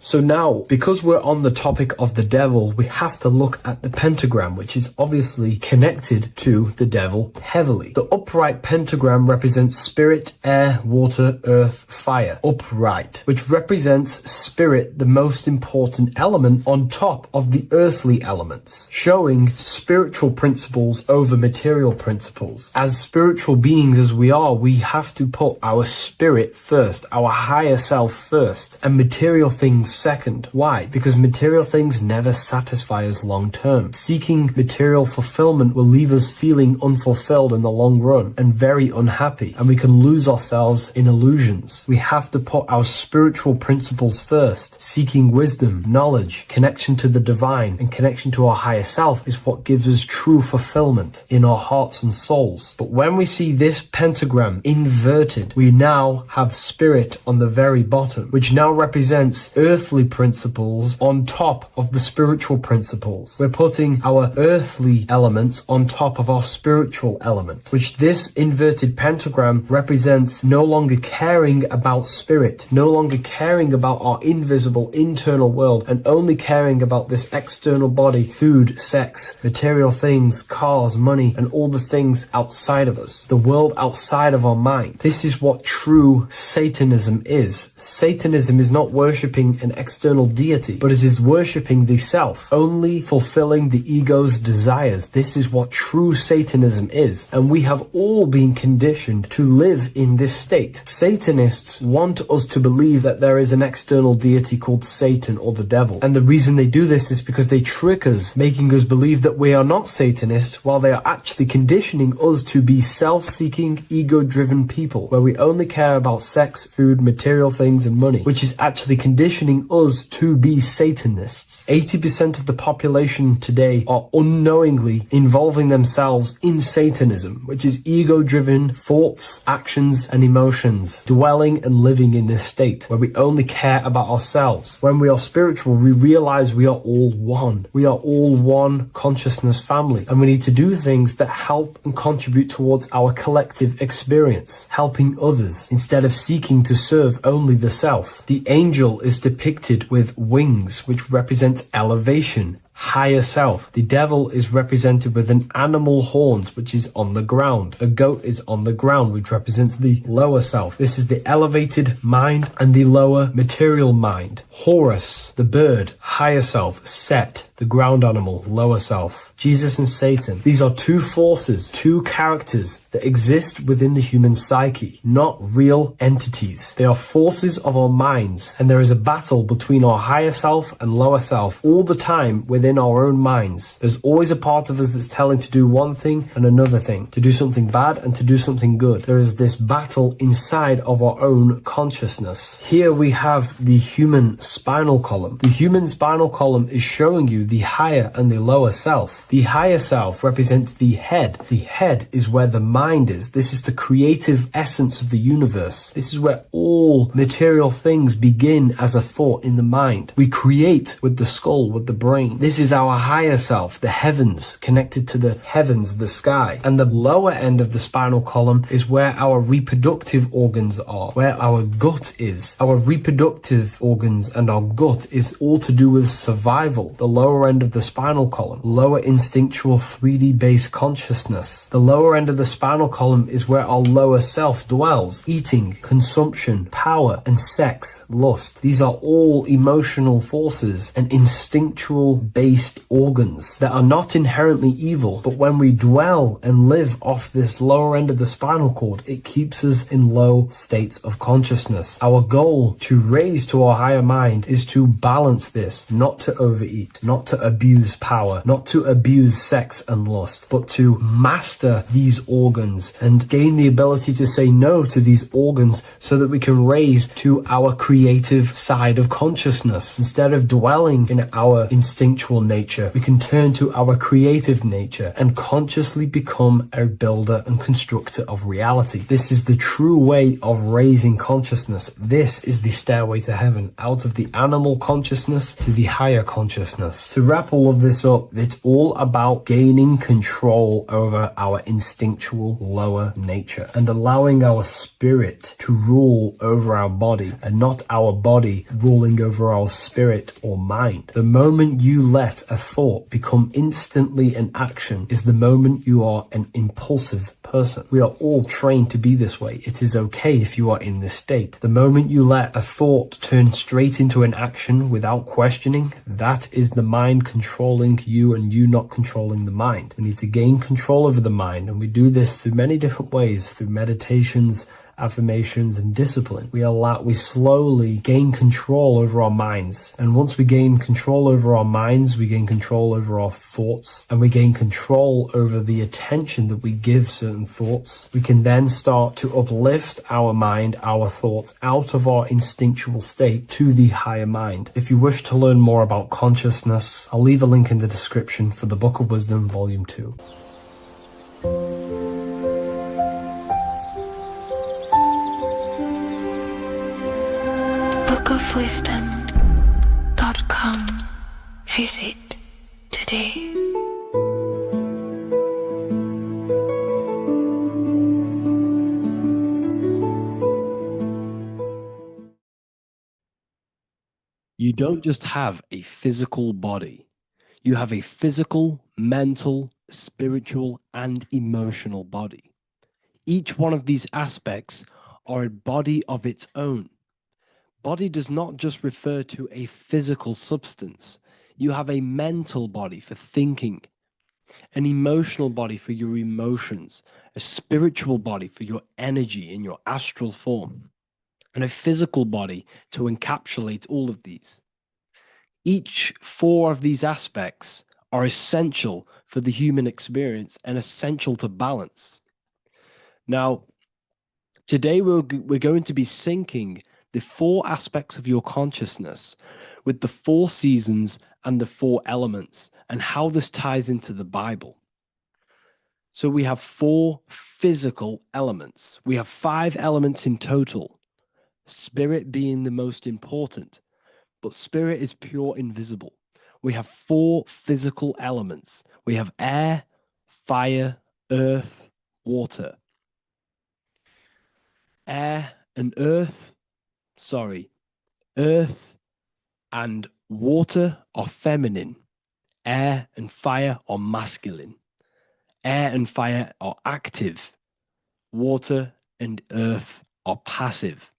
So now, because we're on the topic of the devil, we have to look at the pentagram, which is obviously connected to the devil heavily. The upright pentagram represents spirit, air, water, earth, fire. Upright, which represents spirit, the most important element on top of the earthly elements, showing spiritual principles over material principles. As spiritual beings as we are, we have to put our spirit first, our higher self first, and material things second. Why? Because material things never satisfy us long term. Seeking material fulfillment will leave us feeling unfulfilled in the long run and very unhappy, and we can lose ourselves in illusions. We have to put our spiritual principles first. Seeking wisdom, knowledge, connection to the divine, and connection to our higher self is what gives us true fulfillment in our hearts and souls. But when we see this pentagram inverted, we now have spirit on the very bottom, which now represents earthly principles on top of the spiritual principles. We're putting our earthly elements on top of our spiritual element, which this inverted pentagram represents no longer caring about spirit, no longer caring about our invisible internal world, and only caring about this external body, food, sex, material things, cars, money, and all the things outside of us, the world outside of our mind. This is what true Satanism is. Satanism is not worshipping an external deity, but it is worshipping the self, only fulfilling the ego's desires. This is what true Satanism is, and we have all been conditioned to live in this state. Satanists want us to believe that there is an external deity called Satan or the devil, and the reason they do this is because they trick us, making us believe that we are not Satanists, while they are actually conditioning us to be self-seeking, ego-driven people, where we only care about sex, food, material things, and money, which is actually conditioning us to be Satanists. 80% of the population today are unknowingly involving themselves in Satanism, which is ego-driven thoughts, actions, and emotions, dwelling and living in this state where we only care about ourselves. When we are spiritual, we realize we are all one. We are all one consciousness family, and we need to do things that help and contribute towards our collective experience, helping others instead of seeking to serve only the self. The angel is depicted with wings, which represents elevation, higher self. The devil is represented with an animal horns, which is on the ground. A goat is on the ground, which represents the lower self. This is the elevated mind and the lower material mind. Horus, the bird, higher self. Set, the ground animal, lower self. Jesus and Satan. These are two forces, two characters that exist within the human psyche, not real entities. They are forces of our minds, and there is a battle between our higher self and lower self all the time within our own minds. There's always a part of us that's telling to do one thing and another thing, to do something bad and to do something good. There is this battle inside of our own consciousness. Here we have the human spinal column. The human spinal column is showing you the higher and the lower self. The higher self represents the head. The head is where the mind is. This is the creative essence of the universe. This is where all material things begin as a thought in the mind. We create with the skull, with the brain. This is our higher self, the heavens, connected to the heavens, the sky. And the lower end of the spinal column is where our reproductive organs are, where our gut is. Our reproductive organs and our gut is all to do with survival. The lower end of the spinal column, lower instinctual 3D based consciousness. The lower end of the spinal column is where our lower self dwells. Eating, consumption, power, and sex, lust. These are all emotional forces and instinctual based organs that are not inherently evil, but when we dwell and live off this lower end of the spinal cord, it keeps us in low states of consciousness. Our goal to raise to our higher mind is to balance this, not to overeat, not to abuse power, not to abuse sex and lust, but to master these organs and gain the ability to say no to these organs so that we can raise to our creative side of consciousness. Instead of dwelling in our instinctual nature, we can turn to our creative nature and consciously become a builder and constructor of reality. This is the true way of raising consciousness. This is the stairway to heaven, out of the animal consciousness to the higher consciousness. To wrap all of this up, it's all about gaining control over our instinctual lower nature and allowing our spirit to rule over our body and not our body ruling over our spirit or mind. The moment you let a thought become instantly an action is the moment you are an impulsive person. We are all trained to be this way. It is okay if you are in this state. The moment you let a thought turn straight into an action without questioning, that is the mind controlling you and you not controlling the mind. We need to gain control over the mind, and we do this through many different ways, through meditations, affirmations, and discipline. We slowly gain control over our minds. And once we gain control over our minds, we gain control over our thoughts, and we gain control over the attention that we give certain thoughts. We can then start to uplift our mind, our thoughts, out of our instinctual state to the higher mind. If you wish to learn more about consciousness, I'll leave a link in the description for the Book of Wisdom, Volume 2. bookofwisdom.com. Visit today. You don't just have a physical body. You have a physical, mental, spiritual, and emotional body. Each one of these aspects are a body of its own. Body does not just refer to a physical substance. You have a mental body for thinking, an emotional body for your emotions, a spiritual body for your energy in your astral form, and a physical body to encapsulate all of these. Each four of these aspects are essential for the human experience and essential to balance. Now, today we're going to be syncing the four aspects of your consciousness with the four seasons and the four elements and how this ties into the Bible. So we have four physical elements. We have 5 elements in total, spirit being the most important, but spirit is pure invisible. We have 4 physical elements. We have air, fire, earth, water. Earth and water are feminine. Air and fire are masculine. Air and fire are active. Water and earth are passive.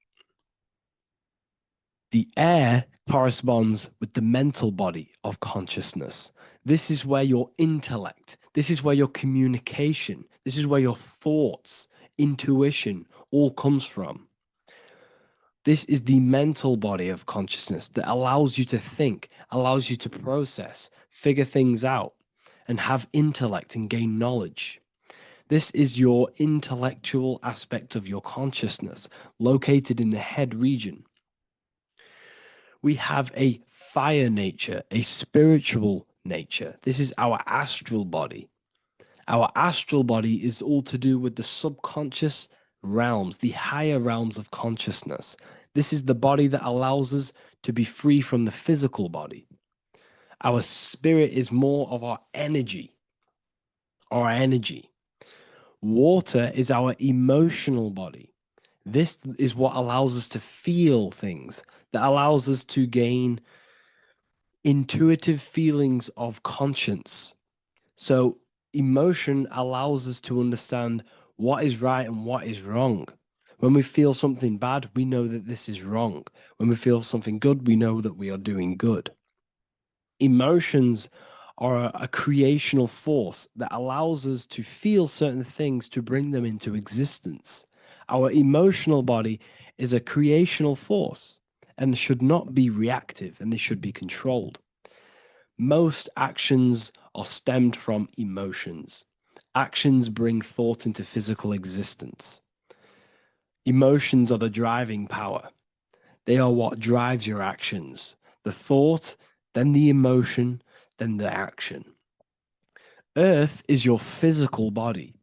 The air corresponds with the mental body of consciousness. This is where your intellect, this is where your communication, this is where your thoughts, intuition all comes from. This is the mental body of consciousness that allows you to think, allows you to process, figure things out, and have intellect and gain knowledge. This is your intellectual aspect of your consciousness, located in the head region. We have a fire nature, a spiritual nature. This is our astral body. Our astral body is all to do with the subconscious realms, the higher realms of consciousness. This is the body that allows us to be free from the physical body. Our spirit is more of our energy. Water is our emotional body. This is what allows us to feel things, that allows us to gain intuitive feelings of conscience. So emotion allows us to understand what is right and what is wrong. When we feel something bad, we know that this is wrong. When we feel something good, we know that we are doing good. Emotions are a creational force that allows us to feel certain things to bring them into existence. Our emotional body is a creational force and should not be reactive, and they should be controlled. Most actions are stemmed from emotions. Actions bring thought into physical existence. Emotions are the driving power. They are what drives your actions. The thought, then the emotion, then the action. Earth is your physical body.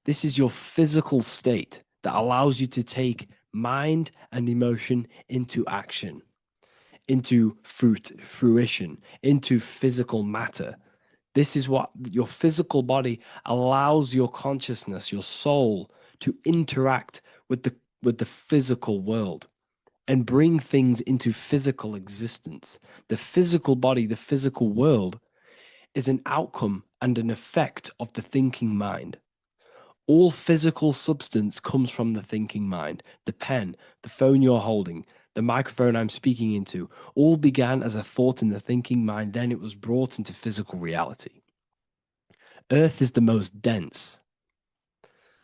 This is your physical state that allows you to take mind and emotion into action. into fruition, into physical matter. This is what your physical body allows your consciousness, your soul, to interact with the physical world and bring things into physical existence. The physical body, the physical world, is an outcome and an effect of the thinking mind. All physical substance comes from the thinking mind. The pen, the phone you're holding, the microphone I'm speaking into, all began as a thought in the thinking mind, then it was brought into physical reality. Earth is the most dense.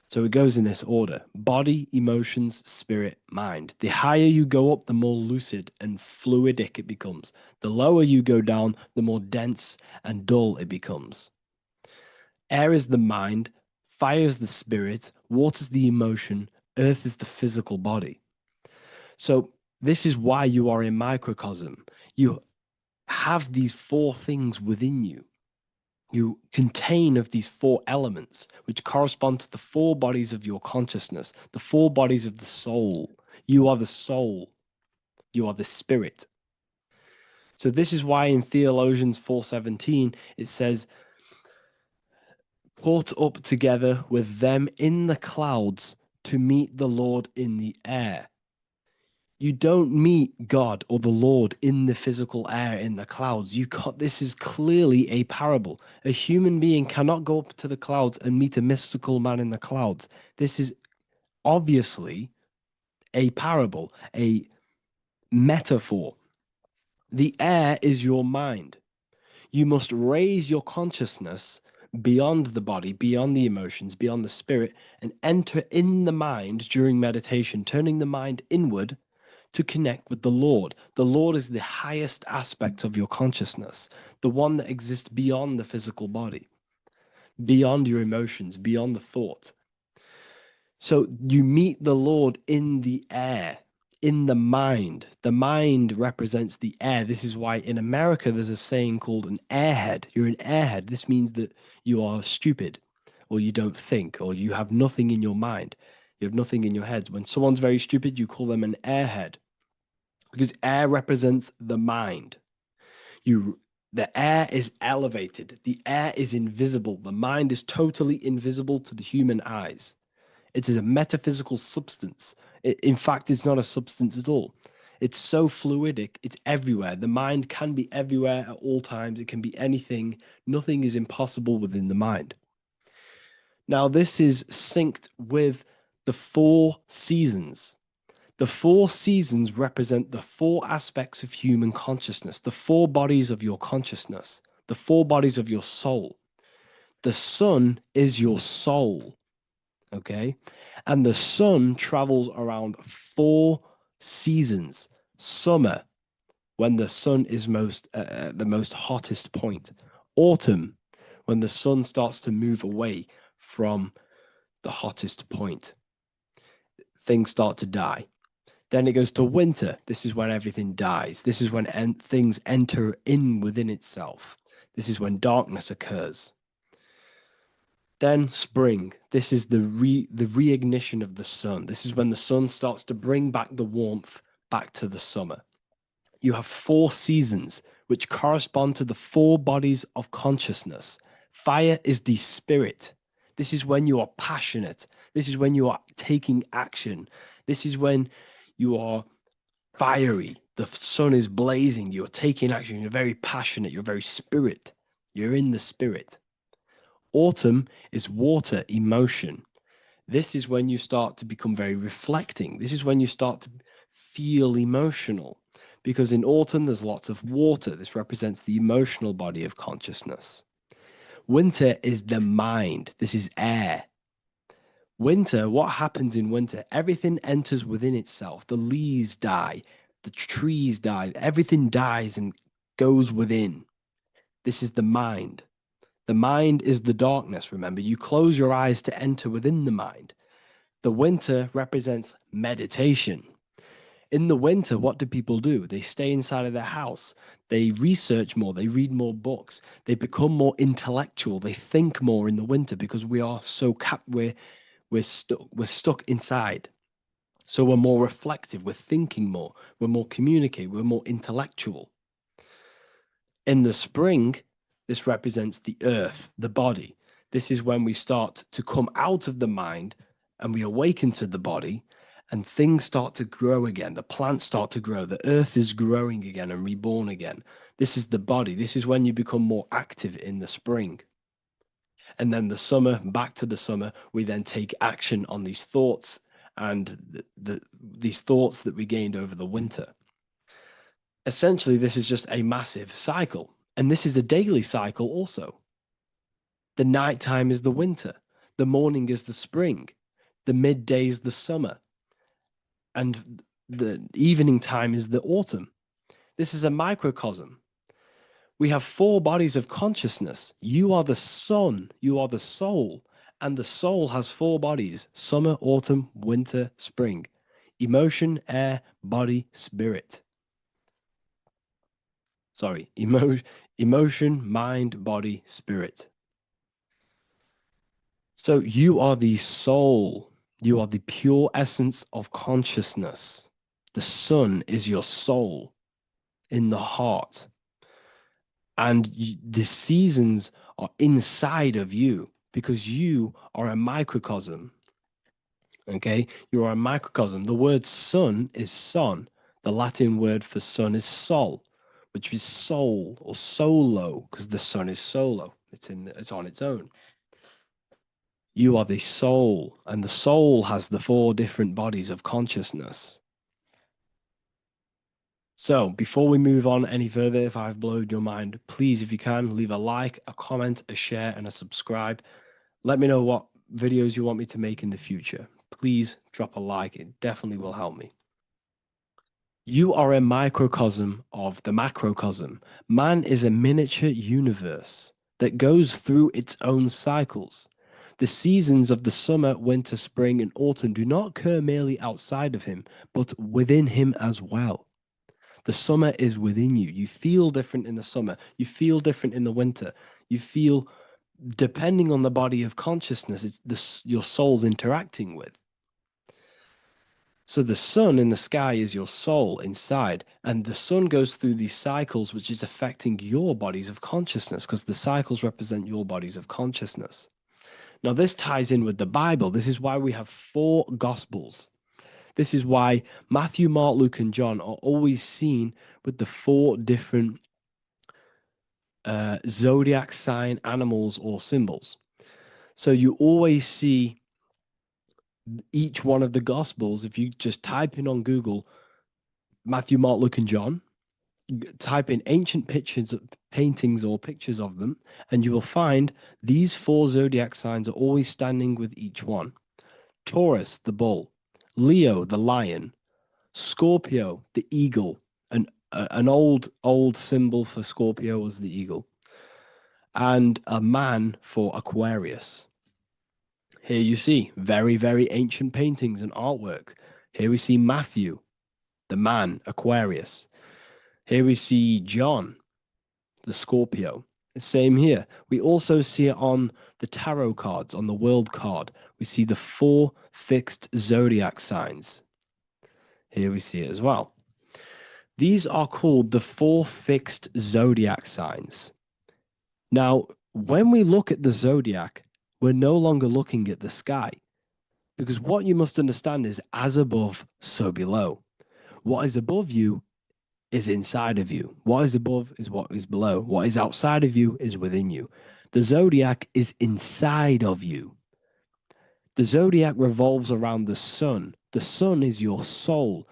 So it goes in this order: body, emotions, spirit, mind. The higher you go up, the more lucid and fluidic it becomes. The lower you go down, the more dense and dull it becomes. Air is the mind, fire is the spirit, water is the emotion, earth is the physical body. So this is why you are a microcosm. You have these four things within you. You contain of these four elements, which correspond to the four bodies of your consciousness, the four bodies of the soul. You are the soul. You are the spirit. So this is why in Theologians 4:17 it says, "Caught up together with them in the clouds to meet the Lord in the air." You don't meet God or the Lord in the physical air, in the clouds. This is clearly a parable. A human being cannot go up to the clouds and meet a mystical man in the clouds. This is obviously a parable, a metaphor. The air is your mind. You must raise your consciousness beyond the body, beyond the emotions, beyond the spirit, and enter in the mind during meditation, turning the mind inward to connect with the Lord. The Lord is the highest aspect of your consciousness, the one that exists beyond the physical body, beyond your emotions, beyond the thought. So you meet the Lord in the air, in the mind. The mind represents the air. This is why in America there's a saying called an airhead. You're an airhead. This means that you are stupid, or you don't think, or you have nothing in your mind. You have nothing in your head. When someone's very stupid, you call them an airhead, because air represents the mind. The air is elevated. The air is invisible. The mind is totally invisible to the human eyes. It is a metaphysical substance. In fact, it's not a substance at all. It's so fluidic. It's everywhere. The mind can be everywhere at all times. It can be anything. Nothing is impossible within the mind. Now, this is synced with the four seasons. The four seasons represent the four aspects of human consciousness, the four bodies of your consciousness, the four bodies of your soul. The sun is your soul, okay? And the sun travels around four seasons. Summer, when the sun is the most hottest point. Autumn, when the sun starts to move away from the hottest point. Things start to die. Then it goes to winter. This is when everything dies. This is when things enter in within itself. This is when darkness occurs. Then spring. This is the reignition of the sun. This is when the sun starts to bring back the warmth back to the summer. You have four seasons which correspond to the four bodies of consciousness. Fire is the spirit. This is when you are passionate. This is when you are taking action. This is when you are fiery. The sun is blazing. You're taking action. You're very passionate. You're very spirit. You're in the spirit. Autumn is water, emotion. This is when you start to become very reflecting. This is when you start to feel emotional, because in autumn there's lots of water. This represents the emotional body of consciousness. Winter is the mind. This is air. Winter, what happens in winter? Everything enters within itself. The leaves die, the trees die, everything dies and goes within. This is the mind. The mind is the darkness, remember. You close your eyes to enter within the mind. The winter represents meditation. In the winter, what do people do? They stay inside of their house. They research more. They read more books. They become more intellectual. They think more in the winter because we are so we're stuck inside. So we're more reflective, we're thinking more, we're more communicative, we're more intellectual. In the spring, this represents the earth, the body. This is when we start to come out of the mind and we awaken to the body, and things start to grow again. The plants start to grow. The earth is growing again and reborn again. This is the body. This is when you become more active in the spring. And then the summer, back to the summer, we then take action on these thoughts and these thoughts that we gained over the winter. Essentially, this is just a massive cycle. And this is a daily cycle also. The nighttime is the winter. The morning is the spring. The midday is the summer. And the evening time is the autumn. This is a microcosm. We have 4 bodies of consciousness. You are the sun, you are the soul, and the soul has 4 bodies: summer, autumn, winter, spring. Emotion, air, body, spirit. Sorry, emotion, mind, body, spirit. So you are the soul. You are the pure essence of consciousness. The sun is your soul in the heart. And the seasons are inside of you because you are a microcosm. Okay? You are a microcosm. The word sun is son. The Latin word for sun is sol, which is soul or solo, because the sun is solo. It's on its own. You are the soul, and the soul has the 4 different bodies of consciousness. So before we move on any further, if I've blown your mind, please, if you can, leave a like, a comment, a share, and a subscribe. Let me know what videos you want me to make in the future. Please drop a like. It definitely will help me. You are a microcosm of the macrocosm. Man is a miniature universe that goes through its own cycles. The seasons of the summer, winter, spring, and autumn do not occur merely outside of him, but within him as well. The summer is within you. You feel different in the summer. You feel different in the winter. You feel, depending on the body of consciousness, it's your soul's interacting with. So the sun in the sky is your soul inside, and the sun goes through these cycles, which is affecting your bodies of consciousness, because the cycles represent your bodies of consciousness. Now, this ties in with the Bible. This is why we have 4 Gospels. This is why Matthew, Mark, Luke, and John are always seen with the 4 different zodiac sign animals or symbols. So you always see each one of the Gospels. If you just type in on Google Matthew, Mark, Luke, and John, type in ancient pictures, paintings or pictures of them, and you will find these 4 zodiac signs are always standing with each one. Taurus, the bull; Leo, the lion; Scorpio, the eagle. An old symbol for Scorpio was the eagle, and a man for Aquarius. Here you see very, very ancient paintings and artwork. Here we see Matthew, the man, Aquarius. Here we see John, the Scorpio. Same here. We also see it on the tarot cards, on the world card. We see the 4 fixed zodiac signs. Here we see it as well. These are called the 4 fixed zodiac signs. Now, when we look at the zodiac, we're no longer looking at the sky, because what you must understand is as above, so below. What is above you is inside of you. What is above is what is below. What is outside of you is within you. The zodiac is inside of you. The zodiac revolves around the sun. The sun is your soul.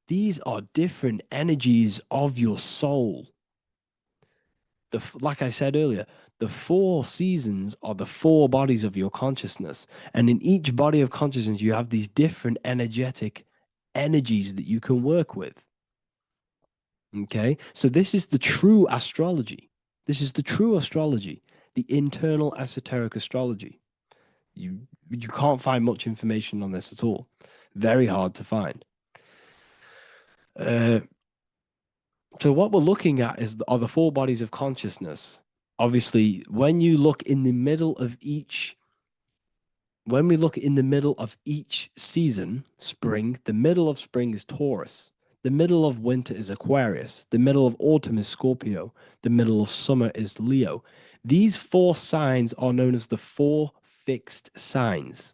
These are different energies of your soul. Like I said earlier, the 4 seasons are the 4 bodies of your consciousness. And in each body of consciousness, you have these different energetic energies that you can work with. Okay, so this is the true astrology. This is the true astrology, the internal esoteric astrology. You can't find much information on this at all. Very hard to find. So what we're looking at are the 4 bodies of consciousness. Obviously, when you look in the middle of each when we look in the middle of each season, spring, the middle of spring is Taurus. The middle of winter is Aquarius. The middle of autumn is Scorpio. The middle of summer is Leo. These 4 signs are known as the 4 fixed signs.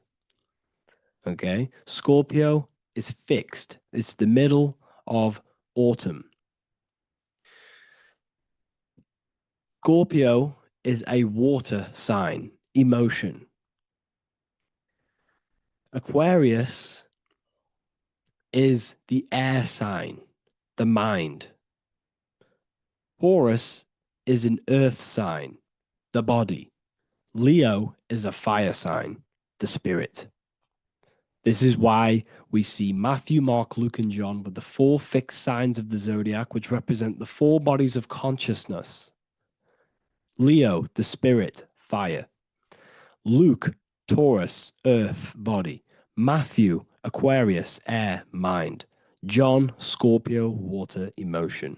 Okay, Scorpio is fixed. It's the middle of autumn. Scorpio is a water sign, emotion. Aquarius is the air sign, the mind. Taurus is an earth sign, the body. Leo is a fire sign, the spirit. This is why we see Matthew, Mark, Luke, and John with the 4 fixed signs of the zodiac, which represent the 4 bodies of consciousness. Leo, the spirit, fire. Luke, Taurus, earth, body. Matthew, Aquarius, air, mind. John, Scorpio, water, emotion.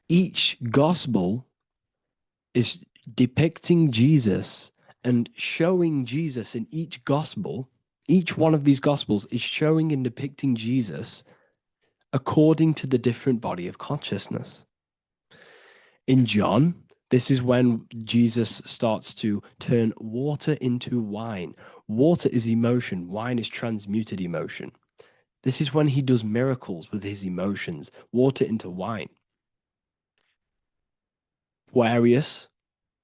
Each gospel is depicting Jesus and showing Jesus in each gospel. Each one of these gospels is showing and depicting Jesus according to the different body of consciousness. In John, this is when Jesus starts to turn water into wine. Water is emotion. Wine is transmuted emotion. This is when he does miracles with his emotions, water into wine. Aquarius,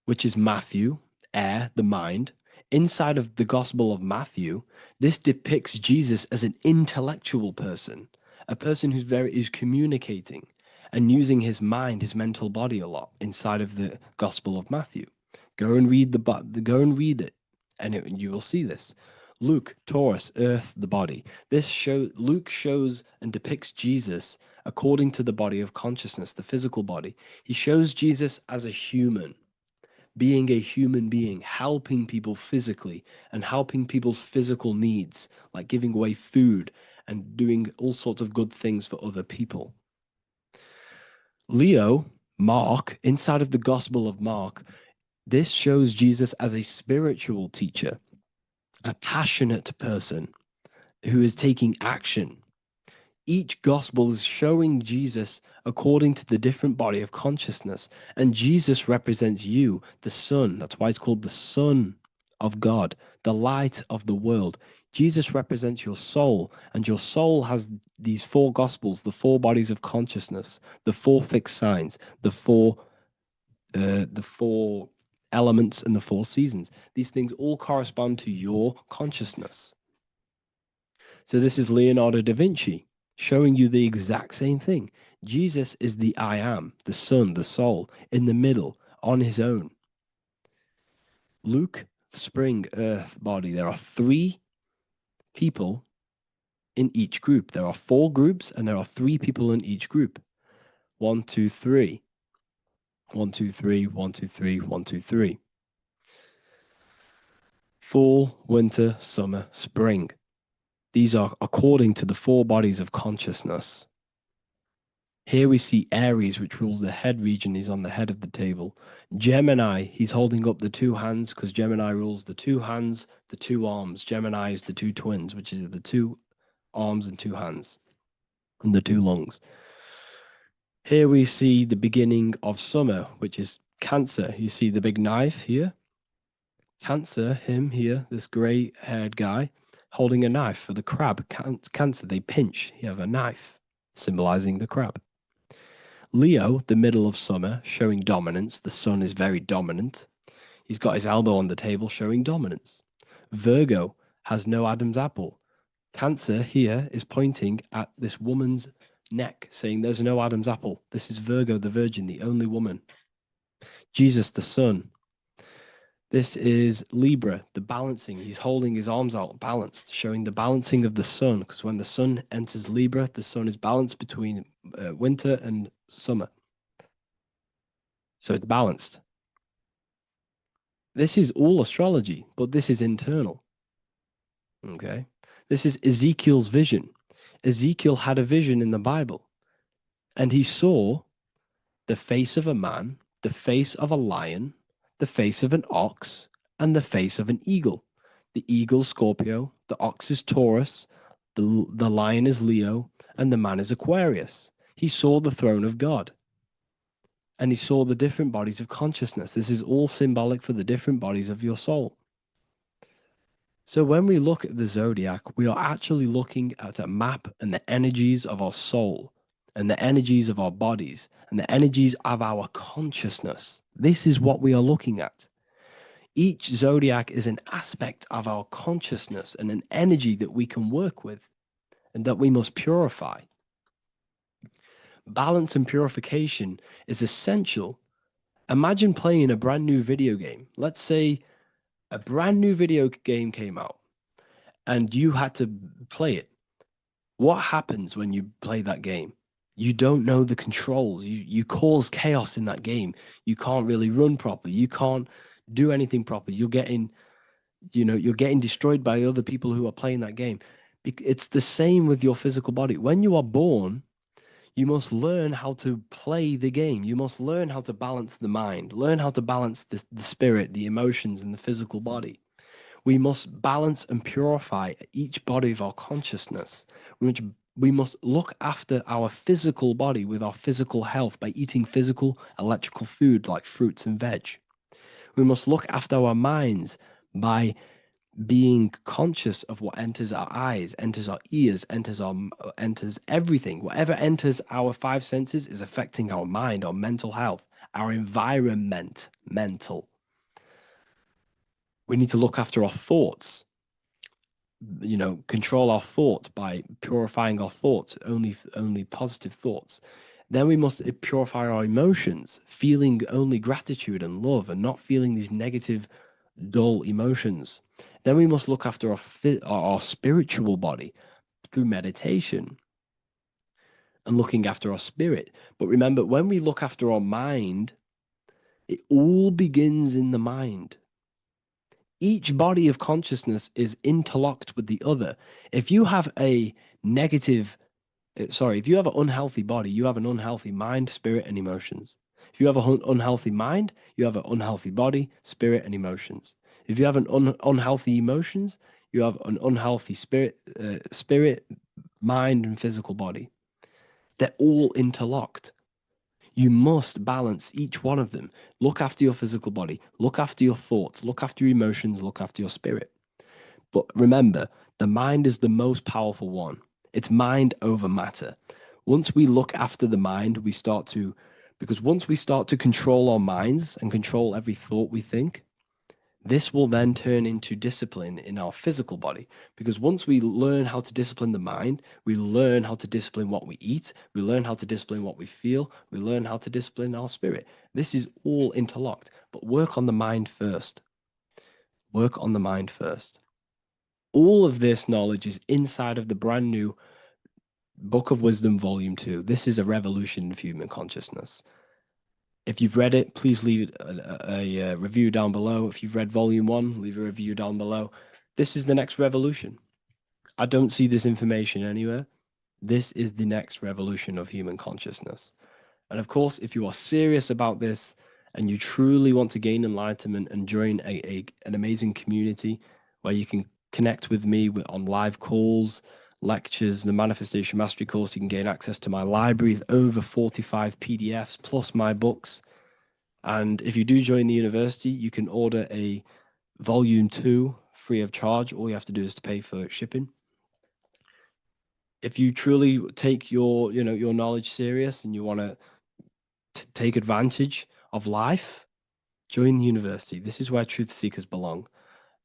which is Matthew, air, the mind. Inside of the Gospel of Matthew, this depicts Jesus as an intellectual person, a person who's communicating and using his mind, his mental body a lot inside of the Gospel of Matthew. Go and read it, and you will see this. Luke, Taurus, earth, the body. Luke shows and depicts Jesus according to the body of consciousness, the physical body. He shows Jesus as a human, being a human being, helping people physically and helping people's physical needs, like giving away food and doing all sorts of good things for other people. Leo, Mark, inside of the Gospel of Mark, this shows Jesus as a spiritual teacher, a passionate person who is taking action. Each gospel is showing Jesus according to the different body of consciousness. And Jesus represents you, the Son. That's why it's called the Son of God, the light of the world. Jesus represents your soul, and your soul has these 4 gospels, the 4 bodies of consciousness, the 4 fixed signs, the 4 elements and the 4 seasons. These things all correspond to your consciousness. So this is Leonardo da Vinci showing you the exact same thing. Jesus is the I am, the Son, the soul, in the middle, on his own. Luke, spring, earth, body. There are 3 people in each group. There are 4 groups, and there are 3 people in each group. 1, 2, 3. 1, 2, 3, 1, 2, 3, 1, 2, 3. Fall, winter, summer, spring. These are according to the 4 bodies of consciousness. Here we see Aries, which rules the head region. He's on the head of the table. Gemini, he's holding up the 2 hands because Gemini rules the 2 hands, the 2 arms. Gemini is the 2 twins, which is the 2 arms and 2 hands, and the 2 lungs. Here we see the beginning of summer, which is Cancer. You see the big knife here. Cancer, him here, this gray-haired guy, holding a knife for the crab. Cancer, they pinch. You have a knife, symbolizing the crab. Leo, the middle of summer, showing dominance. The sun is very dominant. He's got his elbow on the table, showing dominance. Virgo has no Adam's apple. Cancer here is pointing at this woman's neck, saying there's no Adam's apple. This is Virgo, the virgin, the only woman. Jesus, the sun. This is Libra, the balancing. He's holding his arms out, balanced, showing the balancing of the sun. Because when the sun enters Libra, the sun is balanced between winter and summer. So it's balanced. This is all astrology, but this is internal. Okay? This is Ezekiel's vision. Ezekiel had a vision in the Bible, and he saw the face of a man, the face of a lion, the face of an ox, and the face of an eagle. the eagle is Scorpio, the ox is Taurus, the lion is Leo, and the man is Aquarius. He saw the throne of God. And he saw the different bodies of consciousness. This is all symbolic for the different bodies of your soul. So when we look at the zodiac, we are actually looking at a map and the energies of our soul and the energies of our bodies and the energies of our consciousness. This is what we are looking at. Each zodiac is an aspect of our consciousness and an energy that we can work with and that we must purify. Balance and purification is essential. Imagine playing a brand new video game. Let's say a brand new video game came out and you had to play it. What happens when you play that game? You don't know the controls. You cause chaos in that game. You can't really run properly. You can't do anything properly. You're getting destroyed by other people who are playing that game. It's the same with your physical body. When you are born, you must learn how to play the game. You must learn how to balance the mind, learn how to balance the spirit, the emotions, and the physical body. We must balance and purify each body of our consciousness. We must look after our physical body with our physical health by eating physical, electrical food like fruits and veg. We must look after our minds by being conscious of what enters our eyes, enters our ears, enters everything. Whatever enters our five senses is affecting our mind, our mental health, our environment, mental. We need to look after our thoughts, control our thoughts by purifying our thoughts, only positive thoughts. Then we must purify our emotions, feeling only gratitude and love and not feeling these negative, dull emotions. Then we must look after our spiritual body through meditation and looking after our spirit. But remember, when we look after our mind, it all begins in the mind. Each body of consciousness is interlocked with the other. If you have an unhealthy body, you have an unhealthy mind, spirit, and emotions. If you have an unhealthy mind, you have an unhealthy body, spirit, and emotions. If you have an unhealthy emotions, you have an unhealthy spirit, mind, and physical body. They're all interlocked. You must balance each one of them. Look after your physical body. Look after your thoughts. Look after your emotions. Look after your spirit. But remember, the mind is the most powerful one. It's mind over matter. Once we look after the mind, because once we start to control our minds and control every thought we think, this will then turn into discipline in our physical body. Because once we learn how to discipline the mind, we learn how to discipline what we eat, we learn how to discipline what we feel, we learn how to discipline our spirit. This is all interlocked, but work on the mind first. Work on the mind first. All of this knowledge is inside of the brand new Book of Wisdom, Volume 2. This is a revolution of human consciousness. If you've read it, please leave a review down below. If you've read Volume 1, leave a review down below. This is the next revolution. I don't see this information anywhere. This is the next revolution of human consciousness. And of course, if you are serious about this and you truly want to gain enlightenment and join an amazing community where you can connect with me on live calls, lectures, the Manifestation Mastery course, you can gain access to my library with over 45 PDFs plus my books. And if you do join the university, you can order a Volume 2 free of charge. All you have to do is to pay for shipping. If you truly take your knowledge serious and you want to take advantage of life, join the university. This is where truth seekers belong.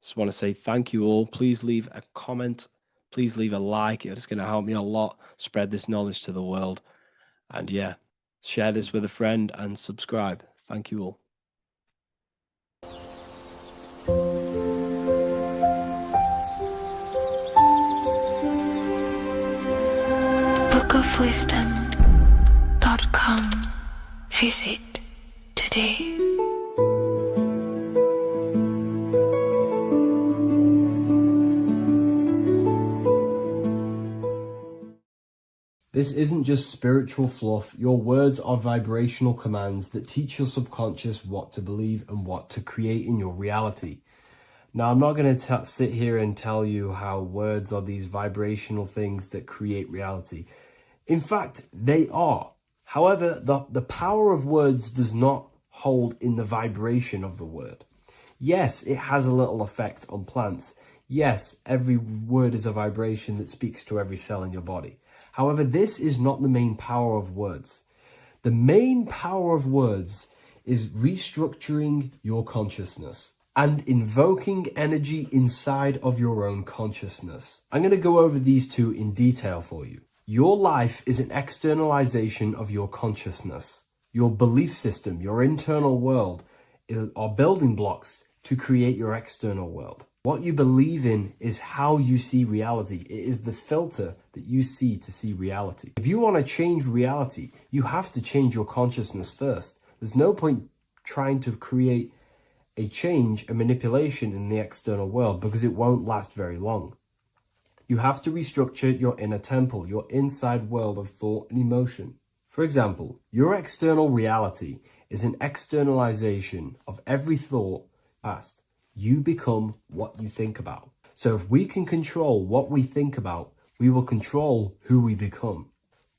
Just want to say thank you all. Please leave a comment. Please leave a like. It's going to help me a lot spread this knowledge to the world. And yeah, share this with a friend and subscribe. Thank you all. bookofwisdom.com. Visit today. This isn't just spiritual fluff. Your words are vibrational commands that teach your subconscious what to believe and what to create in your reality. Now, I'm not going to sit here and tell you how words are these vibrational things that create reality. In fact, they are. However, the power of words does not hold in the vibration of the word. Yes, it has a little effect on plants. Yes, every word is a vibration that speaks to every cell in your body. However, this is not the main power of words. The main power of words is restructuring your consciousness and invoking energy inside of your own consciousness. I'm going to go over these two in detail for you. Your life is an externalization of your consciousness. Your belief system, your internal world, are building blocks to create your external world. What you believe in is how you see reality. It is the filter that you see to see reality. If you want to change reality, you have to change your consciousness first. There's no point trying to create a change, a manipulation in the external world, because it won't last very long. You have to restructure your inner temple, your inside world of thought and emotion. For example, your external reality is an externalization of every thought past. You become what you think about. So if we can control what we think about, we will control who we become.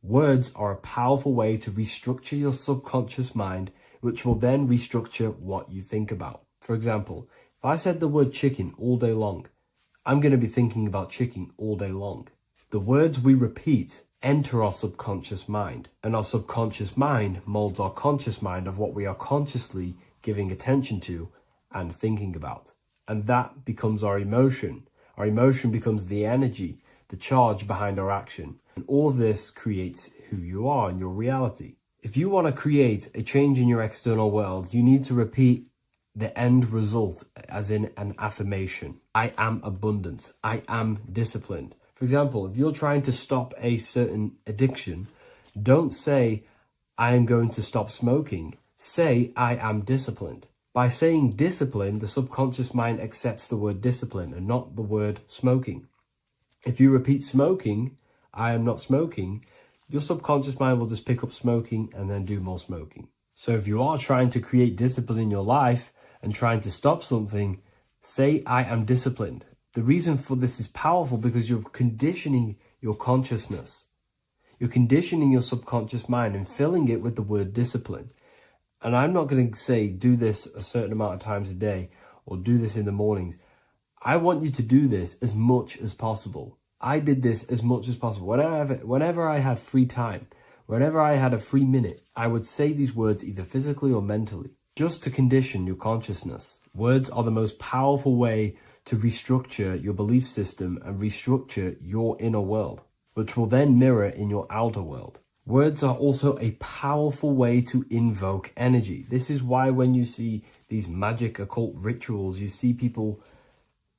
Words are a powerful way to restructure your subconscious mind, which will then restructure what you think about. For example, if I said the word chicken all day long, I'm going to be thinking about chicken all day long. The words we repeat enter our subconscious mind, and our subconscious mind molds our conscious mind of what we are consciously giving attention to and thinking about. And that becomes our emotion. Our emotion becomes the energy, the charge behind our action. And all this creates who you are and your reality. If you want to create a change in your external world, you need to repeat the end result as in an affirmation. I am abundant. I am disciplined. For example, if you're trying to stop a certain addiction, don't say, I am going to stop smoking. Say, I am disciplined. By saying discipline, the subconscious mind accepts the word discipline and not the word smoking. If you repeat smoking, I am not smoking, your subconscious mind will just pick up smoking and then do more smoking. So if you are trying to create discipline in your life and trying to stop something, say, I am disciplined. The reason for this is powerful because you're conditioning your consciousness. You're conditioning your subconscious mind and filling it with the word discipline. And I'm not going to say do this a certain amount of times a day or do this in the mornings. I want you to do this as much as possible. I did this as much as possible. Whenever I had free time, whenever I had a free minute, I would say these words either physically or mentally, just to condition your consciousness. Words are the most powerful way to restructure your belief system and restructure your inner world, which will then mirror in your outer world. Words are also a powerful way to invoke energy. This is why when you see these magic occult rituals, you see people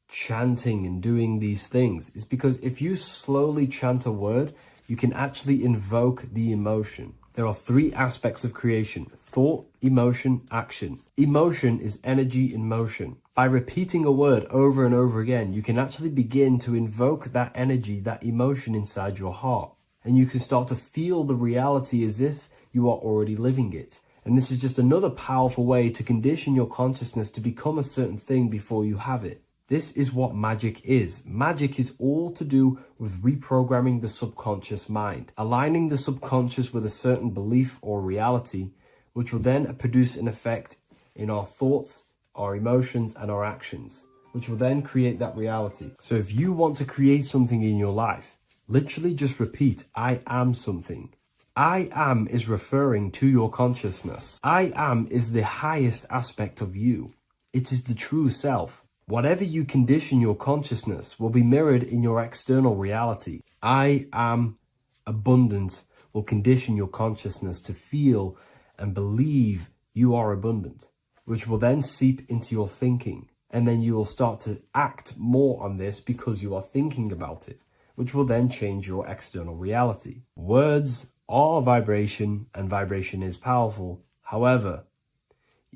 chanting and doing these things. It's because if you slowly chant a word, you can actually invoke the emotion. There are three aspects of creation: thought, emotion, action. Emotion is energy in motion. By repeating a word over and over again, you can actually begin to invoke that energy, that emotion inside your heart. And you can start to feel the reality as if you are already living it. And this is just another powerful way to condition your consciousness to become a certain thing before you have it. This is what magic is. Magic is all to do with reprogramming the subconscious mind, aligning the subconscious with a certain belief or reality, which will then produce an effect in our thoughts, our emotions, and our actions, which will then create that reality. So if you want to create something in your life, literally just repeat, I am something. I am is referring to your consciousness. I am is the highest aspect of you. It is the true self. Whatever you condition your consciousness will be mirrored in your external reality. I am abundant will condition your consciousness to feel and believe you are abundant, which will then seep into your thinking. And then you will start to act more on this because you are thinking about it, which will then change your external reality. Words are vibration, and vibration is powerful. However,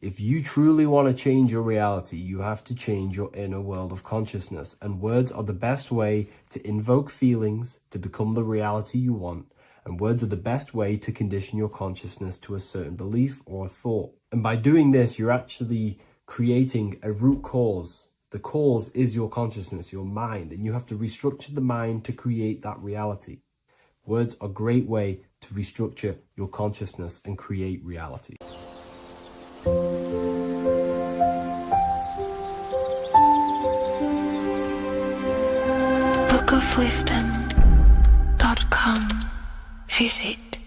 if you truly want to change your reality, you have to change your inner world of consciousness. And words are the best way to invoke feelings to become the reality you want. And words are the best way to condition your consciousness to a certain belief or a thought. And by doing this, you're actually creating a root cause The cause is your consciousness, your mind, and you have to restructure the mind to create that reality. Words are a great way to restructure your consciousness and create reality. bookofwisdom.com. Visit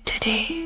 today.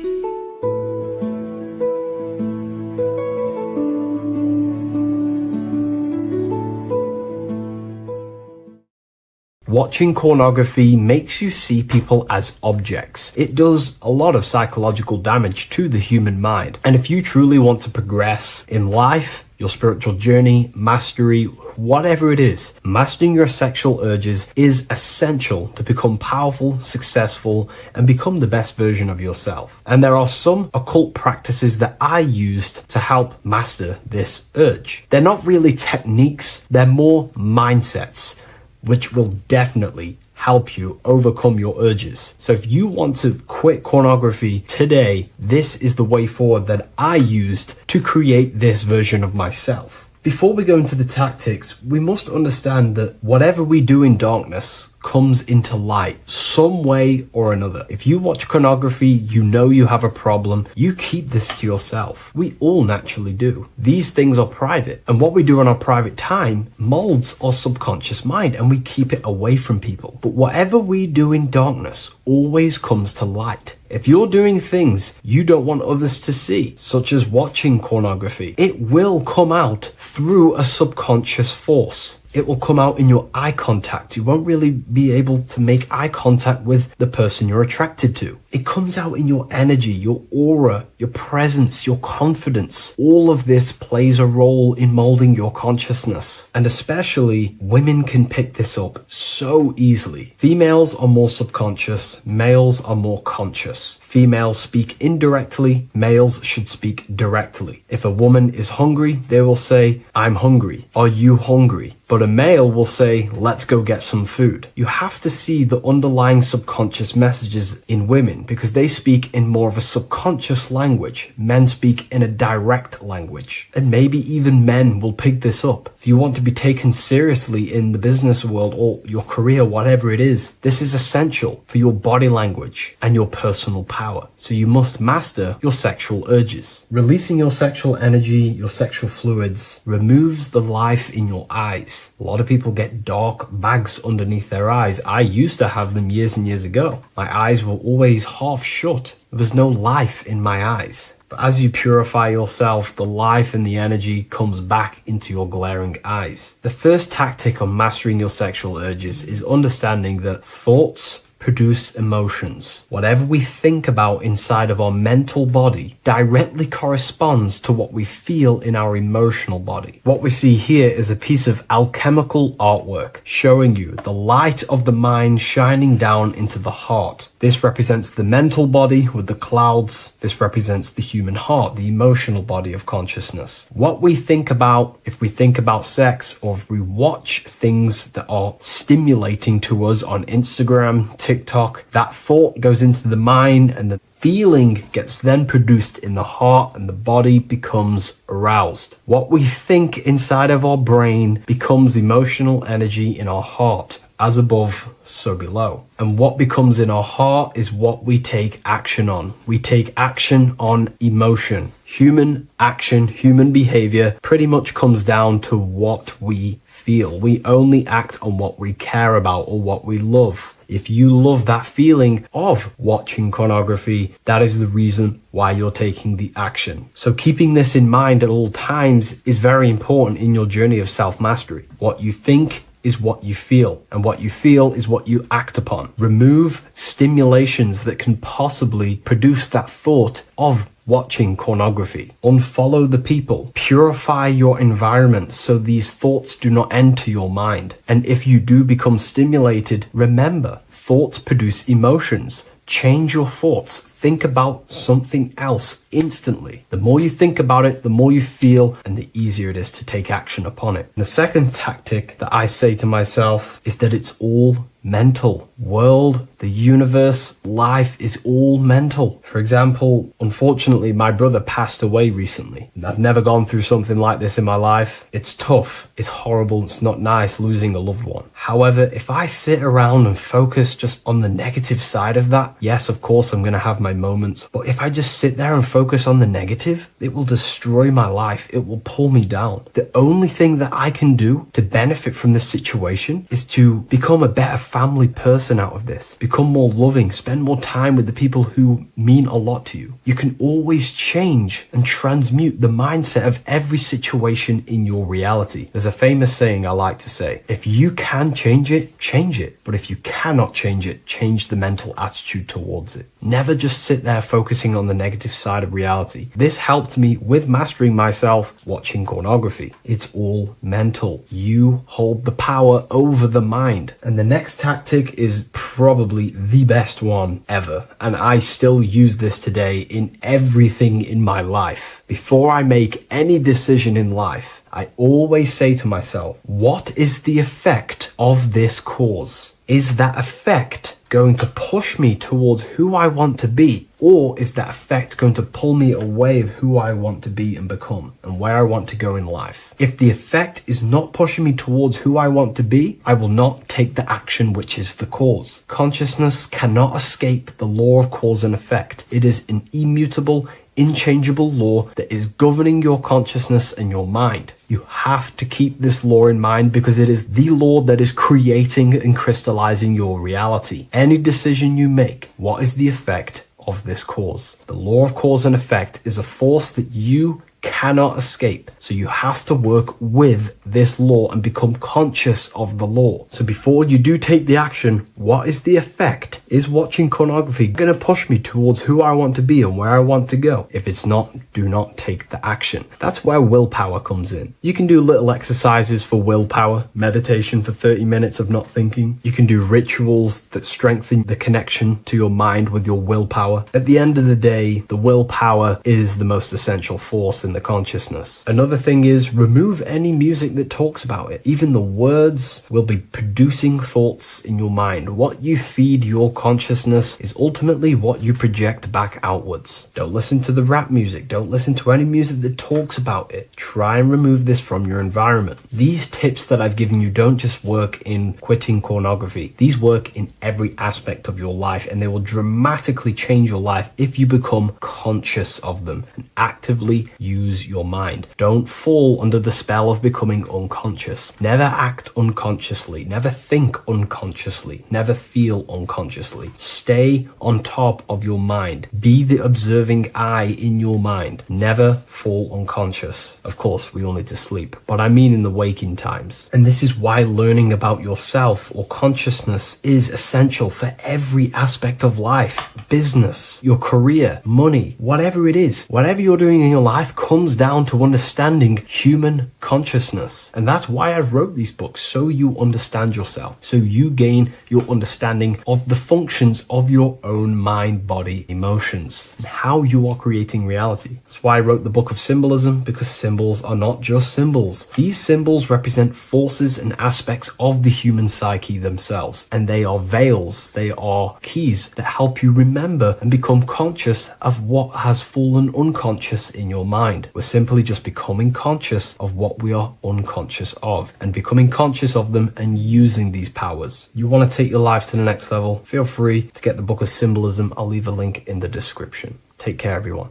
Watching pornography makes you see people as objects. It does a lot of psychological damage to the human mind. And if you truly want to progress in life, your spiritual journey, mastery, whatever it is, mastering your sexual urges is essential to become powerful, successful, and become the best version of yourself. And there are some occult practices that I used to help master this urge. They're not really techniques, they're more mindsets, which will definitely help you overcome your urges. So if you want to quit pornography today, this is the way forward that I used to create this version of myself. Before we go into the tactics, we must understand that whatever we do in darkness comes into light some way or another. If you watch pornography, you know you have a problem, you keep this to yourself. We all naturally do. These things are private, and what we do in our private time molds our subconscious mind, and we keep it away from people. But whatever we do in darkness always comes to light. If you're doing things you don't want others to see, such as watching pornography, it will come out through a subconscious force. It will come out in your eye contact. You won't really be able to make eye contact with the person you're attracted to. It comes out in your energy, your aura, your presence, your confidence. All of this plays a role in molding your consciousness. And especially women can pick this up so easily. Females are more subconscious, males are more conscious. Females speak indirectly, males should speak directly. If a woman is hungry, they will say, "I'm hungry. Are you hungry?" But a male will say, "Let's go get some food." You have to see the underlying subconscious messages in women because they speak in more of a subconscious language. Men speak in a direct language. And maybe even men will pick this up. If you want to be taken seriously in the business world or your career, whatever it is, this is essential for your body language and your personal power. So you must master your sexual urges. Releasing your sexual energy, your sexual fluids, removes the life in your eyes. A lot of people get dark bags underneath their eyes. I used to have them years and years ago. My eyes were always half shut. There was no life in my eyes. But as you purify yourself, the life and the energy comes back into your glaring eyes. The first tactic on mastering your sexual urges is understanding that thoughts produce emotions. Whatever we think about inside of our mental body directly corresponds to what we feel in our emotional body. What we see here is a piece of alchemical artwork showing you the light of the mind shining down into the heart. This represents the mental body with the clouds. This represents the human heart, the emotional body of consciousness. What we think about, if we think about sex, or if we watch things that are stimulating to us on Instagram, TikTok, that thought goes into the mind and the feeling gets then produced in the heart and the body becomes aroused. What we think inside of our brain becomes emotional energy in our heart. As above, so below. And what becomes in our heart is what we take action on. We take action on emotion. Human action, human behavior pretty much comes down to what we feel. We only act on what we care about or what we love. If you love that feeling of watching pornography, that is the reason why you're taking the action. So keeping this in mind at all times is very important in your journey of self-mastery. What you think is what you feel, and what you feel is what you act upon. Remove stimulations that can possibly produce that thought of watching pornography. Unfollow the people. Purify your environment so these thoughts do not enter your mind. And if you do become stimulated, remember, thoughts produce emotions. change your thoughts. Think about something else instantly. The more you think about it, the more you feel, and the easier it is to take action upon it. And the second tactic that I say to myself is that it's all mental. World, the universe, life is all mental. For example, unfortunately, my brother passed away recently. I've never gone through something like this in my life. It's tough. It's horrible. It's not nice losing a loved one. However, if I sit around and focus just on the negative side of that, yes, of course, I'm going to have my moments. But if I just sit there and focus on the negative, it will destroy my life. It will pull me down. The only thing that I can do to benefit from this situation is to become a better family person out of this. Become more loving. Spend more time with the people who mean a lot to you. You can always change and transmute the mindset of every situation in your reality. There's a famous saying I like to say, if you can change it, change it. But if you cannot change it, change the mental attitude towards it. Never just sit there focusing on the negative side of reality. This helped me with mastering myself watching pornography. It's all mental. You hold the power over the mind. And the next tactic is probably the best one ever. And I still use this today in everything in my life. Before I make any decision in life, I always say to myself, what is the effect of this cause? Is that effect going to push me towards who I want to be? Or is that effect going to pull me away of who I want to be and become and where I want to go in life? If the effect is not pushing me towards who I want to be, I will not take the action which is the cause. Consciousness cannot escape the law of cause and effect. It is an immutable, inchangeable law that is governing your consciousness and your mind. You have to keep this law in mind because it is the law that is creating and crystallizing your reality. Any decision you make, what is the effect of this cause? The law of cause and effect is a force that you cannot escape. So you have to work with this law and become conscious of the law. So before you do take the action, what is the effect? Is watching pornography going to push me towards who I want to be and where I want to go? If it's not, do not take the action. That's where willpower comes in. You can do little exercises for willpower, meditation for 30 minutes of not thinking. You can do rituals that strengthen the connection to your mind with your willpower. At the end of the day, the willpower is the most essential force in the consciousness. Another thing is remove any music that talks about it. Even the words will be producing thoughts in your mind. What you feed your consciousness is ultimately what you project back outwards. Don't listen to the rap music. Don't listen to any music that talks about it. Try and remove this from your environment. These tips that I've given you don't just work in quitting pornography. These work in every aspect of your life, and they will dramatically change your life if you become conscious of them and actively use your mind. Don't fall under the spell of becoming unconscious. Never act unconsciously. Never think unconsciously. Never feel unconsciously. Stay on top of your mind. Be the observing eye in your mind. Never fall unconscious. Of course, we all need to sleep, but I mean in the waking times. And this is why learning about yourself or consciousness is essential for every aspect of life. Business, your career, money, whatever it is. Whatever you're doing in your life comes down to understanding human consciousness. And that's why I wrote these books, so you understand yourself, so you gain your understanding of the functions of your own mind, body, emotions, and how you are creating reality. That's why I wrote the book of symbolism, because symbols are not just symbols. These symbols represent forces and aspects of the human psyche themselves, and they are veils, they are keys that help you remember and become conscious of what has fallen unconscious in your mind. We're simply just becoming conscious of what we are unconscious of and becoming conscious of them and using these powers. You want to take your life to the next level? Feel free to get the book of symbolism. I'll leave a link in the description. Take care, everyone.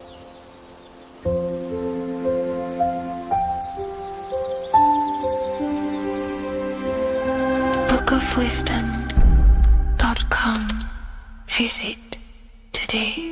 bookofwisdom.com. Visit today.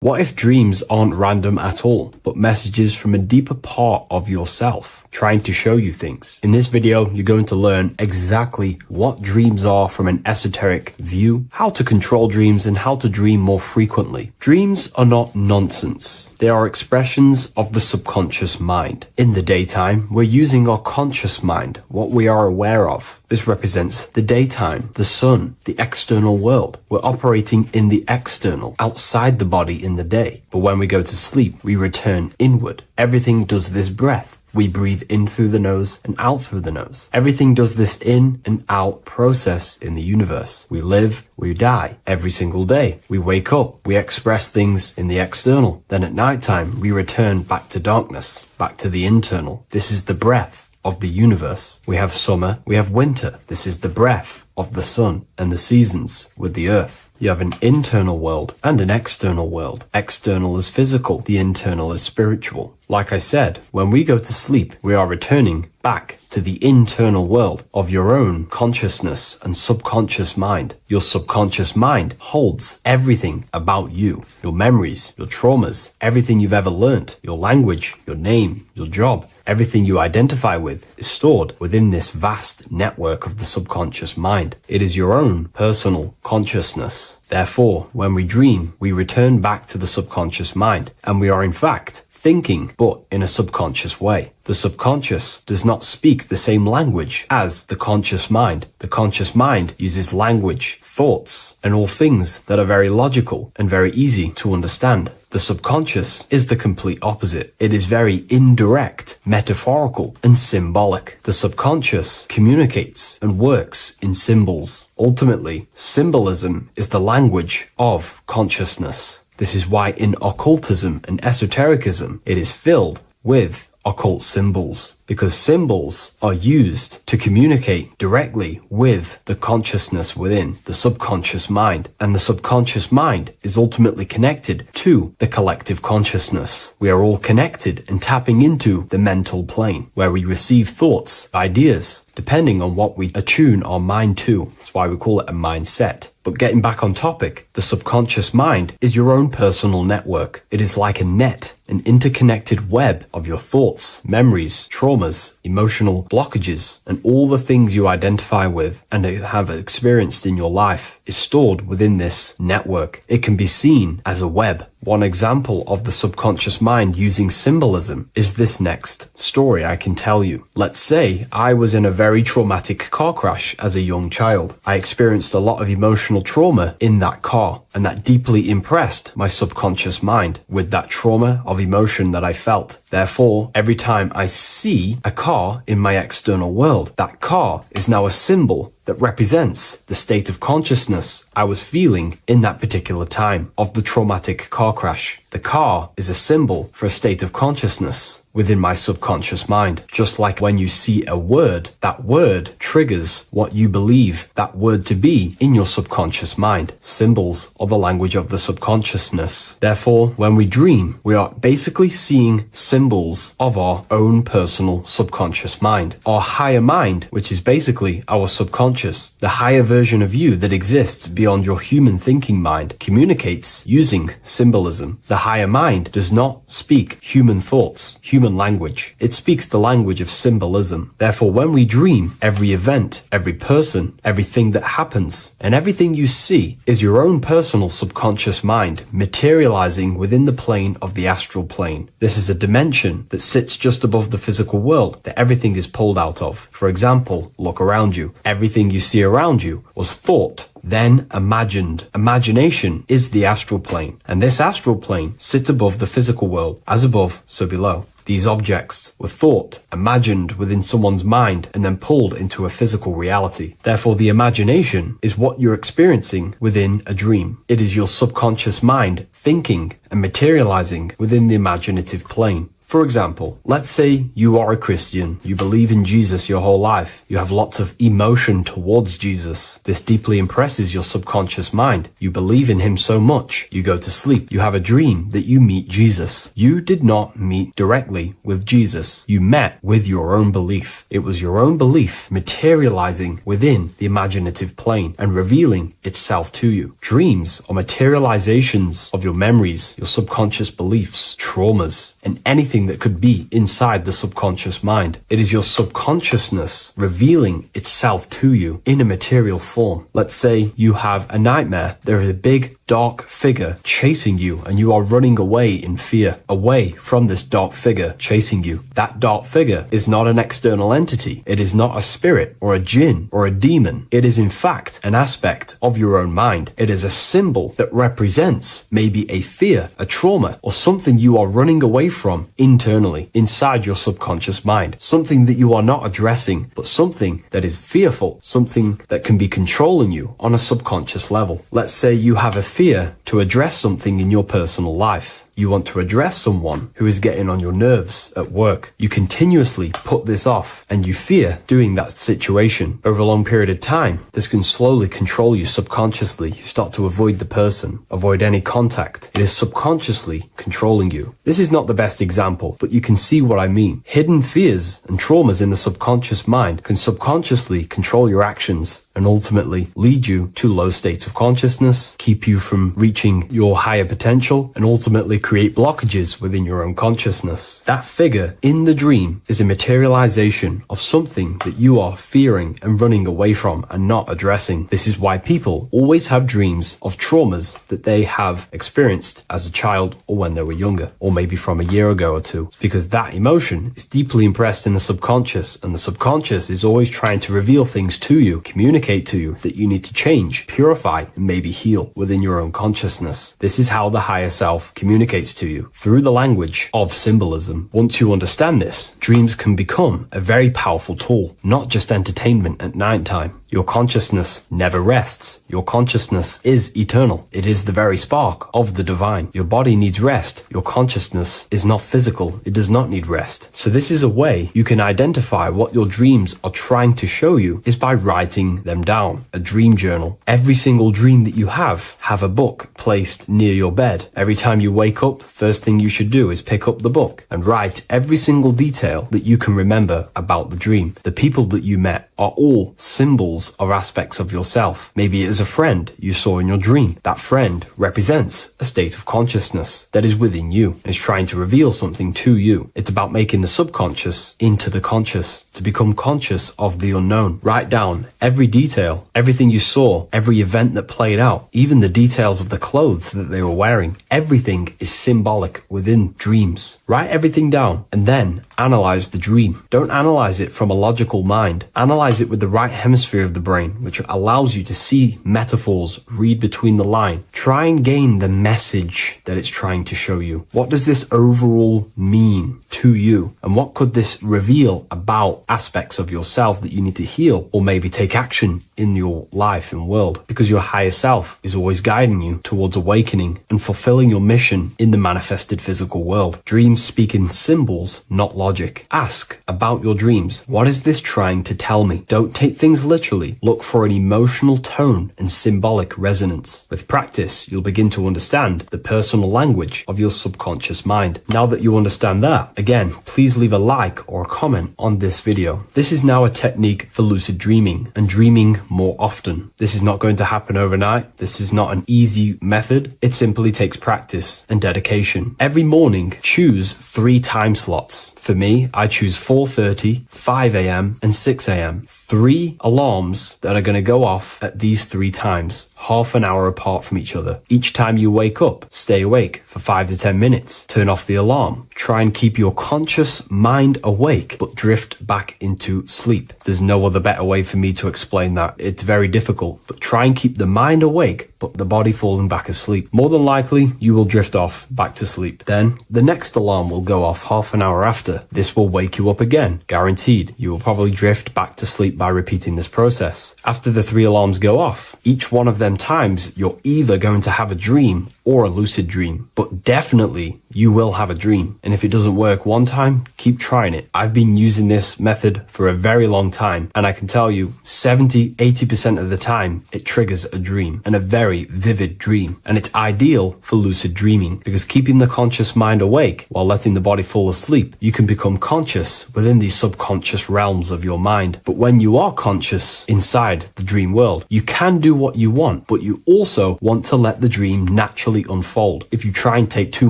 What if dreams aren't random at all, but messages from a deeper part of yourself, trying to show you things? In this video, you're going to learn exactly what dreams are from an esoteric view, how to control dreams, and how to dream more frequently. Dreams are not nonsense. They are expressions of the subconscious mind. In the daytime, we're using our conscious mind, what we are aware of. This represents the daytime, the sun, the external world. We're operating in the external, outside the body in the day. But when we go to sleep, we return inward. Everything does this breath. We breathe in through the nose and out through the nose. Everything does this in and out process in the universe. We live, we die every single day. We wake up, we express things in the external. Then at nighttime, we return back to darkness, back to the internal. This is the breath of the universe. We have summer, we have winter. This is the breath of the sun and the seasons with the earth. You have an internal world and an external world. External is physical, the internal is spiritual. Like I said, when we go to sleep, we are returning back to the internal world of your own consciousness and subconscious mind. Your subconscious mind holds everything about you, your memories, your traumas, everything you've ever learnt, your language, your name, your job, everything you identify with is stored within this vast network of the subconscious mind. It is your own personal consciousness. Therefore, when we dream, we return back to the subconscious mind, and we are in fact thinking, but in a subconscious way. The subconscious does not speak the same language as the conscious mind. The conscious mind uses language, thoughts, and all things that are very logical and very easy to understand. The subconscious is the complete opposite. It is very indirect, metaphorical, and symbolic. The subconscious communicates and works in symbols. Ultimately, symbolism is the language of consciousness. This is why in occultism and esotericism, it is filled with occult symbols, because symbols are used to communicate directly with the consciousness within the subconscious mind, and the subconscious mind is ultimately connected to the collective consciousness. We are all connected and tapping into the mental plane, where we receive thoughts, ideas, depending on what we attune our mind to. That's why we call it a mindset. But getting back on topic, the subconscious mind is your own personal network. It is like a net, an interconnected web of your thoughts, memories, traumas, emotional blockages, and all the things you identify with and have experienced in your life is stored within this network. It can be seen as a web. One example of the subconscious mind using symbolism is this next story I can tell you. Let's say I was in a very traumatic car crash as a young child. I experienced a lot of emotional trauma in that car, and that deeply impressed my subconscious mind with that trauma of emotion that I felt. Therefore, every time I see a car in my external world, that car is now a symbol that represents the state of consciousness I was feeling in that particular time of the traumatic car crash. The car is a symbol for a state of consciousness within my subconscious mind. Just like when you see a word, that word triggers what you believe that word to be in your subconscious mind. Symbols are the language of the subconsciousness. Therefore, when we dream, we are basically seeing symbols of our own personal subconscious mind. Our higher mind, which is basically our subconscious, the higher version of you that exists beyond your human thinking mind, communicates using symbolism. The higher mind does not speak human thoughts, human language. It speaks the language of symbolism. Therefore, when we dream, every event, every person, everything that happens, and everything you see is your own personal subconscious mind materializing within the plane of the astral plane. This is a dimension that sits just above the physical world that everything is pulled out of. For example, look around you. Everything you see around you was thought, then imagined. Imagination is the astral plane, and this astral plane sits above the physical world. As above, so below. These objects were thought, imagined within someone's mind, and then pulled into a physical reality. Therefore, the imagination is what you're experiencing within a dream. It is your subconscious mind thinking and materializing within the imaginative plane. For example, let's say you are a Christian, you believe in Jesus your whole life, you have lots of emotion towards Jesus. This deeply impresses your subconscious mind. You believe in him so much, you go to sleep, you have a dream that you meet Jesus. You did not meet directly with Jesus. You met with your own belief. It was your own belief materializing within the imaginative plane and revealing itself to you. Dreams are materializations of your memories, your subconscious beliefs, traumas, and anything that could be inside the subconscious mind. It is your subconsciousness revealing itself to you in a material form. Let's say you have a nightmare. There is a big dark figure chasing you and you are running away in fear, away from this dark figure chasing you. That dark figure is not an external entity. It is not a spirit or a jinn or a demon. It is in fact an aspect of your own mind. It is a symbol that represents maybe a fear, a trauma, or something you are running away from internally, inside your subconscious mind. Something that you are not addressing, but something that is fearful, something that can be controlling you on a subconscious level. Let's say you have a fear to address something in your personal life. You want to address someone who is getting on your nerves at work. You continuously put this off and you fear doing that situation. Over a long period of time, this can slowly control you subconsciously. You start to avoid the person, avoid any contact. It is subconsciously controlling you. This is not the best example, but you can see what I mean. Hidden fears and traumas in the subconscious mind can subconsciously control your actions and ultimately lead you to low states of consciousness, keep you from reaching your higher potential, and ultimately create blockages within your own consciousness. That figure in the dream is a materialization of something that you are fearing and running away from and not addressing. This is why people always have dreams of traumas that they have experienced as a child or when they were younger, or maybe from a year ago or two. It's because that emotion is deeply impressed in the subconscious, and the subconscious is always trying to reveal things to you, communicate to you that you need to change, purify, and maybe heal within your own consciousness. This is how the higher self communicates to you, through the language of symbolism. Once you understand this, dreams can become a very powerful tool, not just entertainment at night time. Your consciousness never rests. Your consciousness is eternal. It is the very spark of the divine. Your body needs rest. Your consciousness is not physical. It does not need rest. So this is a way you can identify what your dreams are trying to show you, is by writing them down. A dream journal. Every single dream that you have a book placed near your bed. Every time you wake up, first thing you should do is pick up the book and write every single detail that you can remember about the dream. The people that you met are all symbols or aspects of yourself. Maybe it is a friend you saw in your dream. That friend represents a state of consciousness that is within you and is trying to reveal something to you. It's about making the subconscious into the conscious, to become conscious of the unknown. Write down every detail, everything you saw, every event that played out, even the details of the clothes that they were wearing. Everything is symbolic within dreams. Write everything down and then analyze the dream. Don't analyze it from a logical mind. Analyze it with the right hemisphere of the brain, which allows you to see metaphors, read between the line. Try and gain the message that it's trying to show you. What does this overall mean to you? And what could this reveal about aspects of yourself that you need to heal or maybe take action in your life and world? Because your higher self is always guiding you towards awakening and fulfilling your mission in the manifested physical world. Dreams speak in symbols, not logic. Ask about your dreams. What is this trying to tell me? Don't take things literally. Look for an emotional tone and symbolic resonance. With practice, you'll begin to understand the personal language of your subconscious mind. Now that you understand that, again, please leave a like or a comment on this video. This is now a technique for lucid dreaming and dreaming more often. This is not going to happen overnight. This is not an easy method. It simply takes practice and dedication. Every morning, choose 3 time slots. For me, I choose 4:30, 5 a.m. and 6 a.m. 3 alarms that are going to go off at these 3 times, half an hour apart from each other. Each time you wake up, stay awake for 5 to 10 minutes. Turn off the alarm. Try and keep your conscious mind awake, but drift back into sleep. There's no other better way for me to explain that. It's very difficult, but try and keep the mind awake, but the body falling back asleep. More than likely, you will drift off back to sleep. Then the next alarm will go off half an hour after. This will wake you up again. Guaranteed. You will probably drift back to sleep by repeating this process. After the 3 alarms go off, each one of them times, you're either going to have a dream or a lucid dream, but definitely you will have a dream. And if it doesn't work one time, keep trying it. I've been using this method for a very long time, and I can tell you 70-80% of the time it triggers a dream, and a very vivid dream. And it's ideal for lucid dreaming because keeping the conscious mind awake while letting the body fall asleep, you can become conscious within these subconscious realms of your mind. But when you are conscious inside the dream world, you can do what you want, but you also want to let the dream naturally unfold. If you try and take too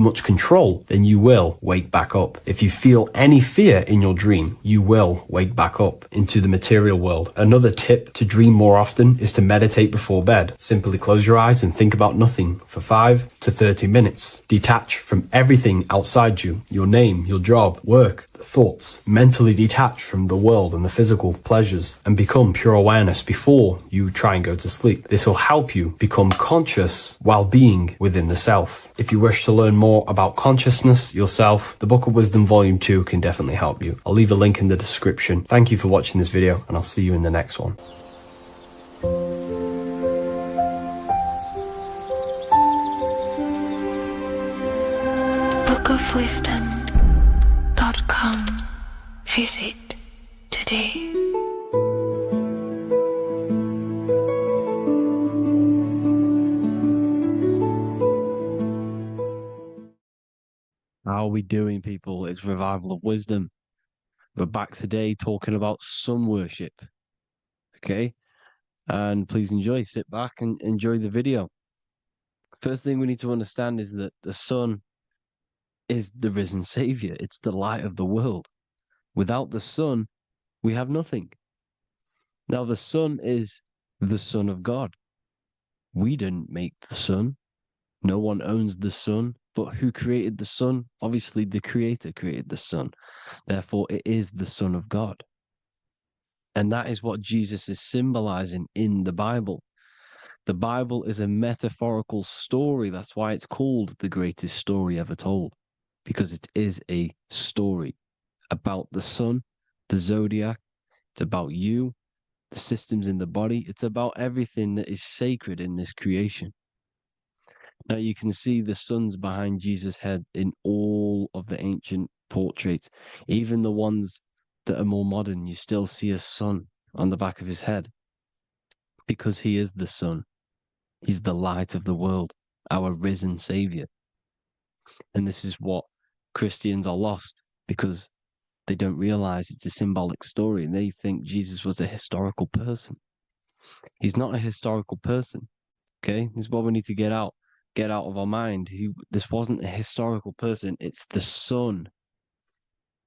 much control, then you will wake back up. If you feel any fear in your dream, you will wake back up into the material world. Another tip to dream more often is to meditate before bed. Simply close your eyes and think about nothing for 5 to 30 minutes. Detach from everything outside you, your name, your job, work, thoughts. Mentally detach from the world and the physical pleasures and become pure awareness before you try and go to sleep. This will help you become conscious while being within the self. If you wish to learn more about consciousness yourself, the Book of Wisdom Volume 2 can definitely help you. I'll leave a link in the description. Thank you for watching this video, and I'll see you in the next one. bookofwisdom.com. Visit today. How are we doing, people? It's Revival of Wisdom. We're back today talking about sun worship. Okay? And please enjoy. Sit back and enjoy the video. First thing we need to understand is that the sun is the risen Savior. It's the light of the world. Without the sun, we have nothing. Now, the sun is the Son of God. We didn't make the sun. No one owns the sun. But who created the sun? Obviously, the Creator created the sun. Therefore, it is the Son of God. And that is what Jesus is symbolizing in the Bible. The Bible is a metaphorical story. That's why it's called the greatest story ever told. Because it is a story about the sun, the zodiac. It's about you, the systems in the body. It's about everything that is sacred in this creation. Now you can see the suns behind Jesus' head in all of the ancient portraits, even the ones that are more modern. You still see a sun on the back of his head because he is the sun. He's the light of the world, our risen Savior. And this is what Christians are lost because they don't realize it's a symbolic story and they think Jesus was a historical person. He's not a historical person. Okay, this is what we need to get out of our mind. This wasn't a historical person. It's the Son,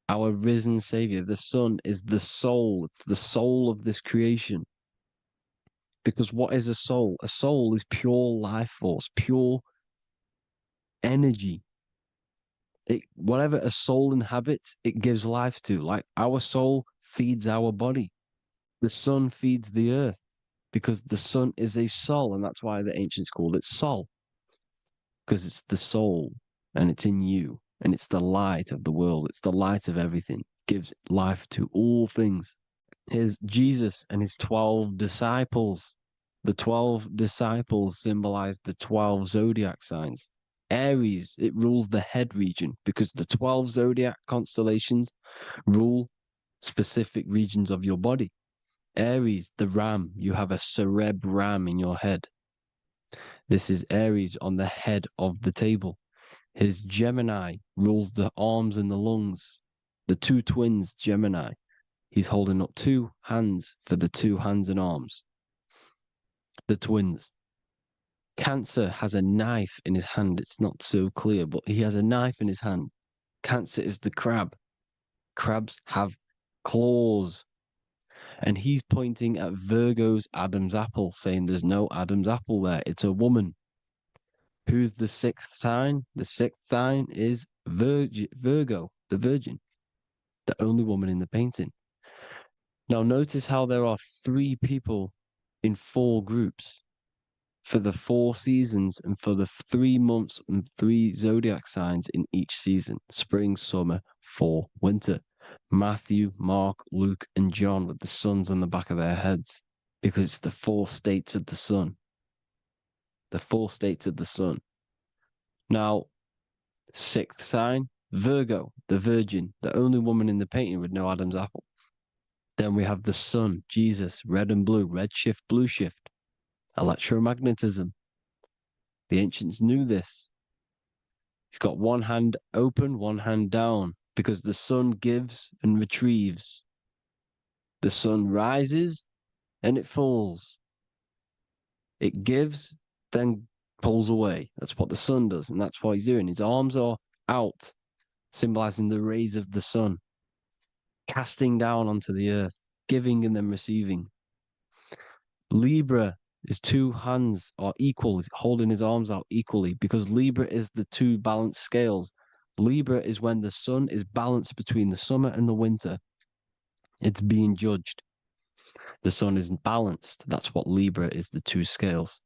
our risen Savior. The Son is the soul. It's the soul of this creation. Because what is a soul? A soul is pure life force, pure energy. Whatever a soul inhabits, it gives life to. Like our soul feeds our body. The sun feeds the earth because the sun is a soul, and that's why the ancients called it Sol. Because it's the soul and it's in you and it's the light of the world. It's the light of everything. It gives life to all things. Here's Jesus and his 12 disciples. The 12 disciples symbolize the 12 zodiac signs. Aries, it rules the head region because the 12 zodiac constellations rule specific regions of your body. Aries, the ram, you have a cerebrum in your head. This is Aries on the head of the table. His Gemini rules the arms and the lungs. The two twins, Gemini. He's holding up 2 hands for the 2 hands and arms. The twins. Cancer has a knife in his hand. It's not so clear, but he has a knife in his hand. Cancer is the crab. Crabs have claws. And he's pointing at Virgo's Adam's apple, saying there's no Adam's apple there. It's a woman. Who's the 6th sign? The 6th sign is Virgo, the Virgin, the only woman in the painting. Now notice how there are 3 people in 4 groups for the 4 seasons and for the 3 months and 3 zodiac signs in each season: spring, summer, fall, winter. Matthew, Mark, Luke, and John with the suns on the back of their heads, because it's the 4 states of the sun. The 4 states of the sun. Now, sixth sign, Virgo, the Virgin, the only woman in the painting with no Adam's apple. Then we have the sun, Jesus, red and blue, red shift, blue shift, electromagnetism. The ancients knew this. He's got one hand open, one hand down, because the sun gives and retrieves. The sun rises and it falls. It gives, then pulls away. That's what the sun does, and that's what he's doing. His arms are out, symbolizing the rays of the sun, casting down onto the earth, giving and then receiving. Libra, his two hands are equal, he's holding his arms out equally, because Libra is the two balanced scales. Libra is when the sun is balanced between the summer and the winter. It's being judged. The sun isn't balanced. That's what Libra is, the two scales.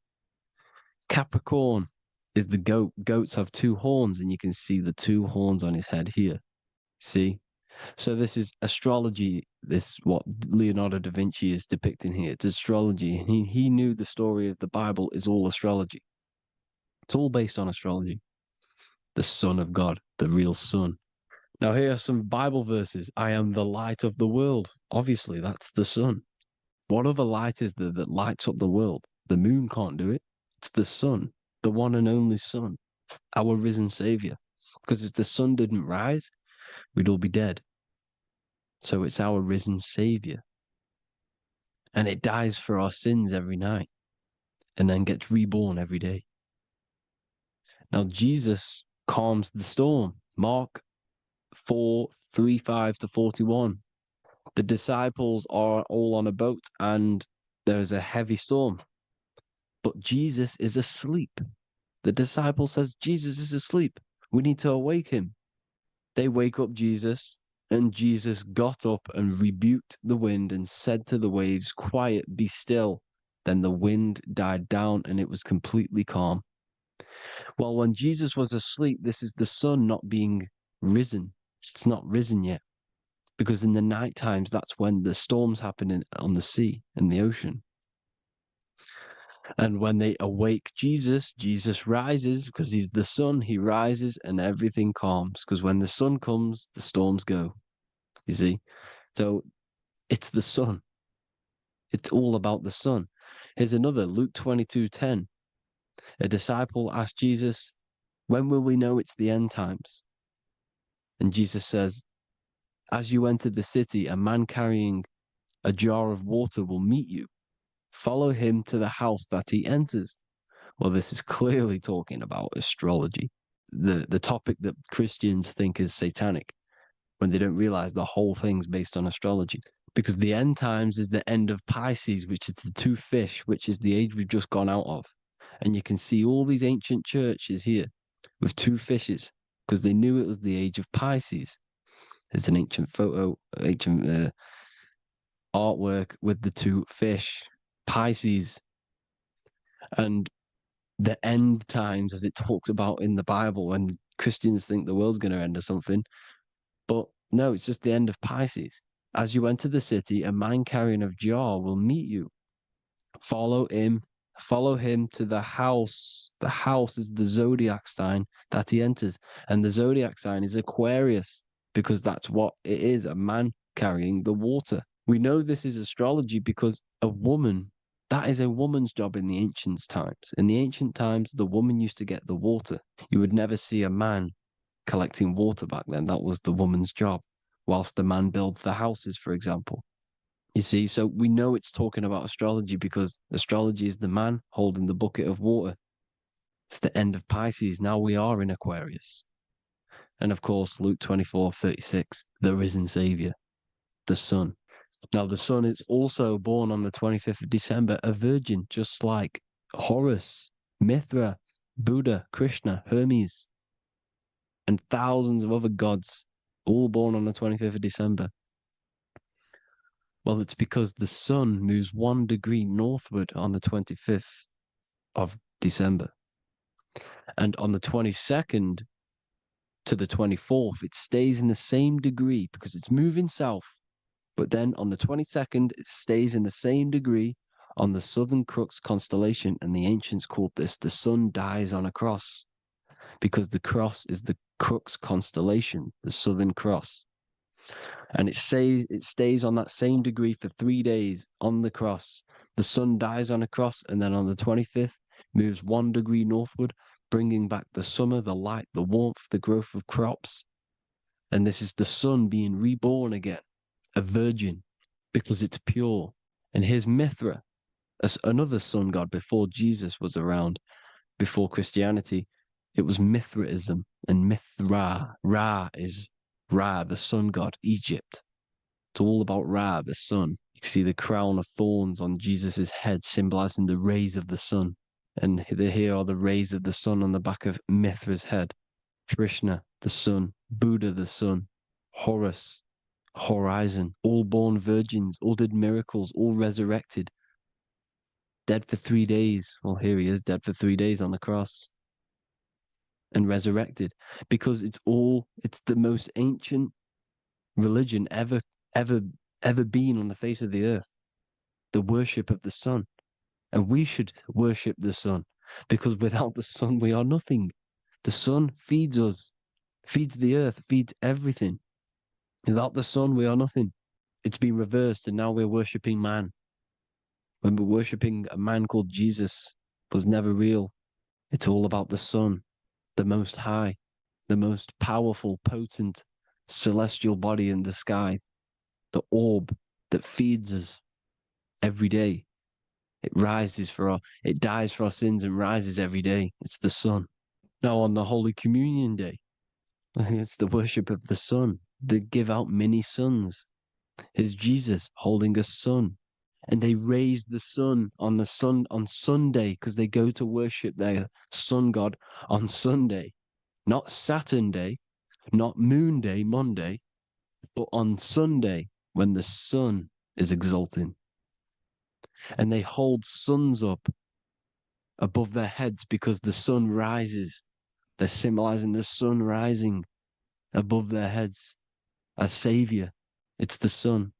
Capricorn is the goat. Goats have two horns, and you can see the two horns on his head here. See? So this is astrology. This is what Leonardo da Vinci is depicting here. It's astrology. He knew the story of the Bible is all astrology. It's all based on astrology. The Son of God, the real sun. Now here are some Bible verses. I am the light of the world. Obviously, that's the sun. What other light is there that lights up the world? The moon can't do it. It's the sun, the one and only sun, our risen Savior. Because if the sun didn't rise, we'd all be dead. So it's our risen Savior. And it dies for our sins every night and then gets reborn every day. Now, Jesus calms the storm. Mark 4:35-41. The disciples are all on a boat and there's a heavy storm. But Jesus is asleep. The disciple says, Jesus is asleep. We need to awake him. They wake up Jesus, and Jesus got up and rebuked the wind and said to the waves, quiet, be still. Then the wind died down and it was completely calm. Well, when Jesus was asleep, this is the sun not being risen. It's not risen yet. Because in the night times, that's when the storms happen on the sea, in the ocean. And when they awake Jesus, Jesus rises because he's the sun. He rises and everything calms. Because when the sun comes, the storms go. You see? So it's the sun. It's all about the sun. Here's another, Luke 22:10. A disciple asked Jesus, when will we know it's the end times? And Jesus says, as you enter the city, a man carrying a jar of water will meet you. Follow him to the house that he enters. Well, this is clearly talking about astrology, the topic that Christians think is satanic, when they don't realize the whole thing's based on astrology. Because the end times is the end of Pisces, which is the two fish, which is the age we've just gone out of. And you can see all these ancient churches here with two fishes, because they knew it was the age of Pisces. There's an ancient photo, ancient artwork with the two fish, Pisces. And the end times, as it talks about in the Bible, when Christians think the world's going to end or something. But no, it's just the end of Pisces. As you enter the city, a man carrying a jar will meet you. Follow him to the house. The house is the zodiac sign that he enters. And the zodiac sign is Aquarius, because that's what it is, a man carrying the water. We know this is astrology because a woman, that is a woman's job in the ancient times. In the ancient times, the woman used to get the water. You would never see a man collecting water back then. That was the woman's job, whilst the man builds the houses, for example. You see, so we know it's talking about astrology because astrology is the man holding the bucket of water. It's the end of Pisces. Now we are in Aquarius. And of course, Luke 24:36, the risen Savior, the sun. Now, the sun is also born on the 25th of December, a virgin, just like Horus, Mithra, Buddha, Krishna, Hermes, and thousands of other gods, all born on the 25th of December. Well, it's because the sun moves 1 degree northward on the 25th of December. And on the 22nd to the 24th, it stays in the same degree because it's moving south. But then on the 22nd, it stays in the same degree on the Southern Crux constellation. And the ancients called this the sun dies on a cross, because the cross is the crux constellation, the Southern Cross. And it stays on that same degree for 3 days on the cross. The sun dies on a cross, and then on the 25th, moves 1 degree northward, bringing back the summer, the light, the warmth, the growth of crops. And this is the sun being reborn again, a virgin, because it's pure. And here's Mithra, another sun god before Jesus was around, before Christianity. It was Mithraism, and Mithra, Ra is Ra, the sun god, Egypt. It's all about Ra, the sun. You see the crown of thorns on Jesus' head, symbolizing the rays of the sun. And here are the rays of the sun on the back of Mithra's head. Krishna, the sun. Buddha, the sun. Horus, horizon. All born virgins, all did miracles, all resurrected. Dead for 3 days. Well, here he is, dead for 3 days on the cross. And resurrected. Because it's the most ancient religion ever been on the face of the earth. The worship of the sun. And we should worship the sun, because without the sun we are nothing. The sun feeds us, feeds the earth, feeds everything. Without the sun we are nothing. It's been reversed, and now we're worshipping man. When we're worshipping a man called Jesus, was never real. It's all about the sun, the most high, the most powerful, potent, celestial body in the sky, the orb that feeds us every day. It dies for our sins and rises every day. It's the sun. Now on the Holy Communion Day, it's the worship of the sun. They give out mini suns. It's Jesus holding a sun. And they raise the sun on Sunday, because they go to worship their sun god on Sunday. Not Saturn Day, not Moon Day, Monday, but on Sunday when the sun is exalting. And they hold suns up above their heads because the sun rises. They're symbolizing the sun rising above their heads as Savior. It's the sun.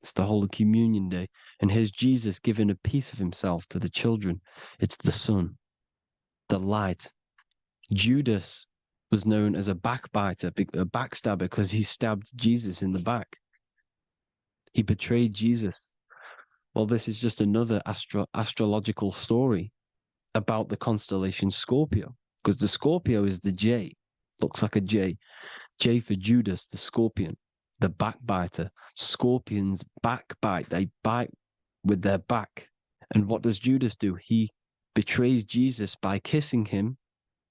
It's the Holy Communion Day. And here's Jesus giving a piece of himself to the children. It's the sun, the light. Judas was known as a backbiter, a backstabber, because he stabbed Jesus in the back. He betrayed Jesus. Well, this is just another astrological story about the constellation Scorpio, because the Scorpio is the J, looks like a J. J for Judas, the scorpion, the backbiter. Scorpions backbite, they bite with their back. And what does Judas do? He betrays Jesus by kissing him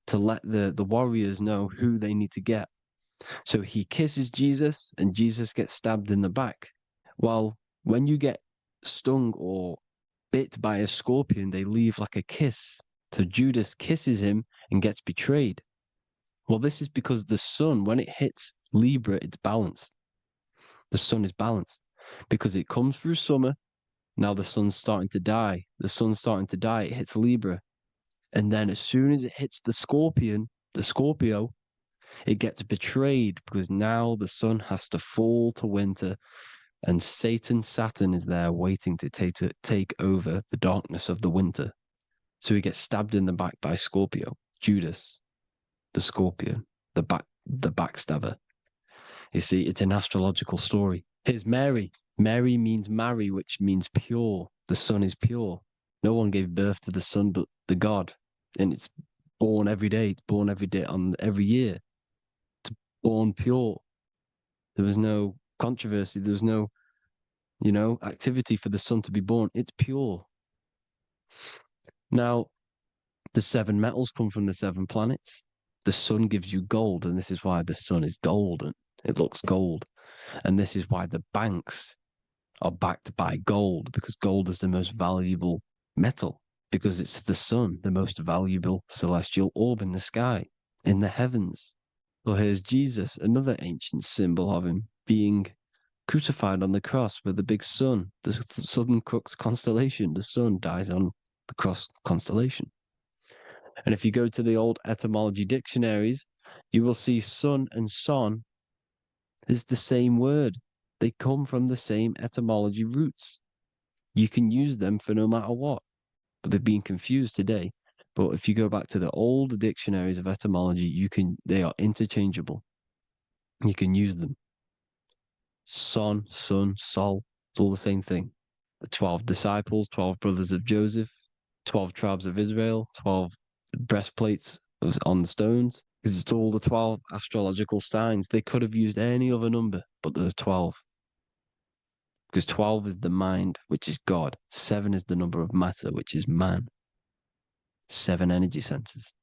to let the warriors know who they need to get. So he kisses Jesus, and Jesus gets stabbed in the back. Well, when you get stung or bit by a scorpion, they leave like a kiss. So Judas kisses him and gets betrayed. Well, this is because the sun, when it hits Libra, it's balanced. The sun is balanced because it comes through summer. Now the sun's starting to die. The sun's starting to die. It hits Libra. And then as soon as it hits the Scorpio, it gets betrayed, because now the sun has to fall to winter. And Saturn is there waiting to take over the darkness of the winter. So he gets stabbed in the back by Scorpio, Judas, the scorpion, the backstabber. You see, it's an astrological story. Here's Mary. Mary means marry, which means pure. The sun is pure. No one gave birth to the sun but the God. And it's born every day. It's born every day on every year. It's born pure. There was no controversy. There was no, activity for the sun to be born. It's pure. Now, the 7 metals come from the 7 planets. The sun gives you gold, and this is why the sun is golden. It looks gold. And this is why the banks are backed by gold, because gold is the most valuable metal, because it's the sun, the most valuable celestial orb in the sky, in the heavens. Well, here's Jesus, another ancient symbol of him being crucified on the cross with the big sun, the southern crux constellation. The sun dies on the cross constellation. And if you go to the old etymology dictionaries, you will see sun and son is the same word. They come from the same etymology roots. You can use them for no matter what, but they've been confused today. But if you go back to the old dictionaries of etymology, they are interchangeable. You can use them. Son, sol, it's all the same thing. The 12 disciples, 12 brothers of Joseph, 12 tribes of Israel, 12 breastplates on the stones, because it's all the 12 astrological signs. They could have used any other number, but there's 12. Because 12 is the mind, which is God. 7 is the number of matter, which is man. 7 energy centers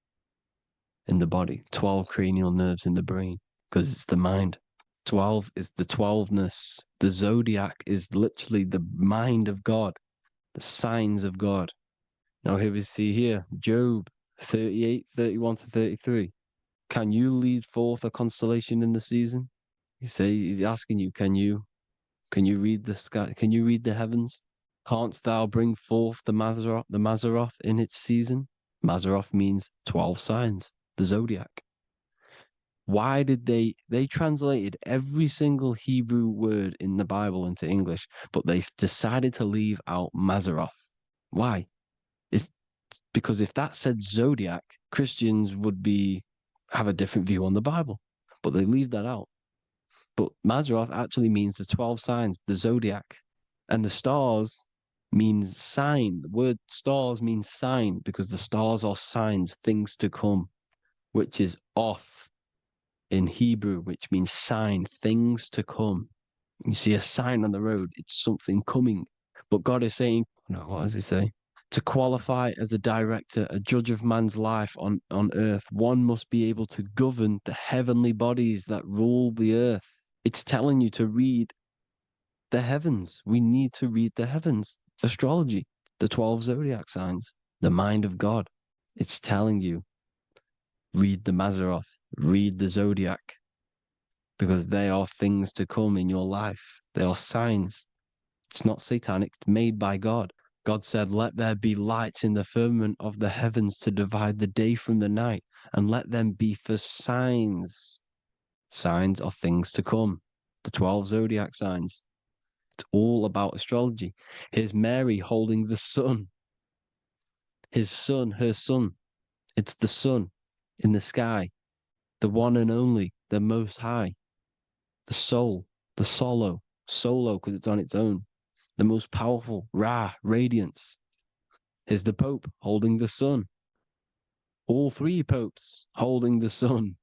in the body. 12 cranial nerves in the brain, because it's the mind. 12 is the 12ness. The zodiac is literally the mind of God, the signs of God. Now here we see here, Job 38, 31 to 33. Can you lead forth a constellation in the season? He's asking you, can you read the sky? Can you read the heavens? Canst thou bring forth the Mazzaroth in its season? Mazzaroth means 12 signs, the zodiac. Why did they translated every single Hebrew word in the Bible into English, but they decided to leave out Mazzaroth? Why? It's because if that said zodiac, Christians would have a different view on the Bible, but they leave that out. But Mazzaroth actually means the 12 signs, the zodiac, and the stars means sign. The word stars means sign because the stars are signs, things to come, which is off in Hebrew, which means sign, things to come. You see a sign on the road, it's something coming. But God is saying, no, what does he say? To qualify as a director, a judge of man's life on earth, one must be able to govern the heavenly bodies that rule the earth. It's telling you to read the heavens. We need to read the heavens. Astrology, the 12 zodiac signs, the mind of God. It's telling you, read the Mazzaroth, read the zodiac, because they are things to come in your life. They are signs. It's not satanic, it's made by God. God said, let there be lights in the firmament of the heavens to divide the day from the night, and let them be for signs. Signs are things to come. The 12 zodiac signs. It's all about astrology. Here's Mary holding the sun. His son, her son. It's the sun in the sky. The one and only, the most high. The soul, the solo because it's on its own. The most powerful, Ra, radiance. Here's the Pope holding the sun. All 3 popes holding the sun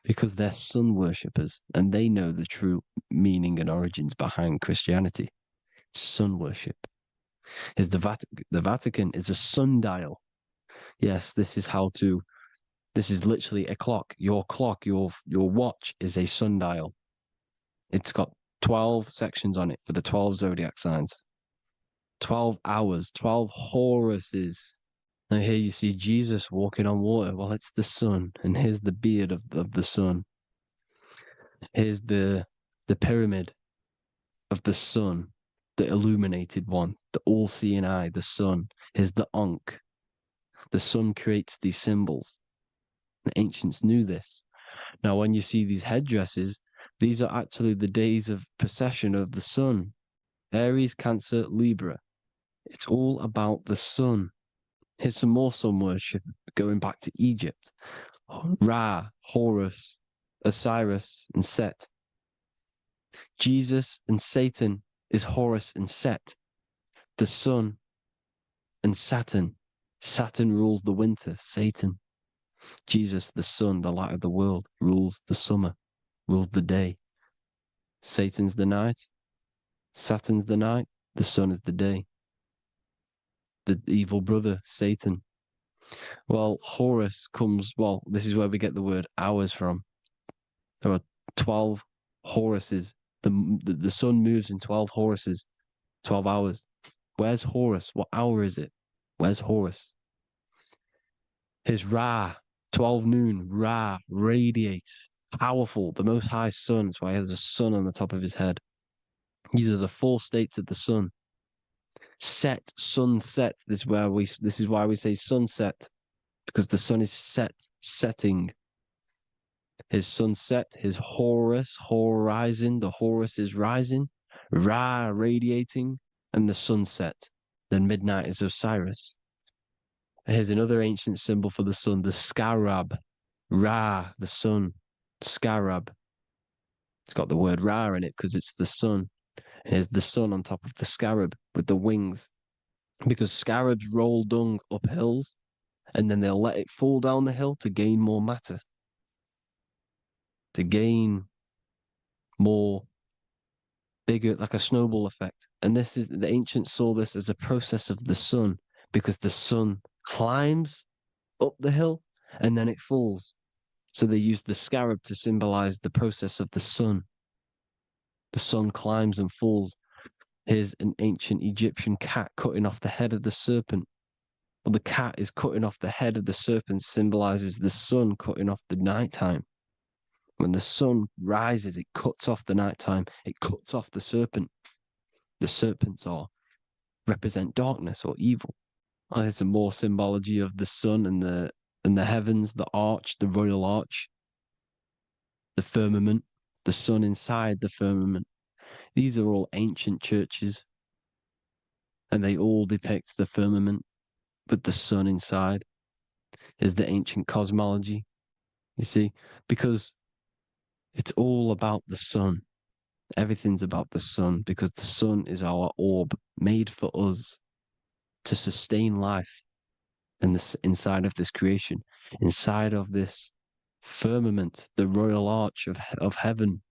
because they're sun worshippers and they know the true meaning and origins behind Christianity. Sun worship. Here's the Vatican is a sundial. Yes, this is literally a clock. Your watch is a sundial. It's got 12 sections on it for the 12 zodiac signs. 12 hours, 12 Horuses. Now here you see Jesus walking on water. Well, it's the sun. And here's the beard of the sun. Here's the pyramid of the sun, the illuminated one, the all-seeing eye, the sun. Here's the Ankh. The sun creates these symbols. The ancients knew this. Now, when you see these headdresses, these are actually the days of procession of the sun. Aries, Cancer, Libra. It's all about the sun. Here's some more sun worship going back to Egypt. Ra, Horus, Osiris, and Set. Jesus and Satan is Horus and Set. The sun and Saturn. Saturn rules the winter, Satan. Jesus, the sun, the light of the world, rules the summer, rules the day. Satan's the night, Saturn's the night, the sun is the day. The evil brother, Satan. Well, Horus this is where we get the word hours from. There are 12 Horuses. The sun moves in 12 Horuses, 12 hours. Where's Horus? What hour is it? Where's Horus? His Ra, 12 noon, Ra, radiates, powerful, the most high sun. That's why he has a sun on the top of his head. These are the 4 states of the sun. Set, sunset. This is why we say sunset, because the sun is setting. His sunset, his Horus, horizon, the Horus is rising, Ra radiating, and the sunset. Then midnight is Osiris. Here's another ancient symbol for the sun, the scarab. Ra, the sun. Scarab. It's got the word Ra in it because it's the sun. And here's the sun on top of the scarab with the wings. Because scarabs roll dung up hills and then they'll let it fall down the hill to gain more matter. To gain more bigger, like a snowball effect. And this is, the ancients saw this as a process of the sun because the sun climbs up the hill and then it falls. So they used the scarab to symbolize the process of the sun. The sun climbs and falls. Here's an ancient Egyptian cat cutting off the head of the serpent. Well, the cat is cutting off the head of the serpent, symbolizes the sun cutting off the nighttime. When the sun rises, it cuts off the nighttime. It cuts off the serpent. The serpents represent darkness or evil. Oh, there's some more symbology of the sun and the heavens, the arch, the royal arch, the firmament, the sun inside the firmament. These are all ancient churches, and they all depict the firmament with the sun inside. Is the ancient cosmology, you see, because it's all about the sun. Everything's about the sun because the sun is our orb made for us to sustain life in this, inside of this creation, inside of this firmament, the royal arch of heaven.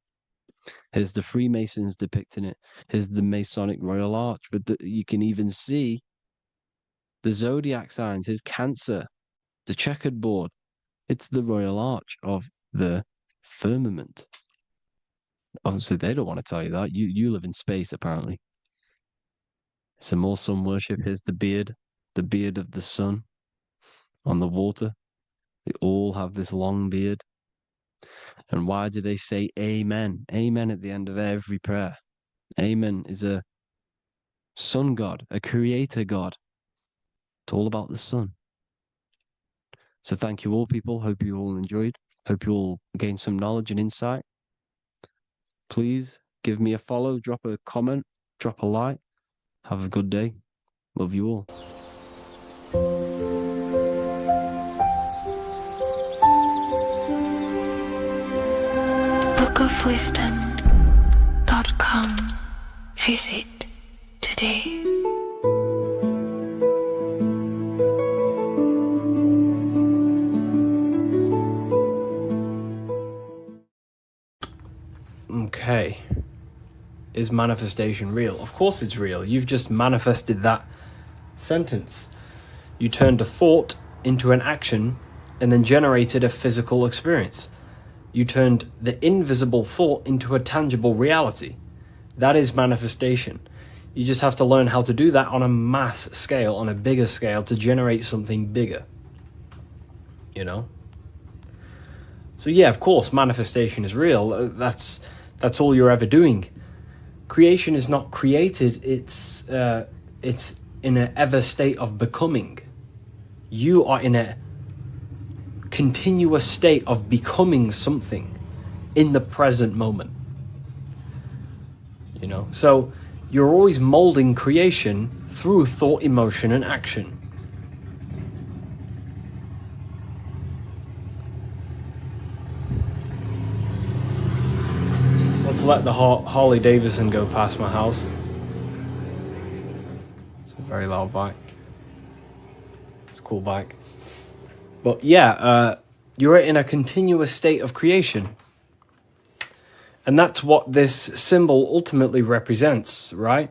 Here's the Freemasons depicting it. Here's the Masonic royal arch, but you can even see the zodiac signs. Here's Cancer, the checkered board. It's the royal arch of the firmament. Obviously, they don't want to tell you that. You live in space, apparently. Some more sun worship. Here's the beard of the sun on the water. They all have this long beard. And why do they say amen? Amen at the end of every prayer. Amen is a sun god, a creator god. It's all about the sun. So thank you all, people. Hope you all enjoyed. Hope you all gained some knowledge and insight. Please give me a follow, drop a comment, drop a like. Have a good day. Love you all. bookofwisdom.com. Visit today. Okay. Is manifestation real? Of course it's real. You've just manifested that sentence. You turned a thought into an action and then generated a physical experience. You turned the invisible thought into a tangible reality. That is manifestation. You just have to learn how to do that on a mass scale, on a bigger scale, to generate something bigger. You know? So yeah, of course, manifestation is real. That's all you're ever doing. Creation is not created, it's in an ever state of becoming. You are in a continuous state of becoming something in the present moment. You know, so you're always molding creation through thought, emotion, and action. Let's let the Harley Davidson go past my house. It's a very loud bike. It's a cool bike. But yeah, you're in a continuous state of creation. And that's what this symbol ultimately represents, right?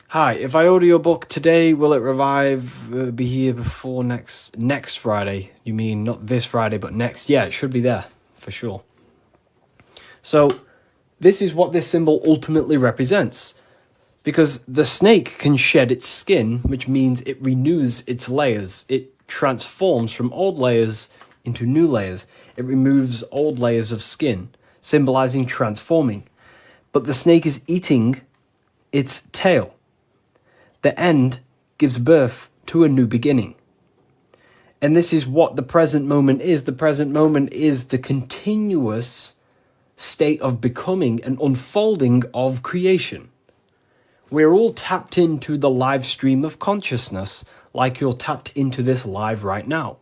Hi, if I order your book today, will it be here before next Friday? You mean not this Friday, but next? Yeah, it should be there, for sure. So, this is what this symbol ultimately represents. Because the snake can shed its skin, which means it renews its layers. It transforms from old layers into new layers. It removes old layers of skin, symbolizing transforming. But the snake is eating its tail. The end gives birth to a new beginning. And this is what the present moment is. The present moment is the continuous state of becoming and unfolding of creation. We're all tapped into the live stream of consciousness, like you're tapped into this live right now.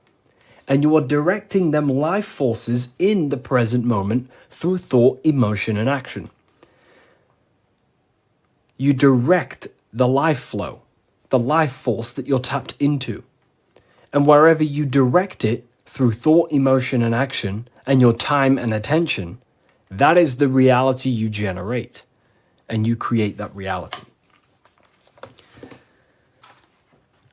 And you are directing them life forces in the present moment through thought, emotion, and action. You direct the life flow, the life force that you're tapped into. And wherever you direct it through thought, emotion, and action, and your time and attention, that is the reality you generate. And you create that reality.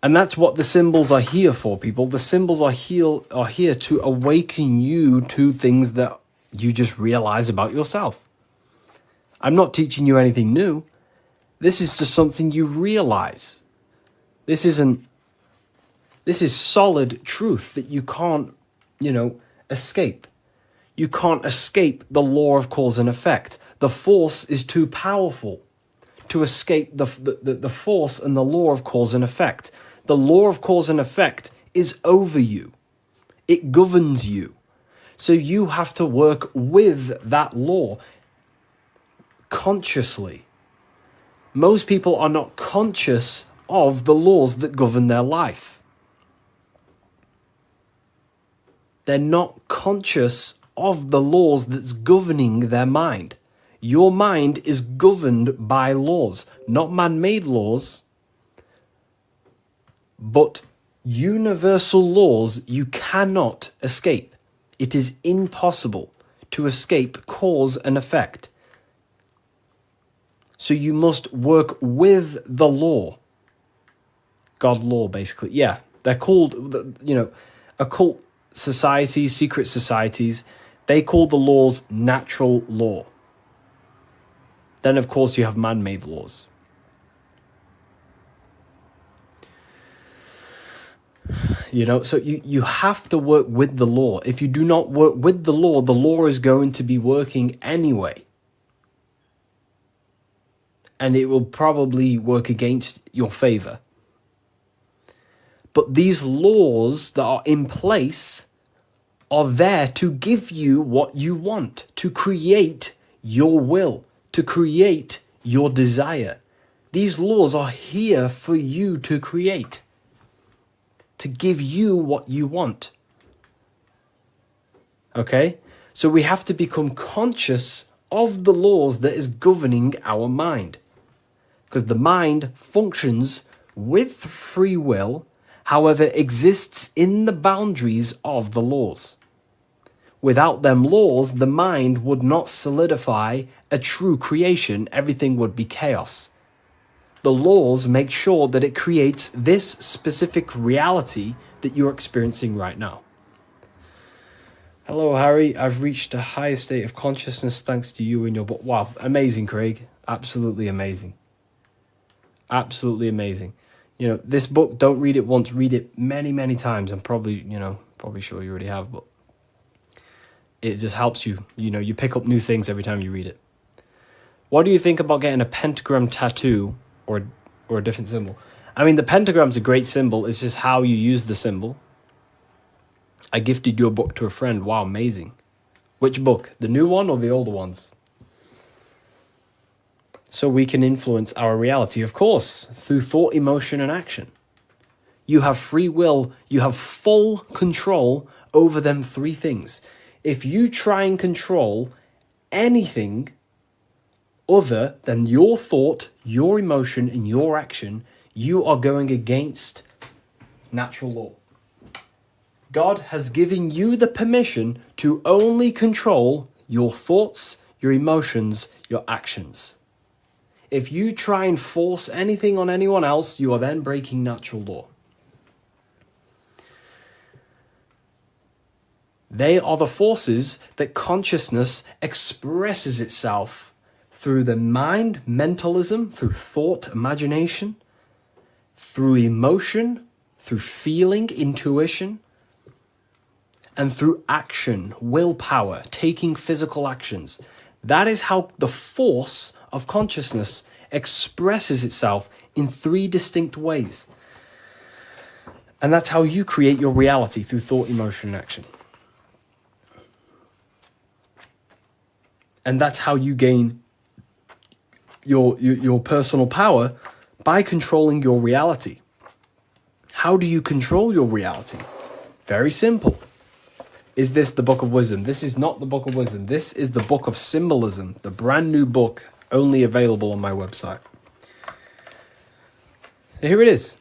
And that's what the symbols are here for, people. The symbols are here to awaken you to things that you just realize about yourself. I'm not teaching you anything new. This is just something you realize. This is solid truth that you can't, escape. You can't escape the law of cause and effect. The force is too powerful to escape the force and the law of cause and effect. The law of cause and effect is over you. It governs you. So you have to work with that law consciously. Most people are not conscious of the laws that govern their life. They're not conscious of the laws that's governing their mind. Your mind is governed by laws, not man-made laws, but universal laws you cannot escape. It is impossible to escape cause and effect. So you must work with the law. God law, basically. Yeah, they're called, occult societies, secret societies. They call the laws natural law. Then, of course, you have man-made laws. So you have to work with the law. If you do not work with the law is going to be working anyway. And it will probably work against your favor. But these laws that are in place are there to give you what you want, to create your will, to create your desire. These laws are here for you to create, to give you what you want. Okay? So we have to become conscious of the laws that is governing our mind. Because the mind functions with free will, however, exists in the boundaries of the laws. Without them laws, the mind would not solidify a true creation. Everything would be chaos. The laws make sure that it creates this specific reality that you're experiencing right now. Hello, Harry. I've reached a higher state of consciousness thanks to you and your book. Wow, amazing, Craig. Absolutely amazing. Absolutely amazing. This book, don't read it once, read it many, many times. I'm probably sure you already have, but it just helps you. You pick up new things every time you read it. What do you think about getting a pentagram tattoo or a different symbol? I mean, the pentagram's a great symbol. It's just how you use the symbol. I gifted your book to a friend. Wow, amazing. Which book? The new one or the older ones? So we can influence our reality, of course, through thought, emotion, and action. You have free will. You have full control over them three things. If you try and control anything other than your thought, your emotion, and your action, you are going against natural law. God has given you the permission to only control your thoughts, your emotions, your actions. If you try and force anything on anyone else, you are then breaking natural law. They are the forces that consciousness expresses itself through the mind, mentalism, through thought, imagination, through emotion, through feeling, intuition, and through action, willpower, taking physical actions. That is how the force of consciousness expresses itself in three distinct ways. And that's how you create your reality, through thought, emotion, and action. And that's how you gain your personal power by controlling your reality. How do you control your reality? Very simple. Is this the Book of Wisdom? This is not the Book of Wisdom. This is the Book of Symbolism, the brand new book, only available on my website. So here it is.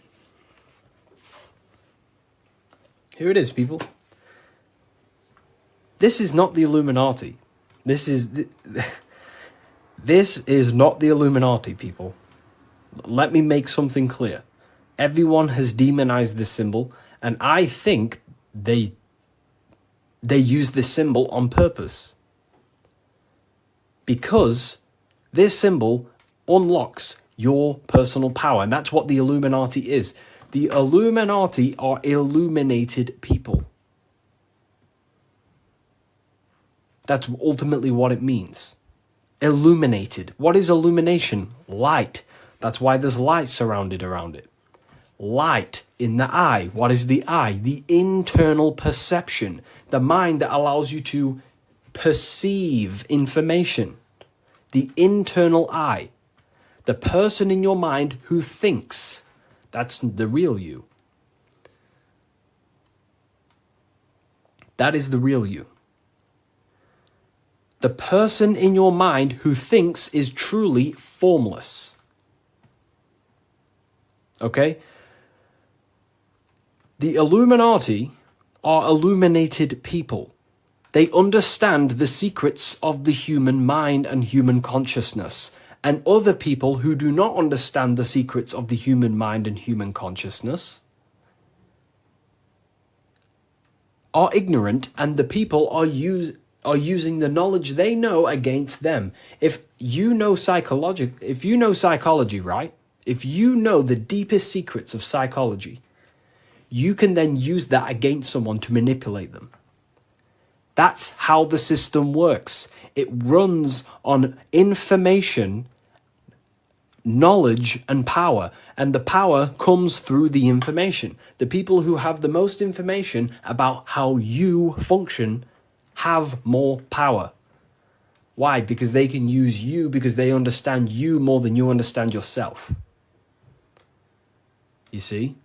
Here it is, people. This is not the Illuminati. This is not the Illuminati, people. Let me make something clear. Everyone has demonized this symbol, and I think they use this symbol on purpose. Because this symbol unlocks your personal power, and that's what the Illuminati is. The Illuminati are illuminated people. That's ultimately what it means. Illuminated. What is illumination? Light. That's why there's light surrounded around it. Light in the eye. What is the eye? The internal perception. The mind that allows you to perceive information. The internal eye. The person in your mind who thinks. That's the real you. That is the real you. The person in your mind who thinks is truly formless. Okay? The Illuminati are illuminated people. They understand the secrets of the human mind and human consciousness. And other people who do not understand the secrets of the human mind and human consciousness are ignorant, and the people are using the knowledge they know against them. If you know psychology, right? If you know the deepest secrets of psychology, you can then use that against someone to manipulate them. That's how the system works. It runs on information, knowledge, and power. And the power comes through the information. The people who have the most information about how you function have more power. Why? Because they can use you, because they understand you more than you understand yourself. You see?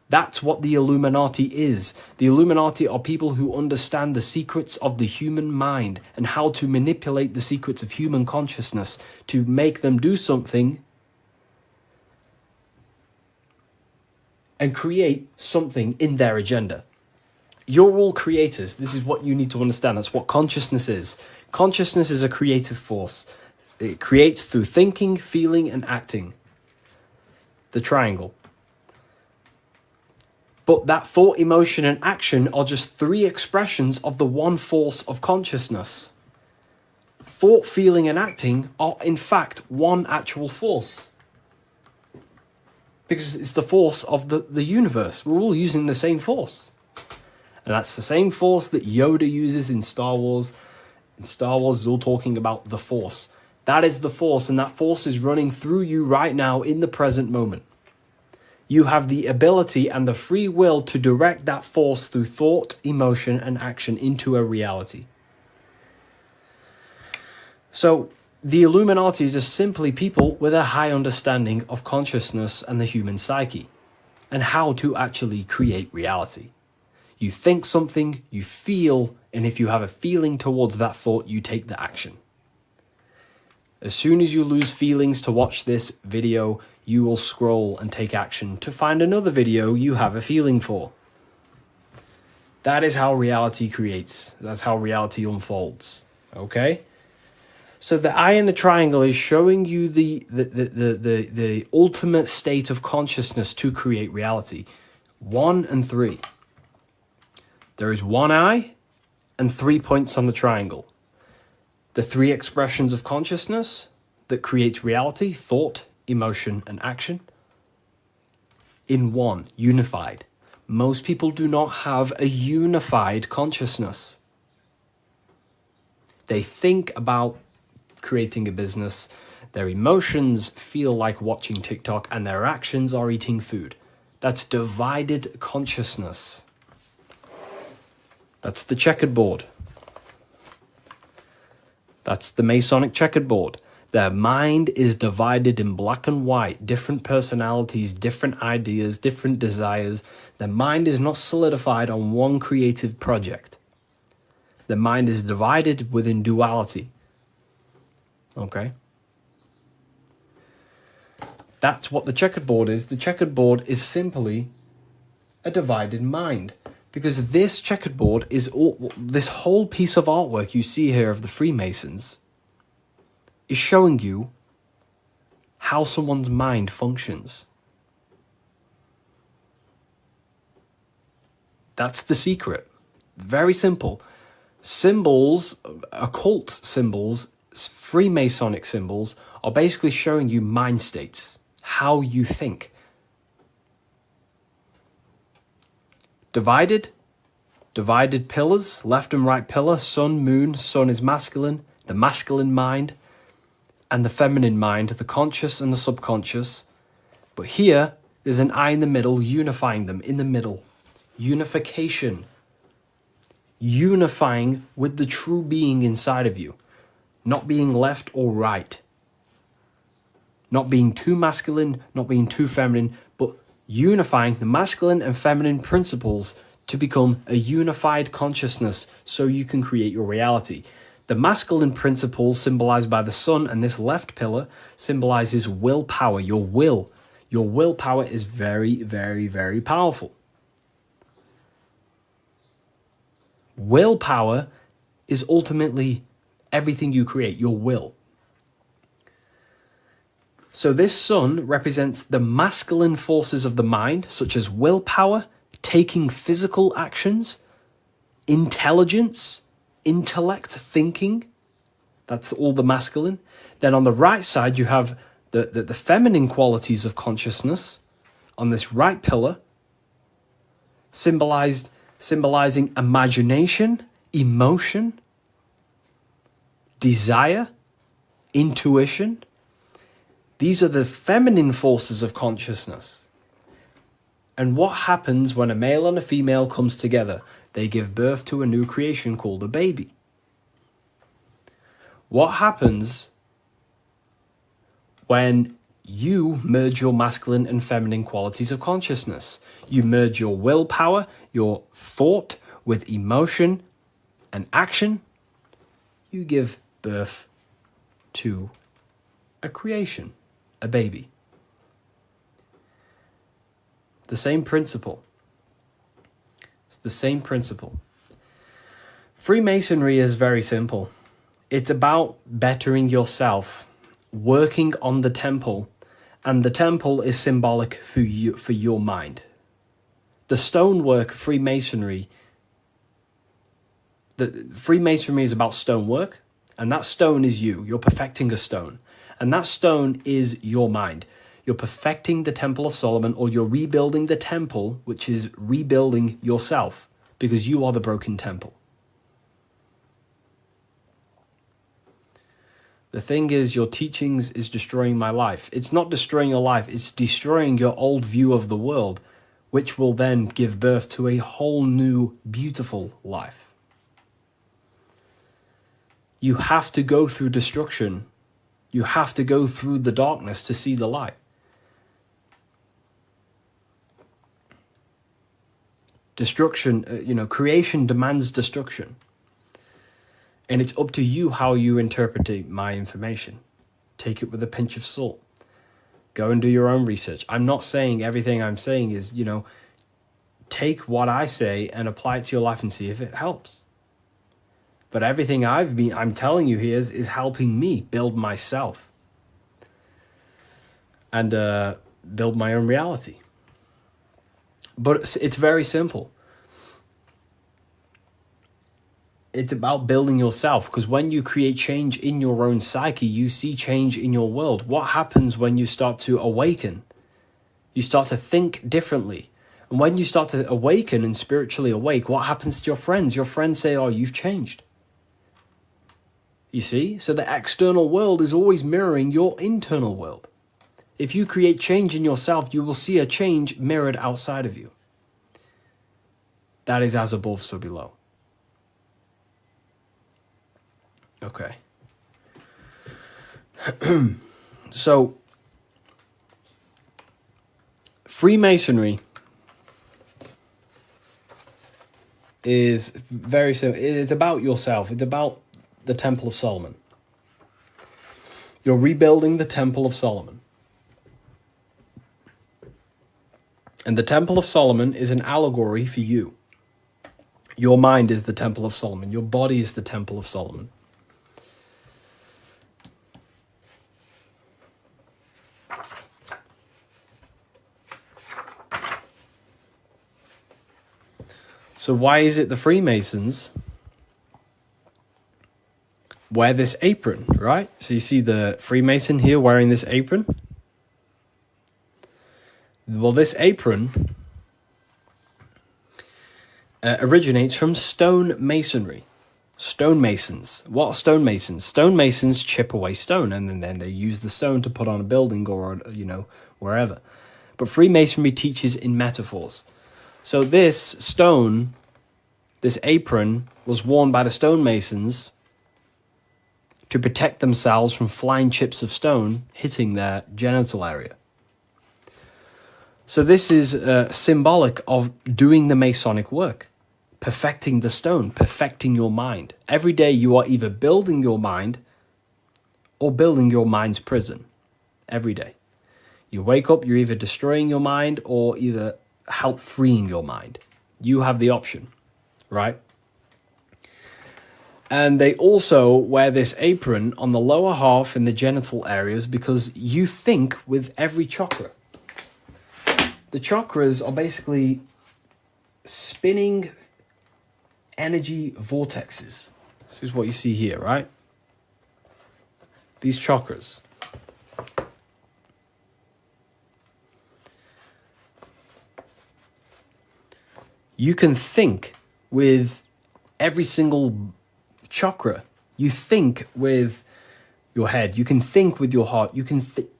That's what the Illuminati is. The Illuminati are people who understand the secrets of the human mind and how to manipulate the secrets of human consciousness to make them do something and create something in their agenda. You're all creators. This is what you need to understand. That's what consciousness is. Consciousness is a creative force. It creates through thinking, feeling, and acting. The triangle. But that thought, emotion, and action are just three expressions of the one force of consciousness. Thought, feeling, and acting are in fact one actual force. Because it's the force of the universe. We're all using the same force. And that's the same force that Yoda uses in Star Wars. In Star Wars is all talking about the force. That is the force, and that force is running through you right now in the present moment. You have the ability and the free will to direct that force through thought, emotion, and action into a reality. So, the Illuminati is just simply people with a high understanding of consciousness and the human psyche, and how to actually create reality. You think something, you feel, and if you have a feeling towards that thought, you take the action. As soon as you lose feelings to watch this video, you will scroll and take action to find another video you have a feeling for. That is how reality creates. That's how reality unfolds. Okay? So the eye in the triangle is showing you the ultimate state of consciousness to create reality. 1 and 3. There is one eye and 3 points on the triangle. The 3 expressions of consciousness that creates reality: thought, emotion, and action. In one, unified. Most people do not have a unified consciousness. They think about creating a business, their emotions feel like watching TikTok, and their actions are eating food. That's divided consciousness. That's the checkered board. That's the Masonic checkered board. Their mind is divided in black and white, different personalities, different ideas, different desires. Their mind is not solidified on one creative project. The mind is divided within duality. Okay? That's what the checkerboard is. The checkerboard is simply a divided mind. Because this checkerboard is all, this whole piece of artwork you see here of the Freemasons is showing you how someone's mind functions. That's the secret. Very simple. Symbols, occult symbols, Freemasonic symbols are basically showing you mind states, how you think. Divided pillars, left and right pillar, sun, moon. Sun is masculine, the masculine mind, and the feminine mind, the conscious and the subconscious. But here, there's an eye in the middle, unifying them in the middle. Unification. Unifying with the true being inside of you. Not being left or right. Not being too masculine, not being too feminine, but unifying the masculine and feminine principles to become a unified consciousness so you can create your reality. The masculine principles symbolized by the sun and this left pillar symbolizes willpower, your will. Your willpower is very, very, very powerful. Willpower is ultimately everything you create, your will. So this sun represents the masculine forces of the mind, such as willpower, taking physical actions, intelligence, intellect, thinking. That's all the masculine. Then on the right side, you have the feminine qualities of consciousness on this right pillar, symbolizing imagination, emotion, desire, intuition. These are the feminine forces of consciousness. And what happens when a male and a female comes together? They give birth to a new creation called a baby. What happens when you merge your masculine and feminine qualities of consciousness? You merge your willpower, your thought with emotion and action. You give birth to a creation, a baby. The same principle. It's the same principle. Freemasonry is very simple. It's about bettering yourself, working on the temple, and the temple is symbolic for you, for your mind. The stonework Freemasonry, Freemasonry is about stonework, and that stone is you. You're perfecting a stone, and that stone is your mind. You're perfecting the Temple of Solomon, or you're rebuilding the temple, which is rebuilding yourself, because you are the broken temple. The thing is, your teachings is destroying my life. It's not destroying your life, it's destroying your old view of the world, which will then give birth to a whole new, beautiful life. You have to go through destruction. You have to go through the darkness to see the light. Destruction, creation demands destruction. And it's up to you how you interpret my information. Take it with a pinch of salt. Go and do your own research. I'm not saying everything I'm saying is, take what I say and apply it to your life and see if it helps. But everything I'm telling you here is helping me build myself and build my own reality. But it's very simple. It's about building yourself, because when you create change in your own psyche, you see change in your world. What happens when you start to awaken? You start to think differently. And when you start to awaken and spiritually awake, what happens to your friends? Your friends say, oh, you've changed. You see? So the external world is always mirroring your internal world. If you create change in yourself, you will see a change mirrored outside of you. That is as above, so below. Okay. So, Freemasonry is very simple. It's about yourself. It's about the Temple of Solomon. You're rebuilding the Temple of Solomon. And the Temple of Solomon is an allegory for you. Your mind is the Temple of Solomon. Your body is the Temple of Solomon. So why is it the Freemasons wear this apron, right? So you see the Freemason here wearing this apron. Well, this apron originates from stone masonry. Stonemasons. What are stonemasons? Stonemasons chip away stone, and then they use the stone to put on a building or, wherever. But Freemasonry teaches in metaphors. So this stone, this apron, was worn by the stonemasons to protect themselves from flying chips of stone hitting their genital area. So this is symbolic of doing the Masonic work, perfecting the stone, perfecting your mind. Every day you are either building your mind or building your mind's prison. Every day. You wake up, you're either destroying your mind or either help freeing your mind. You have the option, right? And they also wear this apron on the lower half in the genital areas because you think with every chakra. The chakras are basically spinning energy vortexes. This is what you see here, right? These chakras. You can think with every single chakra. You think with your head. You can think with your heart.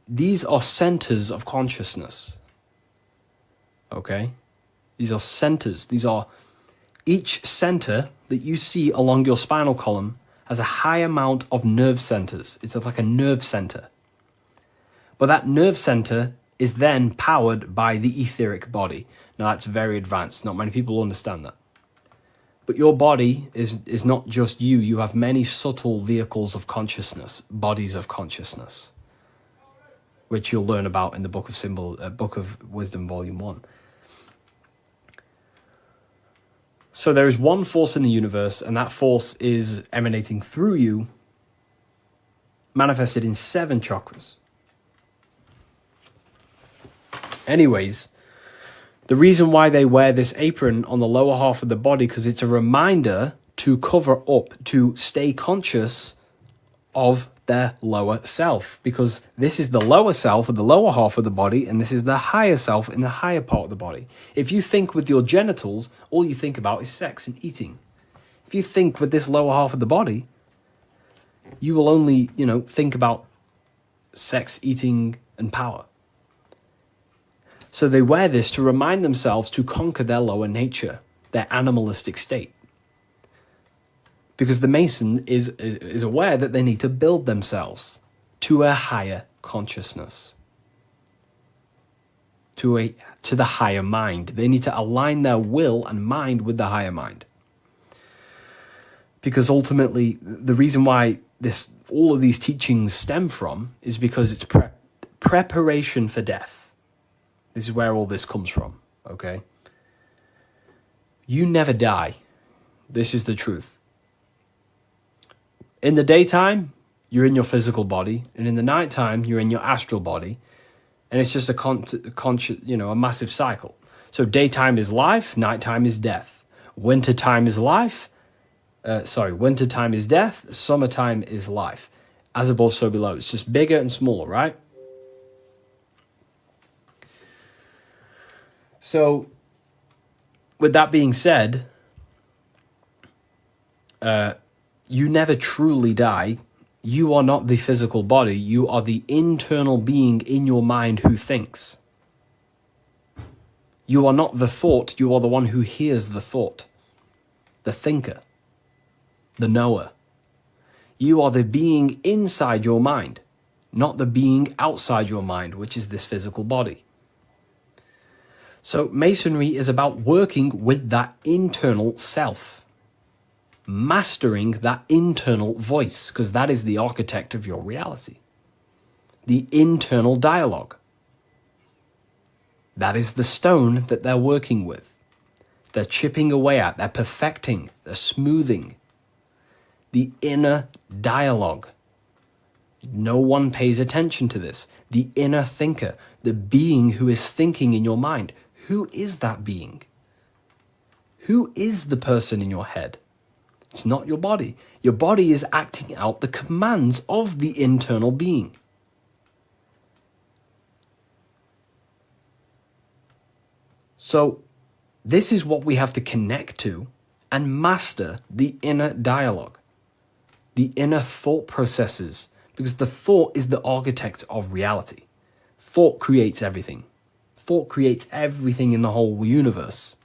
These are centers of consciousness. Okay? These are centers. Each center that you see along your spinal column has a high amount of nerve centers. It's like a nerve center. But that nerve center is then powered by the etheric body. Now, that's very advanced. Not many people understand that. But your body is not just you. You have many subtle vehicles of consciousness, bodies of consciousness, which you'll learn about in the Book of Wisdom, Volume 1. So there is one force in the universe, and that force is emanating through you, manifested in 7 chakras. Anyways, the reason why they wear this apron on the lower half of the body, because it's a reminder to cover up, to stay conscious of their lower self. Because this is the lower self of the lower half of the body, and this is the higher self in the higher part of the body. If you think with your genitals, all you think about is sex and eating. If you think with this lower half of the body, you will only, think about sex, eating, and power. So they wear this to remind themselves to conquer their lower nature, their animalistic state. Because the Mason is aware that they need to build themselves to a higher consciousness, to the higher mind. They need to align their will and mind with the higher mind. Because ultimately, the reason why all of these teachings stem from is because it's preparation for death. This is where all this comes from, okay? You never die. This is the truth. In the daytime, you're in your physical body, and in the nighttime, you're in your astral body, and it's just a massive cycle. So daytime is life, nighttime is death. Wintertime is wintertime is death, summertime is life. As above, so below. It's just bigger and smaller, right? So, with that being said, you never truly die. You are not the physical body. You are the internal being in your mind who thinks. You are not the thought. You are the one who hears the thought. The thinker. The knower. You are the being inside your mind. not the being outside your mind, which is this physical body. So Masonry is about working with that internal self, mastering that internal voice, because that is the architect of your reality. The internal dialogue. That is the stone that they're working with. They're chipping away at, they're perfecting, they're smoothing. The inner dialogue. No one pays attention to this. The inner thinker, the being who is thinking in your mind. Who is that being? Who is the person in your head? It's not your body. Your body is acting out the commands of the internal being. So this is what we have to connect to and master: the inner dialogue, the inner thought processes, because the thought is the architect of reality. Thought creates everything. Thought creates everything in the whole universe.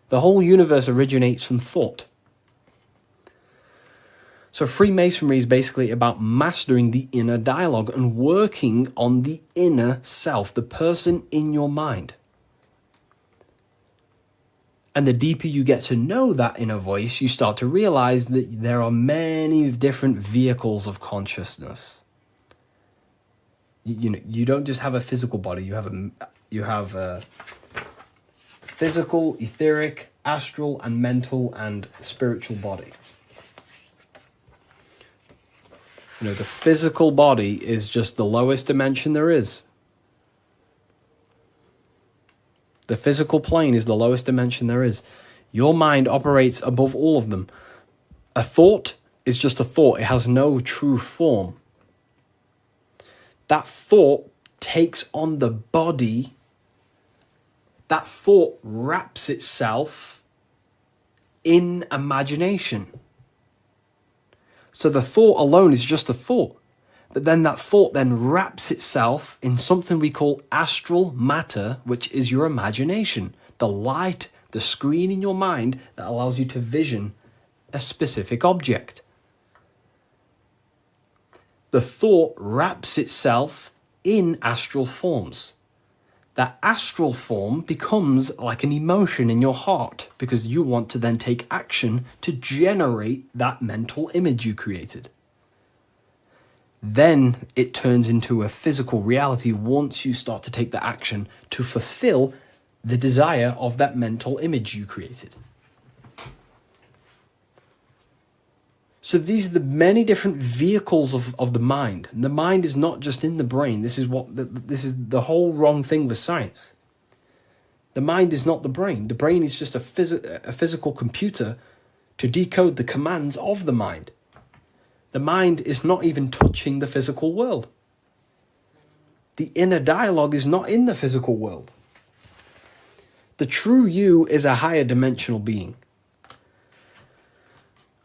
The whole universe originates from thought. So Freemasonry is basically about mastering the inner dialogue and working on the inner self, the person in your mind. And the deeper you get to know that inner voice, you start to realize that there are many different vehicles of consciousness. You don't just have a physical body. You have a physical, etheric, astral, and mental and spiritual body. The physical body is just the lowest dimension there is. The physical plane is the lowest dimension there is. Your mind operates above all of them. A thought is just a thought. It has no true form. That thought takes on the body. That thought wraps itself in imagination. So the thought alone is just a thought. But then that thought then wraps itself in something we call astral matter, which is your imagination. The light, the screen in your mind that allows you to vision a specific object. The thought wraps itself in astral forms. That astral form becomes like an emotion in your heart because you want to then take action to generate that mental image you created. Then it turns into a physical reality once you start to take the action to fulfill the desire of that mental image you created. So these are the many different vehicles of the mind. And the mind is not just in the brain. This is the whole wrong thing with science. The mind is not the brain. The brain is just a physical computer to decode the commands of the mind. The mind is not even touching the physical world. The inner dialogue is not in the physical world. The true you is a higher dimensional being.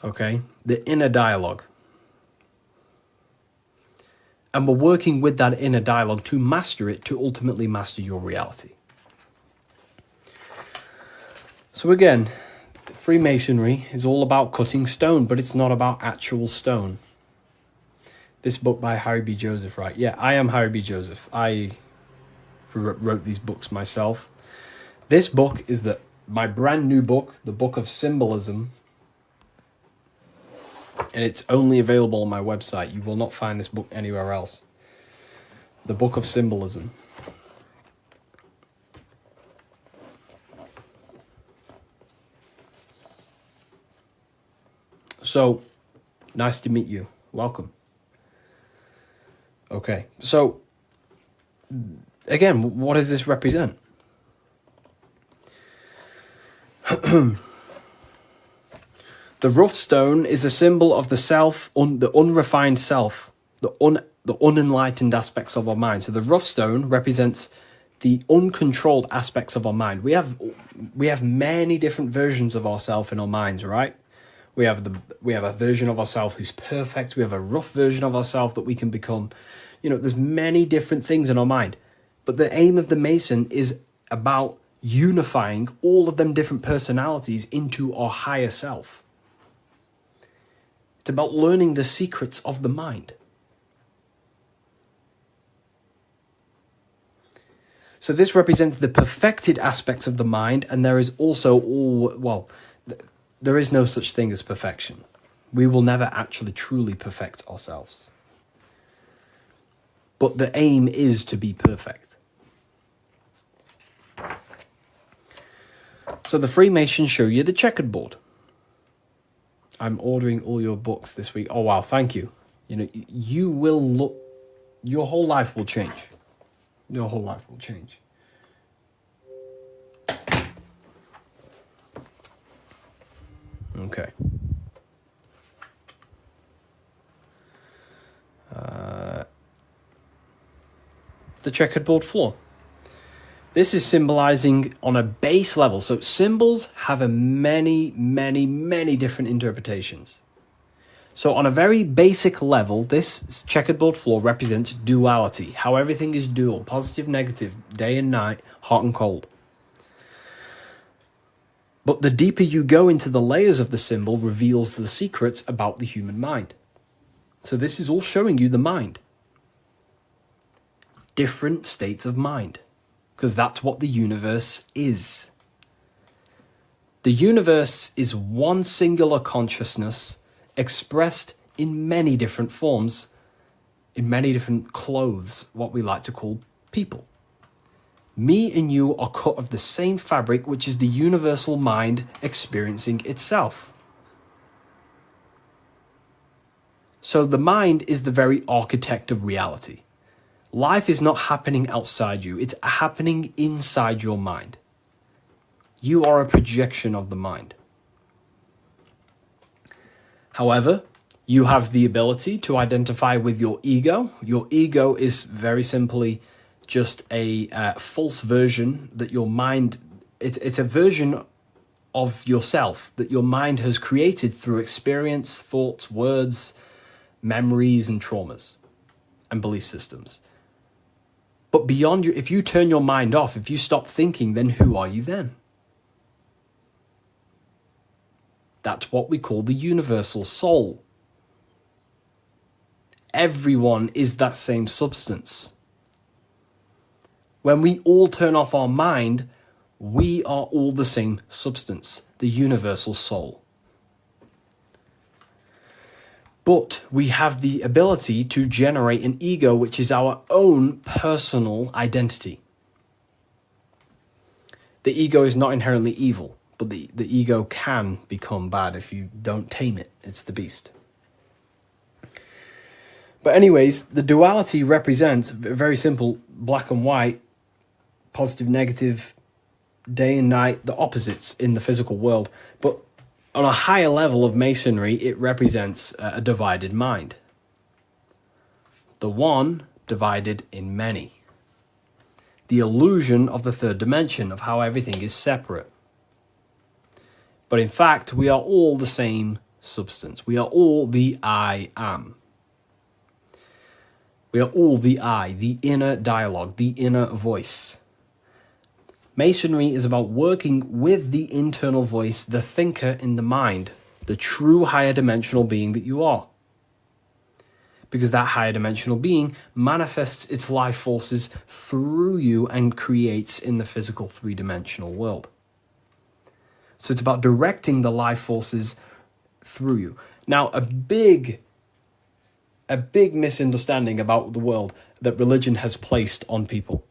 Okay? The inner dialogue. And we're working with that inner dialogue to master it, to ultimately master your reality. So again, Freemasonry is all about cutting stone, but it's not about actual stone. This book by Harry B. Joseph, right? Yeah, I am Harry B. Joseph. I wrote these books myself. This book is my brand new book, the Book of Symbolism. And it's only available on my website. You will not find this book anywhere else. The Book of Symbolism. So, nice to meet you. Welcome. Okay, so, again, what does this represent? The rough stone is a symbol of the self, the unrefined self, the unenlightened aspects of our mind. So the rough stone represents the uncontrolled aspects of our mind. We have many different versions of ourselves in our minds, right? We have a version of ourselves who's perfect. We have a rough version of ourselves that we can become. There's many different things in our mind. But the aim of the Mason is about unifying all of them different personalities into our higher self. It's about learning the secrets of the mind. So this represents the perfected aspects of the mind, and there is also there is no such thing as perfection. We will never actually truly perfect ourselves. But the aim is to be perfect. So the Freemasons show you the checkered board. I'm ordering all your books this week. Oh wow, thank you. You know, you will look, your whole life will change. Your whole life will change. Okay. The checkered board floor. This is symbolizing on a base level. So symbols have a many different interpretations. So on a very basic level, this checkered board floor represents duality, how everything is dual, positive, negative, day and night, hot and cold. But the deeper you go into the layers of the symbol reveals the secrets about the human mind. So this is all showing you the mind. Different states of mind. Because that's what the universe is. The universe is one singular consciousness expressed in many different forms, in many different clothes, what we like to call people. Me and you are cut of the same fabric, which is the universal mind experiencing itself. So the mind is the very architect of reality. Life is not happening outside you, it's happening inside your mind. You are a projection of the mind. However, you have the ability to identify with your ego. Your ego is very simply just a false version that your mind, it's a version of yourself that your mind has created through experience, thoughts, words, memories, and traumas, and belief systems. But beyond you, if you turn your mind off, if you stop thinking, then who are you then? That's what we call the universal soul. Everyone is that same substance. When we all turn off our mind, we are all the same substance, the universal soul. But we have the ability to generate an ego, which is our own personal identity. The ego is not inherently evil, but the ego can become bad if you don't tame it. It's the beast. But anyways, the duality represents, very simple, black and white, positive, negative, day and night, the opposites in the physical world. But on a higher level of masonry, it represents a divided mind. The one divided in many. The illusion of the third dimension, of how everything is separate. But in fact, we are all the same substance. We are all the I am. We are all the I, the inner dialogue, the inner voice. Masonry is about working with the internal voice, the thinker in the mind, the true higher dimensional being that you are. Because that higher dimensional being manifests its life forces through you and creates in the physical three-dimensional world. So it's about directing the life forces through you. Now, a big misunderstanding about the world that religion has placed on people.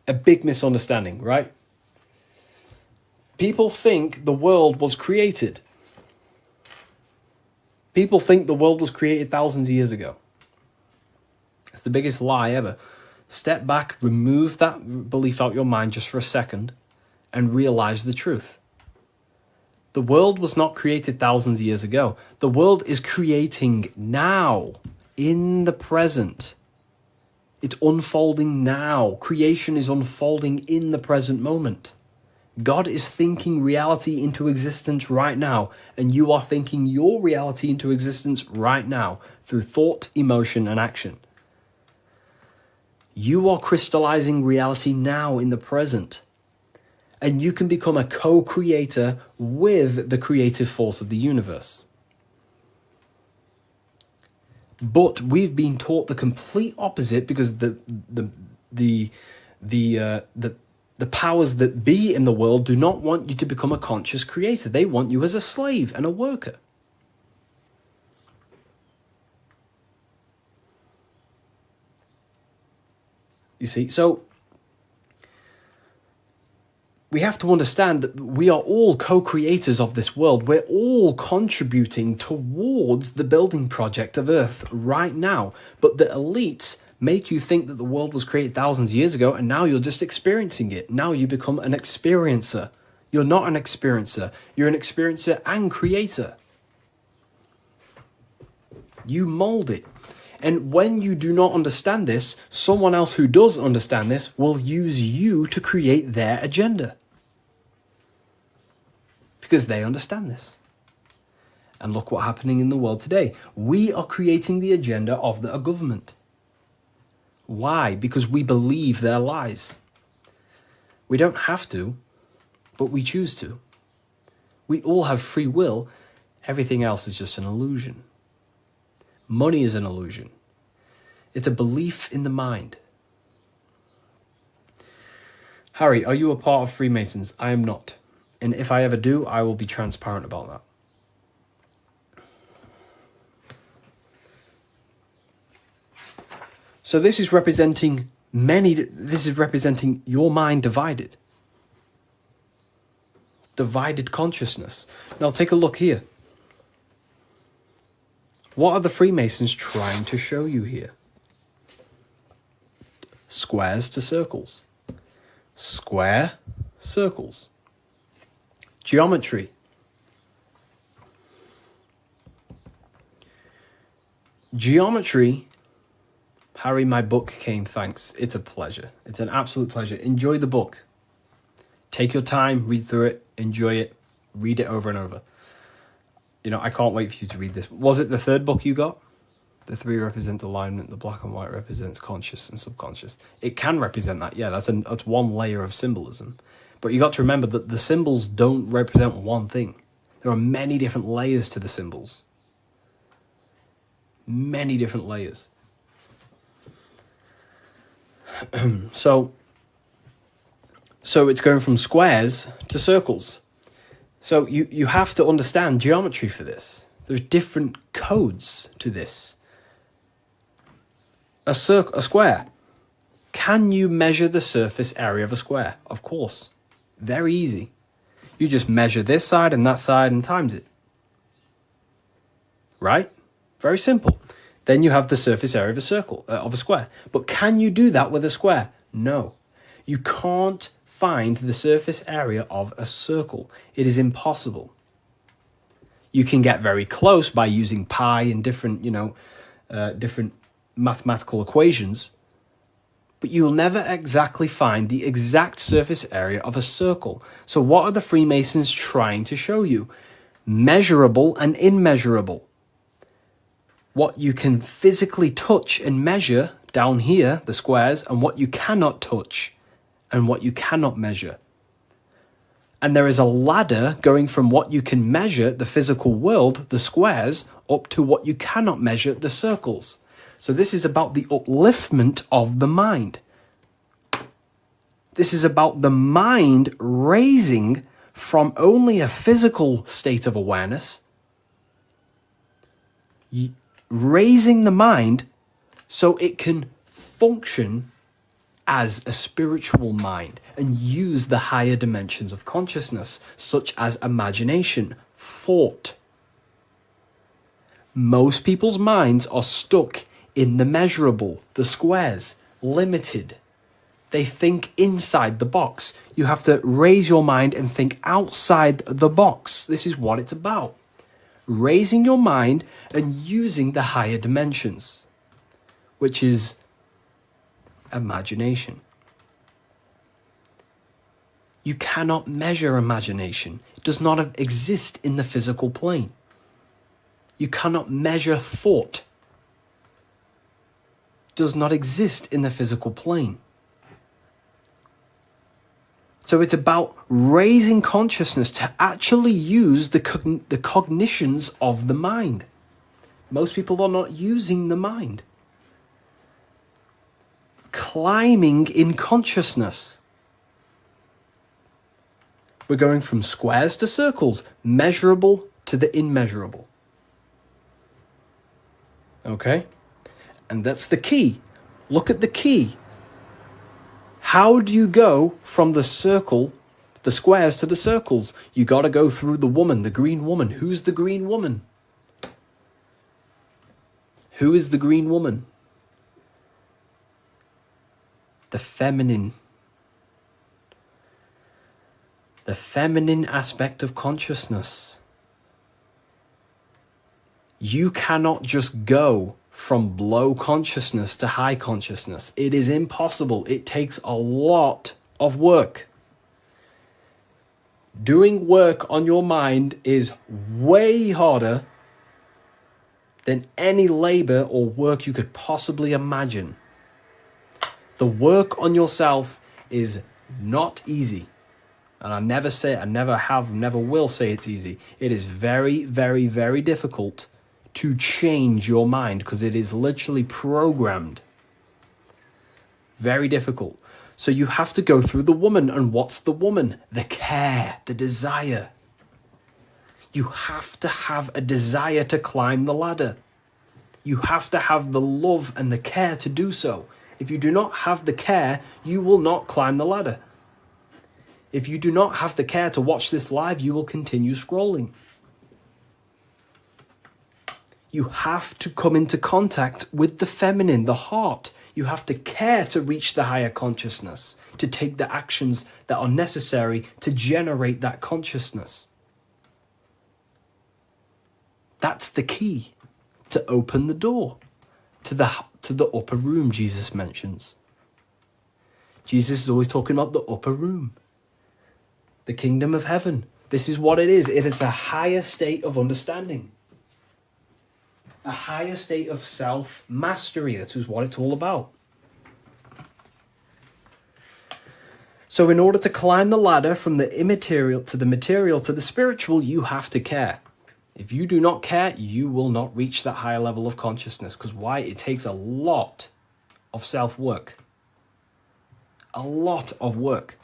A big misunderstanding, right? People think the world was created. People think the world was created thousands of years ago. It's the biggest lie ever. Step back, remove that belief out your mind just for a second, and realize the truth. The world was not created thousands of years ago. The world is creating now, in the present. It's unfolding now. Creation is unfolding in the present moment. God is thinking reality into existence right now, and you are thinking your reality into existence right now through thought, emotion, and action. You are crystallizing reality now in the present, and you can become a co-creator with the creative force of the universe. But we've been taught the complete opposite because the powers that be in the world do not want you to become a conscious creator. They want you as a slave and a worker. You see, so we have to understand that we are all co-creators of this world. We're all contributing towards the building project of Earth right now. But the elites make you think that the world was created thousands of years ago, and now you're just experiencing it. Now you become an experiencer. You're not an experiencer. You're an experiencer and creator. You mold it. And when you do not understand this, someone else who does understand this will use you to create their agenda. Because they understand this. And look what's happening in the world today. We are creating the agenda of a government. Why? Because we believe their lies. We don't have to, but we choose to. We all have free will. Everything else is just an illusion. Money is an illusion. It's a belief in the mind. Harry, are you a part of Freemasons? I am not. And if I ever do, I will be transparent about that. So this is representing your mind divided. Divided consciousness. Now take a look here. What are the Freemasons trying to show you here? Squares to circles. Square, circles. Geometry. Geometry. Harry, my book came, thanks. It's a pleasure. It's an absolute pleasure. Enjoy the book. Take your time, read through it, enjoy it, read it over and over. You know, I can't wait for you to read this. Was it the third book you got? The three represent alignment, the black and white represents conscious and subconscious. It can represent that, yeah, that's one layer of symbolism. But you got to remember that the symbols don't represent one thing. There are many different layers to the symbols. Many different layers. So it's going from squares to circles. So you have to understand geometry for this. There's different codes to this. A square. Can you measure the surface area of a square? Of course. Very easy. You just measure this side and that side and times it. Right? Very simple. Then you have the surface area of a circle, of a square. But can you do that with a square? No. You can't find the surface area of a circle. It is impossible. You can get very close by using pi and different, different mathematical equations, but you'll never exactly find the exact surface area of a circle. So what are the Freemasons trying to show you? Measurable and immeasurable. What you can physically touch and measure down here, the squares, and what you cannot touch and what you cannot measure. And there is a ladder going from what you can measure, the physical world, the squares, up to what you cannot measure, the circles. So this is about the upliftment of the mind. This is about the mind raising from only a physical state of awareness, raising the mind so it can function as a spiritual mind and use the higher dimensions of consciousness, such as imagination, thought. Most people's minds are stuck in the measurable, the squares, limited. They think inside the box. You have to raise your mind and think outside the box. This is what it's about. Raising your mind and using the higher dimensions, which is imagination. You cannot measure imagination. It does not exist in the physical plane. You cannot measure thought. It does not exist in the physical plane. So it's about raising consciousness to actually use the cognitions of the mind. Most people are not using the mind. Climbing in consciousness. We're going from squares to circles, measurable to the immeasurable. Okay? And that's the key. Look at the key. How do you go from the circle, the squares to the circles? You got to go through the woman, the green woman. Who's the green woman? Who is the green woman? The feminine. The feminine aspect of consciousness. You cannot just go from low consciousness to high consciousness. It is impossible. It takes a lot of work. Doing work on your mind is way harder than any labor or work you could possibly imagine. The work on yourself is not easy. And I never say, I never have, never will say it's easy. It is very, very, very difficult to change your mind because it is literally programmed. Very difficult. So you have to go through the woman. And what's the woman? The care, the desire. You have to have a desire to climb the ladder. You have to have the love and the care to do so. If you do not have the care, you will not climb the ladder. If you do not have the care to watch this live, you will continue scrolling. You have to come into contact with the feminine, the heart. You have to care to reach the higher consciousness, to take the actions that are necessary to generate that consciousness. That's the key to open the door to the upper room Jesus mentions. Jesus is always talking about the upper room. The kingdom of heaven. This is what it is. It is a higher state of understanding. A higher state of self-mastery. That is what it's all about. So in order to climb the ladder from the immaterial to the material to the spiritual, you have to care. If you do not care, you will not reach that higher level of consciousness. Because why? It takes a lot of self-work. A lot of work.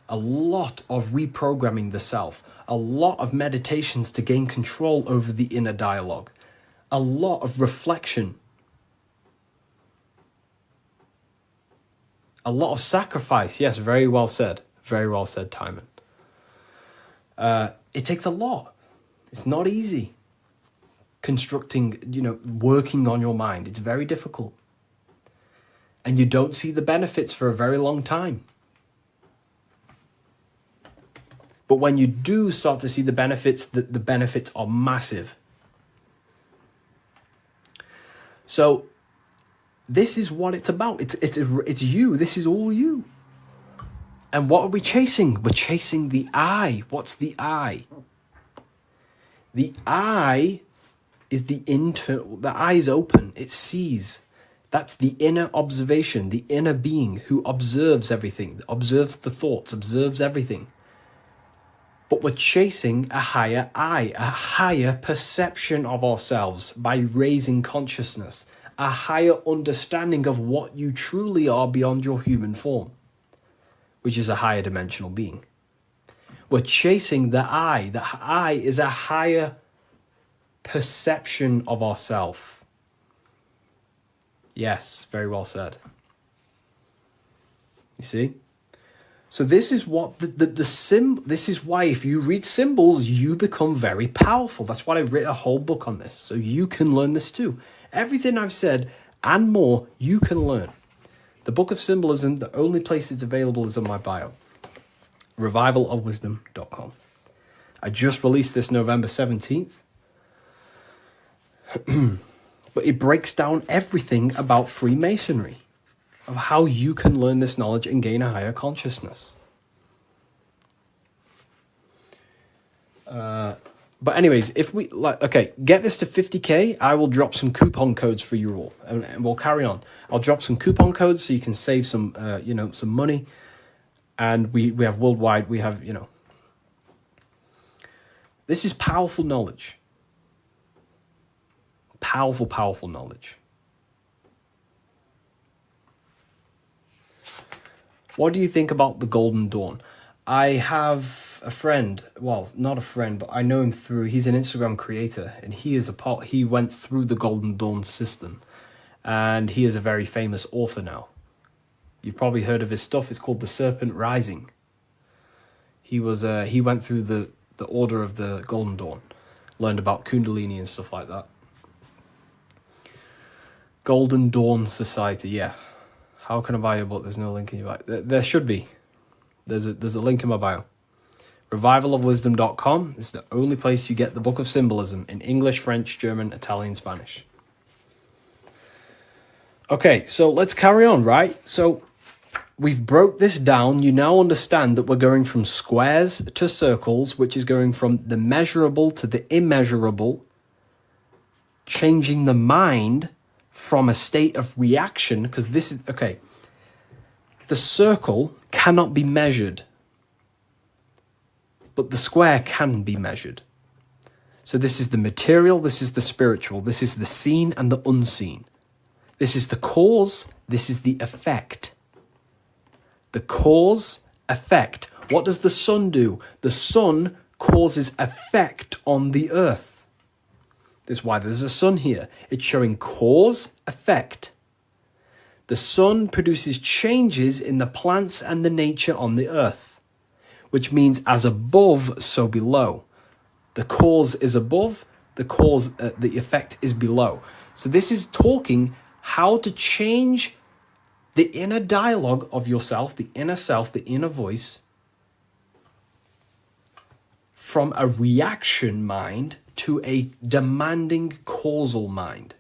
A lot of reprogramming the self. A lot of meditations to gain control over the inner dialogue. A lot of reflection. A lot of sacrifice. Yes, very well said. Very well said, Timon. It takes a lot. It's not easy. Constructing, working on your mind. It's very difficult. And you don't see the benefits for a very long time. But when you do start to see the benefits, the benefits are massive. So this is what it's about. It's you. This is all you. And what are we chasing? We're chasing the I. What's the I? The I is the eye is open. It sees. That's the inner observation, the inner being who observes everything, observes the thoughts, observes everything. But we're chasing a higher I, a higher perception of ourselves by raising consciousness, a higher understanding of what you truly are beyond your human form, which is a higher dimensional being. We're chasing the I. The I is a higher perception of ourself. Yes, very well said. You see? So this is what this is why if you read symbols, you become very powerful. That's why I wrote a whole book on this. So you can learn this too. Everything I've said and more, you can learn. The Book of Symbolism, the only place it's available is on my bio. revivalofwisdom.com. I just released this November 17th. But it breaks down everything about Freemasonry, of how you can learn this knowledge and gain a higher consciousness. But anyways, if we get this to 50k, I will drop some coupon codes for you all, and we'll carry on. I'll drop some coupon codes so you can save some, some money. And we have worldwide. We have, this is powerful knowledge. powerful, powerful knowledge. What do you think about the Golden Dawn? I have a friend, well, not a friend, but I know him through, he's an Instagram creator, and he went through the Golden Dawn system, and he is a very famous author now. You've probably heard of his stuff. It's called The Serpent Rising. He went through the order of the Golden Dawn, learned about Kundalini and stuff like that. Golden Dawn Society, yeah. How can I buy your book? There's no link in your bio. There should be. There's a link in my bio. Revivalofwisdom.com is the only place you get the Book of Symbolism in English, French, German, Italian, Spanish. Okay, so let's carry on, right? So we've broke this down. You now understand that we're going from squares to circles, which is going from the measurable to the immeasurable, changing the mind from a state of reaction, because this is, okay, the circle cannot be measured, but the square can be measured. So this is the material, this is the spiritual, this is the seen and the unseen. This is the cause, this is the effect. The cause, effect. What does the sun do? The sun causes effect on the earth. This is why there's a sun here. It's showing cause, effect. The sun produces changes in the plants and the nature on the earth, which means as above, so below. The cause is above, the effect is below. So this is talking how to change the inner dialogue of yourself, the inner self, the inner voice, from a reaction mind to a demanding causal mind.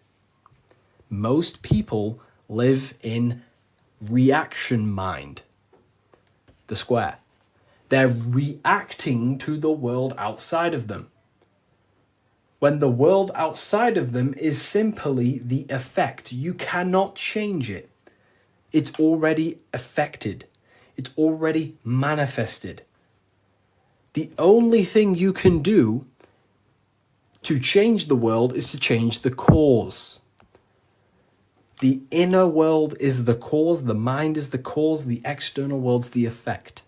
Most people live in reaction mind, the square. They're reacting to the world outside of them, when the world outside of them is simply the effect. You cannot change it. It's already affected. It's already manifested. The only thing you can do to change the world is to change the cause. The inner world is the cause, the mind is the cause, the external world's the effect.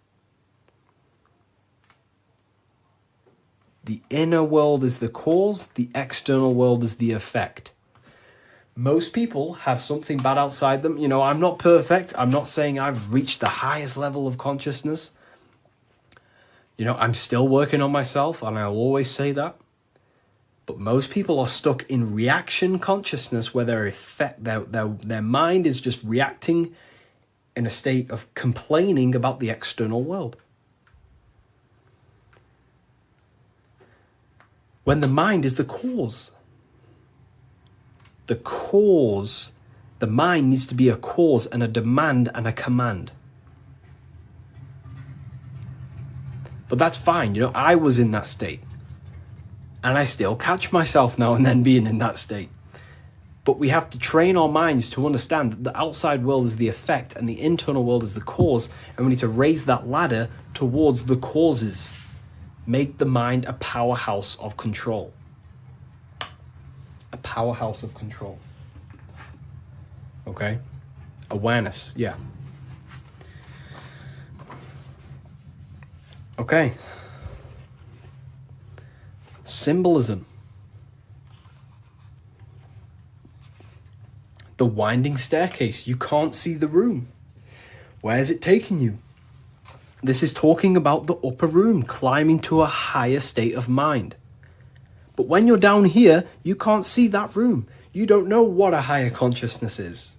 The inner world is the cause, the external world is the effect. Most people have something bad outside them. You know, I'm not perfect. I'm not saying I've reached the highest level of consciousness. You know, I'm still working on myself, and I'll always say that. But most people are stuck in reaction consciousness, where their mind is just reacting in a state of complaining about the external world. When the mind is the cause. The cause, the mind needs to be a cause and a demand and a command. But that's fine, you know, I was in that state. And I still catch myself now and then being in that state. But we have to train our minds to understand that the outside world is the effect and the internal world is the cause. And we need to raise that ladder towards the causes. Make the mind a powerhouse of control. A powerhouse of control. Okay? Awareness, yeah. Okay. Symbolism. The winding staircase. You can't see the room. Where is it taking you? This is talking about the upper room, climbing to a higher state of mind. But when you're down here, you can't see that room. You don't know what a higher consciousness is.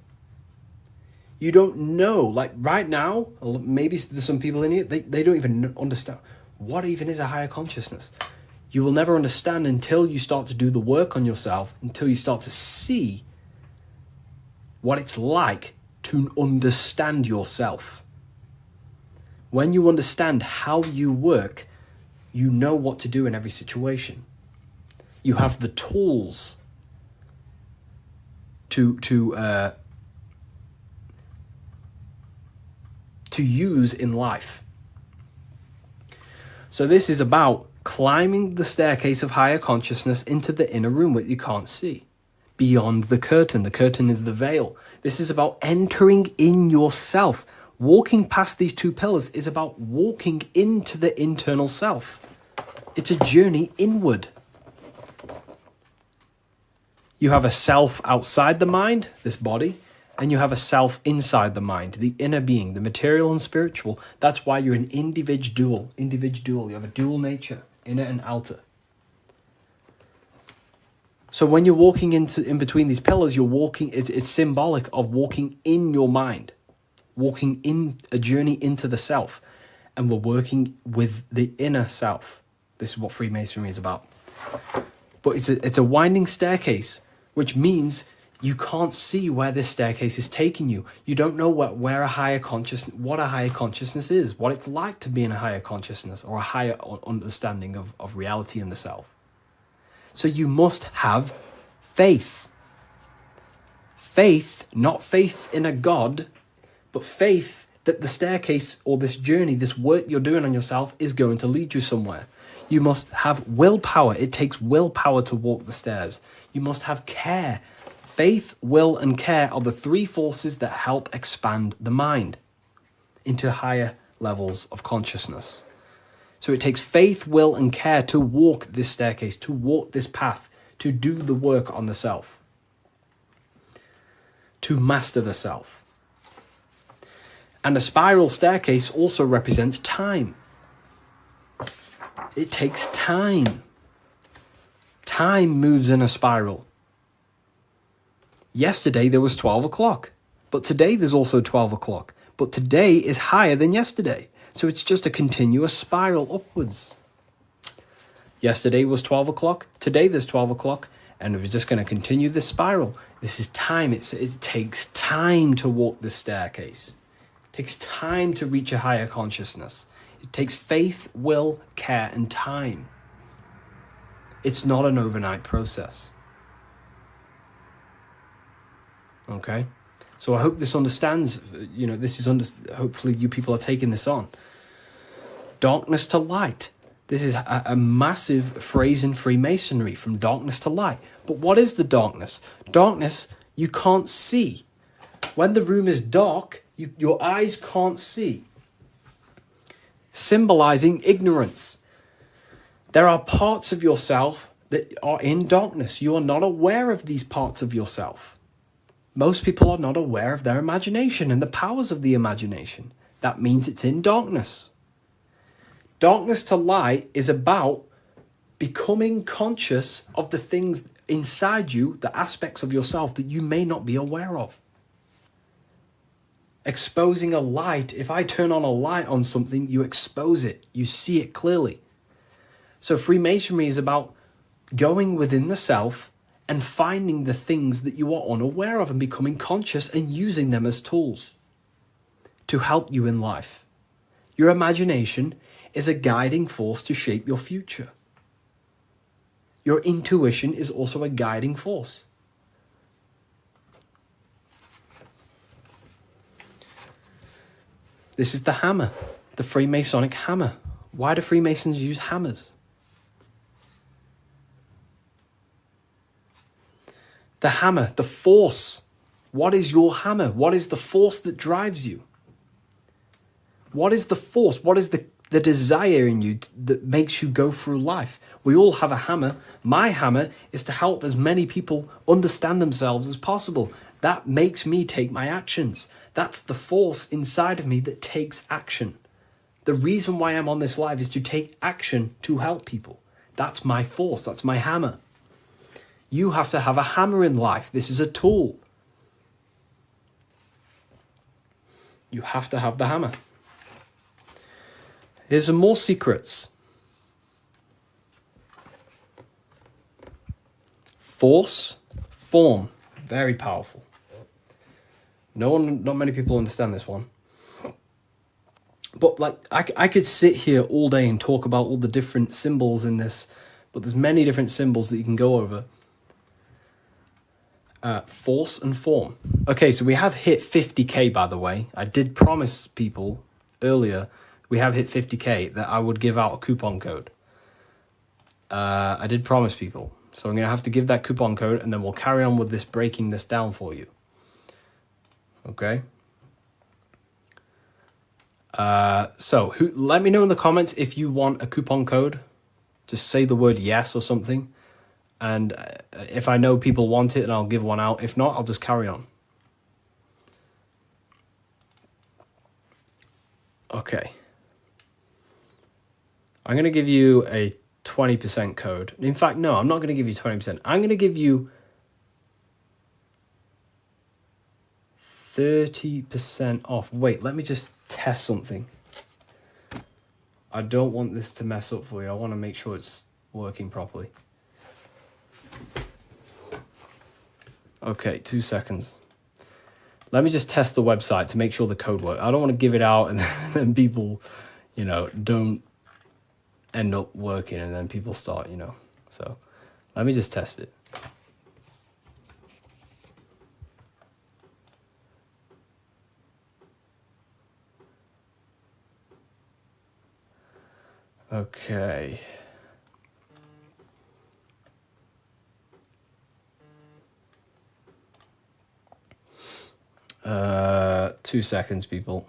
You don't know, like right now, maybe there's some people in here, they don't even understand what even is a higher consciousness. You will never understand until you start to do the work on yourself, until you start to see what it's like to understand yourself. When you understand how you work, you know what to do in every situation. You have the tools to use in life. So this is about climbing the staircase of higher consciousness into the inner room that you can't see. beyond the curtain. The curtain is the veil. This is about entering in yourself. Walking past these two pillars is about walking into the internal self. It's a journey inward. You have a self outside the mind, this body, and you have a self inside the mind, the inner being, the material and spiritual. That's why you're an individual. You have a dual nature, inner and outer. So when you're walking in between these pillars, you're walking, it's symbolic of walking in your mind, walking in a journey into the self. And we're working with the inner self. This is what Freemasonry is about. But it's a winding staircase, which means you can't see where this staircase is taking you. You don't know what a higher consciousness is, what it's like to be in a higher consciousness or a higher understanding of reality in the self. So you must have faith. Faith, not faith in a God, but faith that the staircase or this journey, this work you're doing on yourself is going to lead you somewhere. You must have willpower. It takes willpower to walk the stairs. You must have care. Faith, will, and care are the three forces that help expand the mind into higher levels of consciousness. So it takes faith, will, and care to walk this staircase, to walk this path, to do the work on the self, to master the self. And a spiral staircase also represents time. It takes time. Time moves in a spiral. Yesterday there was 12 o'clock, but today there's also 12 o'clock. But today is higher than yesterday. So it's just a continuous spiral upwards. Yesterday was 12 o'clock, today there's 12 o'clock, and we're just going to continue this spiral. This is time. It takes time to walk this staircase. It takes time to reach a higher consciousness. It takes faith, will, care, and time. It's not an overnight process. Okay? So I hope this understands, hopefully you people are taking this on. Darkness to light. This is a massive phrase in Freemasonry, from darkness to light. But what is the darkness? Darkness, you can't see. When the room is dark, your eyes can't see. Symbolizing ignorance. There are parts of yourself that are in darkness. You are not aware of these parts of yourself. Most people are not aware of their imagination and the powers of the imagination. That means it's in darkness. Darkness to light is about becoming conscious of the things inside you, the aspects of yourself that you may not be aware of. Exposing a light. If I turn on a light on something, you expose it. You see it clearly. So Freemasonry is about going within the self and finding the things that you are unaware of and becoming conscious and using them as tools to help you in life. Your imagination is a guiding force to shape your future. Your intuition is also a guiding force. This is the hammer, the Freemasonic hammer. Why do Freemasons use hammers? The hammer, the force. What is your hammer? What is the force that drives you? What is the force? What is the desire in you that makes you go through life? We all have a hammer. My hammer is to help as many people understand themselves as possible. That makes me take my actions. That's the force inside of me that takes action. The reason why I'm on this live is to take action to help people. That's my force. That's my hammer. You have to have a hammer in life. This is a tool. You have to have the hammer. Here's some more secrets. Force, form, very powerful. Not many people understand this one. But I could sit here all day and talk about all the different symbols in this, but there's many different symbols that you can go over. Force and form. Okay, so we have hit 50k, by the way. I did promise people earlier we have hit 50k that I would give out a coupon code. I did promise people. So I'm going to have to give that coupon code, and then we'll carry on with this, breaking this down for you. Okay? So let me know in the comments if you want a coupon code. Just say the word yes or something. And if I know people want it, then I'll give one out. If not, I'll just carry on. Okay. I'm going to give you a 20% code. In fact, no, I'm not going to give you 20%. I'm going to give you 30% off. Wait, let me just test something. I don't want this to mess up for you. I want to make sure it's working properly. Okay, 2 seconds. Let me just test the website to make sure the code works. I don't want to give it out and then people, don't end up working and then people start, So let me just test it. Okay. 2 seconds, people.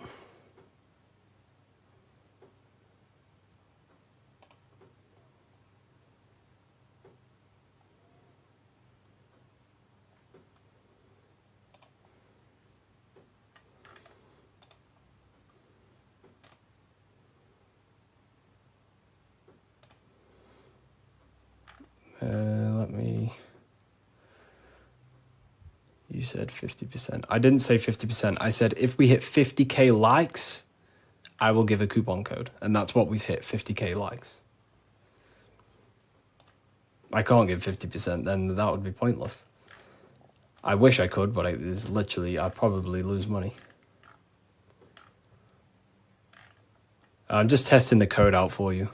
You said 50%. I didn't say 50%. I said if we hit 50k likes, I will give a coupon code. And that's what we've hit, 50k likes. I can't give 50%, then that would be pointless. I wish I could, but I'd probably lose money. I'm just testing the code out for you.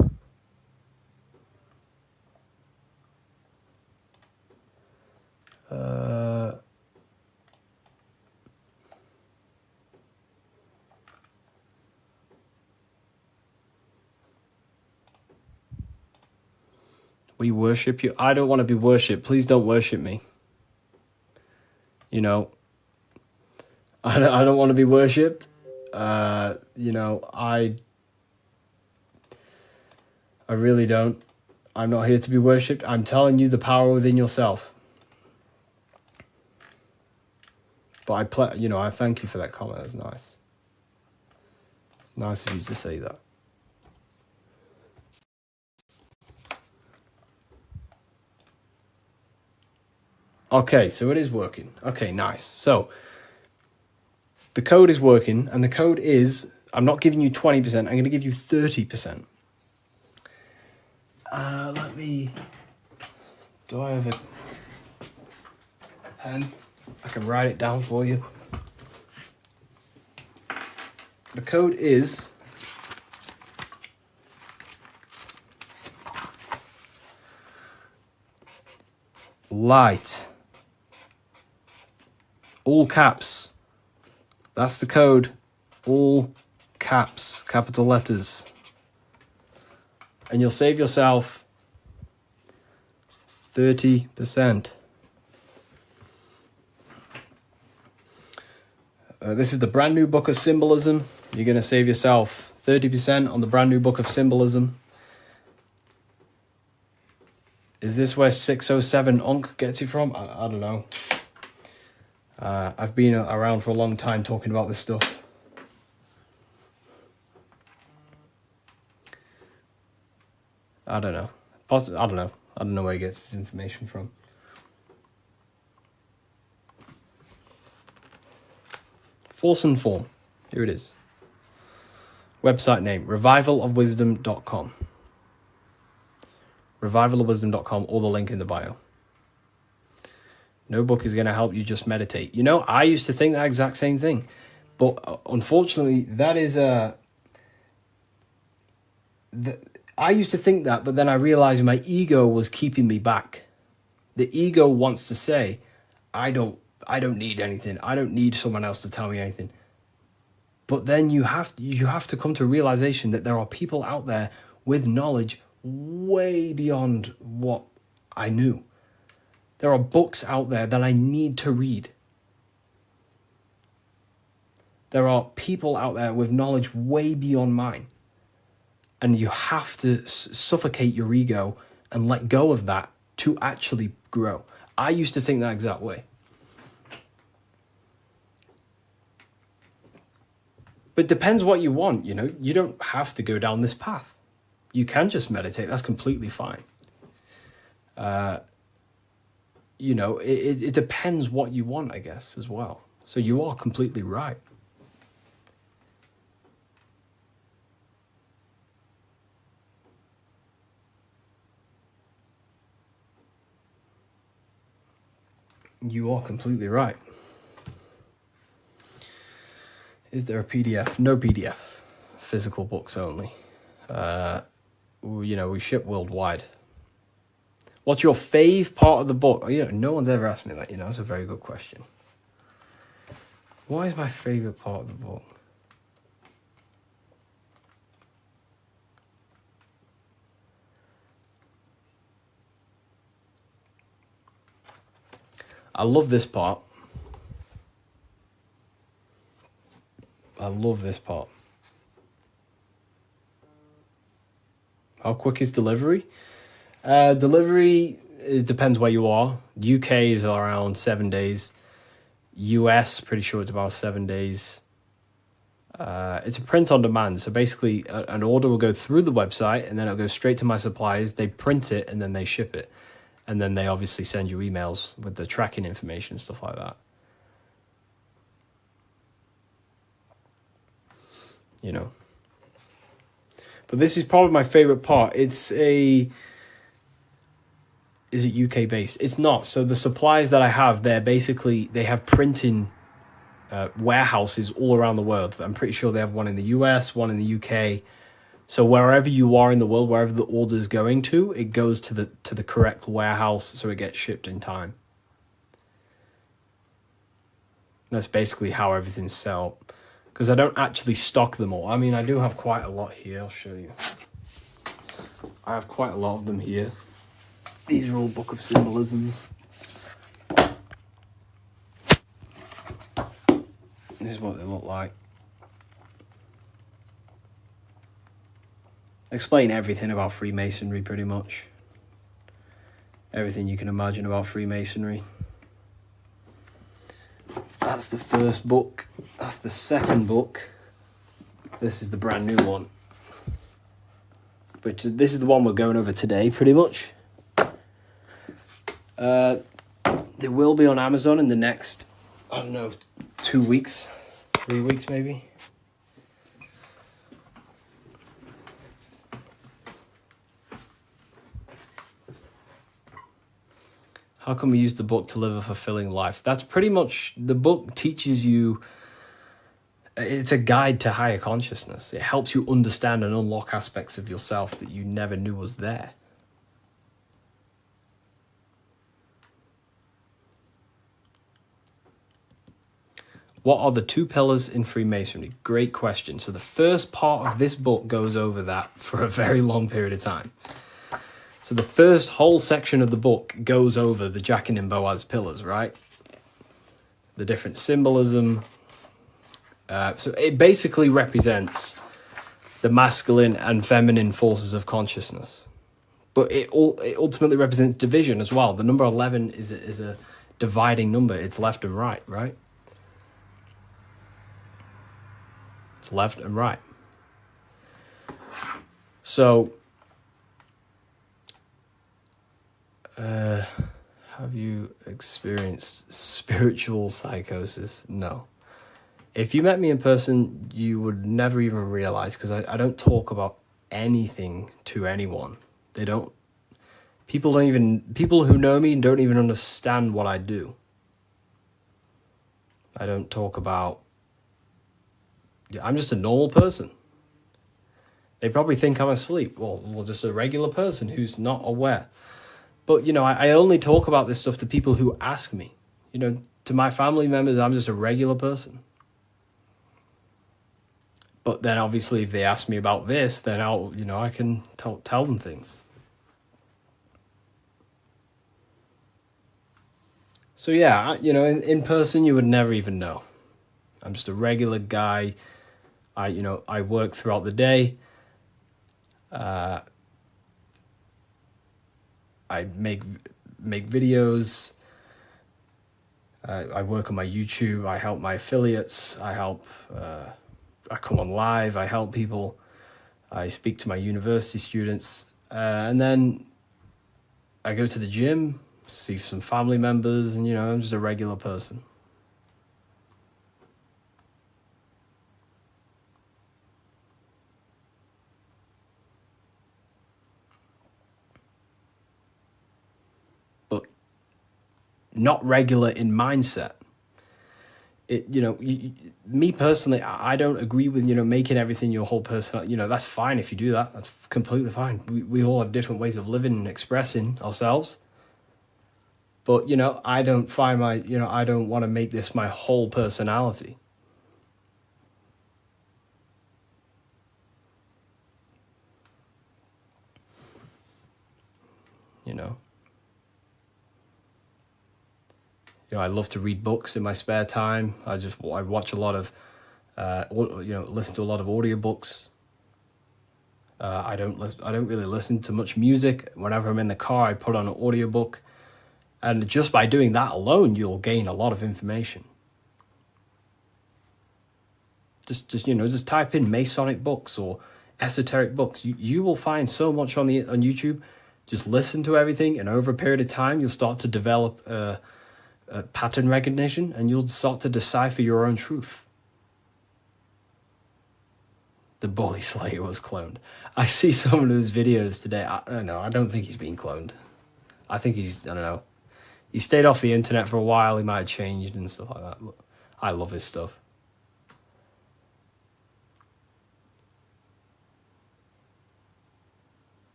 We worship you. I don't want to be worshipped. Please don't worship me. I don't want to be worshipped. I really don't. I'm not here to be worshipped. I'm telling you the power within yourself. But I thank you for that comment. That's nice. It's nice of you to say that. Okay, so it is working. Okay, nice. So the code is working, and the code is, I'm not giving you 20%, I'm going to give you 30%. Do I have a pen? I can write it down for you. The code is light. All caps. That's the code. All caps, capital letters. And you'll save yourself 30%. This is the brand new book of symbolism. You're going to save yourself 30% on the brand new book of symbolism. Is this where 607 Unk gets you from? I don't know. I've been around for a long time talking about this stuff. I don't know. I don't know. I don't know where he gets his information from. Force and form. Here it is. Website name, revivalofwisdom.com. Revivalofwisdom.com, or the link in the bio. No book is going to help you just meditate. I used to think that exact same thing. But unfortunately, that is I used to think that, but then I realized my ego was keeping me back. The ego wants to say, I don't need anything. I don't need someone else to tell me anything. But then you have to come to a realization that there are people out there with knowledge way beyond what I knew. There are books out there that I need to read. There are people out there with knowledge way beyond mine. And you have to suffocate your ego and let go of that to actually grow. I used to think that exact way. But it depends what you want, you know. You don't have to go down this path. You can just meditate. That's completely fine. You know, it depends what you want, I guess, as well. So you are completely right. You are completely right. Is there a PDF? No PDF. Physical books only. You know, we ship worldwide. What's your fave part of the book? You know, no one's ever asked me that. You know, that's a very good question. What is my favorite part of the book? I love this part. I love this part. How quick is delivery? Delivery, it depends where you are. UK is around 7 days. US, pretty sure it's about 7 days. It's a print on demand. So basically, an order will go through the website and then it'll go straight to my suppliers. They print it and then they ship it. And then they obviously send you emails with the tracking information, stuff like that. You know. But this is probably my favorite part. Is it UK based? It's not. So the supplies that I have, they have printing warehouses all around the world. I'm pretty sure they have one in the US, one in the UK. So wherever you are in the world, wherever the order is going to, it goes to the correct warehouse, so it gets shipped in time. That's basically how everything's set up. Because I don't actually stock them all. I mean, I do have quite a lot here. I'll show you. I have quite a lot of them here. These are all Book of Symbolisms. This is what they look like. Explain everything about Freemasonry, pretty much. Everything you can imagine about Freemasonry. That's the first book. That's the second book. This is the brand new one. But this is the one we're going over today, pretty much. They will be on Amazon in the next, I don't know, 2 weeks, 3 weeks maybe. How can we use the book to live a fulfilling life? That's pretty much, the book teaches you, it's a guide to higher consciousness. It helps you understand and unlock aspects of yourself that you never knew was there. What are the 2 pillars in Freemasonry? Great question. So the first part of this book goes over that for a very long period of time. So the first whole section of the book goes over the Jachin and Boaz pillars, right? The different symbolism. So it basically represents the masculine and feminine forces of consciousness. But it ultimately represents division as well. The number 11 is a dividing number. It's left and right, right? It's left and right. So, have you experienced spiritual psychosis? No. If you met me in person, you would never even realize, because I don't talk about anything to anyone. People who know me don't even understand what I do. I don't talk about, I'm just a normal person. They probably think I'm asleep. Well, just a regular person who's not aware. But, you know, I only talk about this stuff to people who ask me. You know, to my family members, I'm just a regular person. But then obviously if they ask me about this, then I can tell them things. So yeah, in person you would never even know. I'm just a regular guy. I work throughout the day. I make videos. I work on my YouTube. I help my affiliates. I come on live. I help people. I speak to my university students. And then I go to the gym, see some family members, and I'm just a regular person. But not regular in mindset. Me personally, I don't agree with, making everything your whole person. That's fine if you do that. That's completely fine. We all have different ways of living and expressing ourselves. But, I don't find I don't want to make this my whole personality. I love to read books in my spare time. I watch a lot of, listen to a lot of audiobooks. I don't really listen to much music. Whenever I'm in the car, I put on an audiobook. And just by doing that alone, you'll gain a lot of information. Just type in Masonic books or esoteric books. You will find so much on YouTube. Just listen to everything, and over a period of time, you'll start to develop pattern recognition, and you'll start to decipher your own truth. The Bully Slayer was cloned. I see some of his videos today. I don't know. I don't think he's been cloned. I think I don't know. He stayed off the internet for a while. He might have changed and stuff like that. But I love his stuff.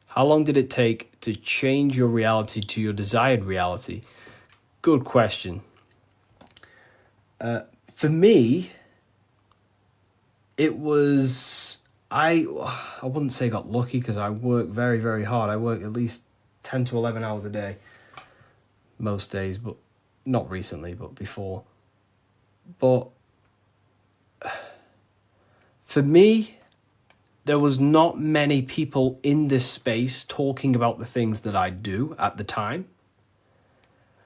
How long did it take to change your reality to your desired reality? Good question. For me, it was, I wouldn't say got lucky, because I work very, very hard. I work at least 10 to 11 hours a day most days, but not recently, but before. But for me, there was not many people in this space talking about the things that I do at the time.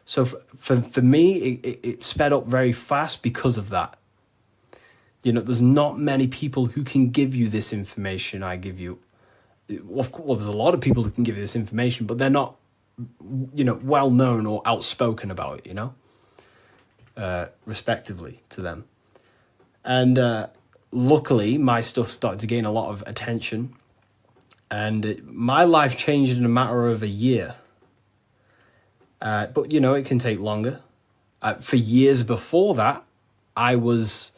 So for me, it sped up very fast because of that. There's not many people who can give you this information I give you. Well, there's a lot of people who can give you this information, but they're not, well known or outspoken about it, respectively to them. And luckily, my stuff started to gain a lot of attention, and my life changed in a matter of a year. But, it can take longer. For years before that, I was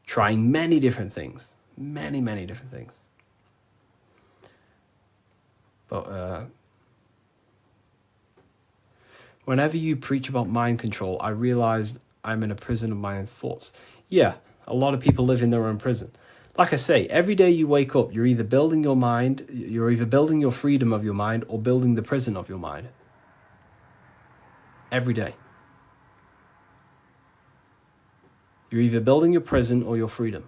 trying many different things. Many, many different things. But whenever you preach about mind control, I realized I'm in a prison of my own thoughts. Yeah, a lot of people live in their own prison. Like I say, every day you wake up, you're either building your mind, you're either building your freedom of your mind, or building the prison of your mind. Every day. You're either building your prison or your freedom.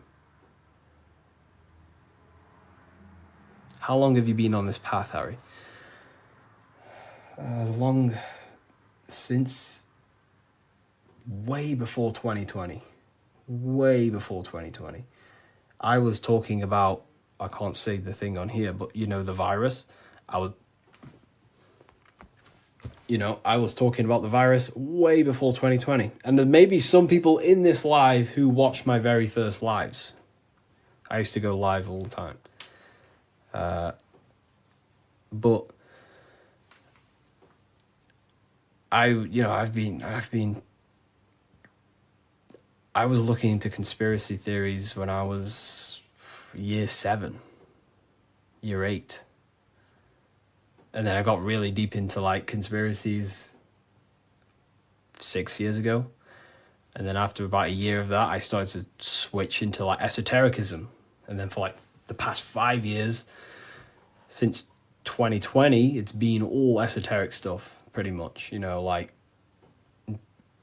How long have you been on this path, Harry? Since way before 2020. Way before 2020. I was talking about, I can't say the thing on here, but the virus. I was talking about the virus way before 2020. And there may be some people in this live who watched my very first lives. I used to go live all the time. But I was looking into conspiracy theories when I was year 7, year 8. And then I got really deep into conspiracies 6 years ago. And then after about a year of that, I started to switch into esotericism. And then for the past 5 years, since 2020, it's been all esoteric stuff, pretty much.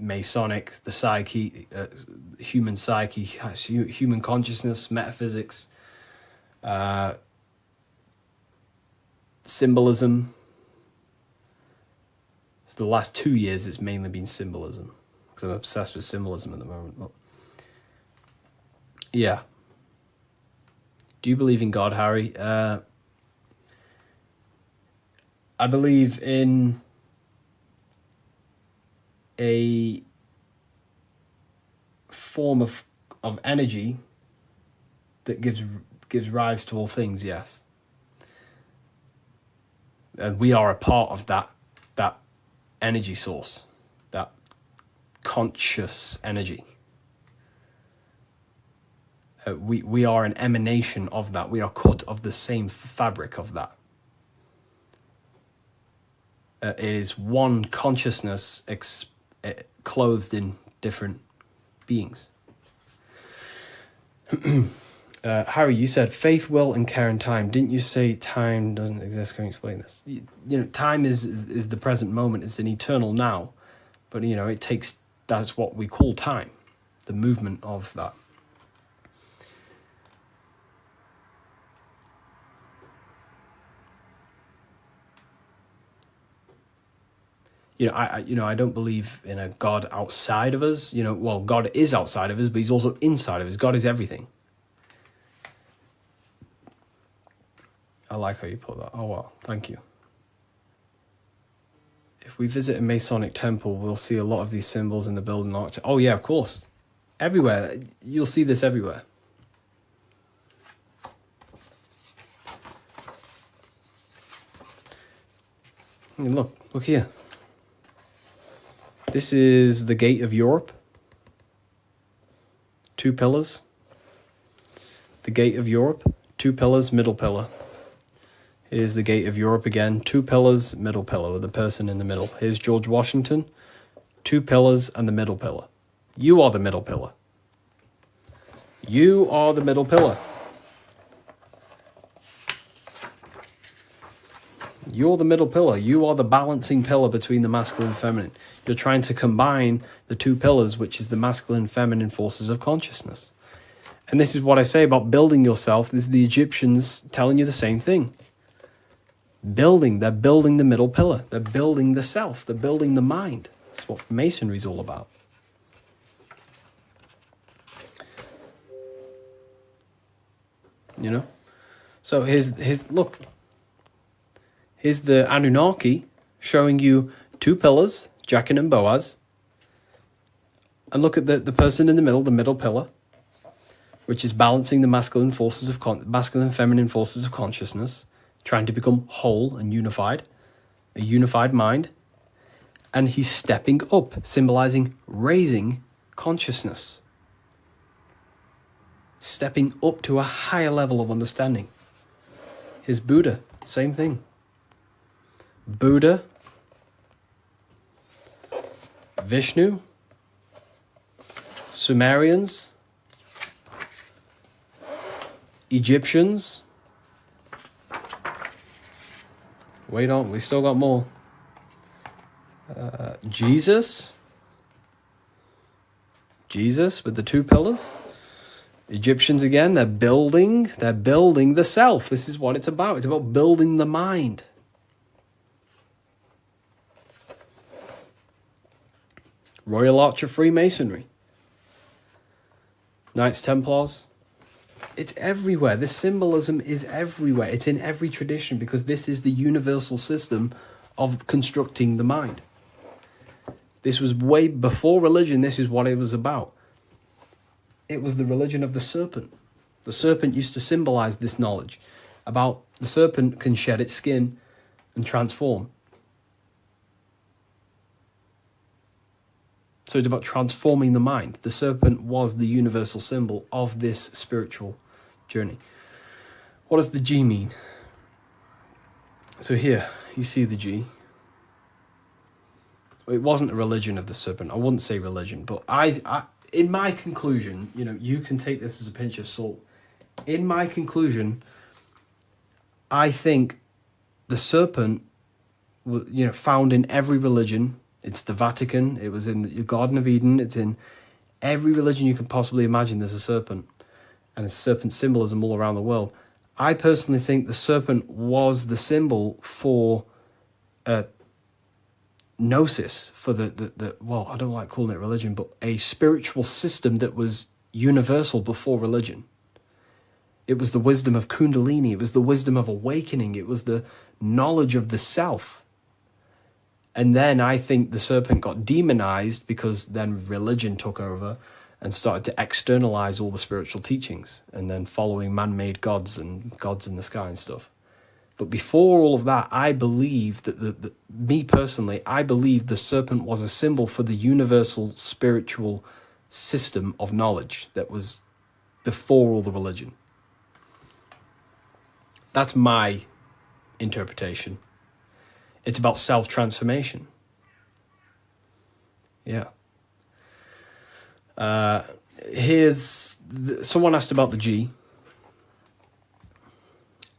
Masonic, the psyche, human psyche, human consciousness, metaphysics, symbolism. So the last 2 years, it's mainly been symbolism, because I'm obsessed with symbolism at the moment. But yeah. Do you believe in God, Harry? I believe in a form of energy that gives rise to all things. Yes, and we are a part of that energy source, that conscious energy. We are an emanation of that. We are cut of the same fabric of that. It is one consciousness clothed in different beings. Harry, you said faith, will, and care and time. Didn't you say time doesn't exist? Can you explain this? You know, time is the present moment. It's an eternal now. But, you know, it takes, that's what we call time, the movement of that. I don't believe in a God outside of us. Well, God is outside of us, but he's also inside of us. God is everything. I like how you put that. Oh, well, thank you. If we visit a Masonic temple, we'll see a lot of these symbols in the building architecture. Oh, yeah, of course. Everywhere. You'll see this everywhere. And look here. This is the gate of Europe. 2 pillars. The gate of Europe, 2 pillars, middle pillar. Here's the gate of Europe again, 2 pillars, middle pillar, with the person in the middle. Here's George Washington, 2 pillars and the middle pillar. You are the middle pillar. You are the middle pillar. You're the middle pillar. You are the balancing pillar between the masculine and feminine. You're trying to combine the 2 pillars, which is the masculine and feminine forces of consciousness. And this is what I say about building yourself. This is the Egyptians telling you the same thing. They're building the middle pillar. They're building the self. They're building the mind. That's what Masonry is all about. So look. Here's the Anunnaki showing you 2 pillars, Jachin and Boaz. And look at the person in the middle pillar, which is balancing the masculine and feminine forces of consciousness, trying to become whole and unified, a unified mind. And he's stepping up, symbolizing raising consciousness. Stepping up to a higher level of understanding. Here's Buddha, same thing. Buddha, Vishnu, Sumerians, Egyptians. Wait on, we still got more. Jesus with the 2 pillars. Egyptians again, they're building the self. This is what it's about. It's about building the mind. Royal Arch of Freemasonry. Knights Templars. It's everywhere. This symbolism is everywhere. It's in every tradition because this is the universal system of constructing the mind. This was way before religion. This is what it was about. It was the religion of the serpent. The serpent used to symbolize this knowledge about the serpent can shed its skin and transform. So it's about transforming the mind. The serpent was the universal symbol of this spiritual journey. What does the G mean? So here, you see the G. It wasn't a religion of the serpent. I wouldn't say religion, but I in my conclusion, you can take this as a pinch of salt. In my conclusion, I think the serpent, found in every religion, It's the Vatican. It was in the Garden of Eden. It's in every religion you can possibly imagine. There's a serpent, and it's serpent symbolism all around the world. I personally think the serpent was the symbol for gnosis, for the well, I don't like calling it religion, but a spiritual system that was universal before religion. It was the wisdom of Kundalini. It was the wisdom of awakening. It was the knowledge of the self. And then I think the serpent got demonized because then religion took over and started to externalize all the spiritual teachings, and then following man-made gods and gods in the sky and stuff. But before all of that, I believe that me personally, I believe the serpent was a symbol for the universal spiritual system of knowledge that was before all the religion. That's my interpretation. It's about self-transformation. Yeah. Someone asked about the G.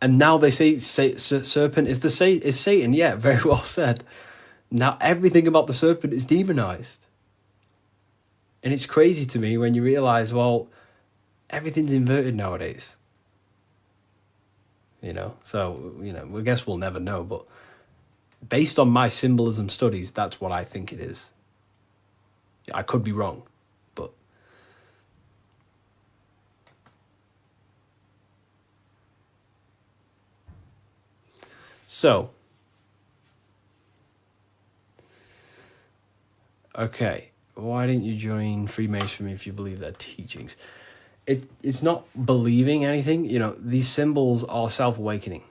And now they say serpent is Satan. Yeah, very well said. Now everything about the serpent is demonized. And it's crazy to me when you realize, well, everything's inverted nowadays. So, I guess we'll never know. But based on my symbolism studies, that's what I think it is. I could be wrong, but... So, okay, why didn't you join Freemasonry if you believe their teachings? It's not believing anything. These symbols are self-awakening.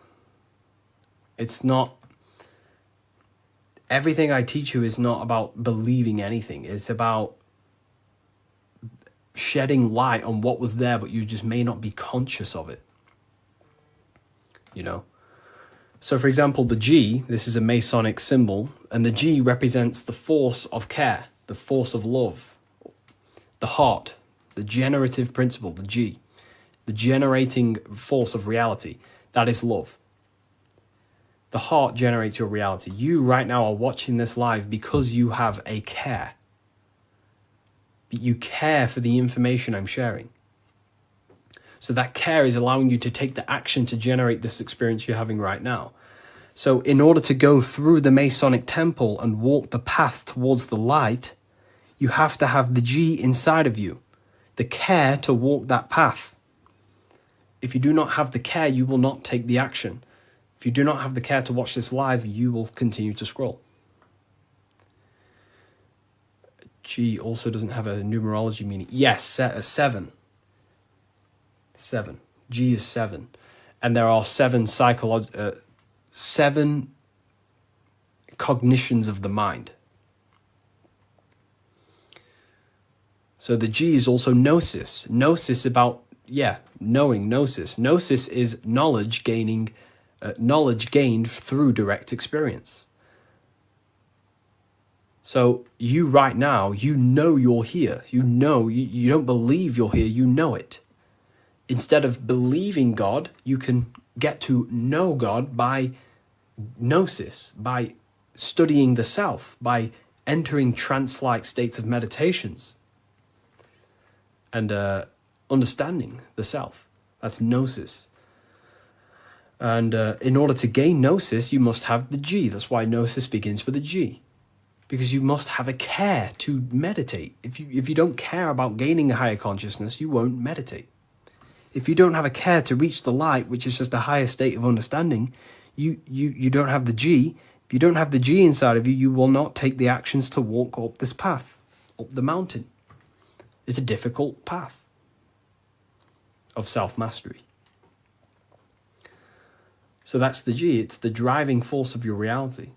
It's not... Everything I teach you is not about believing anything. It's about shedding light on what was there, but you just may not be conscious of it. So, for example, the G, this is a Masonic symbol, and the G represents the force of care, the force of love, the heart, the generative principle, the G, the generating force of reality. That is love. The heart generates your reality. You right now are watching this live because you have a care. You care for the information I'm sharing. So that care is allowing you to take the action to generate this experience you're having right now. So in order to go through the Masonic temple and walk the path towards the light, you have to have the G inside of you, the care to walk that path. If you do not have the care, you will not take the action. If you do not have the care to watch this live, you will continue to scroll. G also doesn't have a numerology meaning. Yes, 7. 7. G is 7. And there are 7 cognitions of the mind. So the G is also gnosis. Gnosis about, knowing, gnosis. Gnosis is knowledge gained through direct experience. So you right now, you're here. You don't believe you're here, you know it. Instead of believing God, you can get to know God by gnosis, by studying the self, by entering trance-like states of meditations and understanding the self. That's gnosis. And in order to gain gnosis, you must have the G. That's why gnosis begins with a G. Because you must have a care to meditate. If you don't care about gaining a higher consciousness, you won't meditate. If you don't have a care to reach the light, which is just a higher state of understanding, you don't have the G. If you don't have the G inside of you, you will not take the actions to walk up this path, up the mountain. It's a difficult path of self-mastery. So that's the G. It's the driving force of your reality.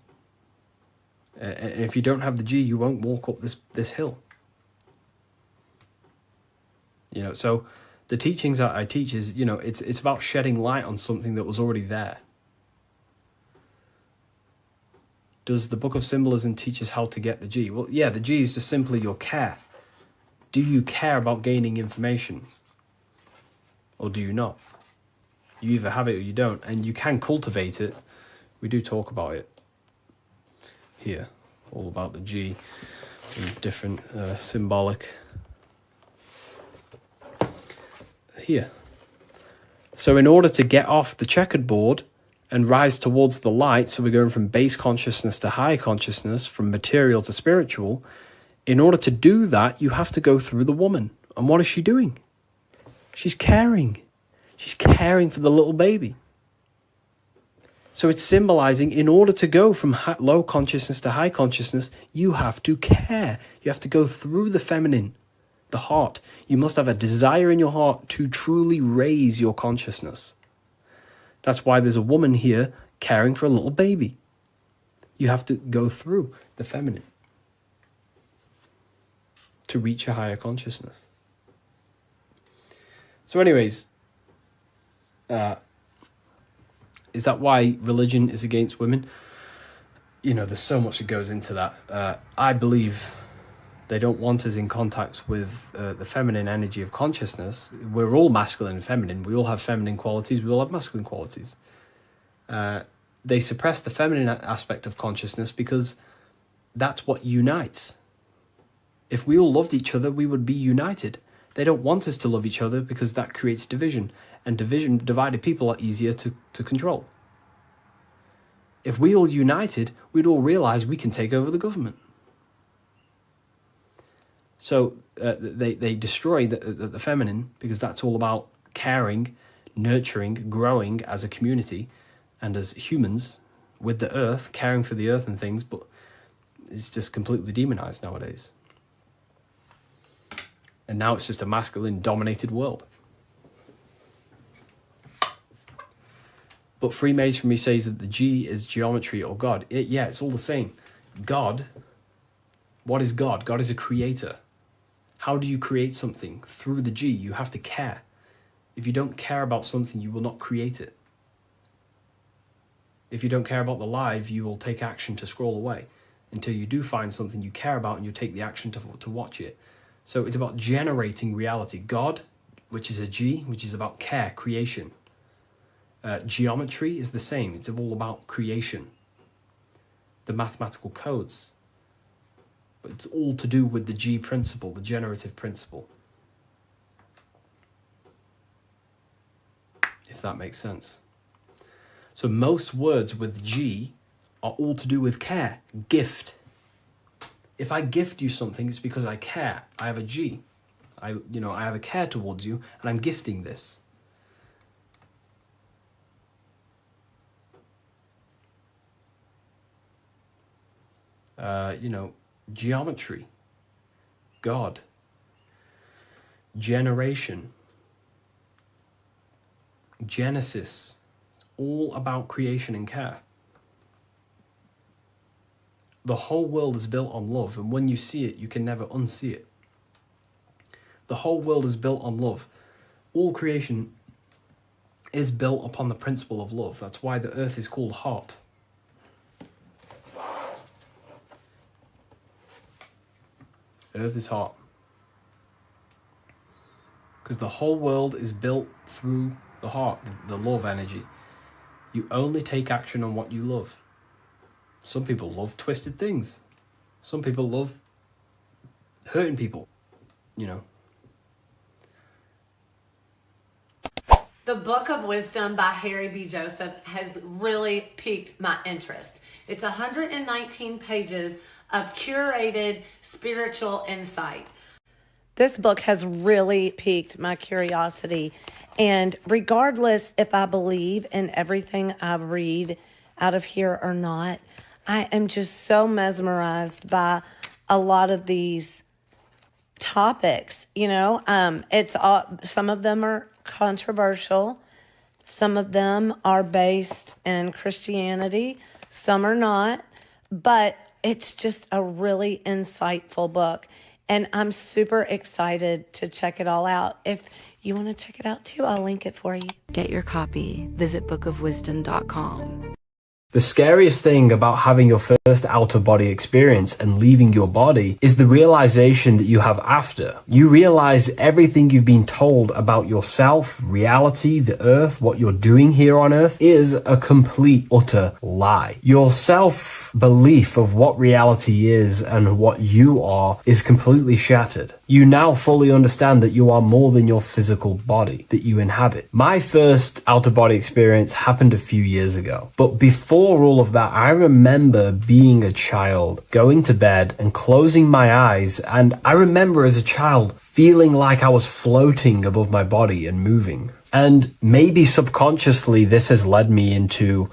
And if you don't have the G, you won't walk up this hill. So the teachings that I teach is, it's about shedding light on something that was already there. Does the Book of Symbolism teach us how to get the G? Well, yeah, the G is just simply your care. Do you care about gaining information? Or do you not? You either have it or you don't, and you can cultivate it. We do talk about it here. all about the G and different symbolic here. So in order to get off the checkered board and rise towards the light, so we're going from base consciousness to high consciousness, from material to spiritual, in order to do that, you have to go through the woman. And what is she doing? She's caring. She's caring for the little baby. So it's symbolizing, in order to go from low consciousness to high consciousness, you have to care. You have to go through the feminine, the heart. You must have a desire in your heart to truly raise your consciousness. That's why there's a woman here caring for a little baby. You have to go through the feminine to reach a higher consciousness. So anyways, is that why religion is against women? You know, there's so much that goes into that. I believe they don't want us in contact with the feminine energy of consciousness. We're all masculine and feminine. We all have feminine qualities. We all have masculine qualities. They suppress the feminine aspect of consciousness because that's what unites. If we all loved each other, we would be united. They don't want us to love each other because that creates division. And divided people are easier to control. If we all united, we'd all realize we can take over the government. So they destroy the feminine because that's all about caring, nurturing, growing as a community and as humans with the earth, caring for the earth and things, but it's just completely demonized nowadays. And now it's just a masculine-dominated world. But Freemasonry says that the G is geometry or God. It's all the same. God, what is God? God is a creator. How do you create something? Through the G, you have to care. If you don't care about something, you will not create it. If you don't care about the live, you will take action to scroll away until you do find something you care about and you take the action to watch it. So it's about generating reality. God, which is a G, which is about care, creation. Geometry is the same. It's all about creation. The mathematical codes. But it's all to do with the G principle, the generative principle. If that makes sense. So most words with G are all to do with care, gift. If I gift you something, it's because I care. I have a G. I have a care towards you, and I'm gifting this. Geometry, God, generation, Genesis, it's all about creation and care. The whole world is built on love, and when you see it, you can never unsee it. The whole world is built on love. All creation is built upon the principle of love. That's why the earth is called heart. Earth is hot. Because the whole world is built through the heart, the love energy. You only take action on what you love. Some people love twisted things. Some people love hurting people, The Book of Wisdom by Harry B. Joseph has really piqued my interest. It's 119 pages of curated spiritual insight. This book has really piqued my curiosity. And regardless if I believe in everything I read out of here or not, I am just so mesmerized by a lot of these topics. It's all, some of them are controversial. Some of them are based in Christianity. Some are not. But it's just a really insightful book. And I'm super excited to check it all out. If you want to check it out too, I'll link it for you. Get your copy. Visit bookofwisdom.com. The scariest thing about having your first out-of-body experience and leaving your body is the realization that you have after. You realize everything you've been told about yourself, reality, the earth, what you're doing here on earth is a complete, utter lie. Your self-belief of what reality is and what you are is completely shattered. You now fully understand that you are more than your physical body that you inhabit. My first out-of-body experience happened a few years ago, but before all of that, I remember being a child, going to bed and closing my eyes, and I remember as a child feeling like I was floating above my body and moving. And maybe subconsciously this has led me into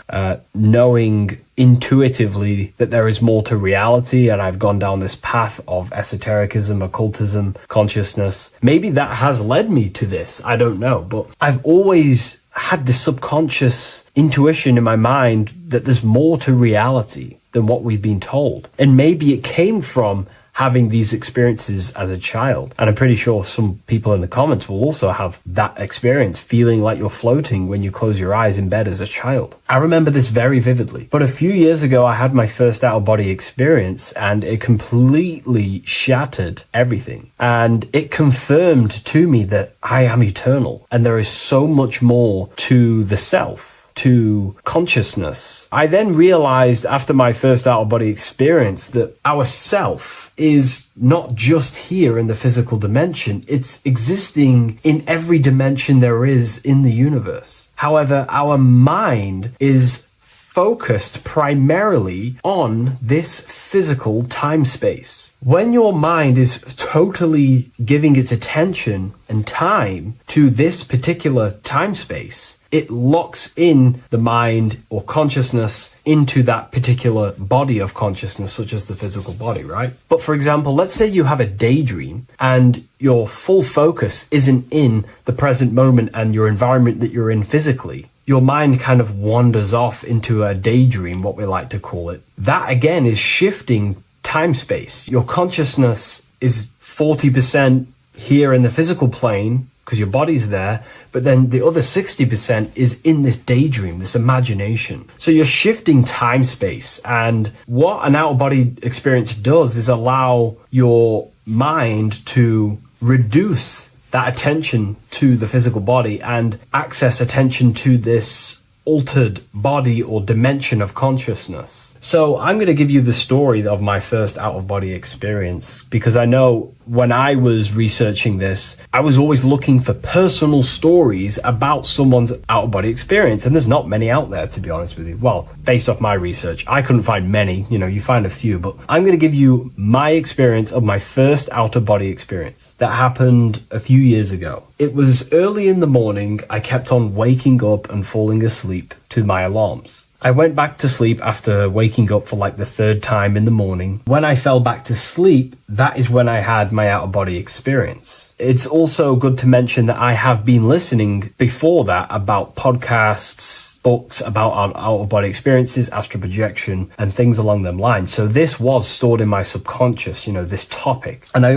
knowing intuitively that there is more to reality, and I've gone down this path of esotericism, occultism, consciousness. Maybe that has led me to this, I don't know, but I've always had this subconscious intuition in my mind that there's more to reality than what we've been told. And maybe it came from having these experiences as a child. And I'm pretty sure some people in the comments will also have that experience, feeling like you're floating when you close your eyes in bed as a child. I remember this very vividly. But a few years ago, I had my first out-of-body experience, and it completely shattered everything. And it confirmed to me that I am eternal, and there is so much more to the self, to consciousness. I then realized after my first out-of-body experience that our self is not just here in the physical dimension, it's existing in every dimension there is in the universe. However, our mind is focused primarily on this physical time space. When your mind is totally giving its attention and time to this particular time space, it locks in the mind or consciousness into that particular body of consciousness, such as the physical body, right? But for example, let's say you have a daydream and your full focus isn't in the present moment and your environment that you're in physically. Your mind kind of wanders off into a daydream, what we like to call it. That again is shifting time space. Your consciousness is 40% here in the physical plane because your body's there, but then the other 60% is in this daydream, this imagination. So you're shifting time space, and what an out-of-body experience does is allow your mind to reduce that attention to the physical body and access attention to this altered body or dimension of consciousness. So I'm going to give you the story of my first out-of-body experience, because I know when I was researching this, I was always looking for personal stories about someone's out-of-body experience, and there's not many out there, to be honest with you. Well, based off my research, I couldn't find many. You find a few, but I'm going to give you my experience of my first out-of-body experience that happened a few years ago. It was early in the morning. I kept on waking up and falling asleep to my alarms. I went back to sleep after waking up for like the third time in the morning. When I fell back to sleep, that is when I had my out-of-body experience. It's also good to mention that I have been listening before that about podcasts, books about our out-of-body experiences, astral projection, and things along them lines. So this was stored in my subconscious, this topic. And I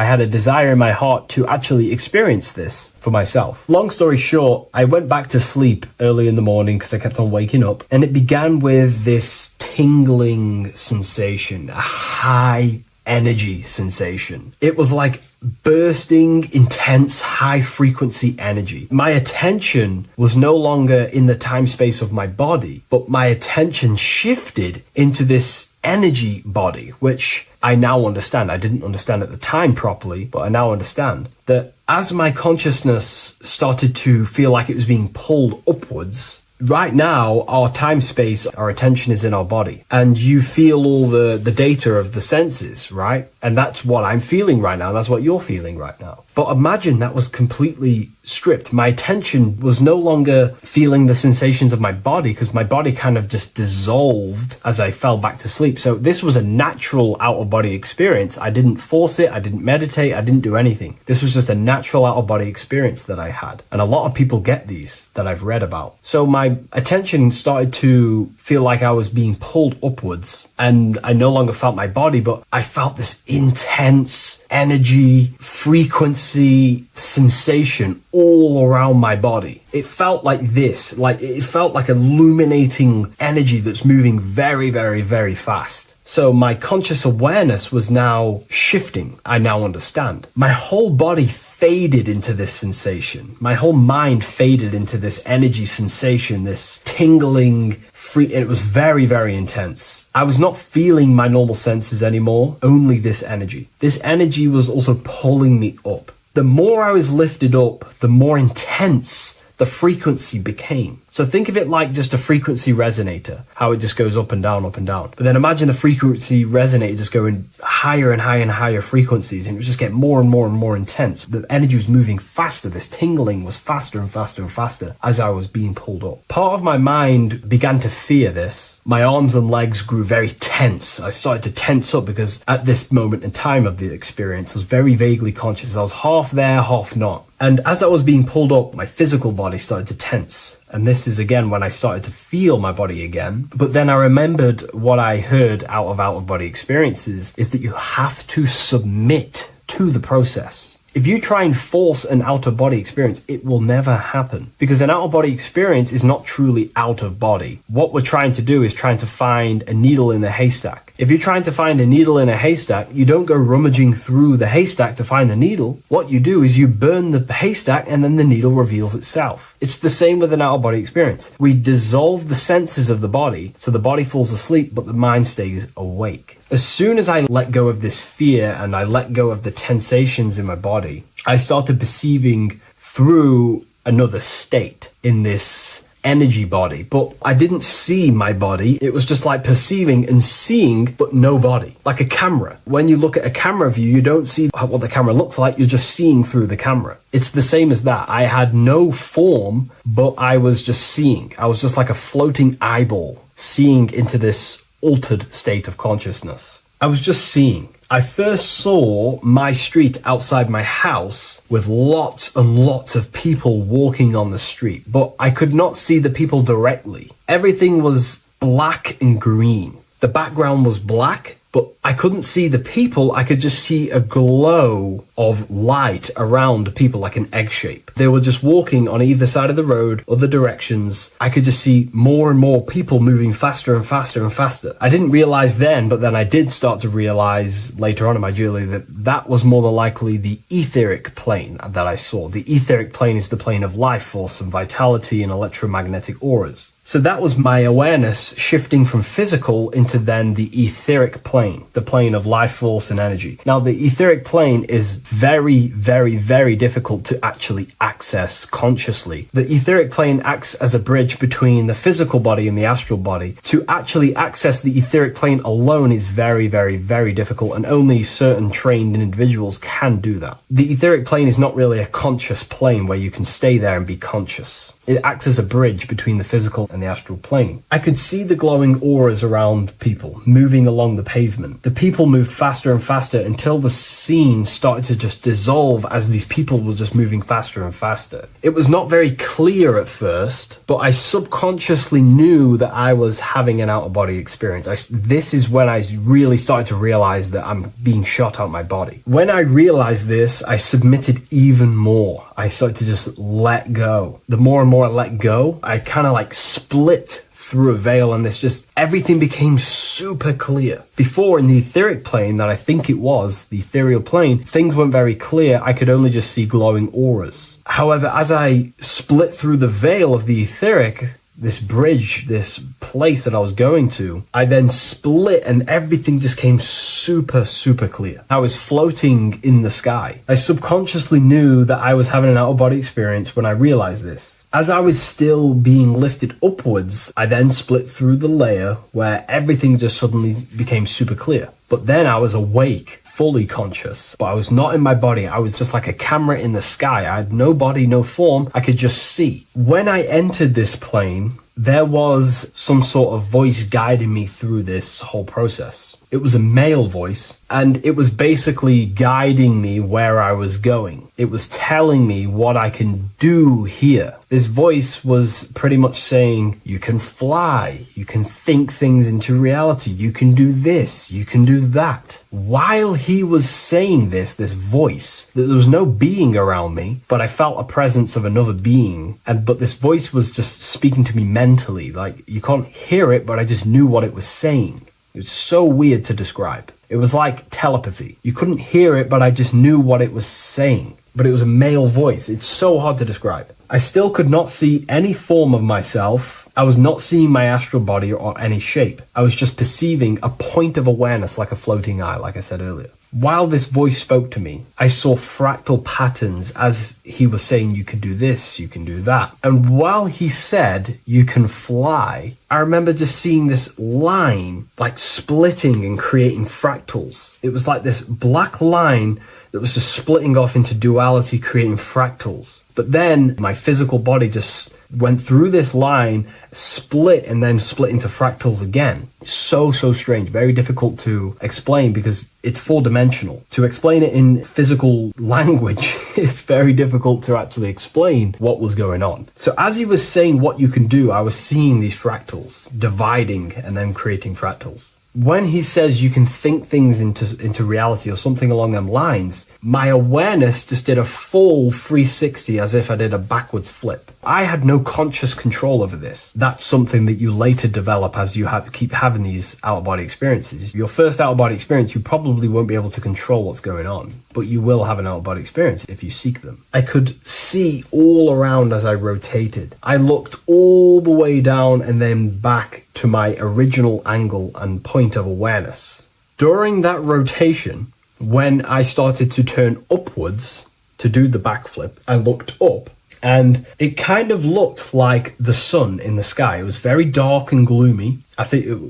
had a desire in my heart to actually experience this for myself. Long story short, I went back to sleep early in the morning because I kept on waking up, and it began with this tingling sensation, a high energy sensation. It was like bursting, intense, high frequency energy. My attention was no longer in the time space of my body, but my attention shifted into this energy body, which I now understand. I didn't understand at the time properly, but I now understand that as my consciousness started to feel like it was being pulled upwards, right now, our time space, our attention is in our body, and you feel all the data of the senses, right? And that's what I'm feeling right now. That's what you're feeling right now. But imagine that was completely stripped. My attention was no longer feeling the sensations of my body, because my body kind of just dissolved as I fell back to sleep. So this was a natural out-of-body experience. I didn't force it. I didn't meditate. I didn't do anything. This was just a natural out-of-body experience that I had. And a lot of people get these that I've read about. So my my attention started to feel like I was being pulled upwards, and I no longer felt my body, but I felt this intense energy, frequency, sensation all around my body. It felt like this, like it felt like illuminating energy that's moving very, very, very fast. So my conscious awareness was now shifting. I now understand. My whole body faded into this sensation. My whole mind faded into this energy sensation, this tingling free, and it was very, very intense. I was not feeling my normal senses anymore, only this energy. This energy was also pulling me up. The more I was lifted up, the more intense the frequency became. So think of it like just a frequency resonator, how it just goes up and down, up and down. But then imagine the frequency resonator just going higher and higher and higher frequencies, and it would just get more and more and more intense. The energy was moving faster. This tingling was faster and faster and faster as I was being pulled up. Part of my mind began to fear this. My arms and legs grew very tense. I started to tense up because at this moment in time of the experience, I was very vaguely conscious. I was half there, half not. And as I was being pulled up, my physical body started to tense. And this is again when I started to feel my body again. But then I remembered what I heard out of body experiences is that you have to submit to the process. If you try and force an out-of-body experience, it will never happen, because an out-of-body experience is not truly out of body. What we're trying to do is trying to find a needle in a haystack. If you're trying to find a needle in a haystack, you don't go rummaging through the haystack to find the needle. What you do is you burn the haystack and then the needle reveals itself. It's the same with an out-of-body experience. We dissolve the senses of the body, so the body falls asleep, but the mind stays awake. As soon as I let go of this fear and I let go of the tensations in my body, I started perceiving through another state in this energy body, but I didn't see my body. It was just like perceiving and seeing, but no body, like a camera. When you look at a camera view, you don't see what the camera looks like. You're just seeing through the camera. It's the same as that. I had no form, but I was just seeing. I was just like a floating eyeball, seeing into this altered state of consciousness. I was just seeing. I first saw my street outside my house with lots and lots of people walking on the street, but I could not see the people directly. Everything was black and green. The background was black, but I couldn't see the people. I could just see a glow of light around the people, like an egg shape. They were just walking on either side of the road, other directions. I could just see more and more people moving faster and faster and faster. I didn't realize then, but then I did start to realize later on in my journey that that was more than likely the etheric plane that I saw. The etheric plane is the plane of life force and vitality and electromagnetic auras. So that was my awareness shifting from physical into then the etheric plane, the plane of life force and energy. Now, the etheric plane is very, very, very difficult to actually access consciously. The etheric plane acts as a bridge between the physical body and the astral body. To actually access the etheric plane alone is very, very, very difficult, and only certain trained individuals can do that. The etheric plane is not really a conscious plane where you can stay there and be conscious. It acts as a bridge between the physical and the astral plane. I could see the glowing auras around people moving along the pavement. The people moved faster and faster until the scene started to just dissolve as these people were just moving faster and faster. It was not very clear at first, but I subconsciously knew that I was having an out-of-body experience. This is when I really started to realize that I'm being shot out my body. When I realized this, I submitted even more. I started to just let go. The more and more I let go, I kind of like split through a veil, and everything became super clear. Before, in the etheric plane that I think it was, the ethereal plane, things weren't very clear. I could only just see glowing auras. However, as I split through the veil of the etheric, this bridge, this place that I was going to, I then split and everything just came super, super clear. I was floating in the sky. I subconsciously knew that I was having an out-of-body experience when I realized this. As I was still being lifted upwards, I then split through the layer where everything just suddenly became super clear. But then I was awake, fully conscious, but I was not in my body. I was just like a camera in the sky. I had no body, no form. I could just see. When I entered this plane, there was some sort of voice guiding me through this whole process. It was a male voice, and it was basically guiding me where I was going. It was telling me what I can do here. This voice was pretty much saying, you can fly, you can think things into reality, you can do this, you can do that. While he was saying this voice, there was no being around me, but I felt a presence of another being. But this voice was just speaking to me mentally. Like, you can't hear it, but I just knew what it was saying. It was so weird to describe. It was like telepathy. You couldn't hear it, but I just knew what it was saying. But it was a male voice. It's so hard to describe. I still could not see any form of myself. I was not seeing my astral body or any shape. I was just perceiving a point of awareness like a floating eye, like I said earlier. While this voice spoke to me, I saw fractal patterns as he was saying, you can do this, you can do that. And while he said, you can fly, I remember just seeing this line like splitting and creating fractals. It was like this black line that was just splitting off into duality, creating fractals. But then my physical body just went through this line, split, and then split into fractals again. So strange, very difficult to explain because it's four-dimensional. To explain it in physical language, it's very difficult to actually explain what was going on. So as he was saying what you can do, I was seeing these fractals dividing and then creating fractals. When he says you can think things into reality or something along them lines, my awareness just did a full 360 as if I did a backwards flip. I had no conscious control over this. That's something that you later develop as you keep having these out-of-body experiences. Your first out-of-body experience, you probably won't be able to control what's going on, but you will have an out-of-body experience if you seek them. I could see all around as I rotated. I looked all the way down and then back to my original angle and point of awareness. During that rotation, when I started to turn upwards to do the backflip, I looked up and it kind of looked like the sun in the sky. It was very dark and gloomy.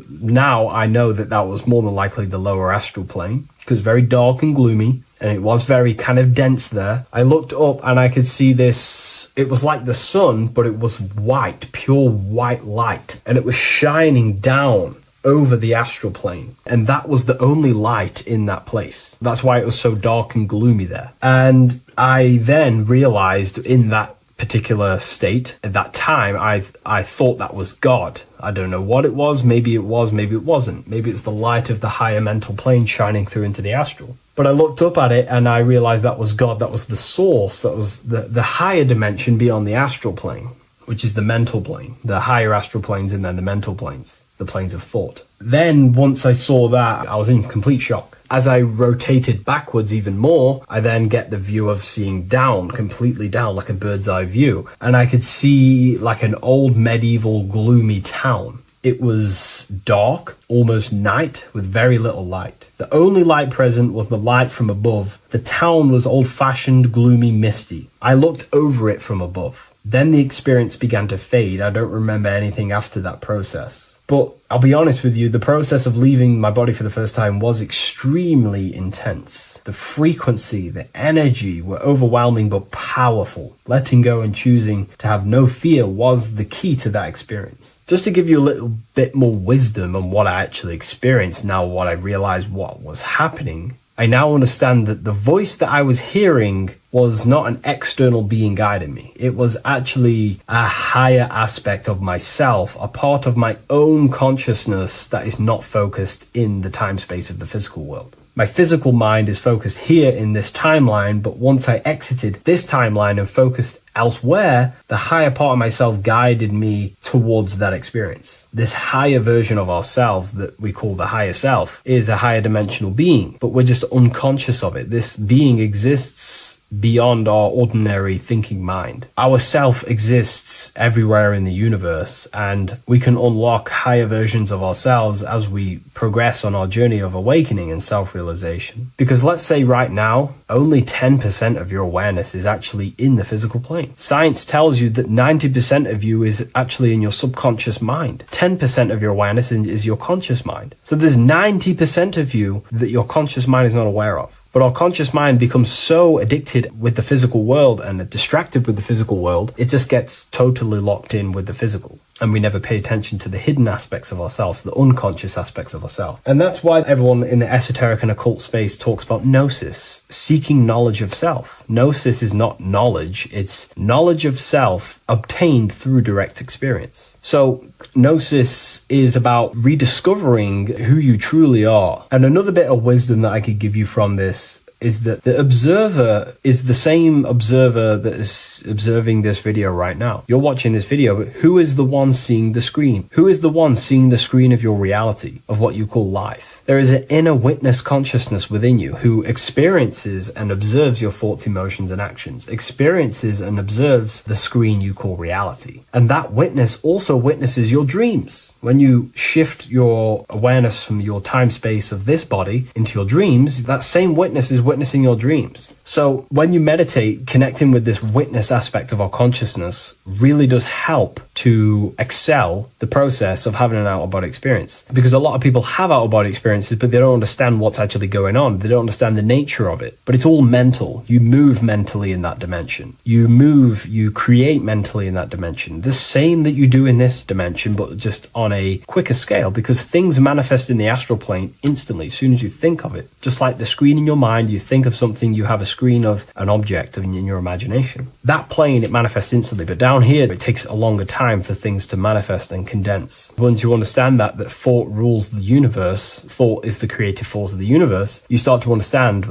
Now I know that was more than likely the lower astral plane because very dark and gloomy. And it was very kind of dense there. I looked up and I could see this. It was like the sun, but it was white, pure white light. And it was shining down over the astral plane. And that was the only light in that place. That's why it was so dark and gloomy there. And I then realized in that particular state, at that time, I thought that was God. I don't know what it was. Maybe it was, maybe it wasn't. Maybe it's the light of the higher mental plane shining through into the astral. But I looked up at it and I realized that was God. That was the source. That was the higher dimension beyond the astral plane, which is the mental plane. The higher astral planes and then the mental planes, the planes of thought. Then once I saw that, I was in complete shock. As I rotated backwards even more, I then get the view of seeing down, completely down, like a bird's eye view. And I could see like an old medieval gloomy town. It was dark, almost night, with very little light. The only light present was the light from above. The town was old-fashioned, gloomy, misty. I looked over it from above. Then the experience began to fade. I don't remember anything after that process. But I'll be honest with you, the process of leaving my body for the first time was extremely intense. The frequency, the energy were overwhelming but powerful. Letting go and choosing to have no fear was the key to that experience. Just to give you a little bit more wisdom on what I actually experienced now, what I realized what was happening, I now understand that the voice that I was hearing was not an external being guiding me. It was actually a higher aspect of myself, a part of my own consciousness that is not focused in the time space of the physical world. My physical mind is focused here in this timeline, but once I exited this timeline and focused elsewhere, the higher part of myself guided me towards that experience. This higher version of ourselves that we call the higher self is a higher dimensional being, but we're just unconscious of it. This being exists beyond our ordinary thinking mind. Our self exists everywhere in the universe, and we can unlock higher versions of ourselves as we progress on our journey of awakening and self-realization. Because let's say right now, only 10% of your awareness is actually in the physical plane. Science tells you that 90% of you is actually in your subconscious mind. 10% of your awareness is your conscious mind. So there's 90% of you that your conscious mind is not aware of. But our conscious mind becomes so addicted with the physical world and distracted with the physical world, it just gets totally locked in with the physical. and we never pay attention to the hidden aspects of ourselves, the unconscious aspects of ourselves. And that's why everyone in the esoteric and occult space talks about gnosis, seeking knowledge of self. Gnosis is not knowledge, it's knowledge of self obtained through direct experience. So gnosis is about rediscovering who you truly are. And another bit of wisdom that I could give you from this is that the observer is the same observer that is observing this video right now. You're watching this video, but who is the one seeing the screen? Who is the one seeing the screen of your reality, of what you call life? There is an inner witness consciousness within you who experiences and observes your thoughts, emotions, and actions, experiences and observes the screen you call reality. And that witness also witnesses your dreams. When you shift your awareness from your time space of this body into your dreams, that same witness is witnessing your dreams. So when you meditate, connecting with this witness aspect of our consciousness really does help to excel the process of having an out-of-body experience. Because a lot of people have out-of-body experiences, but they don't understand what's actually going on. They don't understand the nature of it. But it's all mental. You move mentally in that dimension. You create mentally in that dimension. The same that you do in this dimension, but just on a quicker scale, because things manifest in the astral plane instantly as soon as you think of it. Just like the screen in your mind, you think of something, you have a screen of an object in your imagination. That plane, it manifests instantly, but down here, it takes a longer time for things to manifest and condense. Once you understand that thought rules the universe, thought is the creative force of the universe, you start to understand,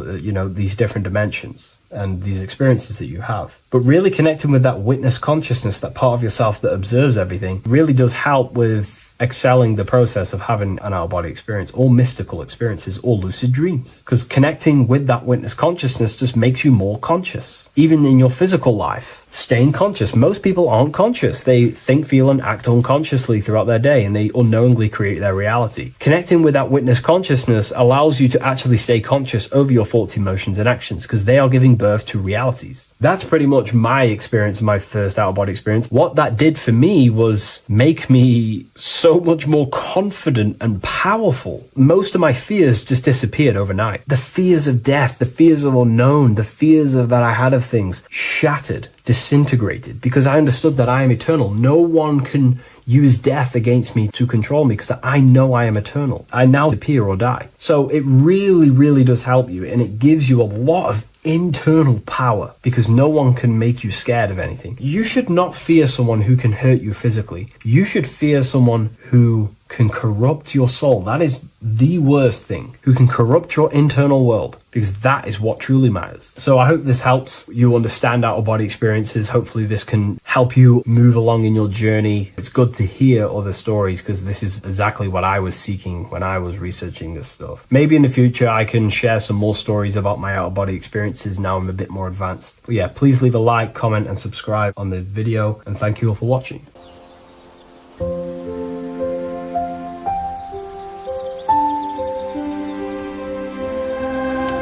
these different dimensions and these experiences that you have. But really connecting with that witness consciousness, that part of yourself that observes everything, really does help with excelling the process of having an out-of-body experience, or mystical experiences, or lucid dreams. Because connecting with that witness consciousness just makes you more conscious. Even in your physical life, staying conscious. Most people aren't conscious. They think, feel, and act unconsciously throughout their day, and they unknowingly create their reality. Connecting with that witness consciousness allows you to actually stay conscious over your thoughts, emotions, and actions, because they are giving birth to realities. That's pretty much my experience, my first out-of-body experience. What that did for me was make me so much more confident and powerful. Most of my fears just disappeared overnight. The fears of death, the fears of unknown, the fears of that I had of things shattered, disintegrated, because I understood that I am eternal. No one can use death against me to control me, because I know I am eternal. I now appear or die. So it really, really does help you, and it gives you a lot of internal power, because no one can make you scared of anything. You should not fear someone who can hurt you physically. You should fear someone who can corrupt your soul. That is the worst thing, who can corrupt your internal world, because that is what truly matters. So I hope this helps you understand out-of-body experiences. Hopefully this can help you move along in your journey. It's good to hear other stories, because this is exactly what I was seeking when I was researching this stuff. Maybe in the future I can share some more stories about my out-of-body experiences now I'm a bit more advanced. But yeah, please leave a like, comment, and subscribe on the video, and thank you all for watching.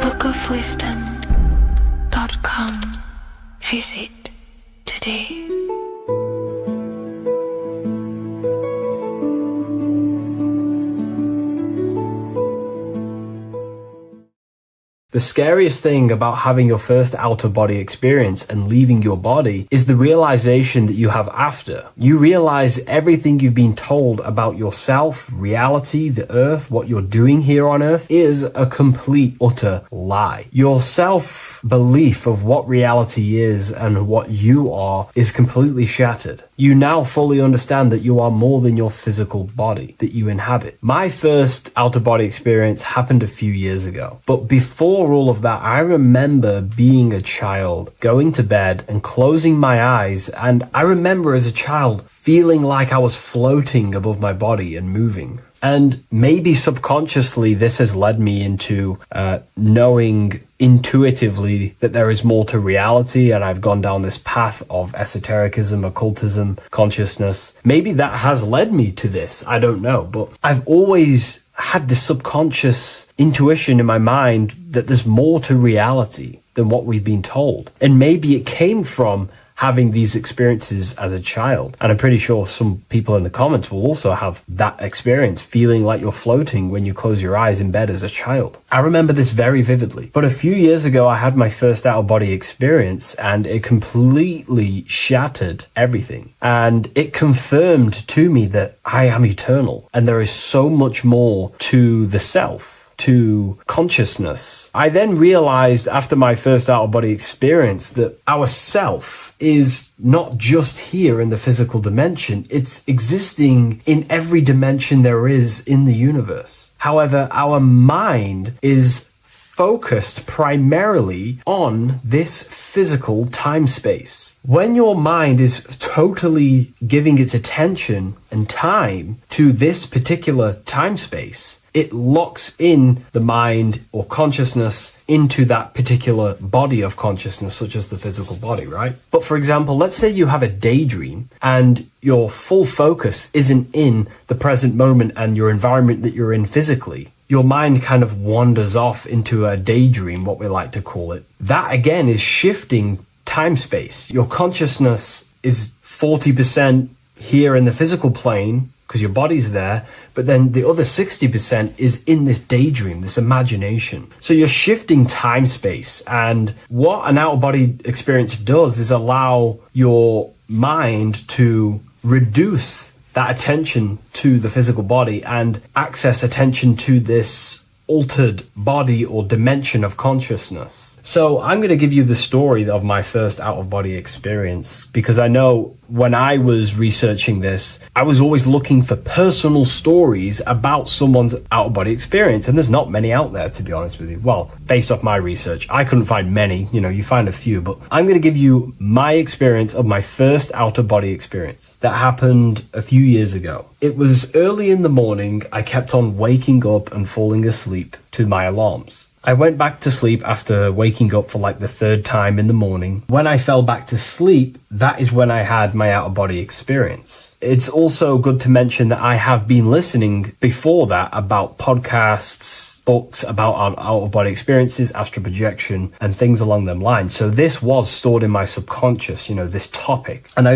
bookofwisdom.com. Visit today. The scariest thing about having your first out-of-body experience and leaving your body is the realization that you have after. You realize everything you've been told about yourself, reality, the earth, what you're doing here on earth is a complete, utter lie. Your self-belief of what reality is and what you are is completely shattered. You now fully understand that you are more than your physical body that you inhabit. My first out-of-body experience happened a few years ago, but before all of that, I remember being a child, going to bed and closing my eyes, and I remember as a child feeling like I was floating above my body and moving. And maybe subconsciously this has led me into knowing intuitively that there is more to reality, and I've gone down this path of esotericism, occultism, consciousness. Maybe that has led me to this, I don't know, but I've always had this subconscious intuition in my mind that there's more to reality than what we've been told. And maybe it came from having these experiences as a child. And I'm pretty sure some people in the comments will also have that experience, feeling like you're floating when you close your eyes in bed as a child. I remember this very vividly. But a few years ago, I had my first out-of-body experience, and it completely shattered everything. And it confirmed to me that I am eternal, and there is so much more to the self, to consciousness. I then realized after my first out-of-body experience that our self is not just here in the physical dimension, it's existing in every dimension there is in the universe. However, our mind is focused primarily on this physical time space. When your mind is totally giving its attention and time to this particular time space, it locks in the mind or consciousness into that particular body of consciousness, such as the physical body, right? But for example, let's say you have a daydream and your full focus isn't in the present moment and your environment that you're in physically. Your mind kind of wanders off into a daydream, what we like to call it. That again is shifting time space. Your consciousness is 40% here in the physical plane, because your body's there, but then the other 60% is in this daydream, this imagination. So you're shifting time space, and what an out-of-body experience does is allow your mind to reduce that attention to the physical body and access attention to this altered body or dimension of consciousness. So I'm going to give you the story of my first out-of-body experience, because I know when I was researching this, I was always looking for personal stories about someone's out-of-body experience, and there's not many out there, to be honest with you. Well, based off my research, I couldn't find many. You know, you find a few, but I'm going to give you my experience of my first out-of-body experience that happened a few years ago. It was early in the morning. I kept on waking up and falling asleep to my alarms. I went back to sleep after waking up for like the third time in the morning. When I fell back to sleep, that is when I had my out-of-body experience. It's also good to mention that I have been listening before that about podcasts, books about our out-of-body experiences, astral projection, and things along them lines. So this was stored in my subconscious, you know, this topic. And I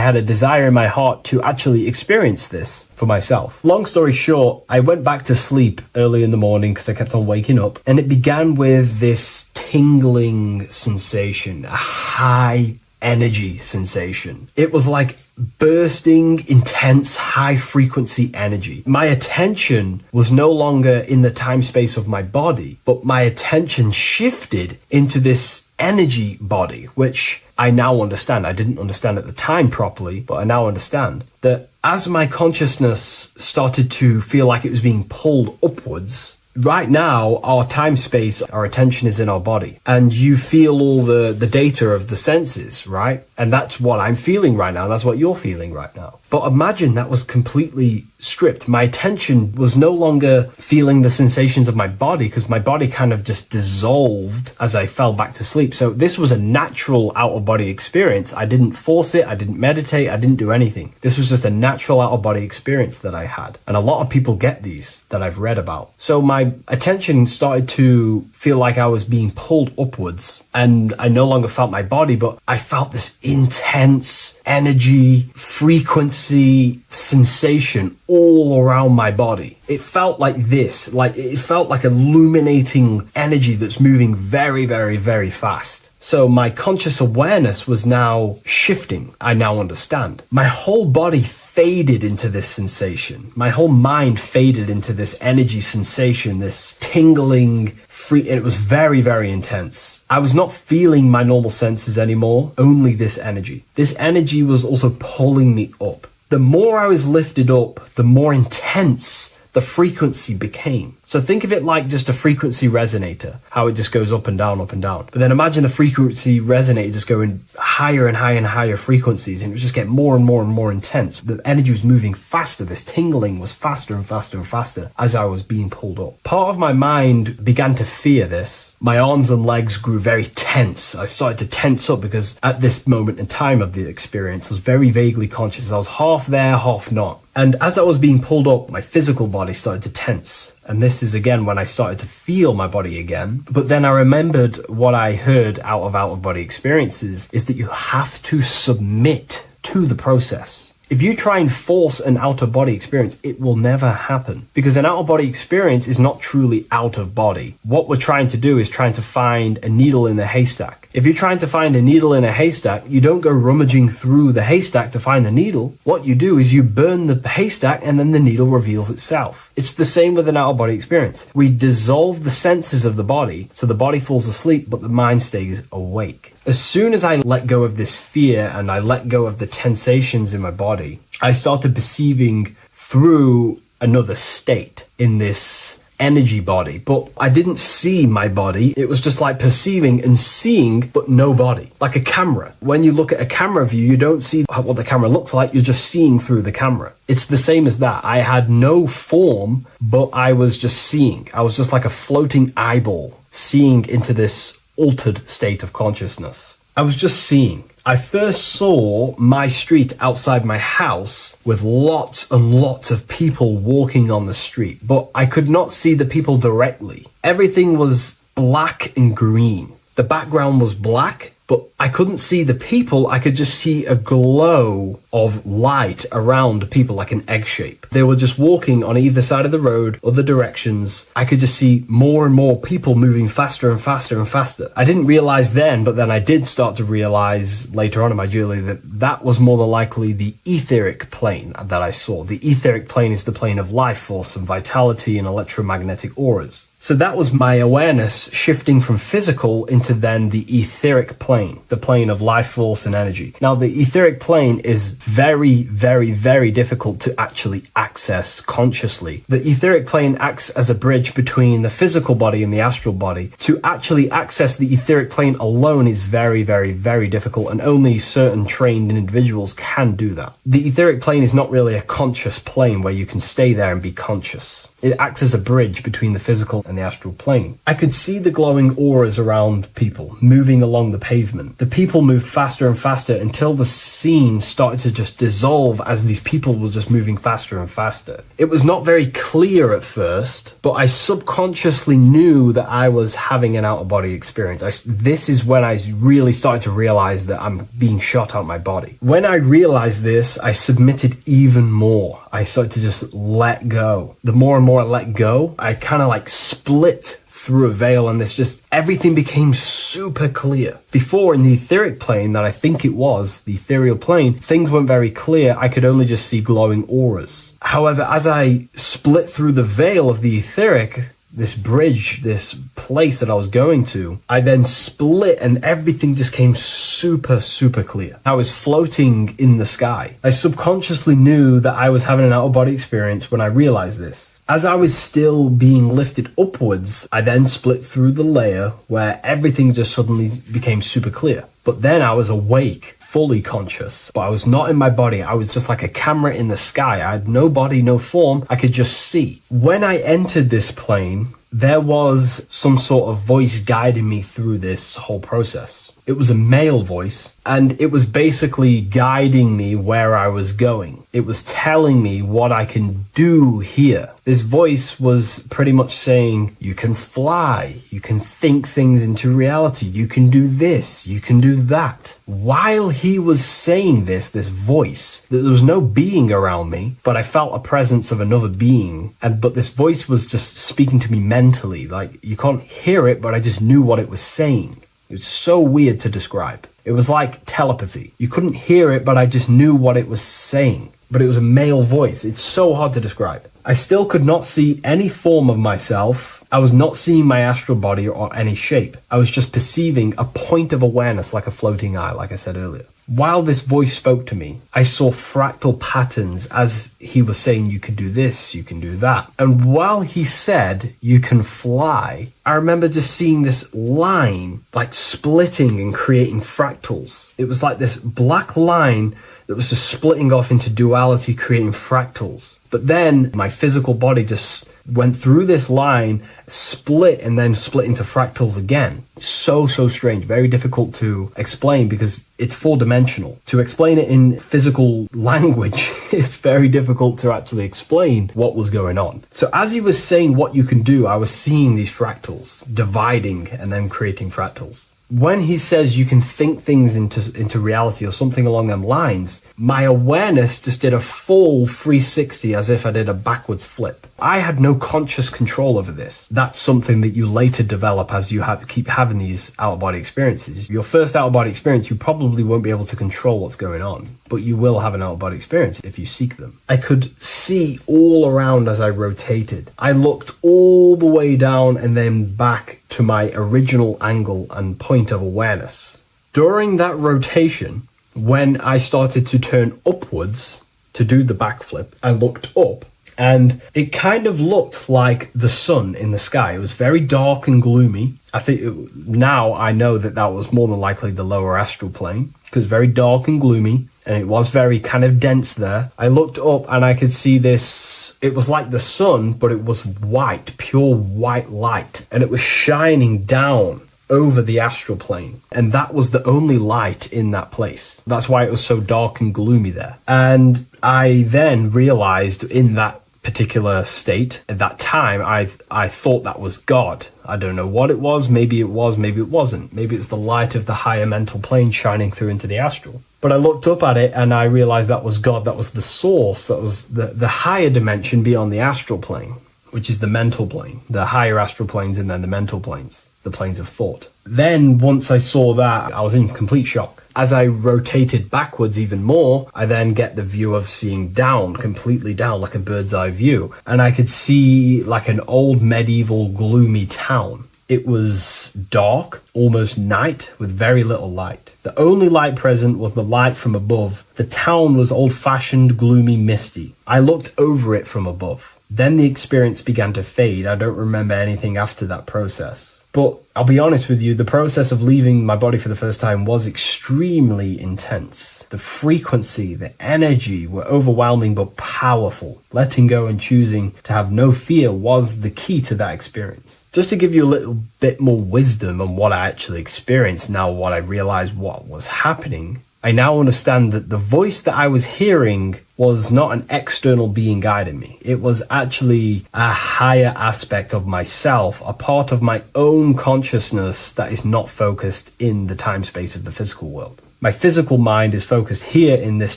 had a desire in my heart to actually experience this for myself. Long story short, I went back to sleep early in the morning because I kept on waking up, and it began with this tingling sensation, a high energy sensation. It was like bursting, intense, high frequency energy. My attention was no longer in the time space of my body, but my attention shifted into this energy body, which I now understand. I didn't understand at the time properly, but I now understand that as my consciousness started to feel like it was being pulled upwards, right now, our time space, our attention is in our body, and you feel all the data of the senses, right? And that's what I'm feeling right now. That's what you're feeling right now. But imagine that was completely stripped. My attention was no longer feeling the sensations of my body, because my body kind of just dissolved as I fell back to sleep. So this was a natural out-of-body experience. I didn't force it. I didn't meditate. I didn't do anything. This was just a natural out-of-body experience that I had. And a lot of people get these that I've read about. So my attention started to feel like I was being pulled upwards, and I no longer felt my body, but I felt this intense energy, frequency, sensation all around my body. It felt like this, like it felt like illuminating energy that's moving very, very, very fast. So my conscious awareness was now shifting. I now understand. My whole body faded into this sensation. My whole mind faded into this energy sensation, this tingling free, and it was very, very intense. I was not feeling my normal senses anymore, only this energy. This energy was also pulling me up. The more I was lifted up, the more intense the frequency became. So think of it like just a frequency resonator, how it just goes up and down, up and down. But then imagine the frequency resonator just going higher and higher and higher frequencies, and it would just get more and more and more intense. The energy was moving faster. This tingling was faster and faster and faster as I was being pulled up. Part of my mind began to fear this. My arms and legs grew very tense. I started to tense up because at this moment in time of the experience, I was very vaguely conscious. I was half there, half not. And as I was being pulled up, my physical body started to tense. And this is again when I started to feel my body again. But then I remembered what I heard out of body experiences is that you have to submit to the process. If you try and force an out-of-body experience, it will never happen. Because an out-of-body experience is not truly out of body. What we're trying to do is trying to find a needle in a haystack. If you're trying to find a needle in a haystack, you don't go rummaging through the haystack to find the needle. What you do is you burn the haystack and then the needle reveals itself. It's the same with an out-of-body experience. We dissolve the senses of the body, so the body falls asleep, but the mind stays awake. As soon as I let go of this fear and I let go of the tensations in my body, I started perceiving through another state in this energy body, but I didn't see my body. It was just like perceiving and seeing, but no body, like a camera. When you look at a camera view, you don't see what the camera looks like. You're just seeing through the camera. It's the same as that. I had no form, but I was just seeing. I was just like a floating eyeball, seeing into this altered state of consciousness. I was just seeing. I first saw my street outside my house with lots and lots of people walking on the street, but I could not see the people directly. Everything was black and green. The background was black, but I couldn't see the people. I could just see a glow of light around people, like an egg shape. They were just walking on either side of the road, other directions. I could just see more and more people moving faster and faster and faster. I didn't realize then, but then I did start to realize later on in my journey that that was more than likely the etheric plane that I saw. The etheric plane is the plane of life force and vitality and electromagnetic auras. So that was my awareness shifting from physical into then the etheric plane, the plane of life force and energy. Now, the etheric plane is very, very, very difficult to actually access consciously. The etheric plane acts as a bridge between the physical body and the astral body. To actually access the etheric plane alone is very, very, very difficult, and only certain trained individuals can do that. The etheric plane is not really a conscious plane where you can stay there and be conscious. It acts as a bridge between the physical and the astral plane. I could see the glowing auras around people moving along the pavement. The people moved faster and faster until the scene started to just dissolve as these people were just moving faster and faster. It was not very clear at first, but I subconsciously knew that I was having an out-of-body experience. This is when I really started to realize that I'm being shot out my body. When I realized this, I submitted even more. I started to just let go. The more and more I let go, I kind of like split through a veil, and everything became super clear. Before, in the etheric plane that I think it was, the ethereal plane, things weren't very clear. I could only just see glowing auras. However, as I split through the veil of the etheric, this bridge, this place that I was going to, I then split and everything just came super, super clear. I was floating in the sky. I subconsciously knew that I was having an out-of-body experience when I realized this. As I was still being lifted upwards, I then split through the layer where everything just suddenly became super clear. But then I was awake, fully conscious, but I was not in my body. I was just like a camera in the sky. I had no body, no form. I could just see. When I entered this plane, there was some sort of voice guiding me through this whole process. It was a male voice, and it was basically guiding me where I was going. It was telling me what I can do here. This voice was pretty much saying, you can fly, you can think things into reality, you can do this, you can do that. While he was saying this voice, there was no being around me, but I felt a presence of another being. But this voice was just speaking to me mentally. Like, you can't hear it, but I just knew what it was saying. It was so weird to describe. It was like telepathy. You couldn't hear it, but I just knew what it was saying. But it was a male voice. It's so hard to describe. I still could not see any form of myself. I was not seeing my astral body or any shape. I was just perceiving a point of awareness like a floating eye, like I said earlier. While this voice spoke to me, I saw fractal patterns as he was saying, you can do this, you can do that. And while he said, you can fly, I remember just seeing this line like splitting and creating fractals. It was like this black line that was just splitting off into duality, creating fractals. But then my physical body just went through this line, split, and then split into fractals again. So strange, very difficult to explain because it's four-dimensional. To explain it in physical language, it's very difficult to actually explain what was going on. So as he was saying what you can do, I was seeing these fractals dividing and then creating fractals. When he says you can think things into reality or something along them lines, my awareness just did a full 360 as if I did a backwards flip. I had no conscious control over this. That's something that you later develop as you keep having these out-of-body experiences. Your first out-of-body experience, you probably won't be able to control what's going on, but you will have an out-of-body experience if you seek them. I could see all around as I rotated. I looked all the way down and then back to my original angle and point of awareness. During that rotation, when I started to turn upwards to do the backflip, I looked up and it kind of looked like the sun in the sky. It was very dark and gloomy. Now I know that was more than likely the lower astral plane because very dark and gloomy. And it was very kind of dense there. I looked up and I could see this. It was like the sun, but it was white, pure white light. And it was shining down over the astral plane. And that was the only light in that place. That's why it was so dark and gloomy there. And I then realized in that particular state, at that time, I thought that was God. I don't know what it was. Maybe it was, maybe it wasn't. Maybe it's the light of the higher mental plane shining through into the astral. But I looked up at it and I realized that was God. That was the source. That was the higher dimension beyond the astral plane, which is the mental plane. The higher astral planes and then the mental planes, the planes of thought. Then once I saw that, I was in complete shock. As I rotated backwards even more, I then get the view of seeing down, completely down, like a bird's eye view. And I could see like an old medieval gloomy town. It was dark, almost night, with very little light. The only light present was the light from above. The town was old-fashioned, gloomy, misty. I looked over it from above. Then the experience began to fade. I don't remember anything after that process. But I'll be honest with you, the process of leaving my body for the first time was extremely intense. The frequency, the energy were overwhelming but powerful. Letting go and choosing to have no fear was the key to that experience. Just to give you a little bit more wisdom on what I actually experienced now, what I realized what was happening, I now understand that the voice that I was hearing was not an external being guiding me. It was actually a higher aspect of myself, a part of my own consciousness that is not focused in the time space of the physical world. My physical mind is focused here in this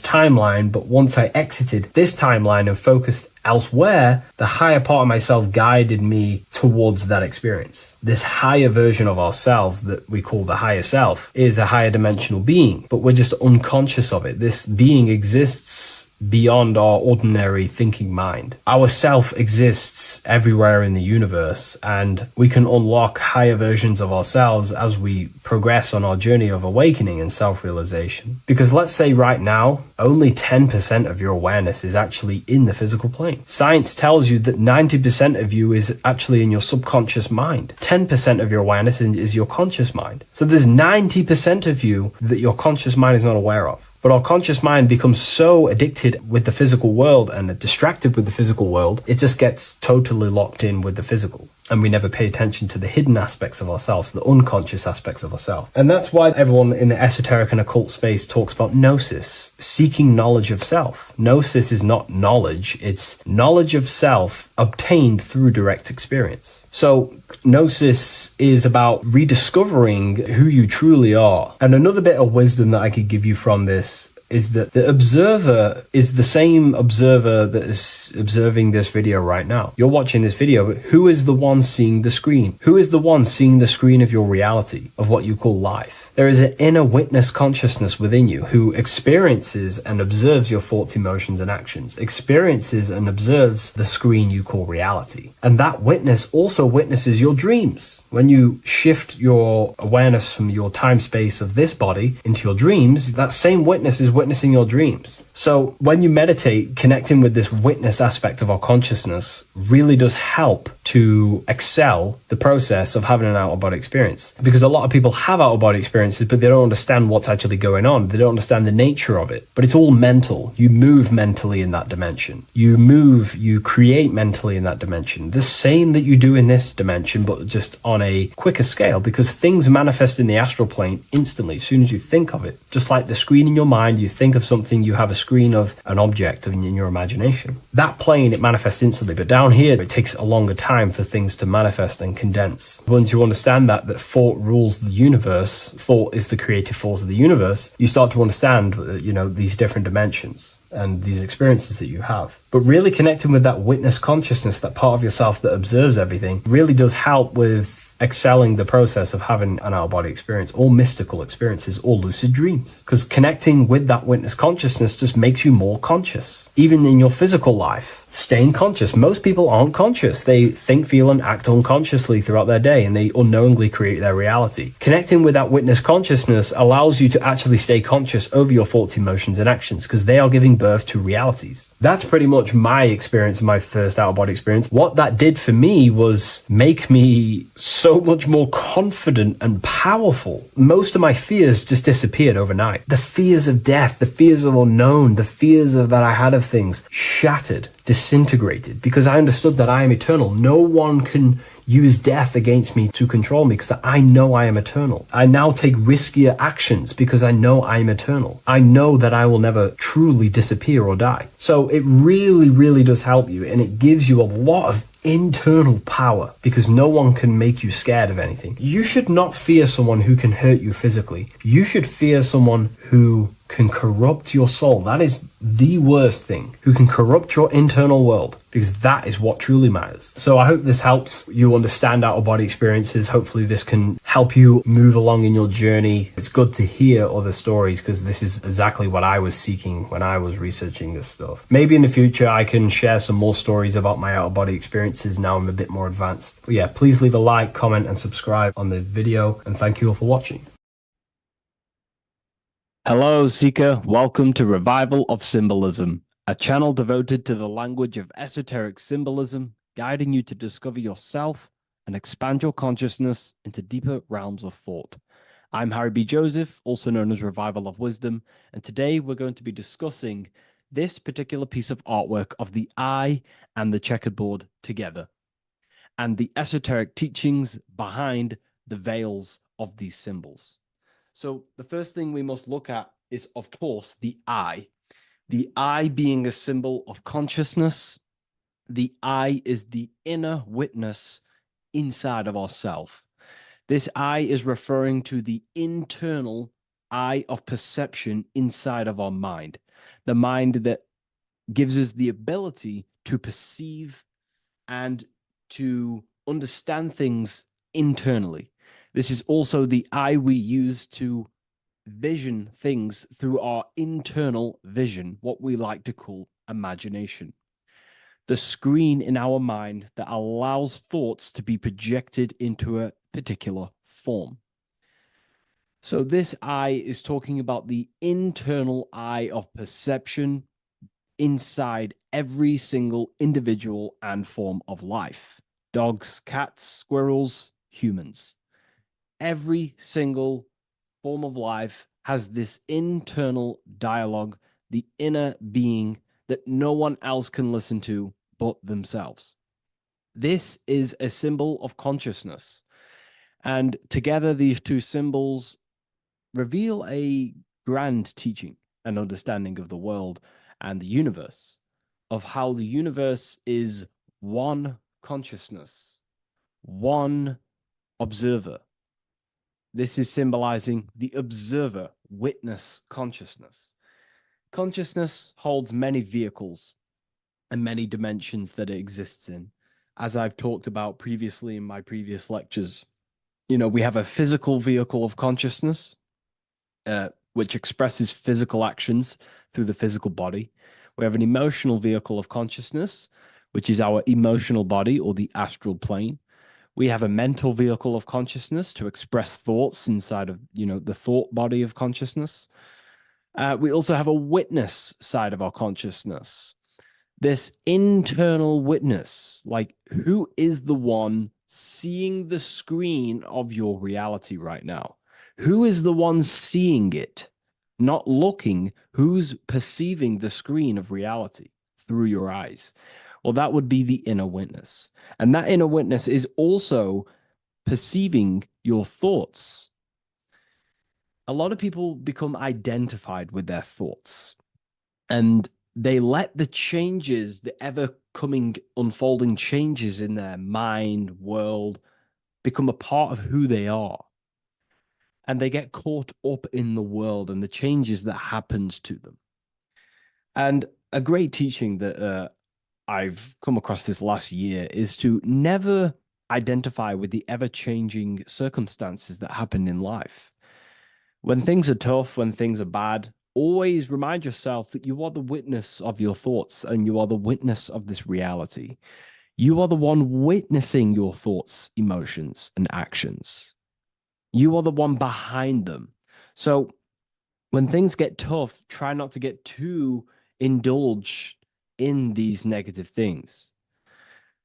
timeline, but once I exited this timeline and focused elsewhere, the higher part of myself guided me towards that experience. This higher version of ourselves that we call the higher self is a higher dimensional being, but we're just unconscious of it. This being exists beyond our ordinary thinking mind. Our self exists everywhere in the universe, and we can unlock higher versions of ourselves as we progress on our journey of awakening and self-realization. Because let's say right now, only 10% of your awareness is actually in the physical plane. Science tells you that 90% of you is actually in your subconscious mind. 10% of your awareness is your conscious mind. So there's 90% of you that your conscious mind is not aware of. But our conscious mind becomes so addicted with the physical world and distracted with the physical world, it just gets totally locked in with the physical. And we never pay attention to the hidden aspects of ourselves, the unconscious aspects of ourselves. And that's why everyone in the esoteric and occult space talks about gnosis, seeking knowledge of self. Gnosis is not knowledge, it's knowledge of self obtained through direct experience. So gnosis is about rediscovering who you truly are. And another bit of wisdom that I could give you from this is that the observer is the same observer that is observing this video right now. You're watching this video, but who is the one seeing the screen? Who is the one seeing the screen of your reality, of what you call life? There is an inner witness consciousness within you who experiences and observes your thoughts, emotions, and actions, experiences and observes the screen you call reality. And that witness also witnesses your dreams. When you shift your awareness from your time space of this body into your dreams, that same witness is witnessing your dreams. So when you meditate, connecting with this witness aspect of our consciousness really does help to excel the process of having an out-of-body experience. Because a lot of people have out-of-body experiences, but they don't understand what's actually going on. They don't understand the nature of it. But it's all mental. You move mentally in that dimension. You create mentally in that dimension. The same that you do in this dimension, but just on a quicker scale, because things manifest in the astral plane instantly as soon as you think of it. Just like the screen in your mind, you think of something, you have a screen of an object in your imagination. That plane, it manifests instantly, but down here, it takes a longer time for things to manifest and condense. Once you understand that thought rules the universe, thought is the creative force of the universe, you start to understand, these different dimensions and these experiences that you have. But really connecting with that witness consciousness, that part of yourself that observes everything, really does help with excelling the process of having an out-of-body experience, or mystical experiences, or lucid dreams. Because connecting with that witness consciousness just makes you more conscious. Even in your physical life, staying conscious. Most people aren't conscious. They think, feel, and act unconsciously throughout their day, and they unknowingly create their reality. Connecting with that witness consciousness allows you to actually stay conscious over your thoughts, emotions, and actions, because they are giving birth to realities. That's pretty much my experience, my first out-of-body experience. What that did for me was make me so much more confident and powerful. Most of my fears just disappeared overnight. The fears of death, the fears of unknown, the fears of that I had of things shattered, disintegrated, because I understood that I am eternal. No one can use death against me to control me, because I know I am eternal. I now take riskier actions because I know I am eternal. I know that I will never truly disappear or die. So it really, really does help you, and it gives you a lot of internal power, because no one can make you scared of anything. You should not fear someone who can hurt you physically. You should fear someone who can corrupt your soul. That is the worst thing. Who can corrupt your internal world, because that is what truly matters. So I hope this helps you understand out-of-body experiences. Hopefully this can help you move along in your journey. It's good to hear other stories, because this is exactly what I was seeking when I was researching this stuff. Maybe in the future I can share some more stories about my out-of-body experiences now I'm a bit more advanced. But yeah, please leave a like, comment, and subscribe on the video, and thank you all for watching. Hello, Seeker. Welcome to Revival of Symbolism, a channel devoted to the language of esoteric symbolism, guiding you to discover yourself and expand your consciousness into deeper realms of thought. I'm Harry B. Joseph, also known as Revival of Wisdom, and today we're going to be discussing this particular piece of artwork of the eye and the checkerboard together, and the esoteric teachings behind the veils of these symbols. So the first thing we must look at is, of course, the eye. The eye being a symbol of consciousness. The eye is the inner witness inside of ourself. This eye is referring to the internal eye of perception inside of our mind. The mind that gives us the ability to perceive and to understand things internally. This is also the eye we use to vision things through our internal vision, what we like to call imagination. The screen in our mind that allows thoughts to be projected into a particular form. So this eye is talking about the internal eye of perception inside every single individual and form of life. Dogs, cats, squirrels, humans. Every single form of life has this internal dialogue, the inner being that no one else can listen to but themselves. This is a symbol of consciousness. And together, these two symbols reveal a grand teaching and understanding of the world and the universe, of how the universe is one consciousness, one observer. This is symbolizing the observer, witness consciousness. Consciousness holds many vehicles and many dimensions that it exists in. As I've talked about previously in my previous lectures, we have a physical vehicle of consciousness, which expresses physical actions through the physical body. We have an emotional vehicle of consciousness, which is our emotional body or the astral plane. We have a mental vehicle of consciousness to express thoughts inside of, the thought body of consciousness. We also have a witness side of our consciousness. This internal witness, like who is the one seeing the screen of your reality right now? Who is the one seeing it? Not looking, who's perceiving the screen of reality through your eyes? Well, that would be the inner witness. And that inner witness is also perceiving your thoughts. A lot of people become identified with their thoughts and they let the changes, the ever coming, unfolding changes in their mind, world, become a part of who they are. And they get caught up in the world and the changes that happens to them. And a great teaching that I've come across this last year is to never identify with the ever changing circumstances that happen in life. When things are tough, when things are bad, always remind yourself that you are the witness of your thoughts and you are the witness of this reality. You are the one witnessing your thoughts, emotions, and actions. You are the one behind them. So when things get tough, try not to get too indulged in these negative things.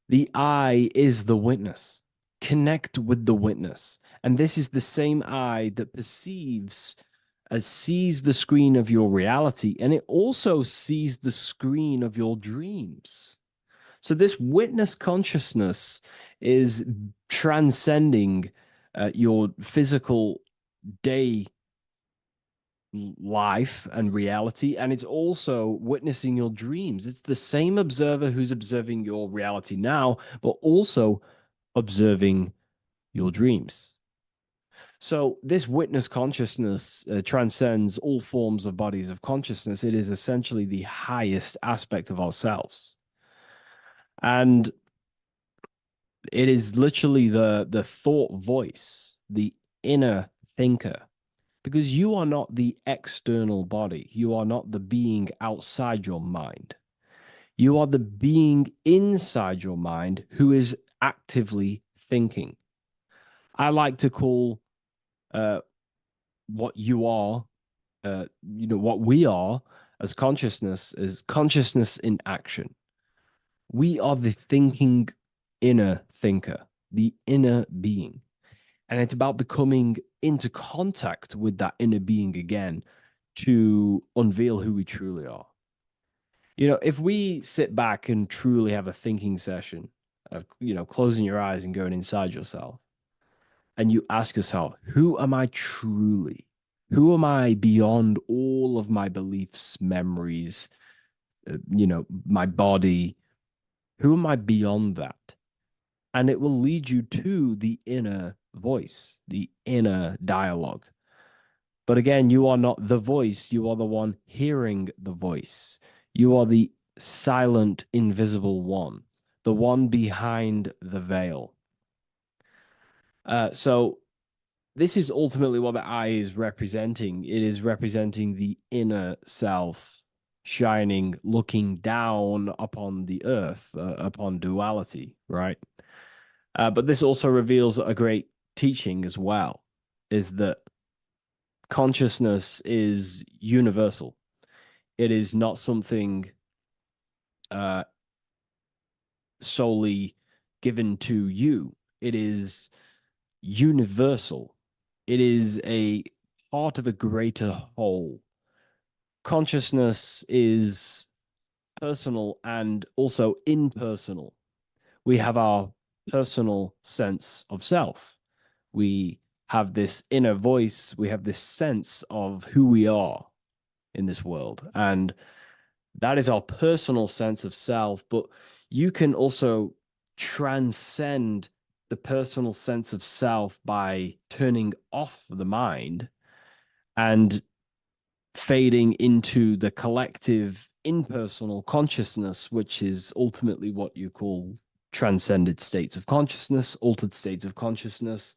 The I is the witness. Connect with the witness. And this is the same I that perceives as sees the screen of your reality, and it also sees the screen of your dreams. So this witness consciousness is transcending your physical day life and reality, and it's also witnessing your dreams. It's the same observer who's observing your reality now, but also observing your dreams. So this witness consciousness transcends all forms of bodies of consciousness. It is essentially the highest aspect of ourselves. And it is literally the thought voice, the inner thinker, because you are not the external body. You are not the being outside your mind. You are the being inside your mind who is actively thinking. I like to call what you are, what we are as consciousness is consciousness in action. We are the thinking inner thinker, the inner being. And it's about becoming into contact with that inner being again to unveil who we truly are. If we sit back and truly have a thinking session of, closing your eyes and going inside yourself, and you ask yourself, who am I truly? Who am I beyond all of my beliefs, memories, my body? Who am I beyond that? And it will lead you to the inner voice, the inner dialogue. But again, you are not the voice. You are the one hearing the voice. You are the silent, invisible one, the one behind the veil. So this is ultimately what the I is representing. It is representing the inner self shining, looking down upon the earth, upon duality, right? But this also reveals a great teaching as well, is that consciousness is universal. It is not something solely given to you. It is universal. It is a part of a greater whole. Consciousness is personal and also impersonal. We have our personal sense of self. We have this inner voice. We have this sense of who we are in this world. And that is our personal sense of self. But you can also transcend the personal sense of self by turning off the mind and fading into the collective impersonal consciousness, which is ultimately what you call transcended states of consciousness, altered states of consciousness,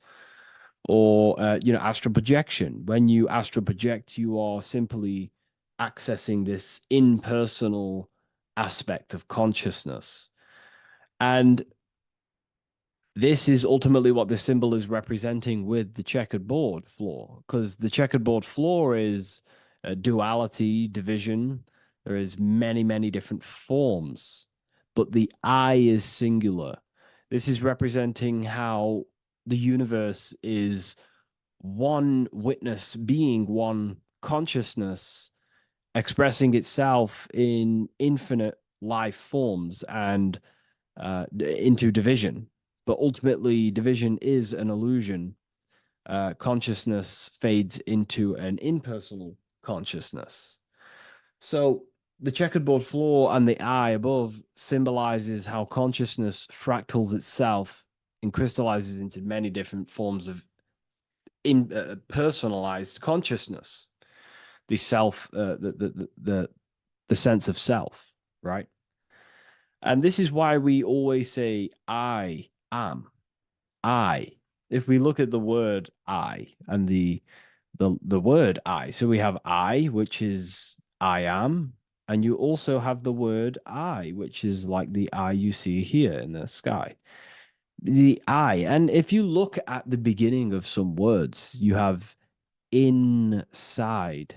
or astral projection. When you astral project, you are simply accessing this impersonal aspect of consciousness. And this is ultimately what the symbol is representing with the checkered board floor, because the checkered board floor is duality, division, There is many, many different forms, but the I is singular. This is representing how the universe is one witness being, one consciousness expressing itself in infinite life forms and into division. But ultimately, division is an illusion. Consciousness fades into an impersonal consciousness. So the checkerboard floor and the eye above symbolizes how consciousness fractals itself and crystallizes into many different forms of personalized consciousness. The self, the sense of self, right? And this is why we always say, I am. I. If we look at the word I and the word I, so we have I, which is I am, and you also have the word I, which is like the I you see here in the sky. The I, and if you look at the beginning of some words, you have inside.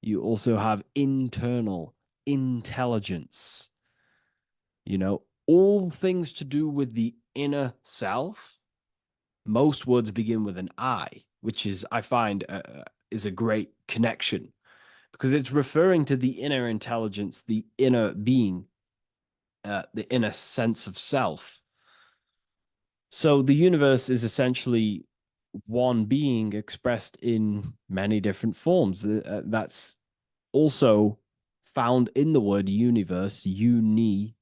You also have internal, intelligence. You know, all things to do with the inner self. Most words begin with an I, which is, I find, is a great connection because it's referring to the inner intelligence, the inner being, the inner sense of self. So the universe is essentially one being expressed in many different forms. That's also found in the word universe, uni,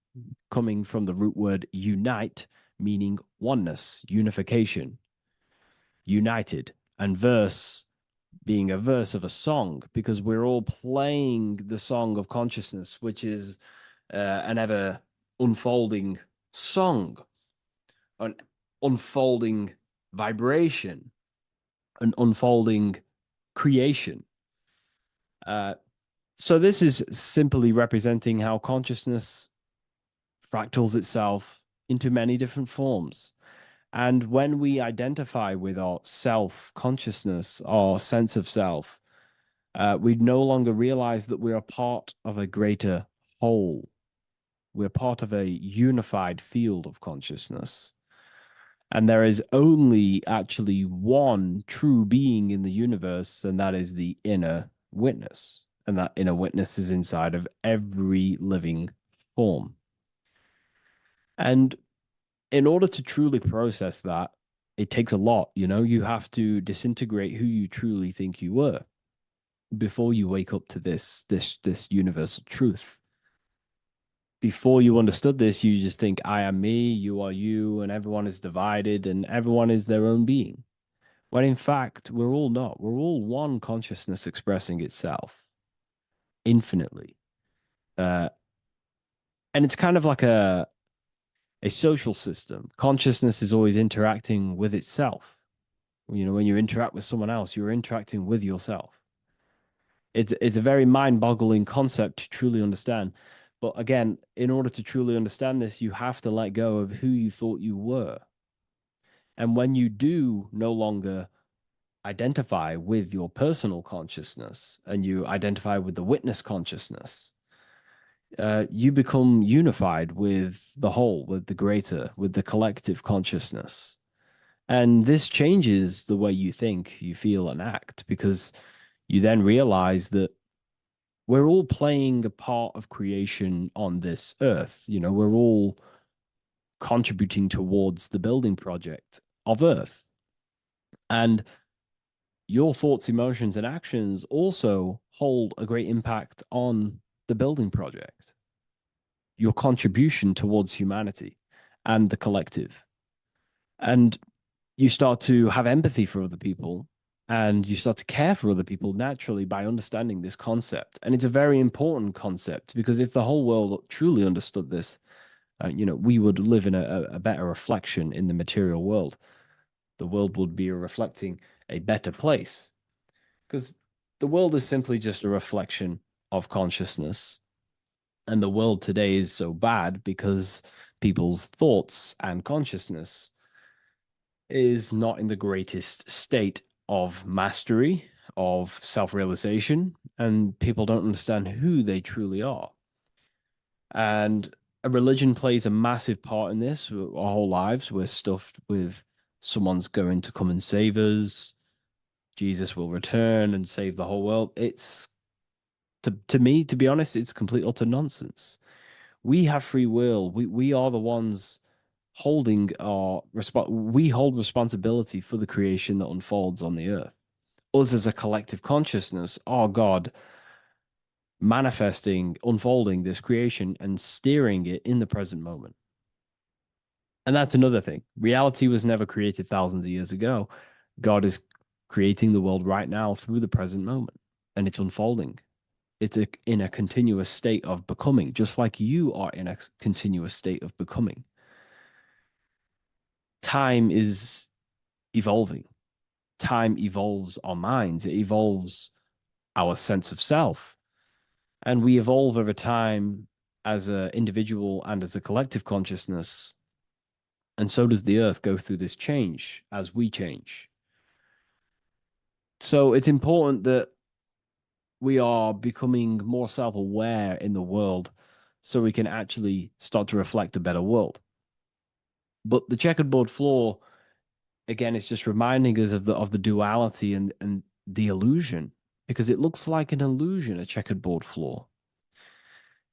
coming from the root word unite, meaning oneness, unification, united, and verse being a verse of a song, because we're all playing the song of consciousness, which is an ever unfolding song, an unfolding vibration, an unfolding creation. So this is simply representing how consciousness fractals itself into many different forms. And when we identify with our self consciousness, our sense of self, we no longer realize that we're a part of a greater whole. We're part of a unified field of consciousness. And there is only actually one true being in the universe, and that is the inner witness. And that inner witness is inside of every living form. And in order to truly process that, it takes a lot. You know, you have to disintegrate who you truly think you were before you wake up to this universal truth. Before you understood this, you just think, I am me, you are you, and everyone is divided and everyone is their own being. When in fact, we're all not. We're all one consciousness expressing itself infinitely. And it's kind of like a social system. Consciousness is always interacting with itself. You know, when you interact with someone else, you're interacting with yourself. It's a very mind-boggling concept to truly understand. But again, in order to truly understand this, you have to let go of who you thought you were. And when you do no longer identify with your personal consciousness and you identify with the witness consciousness, you become unified with the whole, with the greater, with the collective consciousness. And this changes the way you think, you feel, and act, because you then realize that we're all playing a part of creation on this earth. You know, we're all contributing towards the building project of Earth. And your thoughts, emotions, and actions also hold a great impact on the building project, your contribution towards humanity and the collective. And you start to have empathy for other people and you start to care for other people naturally by understanding this concept. And it's a very important concept because if the whole world truly understood this, you know, we would live in a better reflection in the material world. The world would be reflecting a better place because the world is simply just a reflection of consciousness. And the world today is so bad because people's thoughts and consciousness is not in the greatest state of mastery, of self-realization, and people don't understand who they truly are. And a religion plays a massive part in this. Our whole lives, we're stuffed with someone's going to come and save us. Jesus will return and save the whole world. It's to me, to be honest, it's complete utter nonsense. We have free will. We are the ones holding our we hold responsibility for the creation that unfolds on the earth. Us as a collective consciousness, our God manifesting, unfolding this creation and steering it in the present moment. And that's another thing. Reality was never created thousands of years ago. God is creating the world right now through the present moment, and it's unfolding. It's in a continuous state of becoming, just like you are in a continuous state of becoming. Time is evolving. Time evolves our minds. It evolves our sense of self. And we evolve over time as an individual and as a collective consciousness. And so does the earth go through this change as we change. So it's important that we are becoming more self-aware in the world so we can actually start to reflect a better world. But the checkerboard floor, again, is just reminding us of the duality and the illusion, because it looks like an illusion, a checkerboard floor.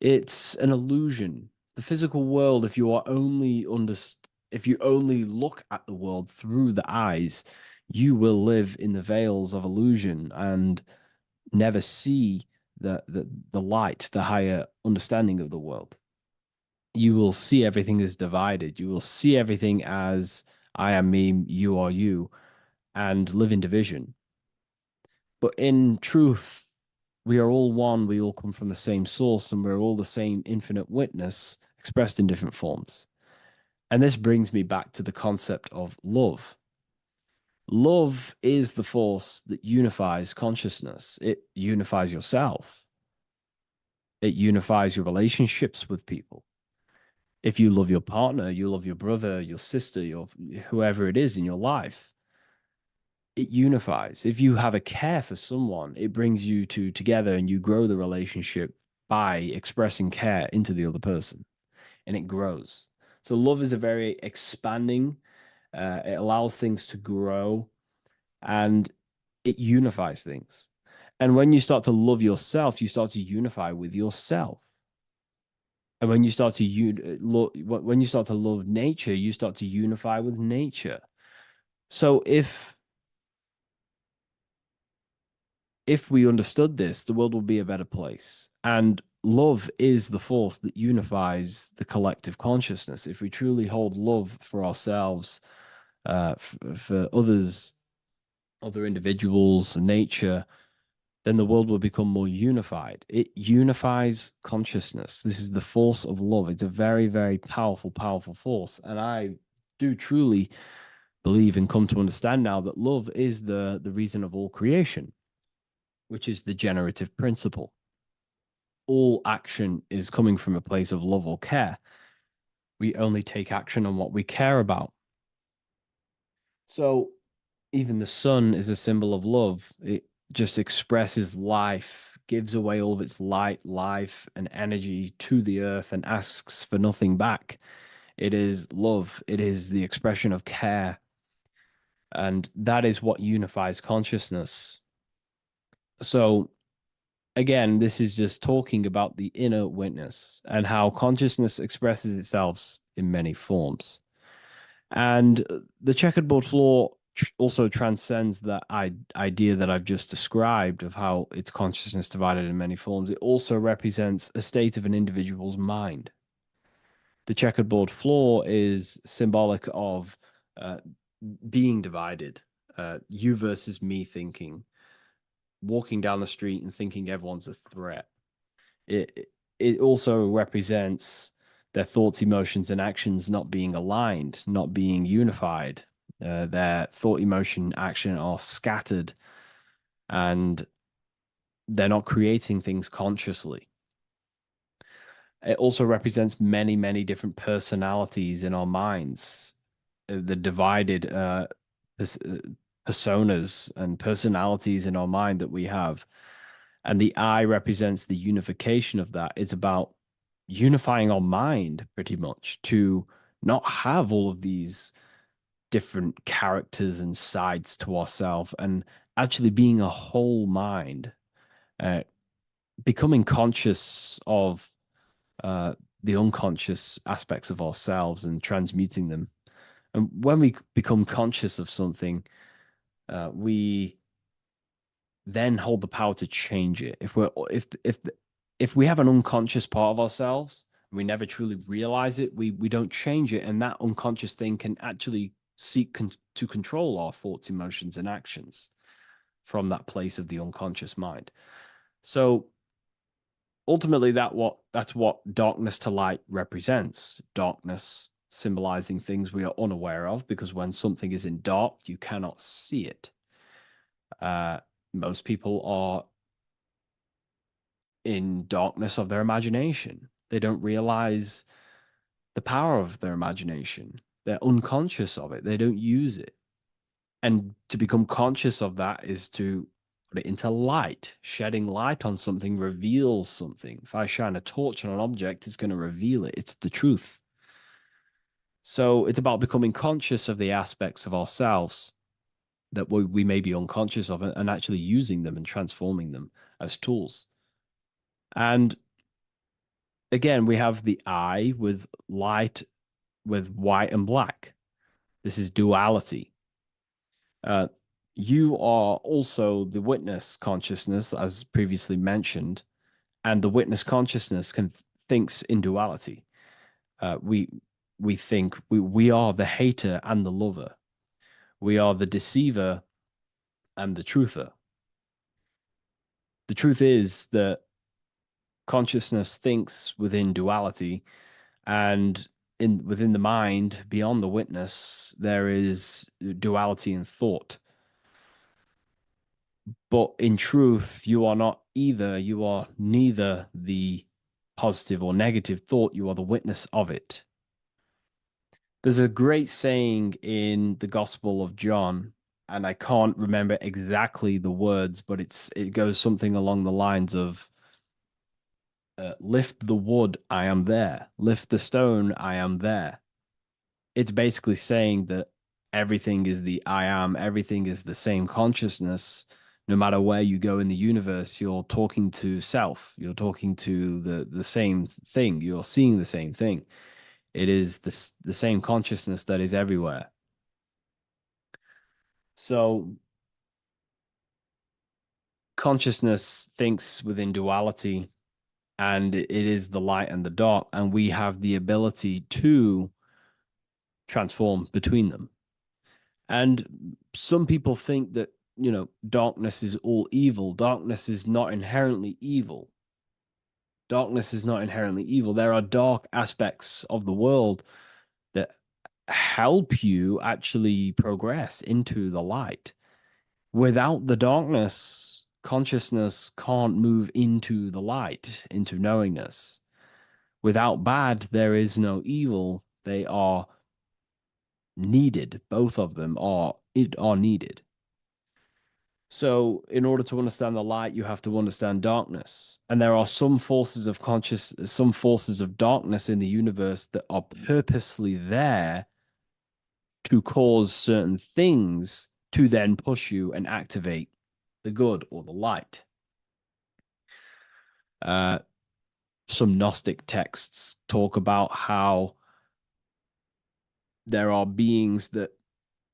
It's an illusion. The physical world, if you only look at the world through the eyes, you will live in the veils of illusion and never see the light, the higher understanding of the world. You will see everything as divided. You will see everything as I am me, you are you, and live in division. But in truth, we are all one. We all come from the same source, and we're all the same infinite witness expressed in different forms. And this brings me back to the concept of love. Love is the force that unifies consciousness. It unifies yourself. It unifies your relationships with people. If you love your partner, you love your brother, your sister, whoever it is in your life, it unifies. If you have a care for someone, it brings you two together and you grow the relationship by expressing care into the other person, and it grows. So love is a very expanding, it allows things to grow, and it unifies things. And when you start to love yourself, you start to unify with yourself. And when you start to love nature, you start to unify with nature. So if we understood this, the world would be a better place. And love is the force that unifies the collective consciousness. If we truly hold love for ourselves, for others, other individuals, nature, then the world will become more unified. It unifies consciousness. This is the force of love. It's a very, very powerful, powerful force. And I do truly believe and come to understand now that love is the reason of all creation, which is the generative principle. All action is coming from a place of love or care. We only take action on what we care about. So even the sun is a symbol of love. It just expresses life, gives away all of its light, life, and energy to the earth and asks for nothing back. It is love. It is the expression of care. And that is what unifies consciousness. So again, this is just talking about the inner witness and how consciousness expresses itself in many forms. And the checkerboard floor also transcends that idea that I've just described of how it's consciousness divided in many forms. It also represents a state of an individual's mind. The checkerboard floor is symbolic of being divided, you versus me thinking, walking down the street and thinking everyone's a threat. It also represents their thoughts, emotions, and actions not being aligned, not being unified. Their thought, emotion, action are scattered, and they're not creating things consciously. It also represents many, many different personalities in our minds, the divided personas and personalities in our mind that we have. And the I represents the unification of that. It's about unifying our mind pretty much to not have all of these different characters and sides to ourselves and actually being a whole mind, uh, becoming conscious of the unconscious aspects of ourselves and transmuting them. And when we become conscious of something, we then hold the power to change it. If we have an unconscious part of ourselves, we never truly realize it, we don't change it, and that unconscious thing can actually seek to control our thoughts, emotions, and actions from that place of the unconscious mind. So ultimately, that's what darkness to light represents. Darkness symbolizing things we are unaware of, because when something is in dark, you cannot see it. Most people are in darkness of their imagination. They don't realize the power of their imagination. They're unconscious of it. They don't use it. And to become conscious of that is to put it into light. Shedding light on something reveals something. If I shine a torch on an object, it's going to reveal it. It's the truth. So it's about becoming conscious of the aspects of ourselves that we may be unconscious of, and actually using them and transforming them as tools. And again, we have the I with light, with white and black. This is duality. You are also the witness consciousness, as previously mentioned, and the witness consciousness thinks in duality. We think we are the hater and the lover. We are the deceiver and the truther. The truth is that consciousness thinks within duality, and within the mind, beyond the witness, there is duality in thought. But in truth, you are not either. You are neither the positive or negative thought. You are the witness of it. There's a great saying in the Gospel of John, and I can't remember exactly the words, but it goes something along the lines of, lift the wood, I am there. Lift the stone, I am there. It's basically saying that everything is the I am, everything is the same consciousness. No matter where you go in the universe, you're talking to self. You're talking to the same thing. You're seeing the same thing. It is the same consciousness that is everywhere. So consciousness thinks within duality, and it is the light and the dark, and we have the ability to transform between them. And some people think that, darkness is all evil. Darkness is not inherently evil. Darkness is not inherently evil. There are dark aspects of the world that help you actually progress into the light. Without the darkness, consciousness can't move into the light, into knowingness. Without bad, there is no evil. They are needed. Both of them are needed. So in order to understand the light, you have to understand darkness. And there are some forces of some forces of darkness in the universe that are purposely there to cause certain things to then push you and activate the good or the light. Some Gnostic texts talk about how there are beings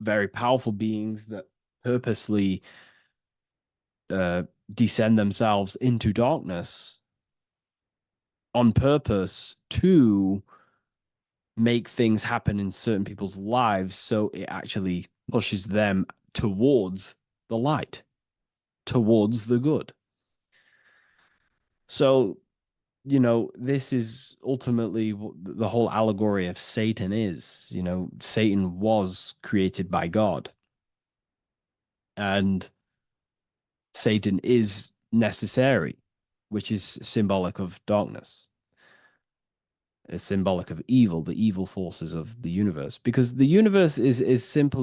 very powerful beings that purposely descend themselves into darkness on purpose to make things happen in certain people's lives, so it actually pushes them towards the light, towards the good. So, this is ultimately what the whole allegory of Satan is. Satan was created by God, and Satan is necessary, which is symbolic of darkness. It's symbolic of evil, the evil forces of the universe, because the universe is simply